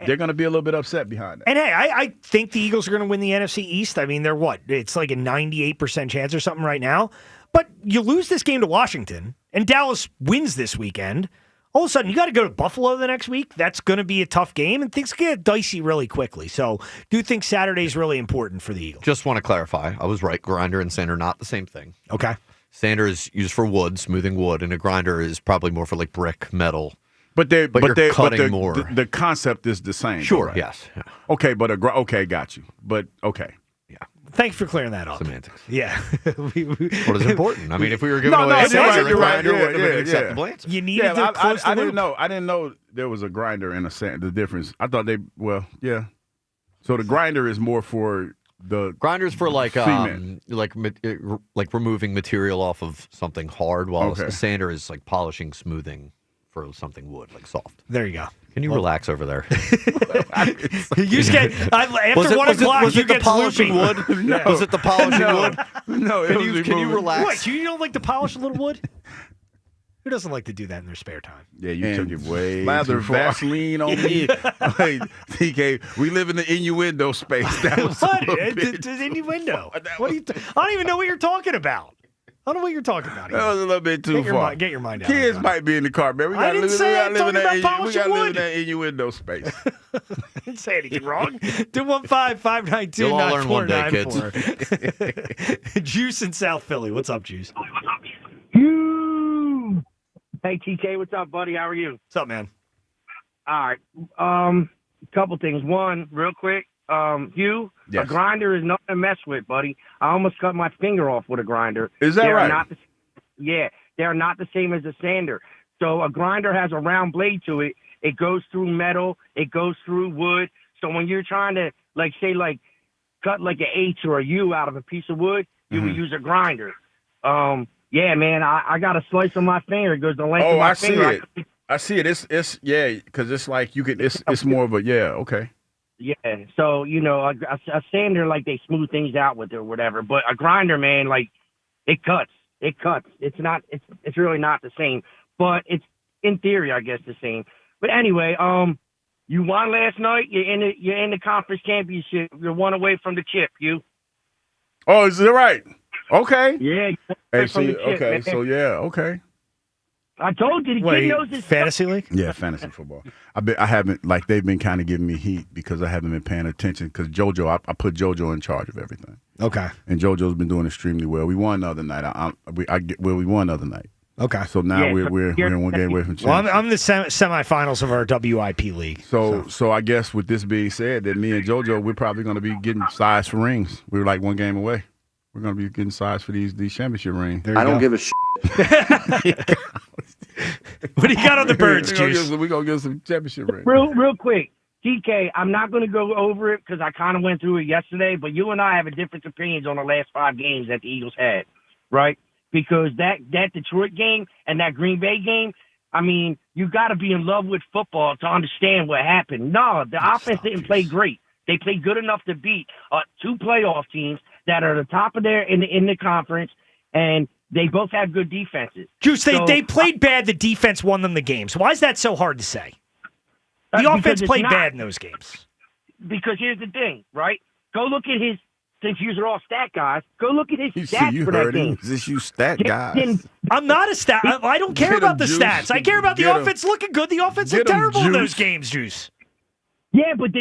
they're going to be a little bit upset behind that. And hey, I think the Eagles are going to win the NFC East. I mean, they're what? It's like a 98% chance or something right now. But you lose this game to Washington, and Dallas wins this weekend. All of a sudden, you got to go to Buffalo the next week. That's going to be a tough game, and things get dicey really quickly. So, do think Saturday's really important for the Eagles. Just want to clarify. I was right. Grinder and sander, not the same thing. Okay. Sander is used for wood, smoothing wood, and a grinder is probably more for like brick, metal. But you're cutting more. The concept is the same. Sure, right? yes. Yeah. Okay, but okay, got you. But okay. Thanks for clearing that up. Semantics. Yeah. What is important? I mean, if we were giving away a sander and grinder, it would have been an acceptable answer. You needed to close the loop. I didn't know there was a grinder and a sander. The difference. I thought So the grinder is more for the grinder's for like removing material off of something hard, while a sander is like polishing, smoothing for something wood, like soft. There you go. Can you relax over there? You get after 1 o'clock. Was You it the get polishing loopy. wood? No. Was it the polishing wood? No. Can you relax? What? You don't like to polish a little wood? Who doesn't like to do that in their spare time? Yeah, you took it way too far. Vaseline on me. Hey, TK, we live in the innuendo space. That was what? It's innuendo. What I don't even know what you're talking about. I don't know what you're talking about. That was a little bit too far. Get your mind out. Kids might be in the car, man. We got to live in that innuendo space. I didn't say anything wrong. 215-592-9494. Juice in South Philly. What's up, Juice? Hey, TK, what's up, buddy? How are you? What's up, man? All right. Couple things. One, real quick. Hugh, yes. A grinder is nothing to mess with, buddy. I almost cut my finger off with a grinder. Is that right? They're not the same as a sander. So a grinder has a round blade to it. It goes through metal. It goes through wood. So when you're trying to, cut like an H or a U out of a piece of wood, you would use a grinder. Yeah, man, I got a slice on my finger. It goes the length of my finger. I see it. It's because it's like you can. It's more of a okay. Yeah, so a sander, like, they smooth things out with it or whatever, but a grinder, man, like, it cuts. It's not. It's really not the same, but it's in theory, I guess, the same. But anyway, you won last night. You're in the conference championship. You're one away from the chip. You. Oh, is that right? Okay. Yeah. Hey, okay. I told you the kid knows his fantasy league. Yeah, fantasy football. I haven't, like, they've been kind of giving me heat because I haven't been paying attention because JoJo, I put JoJo in charge of everything. Okay. And JoJo's been doing extremely well. We won the other night. We won the other night. Okay. So now we're in one game away from championship. Well, I'm the semifinals of our WIP league. So I guess with this being said, that me and JoJo, we're probably going to be getting sized for rings. We're like one game away. We're going to be getting sized for these championship rings. I don't give a shit. What do you got on the birds, Juice? We're going to get some championship rings. Real quick, TK, I'm not going to go over it because I kind of went through it yesterday, but you and I have a different opinions on the last 5 games that the Eagles had, right? Because that Detroit game and that Green Bay game, I mean, you got to be in love with football to understand what happened. No, the offense didn't play great. They played good enough to beat 2 playoff teams that are the top of in the conference, and they both have good defenses. Juice, they played bad. The defense won them the games. Why is that so hard to say? The offense played bad in those games. Because here's the thing, right? Go look at his, since you're all stat guys, go look at his stats for that game. Is this you stat guys? I'm not a stat. I don't care about the stats. I care about the offense looking good. The offense looked terrible in those games, Juice. Yeah, but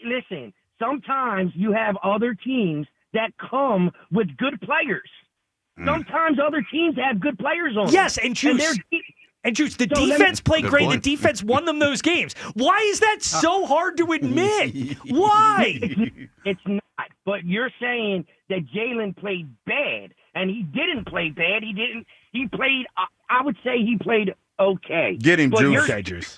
listen, sometimes you have other teams that come with good players. Sometimes other teams have good players on them. Yes, and Juice, the defense played great. The defense won them those games. Why is that so hard to admit? Why? It's not. But you're saying that Jalen played bad, and he didn't play bad. He played, I would say he played okay. Get him, Juice. Juice.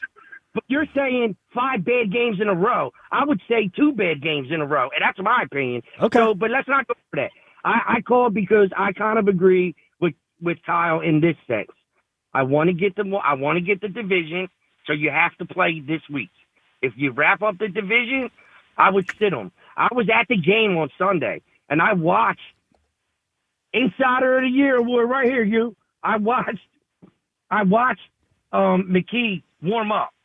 But you're saying 5 bad games in a row. I would say 2 bad games in a row, and that's my opinion. Okay. So, but let's not go for that. I called because I kind of agree with Kyle in this sense. I want to get the division, so you have to play this week. If you wrap up the division, I would sit them. I was at the game on Sunday, and I watched Insider of the Year award right here. I watched McKee warm up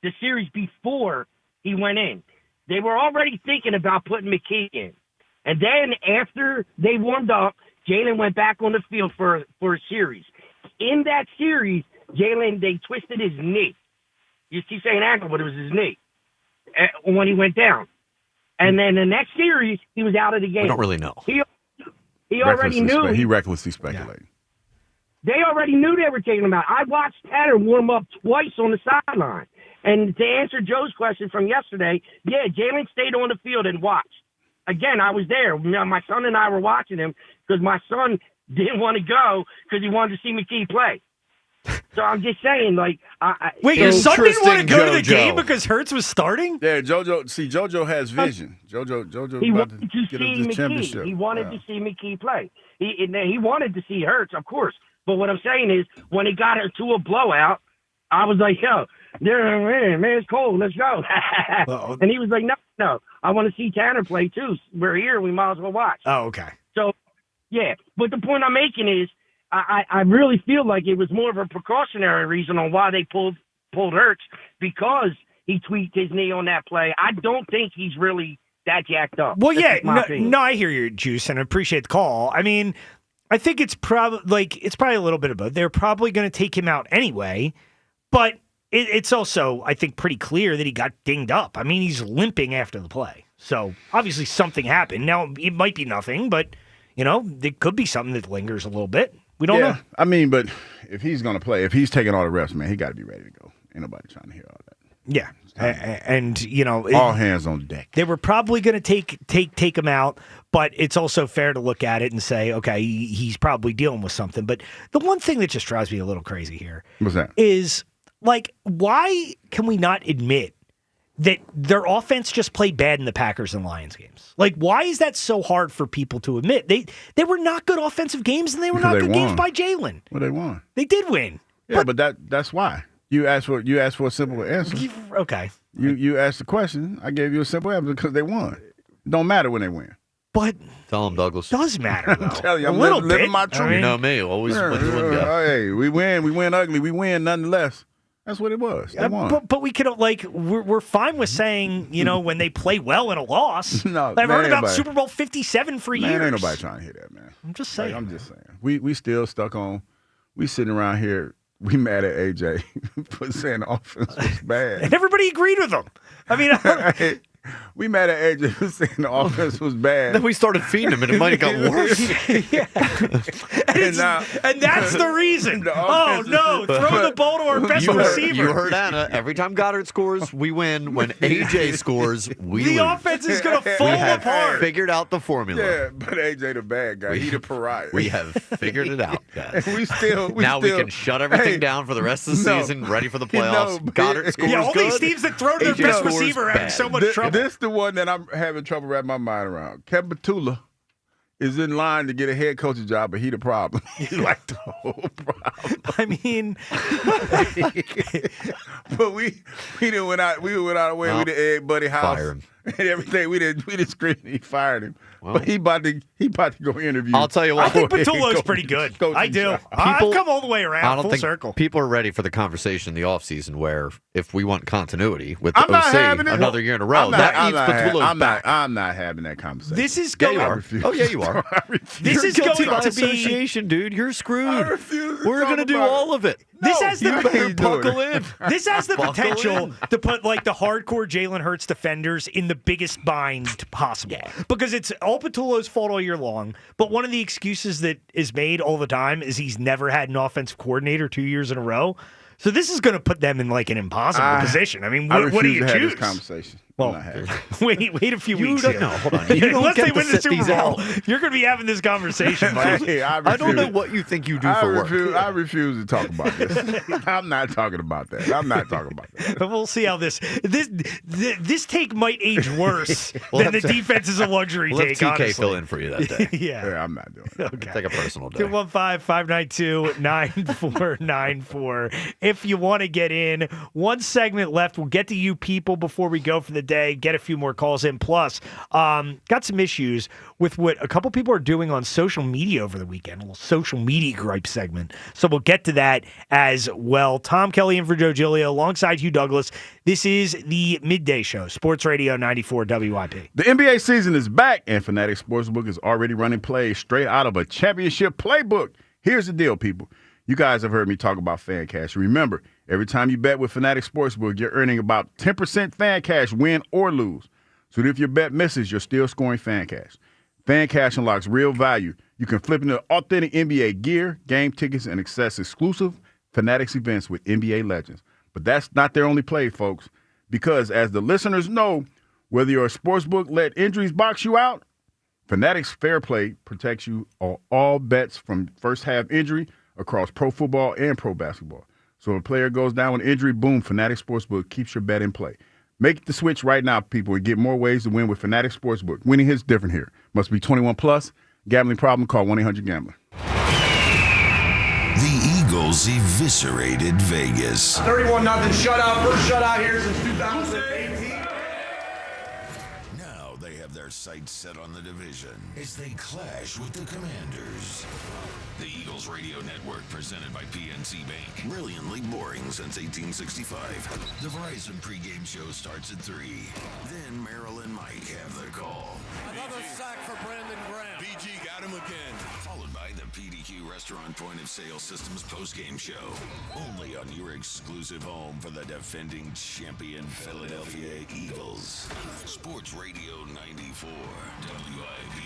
the series before he went in. They were already thinking about putting McKee in. And then after they warmed up, Jalen went back on the field for a series. In that series, they twisted his knee. You keep saying ankle, but it was his knee when he went down. And then the next series, he was out of the game. We don't really know. He already knew. He recklessly speculated. They already knew they were taking him out. I watched Tanner warm up twice on the sideline. And to answer Joe's question from yesterday, yeah, Jalen stayed on the field and watched. Again, I was there. My son and I were watching him because my son didn't want to go because he wanted to see McKee play. So I'm just saying, like, wait, your son didn't want to go to the game because Hurts was starting? Yeah, JoJo has vision. JoJo he about wanted to to get see us the McKee. championship. He wanted to see McKee play. He wanted to see Hurts, of course. But what I'm saying is, when he got to a blowout, I was like, yo, man, it's cold. Let's go. And he was like, no, I want to see Tanner play too. We're here. We might as well watch. Oh, okay. So, yeah. But the point I'm making is, I really feel like it was more of a precautionary reason on why they pulled Hurts, because he tweaked his knee on that play. I don't think he's really that jacked up. Well, yeah, no, I hear your Juice, and I appreciate the call. I mean, I think it's probably a little bit of both. They're probably going to take him out anyway, but it's also, I think, pretty clear that he got dinged up. I mean, he's limping after the play, so obviously something happened. Now it might be nothing, but it could be something that lingers a little bit. We don't know. I mean, but if he's going to play, if he's taking all the reps, man, he got to be ready to go. Ain't nobody trying to hear all that. Yeah, and all hands on deck. They were probably going to take him out, but it's also fair to look at it and say, okay, he's probably dealing with something. But the one thing that just drives me a little crazy here What's that? is, like, why can we not admit that their offense just played bad in the Packers and Lions games? Like, why is that so hard for people to admit? They were not good offensive games, and they were not good games by Jalen. Well, they won. They did win. Yeah, but that's why. You asked for a simple answer. Okay. You asked the question. I gave you a simple answer because they won. It don't matter when they win. But tell them, Douglas. Does matter, though. I'm telling you, I'm a little living bit. my truth. You know me. Always win one guy. Hey, we win ugly. We win nonetheless. That's what it was. They won. But we could, we're fine with saying, when they play well in a loss. No, I've heard about nobody. Super Bowl 57 for years. Ain't nobody trying to hear that, man. I'm just saying. I'm just saying. We still stuck on. We sitting around here. We mad at AJ for saying the offense was bad. And everybody agreed with him. I mean, we mad at AJ for saying the offense was bad. Then we started feeding him, and it might have gotten worse. and that's the reason. Oh, no. Throw the ball to our best receiver. You heard Anna. Every time Goddard scores, we win. When AJ scores, we lose. The offense is going to fall apart. Figured out the formula. Yeah, but AJ the bad guy. He the pariah. We have figured it out, guys. And we can shut everything down for the rest of the season, ready for the playoffs. Goddard scores all good. these teams that throw to their AJ best scores receiver are having bad. so much trouble. This is the one that I'm having trouble wrapping my mind around. Kevin Batula is in line to get a head coaching job, but he the problem. He's like the whole problem. I mean, but we didn't went out. We went out of the way. We did egg Buddy House. Fire him. And everything we did scream. He fired him. Well, but he about to go interview. I'll tell you what. I think Patullo's pretty good. I do. I've come all the way around, full circle. People are ready for the conversation in the offseason where if we want continuity with the I'm not OC having it. another year in a row, that needs Patullo's back. I'm not having that conversation. This is Yeah, going. you are. Oh, yeah, you are. This is guilty going by to be. association, dude. You're screwed. We're going to do all of it. This has the buckle in. This has the potential to put the hardcore Jalen Hurts defenders in the biggest bind possible because it's all Patullo's fault all year long. But one of the excuses that is made all the time is he's never had an offensive coordinator 2 years in a row. So this is going to put them in an impossible position. I mean, what do you to choose? Have this conversation. Well, wait a few weeks. No, hold on. You don't Unless get they to win the sit Super these Bowl, out. you're going to be having this conversation. Mike. Hey, I don't know what you think you do for work. I refuse to talk about this. I'm not talking about that. But we'll see how this take might age worse than the defense is a luxury we'll take. Have TK honestly. fill in for you that day. Yeah, I'm not doing it. Okay. Take a personal day. 215-592-9494. If you want to get in, one segment left. We'll get to you people before we go for the day. Get a few more calls in. Plus, got some issues with what a couple people are doing on social media over the weekend. A little social media gripe segment. So we'll get to that as well. Tom Kelly in for Joe Giglio alongside Hugh Douglas. This is the Midday Show, Sports Radio 94 WIP. The NBA season is back, and Fanatics Sportsbook is already running plays straight out of a championship playbook. Here's the deal, people. You guys have heard me talk about fan cash. Remember, every time you bet with Fanatics Sportsbook, you're earning about 10% fan cash, win or lose. So if your bet misses, you're still scoring fan cash. Fan cash unlocks real value. You can flip into authentic NBA gear, game tickets, and access exclusive Fanatics events with NBA legends. But that's not their only play, folks, because as the listeners know, whether your sportsbook let injuries box you out, Fanatics Fair Play protects you on all bets from first half injury across pro football and pro basketball. So if a player goes down with injury, boom, Fanatics Sportsbook keeps your bet in play. Make the switch right now, people, and get more ways to win with Fanatics Sportsbook. Winning hits different here. Must be 21 plus. Gambling problem? Call 1-800-GAMBLER. The Eagles eviscerated Vegas. 31-0 shutout. First shutout here since 2018. Now they have their sights set on the division as they clash with the Commanders. The Eagles Radio Network, presented by PNC Bank. Brilliantly boring since 1865. The Verizon pregame show starts at 3. Then Merrill and Mike have the call. Another sack for Brandon Graham. BG got him again. Followed by the PDQ Restaurant Point of Sale Systems postgame show. Only on your exclusive home for the defending champion Philadelphia Eagles. Sports Radio 94 WIP.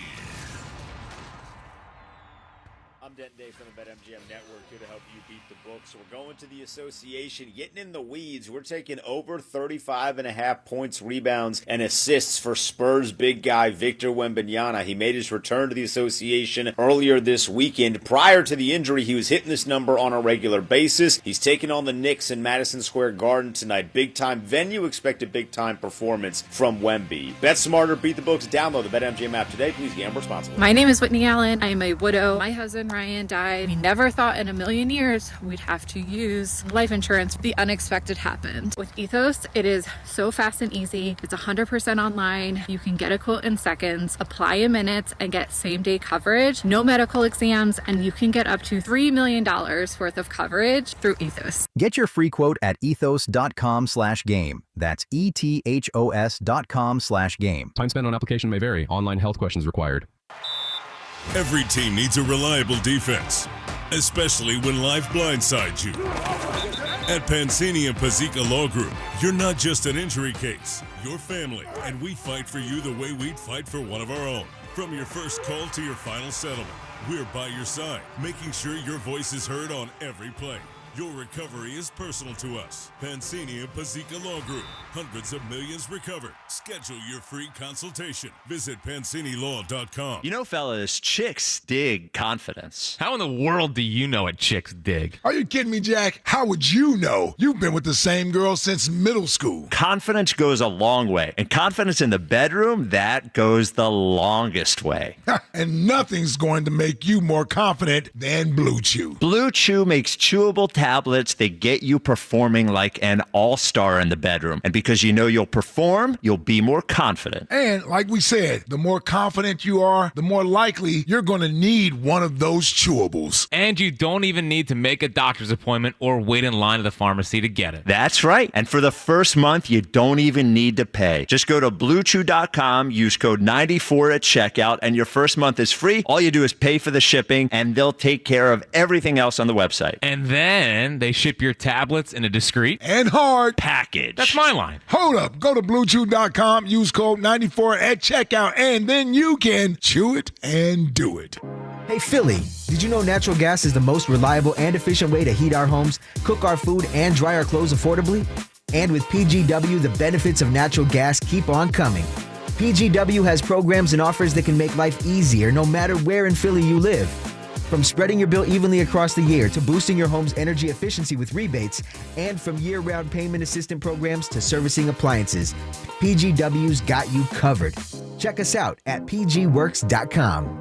I'm Denton Day from the BetMGM Network, here to help you beat the books. We're going to the association, getting in the weeds. We're taking over 35.5 points, rebounds, and assists for Spurs big guy Victor Wembanyama. He made his return to the association earlier this weekend. Prior to the injury, he was hitting this number on a regular basis. He's taking on the Knicks in Madison Square Garden tonight. Big-time venue. Expect a big-time performance from Wemby. Bet smarter, beat the books. Download the BetMGM app today. Please gamble responsibly. My name is Whitney Allen. I am a widow. My husband, Ryan, Brian died, we never thought in a million years we'd have to use life insurance. The unexpected happened. With Ethos, it is so fast and easy. It's 100% online. You can get a quote in seconds, apply in minutes, and get same-day coverage, no medical exams, and you can get up to $3 million worth of coverage through Ethos. Get your free quote at ethos.com/game. That's ETHOS.com/game. Time spent on application may vary. Online health questions required. Every team needs a reliable defense, especially when life blindsides you. At Pansini and Pazika Law Group, you're not just an injury case, you're family, and we fight for you the way we'd fight for one of our own. From your first call to your final settlement, we're by your side, making sure your voice is heard on every play. Your recovery is personal to us. Pansini and Pazika Law Group. Hundreds of millions recovered. Schedule your free consultation. Visit PansiniLaw.com. You know, fellas, chicks dig confidence. How in the world do you know what chicks dig? Are you kidding me, Jack? How would you know? You've been with the same girl since middle school. Confidence goes a long way. And confidence in the bedroom, that goes the longest way. And nothing's going to make you more confident than Blue Chew. Blue Chew makes chewable tablets that get you performing like an all-star in the bedroom. And because you know you'll perform, you'll be more confident. And like we said, the more confident you are, the more likely you're going to need one of those chewables. And you don't even need to make a doctor's appointment or wait in line at the pharmacy to get it. That's right. And for the first month, you don't even need to pay. Just go to BlueChew.com, use code 94 at checkout, and your first month is free. All you do is pay for the shipping, and they'll take care of everything else on the website. And then they ship your tablets in a discreet and hard package. That's my line. Hold up. Go to BlueChew.com, use code 94 at checkout, and then you can chew it and do it. Hey, Philly, did you know natural gas is the most reliable and efficient way to heat our homes, cook our food, and dry our clothes affordably? And with PGW, the benefits of natural gas keep on coming. PGW has programs and offers that can make life easier no matter where in Philly you live. From spreading your bill evenly across the year to boosting your home's energy efficiency with rebates, and from year-round payment assistance programs to servicing appliances, PGW's got you covered. Check us out at pgworks.com.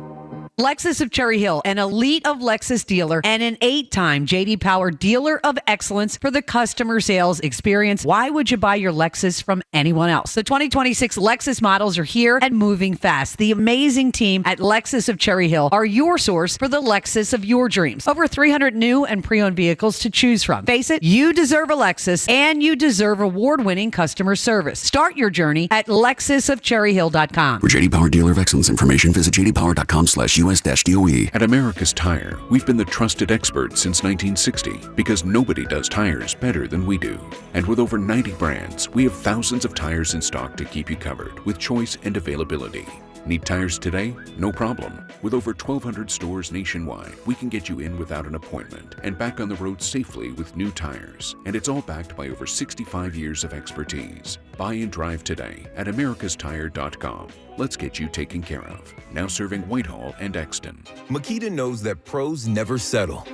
Lexus of Cherry Hill, an elite of Lexus dealer and an 8-time J.D. Power Dealer of Excellence for the customer sales experience. Why would you buy your Lexus from anyone else? The 2026 Lexus models are here and moving fast. The amazing team at Lexus of Cherry Hill are your source for the Lexus of your dreams. Over 300 new and pre-owned vehicles to choose from. Face it, you deserve a Lexus and you deserve award-winning customer service. Start your journey at lexusofcherryhill.com. For J.D. Power Dealer of Excellence information, visit jdpower.com/US-DOE. At America's Tire, we've been the trusted experts since 1960 because nobody does tires better than we do. And with over 90 brands, we have thousands of tires in stock to keep you covered with choice and availability. Need tires today? No problem. With over 1,200 stores nationwide, we can get you in without an appointment and back on the road safely with new tires. And it's all backed by over 65 years of expertise. Buy and drive today at americastire.com. Let's get you taken care of. Now serving Whitehall and Exton. Makita knows that pros never settle,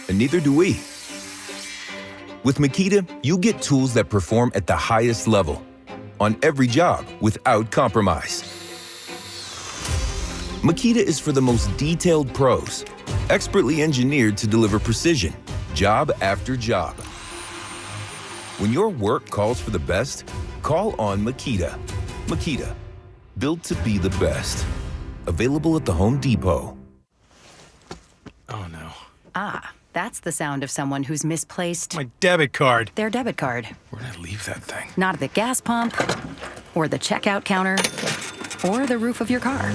and neither do we. With Makita, you get tools that perform at the highest level on every job without compromise. Makita is for the most detailed pros, expertly engineered to deliver precision, job after job. When your work calls for the best, call on Makita. Makita, built to be the best. Available at the Home Depot. Oh no. Ah, that's the sound of someone who's misplaced My debit card. their debit card. Where'd I leave that thing? Not at the gas pump, or the checkout counter, or the roof of your car.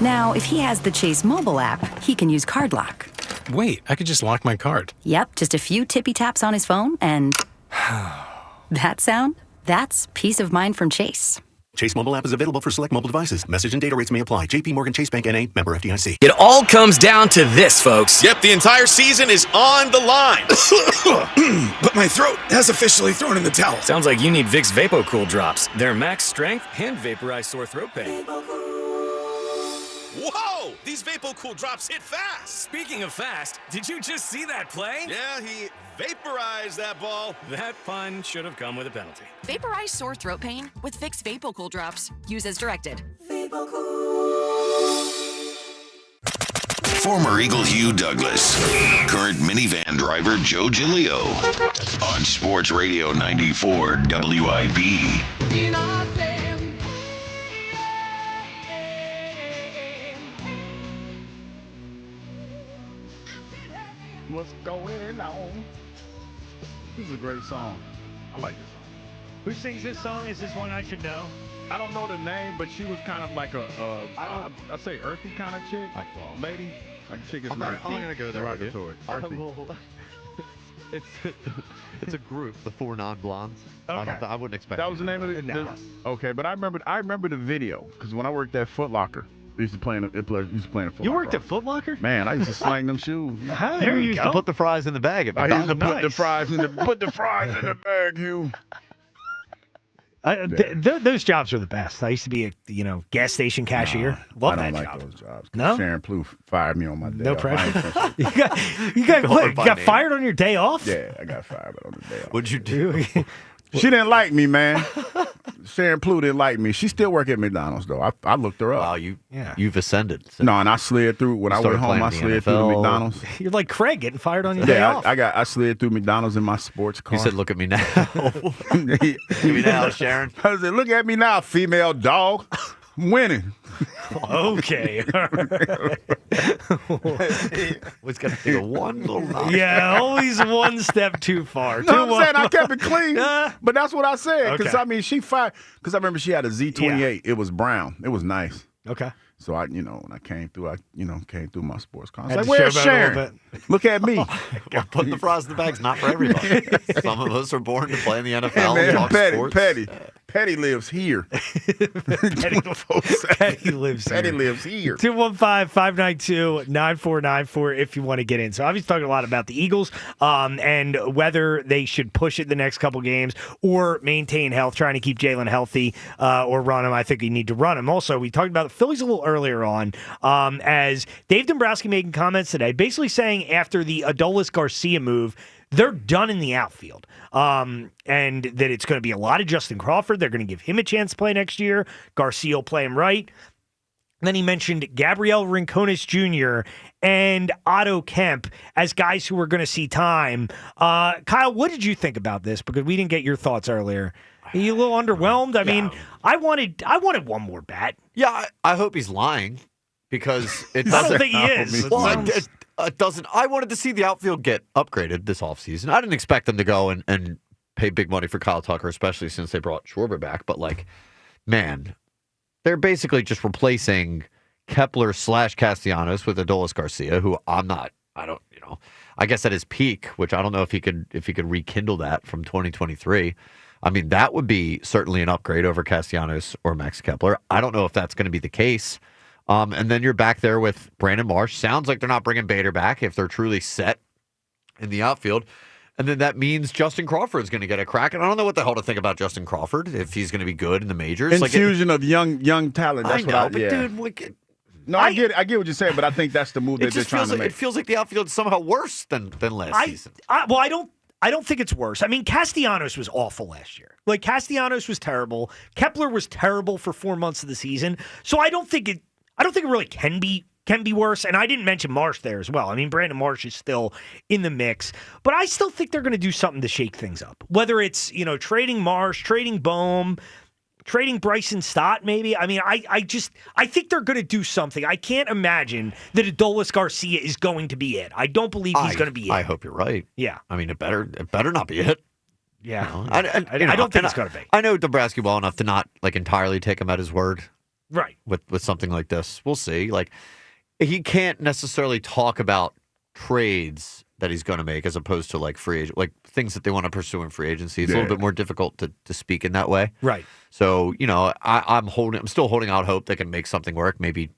Now, if he has the Chase mobile app, he can use Card Lock. Wait, I could just lock my card. Yep, just a few tippy taps on his phone, and that sound? That's peace of mind from Chase. Chase mobile app is available for select mobile devices. Message and data rates may apply. JP Morgan Chase Bank N.A. member FDIC. It all comes down to this, folks. Yep, the entire season is on the line. But my throat has officially thrown in the towel. Sounds like you need Vicks VapoCool drops. Their max strength and vaporize sore throat pain. Whoa! These VapoCool drops hit fast. Speaking of fast, did you just see that play? Yeah, he vaporized that ball. That pun should have come with a penalty. Vaporize sore throat pain with Vicks VapoCool drops. Use as directed. Former Eagle Hugh Douglas. Current minivan driver Joe Giglio. On Sports Radio 94 WIP. What's going on? This is a great song. I like this song. Who sings this song? Is this one I should know? I don't know the name, but she was kind of like I say earthy kind of chick, lady. Like chick is I'm gonna go there with you. Earthy. It's a group, the Four Non-Blondes. Okay. I wouldn't expect That was the name of it. Okay, but I remember the video because when I worked at Foot Locker, they used to play in a Foot Locker. You worked at Foot Locker? Man, I used to slang them shoes. There you used go. to put the fries in the bag at I used to McDonald's. put the fries in the bag, Hugh. Those jobs are the best. I used to be a gas station cashier. Love I don't that like job. those jobs. No? Sharon Plouffe fired me on my day No off. pressure. You got fired on your day off? Yeah, I got fired on the day off. What'd you do? She didn't like me, man. Sharon Plouffe didn't like me. She still work at McDonald's, though. I looked her up. Wow, you've ascended. No, and I slid through. When I went home, I slid through the McDonald's. You're like Craig getting fired on your day off. I slid through McDonald's in my sports car. You said, "Look at me now." Look at me now, Sharon. I said, "Look at me now, female dog. I'm winning." Okay. Always got to take one little knock. Yeah, always one step too far. No, I'm saying I kept it clean, but that's what I said. Because Okay. I mean, she fired. Because I remember she had a Z28. It was brown. It was nice. Okay. So I, when I came through, came through my sports car. I was Had like, to "Where's shove out a little Sharon? Look at me." Well, putting the fries in the bag's not for everybody. Some of us are born to play in the NFL Hey, and man, talk sports. Petty lives here. Petty lives here. Petty lives here. 215-592-9494 if you want to get in. So obviously talking a lot about the Eagles and whether they should push it the next couple games or maintain health, trying to keep Jalen healthy or run him. I think you need to run him. Also, we talked about the Phillies a little earlier on as Dave Dombrowski making comments today, basically saying after the Adolis Garcia move, they're done in the outfield, and that it's going to be a lot of Justin Crawford. They're going to give him a chance to play next year. Garcia will play him right. And then he mentioned Gabriel Rincones Jr. and Otto Kemp as guys who are going to see time. Kyle, what did you think about this? Because we didn't get your thoughts earlier. Are you a little underwhelmed? I mean, I wanted one more bat. Yeah, I hope he's lying because it I doesn't. don't think he is. Well, it doesn't. I wanted to see the outfield get upgraded this offseason. I didn't expect them to go and pay big money for Kyle Tucker, especially since they brought Schwarber back. But man, they're basically just replacing Kepler/Castellanos with Adolis Garcia, who I guess at his peak, which I don't know if he could rekindle that from 2023. I mean, that would be certainly an upgrade over Castellanos or Max Kepler. I don't know if that's going to be the case. And then you're back there with Brandon Marsh. Sounds like they're not bringing Bader back if they're truly set in the outfield. And then that means Justin Crawford is going to get a crack. And I don't know what the hell to think about Justin Crawford, if he's going to be good in the majors. Infusion of young talent. That's dude, no, I get it. I get what you're saying, but I think that's the move that they're trying to make. It feels like the outfield is somehow worse than last season. I don't think it's worse. I mean, Castellanos was awful last year. Castellanos was terrible. Kepler was terrible for 4 months of the season. So I don't think it really can be worse. And I didn't mention Marsh there as well. I mean, Brandon Marsh is still in the mix, but I still think they're going to do something to shake things up. Whether it's, trading Marsh, trading Bohm, trading Bryson Stott, maybe. I mean, I think they're going to do something. I can't imagine that Adolis Garcia is going to be it. I don't believe he's going to be it. I hope you're right. Yeah. I mean, it better not be it. Yeah. I don't think it's going to be. I know Dombrowski well enough to not entirely take him at his word. Right. With something like this. We'll see. He can't necessarily talk about trades that he's going to make as opposed to free agent, things that they want to pursue in free agency. It's a little bit more difficult to speak in that way. Right. So, I'm still holding out hope they can make something work. Maybe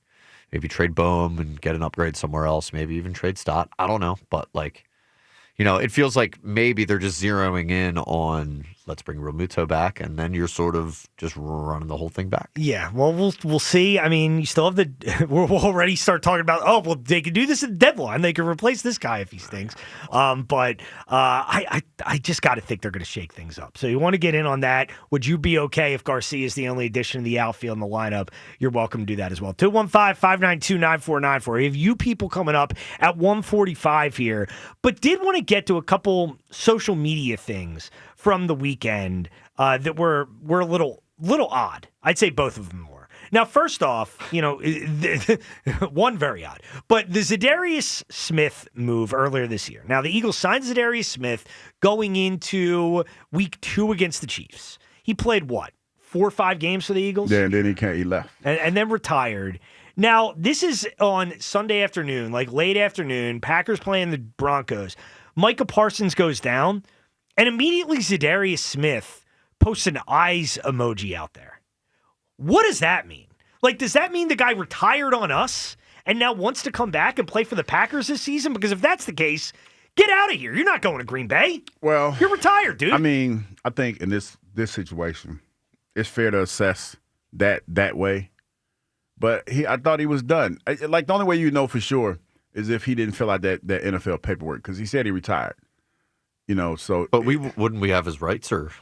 trade Bohm and get an upgrade somewhere else. Maybe even trade Stott. I don't know. But it feels like maybe they're just zeroing in on let's bring Realmuto back, and then you're sort of just running the whole thing back. Yeah, well, we'll see. I mean, you still have we'll already start talking about, oh, well, they can do this at the deadline. They can replace this guy if he stinks. But I just got to think they're going to shake things up. So you want to get in on that. Would you be okay if Garcia is the only addition in the outfield in the lineup? You're welcome to do that as well. 215-592-9494. We have you people coming up at 1:45 here, but did want to get to a couple social media things from the weekend that were a little odd. I'd say both of them were. Now, first off, one very odd, but the Zadarius Smith move earlier this year. Now, the Eagles signed Zadarius Smith going into week 2 against the Chiefs. He played 4 or 5 games for the Eagles? Yeah, and then he left. And then retired. Now, this is on Sunday afternoon, like late afternoon, Packers playing the Broncos. Micah Parsons goes down, and immediately Zadarius Smith posts an eyes emoji out there. What does that mean? Like, does that mean the guy retired on us and now wants to come back and play for the Packers this season? Because if that's the case, get out of here. You're not going to Green Bay. Well, you're retired, dude. I mean, I think in this situation, it's fair to assess that way. But I thought he was done. Like, the only way you know for sure is if he didn't fill out that NFL paperwork, because he said he retired. So. But wouldn't we have his rights, or?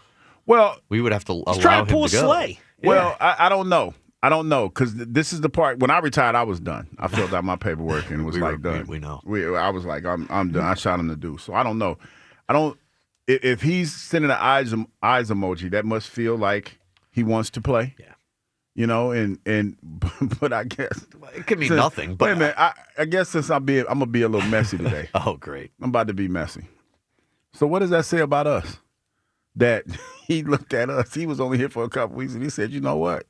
Well, we would have to allow him to go. He's trying to pull a sleigh. Well, I don't know. I don't know, because this is the part. When I retired, I was done. I filled out my paperwork and was done. We know. I was like, I'm done. I shot him to do. So I don't know. If he's sending an eyes emoji, that must feel like he wants to play. Yeah. But I guess it could mean nothing. But wait a minute. I guess since I'm gonna be a little messy today. Oh, great! I'm about to be messy. So what does that say about us? That he looked at us. He was only here for a couple weeks, and he said, "You know what?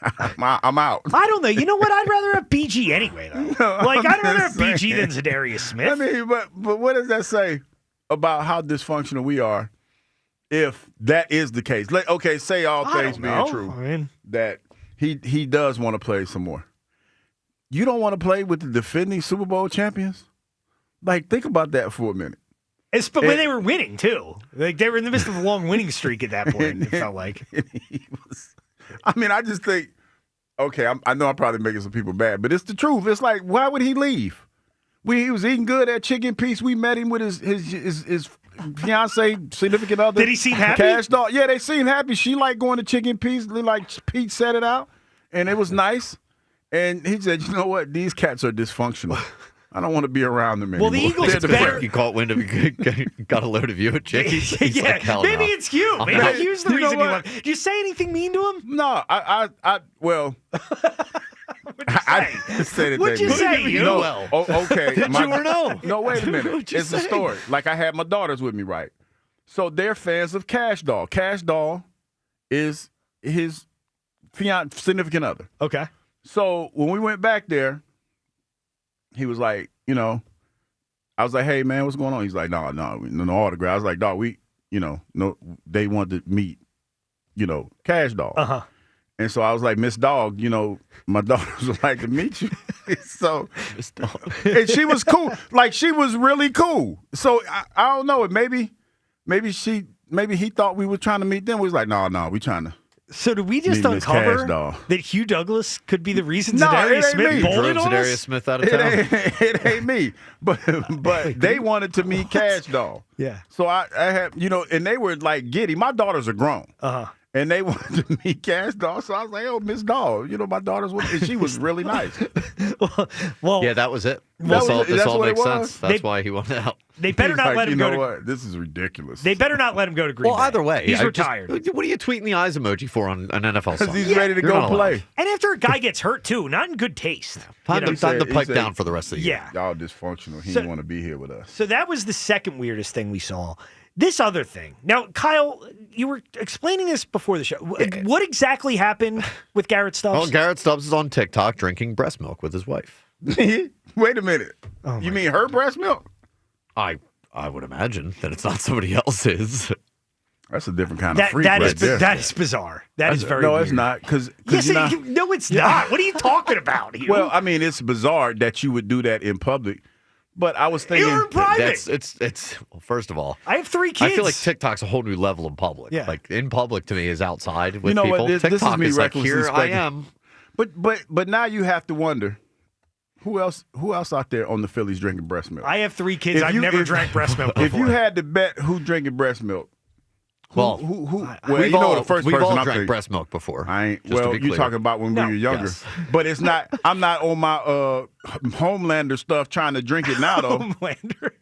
I'm out." I don't know. You know what? I'd rather have BG anyway, though. I'd rather have BG than Zadarius Smith. I mean, but what does that say about how dysfunctional we are? If that is the case, say all things being true, that he does want to play some more. You don't want to play with the defending Super Bowl champions? Like, think about that for a minute. But when they were winning, too. Like, they were in the midst of a long winning streak at that point, it felt like. I just think, I know I'm probably making some people mad, but it's the truth. It's like, why would he leave? He was eating good at Chicken Piece. We met him with his fiance, significant other. Did he seem happy? Cash Dog. Yeah, they seemed happy. She liked going to Chicken Piece. Like Pete said it out, and it was nice. And he said, "You know what? These cats are dysfunctional. I don't want to be around them anymore." Well, the Eagles better. He caught wind of got a load of you at Chickies. Yeah, maybe it's you. Maybe you's the reason he left. Did you say anything mean to him? No, well. I said it. What'd you say? No. Okay. Did you or no? No, wait a minute. It's a story. Like, I had my daughters with me, right? So they're fans of Cash Doll. Cash Doll is his significant other. Okay. So when we went back there, he was like, I was like, "Hey, man, what's going on?" He's like, no autograph. I was like, "Dog, no, they wanted to meet, Cash Doll." Uh-huh. And so I was like, "Miss Dog, my daughters would like to meet you." So, Miss Dog. And she was cool. Like, she was really cool. So I don't know. Maybe he thought we were trying to meet them. We was like, no, we trying to. So did we just uncover that Hugh Douglas could be the reason Zadarius Smith bolted on us? Zadarius Smith out of town. It ain't me. But they wanted to meet Cash Doll. Yeah. So I had, and they were like giddy. My daughters are grown. Uh-huh. And they wanted to meet Cash Doll. So I was like, "Oh, Miss Doll, my daughter's with me." And she was really nice. well, yeah, that was it. This all makes sense. That's why he wanted out. They better not let him go to. What? This is ridiculous. They better not let him go to Green Bay. Well, either way, he's retired. What are you tweeting the eyes emoji for on an NFL song? Because he's ready to go play. And after a guy gets hurt too, not in good taste. Time to pipe down for the rest of the year. Y'all dysfunctional. He didn't want to be here with us. So that was the second weirdest thing we saw. This other thing. Now, Kyle, you were explaining this before the show. What exactly happened with Garrett Stubbs? Well, Garrett Stubbs is on TikTok drinking breast milk with his wife. Wait a minute. You mean her breast milk? I would imagine that it's not somebody else's. That's a different kind of freak that is bizarre. That is very no, weird. it's not. Yes, no, it's not. What are you talking about here? Well, I mean, it's bizarre that you would do that in public. But I was thinking You're in private. Well, first of all, I have 3 kids. I feel like TikTok's a whole new level in public. Yeah. Like in public to me is outside with you know people. what? This TikTok is me is like, recklessly here I speculating. am. But now you have to wonder who else out there on the Phillies drinking breast milk? I have 3 kids. I've never drank breast milk before. If you had to bet who drinking breast milk, Well, you know the first we've person all I'm drank thinking. breast milk before. I ain't. just to Well, be you clear. talking about when we were younger, Yes. but it's not. I'm not on my Homelander stuff trying to drink it now though. Homelander.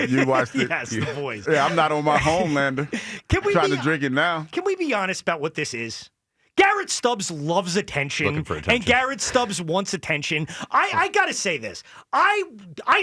you watched it. Yes, the voice. Yeah, I'm not on my Homelander. Trying to drink it now? Can we be honest about what this is? Garrett Stubbs loves attention, and Garrett Stubbs wants attention. I gotta say this. I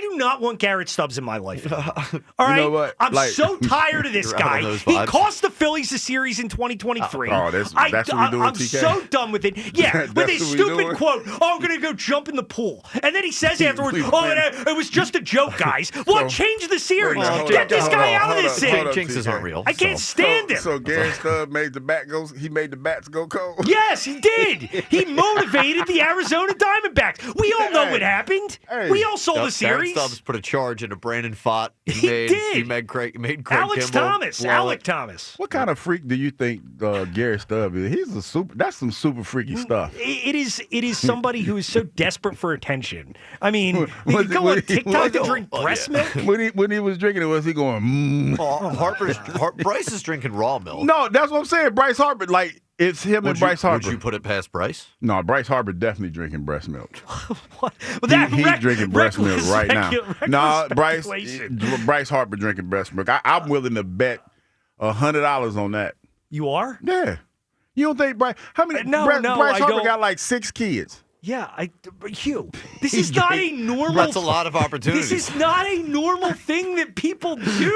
do not want Garrett Stubbs in my life. All right, You know what? I'm Like- so tired of this You're out guy. of those He vibes. cost the Phillies a series in 2023. that's what we doing, I'm TK? so done with it. Yeah, with That's his what we stupid doing? quote. Oh, I'm gonna go jump in the pool, and then he says afterwards, "Oh, it was just a joke, guys." What changed the series? Get this guy out of this thing. Jinxes aren't real. I can't stand him. So Garrett Stubbs made the bats go cold. Yes, he did. He motivated the Arizona Diamondbacks. We all know what happened. We all saw the series. Garrett Stubbs put a charge into Brandon Pfaadt. He did. He made Craig Alex Kimball Thomas. blow Alec it. Thomas. What kind of freak do you think Garrett Stubbs is? He's a super. That's some super freaky stuff. It is somebody who is so desperate for attention. I mean, you go on TikTok to drink breast milk. When he was drinking it, was he going? Bryce is drinking raw milk. No, that's what I'm saying. Bryce Harper, like it's him and Bryce Harper. Would you put it past Bryce? No, Bryce Harper definitely drinking breast milk. Well, that He's drinking breast milk reckless right now. No, speculation. Bryce Harper drinking breast milk. I'm willing to bet $100 on that. You are? Yeah. You don't think Bryce? How many? No, Bryce I Harper don't. got like 6 kids. Yeah, Hugh, this is not a normal. That's a lot of opportunities. This is not a normal thing that people do.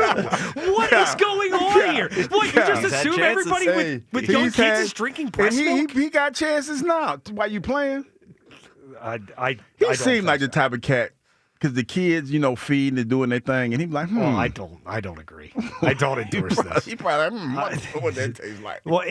What is going on here? What, you just He's had assume chances. everybody with young kids is drinking breast milk? He got chances now. Why you playing? I He don't seemed like the type of cat. Because the kids, feeding and doing their thing, and he's like, Well, I don't agree. I don't endorse this. He probably like, what that tastes like. Well,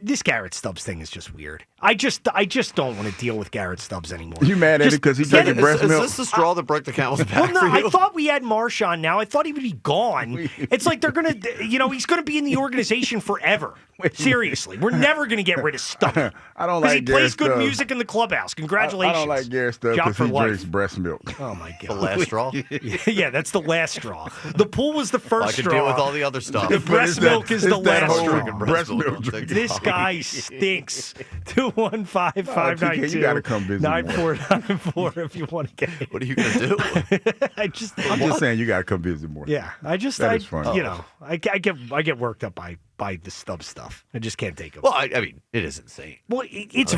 this Garrett Stubbs thing is just weird. I just don't want to deal with Garrett Stubbs anymore. You mad at it because he's drinking breast milk? Is this the straw that broke the camel's back Well, no, for you? I thought we had Marsh on now. I thought he would be gone. It's like they're going to, he's going to be in the organization forever. Seriously. We're never going to get rid of Stubbs. I don't Because like he plays Garrett good Stubbs. music in the clubhouse. Congratulations. I don't like Garrett Stubbs Job because for he life. drinks breast milk. Oh, my God. The last straw? Yeah, that's the last straw. The pool was the first I can straw. deal with all the other stuff. The breast milk is the last straw. breast milk drinking. This guy stinks. 215-592. You gotta come visit more. 9494 if you want to get it. What are you going to do? I'm just saying you got to come visit more. Yeah, That is funny. I get worked up by the Stubbs stuff. I just can't take it. Well, I mean, it is insane. Well, it's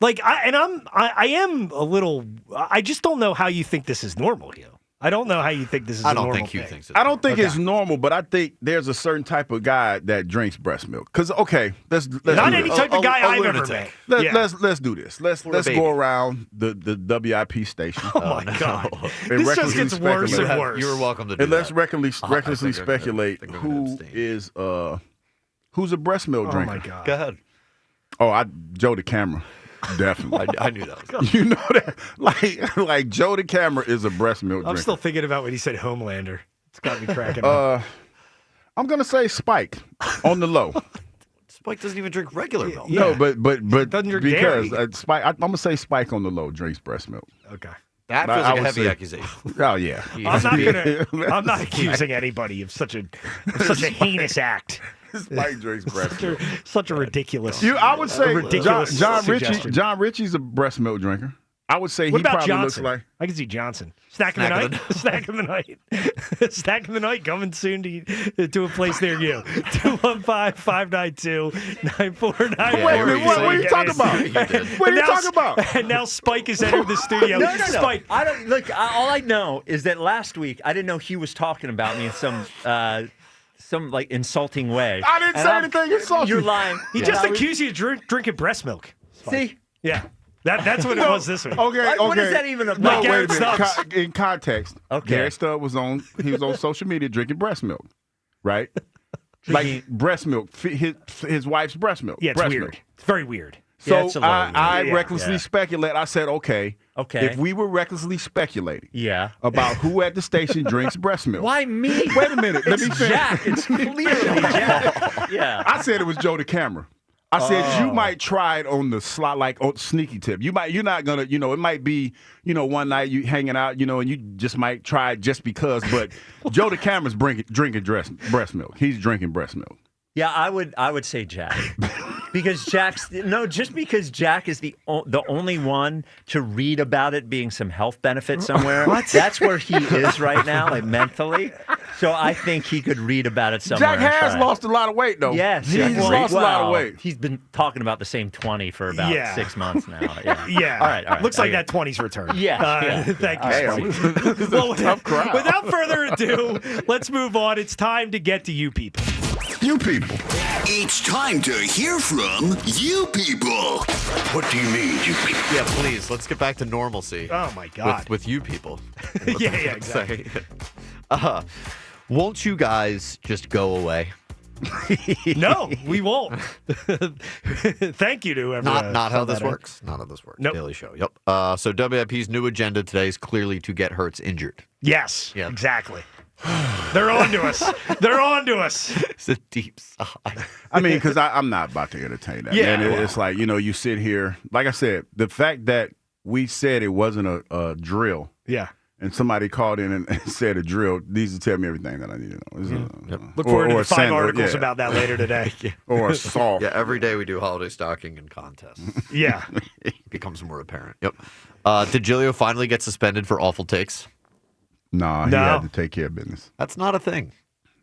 I am a little. I just don't know how you think this is normal, Hugh. I don't know how you think this is. I don't a normal think Hugh thing. thinks it's I don't think Okay. it's normal, but I think there's a certain type of guy that drinks breast milk. Because let's Not do any this. type of guy I've ever lunatic. met. Let's do this. Let's baby. go around the WIP station. Oh my God! And This just recklessly gets worse speculate. and worse. You're welcome to do And let's that. recklessly think I'm gonna- speculate think I'm gonna who abstain. is who's a breast milk Oh drinker. my God! Go ahead. Oh, Joe the camera. Definitely. I knew that was You know that, like Joe the camera is a breast milk I'm drinker. still thinking about when he said Homelander. It's got me cracking up. I'm gonna say Spike on the low. Spike doesn't even drink regular milk. No, but Doesn't drink because dairy. Spike, I'm gonna say Spike on the low drinks breast milk. Okay. That I feels like a would heavy say- accusation. Oh yeah. I'm not accusing anybody of such a heinous act. Spike drinks breast milk. Such a ridiculous. I would say ridiculous John suggestion. Ritchie's a breast milk drinker. I would say What he about probably Johnson? looks like. I can see Johnson. Snack of the night. Snack of the night. Snack of the night coming soon to a place near you. 215-592-9494. Wait a minute, what are you talking about? What are you talking about? And now Spike has entered the studio. No. Spike. I don't look. All I know is that last week I didn't know he was talking about me in some like insulting way. I didn't say anything insulting. You're lying. He just accused you of drinking breast milk. See? Yeah. That's what it was this week. Okay, What is that even about? No, Like wait a Garrett minute. Stubbs. In context, Okay. Garrett Stubbs was on social media drinking breast milk, right? Like breast milk, his wife's breast milk. Yeah, it's breast weird. milk. It's very weird. So Yeah, it's a little I weird. recklessly speculate. I said, okay, Okay. If we were recklessly speculating Yeah. about who at the station drinks breast milk. Why me? Wait a minute. Let me It's finish. Jack. It's clearly Jack. Yeah. I said it was Joe the camera. I said you might try it on the slot, like on sneaky tip. You're not gonna, it might be, one night you hanging out, and you just might try it just because. But Joe the camera's drinking breast milk. He's drinking breast milk. Yeah, I would say Jack. Because just because Jack is the only one to read about it being some health benefit somewhere. That's where he is right now, like mentally. So I think he could read about it somewhere. Jack has lost a lot of weight, though. Yes, he's lost a lot of weight. He's been talking about the same 20 for about 6 months now. Yeah. Yeah. All right. Looks like that 20's return. Yeah. Thank you. Well, tough crowd. Without further ado, let's move on. It's time to get to you people. You people. It's time to hear from you people. What do you need, you people? Yeah, please. Let's get back to normalcy. Oh, my God. With you people. Yeah, exactly. Won't you guys just go away? No, we won't. Thank you to whoever. Not how this works. Not how this works. Nope. Daily Show. Yep. So WIP's new agenda today is clearly to get Hurts injured. Yes. Yep. Exactly. They're on to us. They're on to us. It's a deep sigh. I mean, because I'm not about to entertain that. Yeah, man. It's like, you sit here. Like I said, the fact that we said it wasn't a drill. Yeah. And somebody called in and said a drill. These will tell me everything that I need to know. Look forward to the 5 articles yeah. about that later today. Or assault. Yeah, every day we do holiday stocking and contests. Yeah. It becomes more apparent. Yep. Did Giglio finally get suspended for awful takes? Nah, he had to take care of business. That's not a thing.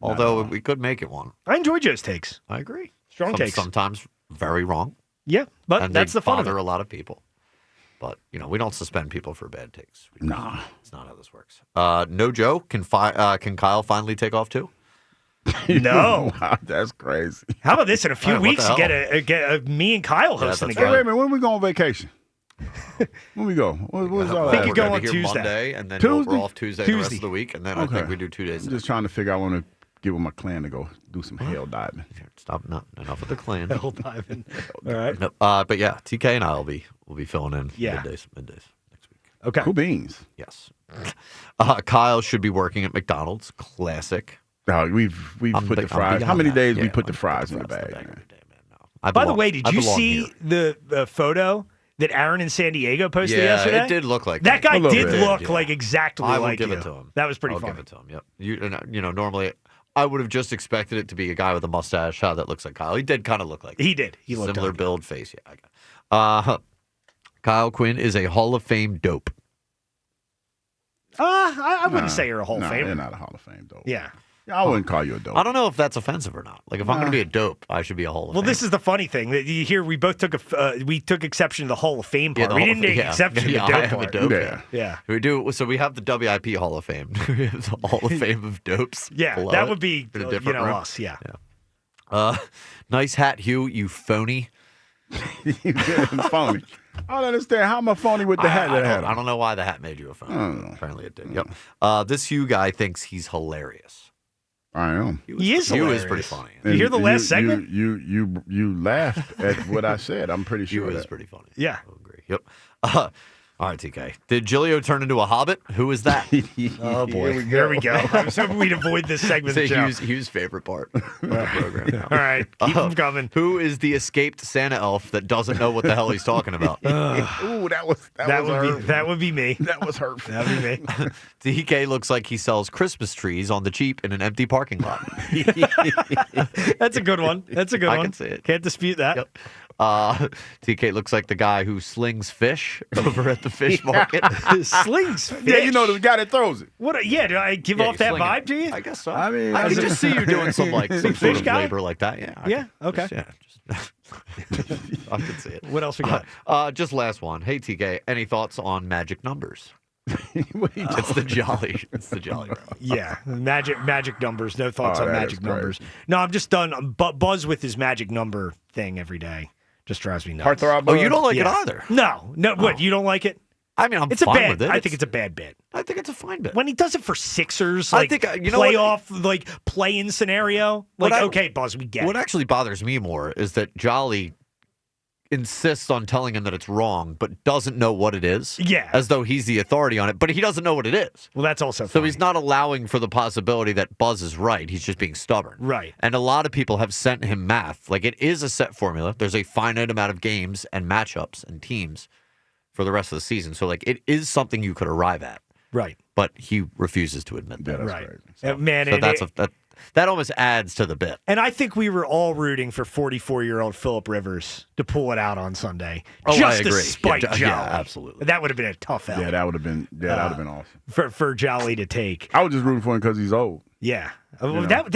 Although we could make it one. I enjoy Joe's takes. I agree. Strong takes. Sometimes very wrong. Yeah, but and that's they the fun of bother it. a lot of people. But, we don't suspend people for bad takes. Nah. It's not how this works. No Joe, can Kyle finally take off too? No. Wow, that's crazy. How about this? In a few What weeks, the get me and Kyle hosting that's again. Wait a minute. When we go on vacation? When we go? What's all I think that? you go We're on here Tuesday. Monday, and then Tuesday? we're off Tuesday the rest of the week, and then I think we do 2 days. I'm just trying to figure out. I want to get with my clan to go do some hell diving. Stop! Enough of the clan. Hell diving. All right. No, but yeah, TK and I will be filling in middays next week. Okay. Cool beans. Yes. Kyle should be working at McDonald's. Classic. We've put the fries. How many days we put the fries in the bag? By the way, did you see the photo that Aaron in San Diego posted yesterday? It did look like that guy did bit, look like exactly I will like give you. it to him. That was pretty I'll funny. give it to him. Yep. Normally I would have just expected it to be a guy with a mustache. How that looks like Kyle. He did kind of look like. He did. He looked similar like build, face. Yeah. Kyle Quinn is a Hall of Fame dope. I wouldn't say you're a Hall of Famer. You're not a Hall of Fame dope. Yeah. I wouldn't call you a dope. I don't know if that's offensive or not. Like if I'm going to be a dope, I should be a Hall of Fame. Well, this is the funny thing that you hear. We both took exception to the Hall of Fame part. the we Hall didn't of- take yeah. exception to Yeah, the dope I have a part. dope. Yeah. We do. So we have the WIP Hall of Fame. We have the Hall of Fame of dopes. Yeah, below that it would be in a different room. us. Yeah. Nice hat, Hugh. You phony. You phony. I don't understand. How am I phony with the hat that I had? I don't know why the hat made you a phony. I don't know. Apparently it did. Yep. This Hugh guy thinks he's hilarious. I am. He is Hugh hilarious. is pretty funny. You hear the last segment? You laughed at what I said. I'm pretty sure Hugh is that. pretty funny. Yeah. I agree. Yep. All right, TK. Did Giglio turn into a hobbit? Who is that? Oh boy, here we go. I was hoping we'd avoid this segment. It's Hugh's favorite part of the program. All right, keep them coming. Who is the escaped Santa elf that doesn't know what the hell he's talking about? Ooh, that would be me. That was hurtful. That would be me. TK looks like he sells Christmas trees on the cheap in an empty parking lot. That's a good one. That's a good one. I can see it. Can't dispute that. Yep. TK looks like the guy who slings fish over at the fish market. Slings fish? Yeah, you know the guy that throws it. What? Do I give off that vibe to you? I guess so. I mean, I can just see you doing some fish sort of guy? labor like that. Yeah. Okay. I can see it. What else we got? Just last one. Hey TK, any thoughts on magic numbers? It's the jolly. It's the jolly. Yeah, magic numbers. No thoughts on that magic is great. numbers. No, I'm just done. Buzz with his magic number thing every day just drives me nuts. Heartthrob. Oh, you don't like it either? No. What? You don't like it? I mean, It's a fine bad. with it. I think it's a bad bit. I think it's a fine bit. When he does it for Sixers, I like think, you know what? playoff, like play-in scenario, like okay, Buzz, we get What it. actually bothers me more is that Jolly insists on telling him that it's wrong, but doesn't know what it is. Yeah. As though he's the authority on it, but he doesn't know what it is. Well, that's also So he's not allowing for the possibility that Buzz is right. He's just being stubborn. Right. And a lot of people have sent him math. Like, it is a set formula. There's a finite amount of games and matchups and teams for the rest of the season. So, like, it is something you could arrive at. Right. But he refuses to admit that. Right. So, Man, so that's that almost adds to the bit. And I think we were all rooting for 44-year-old Phillip Rivers to pull it out on Sunday. Oh, just I agree. to spite Jolly. Yeah, absolutely. That would have been a tough L. Yeah, that would have been awesome. For Jolly to take. I was just rooting for him because he's old. Yeah. You know? That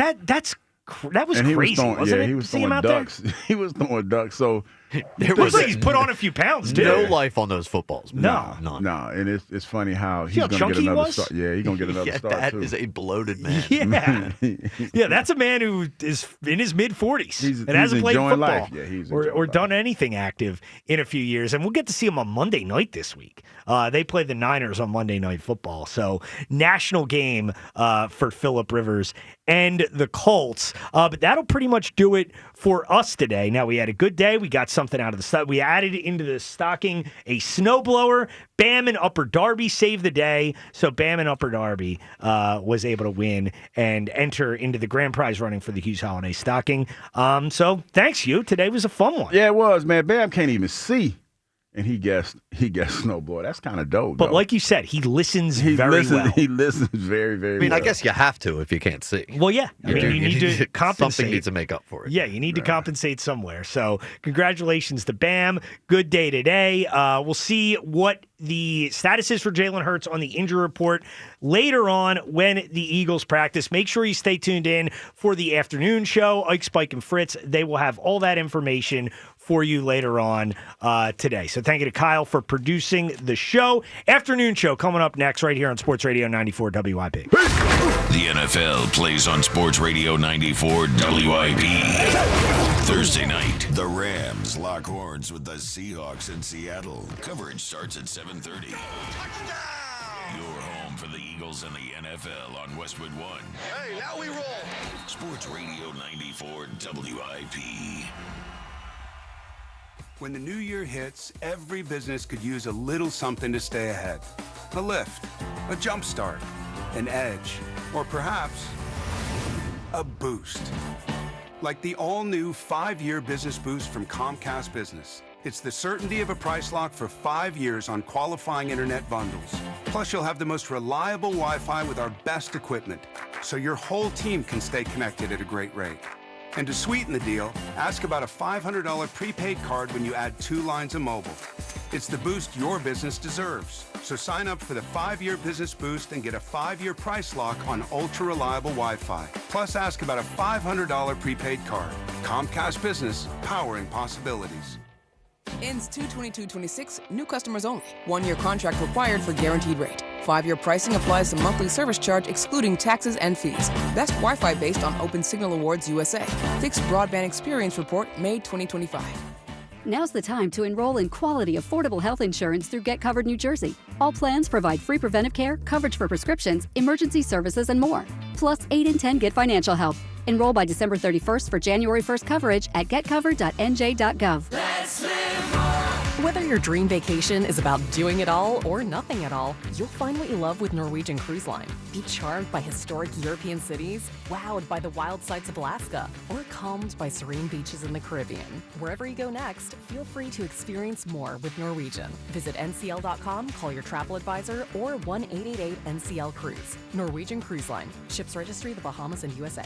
was And crazy, wasn't it? he was See him throwing out there? ducks. He was throwing ducks. So It looks like he's put on a few pounds, too. No life on those footballs. No. None. No, and it's funny how See he's how going to chunky get he another was? start. Yeah, he's going to get another start, That too. is a bloated man. Yeah. Yeah, that's a man who is in his mid-40s and hasn't played enjoying football life. Yeah, he's or enjoying done anything active in a few years. And we'll get to see him on Monday night this week. They play the Niners on Monday Night Football. So, national game for Phillip Rivers and the Colts. But that'll pretty much do it for us today. Now, we had a good day. We got something out of the stuff. We added into the stocking a snowblower. Bam and Upper Darby saved the day. So Bam and Upper Darby was able to win and enter into the grand prize running for the Hughes Holiday Stocking. So thanks, you. Today was a fun one. Yeah, it was, man. Bam can't even see. And he guessed snowboard. That's kind of dope. But though. like you said, he listens very well. He listens very, very well. I mean, I guess you have to if you can't see. Well, yeah. I mean, you need to compensate. Something needs to make up for it. Yeah, you need to compensate somewhere. So congratulations to Bam. Good day today. We'll see what the status is for Jalen Hurts on the injury report later on when the Eagles practice. Make sure you stay tuned in for the afternoon show. Ike, Spike, and Fritz, they will have all that information for you later on today. So thank you to Kyle for producing the show. Afternoon show coming up next right here on Sports Radio 94 WIP. The NFL plays on Sports Radio 94 WIP. Thursday night, the Rams lock horns with the Seahawks in Seattle. Coverage starts at 7:30. Your home for the Eagles and the NFL on Westwood One. Hey, now we roll. Sports Radio 94 WIP. When the new year hits, every business could use a little something to stay ahead. A lift, a jump start, an edge, or perhaps a boost. Like the all-new 5-year business boost from Comcast Business. It's the certainty of a price lock for 5 years on qualifying internet bundles. Plus, you'll have the most reliable Wi-Fi with our best equipment, so your whole team can stay connected at a great rate. And to sweeten the deal, ask about a $500 prepaid card when you add 2 lines of mobile. It's the boost your business deserves. So sign up for the 5-year business boost and get a 5-year price lock on ultra-reliable Wi-Fi. Plus, ask about a $500 prepaid card. Comcast Business, powering possibilities. Ends 2/22/26, new customers only. 1-year contract required for guaranteed rate. 5-year pricing applies to monthly service charge excluding taxes and fees. Best Wi-Fi based on Open Signal Awards USA. Fixed Broadband Experience Report, May 2025. Now's the time to enroll in quality, affordable health insurance through Get Covered New Jersey. All plans provide free preventive care, coverage for prescriptions, emergency services, and more. Plus, 8 in 10 get financial help. Enroll by December 31st for January 1st coverage at getcovered.nj.gov. Let's live more. Whether your dream vacation is about doing it all or nothing at all, you'll find what you love with Norwegian Cruise Line. Be charmed by historic European cities, wowed by the wild sights of Alaska, or calmed by serene beaches in the Caribbean. Wherever you go next, feel free to experience more with Norwegian. Visit ncl.com, call your travel advisor, or 1-888-NCL-CRUISE. Norwegian Cruise Line. Ships registry the Bahamas and USA.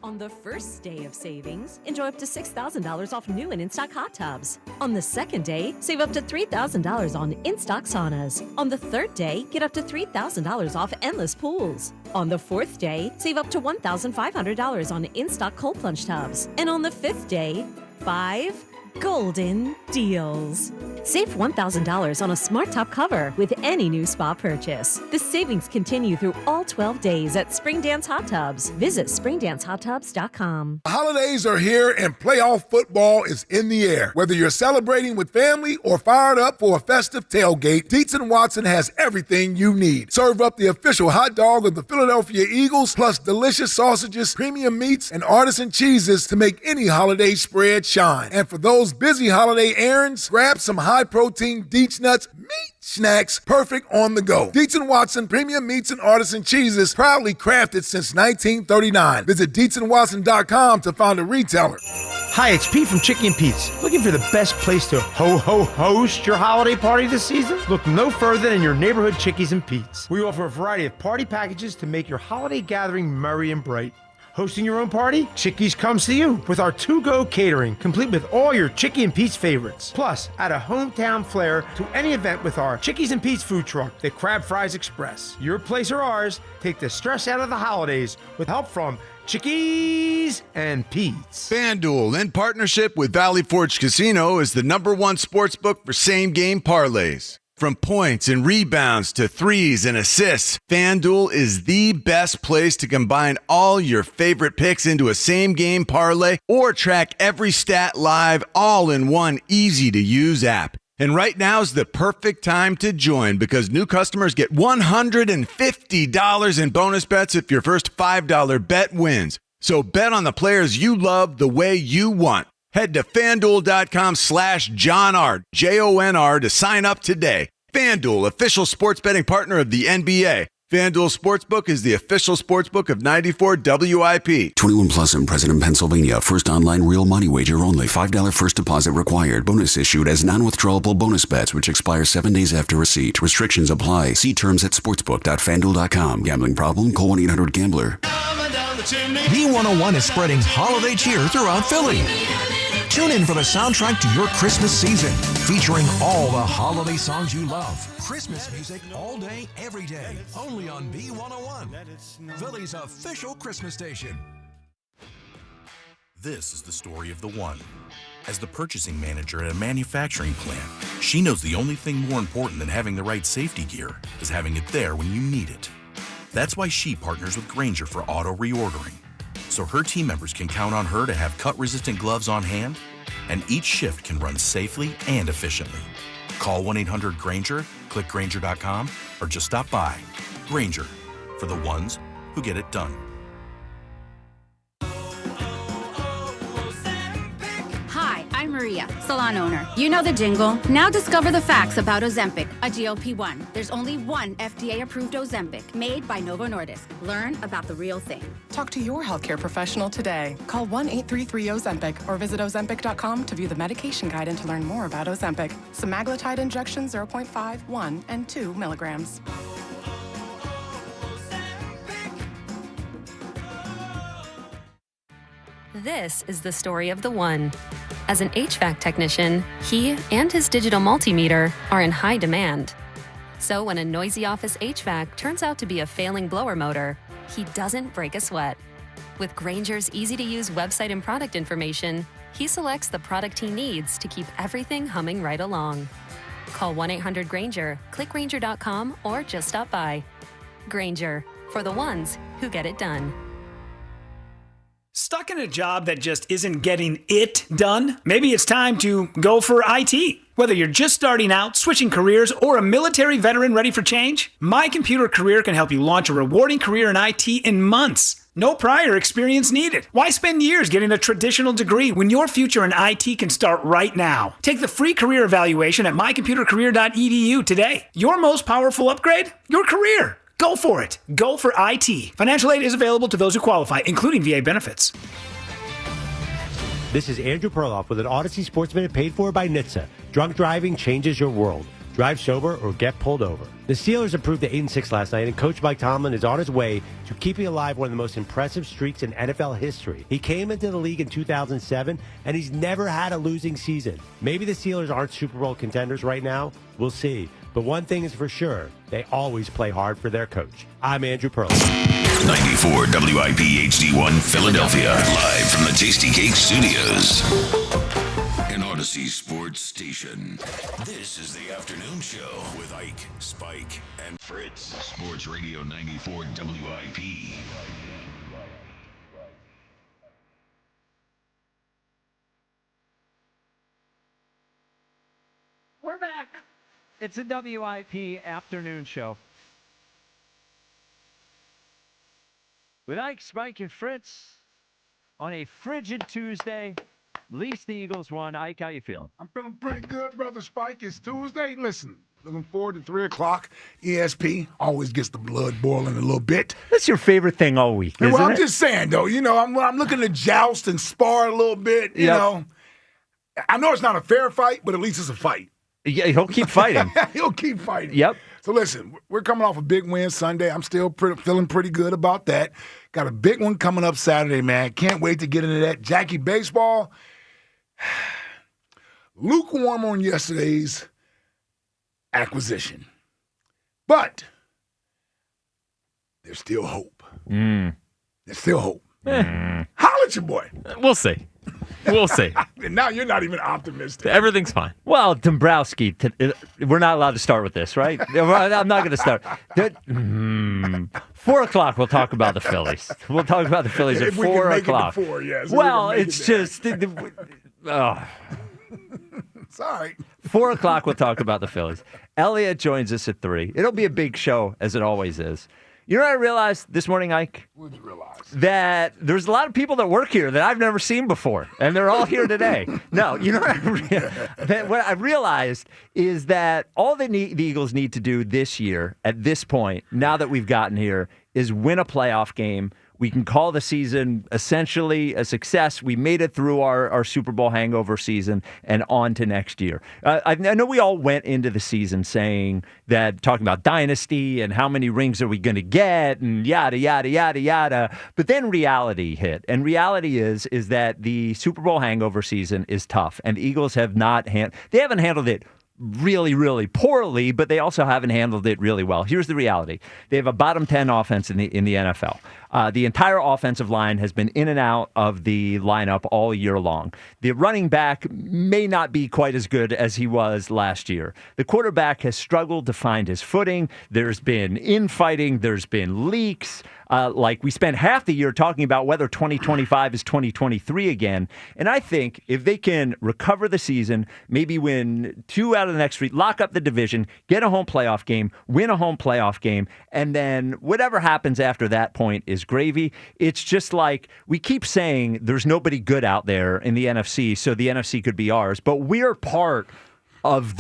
On the first day of savings, enjoy up to $6,000 off new and in-stock hot tubs. On the second day, save up to $3,000 on in-stock saunas. On the third day, get up to $3,000 off endless pools. On the fourth day, save up to $1,500 on in-stock cold plunge tubs. And on the fifth day, 5 golden deals. Save $1,000 on a smart top cover with any new spa purchase. The savings continue through all 12 days at Spring Dance Hot Tubs. Visit springdancehottubs.com. The holidays are here and playoff football is in the air. Whether you're celebrating with family or fired up for a festive tailgate, Dietz & Watson has everything you need. Serve up the official hot dog of the Philadelphia Eagles, plus delicious sausages, premium meats, and artisan cheeses to make any holiday spread shine. And for those busy holiday errands, grab some high-protein Dietz Nuts meat snacks, perfect on the go. Dietz & Watson premium meats and artisan cheeses, proudly crafted since 1939. Visit DietzandWatson.com to find a retailer. Hi, it's Pete from Chicky and Pete's. Looking for the best place to host your holiday party this season? Look no further than your neighborhood Chickies and Pete's. We offer a variety of party packages to make your holiday gathering merry and bright. Hosting your own party? Chickies comes to you with our to-go catering, complete with all your Chicky and Pete's favorites. Plus, add a hometown flair to any event with our Chickies and Pete's food truck, the Crab Fries Express. Your place or ours, take the stress out of the holidays with help from Chickies and Pete's. FanDuel, in partnership with Valley Forge Casino, is the #1 sportsbook for same-game parlays. From points and rebounds to threes and assists, FanDuel is the best place to combine all your favorite picks into a same-game parlay or track every stat live all in one easy-to-use app. And right now is the perfect time to join because new customers get $150 in bonus bets if your first $5 bet wins. So bet on the players you love the way you want. Head to FanDuel.com/JohnR, JONR to sign up today. FanDuel, official sports betting partner of the NBA. FanDuel Sportsbook is the official sportsbook of 94 WIP. 21 plus and present in Pennsylvania. First online real money wager only. $5 first deposit required. Bonus issued as non-withdrawable bonus bets, which expire 7 days after receipt. Restrictions apply. See terms at sportsbook.fanduel.com. Gambling problem? Call 1-800-GAMBLER. B101 is spreading holiday cheer throughout Philly. Tune in for the soundtrack to your Christmas season, featuring all the holiday songs you love. Christmas music all day, every day, only on B101, Philly's official Christmas station. This is the story of the one. As the purchasing manager at a manufacturing plant, she knows the only thing more important than having the right safety gear is having it there when you need it. That's why she partners with Grainger for auto reordering, so her team members can count on her to have cut-resistant gloves on hand, and each shift can run safely and efficiently. Call 1-800-GRAINGER, click Grainger.com, or just stop by. Grainger, for the ones who get it done. Hi, I'm Maria, salon owner. You know the jingle. Now discover the facts about Ozempic, a GLP-1. There's only one FDA-approved Ozempic, made by Novo Nordisk. Learn about the real thing. Talk to your healthcare professional today. Call 1-833-OZEMPIC or visit Ozempic.com to view the medication guide and to learn more about Ozempic. Semaglutide injection 0.5, 1, and 2 milligrams. This is the story of the one. As an HVAC technician, he and his digital multimeter are in high demand. So when a noisy office HVAC turns out to be a failing blower motor, he doesn't break a sweat. With Grainger's easy-to-use website and product information, he selects the product he needs to keep everything humming right along. Call 1-800-GRAINGER, click Grainger.com, or just stop by. Grainger, for the ones who get it done. Stuck in a job that just isn't getting it done? Maybe it's time to go for IT. Whether you're just starting out, switching careers, or a military veteran ready for change, My Computer Career can help you launch a rewarding career in IT in months. No prior experience needed. Why spend years getting a traditional degree when your future in IT can start right now? Take the free career evaluation at mycomputercareer.edu today. Your most powerful upgrade? Your career. Go for it. Go for IT. Financial aid is available to those who qualify, including VA benefits. This is Andrew Perloff with an Odyssey Sports Minute paid for by NHTSA. Drunk driving changes your world. Drive sober or get pulled over. The Steelers improved to 8-6 last night, and Coach Mike Tomlin is on his way to keeping alive one of the most impressive streaks in NFL history. He came into the league in 2007, and he's never had a losing season. Maybe the Steelers aren't Super Bowl contenders right now. We'll see. But one thing is for sure, they always play hard for their coach. I'm Andrew Perloff. 94 WIP HD1 Philadelphia, live from the Tasty Cake Studios. An Odyssey Odyssey Sports Station. This is the afternoon show with Ike, Spike, and Fritz. Sports Radio 94 WIP. We're back. It's a WIP afternoon show. With Ike, Spike, and Fritz on a frigid Tuesday. At least the Eagles won. Ike, how you feeling? I'm feeling pretty good, Brother Spike. It's Tuesday. Listen, looking forward to 3 o'clock. ESP always gets the blood boiling a little bit. That's your favorite thing all week, isn't well, I'm it? just saying, though, I'm looking to joust and spar a little bit, you know. I know it's not a fair fight, but at least it's a fight. Yeah, he'll keep fighting. He'll keep fighting. Yep. So listen, we're coming off a big win Sunday. I'm still feeling pretty good about that. Got a big one coming up Saturday, man. Can't wait to get into that. Jackie baseball. Lukewarm on yesterday's acquisition. But there's still hope. There's still hope. Holla at your boy. We'll see. We'll see. And now you're not even optimistic. Everything's fine. Well, Dombrowski, we're not allowed to start with this, right? I'm not going to start. 4 o'clock, we'll talk about the Phillies. We'll talk about the Phillies at 4 o'clock. Well, it's just... Sorry. 4 o'clock, we'll talk about the Phillies. Eliot joins us at 3. It'll be a big show, as it always is. You know what I realized this morning, Ike? What did you realize? That there's a lot of people that work here that I've never seen before, and they're all here today. No, you know what I realized is that all the Eagles need to do this year, at this point, now that we've gotten here, is win a playoff game. We can call the season essentially a success. We made it through our Super Bowl hangover season and on to next year. I know we all went into the season talking about dynasty and how many rings are we going to get and yada, yada, yada, yada. But then reality hit. And reality is that the Super Bowl hangover season is tough. And the Eagles have they haven't handled it really, really poorly, but they also haven't handled it really well. Here's the reality. They have a bottom 10 offense in the NFL. The entire offensive line has been in and out of the lineup all year long. The running back may not be quite as good as he was last year. The quarterback has struggled to find his footing. There's been infighting. There's been leaks. We spent half the year talking about whether 2025 is 2023 again. And I think if they can recover the season, maybe win 2 out of the next 3, lock up the division, get a home playoff game, win a home playoff game, and then whatever happens after that point is gravy. It's just like we keep saying there's nobody good out there in the NFC, so the NFC could be ours, but we're part of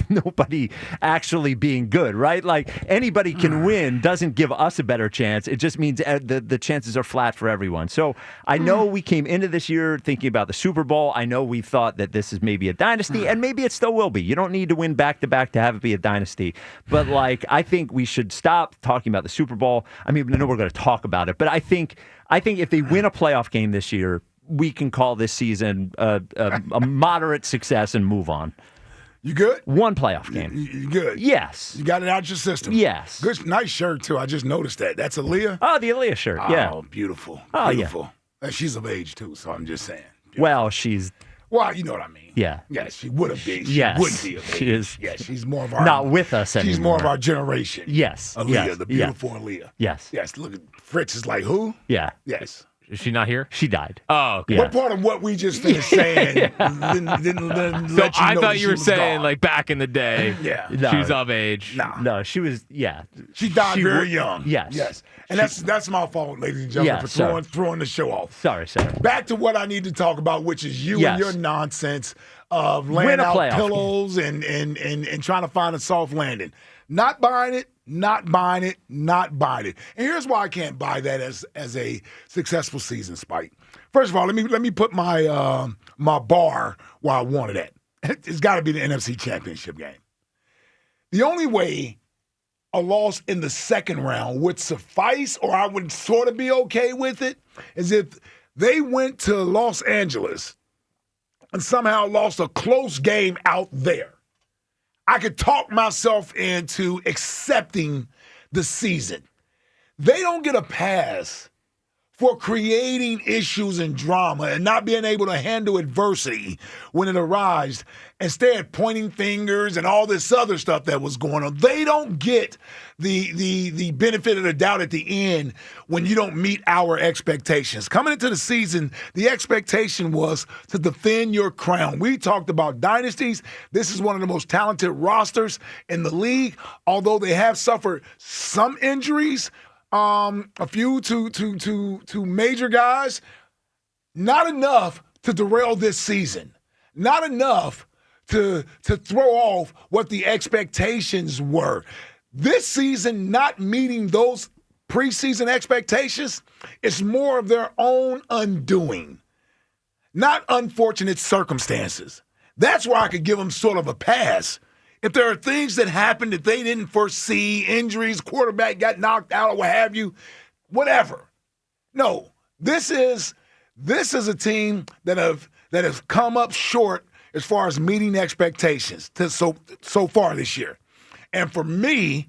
nobody actually being good, right? Like anybody can win doesn't give us a better chance. It just means the chances are flat for everyone. So I know we came into this year thinking about the Super Bowl. I know we thought that this is maybe a dynasty, and maybe it still will be. You don't need to win back-to-back to have it be a dynasty. But I think we should stop talking about the Super Bowl. I mean, I know we're going to talk about it, but I think if they win a playoff game this year, we can call this season a moderate success and move on. You good? One playoff game. You good? Yes. You got it out your system? Yes. Good, nice shirt, too. I just noticed that. That's Aaliyah? Oh, the Aaliyah shirt, yeah. Oh, beautiful. Oh, beautiful. Yeah. She's of age, too, so I'm just saying. Beautiful. Well, she's... Well, you know what I mean. Yeah. Yeah, she would have been. She yes. would be of age. She is. Yeah, she's more of our... Not with us anymore. She's more of our generation. Yes. Aaliyah, yes. the beautiful yes. Aaliyah. Yes. Yes, look at Fritz is like, who? Yeah. Yes. Is she not here? She died. Oh, okay. What part of what we just finished saying didn't let you know I thought you were saying gone. like back in the day. Yeah. She's of age. No, she was, yeah. She died very young. Yes. Yes. And that's my fault, ladies and gentlemen, for throwing the show off. Sorry. Back to what I need to talk about, which is you and your nonsense of laying out pillows and trying to find a soft landing. Not buying it. And here's why I can't buy that as a successful season, Spike. First of all, let me put my my bar where I want it at. It's got to be the NFC Championship game. The only way a loss in the second round would suffice, or I would sort of be okay with it, is if they went to Los Angeles and somehow lost a close game out there. I could talk myself into accepting the season. They don't get a pass for creating issues and drama and not being able to handle adversity when it arises, instead pointing fingers and all this other stuff that was going on. They don't get the benefit of the doubt at the end when you don't meet our expectations. Coming into the season, the expectation was to defend your crown. We talked about dynasties. This is one of the most talented rosters in the league, although they have suffered some injuries, a few to major guys. Not enough to derail this season. Not enough to throw off what the expectations were. This season not meeting those preseason expectations is more of their own undoing, not unfortunate circumstances. That's why I could give them sort of a pass. If there are things that happened that they didn't foresee, injuries, quarterback got knocked out or what have you, whatever. No, this is a team that have come up short as far as meeting expectations so far this year. And for me,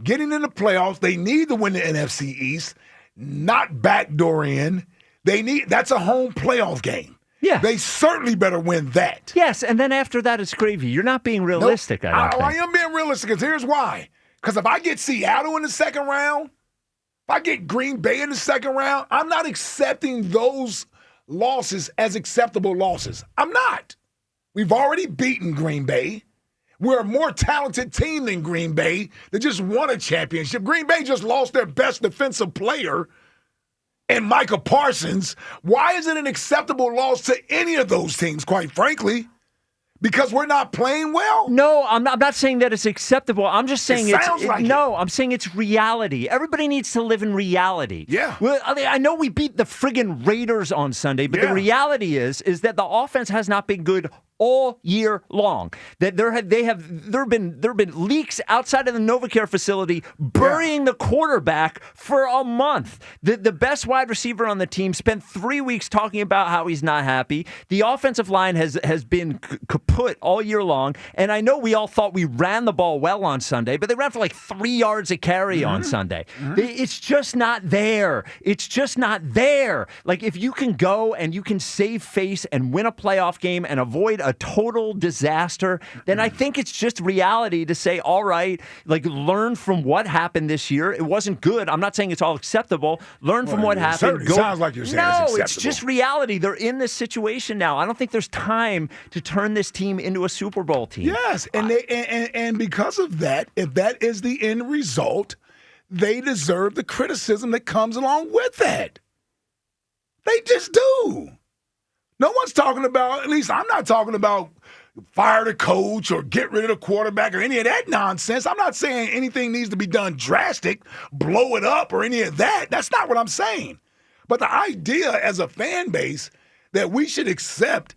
getting in the playoffs, they need to win the NFC East, not backdoor in. That's a home playoff game. Yeah. They certainly better win that. Yes, and then after that, it's gravy. You're not being realistic, Nope. I don't I think. am being realistic, because here's why. Because if I get Seattle in the second round, if I get Green Bay in the second round, I'm not accepting those losses as acceptable losses. I'm not. We've already beaten Green Bay. We're a more talented team than Green Bay that just won a championship. Green Bay just lost their best defensive player and Micah Parsons. Why is it an acceptable loss to any of those teams, quite frankly? Because we're not playing well? No, I'm not saying that it's acceptable. I'm just saying I'm saying it's reality. Everybody needs to live in reality. Yeah. Well, I know we beat the friggin' Raiders on Sunday, but the reality is that the offense has not been good all year long. That there have been leaks outside of the NovaCare facility burying the quarterback for a month. The best wide receiver on the team spent 3 weeks talking about how he's not happy. The offensive line has been kaput all year long. And I know we all thought we ran the ball well on Sunday, but they ran for like 3 yards a carry on Sunday. It's just not there. It's just not there. Like, if you can go and you can save face and win a playoff game and avoid a total disaster, then I think it's just reality to say, all right, like, learn from what happened this year. It wasn't good. I'm not saying it's all acceptable. Learn from what happened. It sounds like you're saying it's acceptable. No, it's just reality. They're in this situation now. I don't think there's time to turn this team into a Super Bowl team. Yes, and because of that, if that is the end result, they deserve the criticism that comes along with that. They just do. No one's talking about, at least I'm not talking about, fire the coach or get rid of the quarterback or any of that nonsense. I'm not saying anything needs to be done drastic, blow it up or any of that. That's not what I'm saying. But the idea as a fan base that we should accept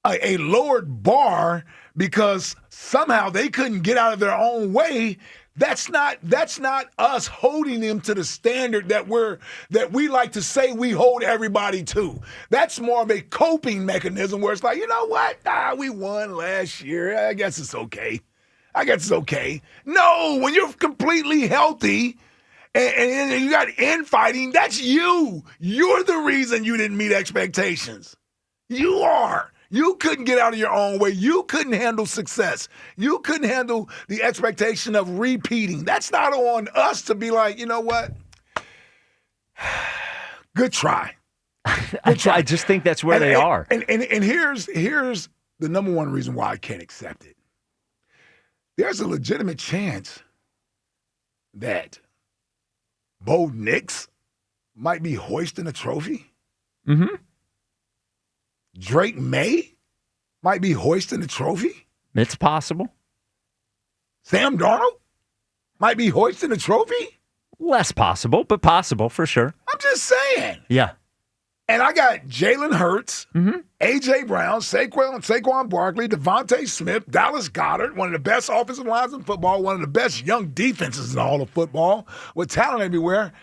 a lowered bar because somehow they couldn't get out of their own way, that's not us holding them to the standard that we like to say we hold everybody to. That's more of a coping mechanism where it's like, you know what? We won last year. I guess it's okay. No, when you're completely healthy and you got infighting, that's you. You're the reason you didn't meet expectations. You are. You couldn't get out of your own way. You couldn't handle success. You couldn't handle the expectation of repeating. That's not on us to be like, you know what? Good try. I just think that's where they are. And here's the number one reason why I can't accept it. There's a legitimate chance that Bo Nix might be hoisting a trophy. Mm-hmm. Drake May might be hoisting the trophy. It's possible. Sam Darnold might be hoisting the trophy. Less possible, but possible for sure. I'm just saying. Yeah. And I got Jalen Hurts, A.J. Brown, Saquon Barkley, Devontae Smith, Dallas Goedert, one of the best offensive lines in football, one of the best young defenses in all of football, with talent everywhere.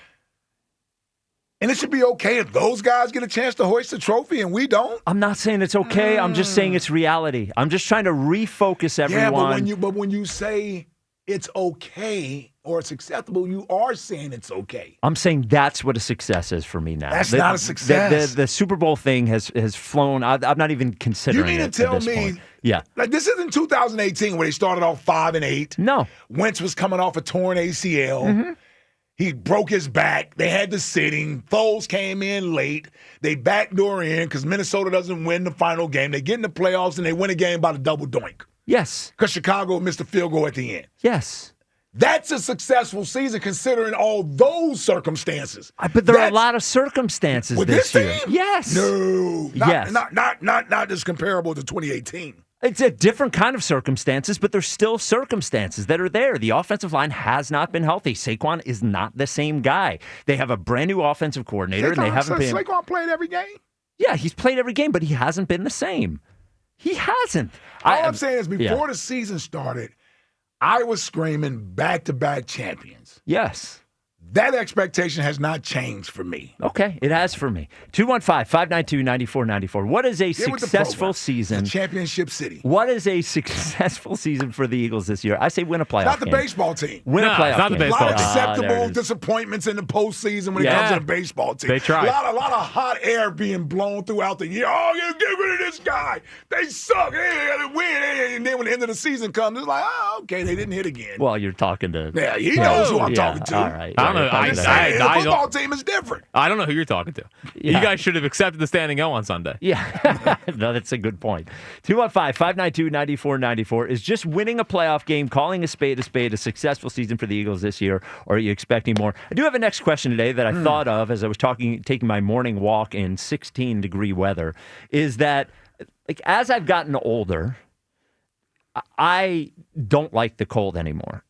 And it should be okay if those guys get a chance to hoist the trophy and we don't. I'm not saying it's okay. I'm just saying it's reality. I'm just trying to refocus everyone. Yeah, but when you say it's okay, or it's acceptable, you are saying it's okay. I'm saying that's what a success is for me now. That's not a success. The Super Bowl thing has flown. I'm not even considering it. You mean to tell me? Yeah. Like, this isn't 2018 where they started off 5-8. No. Wentz was coming off a torn ACL. Mm-hmm. He broke his back. They had the sitting. Foles came in late. They backdoor in because Minnesota doesn't win the final game. They get in the playoffs and they win a game by the double doink. Yes. Because Chicago missed a field goal at the end. Yes. That's a successful season considering all those circumstances. But there are a lot of circumstances with this year. team? Yes. No. Yes. Not just comparable to 2018. It's a different kind of circumstances, but there's still circumstances that are there. The offensive line has not been healthy. Saquon is not the same guy. They have a brand new offensive coordinator, and they haven't been. Saquon played every game? Yeah, he's played every game, but he hasn't been the same. He hasn't. All I'm saying is before the season started, I was screaming back-to-back champions. Yes. That expectation has not changed for me. Okay, it has for me. 215-592-9494. What is a successful season? It's a championship city. What is a successful season for the Eagles this year? I say win a playoff Not the game. baseball team. Win a playoff not the game. baseball A lot of team. acceptable disappointments in the postseason when it comes to the baseball team. They tried. A lot of hot air being blown throughout the year. Oh, you get rid of this guy. They suck. They gotta win. And then when the end of the season comes, it's like, oh, okay, they didn't hit again. Well, you're talking to. Yeah, he knows who I'm talking to. All right. I don't know. The football team is different. I don't know who you're talking to. Yeah. You guys should have accepted the standing O on Sunday. Yeah. No, that's a good point. 215-592-9494. Is just winning a playoff game, calling a spade, a successful season for the Eagles this year, or are you expecting more? I do have a next question today that I thought of as I was taking my morning walk in 16-degree weather, is that like as I've gotten older, I don't like the cold anymore.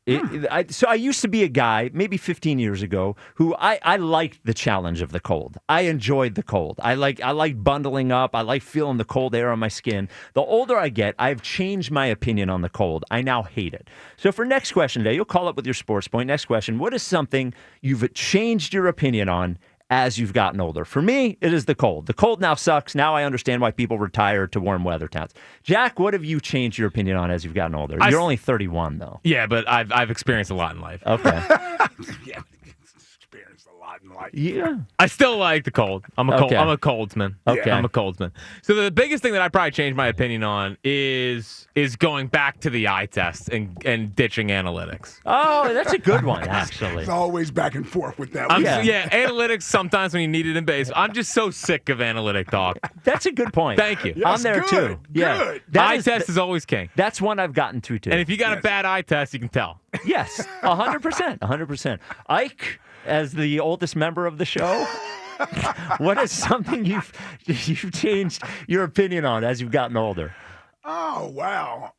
So I used to be a guy, maybe 15 years ago, who I liked the challenge of the cold. I enjoyed the cold. I like bundling up. I like feeling the cold air on my skin. The older I get, I've changed my opinion on the cold. I now hate it. So for next question today, you'll call up with your sports point. Next question, what is something you've changed your opinion on as you've gotten older? For me, it is the cold. The cold now sucks. Now I understand why people retire to warm weather towns. Jack, what have you changed your opinion on as you've gotten older? You're only 31, though. Yeah, but I've experienced a lot in life. Okay. Yeah, experienced a lot in life. Yeah. I still like the cold. I'm a coldsman. Okay. I'm a coldsman. So the biggest thing that I probably changed my opinion on is going back to the eye test and ditching analytics. Oh, that's a good one, actually. It's always back and forth with that one. Yeah, analytics sometimes when you need it in base. I'm just so sick of analytic talk. That's a good point. Thank you. I'm there too. Yeah. Eye test is always king. That's one I've gotten to too. And if you got a bad eye test, you can tell. Yes, 100%. 100%. Ike, as the oldest member of the show, what is something you've changed your opinion on as you've gotten older? Oh, wow.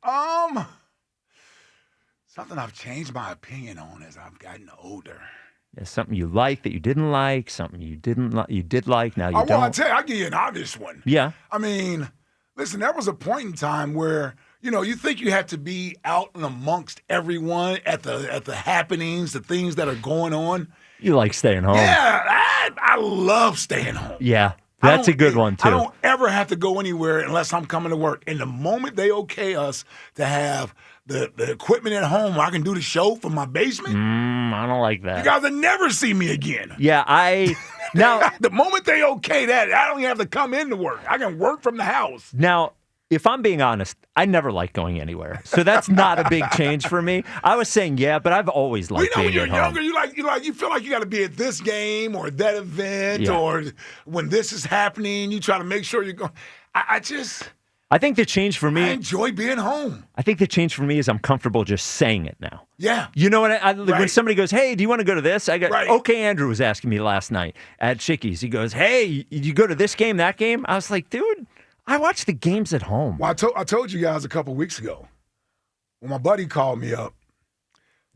Something I've changed my opinion on as I've gotten older. Yeah, something you like that you didn't like, something you did like, now you don't. Well, I'll tell you, I'll give you an obvious one. Yeah. I mean, listen, there was a point in time where, you think you have to be out and amongst everyone at the happenings, the things that are going on. You like staying home. Yeah, I love staying home. Yeah, that's a good one, too. I don't ever have to go anywhere unless I'm coming to work. And the moment they okay us to have the equipment at home where I can do the show from my basement, I don't like that. you guys will never see me again. Yeah, now the moment they okay that, I don't even have to come into work. I can work from the house. Now, if I'm being honest, I never like going anywhere. So that's not a big change for me. I was saying, yeah, but I've always liked being when you're at home. younger, you feel like you got to be at this game or that event, or when this is happening, you try to make sure you're going. I think the change for me, I enjoy being home. I think the change for me is I'm comfortable just saying it now. Yeah. You know what? When somebody goes, hey, do you want to go to this? I go, Right. okay, Andrew was asking me last night at Chickies. He goes, hey, you go to this game, that game? I was like, dude, I watch the games at home. Well, I told you guys a couple weeks ago when my buddy called me up.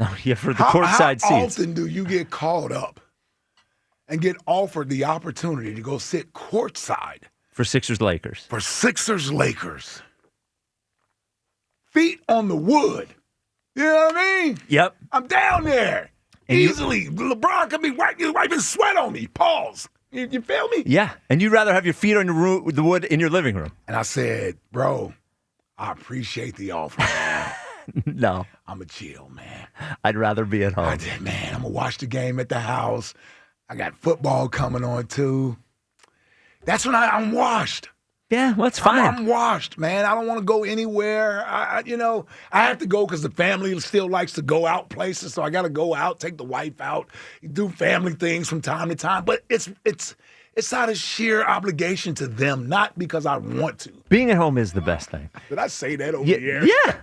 Oh, yeah, for the courtside seats. How often do you get called up and get offered the opportunity to go sit courtside? For Sixers-Lakers. For Sixers-Lakers. Feet on the wood. You know what I mean? Yep. I'm down there. And easily. LeBron could be wiping sweat on me. Pause. You feel me? Yeah, and you'd rather have your feet on the wood in your living room. And I said, bro, I appreciate the offer, man. No. I'm a chill, man. I'd rather be at home. Man, I'm going to watch the game at the house. I got football coming on, too. That's when I'm washed. Yeah, well, that's fine. I'm washed, man. I don't want to go anywhere. I have to go because the family still likes to go out places, so I got to go out, take the wife out, do family things from time to time. But it's out of sheer obligation to them, not because I want to. Being at home is the best thing. Did I say that over here? Yeah.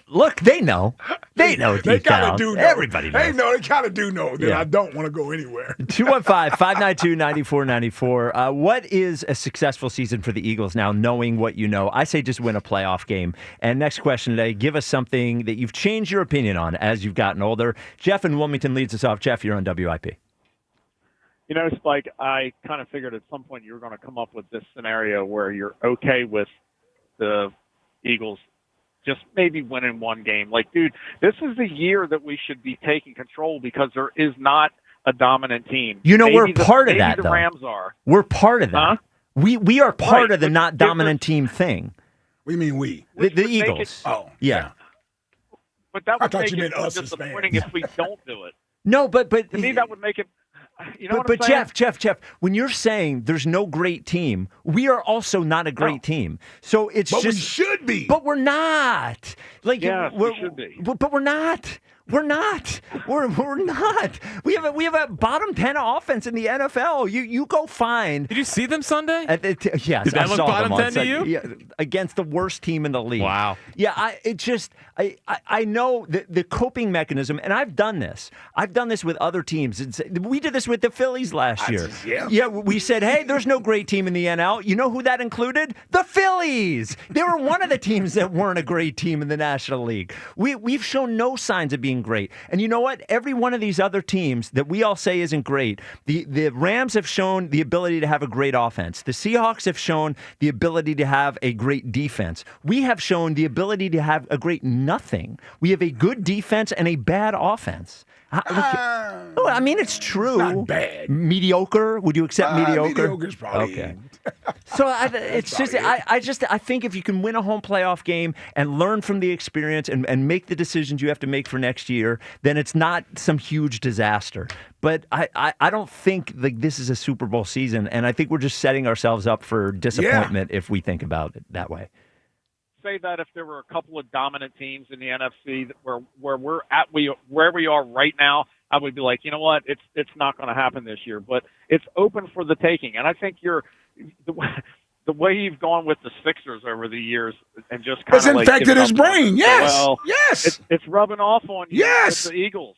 Look, they know. They know They deep down. kind of do know. Everybody knows. They kind of do know that Yeah. I don't want to go anywhere. 215-592-9494. What is a successful season for the Eagles now, knowing what you know? I say just win a playoff game. And next question today, give us something that you've changed your opinion on as you've gotten older. Jeff in Wilmington leads us off. Jeff, you're on WIP. You know, Spike, I kind of figured at some point you were going to come up with this scenario where you're okay with the Eagles just maybe winning one game. Like, dude, this is the year that we should be taking control because there is not a dominant team. You know, we're part of that, the though. Rams are. We're part of that. Huh? We are part of the but not dominant team thing. What do you mean we? The Eagles. Yeah. But that would thought make you it meant more us as disappointing fans. if we don't do it. No, but To me, that would make it. You know what but I'm saying? Jeff, when you're saying there's no great team, we are also not a great team. So it's But just we should be. But we're not. Like Yes, we should be. But we're not. We're not. We're not. We have a bottom 10 offense in the NFL. You go find. Did you see them Sunday? Yes, Did that I look saw bottom them on 10 to you? Sunday. Yeah, against the worst team in the league. Wow. Yeah, I know the coping mechanism, and I've done this. I've done this with other teams. We did this with the Phillies last year. Yeah, we said, hey, there's no great team in the NL. You know who that included? The Phillies. They were one of the teams that weren't a great team in the National League. We've shown no signs of being great. And you know what? Every one of these other teams that we all say isn't great, the Rams have shown the ability to have a great offense. The Seahawks have shown the ability to have a great defense. We have shown the ability to have a great nothing. We have a good defense and a bad offense. I mean, it's true. Not bad. Mediocre? Would you accept mediocre? Mediocre's probably. Okay. So it's just I think if you can win a home playoff game and learn from the experience and make the decisions you have to make for next year, then it's not some huge disaster. But I don't think like this is a Super Bowl season, and I think we're just setting ourselves up for disappointment if we think about it that way. Say that if there were a couple of dominant teams in the NFC where we're at where we are right now, I would be like, you know what, it's not going to happen this year, but it's open for the taking. And I think the way you've gone with the Sixers over the years and just kind It's of infected his brain. Yes. Well, Yes. it's rubbing off on you. Yes. With the Eagles.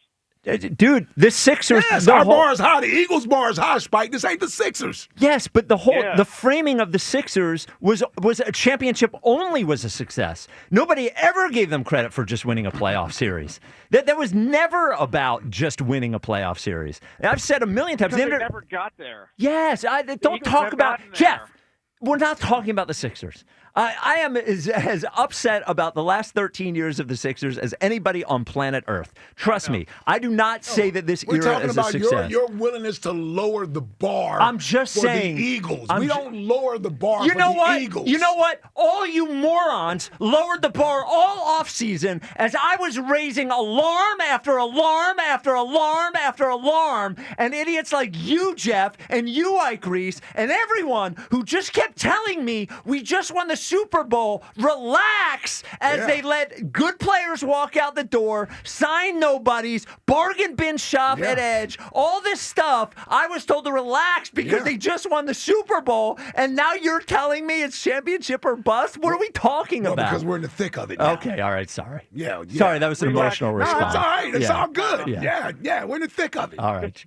Dude, the Sixers. Yes, our bar is high. The Eagles' bar is high, Spike. This ain't the Sixers. Yes, but the framing of the Sixers was a championship only was a success. Nobody ever gave them credit for just winning a playoff series. That was never about just winning a playoff series. And I've said a million times. Because they never got there. Yes, don't talk about Jeff. We're not talking about the Sixers. I am as upset about the last 13 years of the Sixers as anybody on planet Earth. Trust me, I do not say that this We're era talking is a about success. your williness to lower the bar. I'm just for saying. the Eagles. We don't lower the bar for the Eagles. You know what? All you morons lowered the bar all offseason as I was raising alarm after alarm after alarm after alarm, and idiots like you, Jeff, and you, Ike Reese, and everyone who just kept telling me we just won the Super Bowl, relax, as they let good players walk out the door, sign nobodies, bargain bin shop at Edge, all this stuff. I was told to relax because they just won the Super Bowl, and now you're telling me it's championship or bust? What are we talking about? Because we're in the thick of it now. Okay, all right, sorry. Yeah. Sorry, that was an emotional No, response. it's all right. It's all good. Yeah. Yeah, we're in the thick of it. All right.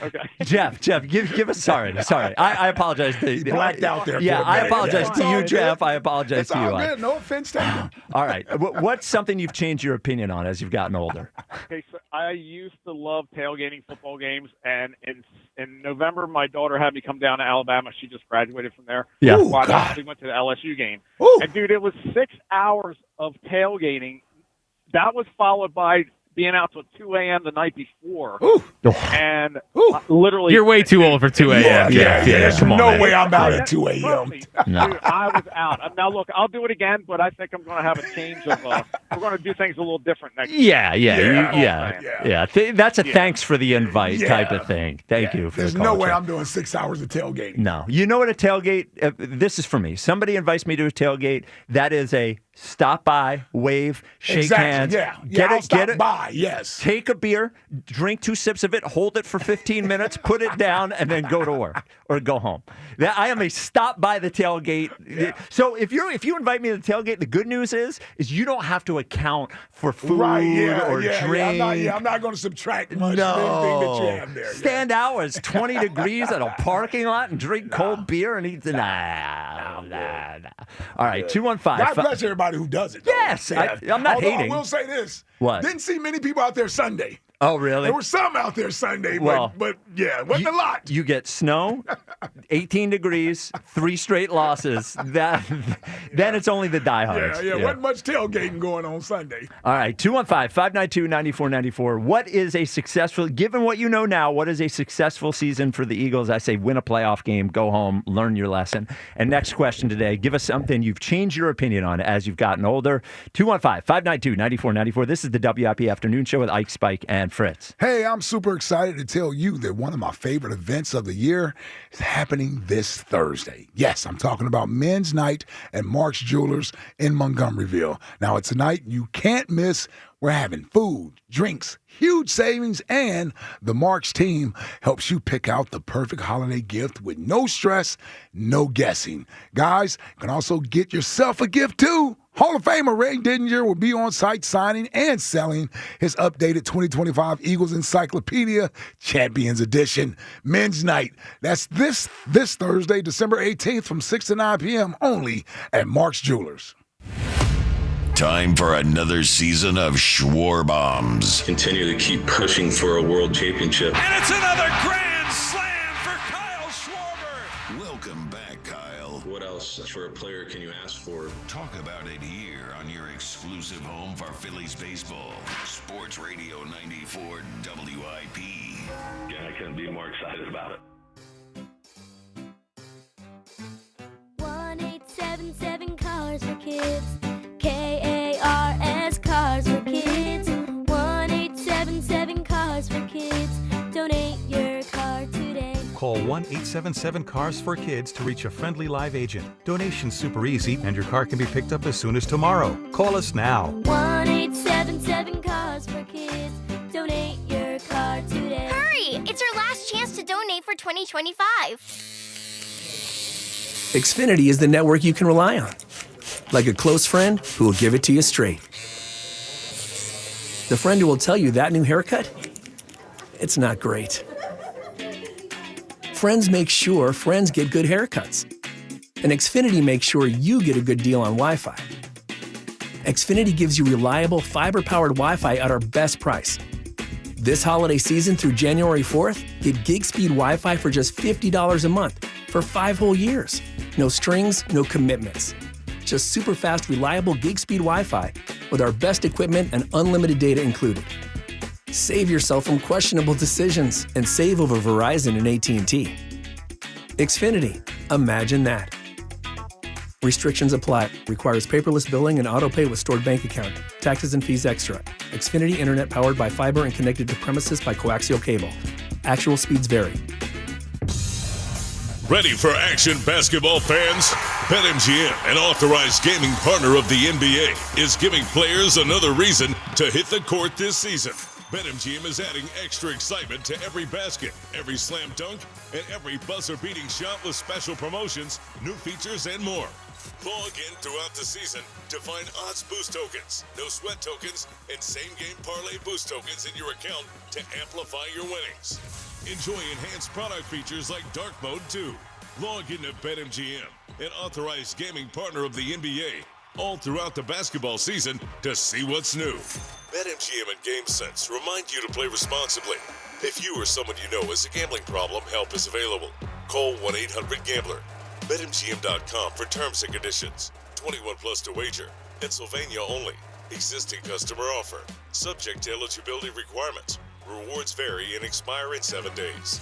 Okay. Jeff, give us sorry. I apologize to you. Blacked out there. Yeah, for a I minute. apologize It's to all you, good. Jeff. I apologize It's to you. all good. No offense taken. All right. What's something you've changed your opinion on as you've gotten older? Okay, so I used to love tailgating football games, and in November, my daughter had me come down to Alabama. She just graduated from there. Yeah. So I Ooh, God. actually went to the LSU game. Ooh. And, dude, it was 6 hours of tailgating. That was followed by being out till 2 a.m. the night before. And literally. You're way too old for 2 a.m. Yeah. Come on, no man. way I'm out at 2 a.m. Dude, I was out. Now, look, I'll do it again, but I think I'm going to have a change of. We're going to do things a little different next year. Yeah. That's a thanks for the invite type of thing. Thank you for There's the no call, way Chuck. I'm doing 6 hours of tailgating. No. You know what a tailgate, this is for me. Somebody invites me to a tailgate. That is a stop by, wave, shake hands. Get it by. Yes. Take a beer, drink 2 sips of it, hold it for 15 minutes, put it down, and then go to work or go home. I am a stop by the tailgate. So if you invite me to the tailgate, the good news is you don't have to account for food or drink. I'm not going to subtract much of anything that you have there. Stand out as 20 degrees at a parking lot and drink cold beer and eat. Nah. All right, 215. God bless everybody who does it. Though. Yes, I'm not Although hating. I will say this. What? Didn't see many people out there Sunday. Oh, really? There were some out there Sunday, Well, but it wasn't a lot. You get snow, 18 degrees, 3 straight losses. Then it's only the diehards. Yeah. Wasn't much tailgating going on Sunday. All right, 215-592-9494. What is a successful, given what you know now, what is a successful season for the Eagles? I say win a playoff game, go home, learn your lesson. And next question today, give us something you've changed your opinion on as you've gotten older. 215-592-9494. This is the WIP Afternoon Show with Ike, Spike, and Fritz. Hey, I'm super excited to tell you that one of my favorite events of the year is happening this Thursday. Yes, I'm talking about Men's Night at Mark's Jewelers in Montgomeryville. Now, it's a night you can't miss. We're having food, drinks, huge savings, and the Marks team helps you pick out the perfect holiday gift with no stress, no guessing. Guys, you can also get yourself a gift too. Hall of Famer Ray Didinger will be on site signing and selling his updated 2025 Eagles Encyclopedia Champions Edition. Men's Night. That's this Thursday, December 18th from 6 to 9 p.m. only at Mark's Jewelers. Time for another season of Schwar Bombs. Continue to keep pushing for a world championship. And it's another grand slam for Kyle Schwarber. Welcome back, Kyle. What else for a player can you ask for? Talk about it here on your exclusive home for Phillies baseball. Sports Radio 94 WIP. Yeah, I couldn't be more excited about it. 1877 Cars for Kids. KARS Cars for Kids. 1877 Cars for Kids. Donate your car today. Call 1-877-CARS for Kids to reach a friendly live agent. Donation's super easy, and your car can be picked up as soon as tomorrow. Call us now. 1877 Cars for Kids. Donate your car today. Hurry! It's our last chance to donate for 2025. Xfinity is the network you can rely on. Like a close friend who will give it to you straight. The friend who will tell you that new haircut, it's not great. Friends make sure friends get good haircuts. And Xfinity makes sure you get a good deal on Wi-Fi. Xfinity gives you reliable, fiber-powered Wi-Fi at our best price. This holiday season through January 4th, get gig speed Wi-Fi for just $50 a month for 5 whole years. No strings, no commitments. Just super fast, reliable gig speed Wi-Fi with our best equipment and unlimited data included. Save yourself from questionable decisions and save over Verizon and AT&T. Xfinity. Imagine that. Restrictions apply. Requires paperless billing and autopay with stored bank account. Taxes and fees extra. Xfinity Internet powered by fiber and connected to premises by coaxial cable. Actual speeds vary. Ready for action, basketball fans? BetMGM, an authorized gaming partner of the NBA, is giving players another reason to hit the court this season. BetMGM is adding extra excitement to every basket, every slam dunk, and every buzzer-beating shot with special promotions, new features, and more. Log in throughout the season to find odds boost tokens, no sweat tokens, and same-game parlay boost tokens in your account to amplify your winnings. Enjoy enhanced product features like Dark Mode 2. Log into BetMGM, an authorized gaming partner of the NBA, all throughout the basketball season to see what's new. BetMGM and GameSense remind you to play responsibly. If you or someone you know has a gambling problem, help is available. Call 1-800-GAMBLER. BetMGM.com for terms and conditions. 21 plus to wager. Pennsylvania only. Existing customer offer. Subject to eligibility requirements. Rewards vary and expire in 7 days.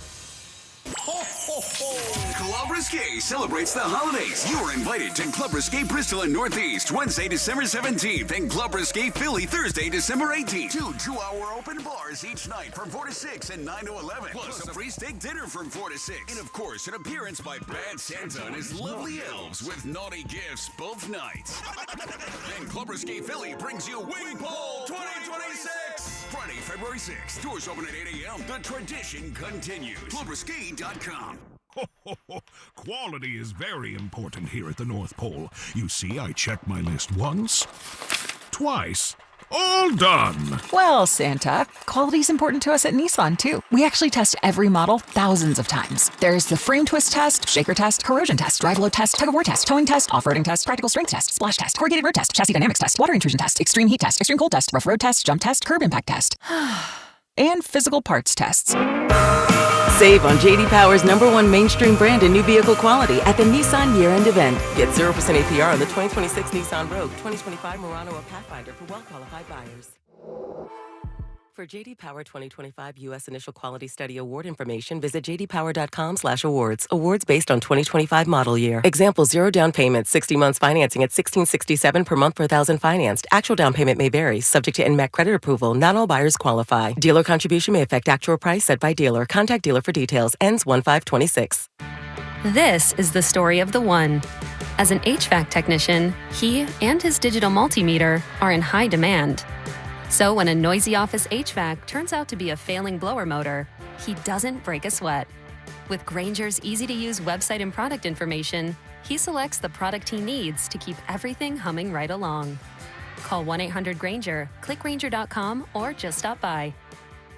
Club Risque celebrates the holidays. You are invited to Club Risque Bristol and Northeast Wednesday, December 17th, and Club Risque Philly Thursday, December 18th. Two 2-hour open bars each night from 4 to 6 and 9 to 11. Plus a free steak dinner from 4 to 6. And of course, an appearance by Bad Santa and his lovely elves with naughty gifts both nights. And Club Risque Philly brings you Wing Bowl 2026. Friday, February 6th. Doors open at 8 a.m. The tradition continues. ClubRisque.com. Quality is very important here at the North Pole. You see, I checked my list once, twice, all done. Well, Santa, quality's important to us at Nissan, too. We actually test every model thousands of times. There's the frame twist test, shaker test, corrosion test, drive load test, tug-of-war test, towing test, off-roading test, practical strength test, splash test, corrugated road test, chassis dynamics test, water intrusion test, extreme heat test, extreme cold test, rough road test, jump test, curb impact test. And physical parts tests. Save on J.D. Power's #1 mainstream brand in new vehicle quality at the Nissan year-end event. Get 0% APR on the 2026 Nissan Rogue, 2025 Murano or Pathfinder for well-qualified buyers. For J.D. Power 2025 U.S. Initial Quality Study Award information, visit jdpower.com/awards. Awards based on 2025 model year. Example: 0 down payment, 60 months financing at $1,667 per month per thousand financed. Actual down payment may vary, subject to NMAC credit approval. Not all buyers qualify. Dealer contribution may affect actual price set by dealer. Contact dealer for details. Ends 1/5/26. This is the story of the one. As an HVAC technician, he and his digital multimeter are in high demand. So when a noisy office HVAC turns out to be a failing blower motor, he doesn't break a sweat. With Grainger's easy-to-use website and product information, he selects the product he needs to keep everything humming right along. Call 1-800-GRAINGER, click Grainger.com, or just stop by.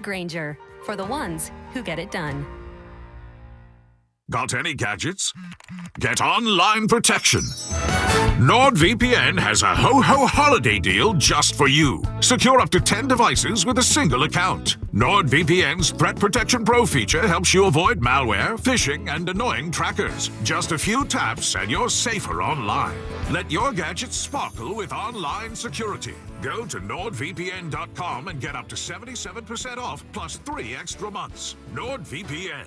Grainger, for the ones who get it done. Got any gadgets? Get online protection. NordVPN has a ho-ho holiday deal just for you. Secure up to 10 devices with a single account. NordVPN's Threat Protection Pro feature helps you avoid malware, phishing, and annoying trackers. Just a few taps and you're safer online. Let your gadgets sparkle with online security. Go to NordVPN.com and get up to 77% off plus 3 extra months. NordVPN.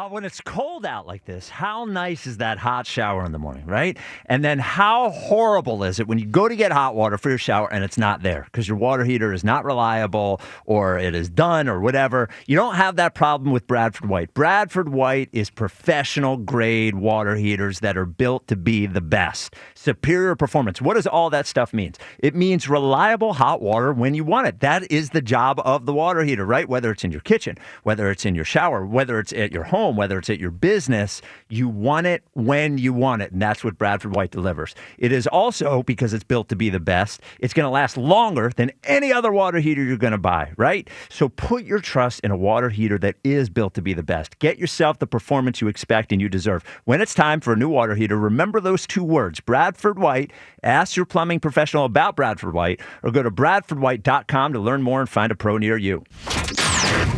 When it's cold out like this, how nice is that hot shower in the morning, right? And then how horrible is it when you go to get hot water for your shower and it's not there because your water heater is not reliable or it is done or whatever. You don't have that problem with Bradford White. Bradford White is professional grade water heaters that are built to be the best. Superior performance. What does all that stuff mean? It means reliable hot water when you want it. That is the job of the water heater, right? Whether it's in your kitchen, whether it's in your shower, whether it's at your home, whether it's at your business, you want it when you want it. And that's what Bradford White delivers. It is also, because it's built to be the best, it's going to last longer than any other water heater you're going to buy, right? So put your trust in a water heater that is built to be the best. Get yourself the performance you expect and you deserve. When it's time for a new water heater, remember those 2 words, Bradford White. Ask your plumbing professional about Bradford White or go to bradfordwhite.com to learn more and find a pro near you.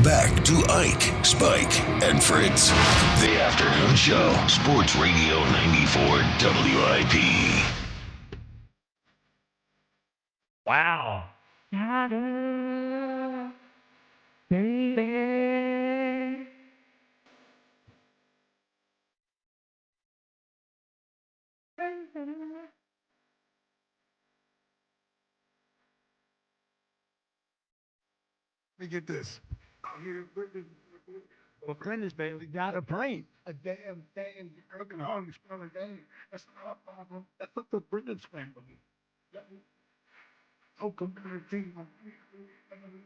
Back to Ike, Spike, and Fritz. The Afternoon Show. Sports Radio 94 WIP. Wow. Let me get this. Well, Clinton's barely got a brain. A damn thing. You can hardly spell a day. That's not a problem. That's what the Britain's family. Oh, community.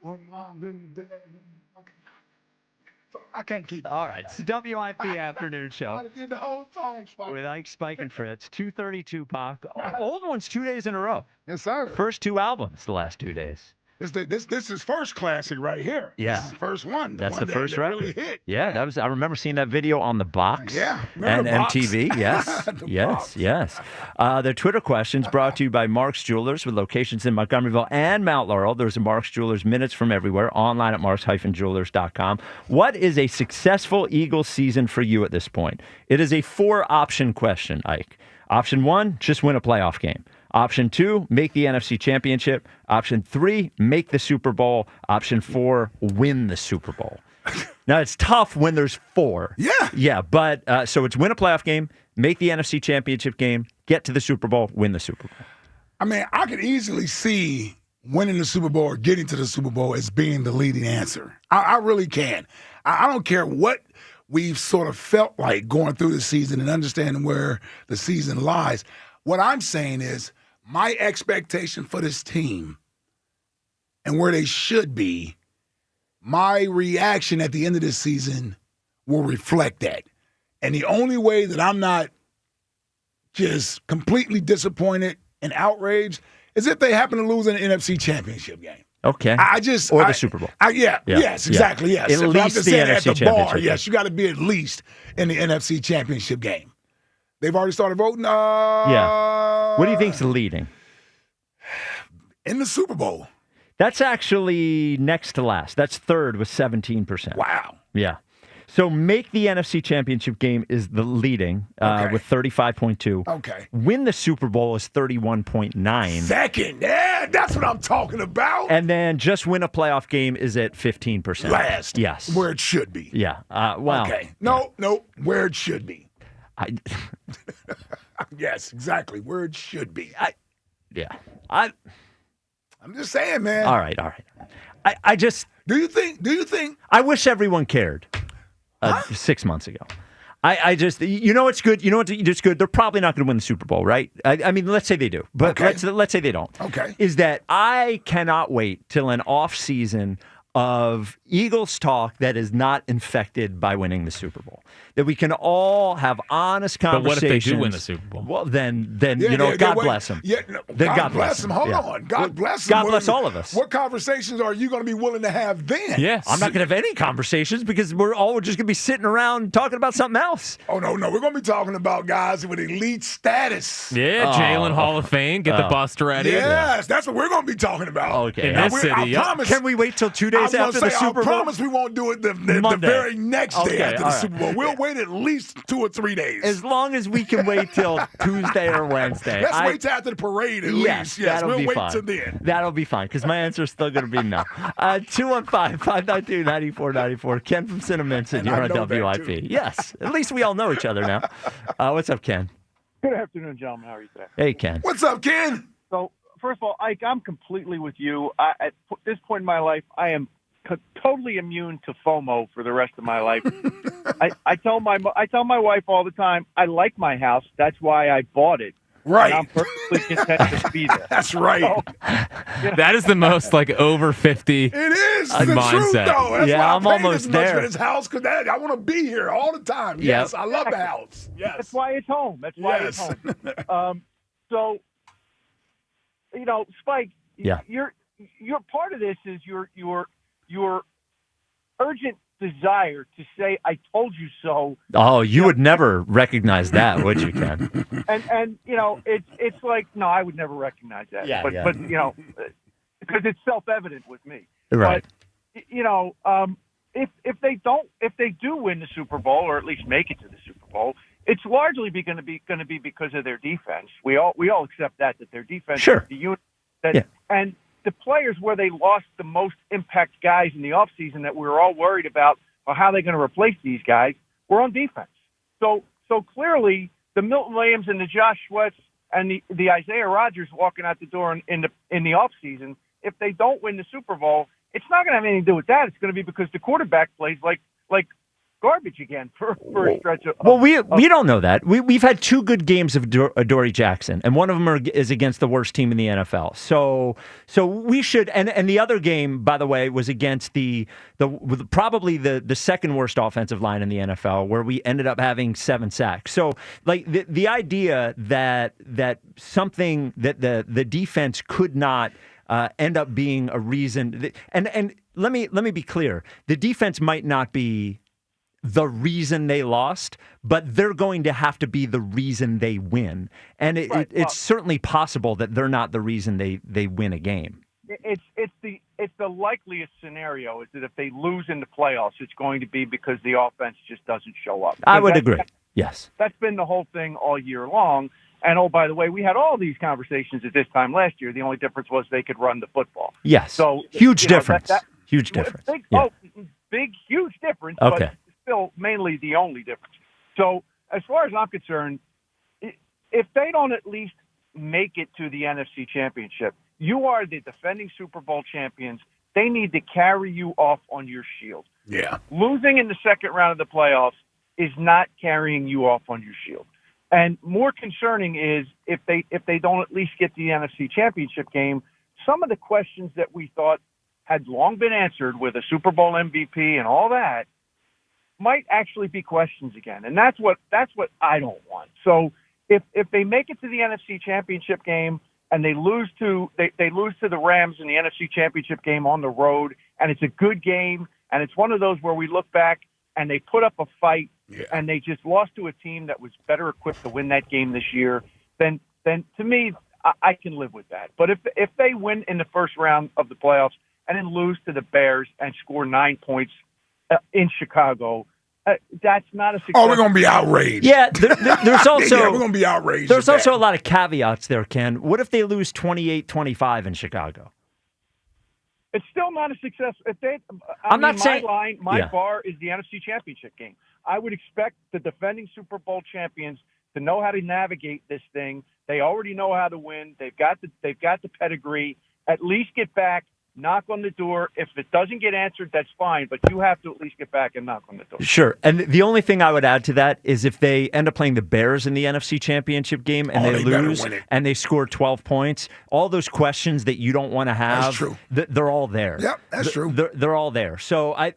Or mom didn't dad. I can't keep. All right, it's the WIP Afternoon Show. I did the whole time, Spike. With Ike, Spike, and Fritz. 232 Pac. Old ones 2 days in a row. Yes, sir. First 2 albums the last 2 days. This is first classic right here. Yeah. This is the first one. That's one the first that record. really hit. Yeah, that was. I remember seeing that video on the box. Yeah, and the box. MTV. Yes, The yes, box. yes. Their Twitter questions brought to you by Mark's Jewelers with locations in Montgomeryville and Mount Laurel. There's a Mark's Jewelers minutes from everywhere. Online at marks-jewelers.com. What is a successful Eagles season for you at this point? It is a 4-option question, Ike. Option 1, just win a playoff game. Option 2, make the NFC Championship. Option 3, make the Super Bowl. Option 4, win the Super Bowl. Now, it's tough when there's 4. Yeah. Yeah, but so it's win a playoff game, make the NFC Championship game, get to the Super Bowl, win the Super Bowl. I mean, I could easily see winning the Super Bowl or getting to the Super Bowl as being the leading answer. I really can. I don't care what we've sort of felt like going through the season and understanding where the season lies. What I'm saying is my expectation for this team and where they should be, my reaction at the end of this season will reflect that. And the only way that I'm not just completely disappointed and outraged is if they happen to lose in an NFC Championship game. Okay. Or the Super Bowl. Yes, exactly. Yes. At I'm least just the saying NFC at the Championship bar, game. yes, you got to be at least in the NFC Championship game. They've already started voting. Yeah. What do you think's leading? In the Super Bowl. That's actually next to last. That's third with 17%. Wow. Yeah. So make the NFC Championship game is the leading with 35.2. Okay. Win the Super Bowl is 31.9. Second. Yeah, that's what I'm talking about. And then just win a playoff game is at 15%. Last. Yes. Where it should be. Yeah. Well. Okay. No, where it should be. I, yes, exactly. Where it should be. I'm just saying, man. All right. I just. Do you think? I wish everyone cared 6 months ago. I just, it's good. You know what's just good? They're probably not going to win the Super Bowl, right? I mean, let's say they do, but let's say they don't. Okay. Is that I cannot wait till an off season of Eagles talk that is not infected by winning the Super Bowl. That we can all have honest conversations. But what if they do win the Super Bowl? Well, then God bless them. Yeah, then God bless them. Hold on. God bless them. God bless all of us. What conversations are you going to be willing to have then? Yes. I'm not going to have any conversations because we're just going to be sitting around talking about something else. Oh, no. We're going to be talking about guys with elite status. Yeah, Jalen Hall of Fame. Get the bus ready. Yes, that's what we're going to be talking about. Okay. In this city, I promise. Can we wait till 2 days after the Super Bowl? I promise we won't do it the very next day after the Super Bowl. We'll wait at least 2 or 3 days. As long as we can wait till Tuesday or Wednesday. Let's wait till after the parade at least. Yes, we'll wait till then. That'll be fine because my answer is still going to be no. 215-592-9494. Ken from Cinnaminson, you're on WIP. Yes, at least we all know each other now. What's up, Ken? Good afternoon, gentlemen. How are you today? Hey, Ken. What's up, Ken? So, first of all, Ike, I'm completely with you. At this point in my life, I am totally immune to FOMO for the rest of my life. I tell my wife all the time, I like my house. That's why I bought it. Right. And I'm perfectly content to be there. That's right. So, That is the most over 50 It is the mindset. truth, though. That's why I'm I paid almost as much there. for this house because I want to be here all the time. Yes, I love the house. Yes. That's why it's home. That's why it's home. So, Spike, you're part of this is your urgent desire to say "I told you so." Oh, you would never recognize that, would you, Ken? And it's like no, I would never recognize that. But because it's self-evident with me. Right. But if they do win the Super Bowl or at least make it to the Super Bowl, it's largely going to be because of their defense. We all accept that their defense is the unit and the players where they lost the most impact guys in the offseason that we were all worried about or how they're going to replace these guys were on defense. So clearly the Milton Williams and the Josh Sweats and the Isaiah Rodgers walking out the door in the offseason, if they don't win the Super Bowl, it's not going to have anything to do with that. It's going to be because the quarterback plays like garbage again for a stretch of. Well, we don't know that. We've had 2 good games of Dory Jackson, and one of them is against the worst team in the NFL. So we should. And the other game, by the way, was against probably the second worst offensive line in the NFL, where we ended up having 7 sacks. So like the idea that something that the defense could not end up being a reason. And let me be clear: the defense might not be the reason they lost, but they're going to have to be the reason they win. And it's certainly possible that they're not the reason they win a game. It's the likeliest scenario is that if they lose in the playoffs, it's going to be because the offense just doesn't show up. I would agree. Yes. That's been the whole thing all year long. And, oh, by the way, we had all these conversations at this time last year. The only difference was they could run the football. Yes. So huge difference. Huge difference. Big, Yeah. big, huge difference, Okay. but still mainly the only difference. So as far as I'm concerned, if they don't at least make it to the NFC Championship, you are the defending Super Bowl champions. They need to carry you off on your shield. Yeah. Losing in the second round of the playoffs is not carrying you off on your shield. And more concerning is if they don't at least get the NFC Championship game, some of the questions that we thought had long been answered with a Super Bowl MVP and all that might actually be questions again. And that's what I don't want. So if they make it to the NFC Championship game and they lose to the Rams in the NFC Championship game on the road, and it's a good game, and it's one of those where we look back and they put up a fight and they just lost to a team that was better equipped to win that game this year, then to me, I can live with that. But if they win in the first round of the playoffs and then lose to the Bears and score 9 points in Chicago, that's not a success. Oh, we're going to be outraged. Yeah, there's also yeah, we're going to be outraged. There's also a lot of caveats there, Ken. What if they lose 28-25 in Chicago? It's still not a success. If they, I'm not saying my bar is the NFC Championship game. I would expect the defending Super Bowl champions to know how to navigate this thing. They already know how to win. They've got the pedigree. At least get back, knock on the door. If it doesn't get answered, that's fine. But you have to at least get back and knock on the door. Sure. And the only thing I would add to that is if they end up playing the Bears in the NFC Championship game and they lose and they score 12 points, all those questions that you don't want to have, that's true. They're all there. Yep, that's true. They're all there. So I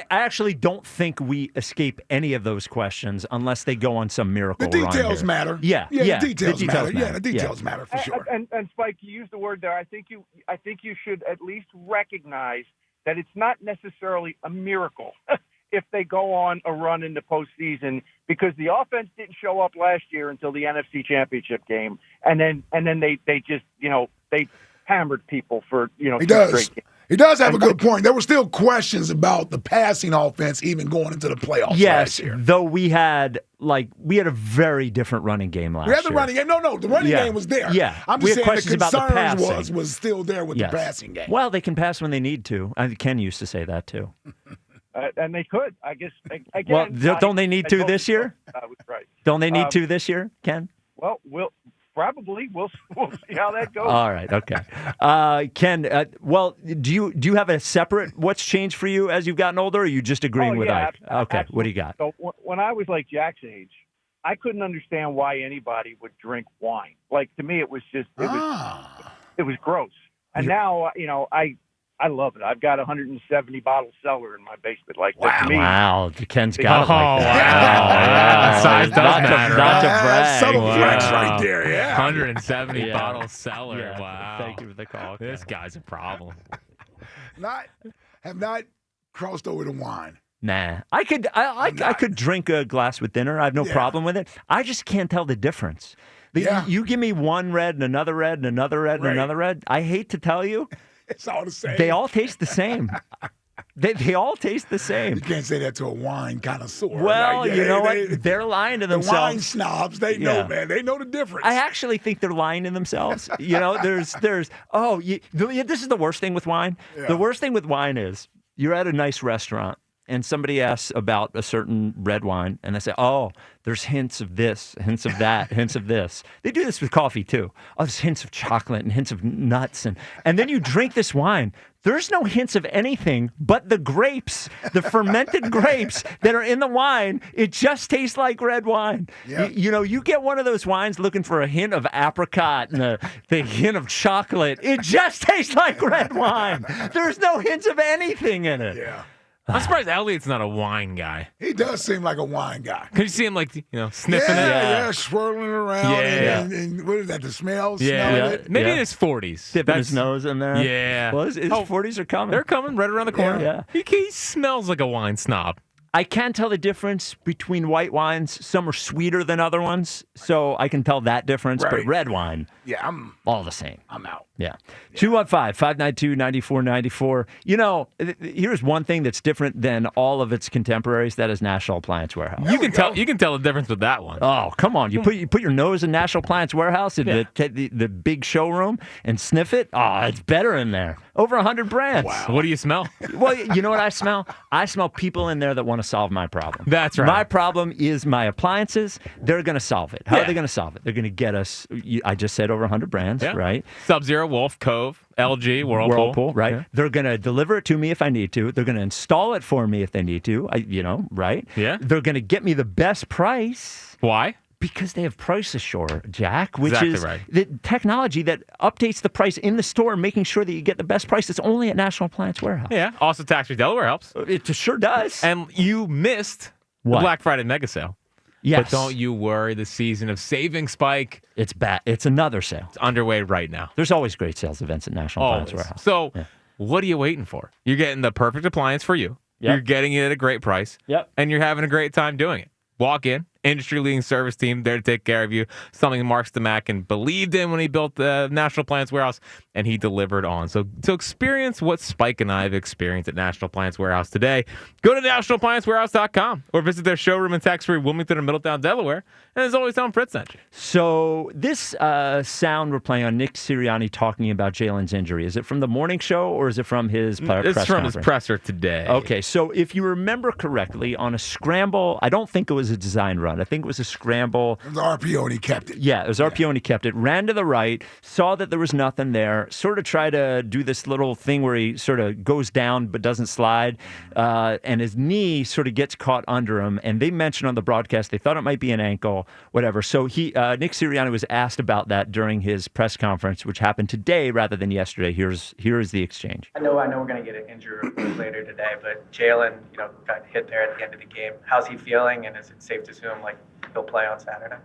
actually don't think we escape any of those questions unless they go on some miracle The run details here. matter. Yeah. The details matter. Yeah, the details matter for sure. And Spike, you used the word there. I think you should at least recognize that it's not necessarily a miracle if they go on a run in the postseason, because the offense didn't show up last year until the NFC Championship game, and then they just they hammered people for He two does. straight games. He does have a good point. There were still questions about the passing offense even going into the playoffs last year. Though we had a very different running game last year. We had the running game. No, the running game was there. Yeah. I'm We just had saying the questions about the concern passing. was still there with the passing game. Well, they can pass when they need to. Ken used to say that too. And they could, I guess. Again, Well, don't they need to this year? I was right. Don't they need to this year, Ken? Well, we'll see how that goes. All right, okay. Ken, well, do you have a separate what's changed for you as you've gotten older, or are you just agreeing with Ike? Okay, absolutely. What do you got? So when I was like Jack's age, I couldn't understand why anybody would drink wine. Like, to me, it was just it was gross. And now, I love it. I've got a 170 bottle cellar in my basement. Like, to me, Wow, Ken's got it like that. Wow. Size does matter. Not to brag. Subtle flex right there, yeah. 170 bottle cellar. Yeah. Wow. Thank you for the call. This guy's a problem. Have not crossed over to wine. Nah, I could drink a glass with dinner. I have no problem with it. I just can't tell the difference. You give me one red and another red and another red and another red. I hate to tell you, it's all the same. They all taste the same. They all taste the same. You can't say that to a wine connoisseur. Well, you know what? They're lying to themselves. The wine snobs, they know, man. They know the difference. I actually think they're lying to themselves. This is the worst thing with wine. Yeah. The worst thing with wine is you're at a nice restaurant and somebody asks about a certain red wine, and they say, oh, there's hints of this, hints of that, hints of this. They do this with coffee, too. Oh, there's hints of chocolate and hints of nuts. And then you drink this wine. There's no hints of anything but the grapes, the fermented grapes that are in the wine. It just tastes like red wine. Yeah. You get one of those wines looking for a hint of apricot and the hint of chocolate. It just tastes like red wine. There's no hints of anything in it. Yeah. I'm surprised Elliot's not a wine guy. He does seem like a wine guy. Could you see him sniffing it? Yeah, swirling around. Yeah. And what is that, the smell? Yeah. Smell of it? Maybe in his 40s. Dipping his nose in there. Yeah. Well, his 40s are coming. They're coming right around the corner. Yeah. He smells like a wine snob. I can tell the difference between white wines. Some are sweeter than other ones, so I can tell that difference. Right. But red wine, Yeah, I'm all the same. out. Yeah. 215-592-9494. You know, here's one thing that's different than all of its contemporaries. That is National Appliance Warehouse. You can tell the difference with that one. Oh, come on. You put your nose in National Appliance Warehouse in the big showroom and sniff it. Oh, it's better in there. Over 100 brands. Wow. What do you smell? Well, you know what I smell? I smell people in there that want to solve my problem. That's right. My problem is my appliances. They're going to solve it. How are they going to solve it? They're going to get us, I just said over 100 brands, right? Sub-Zero, Wolf, Cove, LG, Whirlpool. Right? Yeah. They're going to deliver it to me if I need to. They're going to install it for me if they need to. Right? Yeah. They're going to get me the best price. Why? Because they have Price Assure, Jack, which Exactly is right. the technology that updates the price in the store, making sure that you get the best price. It's only at National Appliance Warehouse. Yeah. Also, tax-free Delaware helps. It sure does. And you missed the What? Black Friday mega sale. Yes. But don't you worry, the season of saving spike. It's bad. It's another sale. It's underway right now. There's always great sales events at National Appliance Warehouse. So, what are you waiting for? You're getting the perfect appliance for you. Yep. You're getting it at a great price. Yep. And you're having a great time doing it. Walk in, industry-leading service team there to take care of you. Something Mark Stamakin believed in when he built the National Appliance Warehouse, and he delivered on. So to experience what Spike and I have experienced at National Appliance Warehouse today, go to nationalappliancewarehouse.com or visit their showroom in tax-free Wilmington or Middletown, Delaware. And as always, tell them Fritz sent you. So this sound we're playing on Nick Sirianni talking about Jalen's injury, is it from the morning show or is it from his press It's from conference? his presser today. Okay, so if you remember correctly, on a scramble, I don't think it was a design run. I think it was a scramble. It was RPO and he kept it. Yeah, it was RPO and he kept it. Ran to the right, saw that there was nothing there, sort of tried to do this little thing where he sort of goes down but doesn't slide, and his knee sort of gets caught under him. And they mentioned on the broadcast they thought it might be an ankle, whatever. So Nick Sirianni was asked about that during his press conference, which happened today rather than yesterday. Here is the exchange. I know we're going to get an injury report later today, but Jalen, got hit there at the end of the game. How's he feeling, and is it safe to assume he'll play on Saturday?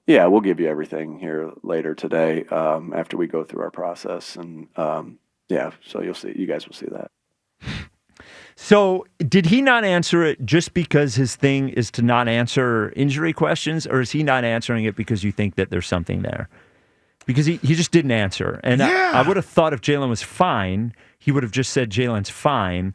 Yeah, we'll give you everything here later today after we go through our process, and so you'll see. You guys will see that. So did he not answer it just because his thing is to not answer injury questions, or is he not answering it because you think that there's something there? Because he just didn't answer. And I would have thought if Jalen was fine, he would have just said Jalen's fine.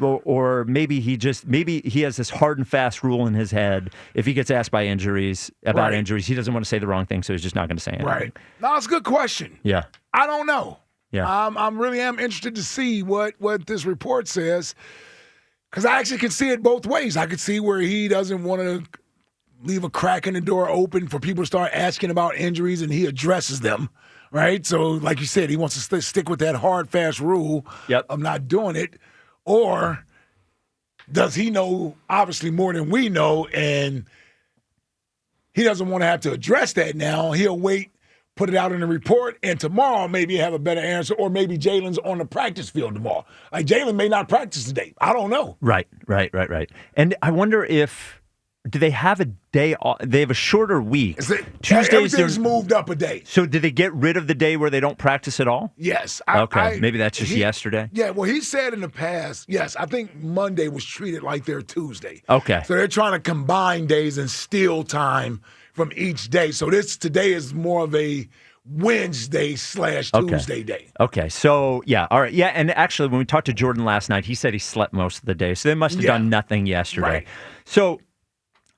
Or maybe he has this hard and fast rule in his head. If he gets asked about injuries, he doesn't want to say the wrong thing, so he's just not going to say anything. Right. No, it's a good question. Yeah. I don't know. Yeah. I'm really interested to see what this report says, because I actually can see it both ways. I could see where he doesn't want to leave a crack in the door open for people to start asking about injuries, and he addresses them, right? So, like you said, he wants to stick with that hard, fast rule of not doing it. Or does he know, obviously, more than we know, and he doesn't want to have to address that now? He'll wait, put it out in the report, and tomorrow maybe have a better answer, or maybe Jalen's on the practice field tomorrow. Like, Jalen may not practice today. I don't know. Right. And I wonder do they have a day off? They have a shorter week. Everything's moved up a day. So did they get rid of the day where they don't practice at all? Yes. Maybe that's just yesterday. Yeah, well, he said in the past, yes, I think Monday was treated like their Tuesday. Okay. So they're trying to combine days and steal time from each day. So today is more of a Wednesday/Tuesday day. Okay, so all right. Yeah, and actually when we talked to Jordan last night, he said he slept most of the day. So they must have done nothing yesterday. Right. So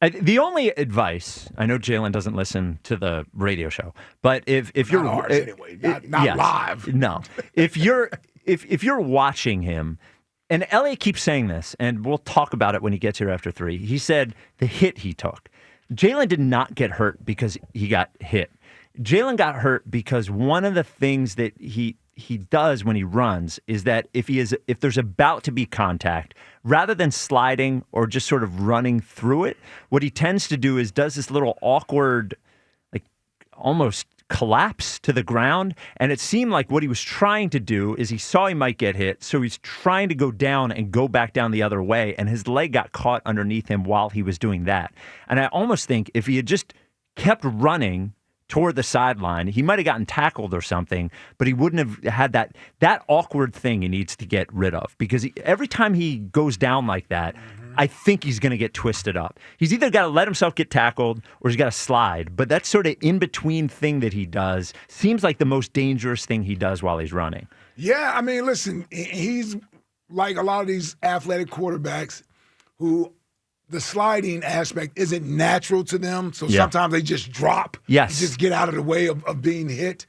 the only advice, I know Jalen doesn't listen to the radio show, but if you're not ours anyway, not live. No. If you're watching him, and Eliot keeps saying this, and we'll talk about it when he gets here after 3. He said the hit he took. Jalen did not get hurt because he got hit. Jalen got hurt because one of the things that he does when he runs is that if there's about to be contact, rather than sliding or just sort of running through it, what he tends to do is does this little awkward, like almost collapse to the ground. And it seemed like what he was trying to do is he saw he might get hit, so he's trying to go down and go back down the other way, and his leg got caught underneath him while he was doing that. And I almost think if he had just kept running toward the sideline, he might have gotten tackled or something, but he wouldn't have had that awkward thing he needs to get rid of, because every time he goes down like that, I think he's going to get twisted up. He's either got to let himself get tackled or he's got to slide. But that sort of in-between thing that he does seems like the most dangerous thing he does while he's running. Yeah, I mean, listen, he's like a lot of these athletic quarterbacks who the sliding aspect isn't natural to them. So sometimes they just drop. Yes. Just get out of the way of being hit.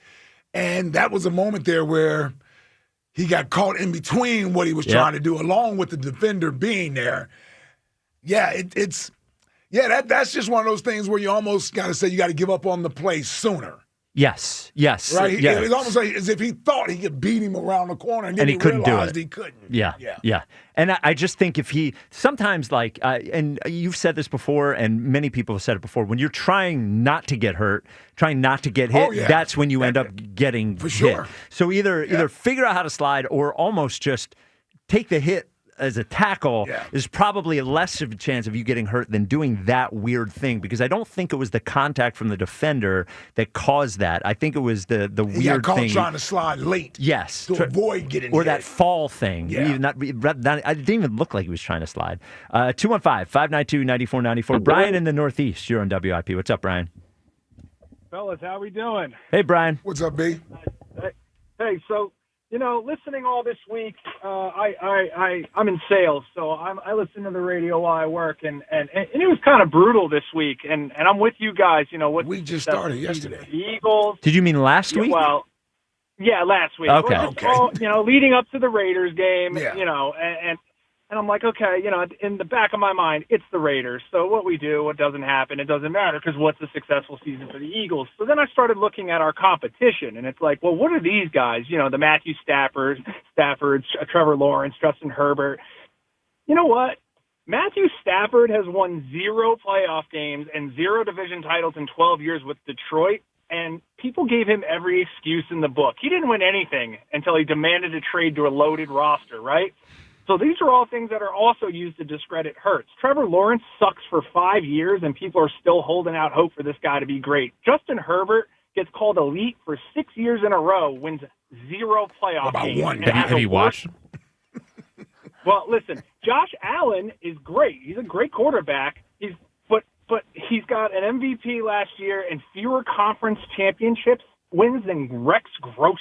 And that was a moment there where he got caught in between what he was trying to do, along with the defender being there. Yeah, that's just one of those things where you almost got to say you got to give up on the play sooner. Yes. Right? Yeah. It's almost like as if he thought he could beat him around the corner, and then he couldn't realized do it. he couldn't. Yeah. And I just think if he sometimes and you've said this before, and many people have said it before, when you're trying not to get hurt, trying not to get hit, that's when you end up getting hit. Sure. So either figure out how to slide or almost just take the hit as a tackle is probably less of a chance of you getting hurt than doing that weird thing, because I don't think it was the contact from the defender that caused that. I think it was the He weird got caught thing. trying to slide late. Yes. To avoid getting or hit. that fall thing. Yeah. I didn't even look like he was trying to slide. 215-592-9494. Brian in the Northeast. You're on WIP. What's up, Brian? Fellas, how we doing? Hey, Brian. What's up, B? Hey, so, listening all this week, I'm in sales, so I listen to the radio while I work, and it was kind of brutal this week, and I'm with you guys. What we just started yesterday. The Eagles. Did you mean last week? Well, yeah, last week. Okay. All, leading up to the Raiders game, and I'm like, okay, in the back of my mind, it's the Raiders. So what we do, what doesn't happen, it doesn't matter, because what's a successful season for the Eagles? So then I started looking at our competition, and it's like, well, what are these guys? The Matthew Staffords, Trevor Lawrence, Justin Herbert. You know what? Matthew Stafford has won 0 playoff games and 0 division titles in 12 years with Detroit, and people gave him every excuse in the book. He didn't win anything until he demanded a trade to a loaded roster, right? So these are all things that are also used to discredit Hurts. Trevor Lawrence sucks for 5 years, and people are still holding out hope for this guy to be great. Justin Herbert gets called elite for 6 years in a row, wins 0 playoff games. One? Have you watched? Well, listen, Josh Allen is great. He's a great quarterback. But he's got an MVP last year and fewer conference championships wins than Rex Grossman.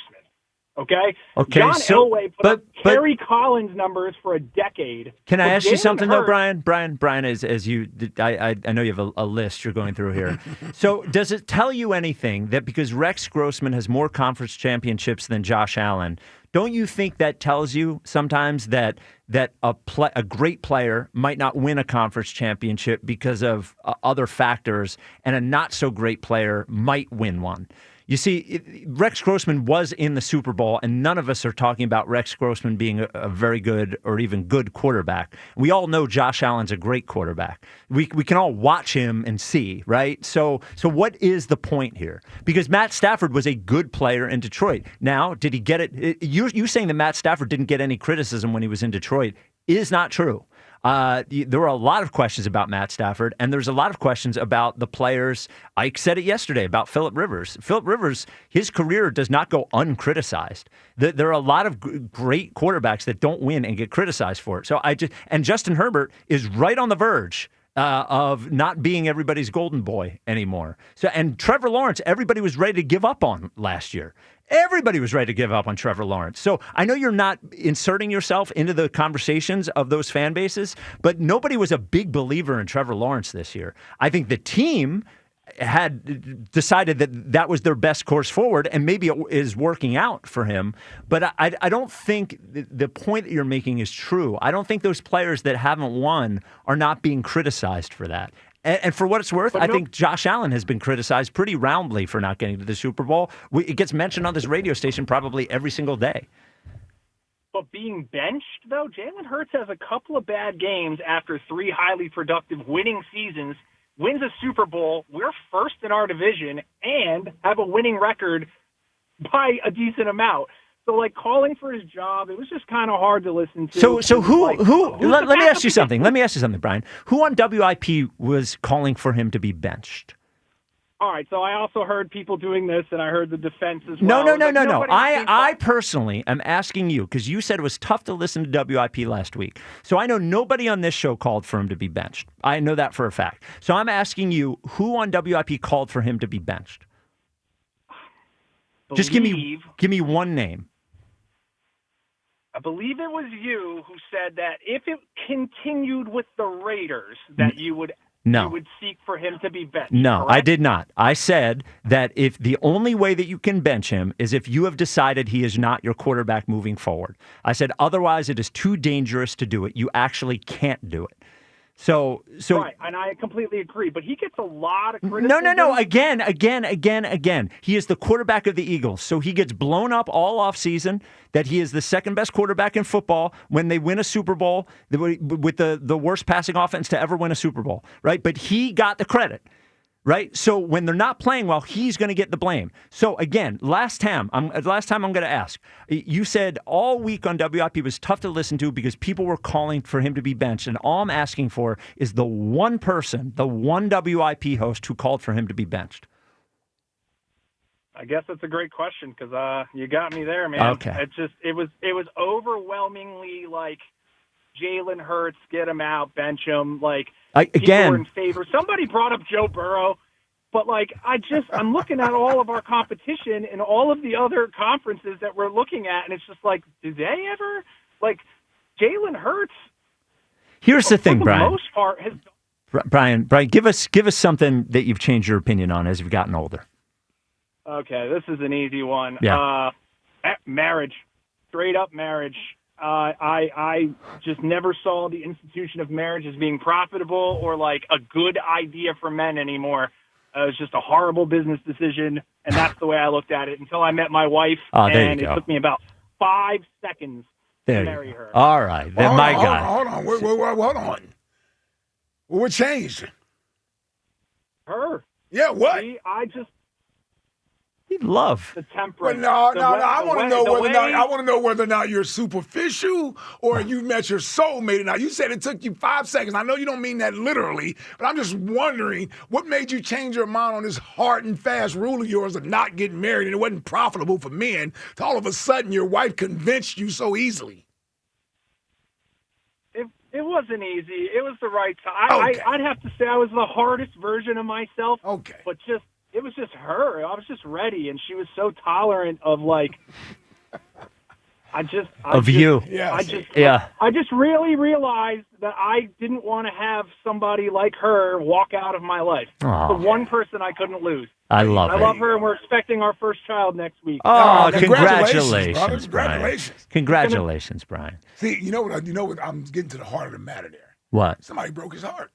Okay. John Elway put up Kerry Collins numbers for a decade. Can I ask you something though, Hurts, Brian? Brian, as you, I know you have a list you're going through here. So does it tell you anything that because Rex Grossman has more conference championships than Josh Allen, don't you think that tells you sometimes that a great player might not win a conference championship because of other factors, and a not so great player might win one? You see, Rex Grossman was in the Super Bowl, and none of us are talking about Rex Grossman being a very good or even good quarterback. We all know Josh Allen's a great quarterback. We can all watch him and see, right? So what is the point here? Because Matt Stafford was a good player in Detroit. Now, did he get it? You saying that Matt Stafford didn't get any criticism when he was in Detroit is not true. There were a lot of questions about Matt Stafford, and there's a lot of questions about the players. Ike said it yesterday about Phillip Rivers. Phillip Rivers, his career does not go uncriticized. There are a lot of great quarterbacks that don't win and get criticized for it. And Justin Herbert is right on the verge of not being everybody's golden boy anymore. And Trevor Lawrence, everybody was ready to give up on last year. Everybody was ready to give up on Trevor Lawrence. So I know you're not inserting yourself into the conversations of those fan bases, but nobody was a big believer in Trevor Lawrence this year. I think the team had decided that was their best course forward, and maybe it is working out for him. But I don't think the point that you're making is true. I don't think those players that haven't won are not being criticized for that. And for what it's worth, I think Josh Allen has been criticized pretty roundly for not getting to the Super Bowl. It gets mentioned on this radio station probably every single day. But being benched, though, Jalen Hurts has a couple of bad games after 3 highly productive winning seasons, wins a Super Bowl, we're first in our division, and have a winning record by a decent amount. So, calling for his job, it was just kind of hard to listen to. So who? Let me ask you something. Brian. Who on WIP was calling for him to be benched? All right, so I also heard people doing this, and I heard the defense as well. No. I personally am asking you, because you said it was tough to listen to WIP last week. So I know nobody on this show called for him to be benched. I know that for a fact. So I'm asking you, who on WIP called for him to be benched? Just give me one name. I believe it was you who said that if it continued with the Raiders, that you would seek for him to be benched. No, correct? I did not. I said that if the only way that you can bench him is if you have decided he is not your quarterback moving forward. I said otherwise it is too dangerous to do it. You actually can't do it. So right, and I completely agree. But he gets a lot of criticism. No. Again. He is the quarterback of the Eagles, so he gets blown up all offseason that he is the second best quarterback in football when they win a Super Bowl with the worst passing offense to ever win a Super Bowl, right? But he got the credit. Right? So when they're not playing well, he's going to get the blame. So again, last time I'm going to ask. You said all week on WIP was tough to listen to because people were calling for him to be benched. And all I'm asking for is the one person, the one WIP host who called for him to be benched. I guess that's a great question because you got me there, man. Okay. It was overwhelmingly like Jalen Hurts, get him out, bench him. Like people were in favor. Somebody brought up Joe Burrow, but I'm looking at all of our competition and all of the other conferences that we're looking at, and it's just like, do they ever Jalen Hurts? Here's the thing, Brian. For the most part, Brian, give us something that you've changed your opinion on as you've gotten older. Okay, this is an easy one. Yeah. Marriage, straight up marriage. I just never saw the institution of marriage as being profitable or like a good idea for men anymore. It was just a horrible business decision, and that's the way I looked at it until I met my wife, and it took me about 5 seconds to marry her. All right, then my guy. Hold on. Hold on. What changed? Her. Yeah, what? See, love the temperament. Well, no. I want to know whether or not you're superficial or you met your soulmate. Now, you said it took you 5 seconds. I know you don't mean that literally, but I'm just wondering what made you change your mind on this hard and fast rule of yours of not getting married, and it wasn't profitable for men. To all of a sudden, your wife convinced you so easily. It wasn't easy. It was the right time. Okay. I'd have to say I was the hardest version of myself. Okay, but it was just her. I was just ready, and she was so tolerant of I just really realized that I didn't want to have somebody like her walk out of my life. Oh. The one person I couldn't lose. I love her, and we're expecting our first child next week. Oh, congratulations, Brian. Congratulations, Brian. See, you know what? I'm getting to the heart of the matter there. What? Somebody broke his heart.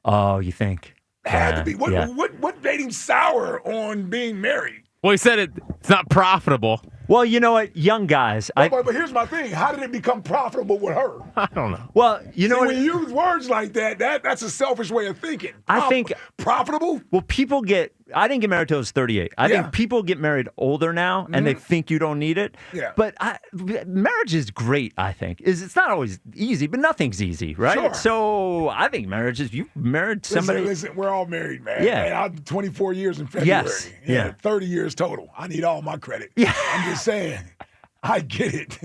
Oh, you think? Had to be. What made him sour on being married? Well, he said it's not profitable. Well, you know what? Young guys. But here's my thing. How did it become profitable with her? I don't know. Well, you know what? When you use words like that's a selfish way of thinking. I think profitable? Well, I didn't get married till I was 38. I think people get married older now, and they think you don't need it. Yeah. But marriage is great, I think. It's not always easy, but nothing's easy, right? Sure. So I think marriage is, you married somebody. Listen, we're all married, man. Yeah. Man, I'm 24 years in February. Yes. Yeah. 30 years total. I need all my credit. Yeah. I'm just saying. I get it.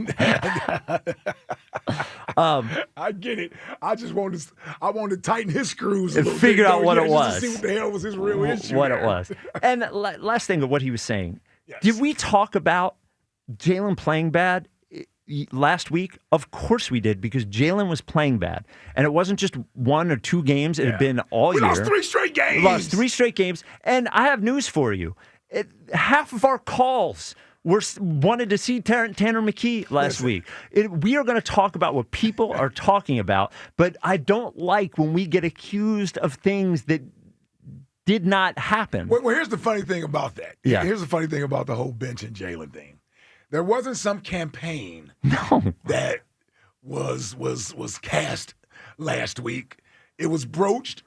I get it. I just wanted to tighten his screws a and little figure bit, out what it was. Just to see what the hell was his real issue. What there. it was. And last thing of what he was saying. Yes. Did we talk about Jalen playing bad last week? Of course we did, because Jalen was playing bad. And it wasn't just 1 or 2 games. It had been all year. We lost 3 straight games. We lost 3 straight games. And I have news for you. Half of our calls wanted to see Tanner McKee last week. We are going to talk about what people are talking about, but I don't like when we get accused of things that did not happen. Well, here's the funny thing about that. Yeah. Here's the funny thing about the whole bench and Jalen thing. There wasn't some campaign that was cast last week. It was broached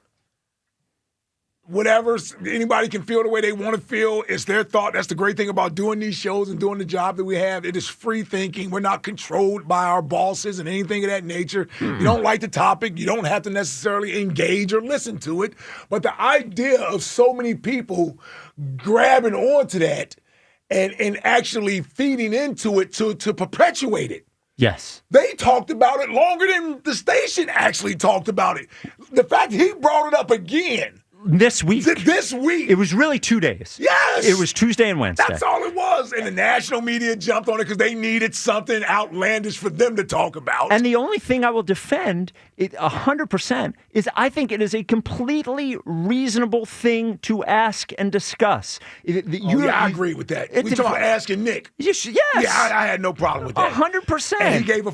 whatever. Anybody can feel the way they want to feel. It's their thought. That's the great thing about doing these shows and doing the job that we have. It is free thinking. We're not controlled by our bosses and anything of that nature. You don't like the topic. You don't have to necessarily engage or listen to it. But the idea of so many people grabbing onto that and actually feeding into it to perpetuate it. Yes. They talked about it longer than the station actually talked about it. The fact he brought it up again. This week. This week. It was really 2 days. Yes. It was Tuesday and Wednesday. That's all it was. And the national media jumped on it because they needed something outlandish for them to talk about. And the only thing I will defend it 100% is I think it is a completely reasonable thing to ask and discuss. I agree with that. We talking about asking Nick. Yes. Yeah, I had no problem with that. 100%. And he gave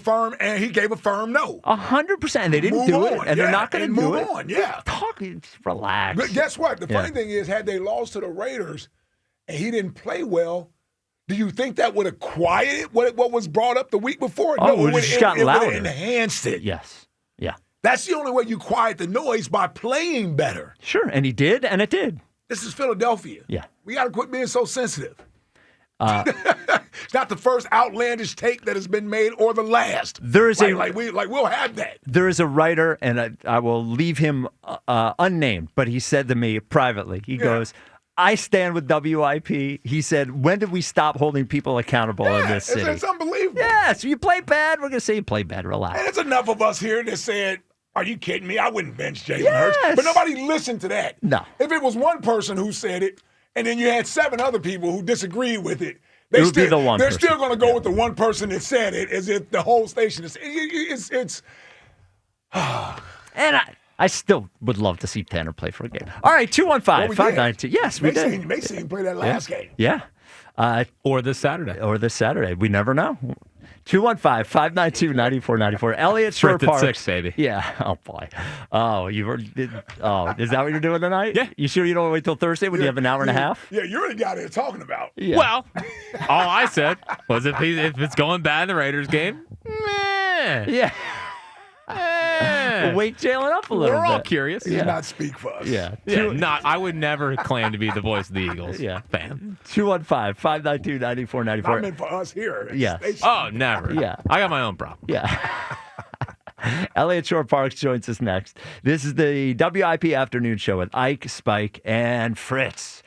a firm no. 100%. They didn't do it, and they're not going to do it. Move on, yeah. Relax. But guess what? The funny thing is, had they lost to the Raiders and he didn't play well, do you think that would have quieted what was brought up the week before? Oh, no, it would have gotten louder. Enhanced it. Yes. Yeah. That's the only way you quiet the noise, by playing better. Sure, and he did, and it did. This is Philadelphia. Yeah. We got to quit being so sensitive. It's not the first outlandish take that has been made or the last. There is we'll have that. There is a writer, and I will leave him unnamed, but he said to me privately, he goes, I stand with WIP. He said, when did we stop holding people accountable in this city? It's unbelievable. Yeah, so you play bad, we're going to say you play bad, relax. And it's enough of us here that said, are you kidding me? I wouldn't bench Jalen Hurts. But nobody listened to that. No. If it was one person who said it, and then you had 7 other people who disagreed with it, it would be the one they're person. still going to go with the one person that said it, as if the whole station is. It's and I still would love to see Tanner play for a game. All right, 215-592. Yes, we did. You may see him play that last game. Yeah. Or this Saturday. We never know. 215-592-9494. Eliot Shorr-Parks. 6, baby. Yeah. Oh, boy. Oh, is that what you're doing tonight? Yeah. You sure you don't wait till Thursday when you have an hour and a half? Yeah, you're the guy they're talking about. Yeah. Well, all I said was if it's going bad in the Raiders game, meh. Yeah. We'll wake Jalen up a little bit. We're all curious. He did not speak for us. Yeah. I would never claim to be the voice of the Eagles fan. 215-592-9494. I meant for us here. Yeah. Oh, never. Yeah. I got my own problem. Yeah. Eliot Shorr-Parks joins us next. This is the WIP Afternoon Show with Ike, Spike, and Fritz.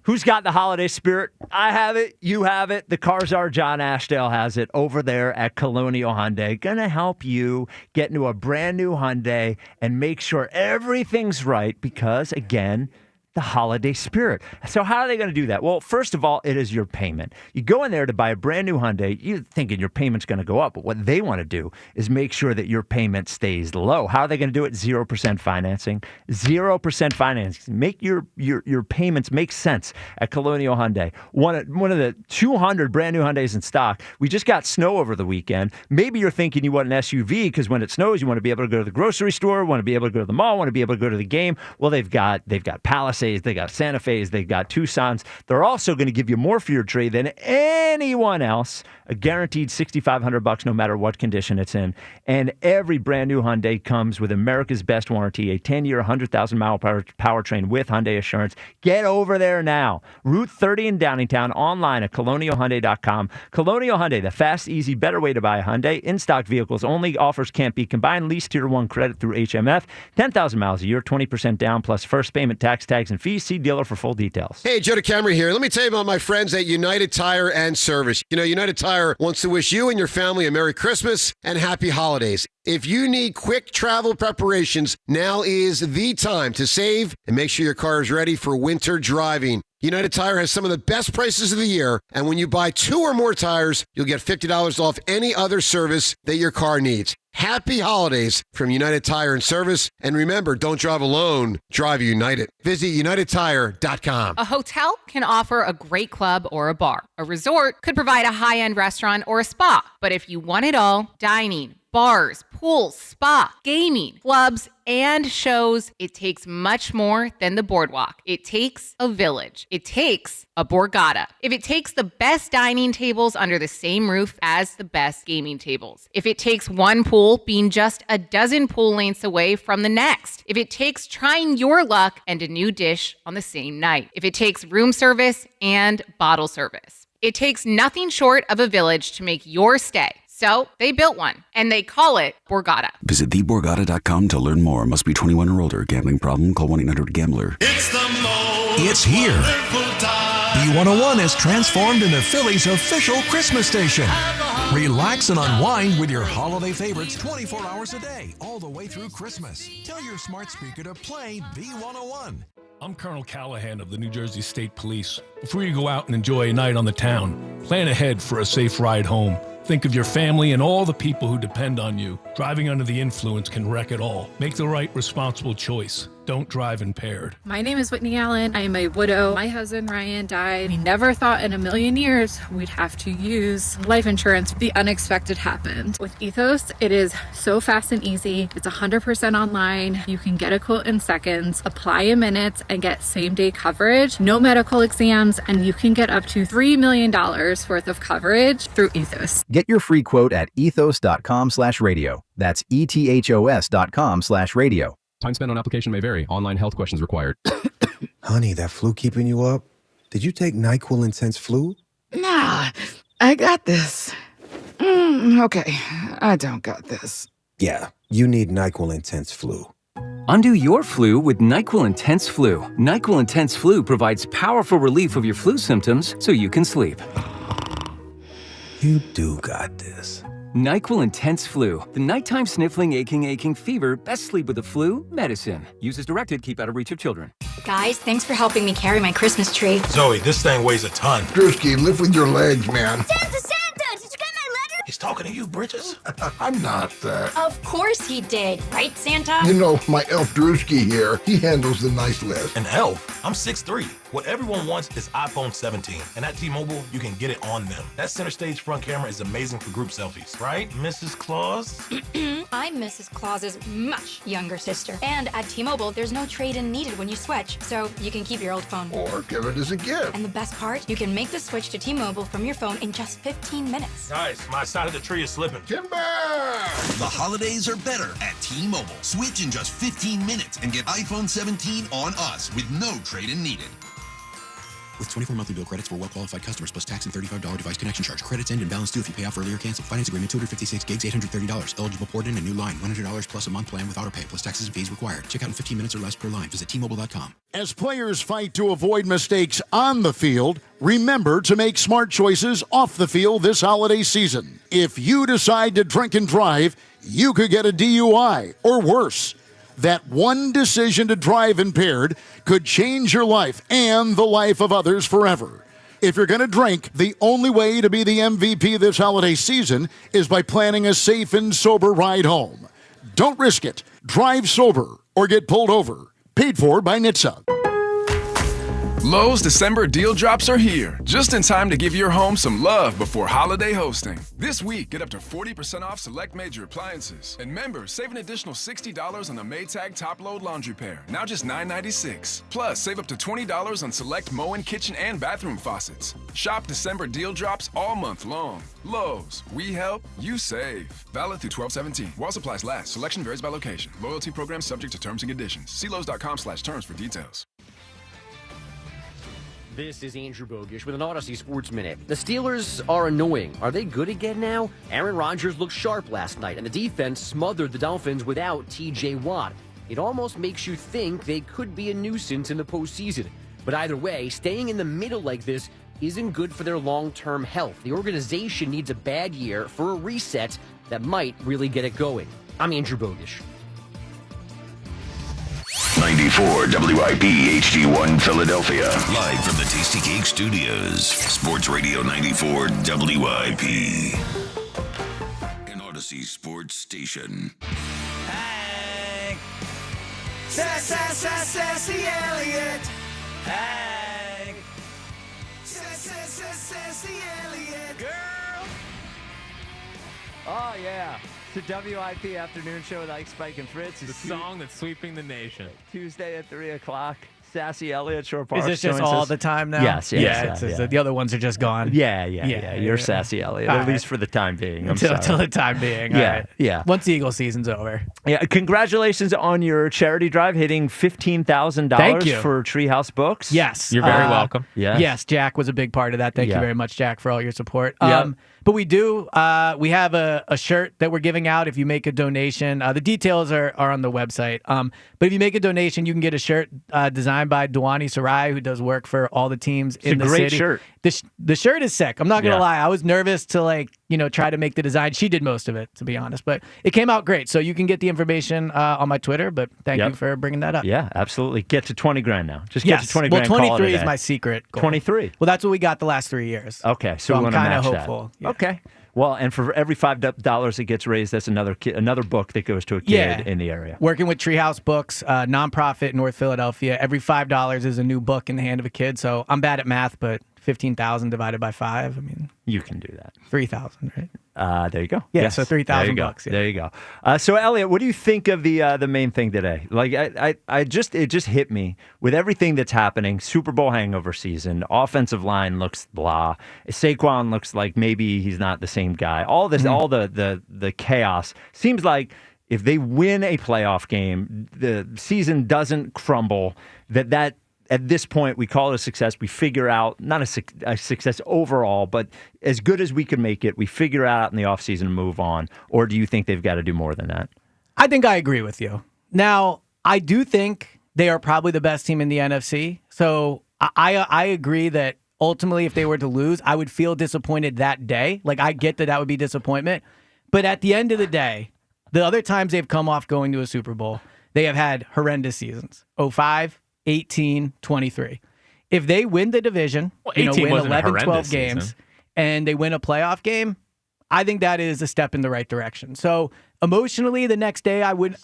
Who's got the holiday spirit? I have it. You have it. The car czar John Ashdale has it over there at Colonial Hyundai. Going to help you get into a brand new Hyundai and make sure everything's right because, again, the holiday spirit. So how are they going to do that? Well, first of all, it is your payment. You go in there to buy a brand new Hyundai, you're thinking your payment's going to go up, but what they want to do is make sure that your payment stays low. How are they going to do it? 0% financing. 0% financing. Make your payments make sense at Colonial Hyundai. One of the 200 brand new Hyundais in stock. We just got snow over the weekend. Maybe you're thinking you want an SUV because when it snows, you want to be able to go to the grocery store, want to be able to go to the mall, want to be able to go to the game. Well, they've got Palisades, they got Santa Fe's, they got Tucson's. They're also going to give you more for your trade than anyone else. A guaranteed $6,500 no matter what condition it's in. And every brand new Hyundai comes with America's best warranty, a 10-year, 100,000-mile powertrain with Hyundai Assurance. Get over there now. Route 30 in Downingtown, online at colonialhyundai.com. Colonial Hyundai, the fast, easy, better way to buy a Hyundai. In-stock vehicles only. Offers can't be combined. Lease Tier 1 credit through HMF. 10,000 miles a year, 20% down, plus first payment, tax, tags, and fees. See dealer for full details. Hey, Joe DeCamera here. Let me tell you about my friends at United Tire and Service. You know, United Tire wants to wish you and your family a Merry Christmas and Happy Holidays. If you need quick travel preparations, now is the time to save and make sure your car is ready for winter driving. United Tire has some of the best prices of the year, and when you buy 2 or more tires, you'll get $50 off any other service that your car needs. Happy holidays from United Tire and Service. And remember, don't drive alone, drive United. Visit UnitedTire.com. A hotel can offer a great club or a bar. A resort could provide a high-end restaurant or a spa. But if you want it all, dining, bars, pools, spa, gaming, clubs, and shows. It takes much more than the boardwalk. It takes a village. It takes a Borgata. If it takes the best dining tables under the same roof as the best gaming tables. If it takes one pool being just a dozen pool lengths away from the next. If it takes trying your luck and a new dish on the same night. If it takes room service and bottle service. It takes nothing short of a village to make your stay. So they built one, and they call it Borgata. Visit theborgata.com to learn more. Must be 21 or older. Gambling problem? Call 1-800-GAMBLER. It's here. B101 is transformed into Philly's official Christmas station. Relax and unwind with your holiday favorites 24 hours a day, all the way through Christmas. Tell your smart speaker to play B101. I'm Colonel Callahan of the New Jersey State Police. Before you go out and enjoy a night on the town, plan ahead for a safe ride home. Think of your family and all the people who depend on you. Driving under the influence can wreck it all. Make the right, responsible choice. Don't drive impaired. My name is Whitney Allen. I am a widow. My husband, Ryan, died. We never thought in a million years we'd have to use life insurance. The unexpected happened. With Ethos, it is so fast and easy. It's 100% online. You can get a quote in seconds, apply in minutes, and get same-day coverage. No medical exams, and you can get up to $3 million worth of coverage through Ethos. Get your free quote at ethos.com/radio. That's ethos.com/radio. Time spent on application may vary. Online health questions required. Honey, that flu keeping you up? Did you take NyQuil Intense Flu? Nah, I got this. Okay, I don't got this. Yeah, you need NyQuil Intense Flu. Undo your flu with NyQuil Intense Flu. NyQuil Intense Flu provides powerful relief of your flu symptoms so you can sleep. You do got this. NyQuil Intense Flu. The nighttime sniffling, aching fever. Best sleep with the flu medicine. Use as directed. Keep out of reach of children. Guys, thanks for helping me carry my Christmas tree. Zoe, this thing weighs a ton. Drewski, lift with your legs, man. Santa! Did you get my letter? He's talking to you, Bridges. I'm not that. Of course he did. Right, Santa? You know, my elf Drewski here, he handles the nice list. An elf? I'm 6'3". What everyone wants is iPhone 17. And at T-Mobile, you can get it on them. That center stage front camera is amazing for group selfies. Right, Mrs. Claus? I'm Mrs. Claus's much younger sister. And at T-Mobile, there's no trade-in needed when you switch. So you can keep your old phone. Or give it as a gift. And the best part? You can make the switch to T-Mobile from your phone in just 15 minutes. Guys, my side of the tree is slipping. Timber! The holidays are better at T-Mobile. Switch in just 15 minutes and get iPhone 17 on us with no trade-in needed. With 24 monthly bill credits for well-qualified customers plus tax and $35 device connection charge. Credits end and balance due if you pay off early or cancel. Finance agreement 256 gigs, $830. Eligible port in a new line. $100 plus a month plan with autopay plus taxes and fees required. Check out in 15 minutes or less per line. Visit T-Mobile.com. As players fight to avoid mistakes on the field, remember to make smart choices off the field this holiday season. If you decide to drink and drive, you could get a DUI or worse. That one decision to drive impaired could change your life and the life of others forever. If you're going to drink, the only way to be the MVP this holiday season is by planning a safe and sober ride home. Don't risk it. Drive sober or get pulled over. Paid for by NHTSA. Lowe's December deal drops are here, just in time to give your home some love before holiday hosting. This week, get up to 40% off select major appliances. And members, save an additional $60 on the Maytag top-load laundry pair, now just $9.96. Plus, save up to $20 on select Moen kitchen and bathroom faucets. Shop December deal drops all month long. Lowe's, we help, you save. Valid through 12/17. While supplies last. Selection varies by location. Loyalty program subject to terms and conditions. See Lowe's.com/terms for details. This is Andrew Bogish with an Odyssey Sports Minute. The Steelers are annoying. Are they good again now? Aaron Rodgers looked sharp last night, and the defense smothered the Dolphins without T.J. Watt. It almost makes you think they could be a nuisance in the postseason. But either way, staying in the middle like this isn't good for their long-term health. The organization needs a bad year for a reset that might really get it going. I'm Andrew Bogish. 94 WIP HD1 Philadelphia. Live from the Tasty Cake Studios. Sports Radio 94 WIP. An Odyssey Sports Station. Hey. Sassy Eliot. Hey. Sassy Eliot. Girl. Oh, yeah. It's the WIP afternoon show with Ike, Spike, and Fritz. The song that's sweeping the nation. Tuesday at 3 o'clock. Sassy Eliot Shorr-Parks. Is this just all the time now? Yes. The other ones are just gone. Yeah. You're Sassy Eliot, at least for the time being. Until the time being. All right. Yeah. Once the Eagle season's over. Yeah. Congratulations on your charity drive hitting $15,000 for Treehouse Books. Yes. You're very welcome. Yes, Jack was a big part of that. Thank you very much, Jack, for all your support. Yeah. But we do. We have a shirt that we're giving out if you make a donation. The details are on the website. But if you make a donation, you can get a shirt designed by Dwani Sarai, who does work for all the teams in the city. It's a great shirt. The shirt is sick. I'm not going to lie. I was nervous to try to make the design. She did most of it, to be honest. But it came out great. So you can get the information on my Twitter. But thank you for bringing that up. Yeah, absolutely. Get to 20 grand now. Just get to 20 grand. Well, 23 is my secret goal. 23. Well, that's what we got the last 3 years. Okay, so I'm we want to kind of match hopeful. that. Okay. Well, and for every $5 that gets raised, that's another book that goes to a kid in the area. Working with Treehouse Books, nonprofit in North Philadelphia. Every $5 is a new book in the hand of a kid. So I'm bad at math, but 15,000 divided by 5. I mean, you can do that. 3,000, right? There you go. Yeah, yes. so $3,000 bucks. Yeah. There you go. So Eliot, what do you think of the main thing today? Like, it just hit me with everything that's happening. Super Bowl hangover season. Offensive line looks blah. Saquon looks like maybe he's not the same guy. All this, all the chaos seems like. If they win a playoff game, the season doesn't crumble. That at this point, we call it a success. We figure out, not a success overall, but as good as we can make it, we figure out in the offseason and move on. Or do you think they've got to do more than that? I think I agree with you. Now, I do think they are probably the best team in the NFC. So I agree that ultimately, if they were to lose, I would feel disappointed that day. Like, I get that would be disappointment. But at the end of the day, the other times they've come off going to a Super Bowl, they have had horrendous seasons. 05, 18, 23. If they win the division, win 11, 12 games, season. And they win a playoff game, I think that is a step in the right direction. So emotionally, the next day I would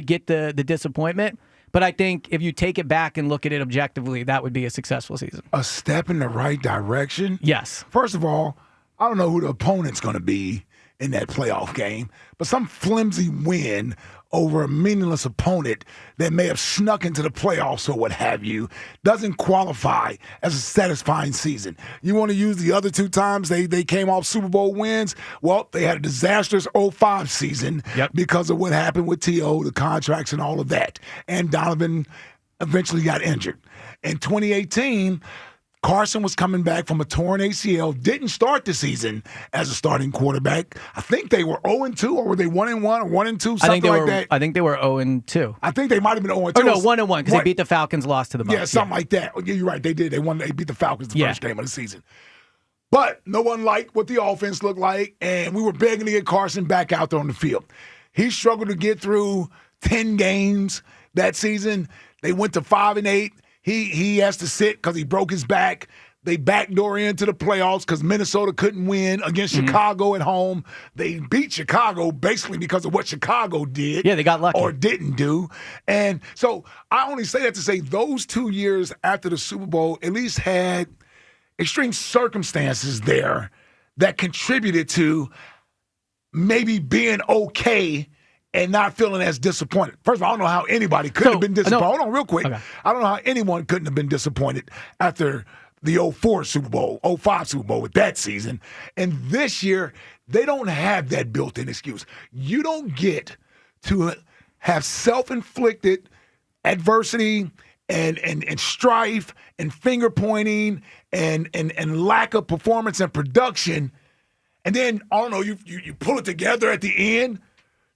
get the disappointment. But I think if you take it back and look at it objectively, that would be a successful season. A step in the right direction? Yes. First of all, I don't know who the opponent's going to be in that playoff game, but some flimsy win over a meaningless opponent that may have snuck into the playoffs or what have you doesn't qualify as a satisfying season. You want to use the other two times they came off Super Bowl wins? Well, they had a disastrous 05 season because of what happened with T.O., the contracts and all of that. And Donovan eventually got injured. In 2018, Carson was coming back from a torn ACL, didn't start the season as a starting quarterback. I think they were 0-2, or were they 1-1 or 1-2, something like that. I think they were 0-2. I think they might have been 0-2. Oh, no, 1-1, because they beat the Falcons, lost to the Bucs. Yeah, something like that. Yeah, you're right. They did. They beat the Falcons the first game of the season. But no one liked what the offense looked like, and we were begging to get Carson back out there on the field. He struggled to get through 10 games that season. They went to 5-8. He has to sit because he broke his back. They backdoor into the playoffs because Minnesota couldn't win against Chicago at home. They beat Chicago basically because of what Chicago did. Yeah, they got lucky. Or didn't do. And so I only say that to say those 2 years after the Super Bowl at least had extreme circumstances there that contributed to maybe being okay and not feeling as disappointed. First of all, I don't know how anybody could have been disappointed. Hold on real quick. Okay. I don't know how anyone couldn't have been disappointed after the 04 Super Bowl, 05 Super Bowl with that season. And this year, they don't have that built-in excuse. You don't get to have self-inflicted adversity and strife and finger-pointing and lack of performance and production. And then, I don't know, you pull it together at the end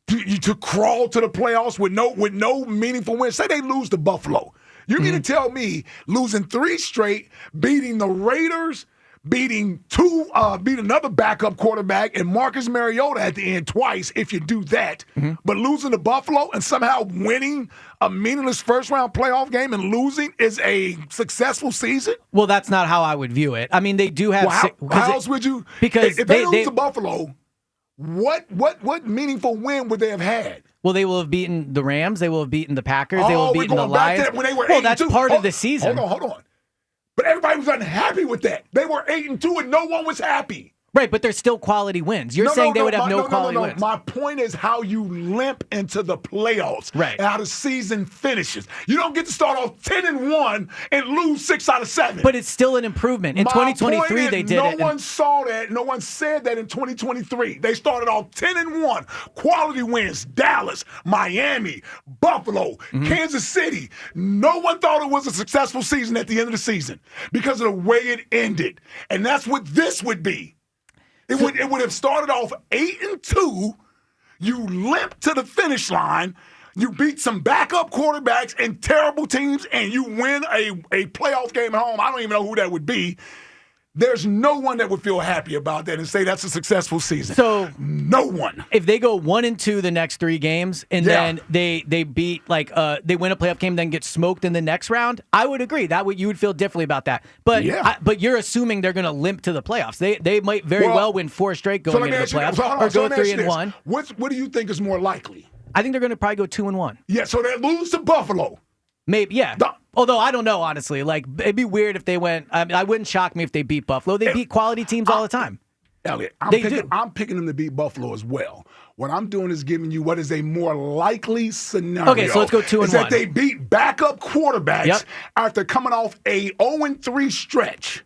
to crawl to the playoffs with no meaningful win. Say they lose to Buffalo. You mean to tell me losing 3 straight, beating the Raiders, beating another backup quarterback and Marcus Mariota at the end twice if you do that, but losing to Buffalo and somehow winning a meaningless first-round playoff game and losing is a successful season? Well, that's not how I would view it. I mean, they do have... Well, how else would you... Because if they lose to Buffalo... What meaningful win would they have had? Well, they will have beaten the Rams. They will have beaten the Packers. They will have beaten the Lions. When they were well, that's part of the season. Hold on. But everybody was unhappy with that. They were 8-2 and no one was happy. Right, but there's still quality wins. You're saying they would have no quality wins. My point is how you limp into the playoffs. Right. And how the season finishes. You don't get to start off 10-1 and lose 6 out of 7. But it's still an improvement. In 2023, they did it. No one saw that. No one said that in 2023. They started off 10-1. Quality wins. Dallas, Miami, Buffalo, Kansas City. No one thought it was a successful season at the end of the season because of the way it ended. And that's what this would be. It would have started off 8-2. You limp to the finish line. You beat some backup quarterbacks and terrible teams, and you win a playoff game at home. I don't even know who that would be. There's no one that would feel happy about that and say that's a successful season. So no one. If they go 1-2 the next 3 games and then they beat they win a playoff game, then get smoked in the next round, I would agree you would feel differently about that. But but you're assuming they're going to limp to the playoffs. They might very well win 4 straight going into the playoffs or go 3-1. What do you think is more likely? I think they're going to probably go 2-1. Yeah, so they lose to Buffalo. Maybe, yeah. Although I don't know, honestly. Like, it'd be weird if they went. I mean, I wouldn't shock me if they beat Buffalo. They beat quality teams all the time. Eliot, I'm picking them to beat Buffalo as well. What I'm doing is giving you what is a more likely scenario. Okay, so let's go 2-1. Is that they beat backup quarterbacks after coming off a 0-3 stretch.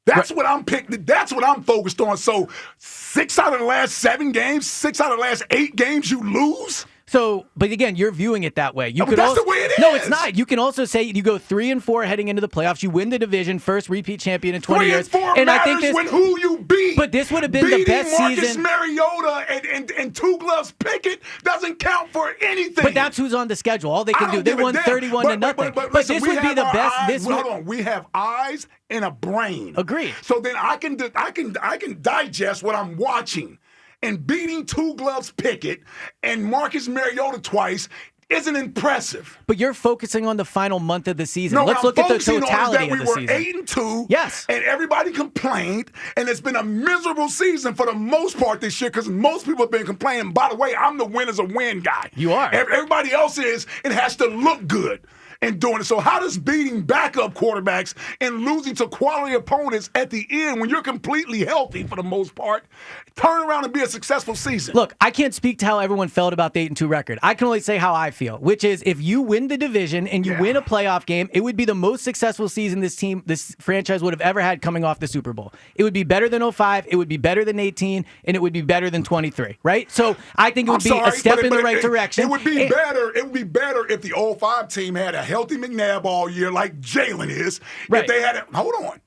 That's what I'm picking. That's what I'm focused on. So 6 out of the last 7 games, 6 out of the last 8 games, you lose. So, but again, you're viewing it that way. That's the way it is. No, it's not. You can also say you go 3-4 heading into the playoffs. You win the division, first repeat champion in 20 years. 3-4 and matters I think this, when who you beat. But this would have been the best Marcus season. Mariota and Two Gloves Pickett doesn't count for anything. But that's who's on the schedule. All they can do. They won 31-0. But listen, this would be the best. Hold on. We have eyes and a brain. Agreed. So then I can digest what I'm watching. And beating Two Gloves Pickett and Marcus Mariota twice isn't impressive. But you're focusing on the final month of the season. Let's look at the totality of the season. We were 8-2. Yes. And everybody complained. And it's been a miserable season for the most part this year because most people have been complaining. By the way, I'm the winners of win guy. You are. Everybody else is. It has to look good. And doing it. So how does beating backup quarterbacks and losing to quality opponents at the end when you're completely healthy for the most part turn around and be a successful season? Look, I can't speak to how everyone felt about the 8-2 record. I can only say how I feel, which is if you win the division and you win a playoff game, it would be the most successful season this franchise would have ever had coming off the Super Bowl. It would be better than 05, it would be better than 18, and it would be better than 23, right? So I think it would be a step in the right direction. It would be better. It would be better if the 05 team had a healthy McNabb all year like Jalen is. Right. If they had it, hold on.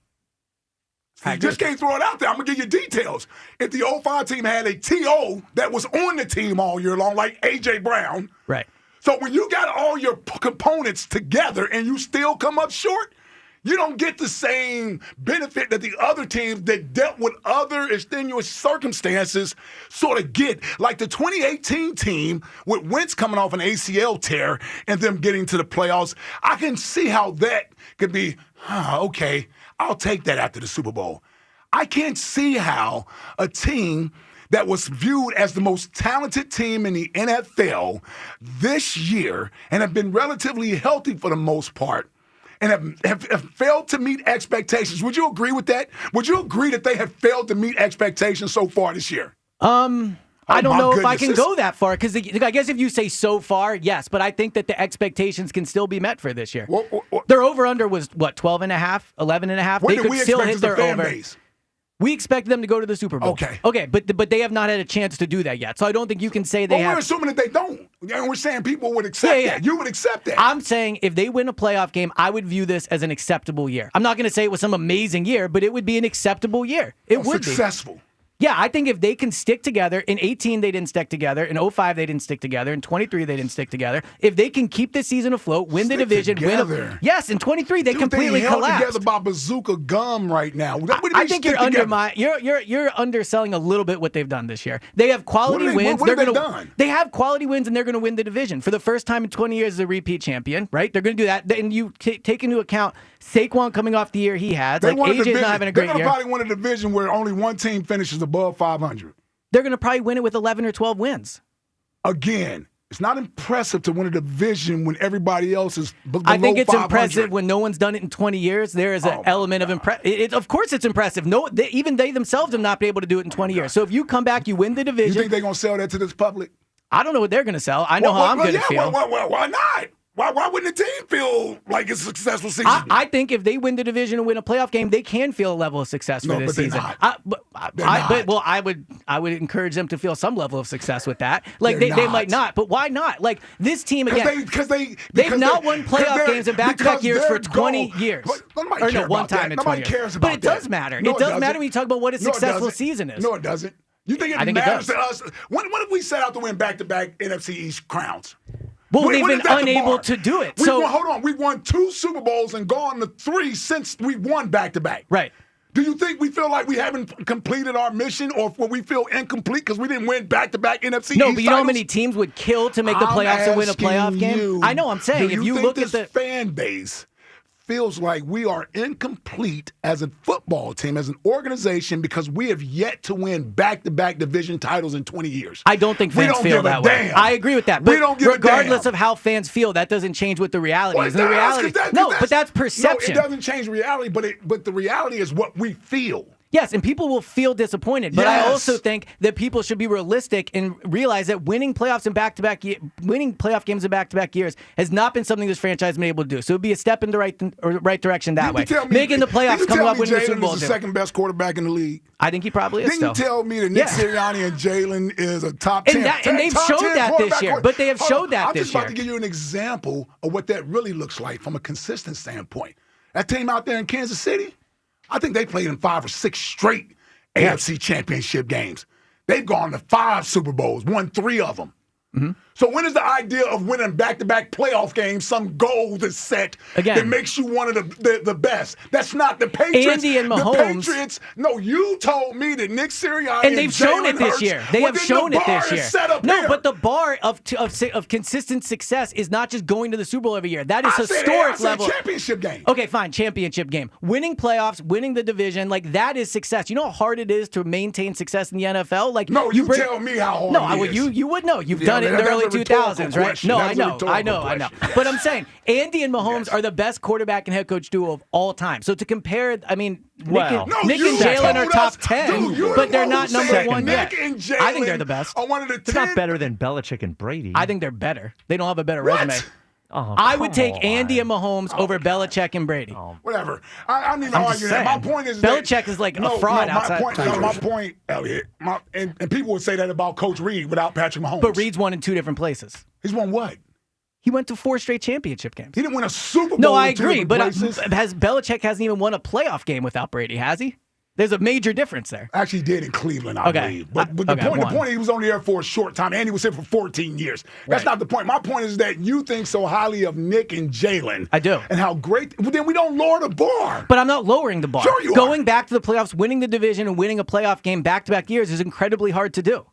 You just can't throw it out there. I'm going to give you details. If the 05 team had a TO that was on the team all year long like A.J. Brown. Right. So when you got all your components together and you still come up short, you don't get the same benefit that the other teams that dealt with other extenuous circumstances sort of get. Like the 2018 team with Wentz coming off an ACL tear and them getting to the playoffs, I can see how that could be, okay, I'll take that after the Super Bowl. I can't see how a team that was viewed as the most talented team in the NFL this year and have been relatively healthy for the most part and have failed to meet expectations. Would you agree with that? Would you agree that they have failed to meet expectations so far this year? I don't know if I can go that far because I guess if you say so far, yes, but I think that the expectations can still be met for this year. Their over-under was, 12.5, 11.5? What they did could we still expect hit as the their fan over. base? We expect them to go to the Super Bowl. Okay, but they have not had a chance to do that yet. So I don't think you can say they have. We're assuming that they don't. And we're saying people would accept that. You would accept that. I'm saying if they win a playoff game, I would view this as an acceptable year. I'm not going to say it was some amazing year, but it would be an acceptable year. It would be. Successful. Yeah, I think if they can stick together, in 18 they didn't stick together, in 05 they didn't stick together, in 23 they didn't stick together. If they can keep this season afloat, win the division, yes, in 23 they completely collapsed. They're together by bazooka gum right now. I think you're underselling a little bit what they've done this year. They have quality wins. What have they done? They have quality wins and they're going to win the division for the first time in 20 years as a repeat champion. Right? They're going to do that. And you take into account Saquon coming off the year he has. Like AJ's not having a great year. They're going to probably win a division where only one team finishes above 500. They're going to probably win it with 11 or 12 wins. Again, It's not impressive to win a division when everybody else is below 500. I think it's impressive when no one's done it in 20 years. There is an element of impressive. Of course it's impressive. Even they themselves have not been able to do it in 20 years. So if you come back, you win the division. You think they're going to sell that to this public? I don't know what they're going to sell. I know how I'm going to feel. Why not? Why wouldn't the team feel like it's a successful season? I think if they win the division and win a playoff game, they can feel a level of success for this season. I would encourage them to feel some level of success with that. Like they might not, but why not? Like this team again, they've not won playoff games in back-to-back years for 20 years. Or no, one time in 20 years. But it does matter. It does matter when you talk about what a successful season is. No, it doesn't. You think it matters to us? When have we set out to win back-to-back NFC East crowns? Well, they've been unable to do it. Hold on. We've won 2 Super Bowls and gone to 3 since we won back-to-back. Right. Do you think we feel like we haven't completed our mission, or we feel incomplete because we didn't win back-to-back NFC East No, but you know how titles? many teams would kill to make the playoffs and win a playoff game? I know, I'm saying. If you look at the fan base feels like we are incomplete as a football team, as an organization, because we have yet to win back-to-back division titles in 20 years. I don't think fans feel that way. I agree with that. But regardless of how fans feel, that doesn't change what the reality is. The reality, but that's perception. No, it doesn't change reality, but the reality is what we feel. Yes, and people will feel disappointed, but I also think that people should be realistic and realize that winning playoff games in back-to-back years has not been something this franchise has been able to do. So it would be a step in the right direction that way. Making the playoffs, coming up winning the Super Bowl. Is the second best quarterback in the league? I think he probably is. Didn't you tell me that Nick Sirianni and Jalen is a top 10? And they've showed that this year. But they have showed that this year. I'm just about to give you an example of what that really looks like from a consistent standpoint. That team out there in Kansas City, I think they played in 5 or 6 straight AFC championship games. They've gone to 5 Super Bowls, won 3 of them. Mm-hmm. So when is the idea of winning back-to-back playoff games some goal that's set that makes you one of the best? That's not the Patriots. Andy and Mahomes. The Patriots. No, you told me that Nick Sirianni and they've shown it this year. They have shown it this year. No, but the bar of consistent success is not just going to the Super Bowl every year. That is historic level. Championship game. Okay, fine, championship game. Winning playoffs, winning the division, like that is success. You know how hard it is to maintain success in the NFL? Like no, you tell me how hard it is. You would know. You've done it in the early 2000s, right? No, I know. But I'm saying Andy and Mahomes are the best quarterback and head coach duo of all time. So to compare, I mean, Nick and Jalen are top 10, but they're not number 1 yet. Nick and Jalen I think they're the best. Are one of the 10. They're not better than Belichick and Brady. I think they're better. They don't have a better resume. Oh, I would take Andy and Mahomes over Belichick and Brady. Whatever. I don't even argue that. My point is Belichick is like a fraud outside. My point, Eliot, and people would say that about Coach Reed without Patrick Mahomes. But Reed's won in 2 different places. He's won what? He went to 4 straight championship games. He didn't win a Super Bowl. No, I agree. But Belichick hasn't even won a playoff game without Brady, has he? There's a major difference there. Actually, he did in Cleveland, I believe. But the point, he was only there for a short time, and he was here for 14 years. That's not the point. My point is that you think so highly of Nick and Jalen. I do. And how great. Well, then we don't lower the bar. But I'm not lowering the bar. Sure you Going back to the playoffs, winning the division, and winning a playoff game back-to-back years is incredibly hard to do.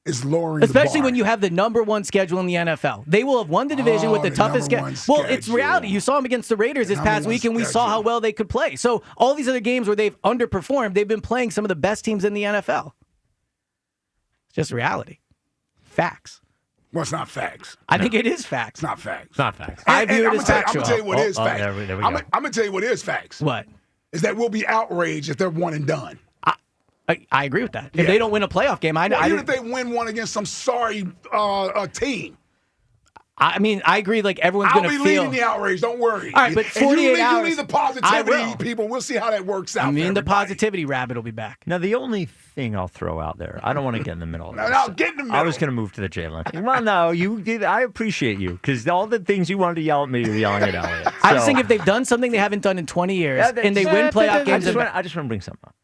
Is lowering especially the bar. When you have the number 1 schedule in the NFL. They will have won the division with the toughest schedule. Well, it's reality. You saw them against the Raiders this past week, and we saw how well they could play. So all these other games where they've underperformed, they've been playing some of the best teams in the NFL. It's just reality. Facts. Well, it's not facts. I think it is facts. It's not facts. It's not facts. I view it as factual. I'm going to tell you what is facts. There we go. I'm going to tell you what is facts. What? Is that we'll be outraged if they're one and done. I agree with that. If they don't win a playoff game, even if they win one against some sorry team. I mean, I agree. Like everyone's going to feel. I'll be leading the outrage. Don't worry. All right, but 48 hours. You need the positivity, people. We'll see how that works out. I mean, the positivity rabbit will be back. Now, the only thing I'll throw out there, I don't want to get in the middle of this. No, get in the middle. I was going to move to the Jalen thing. Well, no, you did. I appreciate you because all the things you wanted to yell at me, you're yelling at Eliot. So. I just think if they've done something they haven't done in 20 years and they win playoff games. I just want to bring something up.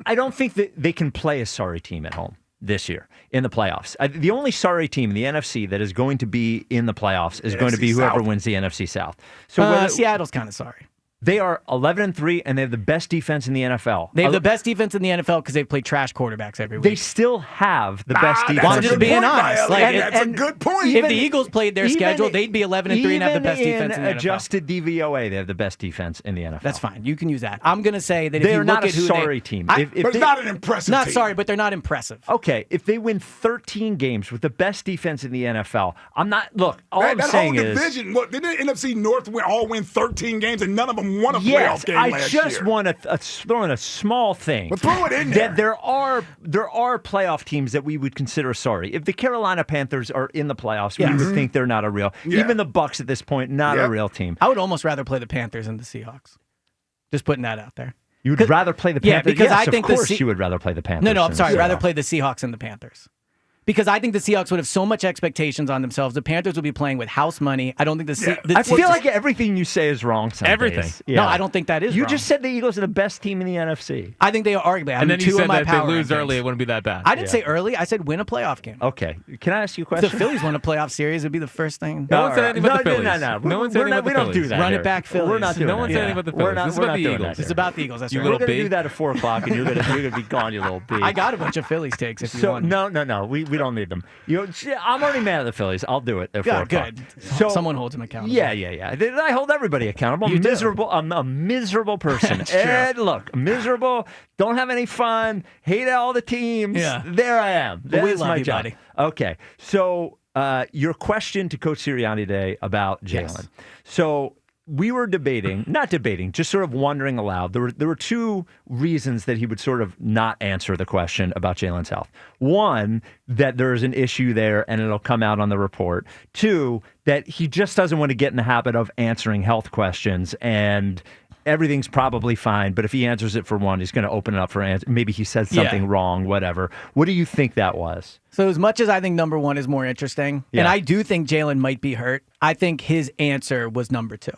I don't think that they can play a sorry team at home this year in the playoffs. The only sorry team in the NFC that is going to be in the playoffs is going to be whoever wins the NFC South. So Seattle's kind of sorry. They are 11-3, and they have the best defense in the NFL. They have the best defense in the NFL because they've played trash quarterbacks every week. They still have the best defense. I'm just being honest. That's a good point. If the Eagles played their schedule, they'd be 11-3 and have the best defense in the NFL. Adjusted DVOA, they have the best defense in the NFL. That's fine. You can use that. I'm going to say that if they you are look not at a who sorry team. But it's not an impressive Not team. sorry, but they're not impressive. Okay, if they win 13 games with the best defense in the NFL, I'm not. Look, all I'm that saying whole is, division. Look, didn't the NFC North all win 13 games and none of them won a yes, playoff game I last just year? want to throw in a small thing. But throw it in there. That there are playoff teams that we would consider sorry. If the Carolina Panthers are in the playoffs, we would think they're not a real. Yeah. Even the Bucs at this point, not a real team. I would almost rather play the Panthers than the Seahawks. Just putting that out there. You would rather play the Panthers? Yeah, because yes, I think of course you would rather play the Panthers. No, I'm sorry. than the I'd rather Seahawks. play the Seahawks than the Panthers. Because I think the Seahawks would have so much expectations on themselves. The Panthers would be playing with house money. I don't think I feel like everything you say is wrong. Some Everything. days. No, I don't think that is You wrong. just said the Eagles are the best team in the NFC. I think they are arguably. And then you two said of my that if power they lose rankings. early, it wouldn't be that bad. I didn't say early. I said win a playoff game. Okay. Can I ask you a If question? the Phillies won a playoff series, it'd be the first thing. No one said anything about the Phillies. No. No one said anything about the We don't do Phillies. that. Run here. it back, Phillies. We're not doing No one that. said anything about the We're Phillies. not, This is we're about not the doing Eagles. that It's here. about the Eagles. That's You right. We're little going to B. do that at 4 o'clock, and you're gonna be gone, you little B. I got a bunch of Phillies takes if you So want. no. We don't need them. I'm already mad at the Phillies. I'll do it at 4 Yeah, o'clock. good. So Someone holds him accountable. Yeah. I hold everybody accountable. You do. I'm a miserable person. That's true. And look, miserable. Don't have any fun. Hate all the teams. Yeah. There I am. Well, we That is love my you, job. buddy. Okay. So your question to Coach Sirianni today about Jalen. Yes. So we were not debating, just sort of wondering aloud. There were two reasons that he would sort of not answer the question about Jalen's health. One, that there's an issue there and it'll come out on the report. Two, that he just doesn't want to get in the habit of answering health questions and everything's probably fine, but if he answers it for one, he's going to open it up for answer. Maybe he said something wrong, whatever. What do you think that was? So as much as I think number one is more interesting, and I do think Jalen might be hurt, I think his answer was number two.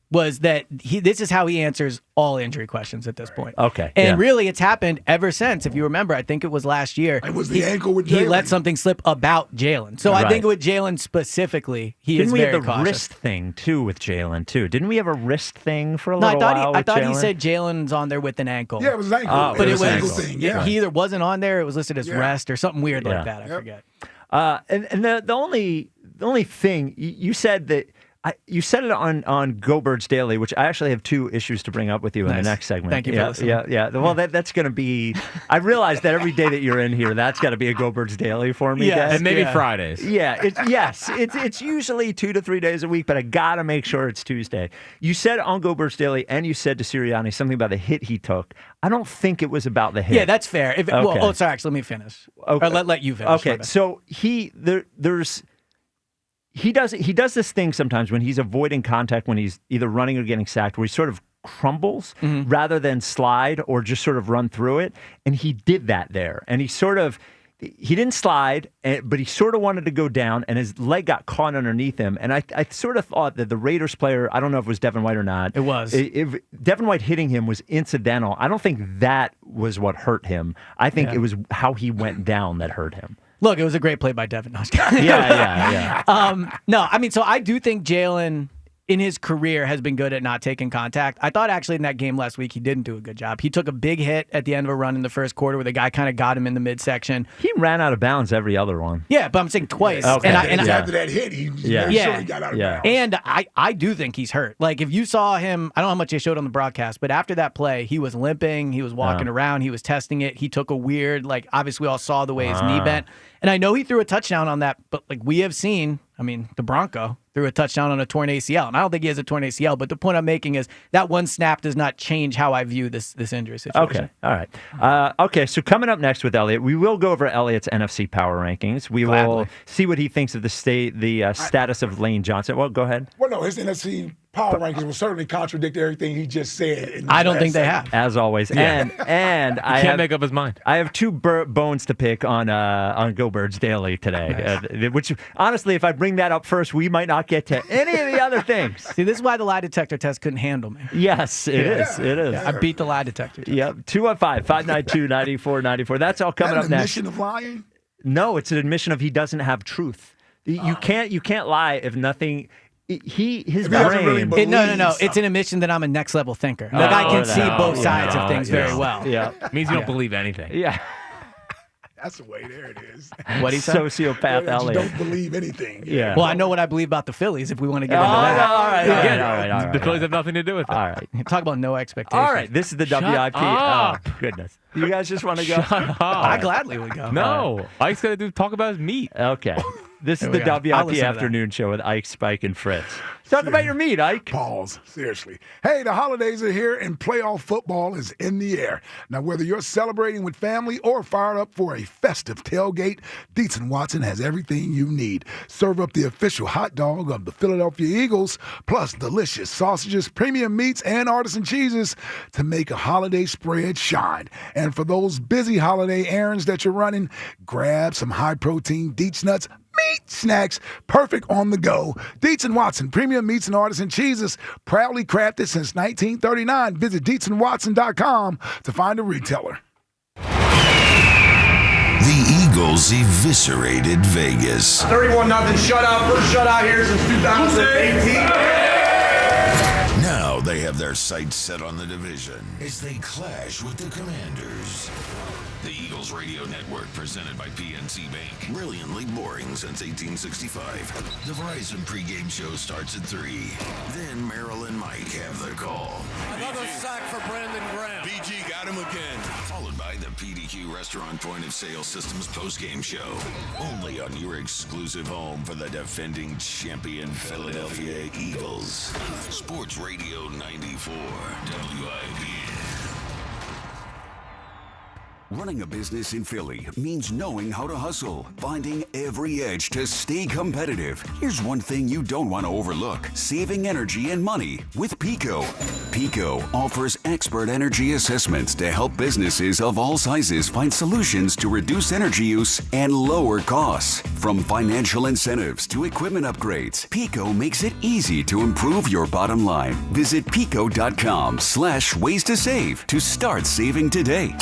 Was that this is how he answers all injury questions at this point. Okay. And really, it's happened ever since. If you remember, I think it was last year. It was the ankle with Jalen. He let something slip about Jalen. So I think with Jalen specifically, Didn't is we very have the cautious. wrist thing, too, with Jalen, too? Didn't we have a wrist thing for a No, little while I with thought Jalen? he said Jalen's on there with an ankle. Yeah, it was an ankle. But it was was an ankle thing. Yeah. he either wasn't on there, it was listed as Yeah. rest or something weird Yeah. like that. I forget. And the only thing you said that you said it on Go Birds Daily, which I actually have two issues to bring up with you in the next segment. Thank you for listening. Yeah. Well, that's going to be. I realize that every day that you're in here, that's got to be a Go Birds Daily for me. Yes, guys. And maybe Fridays. Yeah, it's usually 2 to 3 days a week, but I gotta make sure it's Tuesday. You said on Go Birds Daily, and you said to Sirianni something about the hit he took. I don't think it was about the hit. Yeah, that's fair. Sorry, actually, let me finish. Okay. Or let you finish. Okay, so he does this thing sometimes when he's avoiding contact when he's either running or getting sacked, where he sort of crumbles rather than slide or just sort of run through it. And he did that there, and he didn't slide, but he sort of wanted to go down, and his leg got caught underneath him. And I sort of thought that the Raiders player, I don't know if it was Devin White or not. It was. If Devin White hitting him was incidental. I don't think that was what hurt him. I think it was how he went down that hurt him. Look, it was a great play by Devin. Yeah. No, I mean, so I do think Jalen in his career has been good at not taking contact. I thought actually in that game last week he didn't do a good job. He took a big hit at the end of a run in the first quarter where the guy kind of got him in the midsection. He ran out of bounds every other one. Yeah, but I'm saying twice. Okay. After that hit, he made sure he got out of bounds. And I do think he's hurt. Like, if you saw him, I don't know how much they showed on the broadcast, but after that play, he was limping, he was walking around, he was testing it. He took a weird, obviously we all saw the way his knee bent. And I know he threw a touchdown on that, but we have seen, the Bronco threw a touchdown on a torn ACL. And I don't think he has a torn ACL, but the point I'm making is that one snap does not change how I view this injury situation. Okay. All right. Okay, so coming up next with Eliot, we will go over Eliot's NFC power rankings. We will see what he thinks of the status of Lane Johnson. Well, go ahead. Well, no, his NFC power rankings will certainly contradict everything he just said. I don't think they have. As always. And I can't make up his mind. I have two bones to pick on Go Birds Daily today, which honestly, if I bring that up first, we might not get to any of the other things. See, this is why the lie detector test couldn't handle me. Yes, it is. It is. I beat the lie detector test. Yep. 215-592-9494. That's all coming up next. Admission of lying? No, it's an admission of he doesn't have truth. You can't lie if nothing. his If he doesn't brain. really believe No. It's an admission that I'm a next level thinker. Like I can see both sides of things very well. Yeah, means you don't believe anything. yeah. That's the way. There it is. What he said? Sociopath You Elliot. don't believe anything. Yeah. Well, I know what I believe about the Phillies. If we want to get into All that, right. The Phillies have nothing to do with it. All right. talk about no expectations. All right. This is the Shut WIP. up. Oh, goodness. You guys just want to go? Shut up. I gladly would go. No, Ike's got to talk about his meat. Okay. This is Here the we go. I'll WIP listen to that. afternoon show with Ike, Spike, and Fritz. Talk about your meat, Ike. Pause. Seriously. Hey, the holidays are here and playoff football is in the air. Now, whether you're celebrating with family or fired up for a festive tailgate, Dietz & Watson has everything you need. Serve up the official hot dog of the Philadelphia Eagles, plus delicious sausages, premium meats, and artisan cheeses to make a holiday spread shine. And for those busy holiday errands that you're running, grab some high-protein Dietz nuts meat snacks, perfect on the go. Dietz & Watson, premium meats and artisan cheeses, proudly crafted since 1939. Visit DietzandWatson.com to find a retailer. The Eagles eviscerated Vegas. 31-0 shutout. First shutout here since 2018. Now they have their sights set on the division as they clash with the Commanders. The Eagles Radio Network, presented by PNC Bank. Brilliantly boring since 1865. The Verizon pregame show starts at 3. Then Merrill and Mike have the call. Another sack for Brandon Graham. BG got him again. Followed by the PDQ Restaurant Point of Sale Systems postgame show. Only on your exclusive home for the defending champion Philadelphia Eagles. Sports Radio 94 WIP. Running a business in Philly means knowing how to hustle, finding every edge to stay competitive. Here's one thing you don't want to overlook: saving energy and money with Pico. Pico offers expert energy assessments to help businesses of all sizes find solutions to reduce energy use and lower costs. From financial incentives to equipment upgrades, Pico makes it easy to improve your bottom line. Visit pico.com/ways to save to start saving today.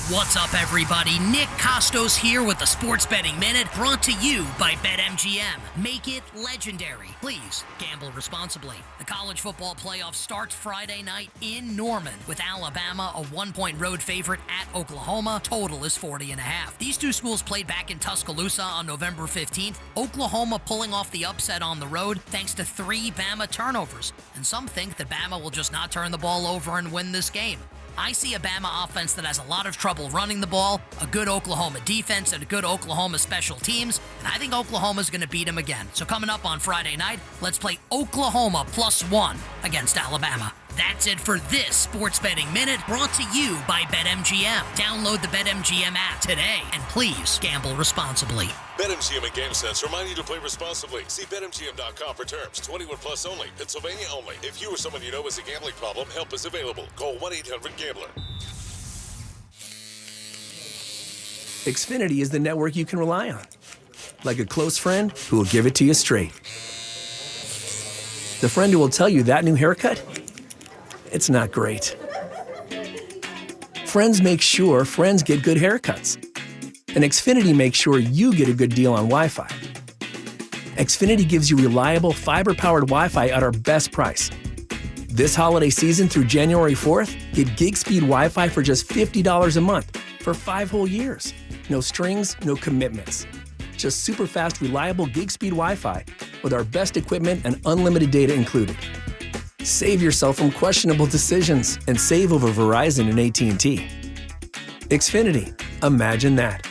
What's up, everybody? Nick Costos here with the Sports Betting Minute, brought to you by BetMGM. Make it legendary. Please gamble responsibly. The college football playoff starts Friday night in Norman with Alabama, a 1-point road favorite at Oklahoma. Total is 40.5. These two schools played back in Tuscaloosa on November 15th. Oklahoma pulling off the upset on the road thanks to 3 Bama turnovers. And some think that Bama will just not turn the ball over and win this game. I see a Bama offense that has a lot of trouble running the ball, a good Oklahoma defense, and a good Oklahoma special teams, and I think Oklahoma's going to beat them again. So coming up on Friday night, let's play Oklahoma +1 against Alabama. That's it for this Sports Betting Minute, brought to you by BetMGM. Download the BetMGM app today, and please gamble responsibly. BetMGM and GameSense remind you to play responsibly. See BetMGM.com for terms. 21 plus only. Pennsylvania only. If you or someone you know has a gambling problem, help is available. Call 1-800-GAMBLER. Xfinity is the network you can rely on. Like a close friend who will give it to you straight. The friend who will tell you that new haircut, it's not great. Friends make sure friends get good haircuts. And Xfinity makes sure you get a good deal on Wi-Fi. Xfinity gives you reliable, fiber-powered Wi-Fi at our best price. This holiday season through January 4th, get gig speed Wi-Fi for just $50 a month for 5 whole years. No strings, no commitments. Just super fast, reliable gig speed Wi-Fi with our best equipment and unlimited data included. Save yourself from questionable decisions and save over Verizon and AT&T. Xfinity, imagine that.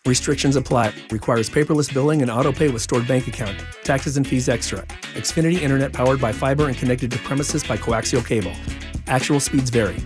Restrictions apply. Requires paperless billing and autopay with stored bank account. Taxes and fees extra. Xfinity Internet powered by fiber and connected to premises by coaxial cable. Actual speeds vary.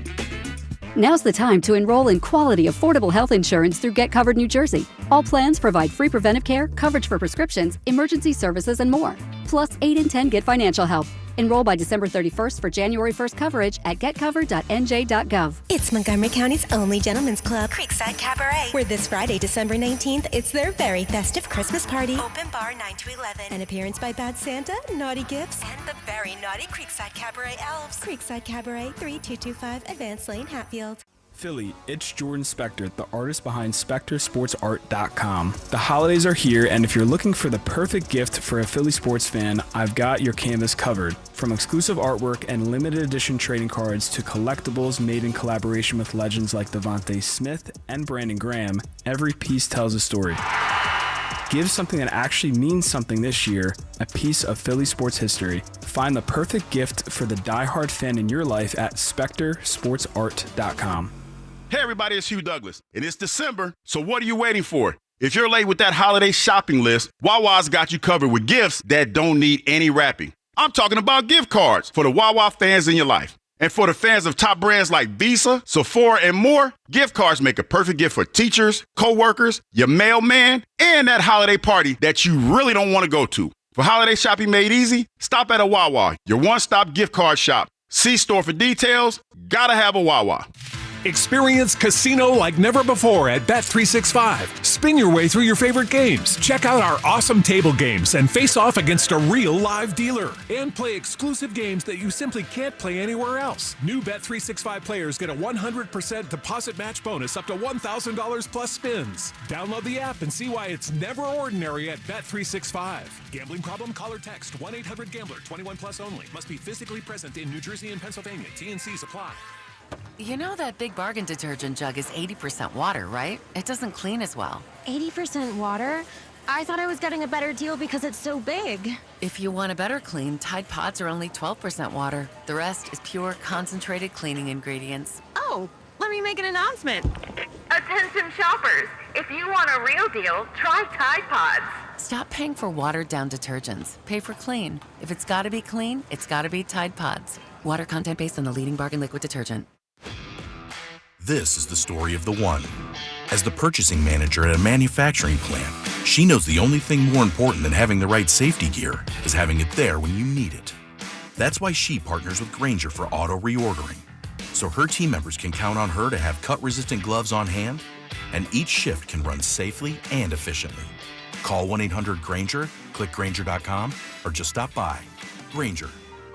Now's the time to enroll in quality, affordable health insurance through Get Covered New Jersey. All plans provide free preventive care, coverage for prescriptions, emergency services, and more. Plus, 8 in 10 get financial help. Enroll by December 31st for January 1st coverage at getcovered.nj.gov. It's Montgomery County's only gentlemen's club, Creekside Cabaret, where this Friday, December 19th, it's their very festive Christmas party. Open bar 9 to 11. An appearance by Bad Santa, Naughty Gifts, and the very naughty Creekside Cabaret Elves. Creekside Cabaret, 3225 Advance Lane, Hatfield. Philly, it's Jordan Spector, the artist behind SpectorSportsArt.com. The holidays are here, and if you're looking for the perfect gift for a Philly sports fan, I've got your canvas covered. From exclusive artwork and limited edition trading cards to collectibles made in collaboration with legends like Devontae Smith and Brandon Graham, every piece tells a story. Give something that actually means something this year, a piece of Philly sports history. Find the perfect gift for the diehard fan in your life at SpectorSportsArt.com. Hey everybody, it's Hugh Douglas, and it's December, so what are you waiting for? If you're late with that holiday shopping list, Wawa's got you covered with gifts that don't need any wrapping. I'm talking about gift cards for the Wawa fans in your life. And for the fans of top brands like Visa, Sephora, and more, gift cards make a perfect gift for teachers, co-workers, your mailman, and that holiday party that you really don't want to go to. For holiday shopping made easy, stop at a Wawa, your one-stop gift card shop. See store for details. Gotta have a Wawa. Experience casino like never before at Bet365. Spin your way through your favorite games. Check out our awesome table games and face off against a real live dealer. And play exclusive games that you simply can't play anywhere else. New Bet365 players get a 100% deposit match bonus up to $1,000 plus spins. Download the app and see why it's never ordinary at Bet365. Gambling problem? Call or text 1-800-GAMBLER. 21 plus only. Must be physically present in New Jersey and Pennsylvania. T&Cs apply. You know that Big Bargain detergent jug is 80% water, right? It doesn't clean as well. 80% water? I thought I was getting a better deal because it's so big. If you want a better clean, Tide Pods are only 12% water. The rest is pure, concentrated cleaning ingredients. Oh, let me make an announcement. Attention shoppers, if you want a real deal, try Tide Pods. Stop paying for watered-down detergents. Pay for clean. If it's gotta be clean, it's gotta be Tide Pods. Water content based on the leading bargain liquid detergent. This is the story of the one. As the purchasing manager at a manufacturing plant, she knows the only thing more important than having the right safety gear is having it there when you need it. That's why she partners with Grainger for auto reordering, so her team members can count on her to have cut-resistant gloves on hand, and each shift can run safely and efficiently. Call 1-800-GRAINGER, click Grainger.com, or just stop by. Grainger,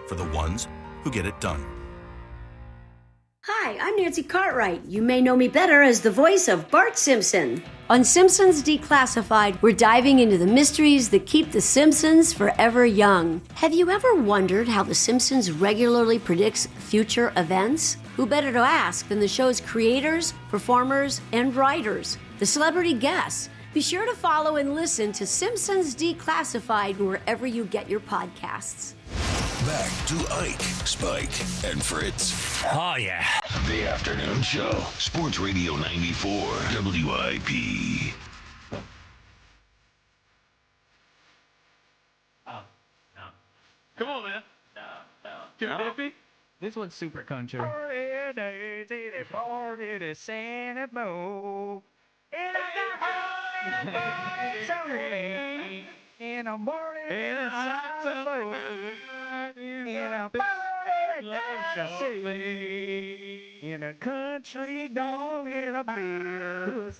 for the ones who get it done. Hi, I'm Nancy Cartwright. You may know me better as the voice of Bart Simpson. On Simpsons Declassified, we're diving into the mysteries that keep The Simpsons forever young. Have you ever wondered how The Simpsons regularly predicts future events? Who better to ask than the show's creators, performers, and writers, the celebrity guests? Be sure to follow and listen to Simpsons Declassified wherever you get your podcasts. Back to Ike, Spike, and Fritz. Oh, yeah. The Afternoon Show. Sports Radio 94, WIP. Oh, no. Come on, man. No. Too hippie? This one's super country. In a morning, in a in a country dog in a beer.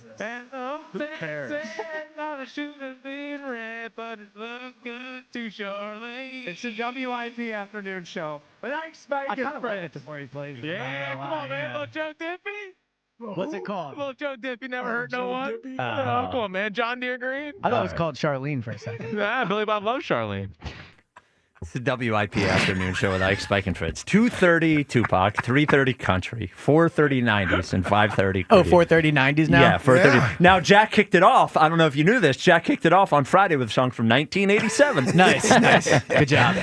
Not a shooter's being red, but it looks good to Charlie. It's the WIP Afternoon Show. But I expect I kind of read it before he plays. Yeah, come on, man. Little Joe Dippy. What's it called? Little Joe Dippy never hurt no one. Come on, man. John Deere Green. I thought it was called Charlene for a second. Nah, Billy Bob loves Charlene. It's the WIP Afternoon Show with Ike, Spike, and Fritz. 2:30 Tupac, 3:30 Country, 4:30 90s, and 5:30. Oh, 4:30 90s now? Yeah, 4:30. Yeah. Now, Jack kicked it off. I don't know if you knew this. Jack kicked it off on Friday with a song from 1987. Nice. Good job.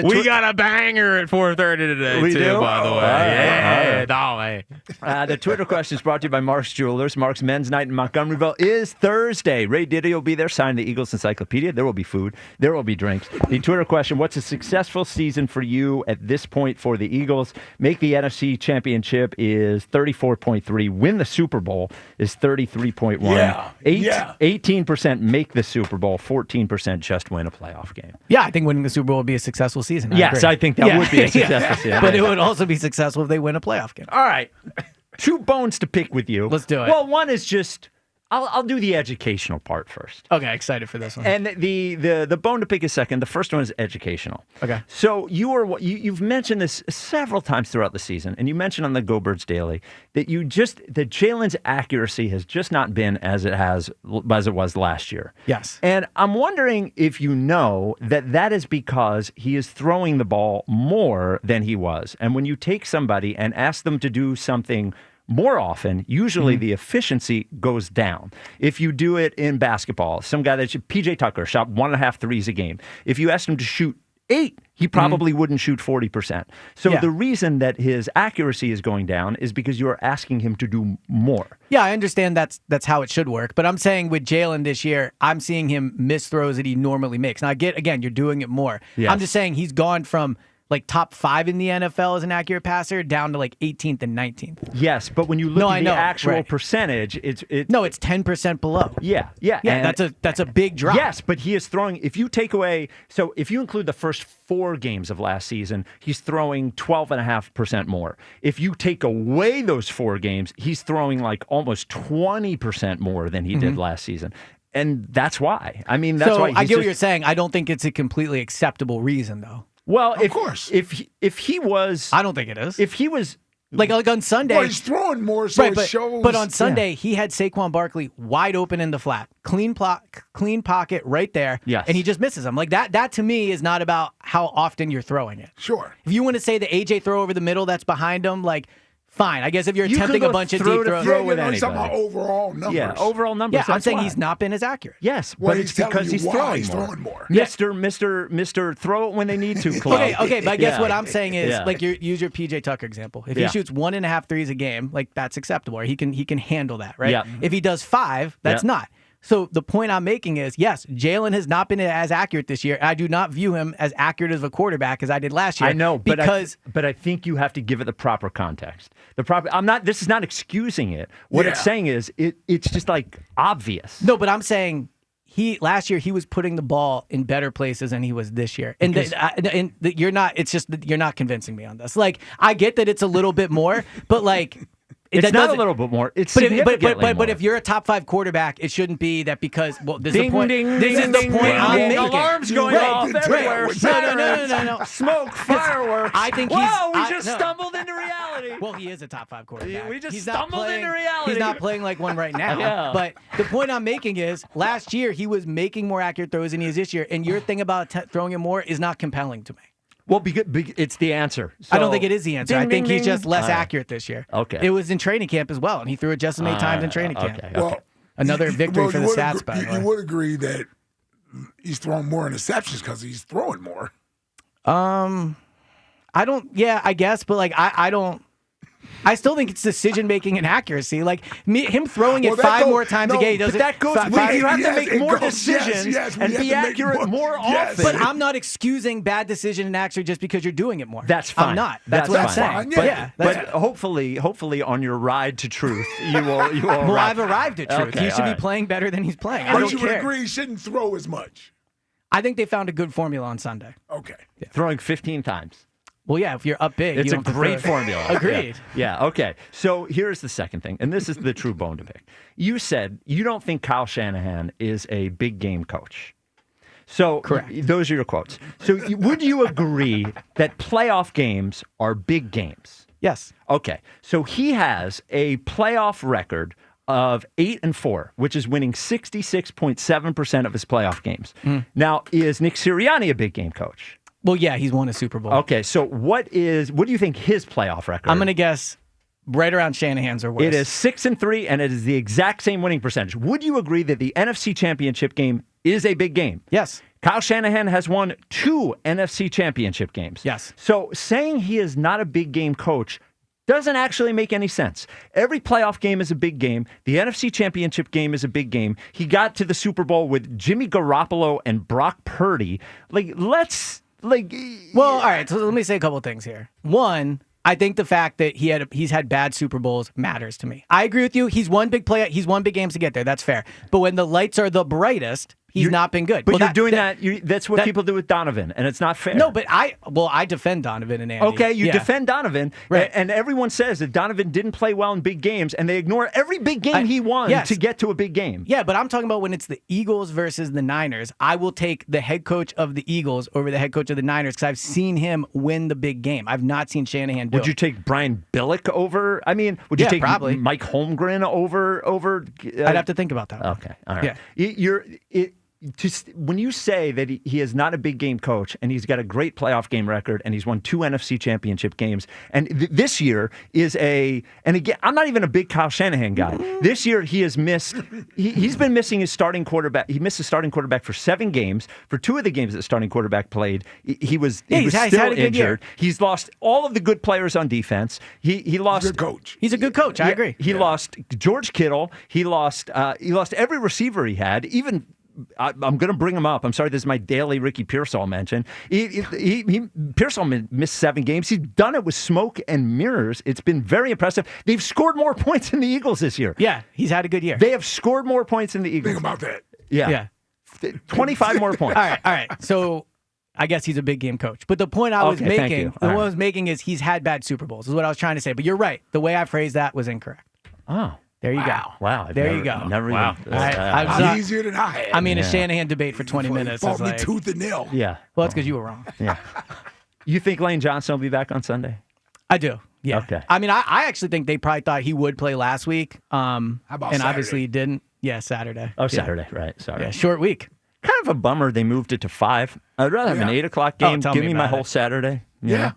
We got a banger at 4:30 today, we too, do? by the way. Yeah, dolly. The Twitter question is brought to you by Mark's Jewelers. Mark's Men's Night in Montgomeryville is Thursday. Ray Diddy will be there, signing the Eagles Encyclopedia. There will be food. There will be drinks. The Twitter question, what's a successful season for you at this point for the Eagles? Make the NFC Championship is 34.3. Win the Super Bowl is 33.1. 18% make the Super Bowl. 14% just win a playoff game. Yeah, I think winning the Super Bowl would be a successful season. Yes, I think that would be a successful season. But it would also be successful if they win a playoff game. All right. 2 bones to pick with you. Let's do it. Well, one is just I'll do the educational part first. Okay, excited for this one. And the bone to pick is second. The first one is educational. Okay. So you've mentioned this several times throughout the season, and you mentioned on the Go Birds Daily that that Jalen's accuracy has just not been as it was last year. Yes. And I'm wondering if you know that is because he is throwing the ball more than he was. And when you take somebody and ask them to do something more often, usually the efficiency goes down. If you do it in basketball, some guy PJ Tucker shot 1.5 threes a game. If you asked him to shoot 8, he probably wouldn't shoot 40%. So the reason that his accuracy is going down is because you're asking him to do more. Yeah, I understand that's how it should work. But I'm saying with Jalen this year, I'm seeing him miss throws that he normally makes. Now, again, you're doing it more. Yes. I'm just saying he's gone from like top 5 in the NFL as an accurate passer down to like 18th and 19th. Yes, but when you look at the actual percentage, it's 10% below. Yeah. That's a big drop. Yes, but he is throwing. If you include the first 4 games of last season, he's throwing 12.5% more. If you take away those 4 games, he's throwing like almost 20% more than he did last season. And that's why. I mean, that's why. I get what you're saying. I don't think it's a completely acceptable reason, though. Well, of course. If he was, I don't think it is. If he was like on Sunday, well, he's throwing more, so it shows. But on Sunday, he had Saquon Barkley wide open in the flat, clean pocket right there, and he just misses him. Like that to me is not about how often you're throwing it. Sure. If you want to say the AJ throw over the middle that's behind him, like. Fine. I guess if you're attempting a bunch of deep throws. He's talking about overall numbers. Yeah, overall numbers. Yeah, I'm saying he's not been as accurate. Yes, well, but it's because he's throwing more. Mister, throw it when they need to. Club. Okay, but I guess what I'm saying is, like, use your PJ Tucker example. If he shoots 1.5 threes a game, like that's acceptable. Or he can handle that, right? Yeah. If he does 5, that's not. So the point I'm making is, yes, Jalen has not been as accurate this year. I do not view him as accurate as a quarterback as I did last year. I know, because but I think you have to give it the proper context. This is not excusing it. What it's saying is it's just like obvious. No, but I'm saying last year he was putting the ball in better places than he was this year. And you're not. It's just that you're not convincing me on this. Like I get that it's a little bit more, but like. It's not a little bit more. It's significantly more. But if you're a top 5 quarterback, it shouldn't be that because this is the point. This is the point I'm making. Alarms going off everywhere. No. Smoke, fireworks. I think we just stumbled into reality. Well, he is a top 5 quarterback. We just stumbled into reality. He's not playing like one right now. Yeah. But the point I'm making is, last year he was making more accurate throws than he is this year, and your thing about throwing him more is not compelling to me. Well, because it's the answer. So, I don't think it is the answer. I think he's just less accurate this year. Okay. It was in training camp as well, and he threw it just as many times in training camp. Okay. Well, another victory for the stats, by the way. You would agree that he's throwing more interceptions because he's throwing more. I don't. Yeah, I guess, but like I don't. I still think it's decision making and accuracy. Like him throwing it 5 more times a game doesn't. But that goes. You have to make more decisions and be accurate more often. But I'm not excusing bad decision and accuracy just because you're doing it more. That's fine. I'm not. That's what I'm saying. But hopefully on your ride to truth, you will. Well, I've arrived at truth. Okay, he should be playing better than he's playing. But you would agree he shouldn't throw as much. I think they found a good formula on Sunday. Okay. Yeah. Throwing 15 times. Well, yeah, if you're up big, it's you a great formula. Agreed. Yeah, okay. So here's the second thing, and this is the true bone to pick. You said you don't think Kyle Shanahan is a big game coach. So correct. Those are your quotes. So would you agree that playoff games are big games? Yes. Okay. So he has a playoff record of 8-4, which is winning 66.7% of his playoff games. Now, is Nick Sirianni a big game coach? Well, yeah, he's won a Super Bowl. Okay, so what do you think his playoff record? I'm going to guess right around Shanahan's or worse. It is 6-3, and it is the exact same winning percentage. Would you agree that the NFC Championship game is a big game? Yes. Kyle Shanahan has won 2 NFC Championship games. Yes. So saying he is not a big game coach doesn't actually make any sense. Every playoff game is a big game. The NFC Championship game is a big game. He got to the Super Bowl with Jimmy Garoppolo and Brock Purdy. Well, all right, so let me say a couple of things here. One, I think the fact that he's had bad Super Bowls matters to me. I agree with you. He's won big games to get there. That's fair. But when the lights are the brightest, He's not been good. But you're doing that. That's what people do with Donovan, and it's not fair. No, but I defend Donovan and Andy. Okay, you Yeah. defend Donovan, Right. and everyone says that Donovan didn't play well in big games, and they ignore every big game he won to get to a big game. Yeah, but I'm talking about when it's the Eagles versus the Niners. I will take the head coach of the Eagles over the head coach of the Niners because I've seen him win the big game. I've not seen Shanahan do Would you it. take Brian Billick over? I mean, would you take probably. Mike Holmgren over? I'd have to think about that. Okay, all right. Yeah. When you say that he is not a big game coach and he's got a great playoff game record and he's won 2 NFC championship games, and this year is and again, I'm not even a big Kyle Shanahan guy. This year he has missed, he's been missing his starting quarterback. He missed his starting quarterback for 7 games. For 2 of the games that the starting quarterback played, he was still injured. He's lost all of the good players on defense. He lost. He's a good coach. He's a good coach. I agree. He lost George Kittle. He lost every receiver he had, even. I'm going to bring him up. I'm sorry, this is my daily Ricky Pearsall mention. Pearsall missed 7 games. He's done it with smoke and mirrors. It's been very impressive. They've scored more points than the Eagles this year. Yeah, he's had a good year. They have scored more points than the Eagles. Think about that. Yeah. 25 more points. All right. So I guess he's a big game coach. But the point I was making is he's had bad Super Bowls, is what I was trying to say. But you're right. The way I phrased that was incorrect. Oh. There you go. Wow. You go. Never wow. Even, easier than I had. I mean, a Shanahan debate for 20 minutes. Fought is me like, tooth and nail. Yeah. Well, that's because you were wrong. Yeah. You think Lane Johnson will be back on Sunday? I do. Yeah. Okay. I mean, I actually think they probably thought he would play last week. How about and Saturday? Obviously he didn't. Yeah, Saturday. Oh, Saturday. Right. Sorry. Yeah, short week. Kind of a bummer they moved it to 5. I'd rather have an 8 o'clock game. tell Give me me my about whole it. Saturday. Yeah.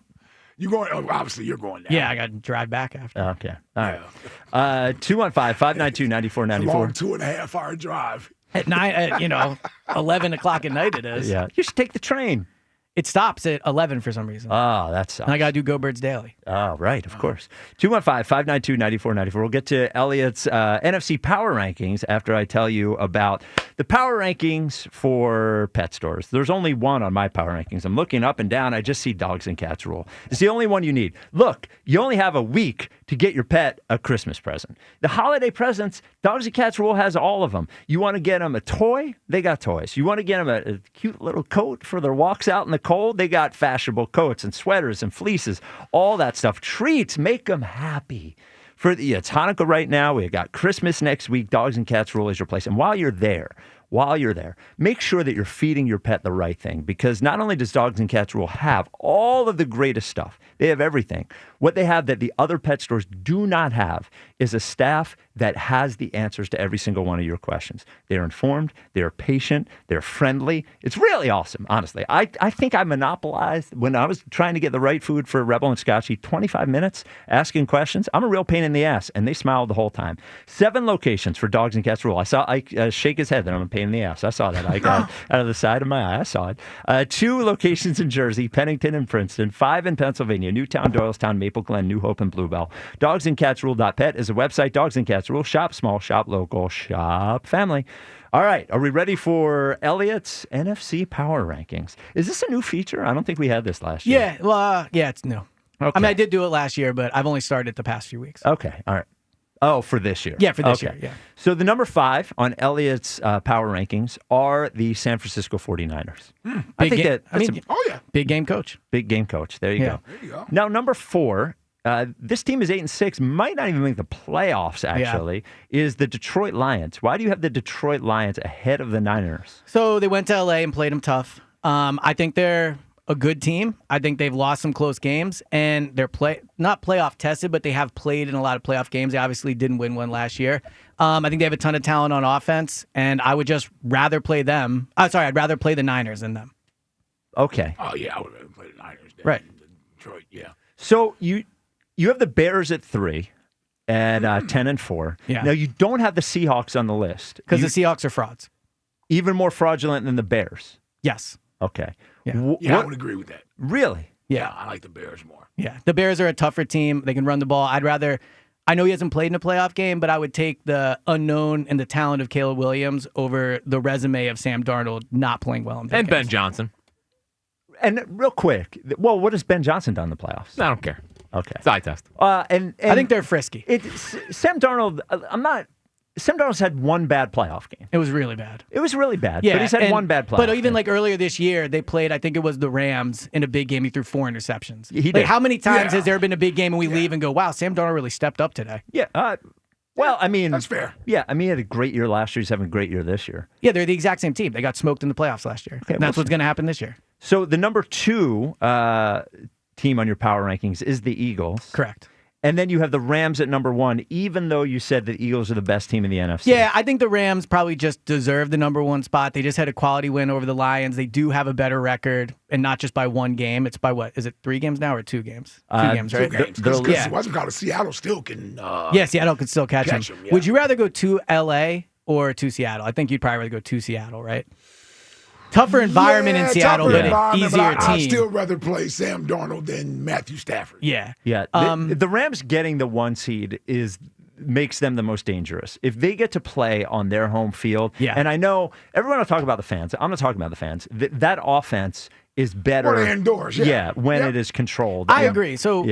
You going? Obviously, you're going down. Yeah, I got to drive back after. Okay. All right. 215-592-9494. Long 2.5-hour drive. At 11 o'clock at night it is. Yeah. You should take the train. It stops at 11 for some reason. Oh, that sucks. And I got to do Go Birds Daily. Oh, right, of course. 215-592-9494. We'll get to Eliot's NFC Power Rankings after I tell you about the Power Rankings for pet stores. There's only one on my Power Rankings. I'm looking up and down. I just see Dogs and Cats Rule. It's the only one you need. Look, you only have a week to get your pet a Christmas present. The holiday presents, Dogs and Cats Rule has all of them. You want to get them a toy? They got toys. You want to get them a cute little coat for their walks out in the cold? They got fashionable coats and sweaters and fleeces, all that stuff. Treats, make them happy. It's Hanukkah right now. We got Christmas next week. Dogs and Cats Rule is your place. And while you're there, make sure that you're feeding your pet the right thing, because not only does Dogs and Cats Rule have all of the greatest stuff, they have everything. What they have that the other pet stores do not have is a staff that has the answers to every single one of your questions. They're informed, they're patient, they're friendly. It's really awesome, honestly. I think I monopolized, when I was trying to get the right food for Rebel and Scotchy, 25 minutes asking questions. I'm a real pain in the ass, and they smiled the whole time. 7 locations for Dogs and Cats Rule. I saw Ike shake his head that I'm a pain in the ass. I saw that. I got out of the side of my eye. I saw it. 2 locations in Jersey, Pennington and Princeton. 5 in Pennsylvania, Newtown, Doylestown, Maple Glen, New Hope, and Bluebell. Dogsandcatsrule.pet is a website. Dogs and Cats Rule. Shop small, shop local, shop family. All right. Are we ready for Eliot's NFC Power Rankings? Is this a new feature? I don't think we had this last year. Yeah. Well, it's new. Okay. I mean, I did do it last year, but I've only started the past few weeks. Okay. All right. Oh, for this year. Yeah, for this year. Yeah. So the number 5 on Eliot's Power Rankings are the San Francisco 49ers. I think big game coach. Big game coach. There you go. There you go. Now, number 4, this team is 8-6, might not even make the playoffs, actually, is the Detroit Lions. Why do you have the Detroit Lions ahead of the Niners? So they went to LA and played them tough. I think they're a good team. I think they've lost some close games, and they're not playoff tested, but they have played in a lot of playoff games. They obviously didn't win one last year. I think they have a ton of talent on offense, and I would just rather play them. I'd rather play the Niners than them. Okay. Oh, yeah, I would rather play the Niners than right. Detroit, yeah. So you have the Bears at 3 at 10-4. Yeah. Now, you don't have the Seahawks on the list. Because the Seahawks are frauds. Even more fraudulent than the Bears. Yes. Okay. Yeah. I would agree with that. Really? Yeah. I like the Bears more. Yeah. The Bears are a tougher team. They can run the ball. I know he hasn't played in a playoff game, but I would take the unknown and the talent of Caleb Williams over the resume of Sam Darnold not playing well in big games. Ben Johnson. And real quick, well, what has Ben Johnson done in the playoffs? I don't care. Okay. It's eye test. And I think they're frisky. Sam Darnold, I'm not Sam Darnold's had one bad playoff game. It was really bad. It was really bad. But he's had one bad playoff But even game. like earlier this year, they played, I think it was the Rams in a big game. He threw 4 interceptions. He did. Like, how many times has there been a big game and we leave and go, wow, Sam Darnold really stepped up today? Yeah. Well, I mean, that's fair. Yeah, I mean, he had a great year last year. He's having a great year this year. Yeah, they're the exact same team. They got smoked in the playoffs last year. And that's what's going to happen this year. So the number 2 team on your power rankings is the Eagles. Correct. And then you have the Rams at number 1, even though you said the Eagles are the best team in the NFC. Yeah, I think the Rams probably just deserve the number 1 spot. They just had a quality win over the Lions. They do have a better record, and not just by 1 game. It's by what? Is it 3 games now or 2 games? 2 games, right? 2 games. Because what's it called? Seattle still can. Seattle could still catch him. Yeah. Would you rather go to L.A. or to Seattle? I think you'd probably rather go to Seattle, right? Tougher environment in Seattle, but an easier team. I'd still rather play Sam Darnold than Matthew Stafford. Yeah. Yeah. The Rams getting the 1 seed makes them the most dangerous. If they get to play on their home field, and I know everyone will talk about the fans. I'm not talking about the fans. That offense is better. Or indoors, when it is controlled. I agree. So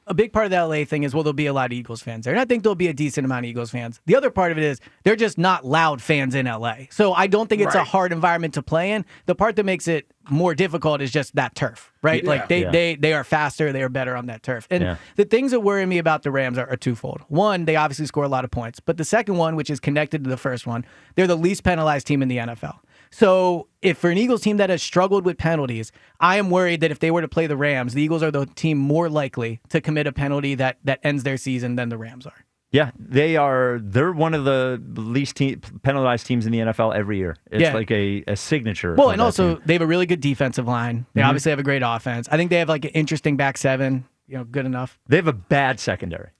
a big part of the LA thing is, there'll be a lot of Eagles fans there. And I think there'll be a decent amount of Eagles fans. The other part of it is they're just not loud fans in LA. So I don't think it's a hard environment to play in. The part that makes it more difficult is just that turf, right? Yeah. Like they are faster, they are better on that turf. And the things that worry me about the Rams are twofold. One, they obviously score a lot of points. But the second one, which is connected to the first one, they're the least penalized team in the NFL. So if for an Eagles team that has struggled with penalties, I am worried that if they were to play the Rams, the Eagles are the team more likely to commit a penalty that ends their season than the Rams are. Yeah, they're one of the least penalized teams in the NFL every year. It's like a signature. Well, and also they have a really good defensive line. They obviously have a great offense. I think they have like an interesting back seven, good enough. They have a bad secondary.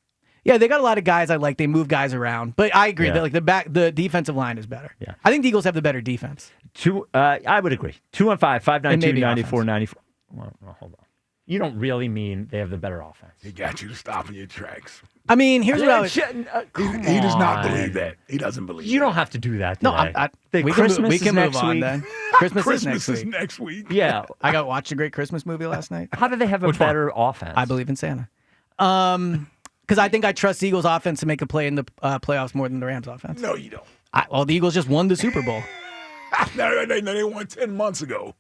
Yeah, they got a lot of guys I like. They move guys around, but I agree that the defensive line is better. Yeah, I think the Eagles have the better defense. I would agree. 215-592-9494. Well, hold on. You don't really mean they have the better offense. He got you to stop in your tracks. I mean, here's what I was. He does not believe that. He doesn't believe. You don't have to do that. No, we can move on week. then. Christmas is next week. Yeah, I watched a great Christmas movie last night. How do they have a better offense? I believe in Santa. Because I think I trust the Eagles' offense to make a play in the playoffs more than the Rams' offense. No, you don't. The Eagles just won the Super Bowl. They won 10 months ago.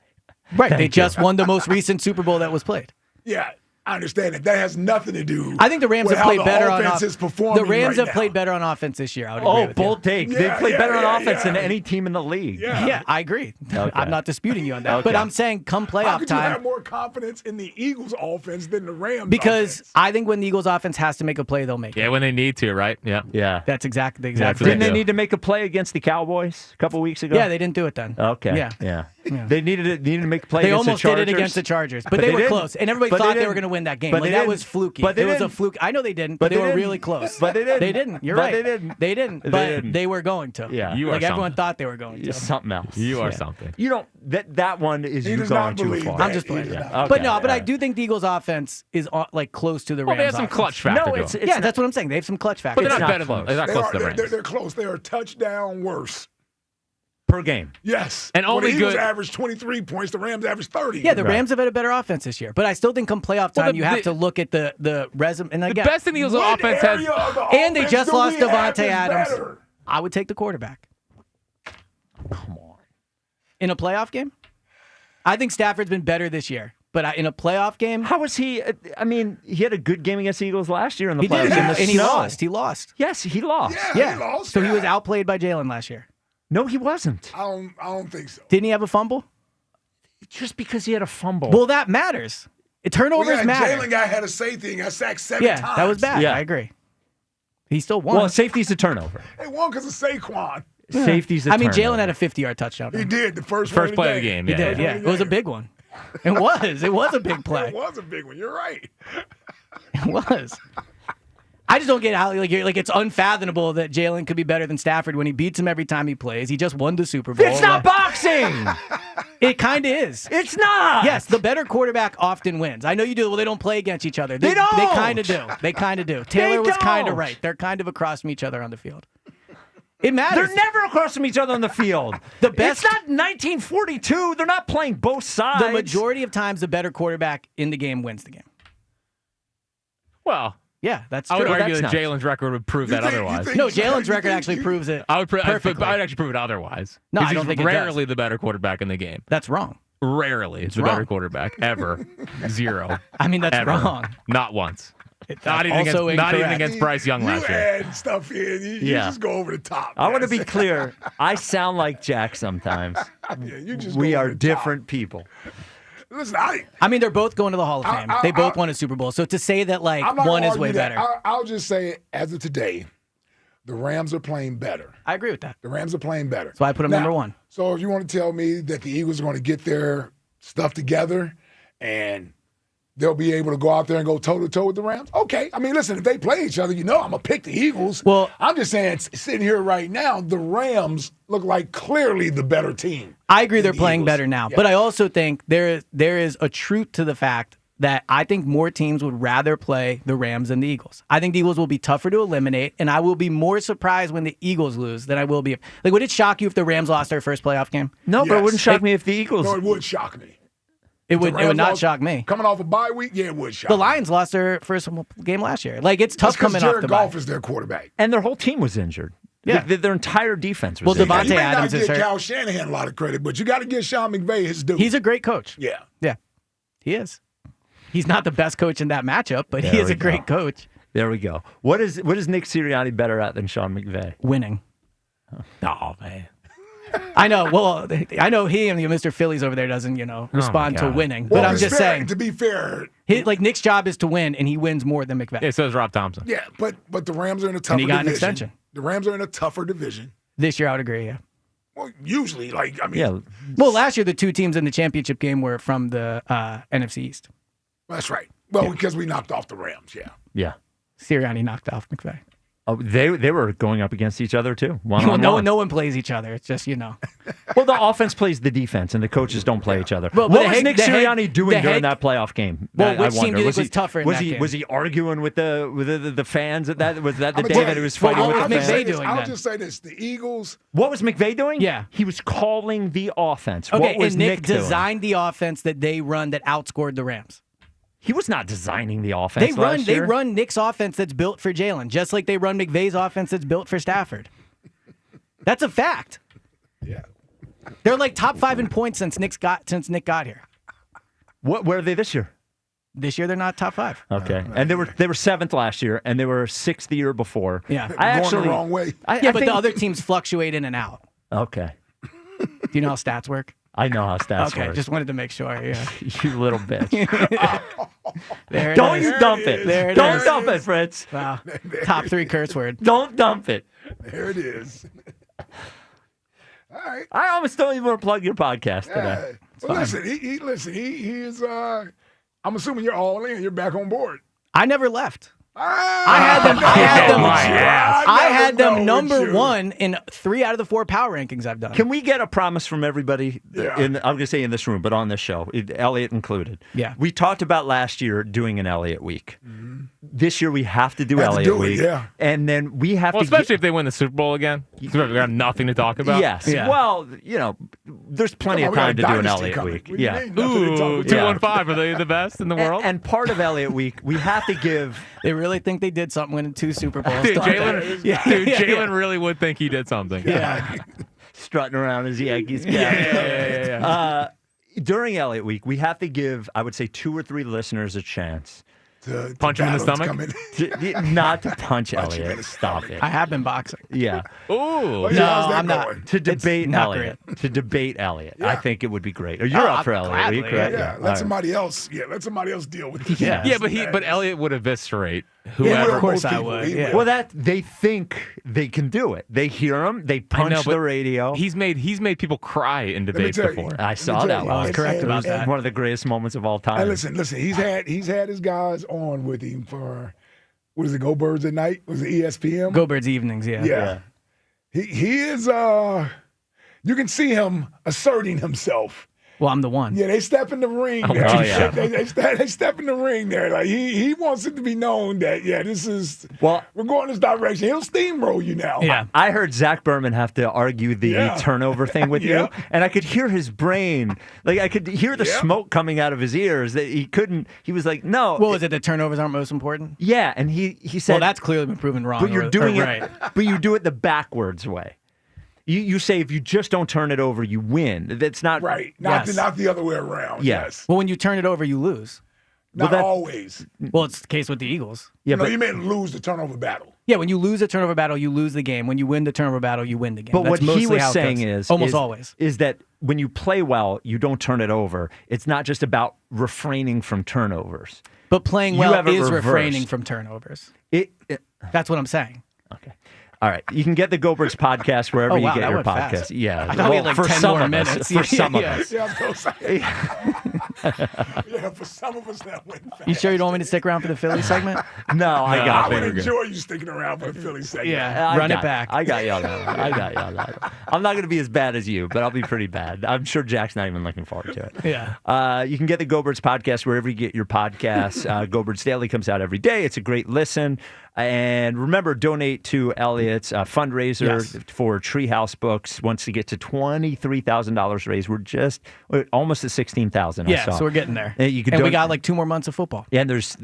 Right, they just won the most recent Super Bowl that was played. Yeah, I understand that. That has nothing to do. I think the Rams have played better on offense. The Rams have played better on offense this year. I would agree with bold take. Yeah, They've played better on offense than yeah. any team in the league. Yeah, I agree. Okay. I'm not disputing you on that. Okay. But I'm saying come playoff How could you time. have more confidence in the Eagles' offense than the Rams' Because offense? I think when the Eagles' offense has to make a play, they'll make it. Yeah, when they need to, right? Yeah. Yeah. That's exactly the That's exact. Didn't what they do. need to make a play against the Cowboys a couple weeks ago? Yeah, they didn't do it then. Okay. Yeah. They needed to make a play They against almost the did Chargers. it against the Chargers, but they were didn't. close, and everybody But thought they didn't. were going to win that game. But Like they that was didn't. fluky. But they It was a didn't. fluke. I know they didn't, But but they they were didn't. really close. But they didn't. They didn't. You're But right. they didn't. They didn't. They But didn't. they were going to. Yeah. You are Like everyone something. thought they were going to. You're something else. You are Yeah. something. You don't. That one is He you does going not too believe far. that. I'm just He playing. does Yeah. not. But no, but I yeah. do think the Eagles' offense is like close to the Well, Rams. they have some offense. clutch factor No, to it's them. Yeah, that's what I'm saying. They have some clutch factor. But they're It's not not better than close. they're not close to the Rams. They're close. They are a touchdown worse. Per game. Yes. And Well, only the Eagles good- average 23 points. The Rams average 30. Yeah, the Right. Rams have had a better offense this year. But I still think come playoff time, Well, you have to look at the resume. And The again, best thing the Eagles' What offense has. area of the and they offense just do lost we have Devontae is Adams. better? I would take the quarterback. Come on. In a playoff game? I think Stafford's been better this year. But in a playoff game, How was he? I mean, he had a good game against the Eagles last year in the he playoffs. did, in the and he snow. lost. He lost. Yes, he lost. Yeah, he lost. So he yeah. was outplayed by Jalen last year. No, he wasn't. I don't think so. Didn't he have a fumble? Just because he had a fumble. Well, that matters. Turnovers Yeah, matter. Jalen guy had a safety and got sacked 7 times. That was bad. Yeah. I agree. He still won. well, safety's a turnover. They won because of Saquon. Safety's a I mean, turnover. Jalen had a 50-yard touchdown. He did the first play of the game. He Yeah, did, yeah. It was a big one. It was. It was a big play. It was a big one. You're right. It was. I just don't get how it's unfathomable that Jalen could be better than Stafford when he beats him every time he plays. He just won the Super Bowl. It's not boxing. It kind of is. It's not. Yes, the better quarterback often wins. I know you do. Well, they don't play against each other. They don't. They kind of do. They kind of do. Taylor was kind of don't. right. They're kind of across from each other on the field. It matters. They're never across from each other on the field. The best- It's not 1942. They're not playing both sides. The majority of times, the better quarterback in the game wins the game. Well, Yeah, that's I true. would argue that's that Jalen's record would prove that otherwise. No, Jalen's record actually proves it. I'd perfectly. actually prove it otherwise. No, 'Cause I don't he's think it does. rarely the better quarterback in the game. That's wrong. Rarely, it's the wrong. better quarterback ever. Zero. I mean, that's ever. wrong. Not once. That's Not even also against Bryce Young last You year. add stuff in. You Yeah. just go over the top. I want to man. be clear. I sound like Jack sometimes. Yeah, you just We go are over the different people. top. Listen, I mean, they're both going to the Hall of Fame. They both won a Super Bowl. So to say that like I'm not one gonna is way argue that. better, I'll just say, as of today, the Rams are playing better. I agree with that. The Rams are playing better. That's why I put them Now, number one. So if you want to tell me that the Eagles are going to get their stuff together and they'll be able to go out there and go toe-to-toe with the Rams, okay. I mean, listen, if they play each other, I'm going to pick the Eagles. Well, I'm just saying, sitting here right now, the Rams look like clearly the better team. I agree they're the playing Eagles. better now, Yeah. but I also think there is a truth to the fact that I think more teams would rather play the Rams than the Eagles. I think the Eagles will be tougher to eliminate, and I will be more surprised when the Eagles lose than I will be like. Would it shock you if the Rams lost their first playoff game? No, but it Yes. wouldn't shock me if the Eagles. No, it would shock me. It If the would. It Rams would not lost- shock me. Coming off a bye week, yeah, it would shock The me. Lions lost their first game last year. Like it's tough That's 'cause coming off Jared the bye. Goff is their quarterback. And their whole team was injured. Yeah. Their entire defense was Well, injured. Devontae You may Adams not is give hurt. Kyle Shanahan a lot of credit, but you got to give Sean McVay his due. He's a great coach. Yeah. Yeah, he is. He's not the best coach in that matchup, but he There is we a great coach. There we go. What is Nick Sirianni better at than Sean McVay? Winning. Oh, man. I know. Well, I know he and Mr. Phillies over there doesn't, respond to God. winning. But I'm it's just fair, saying, to be fair, like Nick's job is to win, and he wins more than McVay. Yeah, so is Rob Thompson. yeah, but the Rams are in a tougher he got an division. extension. The Rams are in a tougher division. This year, I would agree. Yeah. Well, usually, I mean, Yeah, Well, last year the two teams in the championship game were from the NFC East. that's right. Well, because we knocked off the Rams, yeah. yeah. Sirianni knocked off McVay. Oh, they were going up against each other too. One Well, on no, one. no one plays each other. It's just Well, the offense plays the defense, and the coaches don't play each other. Well, what the was head- Nick the head- Sirianni doing the during head- that playoff game? Well, I which team wonder. do you think was tougher in was that he game? was he arguing with the fans at that? Was that the I'm day gonna that tell he was you, fighting what with was the McVay fans? doing I'll then? just say this: the Eagles. What was McVay doing? Yeah. he was calling the offense. Okay, what was and Nick doing? designed the offense that they run that outscored the Rams. He was not designing the offense. They run Nick's offense that's built for Jalen, just like they run McVay's offense that's built for Stafford. That's a fact. Yeah. They're like top 5 in points since Nick got here. Where are they this year? This year they're not top 5. Okay, and they were 7th last year, and they were 6th the year before. Yeah. I Going actually the wrong way. But think- the other teams fluctuate in and out. Okay, Do you know how stats work? I know how stats Okay, work. just wanted to make sure. Yeah. You little bitch. There it Don't is. you dump it. There it Don't is. dump it, Fritz. Wow. Top 3 curse word. Don't dump it. There it is. All right. I almost don't even want to plug your podcast today. Yeah. Well, listen, he is. I'm assuming you're all in. You're back on board. I never left. I had them number 1 in 3 out of the 4 power rankings I've done. Can we get a promise from everybody? Yeah. I'm going to say in this room, but on this show, Elliot included. Yeah. We talked about last year doing an Elliot week. This year we have to do Have to Elliot do it, week. yeah. And then we have Well, to. especially if they win the Super Bowl again. Because we have nothing to talk about. Yes. Yeah. Well, there's plenty Come of on, time we to got do a an dynasty Elliot coming. week. What do you Yeah. mean? Nothing to talk Ooh, about. 2-1-5. Are they the best in the world? And part of Elliot week, we have to give. They really think they did something winning 2 Super Bowls. Dude, don't they? Jalen really would think he did something. Yeah. Strutting around his Yankees cap. Yeah. During Elliot week, we have to give, I would say, 2 or 3 listeners a chance. Punch him in the stomach? Not to punch Elliot. Stop it. I have been boxing. Yeah. Ooh. How's that I'm not. going? To debate not Elliot. To debate Elliot. Yeah. I think it would be great. Or you're up for Elliot gladly, week, right? Yeah, All let right. somebody else. Yeah, let somebody else deal with it. Yeah. Yeah, but Elliot would eviscerate He whoever. will, Of course most I people, would, he yeah. will. Well, that they think they can do it. They hear him. They I know, punch but the radio. He's made people cry in debates tell you. before. I saw tell that you, one. I was correct It about was that. One of the greatest moments of all time. And listen, he's had his guys on with him for what is it, Go Birds at Night? Was it ESPN? Go Birds evenings, yeah. Yeah. He is you can see him asserting himself Well, I'm the one. Yeah, they step in the ring. Oh, there. yeah. They step in the ring there. Like he wants it to be known that we're going this direction. He'll steamroll you now. Yeah. I heard Zach Berman have to argue the turnover thing with you, and I could hear his brain. Like I could hear the smoke coming out of his ears. That he couldn't. He was like, "No." Well, is it the turnovers aren't most important? Yeah, and he said, "Well, that's clearly been proven wrong." But you're doing it. right. But you do it the backwards way. You say if you just don't turn it over, you win. That's not right. Not the other way around. Yes. Well, when you turn it over, you lose. Not always. Well, it's the case with the Eagles. Yeah, you meant lose the turnover battle. Yeah, when you lose a turnover battle, you lose the game. When you win the turnover battle, you win the game. But That's what he mostly was how it saying goes. is always is that when you play well, you don't turn it over. It's not just about refraining from turnovers. But playing You well have it is reversed. refraining from turnovers. That's what I'm saying. Okay. All right. You can get the Go-Birds podcast wherever you get your podcast. Fast. Yeah. I thought we had like for 10 some more of minutes. Us, for some of us. Yeah, I'm so sorry. Yeah, for some of us that went fast. You sure you don't want me to stick around for the Philly segment? No, I would enjoy you sticking around for the Philly segment. Yeah, run it back. I got you on that one. I got you on that one. I'm not going to be as bad as you, but I'll be pretty bad. I'm sure Jack's not even looking forward to it. Yeah. You can get the Go-Birds podcast wherever you get your podcasts. Go-Birds Daily comes out every day. It's a great listen. And remember, donate to Eliot's fundraiser for Treehouse Books. Once we get to $23,000 raised, we're just almost at $16,000. Yeah, so we're getting there. You can and we got like 2 more months of football. Yeah, and there's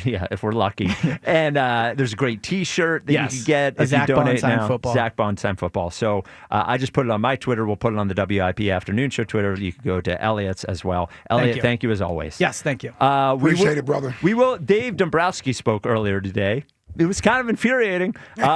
if we're lucky, and there's a great T-shirt that you can get if Zach you donate Bond now. football. Zach Bond signed football. So I just put it on my Twitter. We'll put it on the WIP Afternoon Show Twitter. You can go to Eliot's as well. Eliot, thank you as always. Yes, thank you. Appreciate it, brother. We will. Dave Dombrowski spoke earlier today. It was kind of infuriating. We'll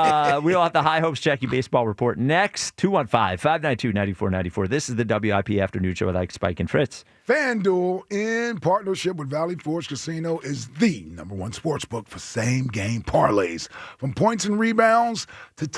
have the High Hopes Jackie Baseball Report next. 215-592-9494. This is the WIP Afternoon Show with Ike, Spike, and Fritz. FanDuel, in partnership with Valley Forge Casino, is the #1 sportsbook for same-game parlays. From points and rebounds to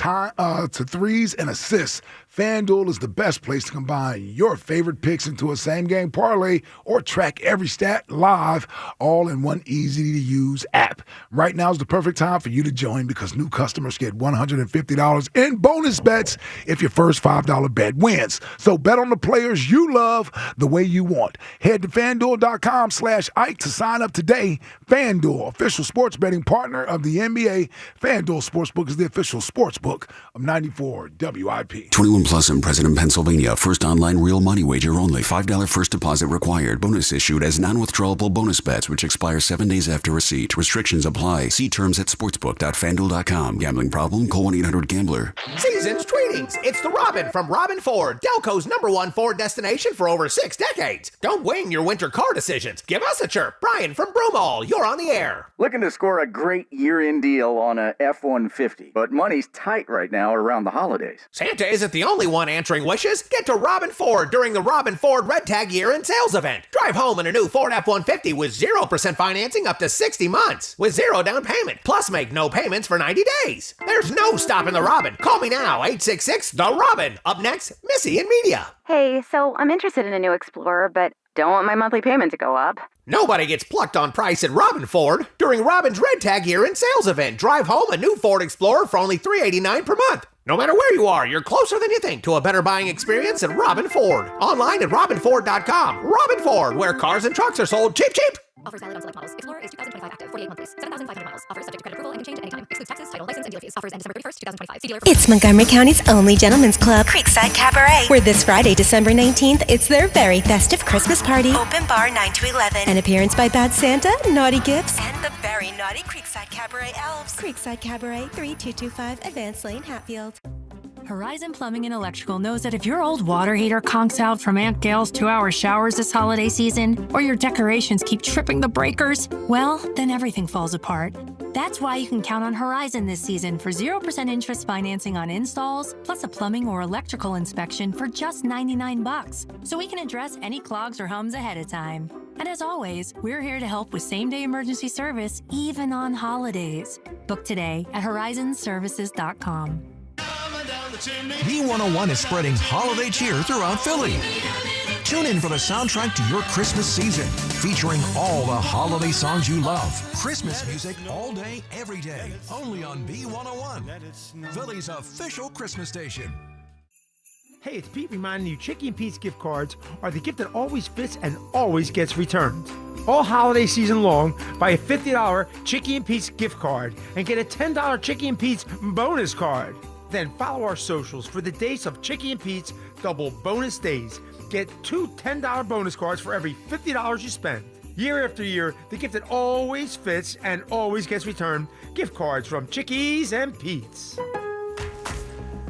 threes and assists, FanDuel is the best place to combine your favorite picks into a same-game parlay or track every stat live, all in one easy-to-use app. Right now is the perfect time for you to join because new customers get $150 in bonus bets if your first $5 bet wins. So bet on the players you love the way you want. Head to FanDuel.com/Ike to sign up today. FanDuel, official sports betting partner of the NBA. FanDuel Sportsbook is the official sportsbook of 94 WIP. 21 plus and present in Pennsylvania. First online real money wager only. $5 first deposit required. Bonus issued as non-withdrawable bonus bets which expire 7 days after receipt. Restrictions apply. See terms at sportsbook.fanduel.com. Gambling problem? Call 1-800-GAMBLER. Season's Treatings. It's the Robin from Robin Ford, Delco's #1 Ford destination for over 6 decades. Don't wing your winter car decisions. Give us a chirp. Brian from Broomall, you're on the air. Looking to score a great year-end deal on a F-150, but money's tight right now around the holidays. Santa isn't the only one answering wishes. Get to Robin Ford during the Robin Ford Red Tag Year-End Sales Event. Drive home in a new Ford F-150 with 0% financing up to 60 months with 0 down payment. Plus make no payments for 90 days. There's no stopping the Robin. Call me now, 866-THE-ROBIN. Up next, Missy in Media. Hey, so I'm interested in a new Explorer, but don't want my monthly payment to go up. Nobody gets plucked on price at Robin Ford. During Robin's Red Tag Year-End Sales Event, drive home a new Ford Explorer for only $389 per month. No matter where you are, you're closer than you think to a better buying experience at Robin Ford. Online at robinford.com. Robin Ford, where cars and trucks are sold cheap, cheap. Offers valid on select models. Explorer is 2025 active, 48 monthlies, 7,500 miles. Offers subject to credit approval and can change at any time. Excludes taxes, title, license, and dealer fees. Offers end December 31st, 2025. See dealer for It's Montgomery County's only gentlemen's club, Creekside Cabaret, where this Friday, December 19th, it's their very festive Christmas party. Open bar 9 to 11. An appearance by Bad Santa, Naughty Gifts, and the very naughty Creekside Cabaret Elves. Creekside Cabaret, 3225 Advance Lane, Hatfield. Horizon Plumbing and Electrical knows that if your old water heater conks out from Aunt Gail's 2-hour showers this holiday season, or your decorations keep tripping the breakers, well, then everything falls apart. That's why you can count on Horizon this season for 0% interest financing on installs, plus a plumbing or electrical inspection for just $99, so we can address any clogs or hums ahead of time. And as always, we're here to help with same-day emergency service, even on holidays. Book today at horizonservices.com. B101 is spreading holiday cheer throughout Philly. Tune in for the soundtrack to your Christmas season, featuring all the holiday songs you love. Christmas music all day, every day, only on B101, Philly's official Christmas station. Hey, it's Pete reminding you Chicky and Pete's gift cards are the gift that always fits and always gets returned. All holiday season long, buy a $50 Chicky and Pete's gift card and get a $10 Chicky and Pete's bonus card. Then follow our socials for the days of Chicky and Pete's double bonus days. Get 2 $10 bonus cards for every $50 you spend. Year after year, the gift that always fits and always gets returned. Gift cards from Chickies and Pete's.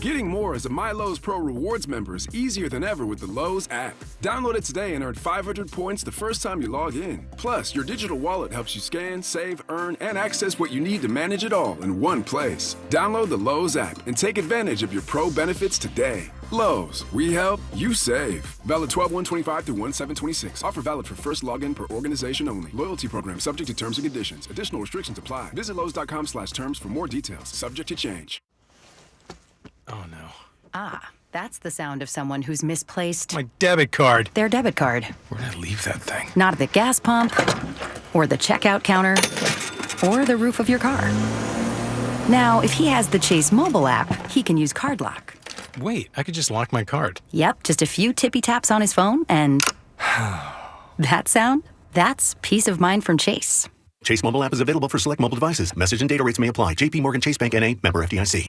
Getting more as a MyLowe's Pro Rewards member is easier than ever with the Lowe's app. Download it today and earn 500 points the first time you log in. Plus, your digital wallet helps you scan, save, earn, and access what you need to manage it all in one place. Download the Lowe's app and take advantage of your Pro benefits today. Lowe's, we help, you save. Valid 12/1/25 through 1/7/26. Offer valid for first login per organization only. Loyalty program subject to terms and conditions. Additional restrictions apply. Visit Lowe's.com/terms for more details. Subject to change. Oh no. Ah, that's the sound of someone who's misplaced My debit card. their debit card. Where'd I leave that thing? Not at the gas pump, or the checkout counter, or the roof of your car. Now, if he has the Chase mobile app, he can use Card Lock. Wait, I could just lock my card. Yep, just a few tippy taps on his phone, and that sound? That's peace of mind from Chase. Chase mobile app is available for select mobile devices. Message and data rates may apply. JP Morgan Chase Bank N.A. member FDIC.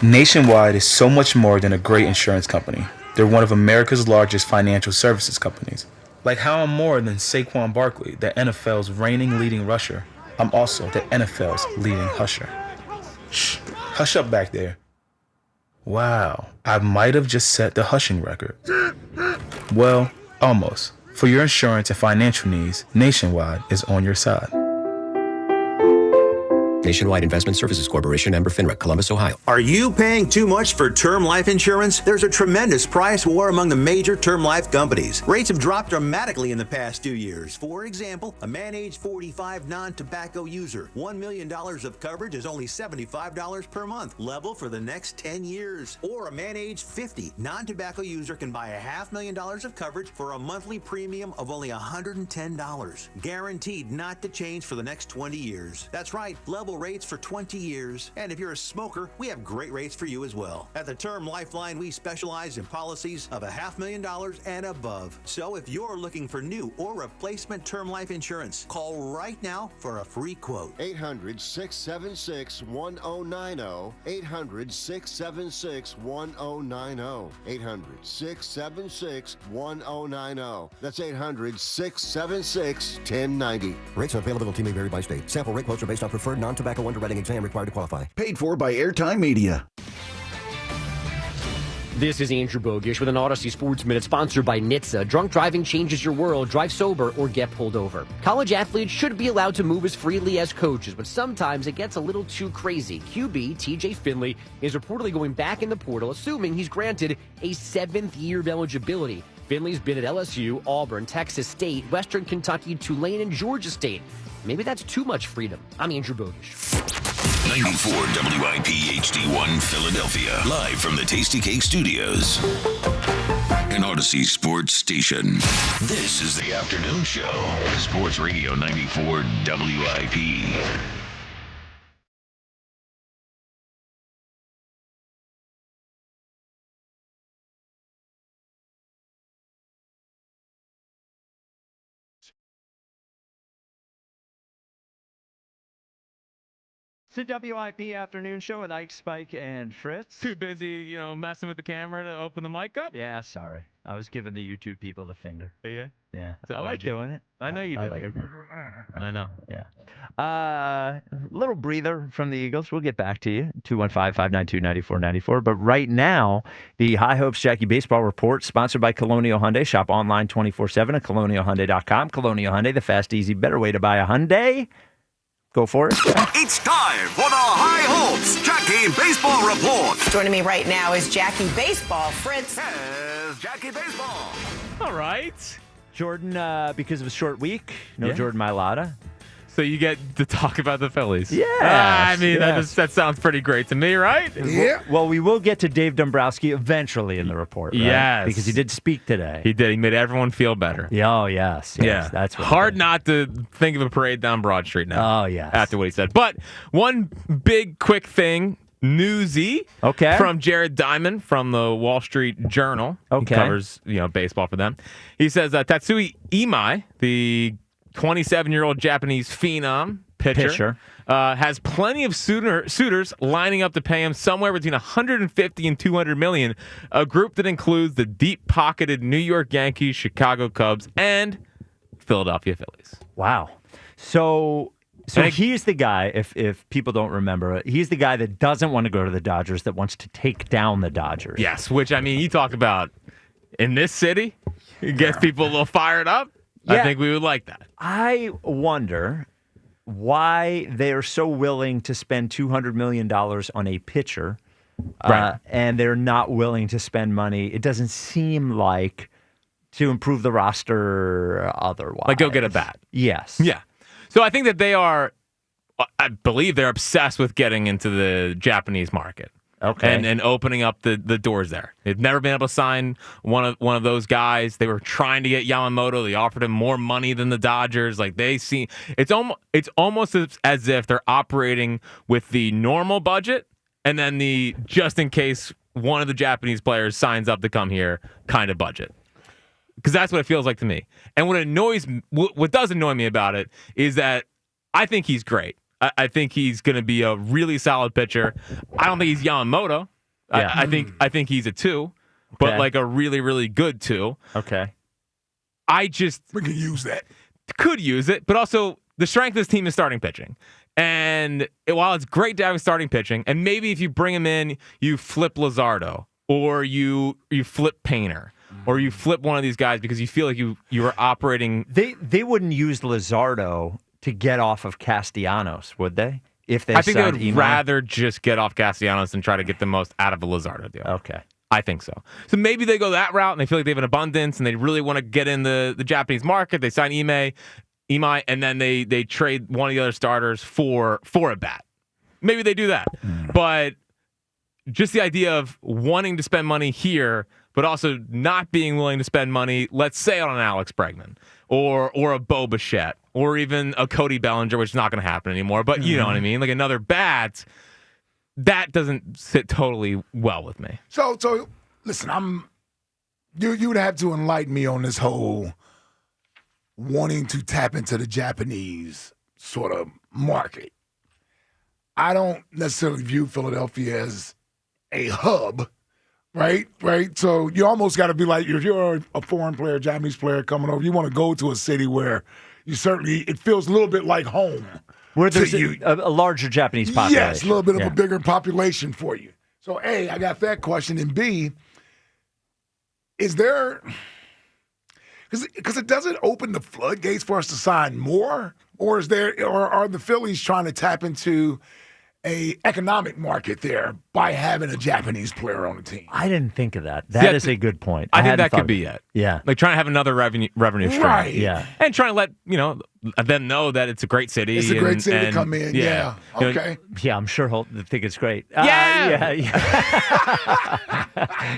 Nationwide is so much more than a great insurance company. They're one of America's largest financial services companies. Like how I'm more than Saquon Barkley, the NFL's reigning leading rusher. I'm also the NFL's leading husher. Shh, hush up back there. Wow, I might have just set the hushing record. Well, almost. For your insurance and financial needs, Nationwide is on your side. Nationwide Investment Services Corporation, member FINRA, Columbus, Ohio. Are you paying too much for term life insurance? There's a tremendous price war among the major term life companies. Rates have dropped dramatically in the past 2 years. For example, a man age 45 non-tobacco user, $1 million of coverage is only $75 per month, level for the next 10 years. Or a man age 50 non-tobacco user can buy $500,000 of coverage for a monthly premium of only $110, guaranteed not to change for the next 20 years. That's right, level rates for 20 years. And if you're a smoker, we have great rates for you as well. At the Term Lifeline, we specialize in policies of $500,000 and above. So if you're looking for new or replacement term life insurance, call right now for a free quote. 800-676-1090. 800-676-1090. 800-676-1090. That's 800-676-1090. Rates and availability may vary by state. Sample rate quotes are based on preferred non-tobacco underwriting exam required to qualify. Paid for by Airtime Media. This is Andrew Bogish with an Odyssey Sports Minute sponsored by NHTSA. Drunk driving changes your world. Drive sober or get pulled over. College athletes should be allowed to move as freely as coaches, but sometimes it gets a little too crazy. QB TJ Finley is reportedly going back in the portal, assuming he's granted a 7th year of eligibility. Finley's been at LSU, Auburn, Texas State, Western Kentucky, Tulane, and Georgia State. Maybe that's too much freedom. I'm Andrew Bogish. 94 WIP HD1 Philadelphia. Live from the Tasty Cake Studios. An Odyssey Sports Station. This is the afternoon show. Sports Radio 94 WIP. It's the WIP afternoon show with Ike, Spike, and Fritz. Too busy, messing with the camera to open the mic up? Yeah, sorry. I was giving the YouTube people the finger. Yeah? Yeah. So I like doing it. I know you do. I like it. I know. Yeah. Little breather from the Eagles. We'll get back to you. 215-592-9494. But right now, the High Hopes Jackie Baseball Report, sponsored by Colonial Hyundai. Shop online 24/7 at colonialhyundai.com. Colonial Hyundai, the fast, easy, better way to buy a Hyundai. Go for it. It's time for the High Hopes Jackie Baseball Report. Joining me right now is Jackie Baseball. Fritz. Yes, Jackie Baseball. All right. Jordan, because of a short week, no Yeah. Jordan Mailata. So you get to talk about the Phillies. Yeah. I mean, that sounds pretty great to me, right? Yeah. Well, we will get to Dave Dombrowski eventually in the report, right? Yes. Because he did speak today. He did. He made everyone feel better. Yeah, oh, yes. Yeah. That's what hard not to think of a parade down Broad Street now. Oh, yes. After what he said. But one big, quick thing newsy. Okay. From Jared Diamond from the Wall Street Journal. Okay. He covers, baseball for them. He says Tatsui Imai, the 27-year-old Japanese phenom pitcher. Has plenty of suitors lining up to pay him somewhere between $150 and $200 million, a group that includes the deep-pocketed New York Yankees, Chicago Cubs, and Philadelphia Phillies. Wow. So he's the guy, if people don't remember, he's the guy that doesn't want to go to the Dodgers, that wants to take down the Dodgers. Yes, which, you talk about in this city, it gets people a little fired up. Yeah. I think we would like that. I wonder why they are so willing to spend $200 million on a pitcher, right. And they're not willing to spend money. It doesn't seem like to improve the roster otherwise. Like go get a bat. Yes. Yeah. So I think that I believe they're obsessed with getting into the Japanese market. Okay. And opening up the doors there. They've never been able to sign one of those guys. They were trying to get Yamamoto. They offered him more money than the Dodgers. Like it's almost as if they're operating with the normal budget and then the just in case one of the Japanese players signs up to come here kind of budget. Because that's what it feels like to me. And what does annoy me about it is that I think he's great. I think he's going to be a really solid pitcher. I don't think he's Yamamoto. Yeah. I think he's a 2, but like a really, really good 2. Okay. We can use that. Could use it, but also the strength of this team is starting pitching. And while it's great to have starting pitching, and maybe if you bring him in, you flip Luzardo, or you flip Painter, or you flip one of these guys because you feel like you are operating. They wouldn't use Luzardo to get off of Castellanos, would they? If they I think they would Imai? rather just get off Castellanos and try to get the most out of a Luzardo deal. Okay. I think so. So maybe they go that route and they feel like they have an abundance and they really want to get in the Japanese market. They sign Imai, and then they trade one of the other starters for a bat. Maybe they do that. But just the idea of wanting to spend money here, but also not being willing to spend money, let's say on an Alex Bregman or a Bo Bichette or even a Cody Bellinger, which is not going to happen anymore. But you know what I mean? Like another bat, that doesn't sit totally well with me. So listen, you would have to enlighten me on this whole wanting to tap into the Japanese sort of market. I don't necessarily view Philadelphia as a hub. Right. So you almost got to be like, if you're a foreign player, Japanese player coming over, you want to go to a city where it feels a little bit like home. Where there's a larger Japanese population. Yes, a little bit of a bigger population for you. So, A, I got that question. And B, is there, because it doesn't open the floodgates for us to sign more, or are the Phillies trying to tap into a economic market there by having a Japanese player on the team? I didn't think of that. That is a good point. I think that could be it. Yeah. Like trying to have another revenue stream. Right. Yeah. And trying to let, them know that it's a great city. It's a great city to come in. Yeah. Okay. Yeah, I'm sure he'll think it's great. Yeah.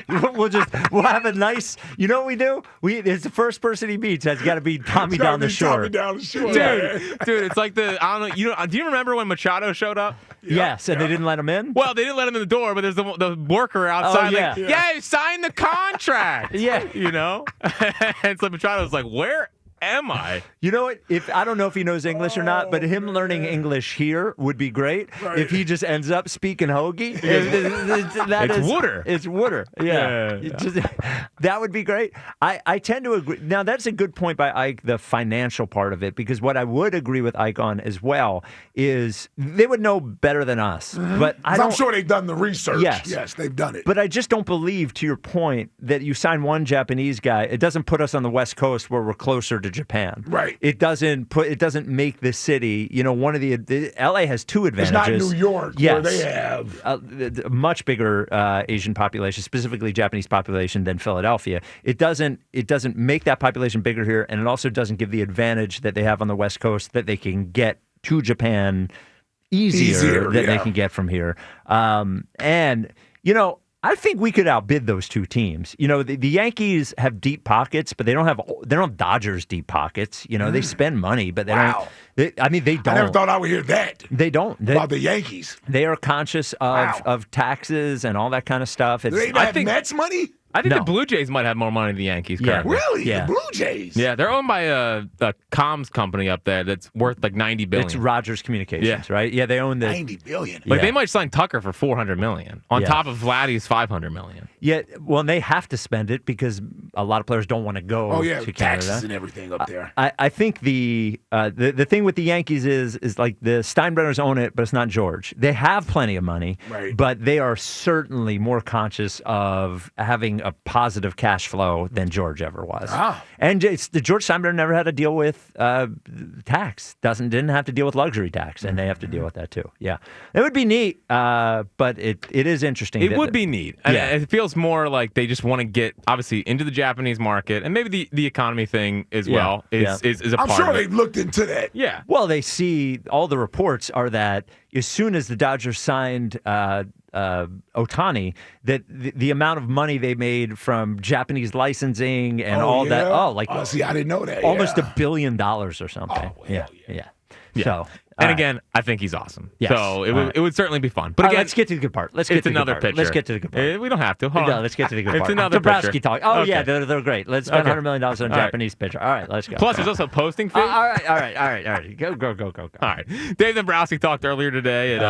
We'll have a nice, you know what we do? It's the first person he meets has got to be Tommy down the shore. Tommy down the shore. Dude, it's like I don't know. Do you remember when Machado showed up? Yes, and they didn't let him in? Well, they didn't let him in the door, but there's the worker outside. Oh, yeah. Sign the contract. Yeah. And so Machado's like, where am I? You know what? I don't know if he knows English or not, but him learning English here would be great. Right. If he just ends up speaking Hoagie. It's Wooder. It's Wooder. Yeah. That would be great. I tend to agree. Now, that's a good point by Ike, the financial part of it, because what I would agree with Ike on as well is they would know better than us. Mm-hmm. But I'm sure they've done the research. Yes, they've done it. But I just don't believe, to your point, that you sign one Japanese guy, it doesn't put us on the West Coast where we're closer to Japan. Right. It doesn't make the city, one of the LA has two advantages. It's not New York where they have a much bigger Asian population, specifically Japanese population, than Philadelphia. It doesn't make that population bigger here, and it also doesn't give the advantage that they have on the West Coast that they can get to Japan easier than they can get from here. And I think we could outbid those two teams. You know, the Yankees have deep pockets, but they don't have Dodgers deep pockets. You know, they spend money, but they don't. They don't. I never thought I would hear that. They don't. About the Yankees. They are conscious of taxes and all that kind of stuff. Do they have Mets money? I think the Blue Jays might have more money than the Yankees. Yeah. Currently. Really? Yeah. The Blue Jays? Yeah, they're owned by a comms company up there that's worth like $90 billion. It's Rogers Communications, right? Yeah, they own the $90 billion. Like they might sign Tucker for $400 million on top of Vladdy's $500 million. Yeah, well, they have to spend it because a lot of players don't want to go to Canada. Taxes and everything up there. I think the thing with the Yankees is like the Steinbrenners own it, but it's not George. They have plenty of money, but they are certainly more conscious of having a positive cash flow than George ever was. And the George Steinbrenner never had to deal with tax. Didn't have to deal with luxury tax, and they have to deal with that too. Yeah, it would be neat, but it is interesting. It would be neat. Yeah. It feels more like they just want to get obviously into the Japanese market, and maybe the economy thing as well is a part of it. I'm sure they looked into that. Yeah. Well, they see all the reports are that as soon as the Dodgers signed Ohtani, that the amount of money they made from Japanese licensing and all that. See, I didn't know that. Almost $1 billion or something. Yeah. So, and again, I think he's awesome. Yes. So it would certainly be fun. But again, let's get to the good part. Let's get to another pitcher. Let's get to the good part. We don't have to. Hold on. Let's get to the good part. It's another Dombrowski pitcher. talk. Oh, Okay. yeah, they're great. Let's spend $100 million on a Japanese pitcher. All right, let's go. Plus, there's also a posting fee. All right. Go. All right. Dave Dombrowski talked earlier today at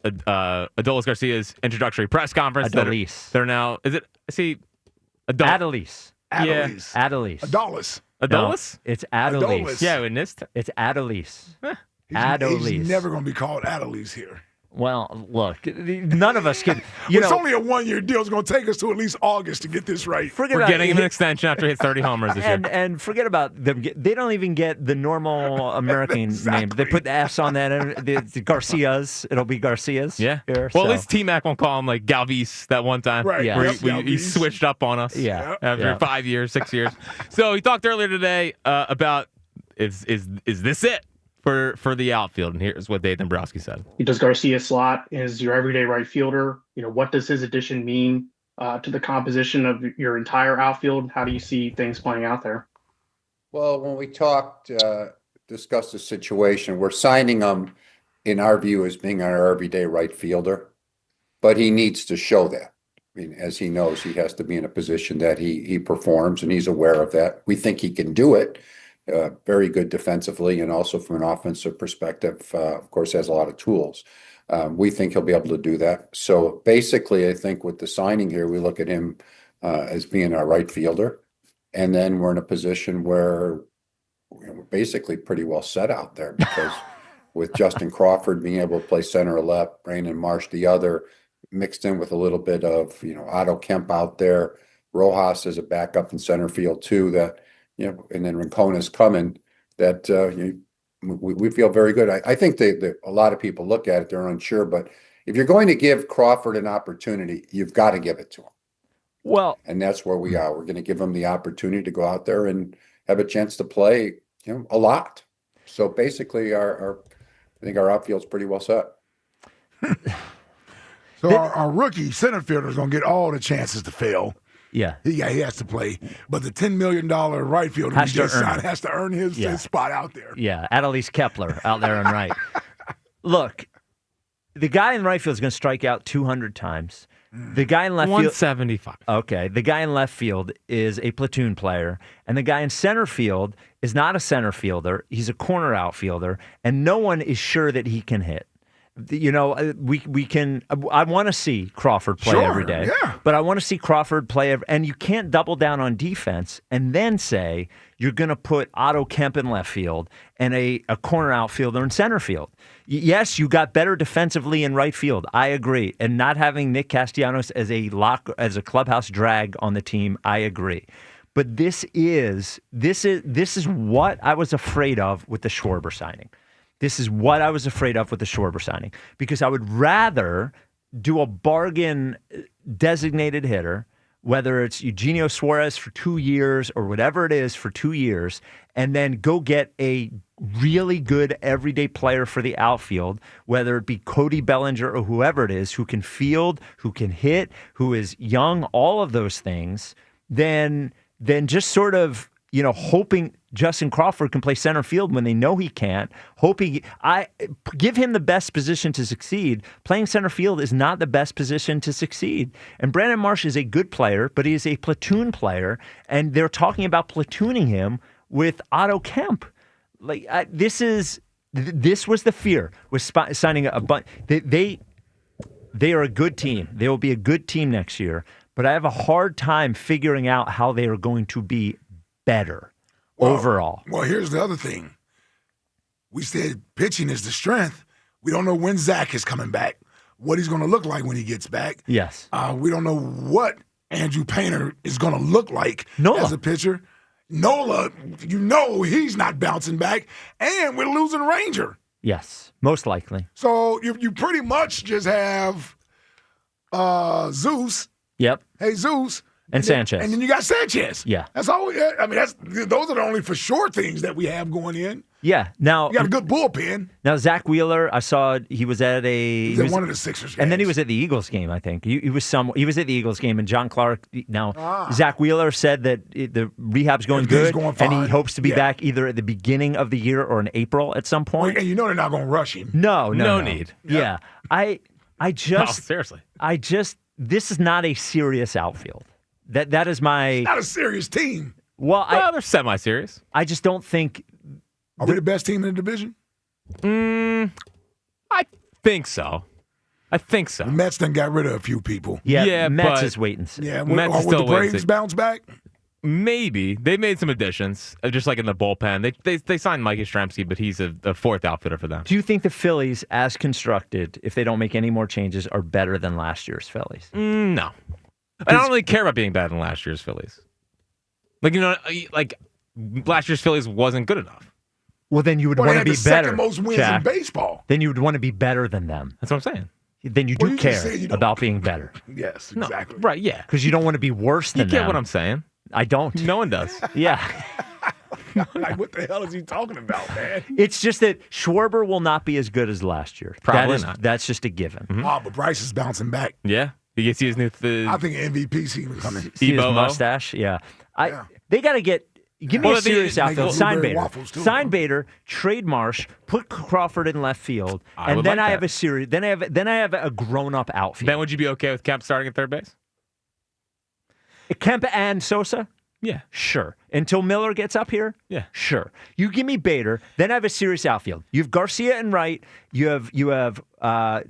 Adolis Garcia's introductory press conference. Adolis. They're now. Is it? See, Adolis. Yeah. Adolis. Adolis. Adolis? No, it's Adolis. Yeah, in this. It's Adolis. He's never going to be called Adolis here. Well, look, none of us can. It's only a one-year deal. It's going to take us to at least August to get this right. We're getting him an extension after he hits 30 homers this year. And forget about them. They don't even get the normal American name. They put the S on that. And the Garcias. It'll be Garcias. Yeah. Here, well, at least T-Mac won't call him like Galvis that one time. Right. Yeah. Where he switched up on us. Yeah. After 5 years, 6 years. So he talked earlier today about is this it? For the outfield, and here's what Dave Dombrowski said. Does Garcia slot as your everyday right fielder? What does his addition mean to the composition of your entire outfield? How do you see things playing out there? Well, when we discussed the situation, we're signing him, in our view, as being our everyday right fielder, but he needs to show that. I mean, as he knows, he has to be in a position that he performs, and he's aware of that. We think he can do it. Very good defensively, and also from an offensive perspective, of course, has a lot of tools. We think he'll be able to do that. So basically, I think with the signing here, we look at him as being our right fielder, and then we're in a position where we're basically pretty well set out there, because with Justin Crawford being able to play center or left, Brandon Marsh the other, mixed in with a little bit of Otto Kemp out there, Rojas as a backup in center field too, that and then Rincona's coming, that we feel very good. I think that a lot of people look at it, they're unsure, but if you're going to give Crawford an opportunity, you've got to give it to him. Well, and that's where we are. We're going to give him the opportunity to go out there and have a chance to play, a lot. So basically, I think our outfield's pretty well set. So our rookie center fielder is going to get all the chances to fail. Yeah. He has to play. But the $10 million right fielder has to earn his spot out there. Yeah, Adelise Kepler out there on right. Look, the guy in right field is going to strike out 200 times. The guy in left 175. field. Okay. The guy in left field is a platoon player, and the guy in center field is not a center fielder. He's a corner outfielder, and no one is sure that he can hit. We can. I want to see Crawford play every day, but I want to see Crawford play and you can't double down on defense and then say you're going to put Otto Kemp in left field and a corner outfielder in center field. Yes, you got better defensively in right field. I agree, and not having Nick Castellanos as a clubhouse drag on the team. I agree. But this is what I was afraid of with the Schwarber signing. This is what I was afraid of with the Schwarber signing, because I would rather do a bargain designated hitter whether it's Eugenio Suarez for 2 years or whatever it is for 2 years, and then go get a really good everyday player for the outfield, whether it be Cody Bellinger or whoever it is, who can field, who can hit, who is young, all of those things, then just sort of, hoping Justin Crawford can play center field when they know he can't, I give him the best position to succeed. Playing center field is not the best position to succeed. And Brandon Marsh is a good player, but he is a platoon player, and they're talking about platooning him with Otto Kemp. This was the fear with signing a bunch. They are a good team. They will be a good team next year, but I have a hard time figuring out how they are going to be better overall. Well, here's the other thing. We said pitching is the strength. We don't know when Zach is coming back, what he's going to look like when he gets back. Yes. We don't know what Andrew Painter is going to look like as a pitcher. Nola, he's not bouncing back, and we're losing Ranger. Yes, most likely. So you pretty much just have Zeus. Yep. Hey, Zeus. And Sanchez. And then you got Sanchez. Yeah. That's all. Those are the only for sure things that we have going in. Yeah. Now you got a good bullpen. Now Zach Wheeler, I saw he was at one of the Sixers games. and then he was at the Eagles game. I think he was at the Eagles game, and John Clark. Now Zach Wheeler said that the rehab's going good, and he hopes to be back either at the beginning of the year or in April at some point. And they're not going to rush him. No need. Yeah, I just seriously. This is not a serious outfield. That is my. It's not a serious team. Well, they're semi-serious. I just don't think. Are we the best team in the division? I think so. The Mets done got rid of a few people. Yeah, Mets is wait and see. Yeah, Mets will the Braves bounce back? Maybe. They made some additions, just like in the bullpen. They signed Mikey Yastrzemski, but he's a fourth outfielder for them. Do you think the Phillies, as constructed, if they don't make any more changes, are better than last year's Phillies? No. I don't really care about being better than last year's Phillies. Last year's Phillies wasn't good enough. Well, then you would want to be better. Second most wins in baseball. Then you would want to be better than them. That's what I'm saying. Then you do care about being better. Yes, exactly. Right, yeah. Because you don't want to be worse than them. You get what I'm saying? I don't. No one does. Yeah. What the hell is he talking about, man? It's just that Schwarber will not be as good as last year. Probably not. That's just a given. Mm-hmm. But Bryce is bouncing back. Yeah. You can see his new. I think MVP season coming. See his mustache. Yeah. They got to get. Give me a serious outfield. Sign Bader. Sign Bader. Trade Marsh. Put Crawford in left field, and then I have a series. Then I have a grown-up outfield. Then would you be okay with Kemp starting at third base? Kemp and Sosa? Yeah. Sure. Until Miller gets up here? Yeah. Sure. You give me Bader, then I have a serious outfield. You have Garcia in right, you have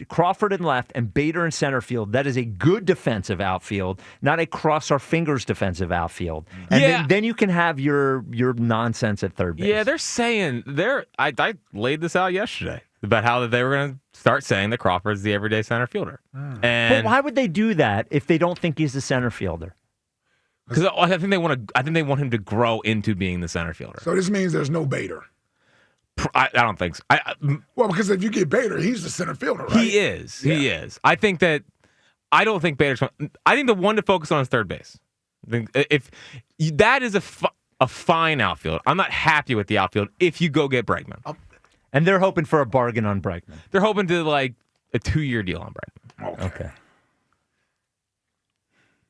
Crawford in left, and Bader in center field. That is a good defensive outfield, not a cross our fingers defensive outfield. And then you can have your nonsense at third base. Yeah, they're saying I laid this out yesterday about how they were going to start saying that Crawford's the everyday center fielder. But why would they do that if they don't think he's the center fielder? Because I think they want him to grow into being the center fielder. So this means there's no Bader. I don't think so. Well, because if you get Bader, he's the center fielder, right? He is. Yeah. He is. I don't think Bader's. I think the one to focus on is third base. If that is a fine outfield, I'm not happy with the outfield if you go get Bregman. And they're hoping for a bargain on Bregman. They're hoping to a 2-year deal on Bregman. Okay.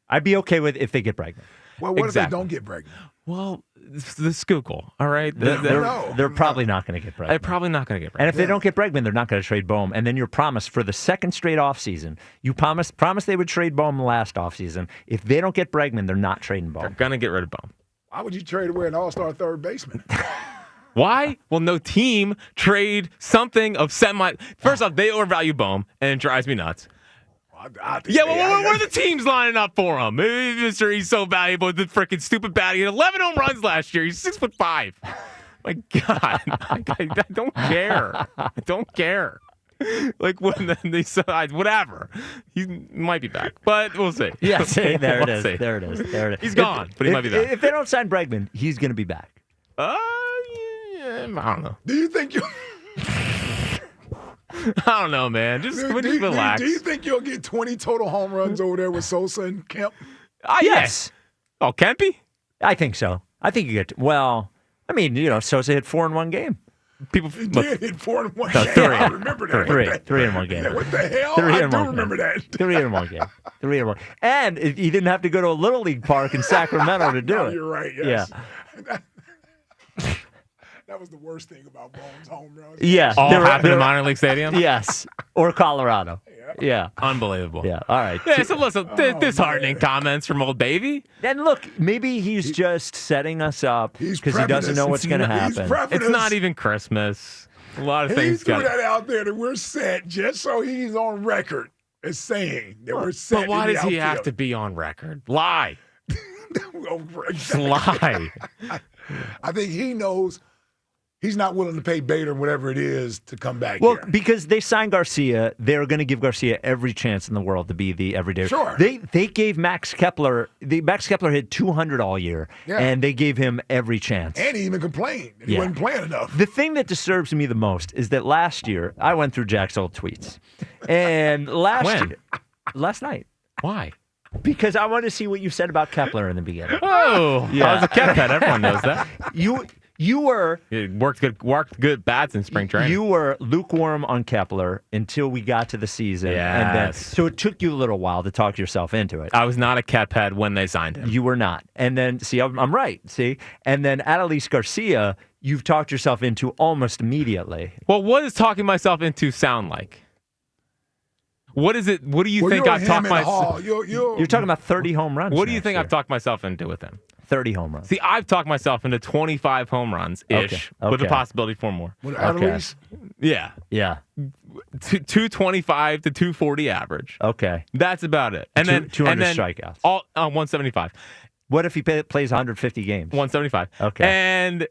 I'd be okay with if they get Bregman. Well, what if they don't get Bregman? Well, the Schuylkill, all right? They're probably not going to get Bregman. They're probably not going to get Bregman. And if they don't get Bregman, they're not going to trade Bohm. And then your promise for the second straight offseason, you promised they would trade Bohm last offseason. If they don't get Bregman, they're not trading Bohm. They're going to get rid of Bohm. Why would you trade away an all-star third baseman? Why? Well, no team trade something of semi. First off, they overvalue Bohm, and it drives me nuts. What are the teams lining up for him? Mister, he's so valuable. The freaking stupid bat. He had 11 home runs last year. He's 6'5". My God, I don't care. I don't care. When they decide, whatever, he might be back, but we'll see. Yeah, there it is. There it is. He's gone, but he might be back. If they don't sign Bregman, he's going to be back. I don't know. Do you think you? I don't know, man. Just relax. Do you think you'll get 20 total home runs over there with Sosa and Kemp? Yes. Yeah. Oh, Kempe? I think so. I think you get. Sosa hit 4 in one game. People He did hit 4 in one No, game. 3. I remember that. Three in one game. Yeah, what the hell? Three I in do one remember game. that. 3 in one game. 3 in one. And he didn't have to go to a Little League park in Sacramento to do No, it. you're right. Yes. Yeah. That was the worst thing about Bones' home runs. Yeah. All happened in minor league stadium? Yes. Or Colorado. Yeah. Unbelievable. Yeah. All right. Yeah, so listen, disheartening comments from old Baby. Then look, maybe he's just setting us up because he doesn't know what's going to happen. It's not even Christmas. A lot of He things threw got. that out there that we're set just so he's on record as saying that we're set. But why in does the he have outfield. to be on record? Lie. Oh, Just lie. I think he knows he's not willing to pay Bader whatever it is to come back Well, here. because they signed Garcia, they're going to give Garcia every chance in the world to be the everyday. Sure. They gave Max Kepler. Max Kepler hit 200 all year, Yeah. and they gave him every chance. And he even complained that he Yeah. wasn't playing enough. The thing that disturbs me the most is that last year I went through Jack's old tweets, and When? last night. Why? Because I want to see what you said about Kepler in the beginning. Oh, Yeah. I was a cat pet. Everyone knows that. You were It worked good bats in spring training. You were lukewarm on Kepler until we got to the season. And then, Yes. so it took you a little while to talk yourself into it. I was not a cat pet when they signed him. You were not. And then, see, I'm right. See? And then Adolis Garcia, you've talked yourself into almost immediately. Well, what does talking myself into sound like? What is it? What do you think I've talked myself? You're talking about 30 home runs. What do you next think year. I've talked myself into with him? 30 home runs. See, I've talked myself into 25 home runs ish, Okay. with the Okay. possibility for more. With Okay. Adolis? Yeah, Yeah. 225 to 240 average. Okay. That's about it. And then 200 and then strikeouts. All 175. What if he plays 150 games? 175. Okay. And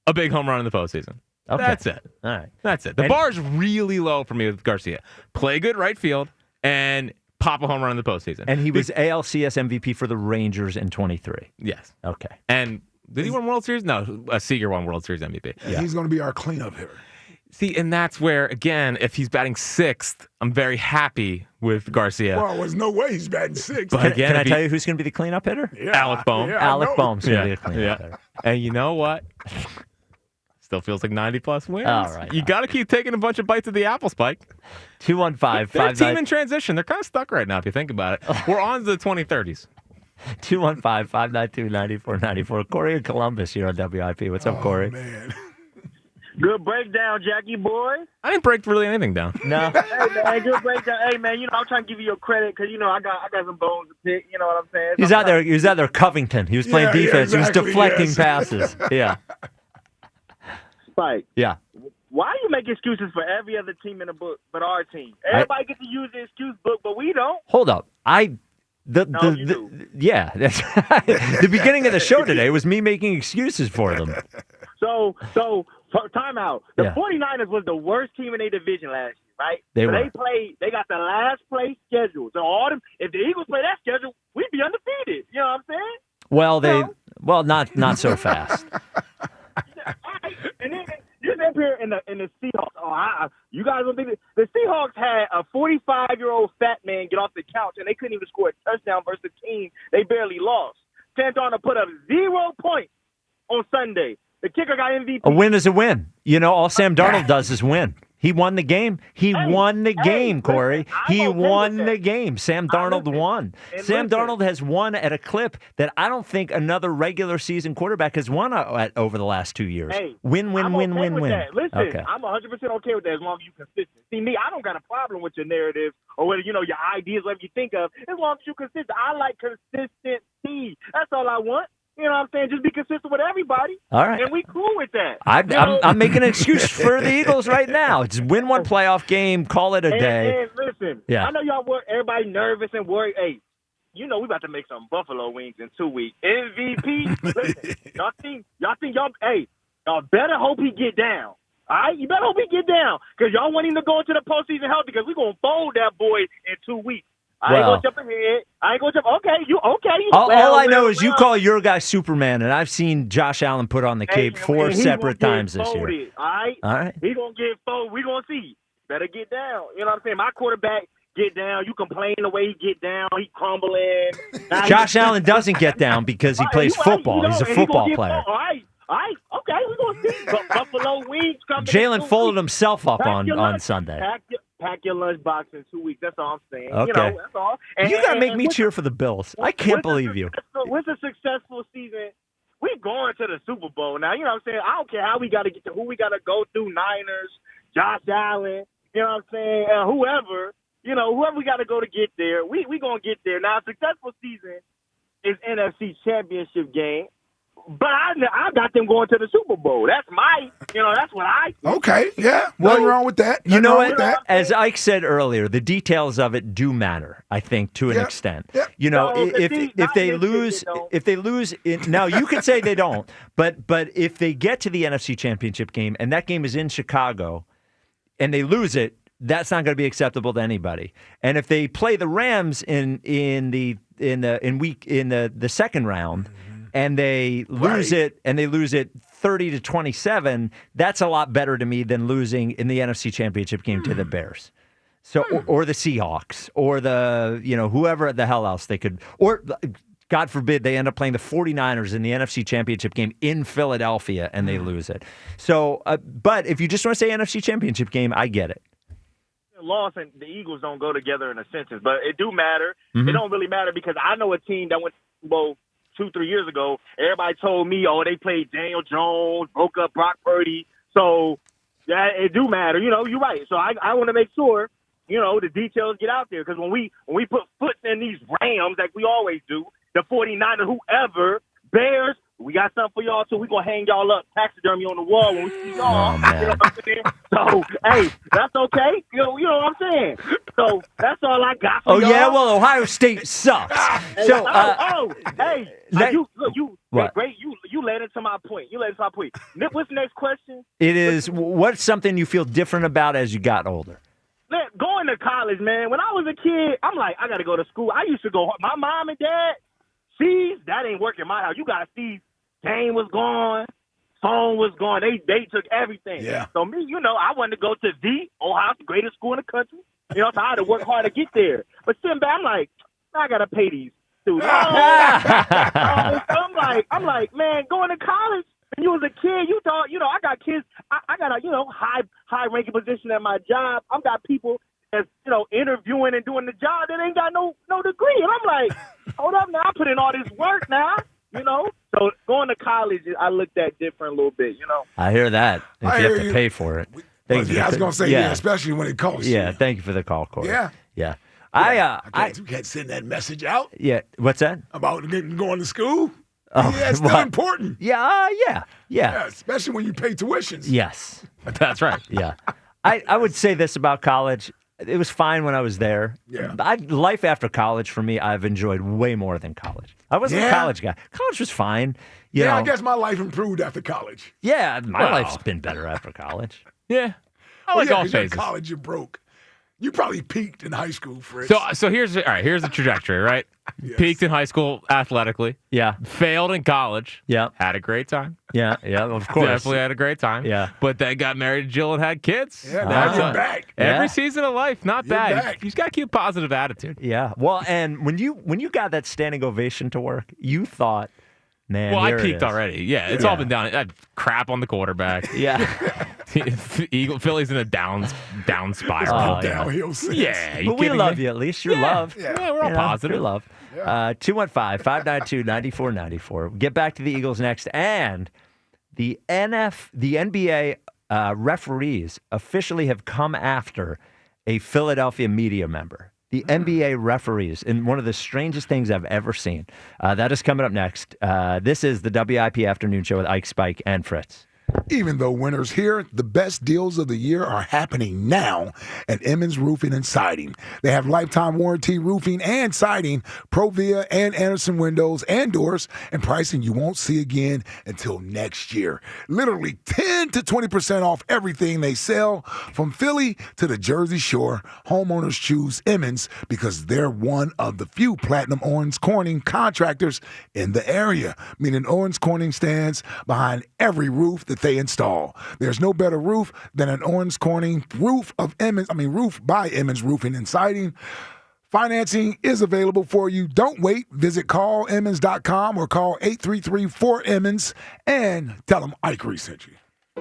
a big home run in the postseason. Okay. That's it. All right. That's it. The bar's really low for me with Garcia. Play good right field and pop a home run in the postseason. And he was ALCS MVP for the Rangers in 23. Yes. Okay. And did he win World Series? No, Seager won World Series MVP. Yeah. He's going to be our cleanup hitter. See, and that's where, again, if he's batting 6th, I'm very happy with Garcia. Well, there's no way he's batting 6th. But again, Can I tell you who's going to be the cleanup hitter? Yeah, Alec Bohm. yeah, I Alec know. Bohm's going to be the cleanup hitter. And you know what? Still feels like 90-plus wins. All right. You got to keep taking a bunch of bites of the apple, Spike. 215 They're a team in transition. They're kind of stuck right now, if you think about it. We're on to the 2030s. 215-592-9494. Corey in Columbus here on WIP. What's up, Corey? Man. Good breakdown, Jackie boy. I didn't break really anything down. No. Hey man, good breakdown. Hey man, I'm trying to give you your credit because I got some bones to pick. You know what I'm saying? He was out there Covington. He was playing defense. exactly, He was deflecting yes. passes. Yeah. Spike, Yeah. why you make excuses for every other team in the book but our team? Everybody gets to use the excuse book, but we don't. Hold up. You do. Yeah. That's the beginning of the show today was me making excuses for them. So time out. The Yeah. 49ers was the worst team in their division last year, right? They So were. They got the last place schedule. So if the Eagles play that schedule, we'd be undefeated. You know what I'm saying? Well, not so fast. And then you're up here in the Seahawks. You guys don't think the Seahawks had a 45-year-old fat man get off the couch and they couldn't even score a touchdown versus a team they barely lost. Sam Darnold put up 0 points on Sunday. The kicker got MVP. A win is a win. All Sam Darnold does is win. He won the game. He won the game, Corey. He won the game. Sam Darnold won. Sam Darnold has won at a clip that I don't think another regular season quarterback has won at over the last 2 years. Hey, win, I'm win, okay win, with win. that. Listen, Okay. I'm 100% okay with that as long as you're consistent. See, me, I don't got a problem with your narrative or whether, your ideas, whatever you think of, as long as you're consistent. I like consistency. That's all I want. You know what I'm saying? Just be consistent with everybody. All right. And we cool with that. I'm making an excuse for the Eagles right now. Just win one playoff game, call it a day. And listen, Yeah. I know y'all everybody nervous and worried. Hey, we about to make some buffalo wings in 2 weeks. MVP, listen, y'all better hope he get down. All right? You better hope he get down because y'all want him to go into the postseason healthy because we're going to fold that boy in 2 weeks. I ain't going to jump ahead. I ain't going to jump. Okay, you okay. All I know is you call your guy Superman, and I've seen Josh Allen put on the cape 4 separate times this year. All right? All right. He's going to get folded. We're going to see. Better get down. You know what I'm saying? My quarterback, get down. You complain the way he get down. He crumbling. Josh Allen doesn't get down because he plays football. He's a football player. All right, okay, we're going to see. Buffalo wings coming. Jalen folded himself up on Sunday. Pack your lunchbox in 2 weeks. That's all I'm saying. Okay. That's all. You got to make me cheer for the Bills. I can't believe you. With a successful season, we going to the Super Bowl now. You know what I'm saying? I don't care how we got to get to who we got to go through. Niners, Josh Allen. You know what I'm saying? Whoever we got to go to get there. We going to get there. Now, a successful season is NFC Championship game. But I got them going to the Super Bowl. That's that's what I think. Okay, yeah. Nothing wrong with that. You know what? As Ike said earlier, the details of it do matter, I think, to an extent. Yeah. If they lose, now you could say they don't, but if they get to the NFC Championship game and that game is in Chicago and they lose it, that's not going to be acceptable to anybody. And if they play the Rams in the second round, and they lose it 30-27, that's a lot better to me than losing in the NFC Championship game to the Bears. So or the Seahawks or the whoever the hell else they could, or God forbid they end up playing the 49ers in the NFC Championship game in Philadelphia and they lose it. So but if you just want to say NFC Championship game, I get it. Loss and the Eagles don't go together in a sentence, but it do matter. Mm-hmm. It don't really matter because I know a team that went to the Super Bowl 2-3 years ago. Everybody told me, they played Daniel Jones, broke up Brock Purdy. So yeah, it do matter. You're right. So I want to make sure, the details get out there because when we put foot in these Rams like we always do, the 49ers, whoever, Bears, we got something for y'all too. We're going to hang y'all up, taxidermy on the wall when we see y'all. You know what I'm saying? So, hey, that's okay. You know what I'm saying? So, that's all I got for y'all. Yeah? Well, Ohio State sucks. So, great. You led into my point. Nick, what's the next question? It is, what's something you feel different about as you got older? Going to college, man. When I was a kid, I'm like, I got to go to school. I used to go, my mom and dad, that ain't working in my house. You got to see, game was gone, phone was gone. They took everything. Yeah. So me, I wanted to go to Ohio's the greatest school in the country. So I had to work hard to get there. But sitting back, I'm like, I got to pay these students. I'm like, man, going to college, when you was a kid, you thought, I got kids, I got a, high ranking position at my job. I've got people that's, interviewing and doing the job that ain't got no degree. And I'm like, hold up now, I put in all this work now, So going to college, I looked at different a little bit, I hear that. If you have to pay for it. I was going to say, especially when it costs you. Yeah, thank you for the call, Corey. Yeah. You can't send that message out. Yeah, what's that? About going to school? Oh, it's still important. Yeah. Especially when you pay tuitions. Yes. That's right. Yeah. I would say this about college. It was fine when I was there. Yeah. Life after college, for me, I've enjoyed way more than college. I wasn't a college guy. College was fine. You know. I guess my life improved after college. Yeah, my life's been better after college. Yeah. I like all In phases. college, you're broke. You probably peaked in high school, Fritz. So here's the trajectory, right? Yes. Peaked in high school athletically. Yeah. Failed in college. Yeah. Had a great time. Yeah, of course. Definitely had a great time. Yeah. But then got married to Jill and had kids. Yeah, now you're back. Every season of life, not You're bad. back. You just got to keep a positive attitude. Yeah. Well, and when you got that standing ovation to work, you thought, man, well, I here it peaked is. already. Yeah, it's all been down. I had crap on the quarterback. Yeah. Phillies in a down spiral. Oh, downhill since. Yeah, but we love you at least. You're loved. Yeah, we're all positive. You're loved. 215-592-9494. Get back to the Eagles next. And the NBA referees officially have come after a Philadelphia media member. The NBA referees, and one of the strangest things I've ever seen. That is coming up next. This is the WIP Afternoon Show with Ike, Spike, and Fritz. Even though winter's here, the best deals of the year are happening now at Emmons Roofing and Siding. They have lifetime warranty roofing and siding, Provia and Anderson windows and doors, and pricing you won't see again until next year. Literally 10 to 20% off everything they sell. From Philly to the Jersey Shore, homeowners choose Emmons because they're one of the few Platinum Owens Corning contractors in the area. Meaning Owens Corning stands behind every roof the that they install. There's no better roof than an Owens Corning roof by Emmons Roofing and Siding. Financing is available for you. Don't wait. Visit callemmons.com or call 833-4Emmons and tell them Ike Reese sent you.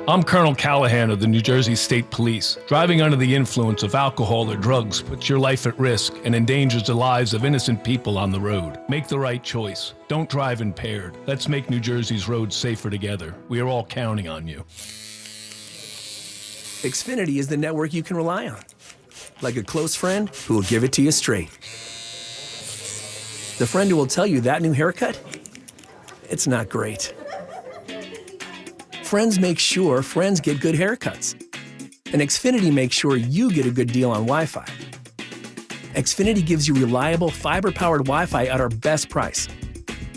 I'm Colonel Callahan of the New Jersey State Police. Driving under the influence of alcohol or drugs puts your life at risk and endangers the lives of innocent people on the road. Make the right choice. Don't drive impaired. Let's make New Jersey's roads safer together. We are all counting on you. Xfinity is the network you can rely on. Like a close friend who will give it to you straight. The friend who will tell you that new haircut, it's not great. Friends make sure friends get good haircuts. And Xfinity makes sure you get a good deal on Wi-Fi. Xfinity gives you reliable fiber-powered Wi-Fi at our best price.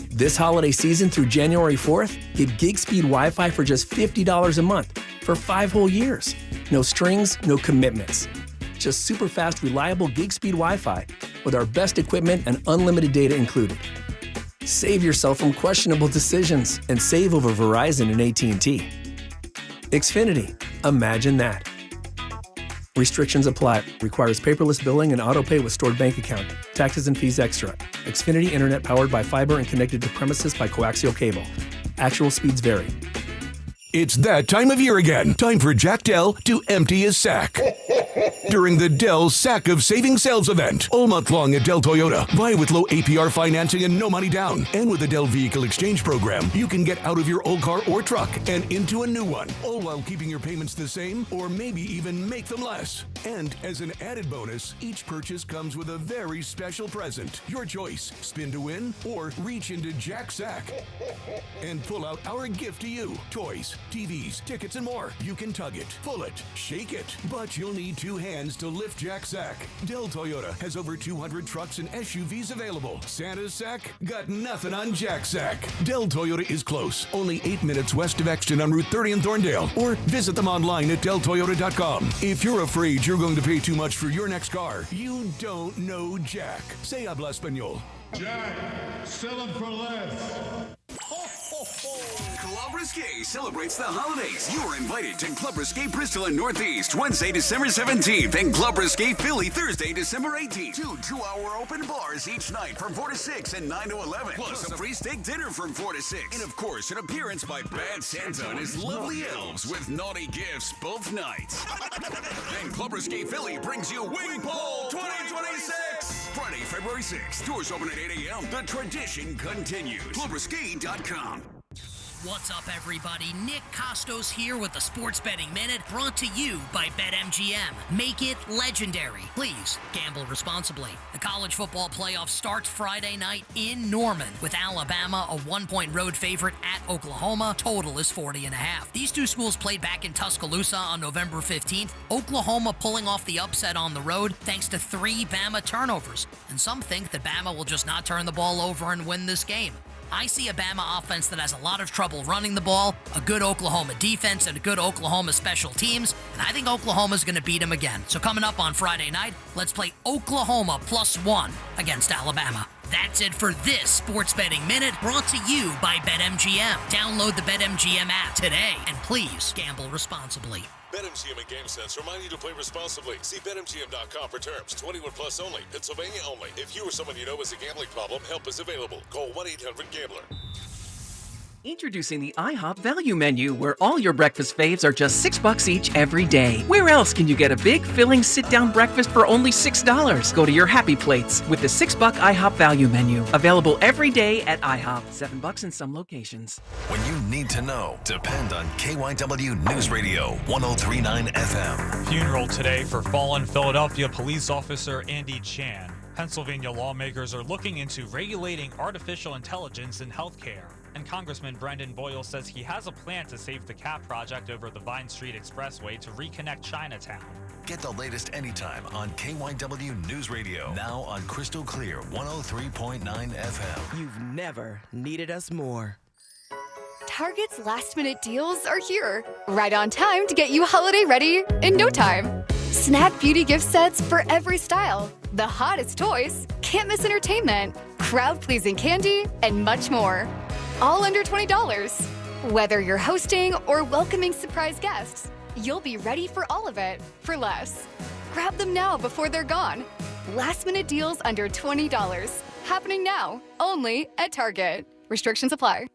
This holiday season through January 4th, get gig speed Wi-Fi for just $50 a month for 5 whole years. No strings, no commitments. Just super fast, reliable gig speed Wi-Fi with our best equipment and unlimited data included. Save yourself from questionable decisions and save over Verizon and AT&T. Xfinity. Imagine that. Restrictions apply. Requires paperless billing and autopay with stored bank account. Taxes and fees extra. Xfinity Internet powered by fiber and connected to premises by coaxial cable. Actual speeds vary. It's that time of year again. Time for Jack Dell to empty his sack. During the Dell Sack of Saving Sales event, all month long at Dell Toyota. Buy with low APR financing and no money down. And with the Dell Vehicle Exchange Program, you can get out of your old car or truck and into a new one, all while keeping your payments the same or maybe even make them less. And as an added bonus, each purchase comes with a very special present. Your choice, spin to win or reach into Jack's sack and pull out our gift to you. Toys, TVs, tickets, and more. You can tug it, pull it, shake it, but you'll need 2 hands to lift Jack's sack. Dell Toyota has over 200 trucks and SUVs available. Santa's sack? Got nothing on Jack's sack. Dell Toyota is close, only 8 minutes west of Exton on Route 30 in Thorndale, or visit them online at DellToyota.com. If you're afraid you're going to pay too much for your next car, you don't know Jack. Say habla español. Jack, sell them for less. Club Risque celebrates the holidays. You are invited to Club Risque Bristol and Northeast Wednesday, December 17th, and Club Risque Philly Thursday, December 18th. 2 2-hour open bars each night from 4 to 6 and 9 to 11. Plus a free steak dinner from 4 to 6. And of course, an appearance by Bad Santa and his lovely elves with naughty gifts both nights. Then Club Risque Philly brings you Wing Bowl 2026. Friday, February 6th. Doors open at 8 a.m. The tradition continues. ClubRisque.com. What's up, everybody? Nick Costos here with the Sports Betting Minute, brought to you by BetMGM. Make it legendary. Please gamble responsibly. The college football playoff starts Friday night in Norman with Alabama, a 1-point road favorite at Oklahoma. Total is 40.5. These two schools played back in Tuscaloosa on November 15th. Oklahoma pulling off the upset on the road thanks to 3 Bama turnovers. And some think that Bama will just not turn the ball over and win this game. I see a Bama offense that has a lot of trouble running the ball, a good Oklahoma defense, and a good Oklahoma special teams, and I think Oklahoma's going to beat them again. So coming up on Friday night, let's play Oklahoma +1 against Alabama. That's it for this Sports Betting Minute, brought to you by BetMGM. Download the BetMGM app today, and please gamble responsibly. BetMGM and GameSense remind you to play responsibly. See BetMGM.com for terms. 21 plus only. Pennsylvania only. If you or someone you know has a gambling problem, help is available. Call 1-800-GAMBLER. Introducing the IHOP Value Menu, where all your breakfast faves are just $6 each every day. Where else can you get a big, filling, sit-down breakfast for only $6? Go to your happy plates with the $6 IHOP Value Menu. Available every day at IHOP. $7 in some locations. When you need to know, depend on KYW News Radio 103.9 FM. Funeral today for fallen Philadelphia police officer Andy Chan. Pennsylvania lawmakers are looking into regulating artificial intelligence in healthcare. And Congressman Brendan Boyle says he has a plan to save the CAP project over the Vine Street Expressway to reconnect Chinatown. Get the latest anytime on KYW News Radio. Now on Crystal Clear 103.9 FM. You've never needed us more. Target's last-minute deals are here. Right on time to get you holiday ready in no time. Snap beauty gift sets for every style. The hottest toys, can't miss entertainment, crowd-pleasing candy, and much more. All under $20. Whether you're hosting or welcoming surprise guests, you'll be ready for all of it for less. Grab them now before they're gone. Last-minute deals under $20. Happening now, only at Target. Restrictions apply.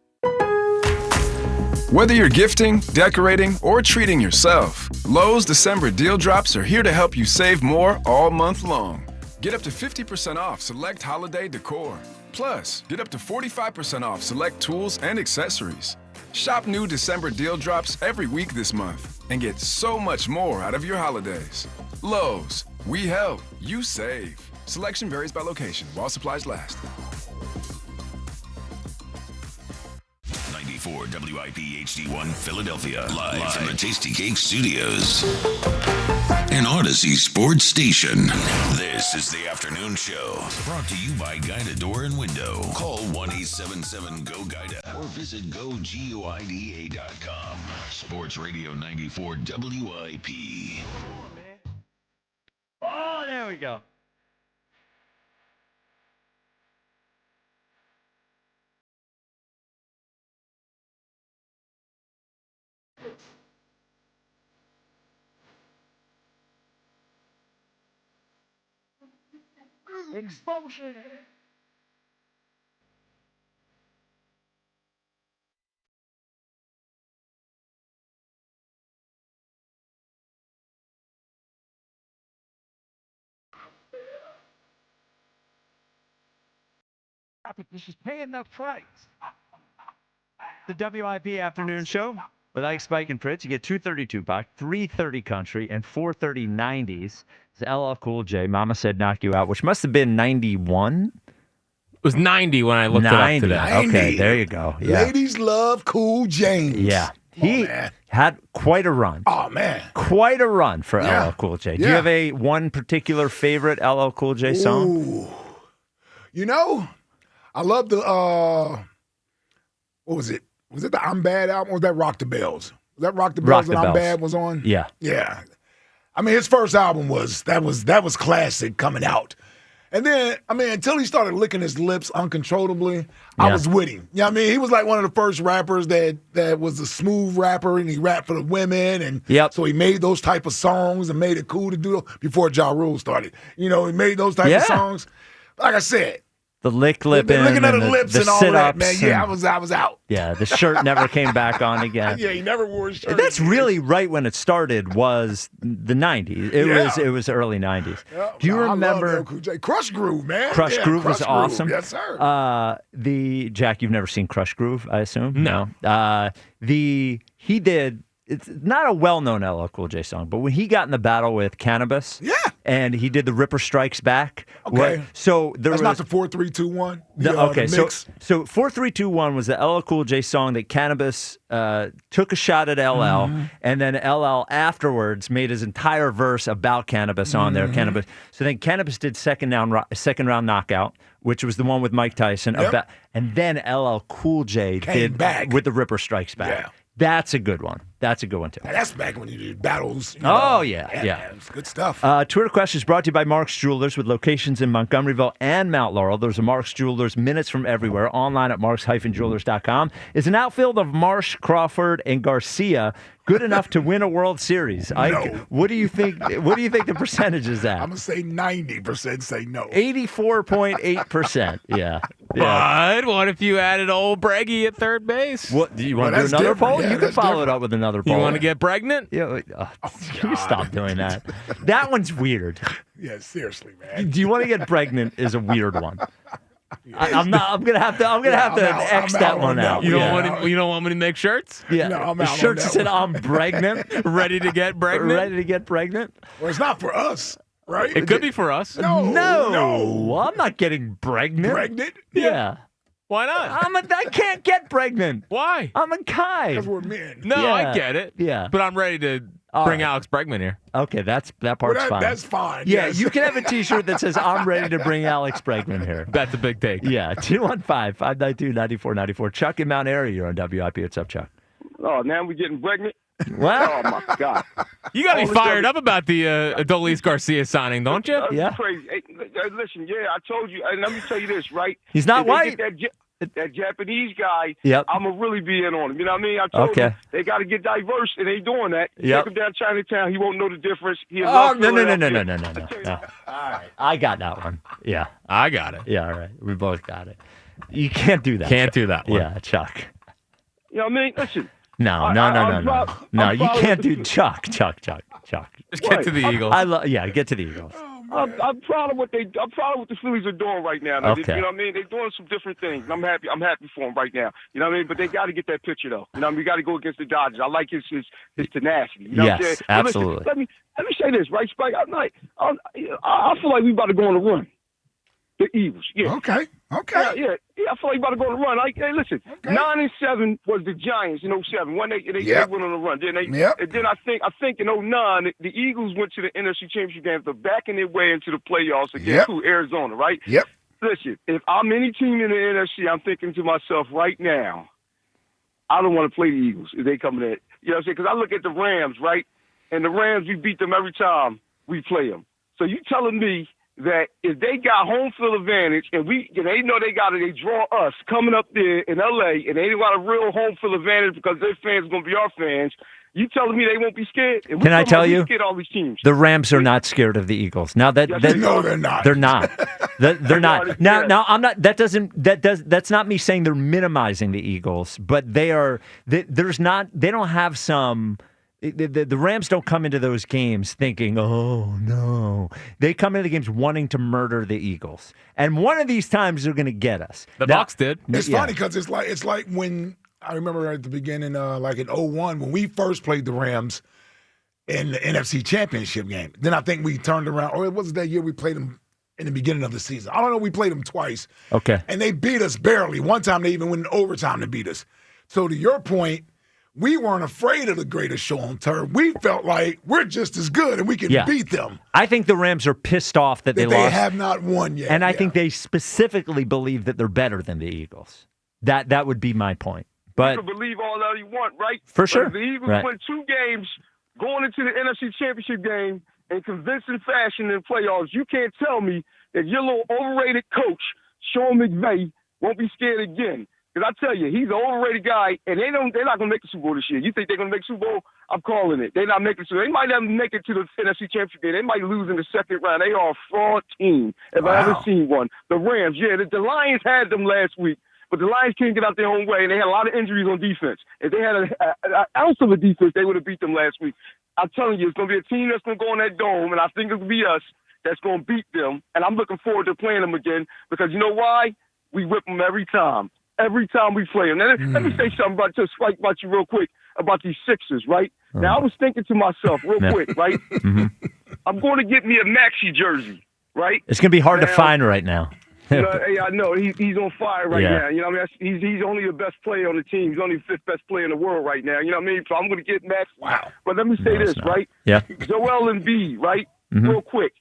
Whether you're gifting, decorating, or treating yourself, Lowe's December deal drops are here to help you save more all month long. Get up to 50% off select holiday decor. Plus, get up to 45% off select tools and accessories. Shop new December deal drops every week this month and get so much more out of your holidays. Lowe's, we help, you save. Selection varies by location while supplies last. 94 WIP HD1 Philadelphia. Live from the Tasty Cake Studios. An Odyssey sports station. This is the afternoon show. Brought to you by Guida Door and Window. Call 1-877-GO-GUIDA or visit GoGuida.com. Sports Radio 94 WIP. Oh, there we go. Explosion. I think this is paying the price. The WIP afternoon show with Ike, Spike, and Fritz. You get 232 buck, 330 country, and 430 90s. It's LL Cool J. Mama Said Knock You Out, which must have been 91. It was 90 when I looked it up today. 90. Okay, there you go. Yeah. Ladies love Cool James. Yeah. He had quite a run. Oh, man. Quite a run for Yeah. LL Cool J. Do Yeah. you have a one particular favorite LL Cool J song? Ooh. You know, I love the, what was it? Was it the I'm Bad album or was that Rock the Bells? Was that Rock the Bells that I'm Bad was on? Yeah. Yeah. I mean, his first album was classic coming out. And then, I mean, until he started licking his lips uncontrollably, I was with him. You know what I mean? He was like one of the first rappers that was a smooth rapper, and he rapped for the women. And so he made those type of songs and made it cool to do before Ja Rule started. You know, he made those type of songs. Like I said, The lipping, looking at and the lips the and all sit-ups that, man. Yeah, and- I was out. Yeah, the shirt never came back on again. Yeah, he never wore his shirt. That's really right when it started was the 90s. It was early 90s. Yeah, Do you I love remember LL Cool J. Crush Groove, man? Crush Yeah, Groove Crush was awesome. Yes, sir. Jack, you've never seen Crush Groove, I assume? No. He did. It's not a well-known LL Cool J song, but when he got in the battle with Cannabis, and he did the Ripper Strikes Back. Okay. So there That's was not the 4-3-2-1. okay, the mix. so 4-3-2-1 was the LL Cool J song that Cannabis took a shot at LL, and then LL afterwards made his entire verse about Cannabis on there. Cannabis. So then Cannabis did second round knockout, which was the one with Mike Tyson. Yep. And then LL Cool J did back. with the Ripper Strikes Back. Yeah. That's a good one. That's a good one too. Now, that's back when you did battles. You Oh, know. yeah. Man, it's good stuff. Twitter questions brought to you by Mark's Jewelers with locations in Montgomeryville and Mount Laurel. There's a Mark's Jewelers minutes from everywhere. Online at marks-jewelers.com. Is an outfield of Marsh, Crawford, and Garcia good enough to win a World Series? Ike, what do you think? What do you think the percentage is at? I'm gonna say 90% say no. 84.8%. Yeah. But what if you added old Breggy at third base? What do you want to do? Another poll? You can follow it up with another poll. You want to get pregnant? Yeah. You stop doing that. That one's weird. Yeah, seriously, man. Do you want to get pregnant? Is a weird one. I'm gonna have to X that one out. You don't want me to make shirts? Yeah. No, I'm The out on shirt that said one. I'm pregnant. Ready to get pregnant? Ready to get pregnant? Well, it's not for us, right? It could be for us. No. I'm not getting pregnant. Pregnant? Yeah. Why not? I can't get pregnant. Why? I'm a guy. Because we're men. No, Yeah. I get it. Yeah. But I'm ready to bring Alex Bregman here. Okay, that Well, part's fine. That's fine. Yeah, yes. you can have a T-shirt that says "I'm ready to bring Alex Bregman here." That's a big take. Yeah, 215-592-9494. Chuck in Mount Airy, you're on WIP. What's up, Chuck? Oh, now we getting pregnant? What? Oh, my God. You got to Oh, be fired up about the Adolis Garcia signing, don't you? That's crazy. Hey, listen, I told you, and let me tell you this, right? He's not If they white. get that that Japanese guy, Yep. I'm going to really be in on him. You know what I mean? I told him they got to get diverse, and they doing that. Yep. Take him down Chinatown. He won't know the difference. He'll Oh, love no. Philadelphia. All right. I got that one. Yeah. I got it. Yeah, all right. We both got it. You can't do that. Can't do that one. Yeah, Chuck. You know what I mean? Listen. No, you can't do Chuck. Just get to the Eagles. Get to the Eagles. I'm proud of what the Phillies are doing right now. Okay. You know what I mean? They're doing some different things. I'm happy for them right now. You know what I mean? But they got to get that picture though. You know what I mean? We got to go against the Dodgers. I like his tenacity. You know what I'm saying? Absolutely. Listen, let me say this, right, Spike? I feel like we about to go on a run. The Eagles. Yeah. Okay. Yeah. I feel like we about to go on a run. Hey, listen. 9-7 was the Giants in 07 when they went on a run. Then and then I think in 09 the Eagles went to the NFC Championship game after backing their way into the playoffs against Arizona, right? Yep. Listen, if I'm any team in the NFC, I'm thinking to myself right now, I don't want to play the Eagles if they come in. You know what I'm saying? Because I look at the Rams, right? And the Rams, we beat them every time we play them. So you telling me that if they got home field advantage and they know they draw us coming up there in LA and they got a real home field advantage because their fans are going to be our fans, you telling me they won't be scared? And Can I tell you? Scared all these teams. The Rams are not scared of the Eagles. Now no, they're not. They're not. They're not. Now I'm not. That's not me saying they're minimizing the Eagles, but they are. They don't have some. The Rams don't come into those games thinking, oh, no. They come into the games wanting to murder the Eagles. And one of these times they're going to get us. The Bucs did. It's funny because it's like when I remember at the beginning, like in 01, when we first played the Rams in the NFC Championship game. Then I think we turned around. Or it was that year we played them in the beginning of the season. I don't know. We played them twice. Okay. And they beat us barely. One time they even went in overtime to beat us. So to your point, we weren't afraid of the greatest show on turf. We felt like we're just as good and we can beat them. I think the Rams are pissed off that they lost. They have not won yet. And I think they specifically believe that they're better than the Eagles. That would be my point. But you can believe all that you want, right? For sure. But if the Eagles win 2 games going into the NFC Championship game in convincing fashion in the playoffs, you can't tell me that your little overrated coach, Sean McVay, won't be scared again. Because I tell you, he's an overrated guy, and they're not going to make the Super Bowl this year. You think they're going to make the Super Bowl? I'm calling it. They're not making it. They might not make it to the NFC Championship game. They might lose in the second round. They are a fraud team, if I ever seen one. The Rams, the Lions had them last week, but the Lions can't get out their own way, and they had a lot of injuries on defense. If they had an ounce of a defense, they would have beat them last week. I'm telling you, it's going to be a team that's going to go in that dome, and I think it'll be us that's going to beat them, and I'm looking forward to playing them again because you know why? We whip them every time. Every time we play them. Now, let me say something about you real quick about these Sixers, right? Now, I was thinking to myself real quick, right? I'm going to get me a Maxey jersey, right? It's going to be hard to find right now. Hey, I know. He's on fire right now. You know what I mean? He's only the best player on the team. He's only the 5th best player in the world right now. You know what I mean? So I'm going to get Maxey. Wow. But let me say this, right? Yeah. Joel Embiid, right? Real quick.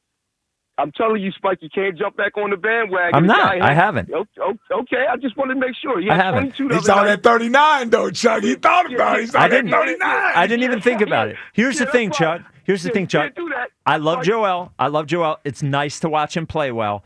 I'm telling you, Spike, you can't jump back on the bandwagon. I'm not. I haven't. Okay, I just wanted to make sure. I haven't. He's on that 39, though, Chuck. He thought about it. He's on that 39. I didn't even think about it. Here's the thing, Chuck. I love Joel. It's nice to watch him play well.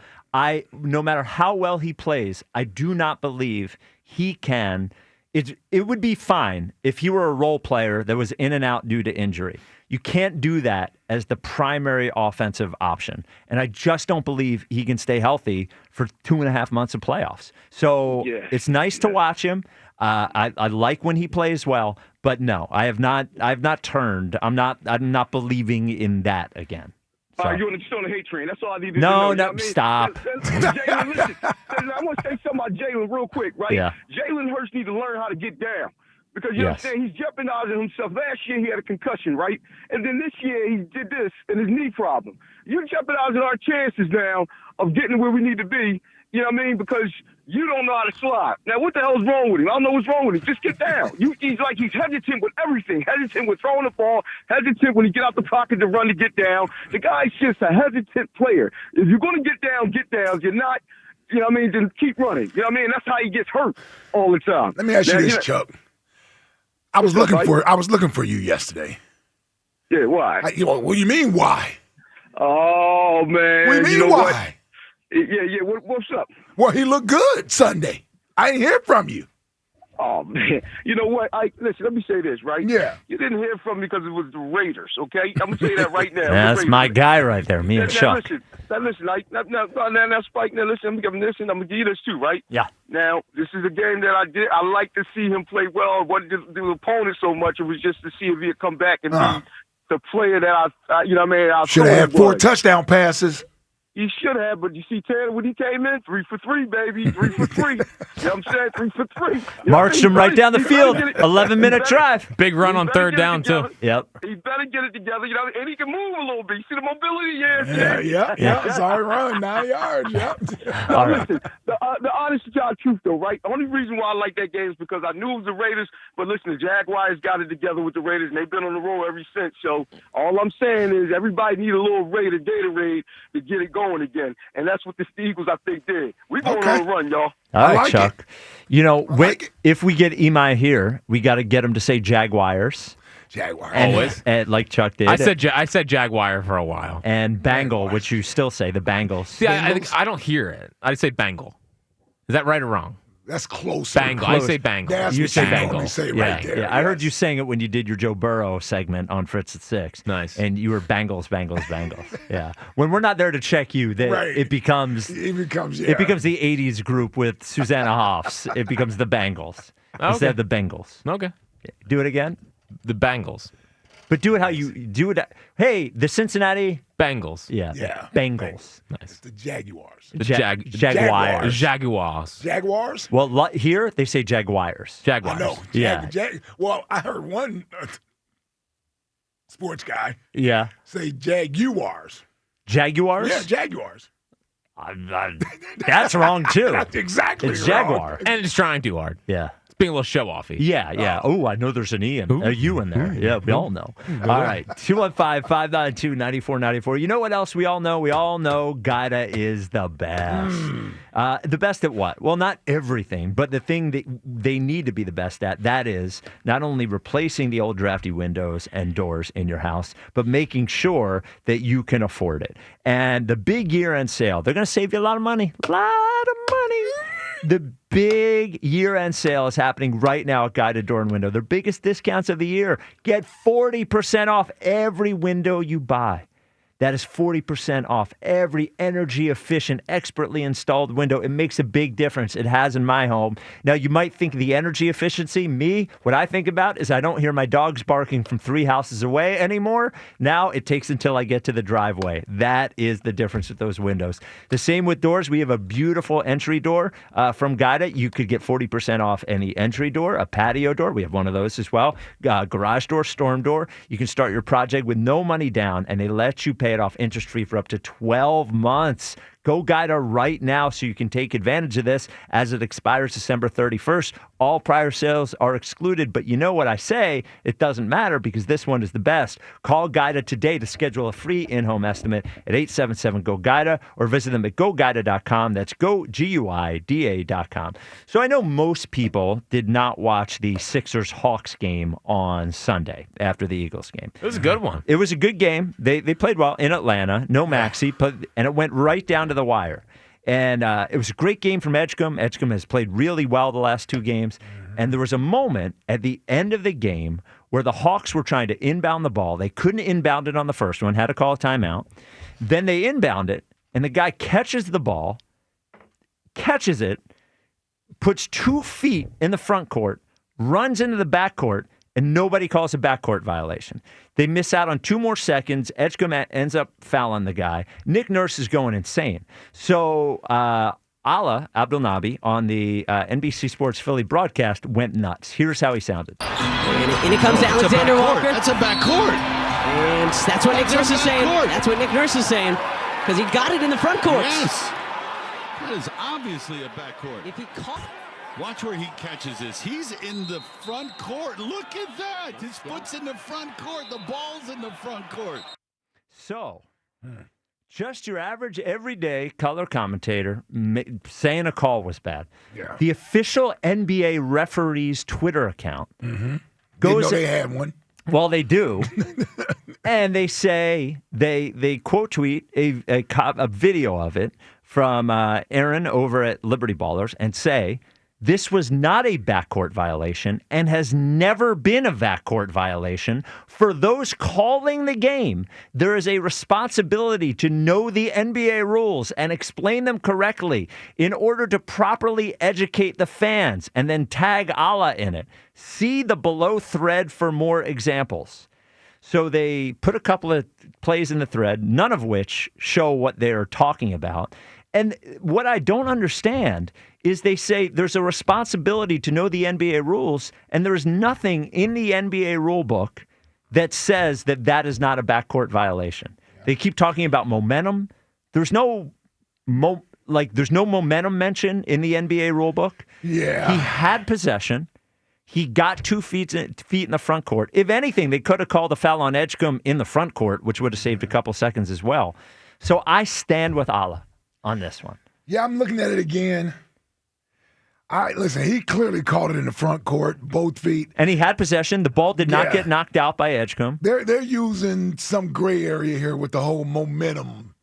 No matter how well he plays, I do not believe he can. It would be fine if he were a role player that was in and out due to injury. You can't do that as the primary offensive option. And I just don't believe he can stay healthy for 2.5 months of playoffs. So it's nice to watch him. I like when he plays well, but no, I've not turned. I'm not believing in that again. So. You're just on the hate train. That's all I need to know. No, stop. Jalen, listen. I want to say something about Jalen real quick, right? Yeah. Jalen Hurts needs to learn how to get down. Because you know what I'm saying? He's jeopardizing himself. Last year he had a concussion, right? And then this year he did this and his knee problem. You're jeopardizing our chances now of getting where we need to be, you know what I mean? Because you don't know how to slide. Now, what the hell is wrong with him? I don't know what's wrong with him. Just get down. He's hesitant with everything. Hesitant with throwing the ball. Hesitant when he get out the pocket to run to get down. The guy's just a hesitant player. If you're going to get down, get down. If you're not, you know what I mean, then keep running. You know what I mean? That's how he gets hurt all the time. Let me ask you this, Chuck. I was looking for you yesterday. Yeah, why? What do you mean, why? Oh, man. What do you mean, why? Yeah. What's up? Well, he looked good Sunday. I didn't hear from you. Oh, man. You know what? Listen, let me say this, right? Yeah. You didn't hear from me because it was the Raiders, okay? I'm going to say that right now. That's my guy right there, me and Now, Chuck. listen, now, Spike, now, listen, I'm going to give you this, too, right? Yeah. Now, this is a game that I like to see him play well. I wanted the opponent so much. It was just to see if he'd come back and be the player that I should have had 4 touchdown passes. He should have, but you see Tanner when he came in, 3 for 3, baby, 3 for 3. You know what I'm saying? 3 for 3. Marched him right down the field. 11-minute drive. Big run on third down, too. Yep. He better get it together, and he can move a little bit. You see the mobility? Yeah. Sorry, run 9 yards. Yep. All right. Listen, the honest to God truth, though, right? The only reason why I like that game is because I knew it was the Raiders, but listen, the Jaguars got it together with the Raiders, and they've been on the roll ever since. So all I'm saying is everybody need a little Raider Gatorade to get it going again, and that's what the Eagles, I think, did. We're going on a run, y'all. All right, like Chuck. You know, if we get Imai here, we got to get him to say Jaguars. Always. And like Chuck did. I said Jaguar for a while. And Bengal, which you still say, the Bengals. See, I don't hear it. I say Bengal. Is that right or wrong? That's close. Bangle. I say Bangle. That's You what say you Bengal. normally say right there. Yeah, I heard you saying it when you did your Joe Burrow segment on Fritz at 6. Nice. And you were Bengals. Yeah. When we're not there to check you, it becomes the 80s group with Susanna Hoffs. It becomes the Bengals instead of the Bengals. Okay. Do it again. The Bengals. But do it how you do it. Hey, the Cincinnati Bengals. Yeah. Bengals. Nice. The Jaguars. The Jaguars. Jaguars. Well, here they say Jaguars. Jaguars. I know. Yeah. Well, I heard one sports guy say Jaguars. Jaguars? Yeah, Jaguars. That's wrong, too. That's exactly It's wrong. Jaguar. And it's trying too hard. Yeah. Being a little show-offy. Yeah. Oh, I know there's an E and a U in there. Yeah, we all know. All right. 215-592-9494. You know what else we all know? We all know Gaida is the best. The best at what? Well, not everything, but the thing that they need to be the best at, that is not only replacing the old drafty windows and doors in your house, but making sure that you can afford it. And the big year-end sale, they're going to save you a lot of money. A lot of money. The big year-end sale is happening right now at Guided Door and Window. Their biggest discounts of the year. Get 40% off every window you buy. That is 40% off every energy-efficient, expertly installed window. It makes a big difference. It has in my home. Now, you might think the energy efficiency, what I think about is I don't hear my dogs barking from 3 houses away anymore. Now, it takes until I get to the driveway. That is the difference with those windows. The same with doors. We have a beautiful entry door from Guida. You could get 40% off any entry door, a patio door. We have one of those as well. Garage door, storm door. You can start your project with no money down, and they let you pay it off interest-free for up to 12 months. Go Guida right now so you can take advantage of this as it expires December 31st. All prior sales are excluded, but you know what I say? It doesn't matter because this one is the best. Call Guida today to schedule a free in-home estimate at 877-GO-GUIDA or visit them at GoGuida.com. That's GoGuida.com. So I know most people did not watch the Sixers-Hawks game on Sunday after the Eagles game. It was a good one. It was a good game. They played well in Atlanta. No Maxey, and it went right down to the wire. And it was a great game from Edgecombe. Edgecombe has played really well the last 2 games. And there was a moment at the end of the game where the Hawks were trying to inbound the ball. They couldn't inbound it on the first one, had to call a timeout. Then they inbound it, and the guy catches the ball, catches it, puts 2 feet in the front court, runs into the back court, and nobody calls a backcourt violation. They miss out on 2 more seconds. Edgecombe ends up fouling the guy. Nick Nurse is going insane. So Ala Abdelnaby on the NBC Sports Philly broadcast went nuts. Here's how he sounded. And it comes to Alexander Walker. That's a backcourt. And that's what Nick Nurse is saying. That's what Nick Nurse is saying. Because he got it in the front court. Yes. That is obviously a backcourt. If he caught... Watch where he catches this. He's in the front court. Look at that. His foot's in the front court. The ball's in the front court. So, just your average, everyday color commentator saying a call was bad. Yeah. The official NBA referee's Twitter account goes... Didn't know they had one. Well, they do. And they say, they quote tweet a video of it from Aaron over at Liberty Ballers and say, This was not a backcourt violation and has never been a backcourt violation. For those calling the game, there is a responsibility to know the NBA rules and explain them correctly in order to properly educate the fans and then tag Allah in it. See the below thread for more examples. So they put a couple of plays in the thread, none of which show what they're talking about. And what I don't understand is they say there's a responsibility to know the NBA rules, and there's nothing in the NBA rule book that says that that is not a backcourt violation. Yeah. They keep talking about momentum. There's no there's no momentum mention in the NBA rule book. Yeah. He had possession. He got 2 feet in the front court. If anything, they could have called a foul on Edgecombe in the front court, which would have saved a couple seconds as well. So I stand with Allah on this one. Yeah, I'm looking at it again. Listen, he clearly caught it in the front court, both feet. And he had possession. The ball did not get knocked out by Edgecombe. They're using some gray area here with the whole momentum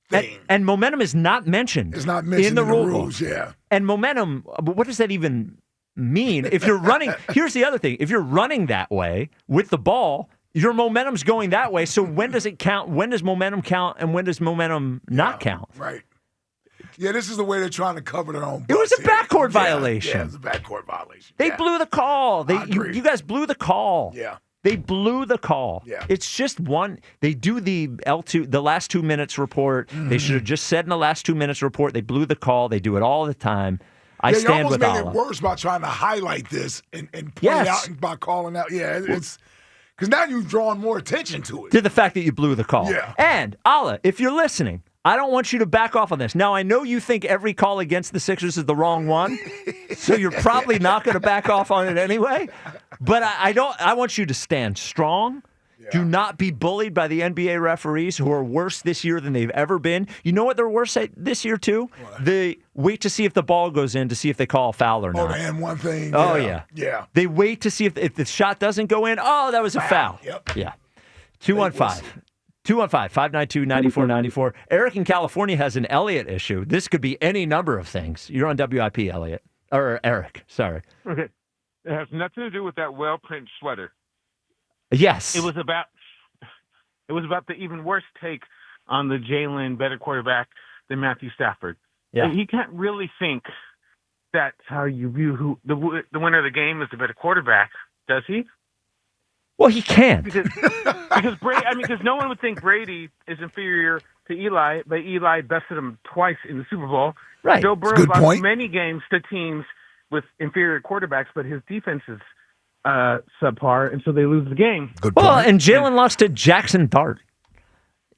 thing. And momentum is not mentioned. It's not mentioned in the rules, book. yeah. And momentum, what does that even mean? If you're running, here's the other thing. If you're running that way with the ball, your momentum's going that way. So when does it count? When does momentum count and when does momentum not count? Right. Yeah, this is the way they're trying to cover their own. It was a backcourt violation. Yeah, it was a backcourt violation. They blew the call. You guys blew the call. Yeah. They blew the call. Yeah. It's just one. They do the last 2 minutes report. They should have just said in the last 2 minutes report. They blew the call. They do it all the time. I stand with Allah. You almost made it worse by trying to highlight this and point out and by calling out. Yeah, it's because now you've drawn more attention to it. To the fact that you blew the call. Yeah. And Allah, if you're listening, I don't want you to back off on this. Now, I know you think every call against the Sixers is the wrong one, so you're probably not going to back off on it anyway. But I want you to stand strong. Yeah. Do not be bullied by the NBA referees who are worse this year than they've ever been. You know what they're worse at this year, too? What? They wait to see if the ball goes in to see if they call a foul or not. Oh, and one thing. Oh, yeah. Yeah. They wait to see if the shot doesn't go in. Oh, that was a foul. Yep. Yeah. 215-592-9494. Eric in California has an Eliot issue. This could be any number of things. You're on WIP, Eliot. Or Eric, sorry. Okay. It has nothing to do with that well-print sweater. Yes. It was about the even worse take on the Jalen better quarterback than Matthew Stafford. Yeah. He can't really think that's how you view who the winner of the game is the better quarterback, does he? Well, he can't. Because no one would think Brady is inferior to Eli, but Eli bested him twice in the Super Bowl. Right. Joe Burrow lost many games to teams with inferior quarterbacks, but his defense is subpar, and so they lose the game. And Jalen lost to Jackson Dart.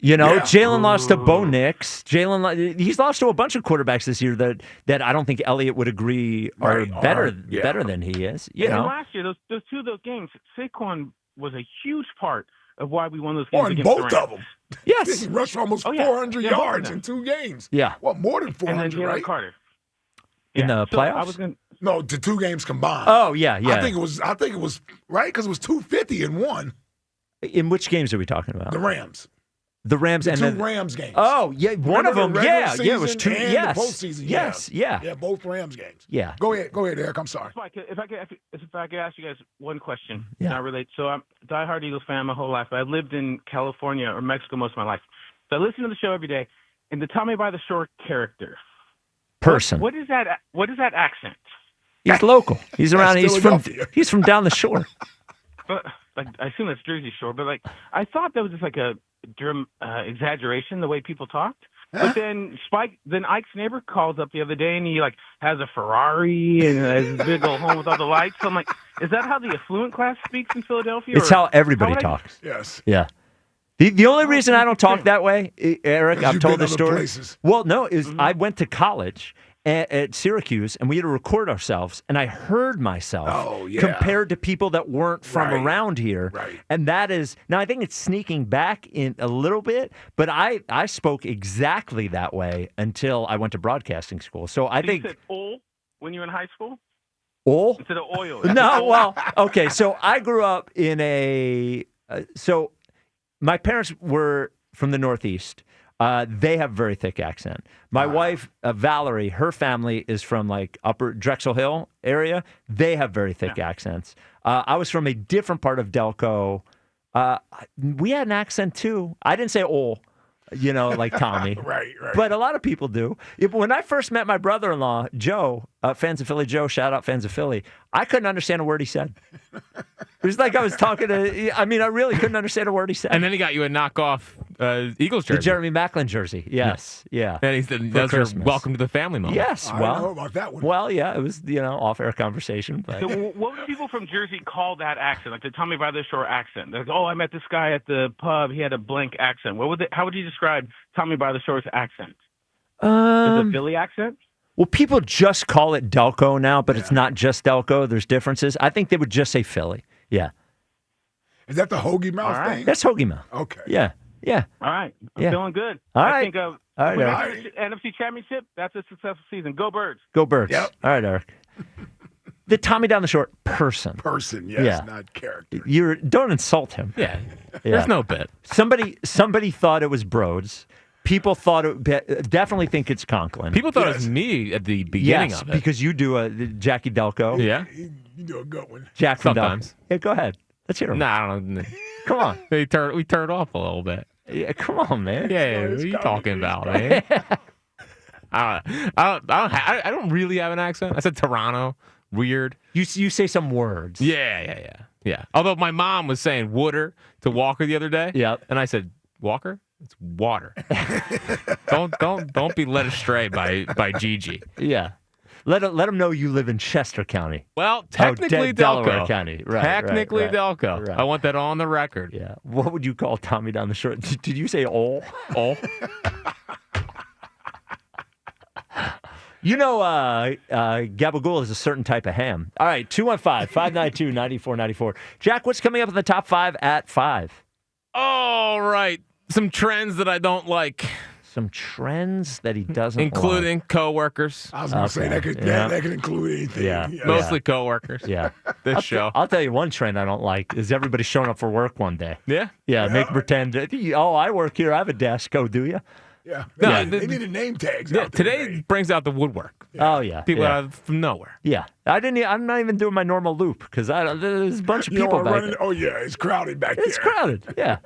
Jalen lost to Bo Nix. He's lost to a bunch of quarterbacks this year that I don't think Eliot would agree are better than he is. Last year, those two of those games, Saquon was a huge part of why we won those games against both the Rams. of them. Yes. He rushed almost 400 yards in 2 games. Yeah. Well, more than 400, and then Jalen right? Carter. In the playoffs? No, the 2 games combined. Oh, yeah. I think it was right because it was 250 in one. In which games are we talking about? The Rams. The Rams the and two then Rams games. Oh, yeah, one of them. Yeah, it was 2. And yes, the postseason. Yes, yeah, both Rams games. Yeah. Go ahead, Eric. I'm sorry. If I could ask you guys one question, yeah. Not relate. So I'm a diehard Eagles fan my whole life. I lived in California or Mexico most of my life. So I listen to the show every day. And the Tommy by the Shore character, person. What is that? What is that accent? He's local. He's around. He's from down the shore. But I assume that's Jersey Shore. But I thought that was just like a exaggeration the way people talked. But then Ike's neighbor calls up the other day and he has a Ferrari and has his big old home with all the lights. So I'm like, is that how the affluent class speaks in Philadelphia? It's how everybody talks. Yes. Yeah. The only reason I don't talk that way, Eric, I've told this story. Places. Well, no, I went to college at Syracuse, and we had to record ourselves, and I heard myself compared to people that weren't from around here. Right. And that is, now I think it's sneaking back in a little bit, but I spoke exactly that way until I went to broadcasting school. So I think. You said "ol" when you were in high school? Ol? Instead of oil. No, well, okay, so I grew up in my parents were from the Northeast. They have very thick accent. My wife, Valerie, her family is from like Upper Drexel Hill area. They have very thick accents. I was from a different part of Delco. We had an accent too. I didn't say "oh," like Tommy. Right. But a lot of people do. When I first met my brother-in-law, Joe, fans of Philly Joe, shout out fans of Philly, I couldn't understand a word he said. It was like I was talking to, I really couldn't understand a word he said. And then he got you a knockoff Eagles jersey. The Jeremy Maclin jersey, yes. Yeah. And he said, that's your welcome to the family moment. Yes, I don't know about that one. Well, yeah, it was, off-air conversation. But. So what would people from Jersey call that accent? Like the Tommy by the Shore accent? They're like, I met this guy at the pub. He had a blank accent. How would you describe Tommy by the Shore's accent? Is it a Philly accent? Well, people just call it Delco now, but it's not just Delco. There's differences. I think they would just say Philly. Yeah. Is that the hoagie mouth thing? That's hoagie mouth. Okay. Yeah. All right. I'm feeling good. All I right. think of All right, the NFC Championship, that's a successful season. Go Birds. Go Birds. Yep. All right, Eric. The Tommy down the short person. Yes, not character. Don't insult him. Yeah. There's no bit. Somebody thought it was Broads. People thought definitely think it's Conklin. People thought it was me at the beginning of it. Because you do a Jackie Delco. Yeah. You do a good one. Jack from Sometimes. Delco. Yeah, go ahead. Let's hear him. Nah, I don't know. Come on. We turned off a little bit. Yeah, come on, man. Yeah, what are you talking about, man? I don't really have an accent. I said Toronto. Weird. You say some words. Yeah. Although my mom was saying Wooder to Walker the other day. Yep. And I said, Walker? It's water. don't be led astray by Gigi. Yeah. Let them know you live in Chester County. Well, technically Delaware Delco. County. Right. Technically Delco. Right. I want that on the record. Yeah. What would you call Tommy down the short? Did you say "oh"? Oh. Gabagool is a certain type of ham. All right, 215-592-9494. Jack, what's coming up in the top 5 at 5? All right. Some trends that I don't like. Some trends that he doesn't including like. Coworkers. I was going to say that could include anything. Yeah. Mostly coworkers. Yeah. I'll tell you one trend I don't like is everybody showing up for work one day. Yeah? Yeah, make pretend, I work here. I have a desk. Oh, do you? Yeah. No, they needed name tags. Yeah, out there today brings out the woodwork. Yeah. Oh, yeah. People out from nowhere. Yeah. I'm not even doing my normal loop because there's a bunch of people back there. Oh, yeah. It's crowded back there. It's crowded. Yeah.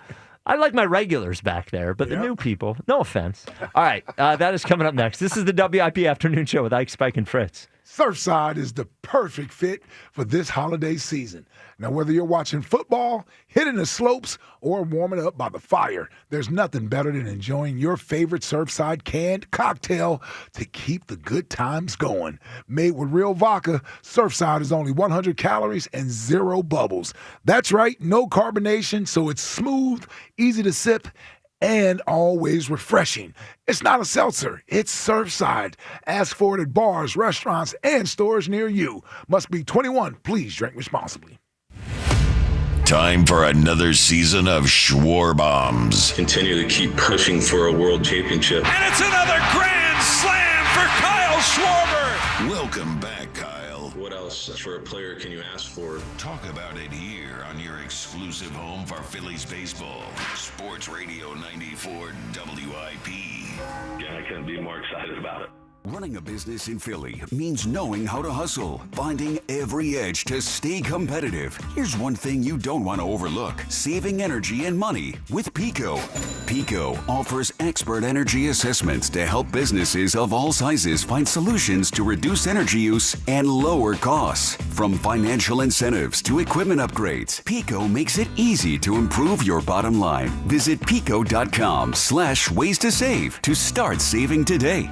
I like my regulars back there, but the new people, no offense. All right, that is coming up next. This is the WIP Afternoon Show with Ike, Spike, and Fritz. Surfside is the perfect fit for this holiday season. Now, whether you're watching football, hitting the slopes, or warming up by the fire, there's nothing better than enjoying your favorite Surfside canned cocktail to keep the good times going. Made with real vodka, Surfside is only 100 calories and 0 bubbles. That's right, no carbonation, so it's smooth, easy to sip, and always refreshing. It's not a seltzer, it's Surfside. Ask for it at bars, restaurants, and stores near you. Must be 21. Please drink responsibly. Time for another season of Schwarr-Bombs. Continue to keep pushing for a world championship. And it's another grand slam for Kyle Schwarber. Welcome back, Kyle. What else for a player can you ask for? Talk about it here on your exclusive home for Phillies baseball. Sports Radio 94 WIP. Yeah, I couldn't be more excited about it. Running a business in Philly means knowing how to hustle, finding every edge to stay competitive. Here's one thing you don't want to overlook: saving energy and money with Pico. Pico offers expert energy assessments to help businesses of all sizes find solutions to reduce energy use and lower costs. From financial incentives to equipment upgrades, Pico makes it easy to improve your bottom line. Visit pico.com/ways to save to start saving today.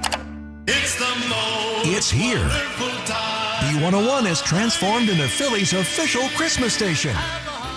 It's here. B101 is transformed into Philly's official Christmas station.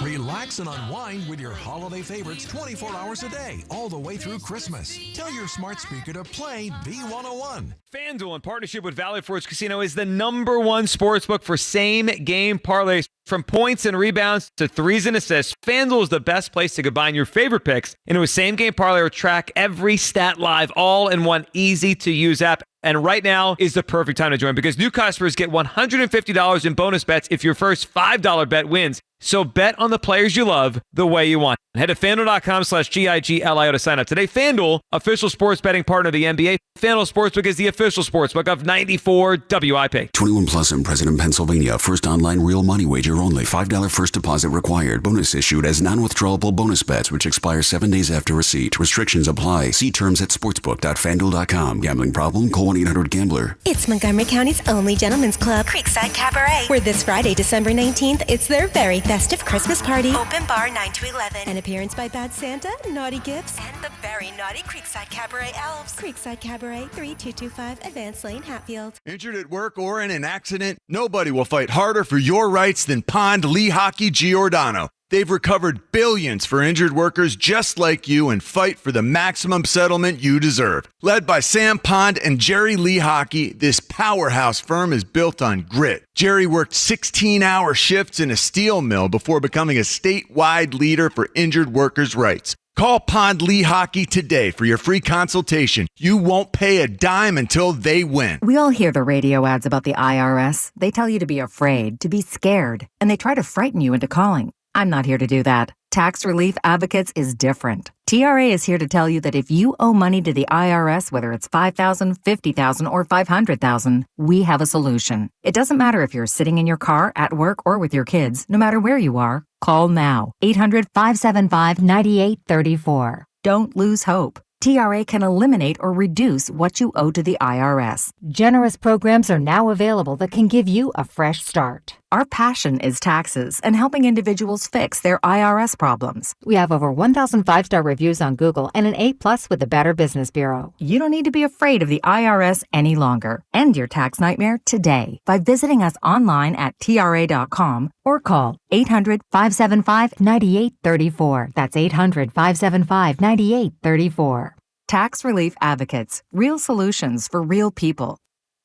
Relax and unwind with your holiday favorites 24 hours a day, all the way through Christmas. Tell your smart speaker to play B101. FanDuel, in partnership with Valley Forge Casino, is the #1 sportsbook for same-game parlays. From points and rebounds to threes and assists, FanDuel is the best place to combine your favorite picks into a same-game parlay or track every stat live, all in one easy-to-use app. And right now is the perfect time to join because new customers get $150 in bonus bets if your first $5 bet wins. So bet on the players you love the way you want. Head to FanDuel.com/GIGLIO to sign up today. FanDuel, official sports betting partner of the NBA. FanDuel Sportsbook is the official sportsbook of 94 WIP. 21 plus in President, Pennsylvania. First online real money wager only. $5 first deposit required. Bonus issued as non-withdrawable bonus bets, which expire 7 days after receipt. Restrictions apply. See terms at sportsbook.fanduel.com. Gambling problem? Call 1-800-GAMBLER. It's Montgomery County's only gentlemen's club, Creekside Cabaret, where this Friday, December 19th, it's their very festive Christmas party. Open bar 9 to 11. An appearance by Bad Santa, Naughty Gifts, and the very naughty Creekside Cabaret Elves. Creekside Cabaret, 3225 Advanced Lane, Hatfield. Injured at work or in an accident? Nobody will fight harder for your rights than Pond Lehocky Giordano. They've recovered billions for injured workers just like you and fight for the maximum settlement you deserve. Led by Sam Pond and Jerry Lehocky, this powerhouse firm is built on grit. Jerry worked 16-hour shifts in a steel mill before becoming a statewide leader for injured workers' rights. Call Pond Lehocky today for your free consultation. You won't pay a dime until they win. We all hear the radio ads about the IRS. They tell you to be afraid, to be scared, and they try to frighten you into calling. I'm not here to do that. Tax Relief Advocates is different. TRA is here to tell you that if you owe money to the IRS, whether it's $5,000, $50,000, or $500,000, we have a solution. It doesn't matter if you're sitting in your car, at work, or with your kids. No matter where you are, call now. 800-575-9834. Don't lose hope. TRA can eliminate or reduce what you owe to the IRS. Generous programs are now available that can give you a fresh start. Our passion is taxes and helping individuals fix their IRS problems. We have over 1,000 5-star reviews on Google and an A+ with the Better Business Bureau. You don't need to be afraid of the IRS any longer. End your tax nightmare today by visiting us online at TRA.com or call 800-575-9834. That's 800-575-9834. Tax Relief Advocates. Real solutions for real people.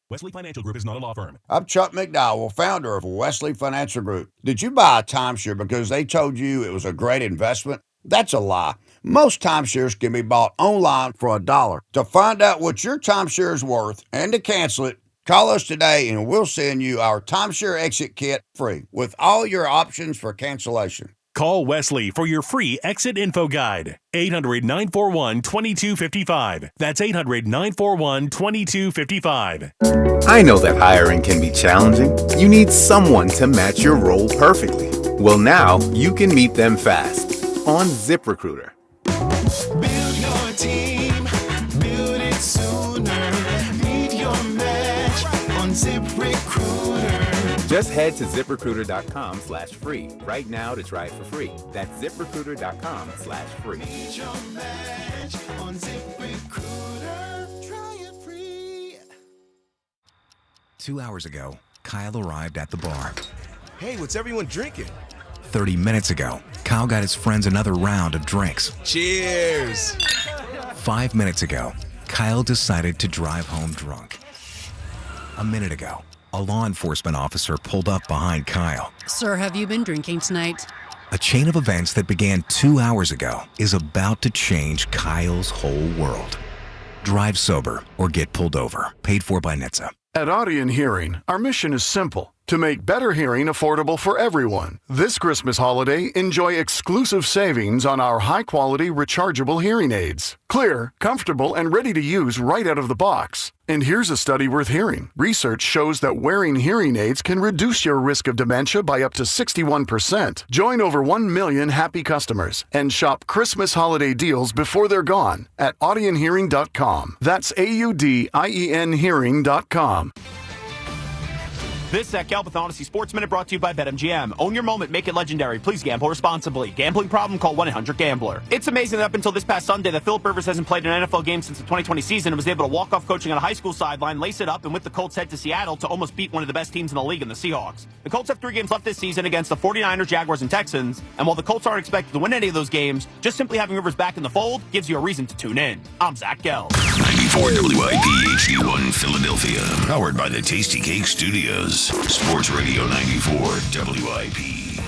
Wesley Financial Group is not a law firm. I'm Chuck McDowell, founder of Wesley Financial Group. Did you buy a timeshare because they told you it was a great investment? That's a lie. Most timeshares can be bought online for $1. To find out what your timeshare is worth and to cancel it, call us today and we'll send you our timeshare exit kit free with all your options for cancellation. Call Wesley for your free exit info guide. 800-941-2255. That's 800-941-2255. I know that hiring can be challenging. You need someone to match your role perfectly. Well, now you can meet them fast on ZipRecruiter. Build your team, build it sooner. Meet your match on ZipRecruiter. Just head to ZipRecruiter.com/free right now to try it for free. That's ZipRecruiter.com/free. Meet your match on ZipRecruiter. Try it free. 2 hours ago, Kyle arrived at the bar. Hey, what's everyone drinking? 30 minutes ago, Kyle got his friends another round of drinks. Cheers! 5 minutes ago, Kyle decided to drive home drunk. A minute ago, a law enforcement officer pulled up behind Kyle. Sir, have you been drinking tonight? A chain of events that began 2 hours ago is about to change Kyle's whole world. Drive sober or get pulled over. Paid for by NHTSA. At Audion Hearing, our mission is simple: to make better hearing affordable for everyone. This Christmas holiday, enjoy exclusive savings on our high-quality rechargeable hearing aids. Clear, comfortable, and ready to use right out of the box. And here's a study worth hearing. Research shows that wearing hearing aids can reduce your risk of dementia by up to 61%. Join over 1 million happy customers and shop Christmas holiday deals before they're gone at audionhearing.com. That's AUDIEN hearing.com. This Zach Gelb with Odyssey Sports Minute brought to you by BetMGM. Own your moment, make it legendary. Please gamble responsibly. Gambling problem? Call 1-800-GAMBLER. It's amazing that up until this past Sunday that Philip Rivers hasn't played an NFL game since the 2020 season and was able to walk off coaching on a high school sideline, lace it up, and with the Colts head to Seattle to almost beat one of the best teams in the league in the Seahawks. The Colts have 3 games left this season against the 49ers, Jaguars, and Texans, and while the Colts aren't expected to win any of those games, just simply having Rivers back in the fold gives you a reason to tune in. I'm Zach Gelb. 94 WIP HD1 Philadelphia. Powered by the Tasty Cake Studios. Sports Radio 94 WIP.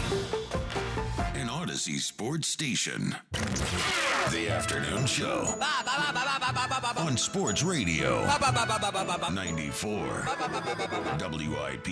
An Odyssey Sports Station. The Afternoon Show. On Sports Radio 94 WIP.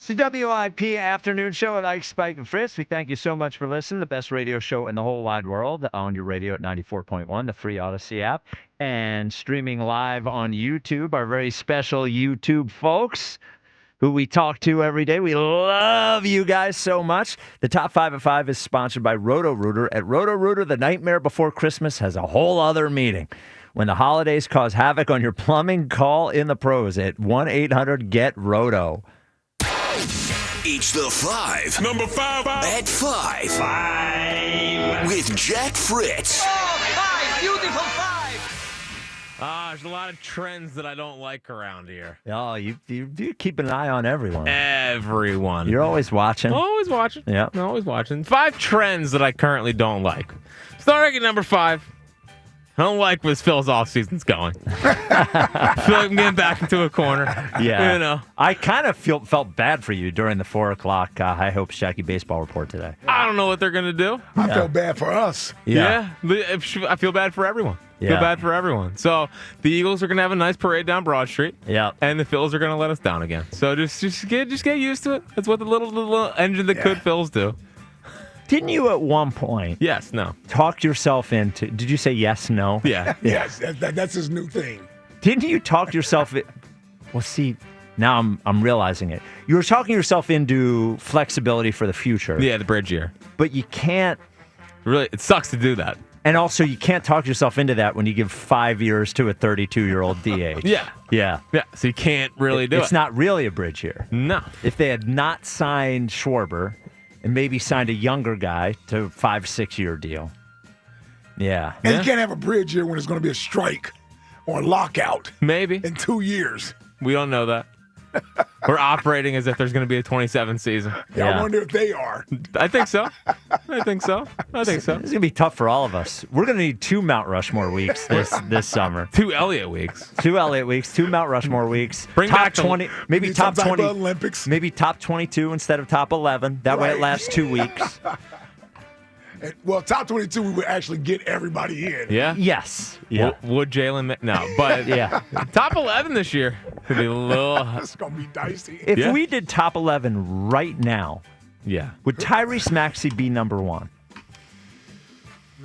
It's the WIP afternoon show with Ike, Spike, and Fritz. We thank you so much for listening. The best radio show in the whole wide world on your radio at 94.1, the free Odyssey app, and streaming live on YouTube. Our very special YouTube folks who we talk to every day. We love you guys so much. The Top 5 at 5 is sponsored by Roto-Rooter. At Roto-Rooter, the nightmare before Christmas has a whole other meaning. When the holidays cause havoc on your plumbing, call in the pros at 1-800-GET-ROTO. It's the 5. Number 5. At 5. 5. With Jack Fritz. 5. Beautiful 5. There's a lot of trends that I don't like around here. Oh, you keep an eye on everyone. Everyone. You're always watching. Always watching. Yeah. Always watching. 5 trends that I currently don't like. Starting at number 5. I don't like where this Phil's off season's going. I feel like I'm getting back into a corner. Yeah. You know. I kind of felt bad for you during the 4 o'clock High Hopes Jackie baseball report today. I don't know what they're going to do. I felt bad for us. Yeah. I feel bad for everyone. Yeah. Feel bad for everyone. So the Eagles are going to have a nice parade down Broad Street. Yeah. And the Phils are going to let us down again. So just get used to it. That's what the little engine that could Phils do. Didn't you at one point? Yes, no. Talk yourself into. Did you say yes, no? Yeah. Yes, that's his new thing. Didn't you talk yourself? Well, see, now I'm realizing it. You were talking yourself into flexibility for the future. Yeah, the bridge year. But you can't. Really, it sucks to do that. And also, you can't talk yourself into that when you give 5 years to a 32-year-old DH. Yeah. Yeah. Yeah. So you can't really do it. It's not really a bridge year. No. If they had not signed Schwarber and maybe signed a younger guy to a 5-6 year deal. Yeah. And you can't have a bridge here when it's going to be a strike or a lockout. Maybe. In 2 years. We don't know that. We're operating as if there's going to be a 27 season. Yeah, I wonder if they are. I think so. I think so. It's going to be tough for all of us. We're going to need 2 Mount Rushmore weeks this summer. 2 Elliott weeks. 2 Elliott weeks, 2 Mount Rushmore weeks. Bring top back 20, maybe top 20 Olympics. Maybe top 22 instead of top 11. That way it lasts 2 weeks. Well, top 22, we would actually get everybody in. Yeah? Yes. Yeah. Would Jalen? No, but yeah. Top 11 this year could be a little. It's going to be dicey. If we did top 11 right now, would Tyrese Maxey be number 1?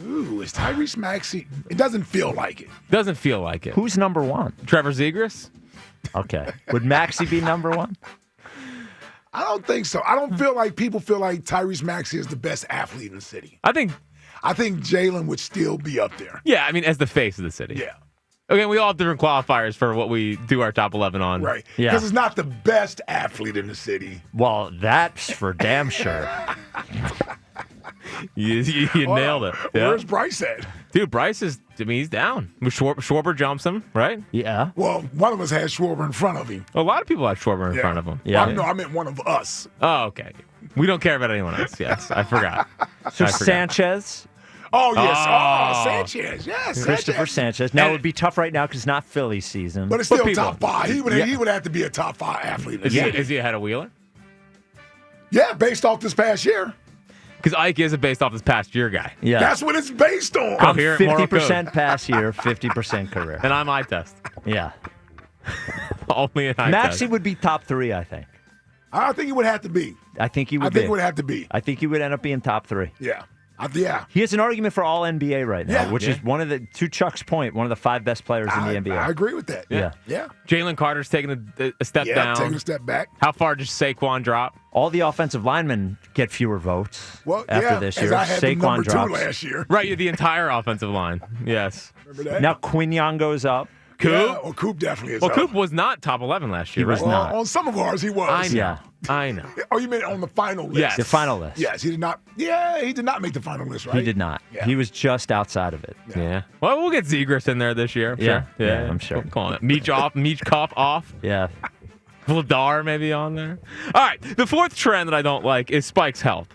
Ooh, is Tyrese Maxey? It doesn't feel like it. Doesn't feel like it. Who's number 1? Trevor Zegras? Okay. Would Maxey be number 1? I don't think so. I don't feel like people feel like Tyrese Maxey is the best athlete in the city. I think Jalen would still be up there. Yeah, I mean, as the face of the city. Yeah. Okay, we all have different qualifiers for what we do our top 11 on. Right. Yeah. Because it's not the best athlete in the city. Well, that's for damn sure. You nailed it. Yeah. Where's Bryce at? Dude, Bryce is, he's down. Schwarber jumps him, right? Yeah. Well, one of us has Schwarber in front of him. A lot of people have Schwarber in front of him. Yeah. No, I meant one of us. Oh, okay. We don't care about anyone else. Yes, I forgot. So Sanchez. Oh, yes. Oh, Sanchez. Yes. Christopher Sanchez. Now, it would be tough right now because it's not Philly season. But it's still top 5. He would have to be a top 5 athlete. Is he ahead of Wheeler? Yeah, based off this past year. Because Ike is a based off this past year guy. Yeah. That's what it's based on. I'm 50% pass year, 50% career. And I'm eye test. Yeah. Only an eye test. Maxey would be top 3, I think. I think he would have to be. I think he would I think it would have to be. I think he would end up being top 3. Yeah. Yeah. He has an argument for all NBA right now, which is one of the, to Chuck's point, one of the 5 best players in the NBA. I agree with that. Yeah. Jalen Carter's taking a step down. Taking a step back. How far does Saquon drop? All the offensive linemen get fewer votes after this year. I had Saquon number drops 2 last year. Right, the entire offensive line. Yes. Remember that? Now Quignon goes up. Coop? Yeah, well, Coop definitely is Well, up. Coop was not top 11 last year, He was right? not. On some of ours, he was. I know. I know. Oh, you meant on the final list? Yes. The final list. Yes, he did not. Yeah, he did not make the final list, right? He did not. Yeah. He was just outside of it. Yeah. Well, we'll get Zegras in there this year. I'm Yeah. sure. Yeah, I'm sure. We'll call it. Meach Cup off. Yeah. Vladar maybe on there. All right. The 4th trend that I don't like is Spike's health.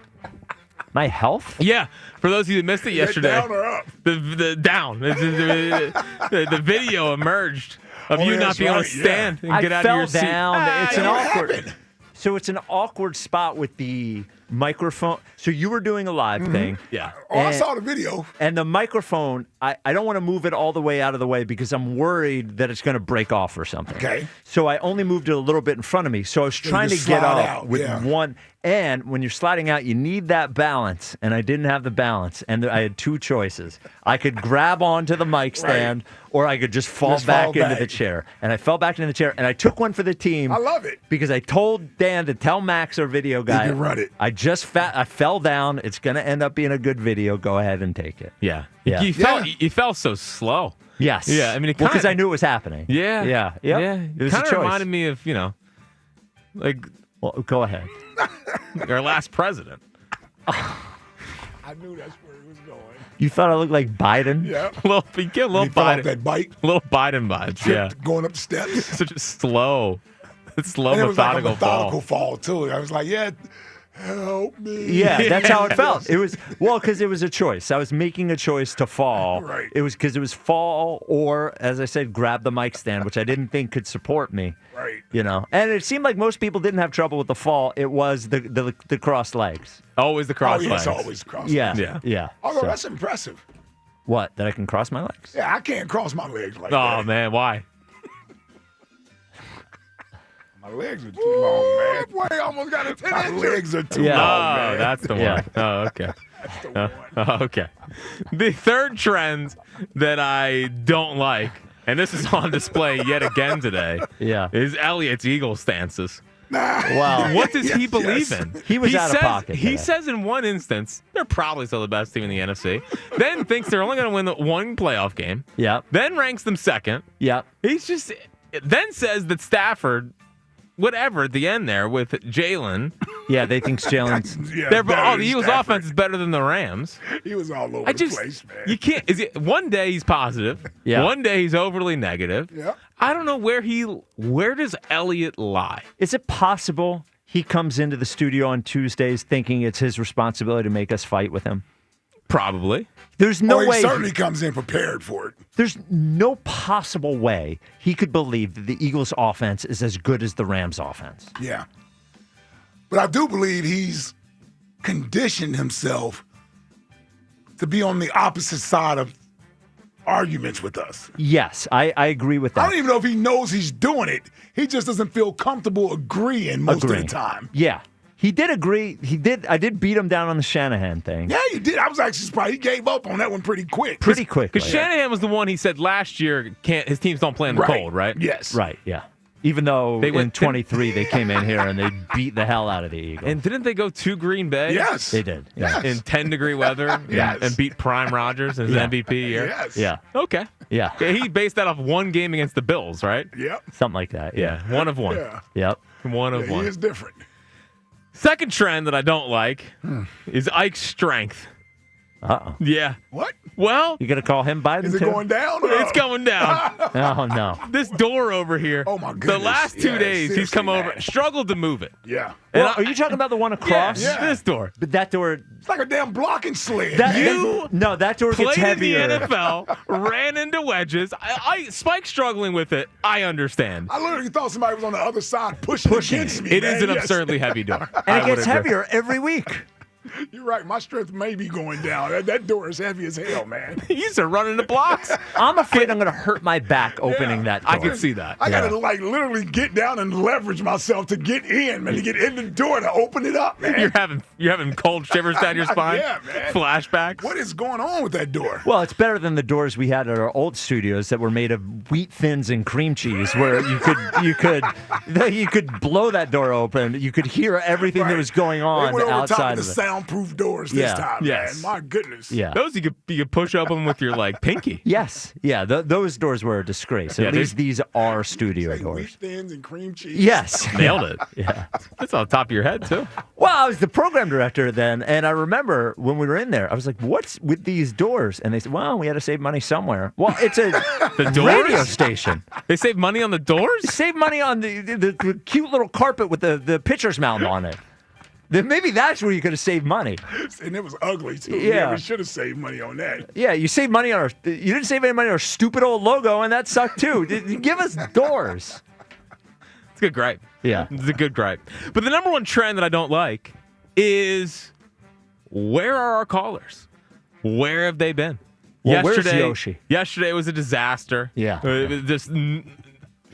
My health? Yeah. For those of you that missed it yesterday. Down or up? The down. The video emerged of Oh, you yeah, not that's being able right, to stand and I get out fell of your seat. down. It's an what awkward. happened? So it's an awkward spot with the microphone. So you were doing a live thing. Yeah. Oh, I saw the video. And the microphone, I don't want to move it all the way out of the way because I'm worried that it's going to break off or something. Okay. So I only moved it a little bit in front of me. So I was trying to get up with one. And when you're sliding out, you need that balance. And I didn't have the balance. And I had two choices. I could grab onto the mic stand or I could just fall back into the chair. And I fell back into the chair. And I took one for the team. I love it. Because I told Dan to tell Max, our video guy, you can run it. I fell down. It's going to end up being a good video. Go ahead and take it. Yeah. Yeah. You fell so slow. Yes. Yeah. I mean, because I knew it was happening. Yeah. Yeah. Yep. Yeah. It was a kind of choice. reminded me of, like. Well, go ahead. Our last president. I knew that's where he was going. You thought I looked like Biden? Yeah. You get a little Biden. Biden. That bite. Little Biden vibes. Yeah. Going up the steps. Such a slow, And it was like a methodical methodical fall too. I was like, help me. Yeah, that's how it felt. It was because it was a choice. I was making a choice to fall. Right. It was because it was fall or, as I said, grab the mic stand, which I didn't think could support me. Right. And it seemed like most people didn't have trouble with the fall. It was the crossed legs. Always the crossed legs. It's always crossed Yeah. legs. Yeah. Although So- that's impressive. What? That I can cross my legs? Yeah, I can't cross my legs like Oh, that. man. Why? My legs are too long, man. Boy, I almost got a 10. My legs are too long, man. That's the one. Yeah. Oh, okay. Okay. The third trend that I don't like, and this is on display yet again today, is Eliot's Eagle stances. Wow. What does he believe in? He was out of pocket He today. says in one instance, they're probably still the best team in the NFC. Then thinks they're only going to win the one playoff game. Yeah. Then ranks them second. Yeah. He's just then says that Stafford, whatever at the end there with Jalen. Yeah, they think Jalen's. The Eagles' offense is better than the Rams. He was all over the place, man. You can't. One day he's positive. Yeah. One day he's overly negative. Yeah. I don't know where does Eliot lie? Is it possible he comes into the studio on Tuesdays thinking it's his responsibility to make us fight with him? Probably. There's no he way. certainly comes in prepared for it. There's no possible way he could believe that the Eagles' offense is as good as the Rams' offense. Yeah. But I do believe he's conditioned himself to be on the opposite side of arguments with us. Yes, I agree with that. I don't even know if he knows he's doing it. He just doesn't feel comfortable agreeing most of the time. Yeah. He did agree. I did beat him down on the Shanahan thing. Yeah, you did. I was actually surprised. He gave up on that one pretty quick. Pretty quickly. Because Shanahan was the one he said last year his teams don't play in the cold, right? Yes. Right, yeah. Even though in 23 they came in here and they beat the hell out of the Eagles. And didn't they go to Green Bay? Yes. They did. Yes. In 10-degree weather and beat Prime Rodgers in his MVP year? Yes. Yeah. Okay. Yeah. He based that off one game against the Bills, right? Yep. Something like that. Yeah. One of one. Yeah. Yep. One of He one. is different. Second trend that I don't like is Ike's strength. Uh-oh. Yeah. What? Well, You going to call him Biden Is it too? going down? Or? it's going down. Oh, no. This door over here. Oh, my goodness. The last 2 Yeah, days he's come seriously, over, man. struggled to move it. Yeah. Well, are you talking about the one across? Yeah. This door. But that door... It's like a damn blocking sled. No, that door gets Played in heavier. the NFL, ran into wedges. Spike's struggling with it. I understand. I literally thought somebody was on the other side pushing against me. It man. is an Yes. absurdly heavy door. And I it would gets agree. heavier every week. You're right. My strength may be going down. That door is heavy as hell, man. He used to run into blocks. I'm afraid I'm going to hurt my back opening that door. I can see that. I got to literally get down and leverage myself to get in, man, to get in the door to open it up, man. You're having cold shivers down your spine. Yeah, man. Flashbacks. What is going on with that door? Well, it's better than the doors we had at our old studios that were made of wheat thins and cream cheese, where you could blow that door open. You could hear everything that was going on They went over top outside of the it. soundproof doors this time, Yes. man. My goodness. Yeah. Those you could push open with your pinky. Yes. Yeah. Those doors were a disgrace. Yeah, At least these are studio Like wheat doors. thins and cream cheese. Yes. Nailed it. Yeah. That's on top of your head too. Well, I was the program director then, and I remember when we were in there, I was like, "What's with these doors?" And they said, "Well, we had to save money somewhere." Well, it's a radio station. They save money on the doors? Save money on the cute little carpet with the pitcher's mound on it. Then maybe that's where you could have saved money. And it was ugly, too. Yeah. We should have saved money on that. Yeah, you saved money on you didn't save any money on our stupid old logo, and that sucked too. Give us doors. It's a good gripe. Yeah. It's a good gripe. But the number one trend that I don't like is where are our callers? Where have they been? Well, where's Yoshi? Yesterday was a disaster. Yeah. Just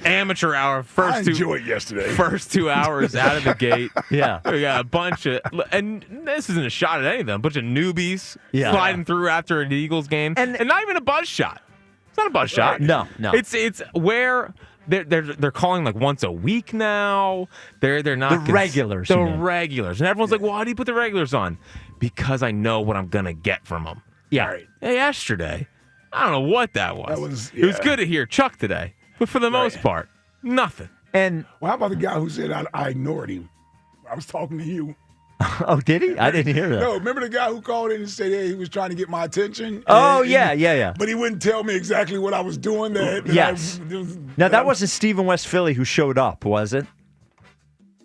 amateur hour. I enjoyed yesterday. First 2 hours out of the gate. Yeah. We got a bunch of, and this isn't a shot at any of them, a bunch of newbies sliding through after an Eagles game. And not even a buzz shot. It's not a buzz shot. No. It's where they're calling like once a week now. They're not The regulars. The regulars. And everyone's like, well, how do you put the regulars on? Because I know what I'm gonna get from them. Yeah. Right. Yesterday, I don't know what that was. That was It was good to hear Chuck today, but for the most part, nothing. And well, how about the guy who said I ignored him? I was talking to you. Oh, did he? I didn't hear that. No, remember the guy who called in and said, hey, he was trying to get my attention? Oh, And- yeah. But he wouldn't tell me exactly what I was doing. Yes. Now, that wasn't Stephen West Philly who showed up, was it?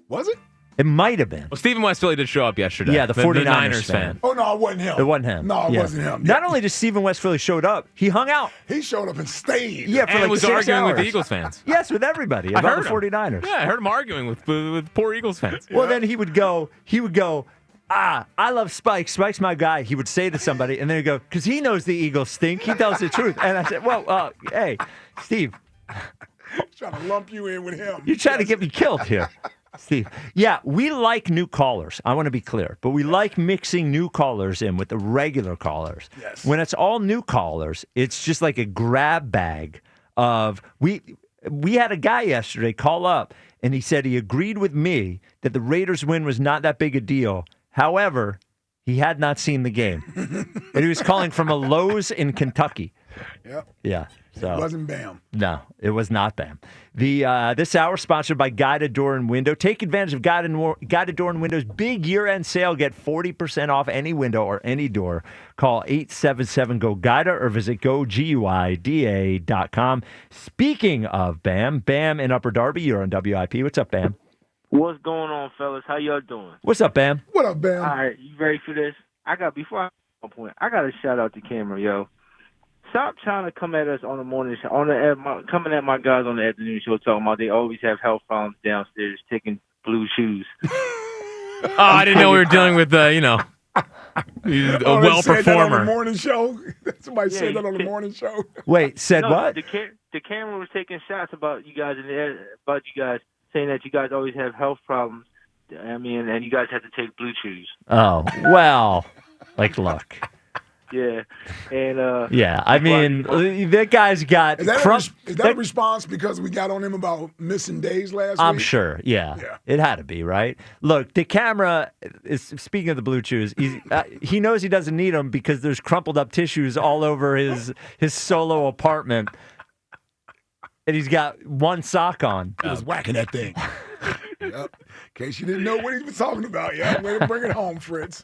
Was it? It might have been. Well, Stephen West Philly did show up yesterday. Yeah, the 49ers fan. Oh, no, it wasn't him. It wasn't him. No, it Yeah. wasn't him. Not only did Stephen West Philly showed up, he hung out. He showed up and stayed. Yeah, for and like was 6 arguing with hours. the Eagles fans. Yes, with everybody I about heard the him. 49ers. Yeah, I heard him arguing with poor Eagles fans. Well, then he would go, I love Spike. Spike's my guy. He would say to somebody, and then he'd go, because he knows the Eagles stink. He tells the truth. And I said, well, hey, Steve. Trying to lump you in with him. You're trying to get me killed here, Steve. Yeah, we like new callers. I want to be clear. But we like mixing new callers in with the regular callers. Yes. When it's all new callers, it's just like a grab bag of we had a guy yesterday call up, and he said he agreed with me that the Raiders win was not that big a deal. However, he had not seen the game. And he was calling from a Lowe's in Kentucky. Yep. Yeah. So It wasn't Bam. No, it was not Bam. This hour sponsored by Guided Door and Window. Take advantage of Guided Door and Window's big year-end sale. Get 40% off any window or any door. Call 877-GO-GUIDA or visit GoGuida.com. Speaking of Bam in Upper Darby, you're on WIP. What's up, Bam? What's going on, fellas? How y'all doing? What's up, Bam? What up, Bam? All right, you ready for this? Before I get to my point, I got to shout out to Cameron, yo. Stop trying to come at us on the morning show, coming at my guys on the afternoon show talking about they always have health problems downstairs taking blue shoes. Oh, I didn't know we were dealing with, he's a well Said that on the performer. morning show. Somebody said that on the morning show. Wait, said what? The camera was taking shots about you guys saying that you guys always have health problems. I mean, and you guys have to take blue chews. Oh, well, look. Yeah, and yeah, I mean, that guy's got. Is that a response because we got on him about missing days last week? I'm sure. Yeah, it had to be, right? Look, the camera is speaking of the blue chews. He knows he doesn't need them because there's crumpled up tissues all over his solo apartment, and he's got one sock on. He was whacking that thing. Yep. In case you didn't know what he was talking about, yeah, way to bring it home, Fritz.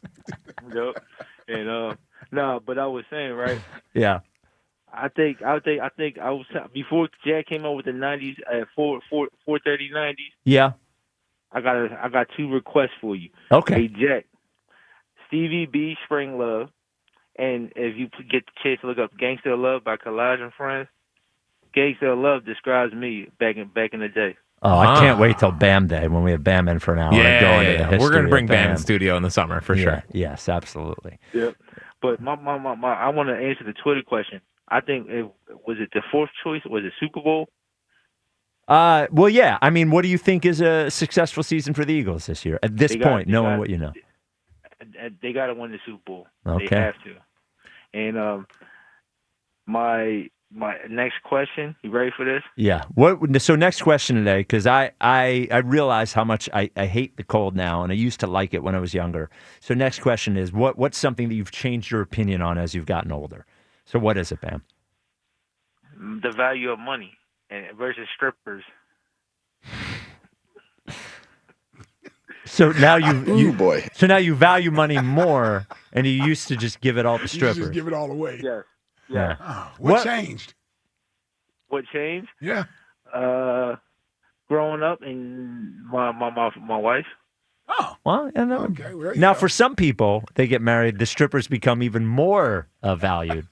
Yep. And no, but I was saying, right? Yeah. I think I was before Jack came out with the 90s at 430 90s. Yeah. I got two requests for you. Okay. Hey Jack, Stevie B, Spring Love, and if you get the chance to look up "Gangsta Love" by Collage and Friends, "Gangsta Love" describes me back in the day. Oh, I can't wait till Bam Day when we have Bam in for an hour. Yeah. We're going to bring Bam Bam in the studio in the summer for sure. Yes, absolutely. Yep. But my I want to answer the Twitter question. I think was it the fourth choice? Was it Super Bowl? Well, yeah. I mean, what do you think is a successful season for the Eagles this year? At this point, knowing what you know. They got to win the Super Bowl. Okay. They have to. And my next question, you ready for this? Yeah. So next question today, because I realize how much I hate the cold now, and I used to like it when I was younger. So next question is, what's something that you've changed your opinion on as you've gotten older? So what is it, Bam? The value of money versus strippers. So now So now you value money more, and you used to just give it all to strippers. You just give it all away. Yes. Yeah. Oh, what changed? What changed? Yeah. Growing up and my wife. Oh. Well, and okay. Well, now for some people, they get married, the strippers become even more valued.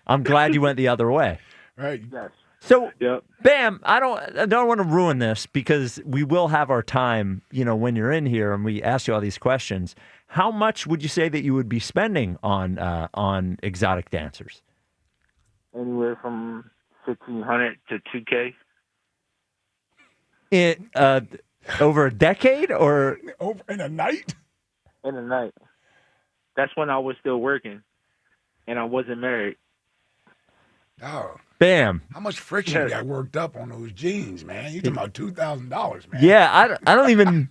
I'm glad you went the other way. Right. Yes. So, yep. Bam, I don't want to ruin this because we will have our time, when you're in here and we ask you all these questions. How much would you say that you would be spending on exotic dancers? Anywhere from 1,500 to 2K. Over a decade or over in a night? In a night. That's when I was still working, and I wasn't married. Oh. Bam. How much friction got worked up on those jeans, man? You talking about $2,000, man? Yeah, I don't even.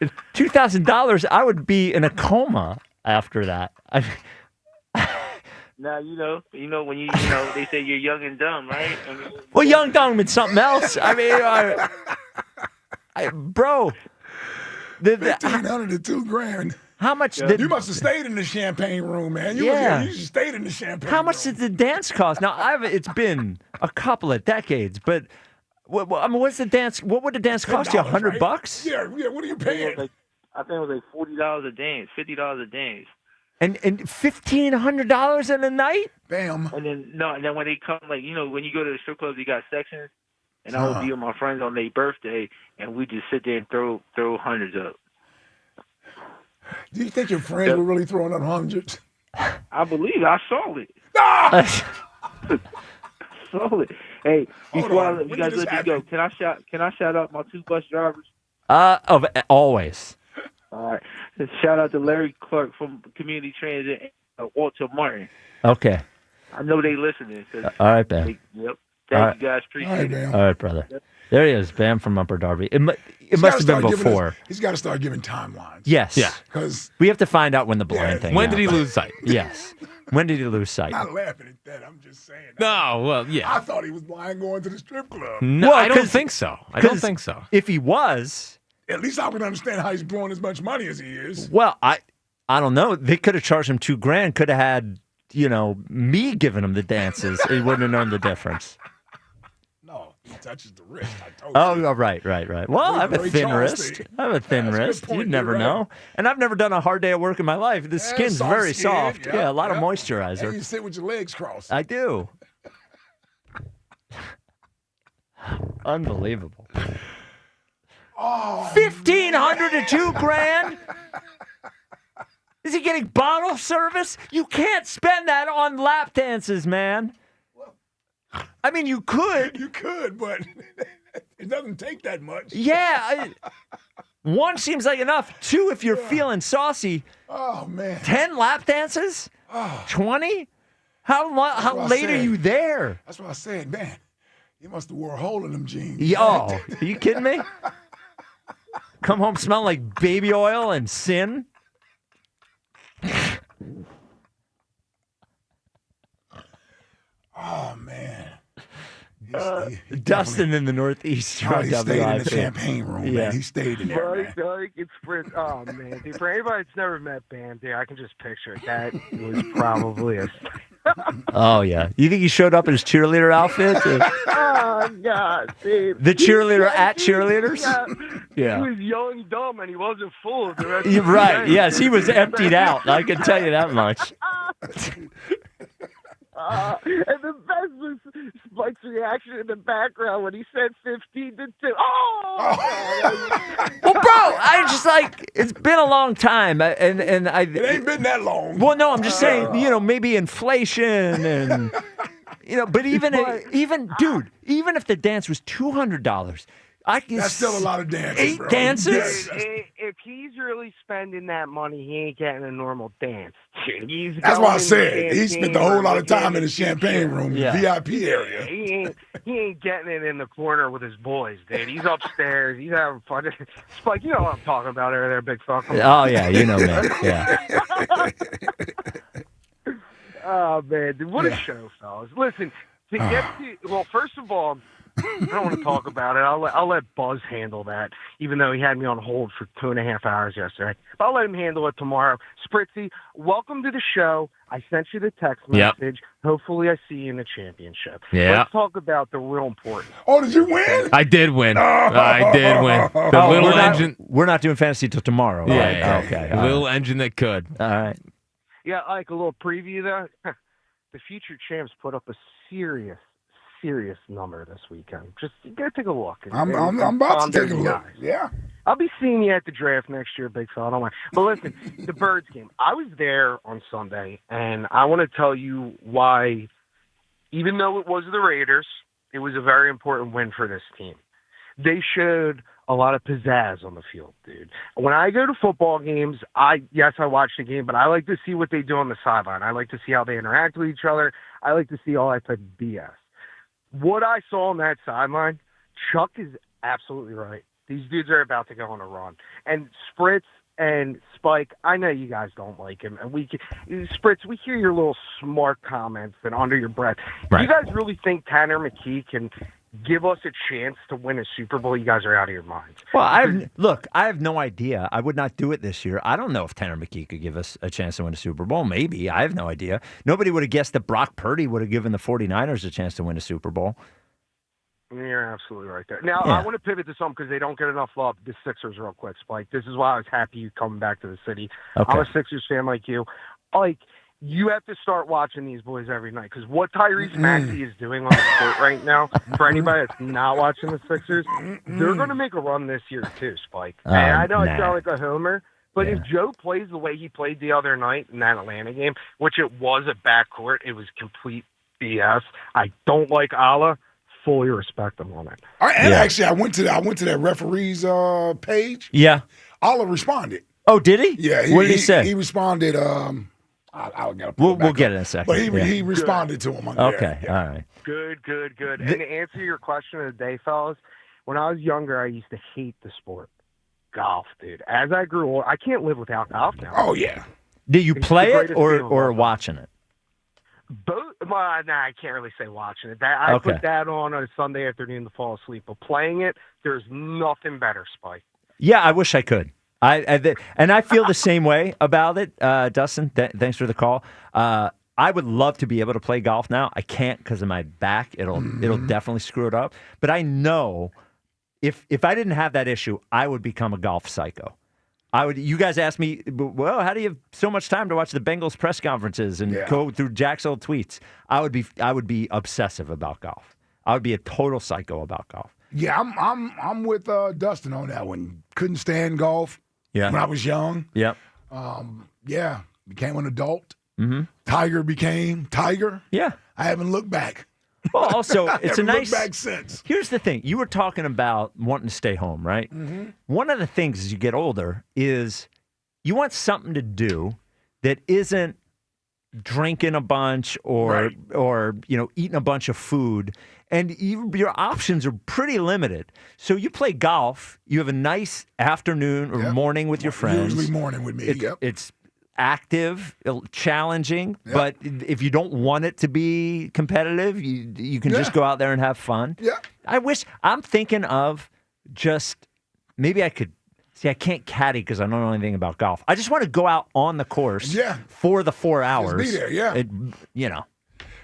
$2,000, I would be in a coma after that. Now when you they say you're young and dumb, right? I mean, well, young dumb and something else. I mean, bro, $1,500 to $2,000. How much? You must have stayed in the champagne room, man. You stayed in the champagne. How much did the dance cost? Now, it's been a couple of decades, but what's the dance? What would the dance cost you? $100? Right? Yeah. What are you paying? I think it was like $40 a dance, $50 a dance. And $1,500 in a night? Bam. And then when they come, when you go to the strip clubs, you got sections, and I would be with my friends on their birthday, and we just sit there and throw hundreds up. Do you think your friends were really throwing up hundreds? I believe it. I saw it. Saw it. Hey, before you guys let me go, can I shout out my 2 bus drivers? Always. All right. Shout out to Larry Clark from Community Transit and Walter Martin. Okay. I know they listening. All right, Bam. Yep. Thank you guys. Appreciate it. All right, brother. Yep. There he is, Bam from Upper Darby. It must have been before. He's got to start giving timelines. Yes. Yeah. Because we have to find out when the blind thing. When did he lose sight? Yes. When did he lose sight? I'm not laughing at that. I'm just saying. No, well, yeah. I thought he was blind going to the strip club. No, I don't think so. I don't think so. If he was, at least I would understand how he's blowing as much money as he is. Well, I don't know. They could have charged him $2,000. Could have had me giving him the dances. He wouldn't have known the difference. No, he touches the wrist. I told you. Oh, right. Well, I have a thin wrist. You'd never know. And I've never done a hard day of work in my life. The skin's very soft. Yeah, a lot of moisturizer. And you sit with your legs crossed. I do. Unbelievable. Oh, $1,500 to $2,000? Is he getting bottle service? You can't spend that on lap dances, man. I mean, you could. You could, but it doesn't take that much. Yeah. 1 seems like enough. 2, if you're feeling saucy. Oh, man. 10 lap dances? 20? How late are you there? That's what I said, man. You must have wore a hole in them jeans. Are you kidding me? Come home smelling like baby oil and sin? Oh, man. Dustin in the Northeast. He stayed in the champagne room, man. He stayed in there, man. Oh, man. Dude, for anybody that's never met Bam, dude, I can just picture it. That was probably a... Oh, yeah. You think he showed up in his cheerleader outfit? Oh, God, dude. The cheerleader at cheerleaders? Yeah. He was young, dumb, and he wasn't full of the rest You're of the right. day. Yes, he was emptied out. I can tell you that much. And the best was Spike's reaction in the background when he said 15 to 2. Oh! Well, bro, I just it's been a long time, and it ain't been that long. Well, no, I'm just saying, maybe inflation and but even if the dance was $200, that's still a lot of dances. 8 bro. dances. If he's really spending that money, he ain't getting a normal dance. That's what I said. He spent a whole lot of time in the champagne room, the VIP area. He ain't getting it in the corner with his boys, dude. He's upstairs. He's having fun. Spike, you know what I'm talking about over there, big fuck. Oh, yeah, you know, man. Yeah. Oh, man. Dude, what a show, fellas. Listen, first of all, I don't want to talk about it. I'll let Buzz handle that, even though he had me on hold for 2.5 hours yesterday. But I'll let him handle it tomorrow. Spritzy, welcome to the show. I sent you the text message. Hopefully I see you in the championship. Yeah. Let's talk about the real important. Oh, did you win? I did win. I did win. The little engine. We're not doing fantasy till tomorrow. Yeah. Right? Yeah. Okay. The little engine that could. All right. Yeah, like a little preview there. The future champs put up a serious number this weekend. Just you gotta take a look. I'm about to take a look. Yeah. I'll be seeing you at the draft next year, big fella. Don't worry. But listen, the Birds game. I was there on Sunday, and I want to tell you why, even though it was the Raiders, it was a very important win for this team. They showed a lot of pizzazz on the field, dude. When I go to football games, I watch the game, but I like to see what they do on the sideline. I like to see how they interact with each other. I like to see all that type of BS. What I saw on that sideline, Chuck is absolutely right. These dudes are about to go on a run. And Spritz and Spike, I know you guys don't like him. And Spritz, we hear your little smart comments and under your breath. Right. You guys really think Tanner McKee can give us a chance to win a Super Bowl? You guys are out of your minds. Well, I have no idea. I would not do it this year. I don't know if Tanner McKee could give us a chance to win a Super Bowl. Maybe. I have no idea. Nobody would have guessed that Brock Purdy would have given the 49ers a chance to win a Super Bowl. You're absolutely right there. Now, Yeah. I want to pivot to something because they don't get enough love. The Sixers real quick, Spike. This is why I was happy you coming back to the city. Okay. I'm a Sixers fan like you. You have to start watching these boys every night because what Tyrese Maxey is doing on the court right now, for anybody that's not watching the Sixers, they're going to make a run this year too, Spike. And I know I sound like a homer, but if Joe plays the way he played the other night in that Atlanta game, which it was a backcourt, it was complete BS. I don't like Allah. Fully respect him on it. Actually, I went to that referee's page. Yeah. Allah responded. Oh, did he? Yeah. What did he say? He responded. We'll get it in a second. But he responded to him on there. Okay. Yeah. All right. Good. And to answer your question of the day, fellas, when I was younger, I used to hate the sport. Golf, dude. As I grew old, I can't live without golf now. Oh, yeah. Did you It's play the it greatest or game of all time. watching it? Both. Well, I can't really say watching it. I Okay. put that on a Sunday afternoon to fall asleep. But playing it, there's nothing better, Spike. Yeah, I wish I could. And I feel the same way about it, Dustin. Thanks for the call. I would love to be able to play golf now. I can't because of my back. It'll definitely screw it up. But I know if I didn't have that issue, I would become a golf psycho. You guys asked me, well, how do you have so much time to watch the Bengals press conferences and go through Jack's old tweets? I would be obsessive about golf. I would be a total psycho about golf. Yeah, I'm with Dustin on that one. Couldn't stand golf. Yeah. When I was young. Yep. Became an adult. Mm-hmm. Tiger became Tiger. Yeah. I haven't looked back. Well, also, it's a nice. Looked back since. Here's the thing: you were talking about wanting to stay home, right? Mm-hmm. One of the things as you get older is you want something to do that isn't drinking a bunch or eating a bunch of food, and your options are pretty limited. So you play golf. You have a nice afternoon or morning with your friends. Usually morning with me. It's active, challenging, but if you don't want it to be competitive, you can just go out there and have fun. Yeah. I'm thinking of just maybe I could. See, I can't caddy because I don't know anything about golf. I just want to go out on the course for the 4 hours. Just be there,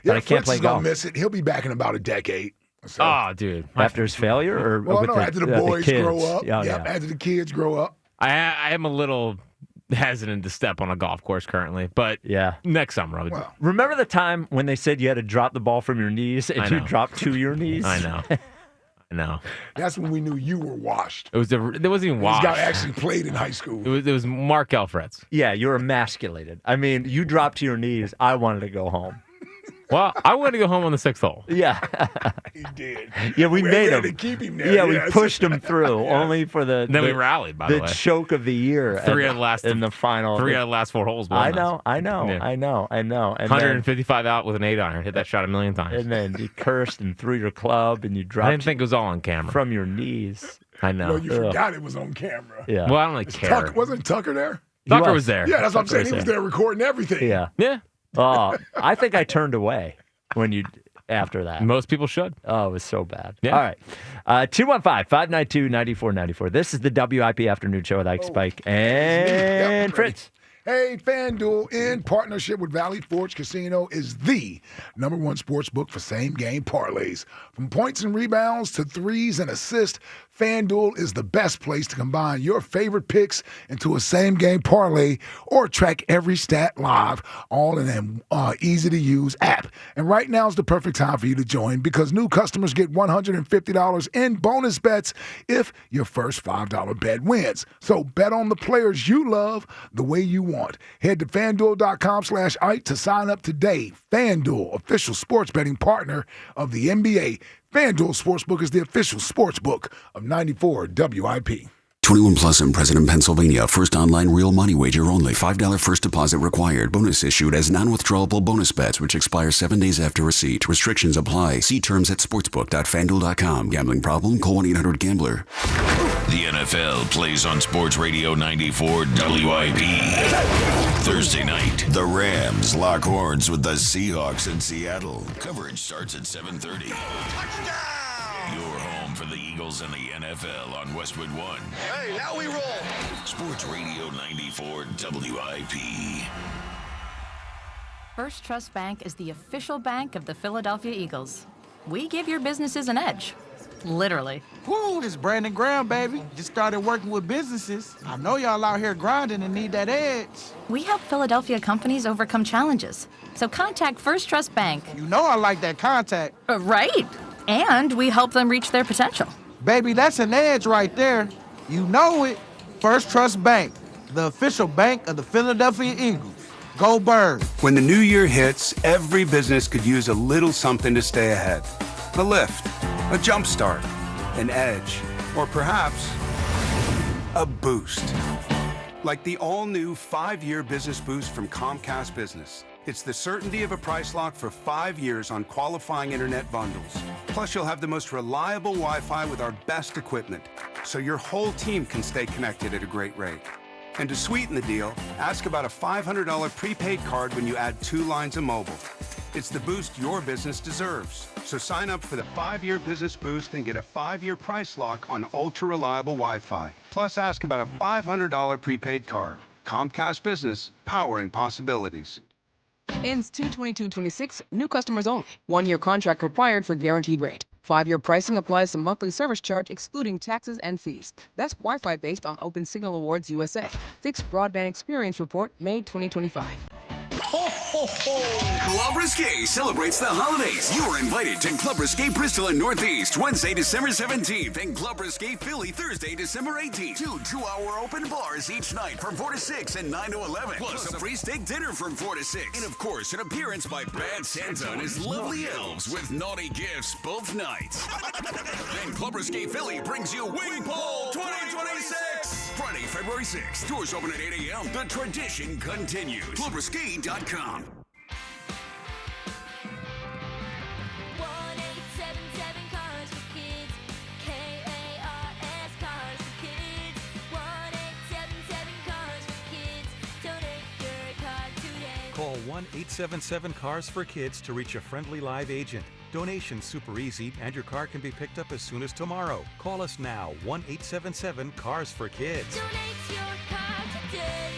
But I can't play Fritz is golf. gonna miss it. He'll be back in about a decade. So. Oh, dude. After his failure? Or after the boys kids? grow up. Yeah. After the kids grow up. I am a little hesitant to step on a golf course currently, but next summer I would. Well, remember the time when they said you had to drop the ball from your knees and you dropped to your knees? I know. No, that's when we knew you were washed. It wasn't even washed. This guy actually played in high school. It was Mark Elfreds. Yeah, you were emasculated. I mean, you dropped to your knees. I wanted to go home. Well, I wanted to go home on the 6th hole. Yeah. He did. Yeah, we made had him. to keep him there. Yeah, we pushed him through only for the. Then we rallied, by the way. The choke of the year. Three out of the final 4 holes. I know. And 155 out with an 8-iron. Hit that shot a million times. And then you cursed and threw your club and you dropped. I didn't think it was all on camera. From your knees. I know. You forgot it was on camera. Yeah. Well, I don't really care. Wasn't Tucker there? Tucker was there. Yeah, that's what I'm saying. He was there recording everything. Yeah. Yeah. I think I turned away after that. Most people should. Oh, it was so bad. Yeah. All right. 215-592-9494. This is the WIP Afternoon Show with Ike Spike and Fritz. Hey, FanDuel, in partnership with Valley Forge Casino, is the #1 sports book for same-game parlays. From points and rebounds to threes and assists, FanDuel is the best place to combine your favorite picks into a same-game parlay or track every stat live, all in an easy-to-use app. And right now is the perfect time for you to join because new customers get $150 in bonus bets if your first $5 bet wins. So bet on the players you love the way you want. Head to FanDuel.com/Ike to sign up today. FanDuel, official sports betting partner of the NBA. FanDuel Sportsbook is the official sportsbook of 94 WIP. 21 plus and present in Pennsylvania. First online real money wager only. $5 first deposit required. Bonus issued as non-withdrawable bonus bets, which expire 7 days after receipt. Restrictions apply. See terms at sportsbook.fanduel.com. Gambling problem? Call 1-800-GAMBLER. The NFL plays on Sports Radio 94 WIP. Thursday night, the Rams lock horns with the Seahawks in Seattle. Coverage starts at 7:30. Your home for the Eagles and the NFL on Westwood One. Hey, now we roll. Sports Radio 94 WIP. First Trust Bank is the official bank of the Philadelphia Eagles. We give your businesses an edge. Literally. Woo, this Brandon Graham, baby. Just started working with businesses. I know y'all out here grinding and need that edge. We help Philadelphia companies overcome challenges. So contact First Trust Bank. You know I like that contact. Right. And we help them reach their potential. Baby, that's an edge right there. You know it. First Trust Bank, the official bank of the Philadelphia Eagles. Go Birds. When the new year hits, every business could use a little something to stay ahead. A lift, a jump start, an edge, or perhaps a boost. Like the all-new 5-year business boost from Comcast Business. It's the certainty of a price lock for 5 years on qualifying internet bundles. Plus, you'll have the most reliable Wi-Fi with our best equipment, so your whole team can stay connected at a great rate. And to sweeten the deal, ask about a $500 prepaid card when you add 2 lines of mobile. It's the boost your business deserves. So sign up for the 5-year business boost and get a 5-year price lock on ultra-reliable Wi-Fi. Plus, ask about a $500 prepaid card. Comcast Business, powering possibilities. Ends 2/22/26. New customers only. 1-year contract required for guaranteed rate. 5-year pricing applies to monthly service charge excluding taxes and fees. That's Wi-Fi based on Open Signal Awards USA. Fixed Broadband Experience Report, May 2025. Club Risque celebrates the holidays. You are invited to Club Risque Bristol and Northeast Wednesday, December 17th, and Club Risque Philly Thursday, December 18th. 2 2-hour open bars each night from 4 to 6 and 9 to 11. Plus a free steak dinner from 4 to 6. And of course, an appearance by Bad Santa and his lovely elves with naughty gifts both nights. Then Club Risque Philly brings you Wing Bowl 2026. Friday, February 6th. Doors open at 8 a.m. The tradition continues. ClubRisque.com. 1877 Cars for Kids. KARS Cars for Kids. 1877 Cars for Kids. Donate your car today. Call 1-877-CARS for Kids to reach a friendly live agent. Donation's super easy, and your car can be picked up as soon as tomorrow. Call us now, 1-877-CARS for Kids. Donate your car today.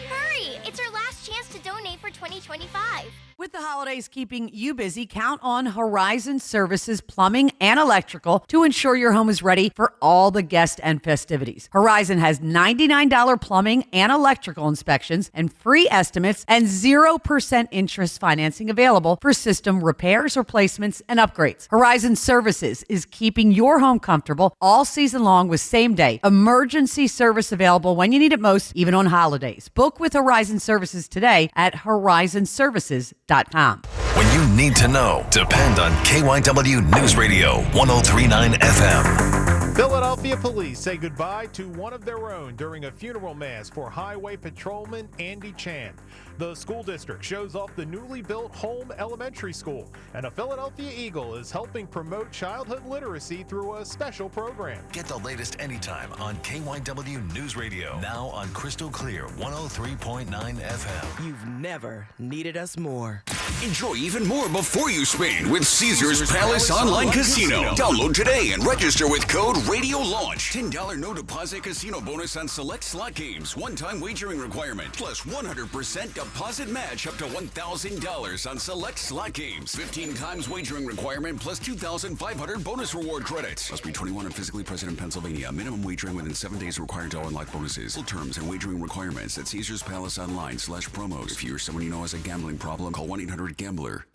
Hurry! It's our last chance to donate for 2025. With the holidays keeping you busy, count on Horizon Services Plumbing and Electrical to ensure your home is ready for all the guests and festivities. Horizon has $99 plumbing and electrical inspections and free estimates and 0% interest financing available for system repairs, replacements, and upgrades. Horizon Services is keeping your home comfortable all season long with same-day emergency service available when you need it most, even on holidays. Book with Horizon Services today at horizonservices.com. When you need to know, depend on KYW News Radio 103.9 FM. Philadelphia police say goodbye to one of their own during a funeral mass for Highway Patrolman Andy Chan. The school district shows off the newly built Home Elementary School, and a Philadelphia Eagle is helping promote childhood literacy through a special program. Get the latest anytime on KYW News Radio. Now on Crystal Clear 103.9 FM. You've never needed us more. Enjoy even more before you spin with Caesars Palace Online Casino. Download today and register with code Radio launch. $10 no deposit casino bonus on select slot games. One-time wagering requirement. Plus 100% deposit match up to $1,000 on select slot games. 15 times wagering requirement plus 2,500 bonus reward credits. Must be 21 and physically present in Pennsylvania. Minimum wagering within 7 days required to unlock bonuses. Full terms and wagering requirements at Caesars Palace Online/promos. If you or someone you know has a gambling problem, call 1-800-GAMBLER.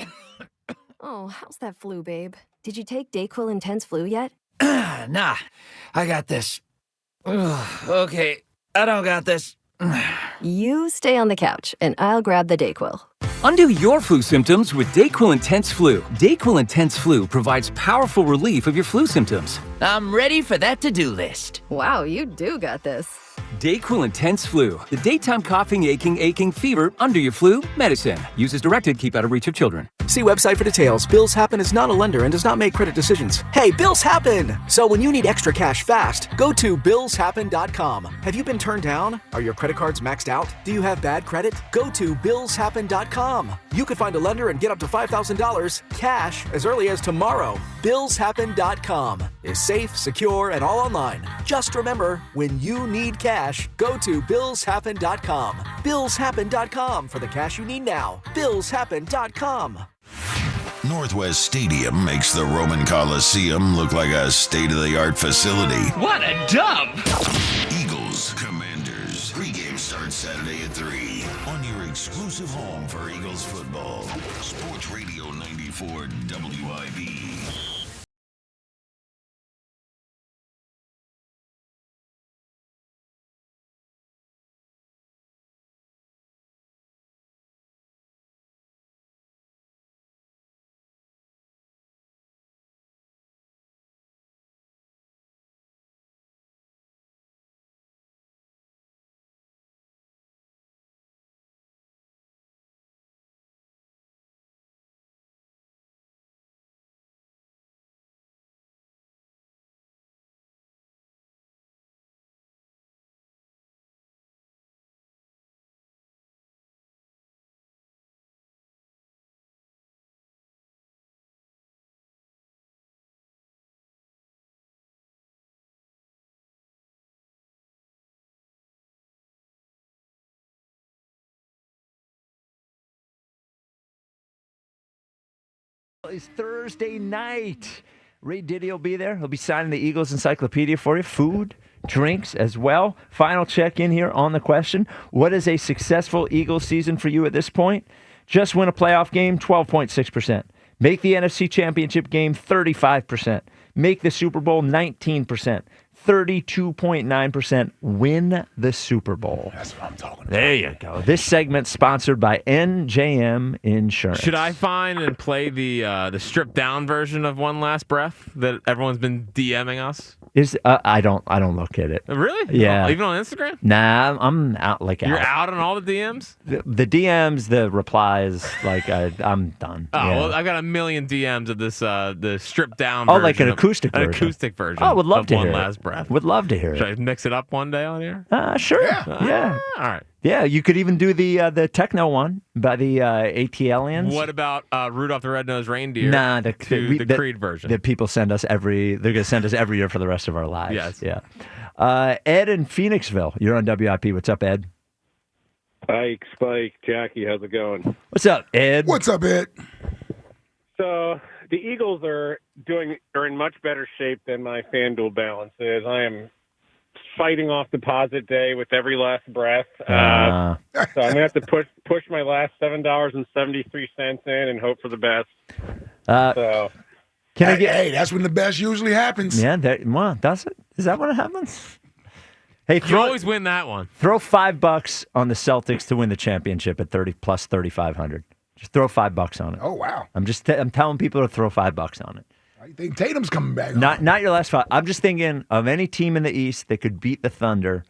Oh, how's that flu, babe? Did you take DayQuil Intense Flu yet? Nah, I got this. Ugh, okay, I don't got this. You stay on the couch, and I'll grab the DayQuil. Undo your flu symptoms with DayQuil Intense Flu. DayQuil Intense Flu provides powerful relief of your flu symptoms. I'm ready for that to-do list. Wow, you do got this. DayQuil Intense Flu. The daytime coughing, aching, fever, under your flu, medicine. Use as directed, keep out of reach of children. See website for details. Bills Happen is not a lender and does not make credit decisions. Hey, bills happen! So when you need extra cash fast, go to billshappen.com. Have you been turned down? Are your credit cards maxed out? Do you have bad credit? Go to billshappen.com. You could find a lender and get up to $5,000 cash as early as tomorrow. Billshappen.com is safe, secure, and all online. Just remember, when you need cash, go to billshappen.com. Billshappen.com for the cash you need now. Billshappen.com. Northwest Stadium makes the Roman Coliseum look like a state-of-the-art facility. What a dub! Eagles, Commanders. Pre-game starts Saturday at 3 on your exclusive home for Eagles football. Sports Radio 94 WIP. It's Thursday night. Ray Diddy will be there. He'll be signing the Eagles Encyclopedia for you. Food, drinks as well. Final check in here on the question. What is a successful Eagles season for you at this point? Just win a playoff game, 12.6%. Make the NFC Championship game, 35%. Make the Super Bowl, 19%. 32.9% win the Super Bowl. That's what I'm talking about. There you go. This segment sponsored by NJM Insurance. Should I find and play the stripped down version of One Last Breath that everyone's been DMing us? I don't look at it. Really? Yeah. Oh, even on Instagram? Nah, I'm out. You're out on all the DMs? The DMs, the replies, I'm done. Oh, yeah. well, I've got a million DMs of this the stripped down Oh, version. like an acoustic version. An acoustic version. Oh, would love to One hear Last it. Breath. Would love to hear Should it. I mix it up one day on here? Sure. Yeah. All right. Yeah, you could even do the techno one by the ATLians. What about Rudolph the Red-Nosed Reindeer? Nah, the Creed version. that people send us they're going to send us every year for the rest of our lives. Yes. Yeah. Ed in Phoenixville. You're on WIP. What's up, Ed? Ike, Spike, Jackie, how's it going? What's up, Ed? What's up, Ed? So the Eagles are in much better shape than my FanDuel balance is. I am fighting off deposit day with every last breath. So I'm gonna have to push my last $7.73 in and hope for the best. Hey, that's when the best usually happens. Yeah, does it? Is that when it happens? Hey, You always win that one. Throw $5 on the Celtics to win the championship at 30 plus 3,500. Just throw $5 on it. Oh wow! I'm telling people to throw $5 on it. I think Tatum's coming back. Not your last five. I'm just thinking of any team in the East that could beat the Thunder.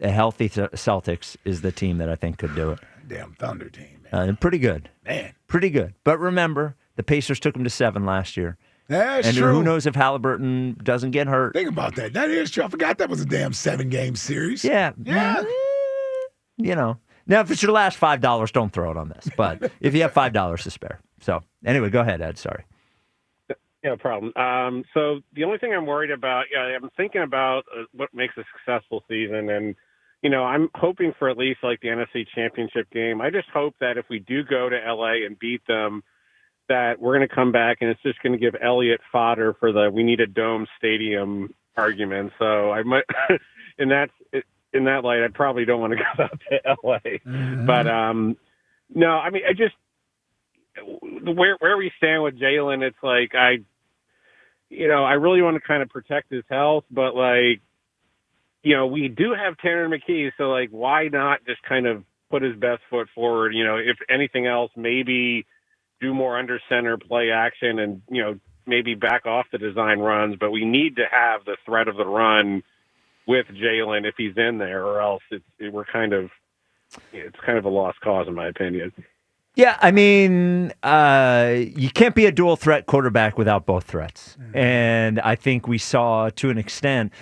A healthy Celtics is the team that I think could do it. Damn Thunder team, man. Pretty good. Man. Pretty good. But remember, the Pacers took them to 7 last year. That's and true. who knows if Halliburton doesn't get hurt. Think about that. That is true. I forgot that was a damn 7-game series. Yeah. You know. Now, if it's your last $5, don't throw it on this. But if you have $5 to spare. So, anyway, go ahead, Ed. Sorry. Yeah, no problem. So the only thing I'm worried about, I'm thinking about what makes a successful season, and I'm hoping for at least like the NFC Championship game. I just hope that if we do go to LA and beat them, that we're going to come back and it's just going to give Eliot fodder for the "we need a dome stadium" argument. So I might, in that light, I probably don't want to go out to LA. Mm-hmm. But no, I mean, I just where we stand with Jalen, it's like I really want to kind of protect his health, but like, we do have Tanner McKee, so like, why not just kind of put his best foot forward? If anything else, maybe do more under center play action and, maybe back off the design runs, but we need to have the threat of the run with Jalen if he's in there, or else it's kind of a lost cause in my opinion. Yeah, I mean, you can't be a dual threat quarterback without both threats. And I think we saw to an extent,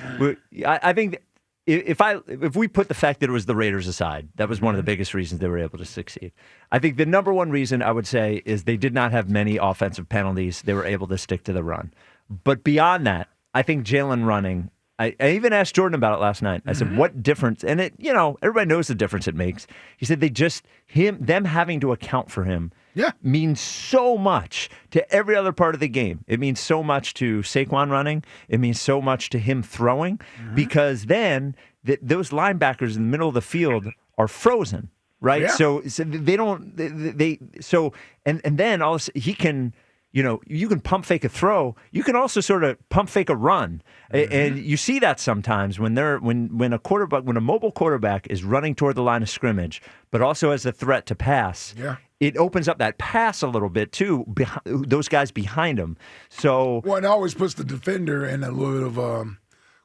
I think if we put the fact that it was the Raiders aside, that was one of the biggest reasons they were able to succeed. I think the number one reason I would say is they did not have many offensive penalties. They were able to stick to the run. But beyond that, I think Jalen running, I even asked Jordan about it last night. I said, what difference? And it, everybody knows the difference it makes. He said them having to account for him means so much to every other part of the game. It means so much to Saquon running. It means so much to him throwing, because then those linebackers in the middle of the field are frozen, right? Yeah. So they don't, and then all he can, you can pump fake a throw. You can also sort of pump fake a run, and you see that sometimes when a mobile quarterback is running toward the line of scrimmage, but also as a threat to pass. Yeah. It opens up that pass a little bit too. Those guys behind him. So it always puts the defender in a little bit of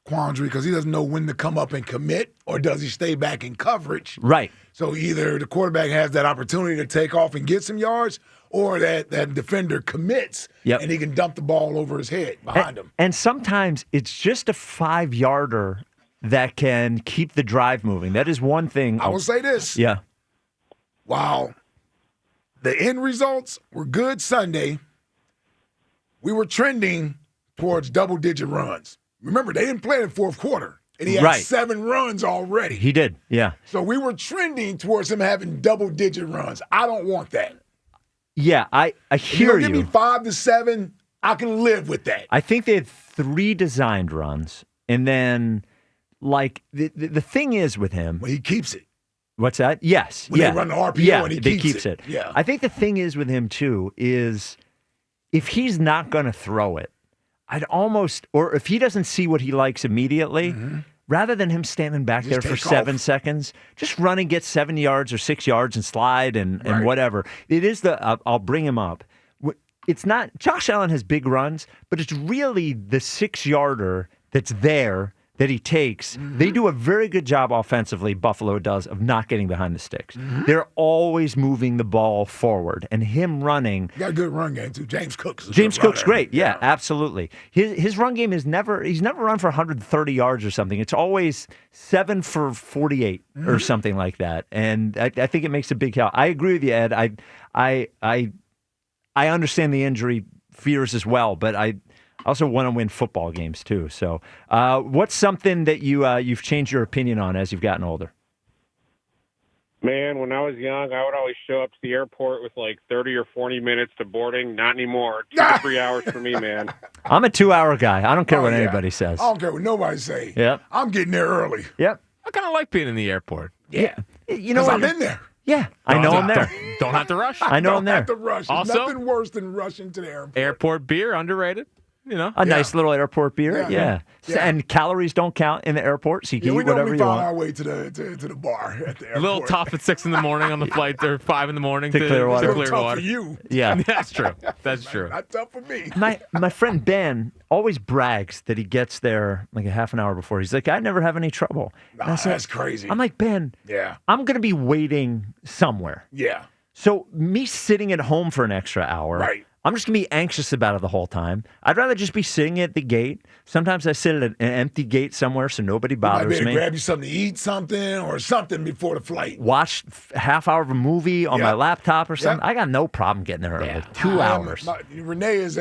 quandary because he doesn't know when to come up and commit, or does he stay back in coverage? Right. So either the quarterback has that opportunity to take off and get some yards, or that defender commits and he can dump the ball over his head behind him. And sometimes it's just a 5-yarder that can keep the drive moving. That is one thing. I will say this. Yeah. Wow. The end results were good Sunday. We were trending towards double-digit runs. Remember, they didn't play in the fourth quarter, and he had 7 runs already. He did, yeah. So we were trending towards him having double-digit runs. I don't want that. Yeah, I hear you. Give me 5 to 7, I can live with that. I think they had 3 designed runs, and then, like, the thing is with him. Well, he keeps it. What's that? Yes. When they run the RPO and he keeps it. Yeah. I think the thing is with him, too, is if he's not going to throw it, or if he doesn't see what he likes immediately, rather than him standing back there for 7 seconds, just run and get 7 yards or 6 yards and slide and whatever. It is I'll bring him up. It's not, Josh Allen has big runs, but it's really the 6-yarder that's there that he takes. They do a very good job offensively, Buffalo does, of not getting behind the sticks. They're always moving the ball forward, and him running. He got a good run game, too. James Cook's great. Yeah, absolutely. His run game he's never run for 130 yards or something. It's always 7 for 48 or something like that. And I think it makes a big help. I agree with you, Ed. I understand the injury fears as well, but I also want to win football games too. So, what's something that you've changed your opinion on as you've gotten older? Man, when I was young, I would always show up to the airport with like 30 or 40 minutes to boarding. Not anymore. 2 to 3 hours for me, man. I'm a 2-hour guy. I don't care what anybody says. I don't care what nobody say. Yep. I'm getting there early. Yep. I kind of like being in the airport. Yeah. You know, I'm in there. Yeah, I know I'm there. Don't have to rush. I know I'm there. Don't have to rush. There's Also, nothing worse than rushing to the airport. Airport beer, underrated. A nice little airport beer, yeah. And calories don't count in the airport, so you can eat whatever you want. We found our way to the bar at the airport. A little tough at 6 in the morning on the flight, or 5 in the morning to Clearwater. It's tough for you. Yeah, that's true. That's true. Not tough for me. My friend Ben always brags that he gets there like a half an hour before. He's like, I never have any trouble. Nah, that's crazy. I'm like, Ben, I'm going to be waiting somewhere. Yeah. So me sitting at home for an extra hour. Right. I'm just going to be anxious about it the whole time. I'd rather just be sitting at the gate. Sometimes I sit at an empty gate somewhere so nobody bothers me. Grab you something to eat, something before the flight. Watch half hour of a movie on my laptop or something. I got no problem getting there early. 2 hours. Renee is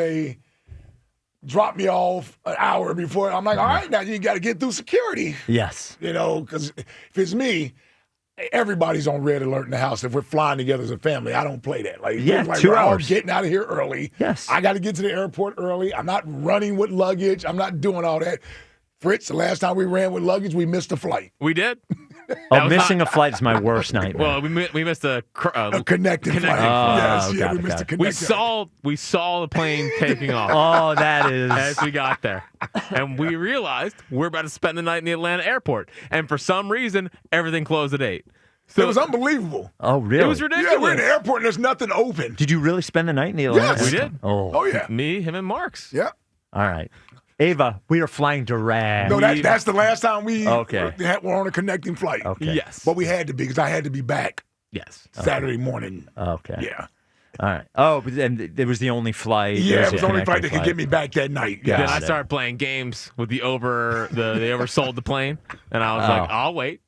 drop me off an hour before. I'm like, all right, now you got to get through security. Yes. You know, because if it's me, everybody's on red alert in the house. If we're flying together as a family, I don't play that. Like, Yeah, like 2 we're all hours. getting out of here early. Yes. I got to get to the airport early. I'm not running with luggage. I'm not doing all that. Fritz, the last time we ran with luggage, we missed a flight. We did. Oh, missing a flight is my worst nightmare. Well, we missed a connecting flight. Oh, Yes, we missed a connecting. We saw the plane taking off. Oh, that is. As we got there, and we realized we're about to spend the night in the Atlanta airport, and for some reason, everything closed at 8. So it was unbelievable. Oh, really? It was ridiculous. Yeah, we're in the airport and there's nothing open. Did you really spend the night in the Atlanta? Yes. We did. Oh, yeah. Me, him, and Marks. Yeah. All right. Ava, we are flying direct. No, that's the last time we Okay. were on a connecting flight. Okay. Yes. But we had to be because I had to be back Yes. Saturday morning. Okay. Yeah. All right. Oh, but then it was the only flight. Yeah, it was a the only flight connecting that could get me back that night. Got Then I it. started playing games with they oversold the plane, and I was like, I'll wait.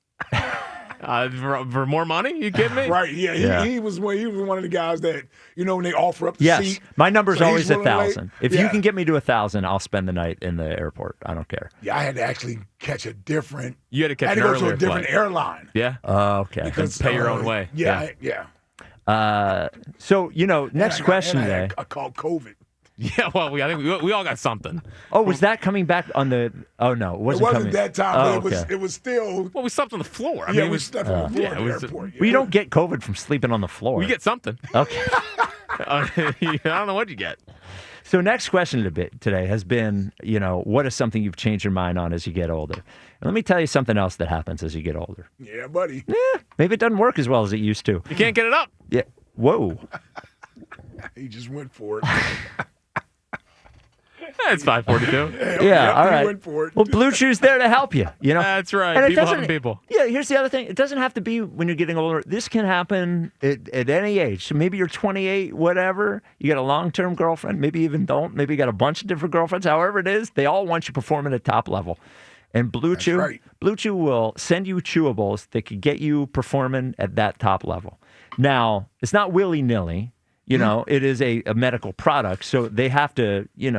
For more money? You kidding me? Right, yeah. He was one of the guys that, when they offer up the Yes, seat. my number's so he's always willing to wait. 1,000. If you can get me to 1,000, I'll spend the night in the airport. I don't care. Yeah, I had to actually catch a different. You had to catch I had an to go to earlier a different flight. airline. Yeah. Okay. Because, pay your own way. Yeah. So next question today. I called COVID. Yeah, well, I think we all got something. Oh, was that coming back on the? Oh no, it wasn't. It wasn't coming. that time, Oh, but it was still. Well, we slept on the floor. We slept on the floor at the airport. Well, you don't get COVID from sleeping on the floor. We get something. Okay. I don't know what you get. So next question today has been, what is something you've changed your mind on as you get older? And let me tell you something else that happens as you get older. Yeah, buddy. Maybe it doesn't work as well as it used to. You can't get it up. Yeah. Whoa. He just went for it. It's 5:42. Yeah, all he right. went for it. Well, Blue Chew's there to help you. That's right. And it People doesn't- helping people. Yeah, here's the other thing. It doesn't have to be when you're getting older. This can happen at any age. So maybe you're 28, whatever. You got a long-term girlfriend. Maybe you even don't. Maybe you got a bunch of different girlfriends. However it is, they all want you performing at top level. And Blue Chew, right. Blue Chew will send you chewables that could get you performing at that top level. Now, it's not willy-nilly. It is a medical product, so they have to, you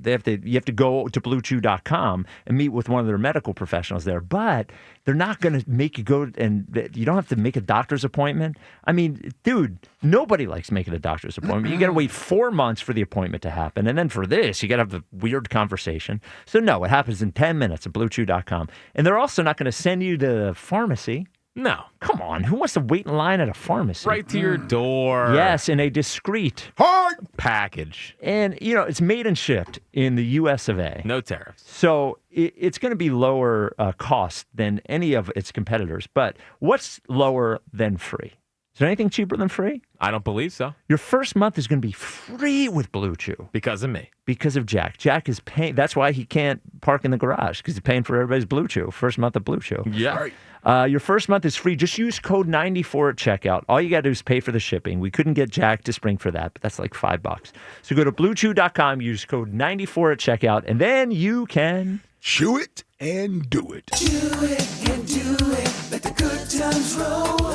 have to go to bluechew.com and meet with one of their medical professionals there. But they're not going to make you go, and you don't have to make a doctor's appointment. I mean, dude, nobody likes making a doctor's appointment. You got to wait 4 months for the appointment to happen, and then for this, you got to have a weird conversation. So no, it happens in 10 minutes at bluechew.com, and they're also not going to send you to the pharmacy. No. Come on, who wants to wait in line at a pharmacy? Right to your door. Yes, in a discreet package. And, it's made and shipped in the U.S. of A. No tariffs. So it's going to be lower cost than any of its competitors. But what's lower than free? Is there anything cheaper than free? I don't believe so. Your first month is going to be free with Blue Chew. Because of me. Because of Jack. Jack is paying. That's why he can't park in the garage, because he's paying for everybody's Blue Chew. First month of Blue Chew. Yeah. Right. Your first month is free. Just use code 94 at checkout. All you got to do is pay for the shipping. We couldn't get Jack to spring for that, but that's like $5. So go to bluechew.com, use code 94 at checkout, and then you can chew it and do it. Do it and do it. Let the good times roll.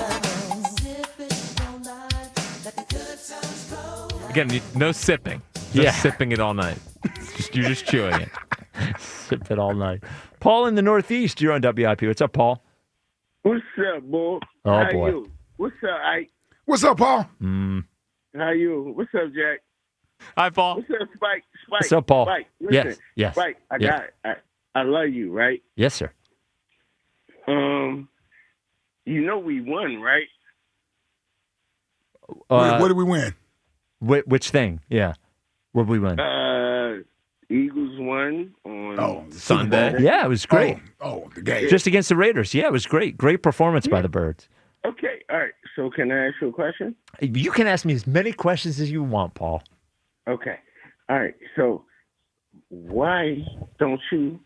Again, no sipping. Just sipping it all night. You're just chewing it. Sip it all night. Paul in the Northeast, you're on WIP. What's up, Paul? What's up, boy? Oh, How boy. you? What's up, Ike? What's up, Paul? How you? What's up, Jack? Hi, Paul. What's up, Spike? What's up, Paul? Spike, listen. Yes. Spike, I Yes. got it. I love you, right? Yes, sir. We won, right? What did we win? Which thing? Yeah. What did we win? Eagles won on Sunday. Yeah, it was great. The game. Just against the Raiders. Yeah, it was great. Great performance by the Birds. Okay, all right. So can I ask you a question? You can ask me as many questions as you want, Paul. Okay. All right. So why don't you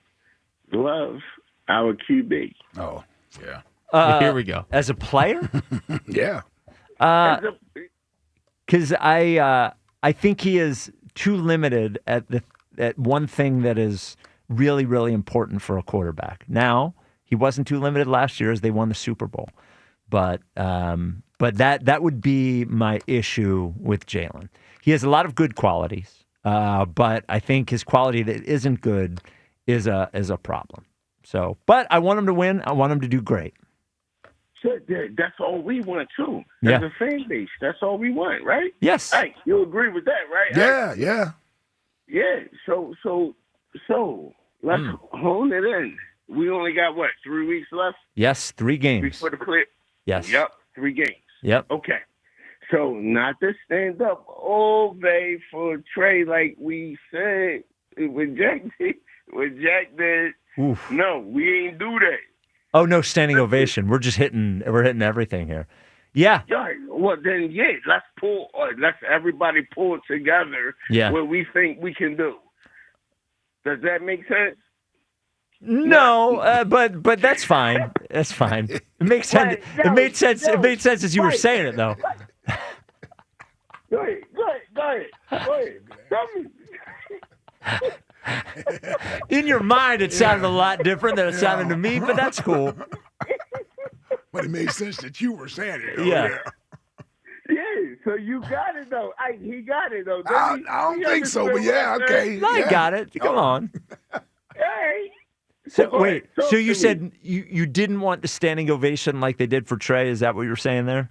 love our QB? Oh, yeah. Here we go. As a player? Yeah. Because I think he is too limited at one thing that is really, really important for a quarterback. Now, he wasn't too limited last year as they won the Super Bowl. But that would be my issue with Jalen. He has a lot of good qualities. but I think his quality that isn't good is a problem. So, but I want him to win. I want him to do great. So that's all we want too. Yeah. As a fan base, that's all we want, right? Yes. Hey, you agree with that, right? Yeah. So let's hone it in. We only got 3 weeks left Yes, 3 games. before the play. Yes. Yep, 3 games. Yep. Okay. So not to stand up for Trey like we said when Jack did. Oof. No, we ain't do that. Oh, no standing ovation. We're hitting everything here. Yeah. Right. Well, then, let's everybody pull together what we think we can do. Does that make sense? No, but that's fine. That's fine. It makes sense. It made sense. It made sense as you were saying it, though. Go ahead. Tell me. In your mind, it sounded a lot different than it sounded to me, but that's cool. But it made sense that you were saying it. Yeah. Yeah, so you got it, though. He got it, though. I don't think so, but yeah, okay. I got it. Come on. Hey. So wait. So you said you didn't want the standing ovation like they did for Trey? Is that what you were saying there?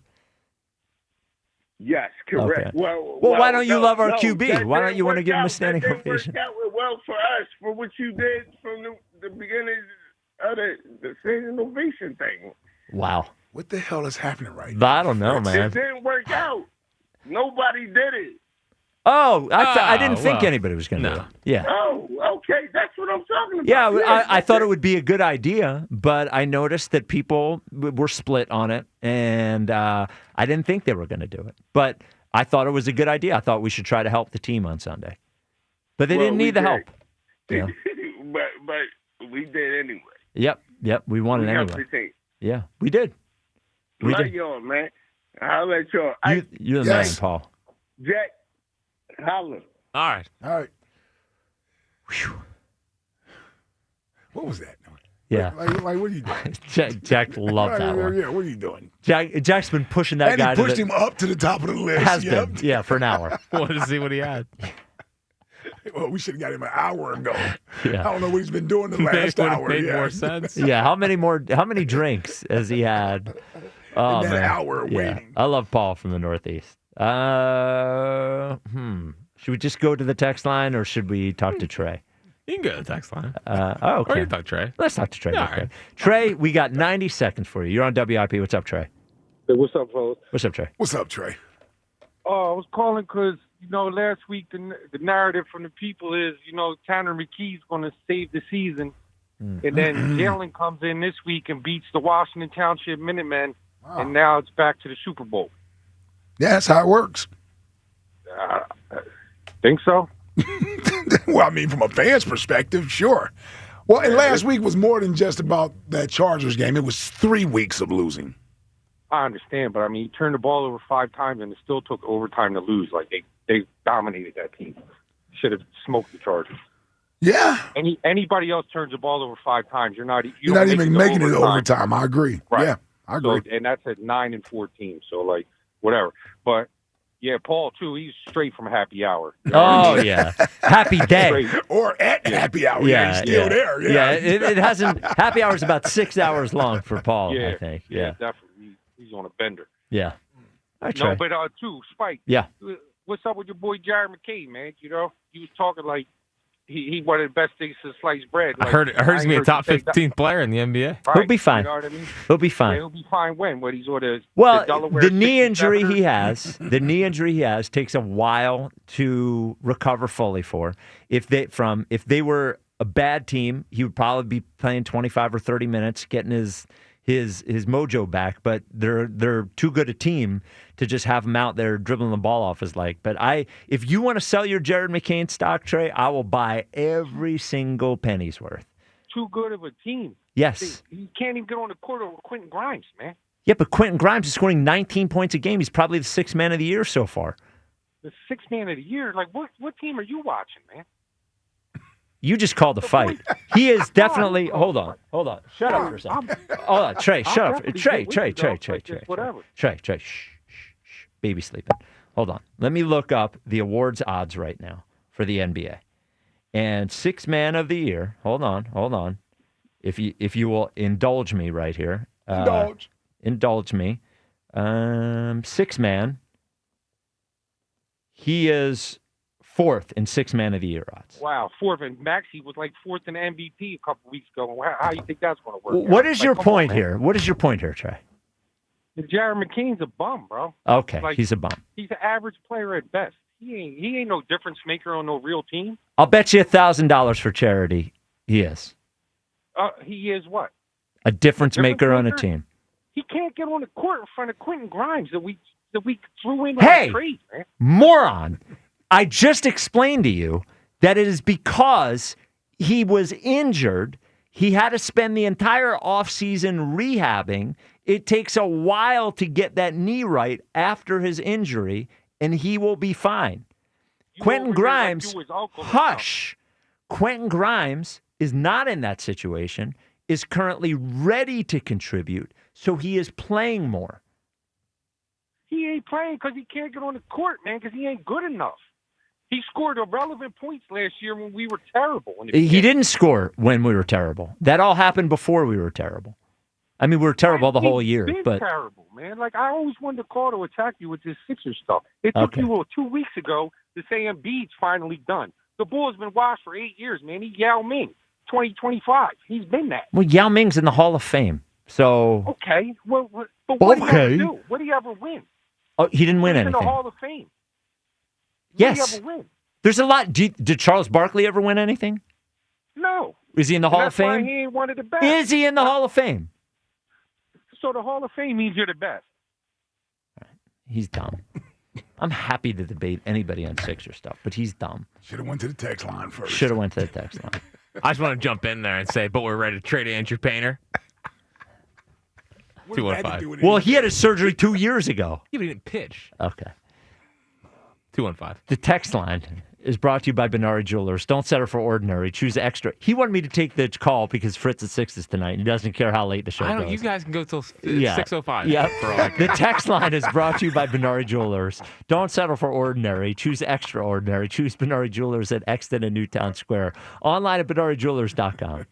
Yes, correct. Okay. Well, why don't you love our no, QB? that Why don't didn't you want to work give him a out. standing that didn't ovation? Work out well for us for what you did from the beginning of the standing ovation thing. Wow. What the hell is happening right now? I don't know, man. It didn't work out. Nobody did it. Oh, I didn't think anybody was going to do it. Yeah. Oh, okay. That's what I'm talking about. Yeah, I thought it would be a good idea, but I noticed that people were split on it, and I didn't think they were going to do it. But I thought it was a good idea. I thought we should try to help the team on Sunday. But they didn't need the help. Yeah. but we did anyway. Yep. We won it We helped anyway. the team. Yeah, we did. We Love did. y'all, man. I'll let y'all. You're the man, Paul. Jack, holla. All right. Whew. What was that? Yeah. Like what are you doing? Jack loved that one. Yeah, what are you doing? Jack's been pushing that And guy. he pushed him up to the top of the list. Has been, yeah, for an hour. Wanted to see what he had. Well, we should have got him an hour ago. Yeah. I don't know what he's been doing the last hour. Made more sense. Yeah, how many drinks has he had? Oh, in that man. hour Yeah. waiting. I love Paul from the Northeast. Should we just go to the text line or should we talk to Trey? You can go to the text line. Okay. Or you can talk Trey. Let's talk to Trey. Yeah, real all quick. right. Trey, we got 90 seconds for you. You're on WIP. What's up, Trey? Hey, what's up, fellas? What's up, Trey? What's up, Trey? Oh, I was calling because, last week the narrative from the people is, Tanner McKee's going to save the season. And then Jalen comes in this week and beats the Washington Township Minutemen, and now it's back to the Super Bowl. Yeah, that's how it works. Think so? Well, I mean, from a fan's perspective, sure. Well, and last week was more than just about that Chargers game. It was 3 weeks of losing. I understand, but I mean, he turned the ball over 5 times, and it still took overtime to lose. Like they dominated that team. Should have smoked the Chargers. Yeah. Anybody else turns the ball over 5 times, you're not even making it overtime. I agree. Right. Yeah, I agree. So, and that's at 9-14. So whatever. But yeah, Paul too. He's straight from happy hour. Oh yeah, happy day. Or at happy hour. Yeah, he's still there. Yeah, it hasn't. Happy hour is about 6 hours long for Paul. Yeah, I think. Yeah. Definitely. He's on a bender. Yeah. All right, No, Trey. but too, Spike. Yeah. What's up with your boy Jared McKay, man? He was talking like he one of the best things to slice bread. I heard he's gonna be a top 15 player in the NBA. Right? He'll be fine. You know what I mean? He'll be fine. Yeah, he'll be fine when he's on Well, Delaware the knee 67er. injury he has, takes a while to recover fully for. If they were a bad team, he would probably be playing 25 or 30 minutes, getting his mojo back. But they're too good a team to just have him out there dribbling the ball off his leg. But if you want to sell your Jared McCain stock, Trey, I will buy every single penny's worth. Too good of a team. Yes. He can't even get on the court over Quentin Grimes, man. Yeah, but Quentin Grimes is scoring 19 points a game. He's probably the 6th man of the year so far. The 6th man of the year. Like, what team are you watching, man? You just called the fight. He is definitely. Hold on. Shut up for a second. Hold on, Trey. Shut up. Trey. Whatever. Trey. Shh. Baby sleeping. Hold on. Let me look up the awards odds right now. for the NBA. And sixth man of the year, hold on. If you will indulge me right here. Indulge me. Sixth man. He is fourth in sixth man of the year odds. Wow, fourth. And Maxey was like fourth in MVP a couple weeks ago. How do you think that's going to work? What is your point here? What is your point here, Trey? Jared McKean's a bum, bro. Okay, he's a bum. He's an average player at best. He ain't no difference maker on no real team. I'll bet you $1,000 for charity. He is. He is what? A difference maker on a team. He can't get on the court in front of Quentin Grimes that we threw in Hey, on a trade, man. Moron. I just explained to you that it is because he was injured. He had to spend the entire offseason rehabbing. It takes a while to get that knee right after his injury, and he will be fine. Quentin Grimes, hush. Quentin Grimes is not in that situation, is currently ready to contribute, so he is playing more. He ain't playing because he can't get on the court, man, because he ain't good enough. He scored irrelevant points last year when we were terrible. He didn't score when we were terrible. That all happened before we were terrible. I mean, we were terrible the whole year. But terrible, man. Like, I always wanted to call to attack you with this Sixers stuff. It took you 2 weeks ago to say Embiid's finally done. The Bulls been washed for 8 years, man. He Yao Ming, 2025. He's been that. Well, Yao Ming's in the Hall of Fame. So Okay. But what did he ever do? What did he ever win? Oh, he didn't win He's anything. in the Hall of Fame. Yes. What did he ever win? There's a lot. Did Charles Barkley ever win anything? No. Is he in the And Hall of that's why Fame? he ain't one of the best. Is he in the Hall of Fame? So the Hall of Fame means you're the best. He's dumb. I'm happy to debate anybody on Sixer stuff, but he's dumb. Should have went to the text line first. Should have went to the text line. I just want to jump in there and say, but we're ready to trade Andrew Painter. 215. Well, he had his surgery 2 years ago. Yeah, but he didn't pitch. Okay. 215. The text line is brought to you by Benari Jewelers. Don't settle for ordinary. Choose extra. He wanted me to take the call because Fritz at 6 is tonight. He doesn't care how late the show I don't. goes. You guys can go till Yeah. 6:05. Yeah. For all I care. The text line is brought to you by Benari Jewelers. Don't settle for ordinary. Choose extraordinary. Choose Benari Jewelers at Exton and Newtown Square. Online at BenariJewelers.com.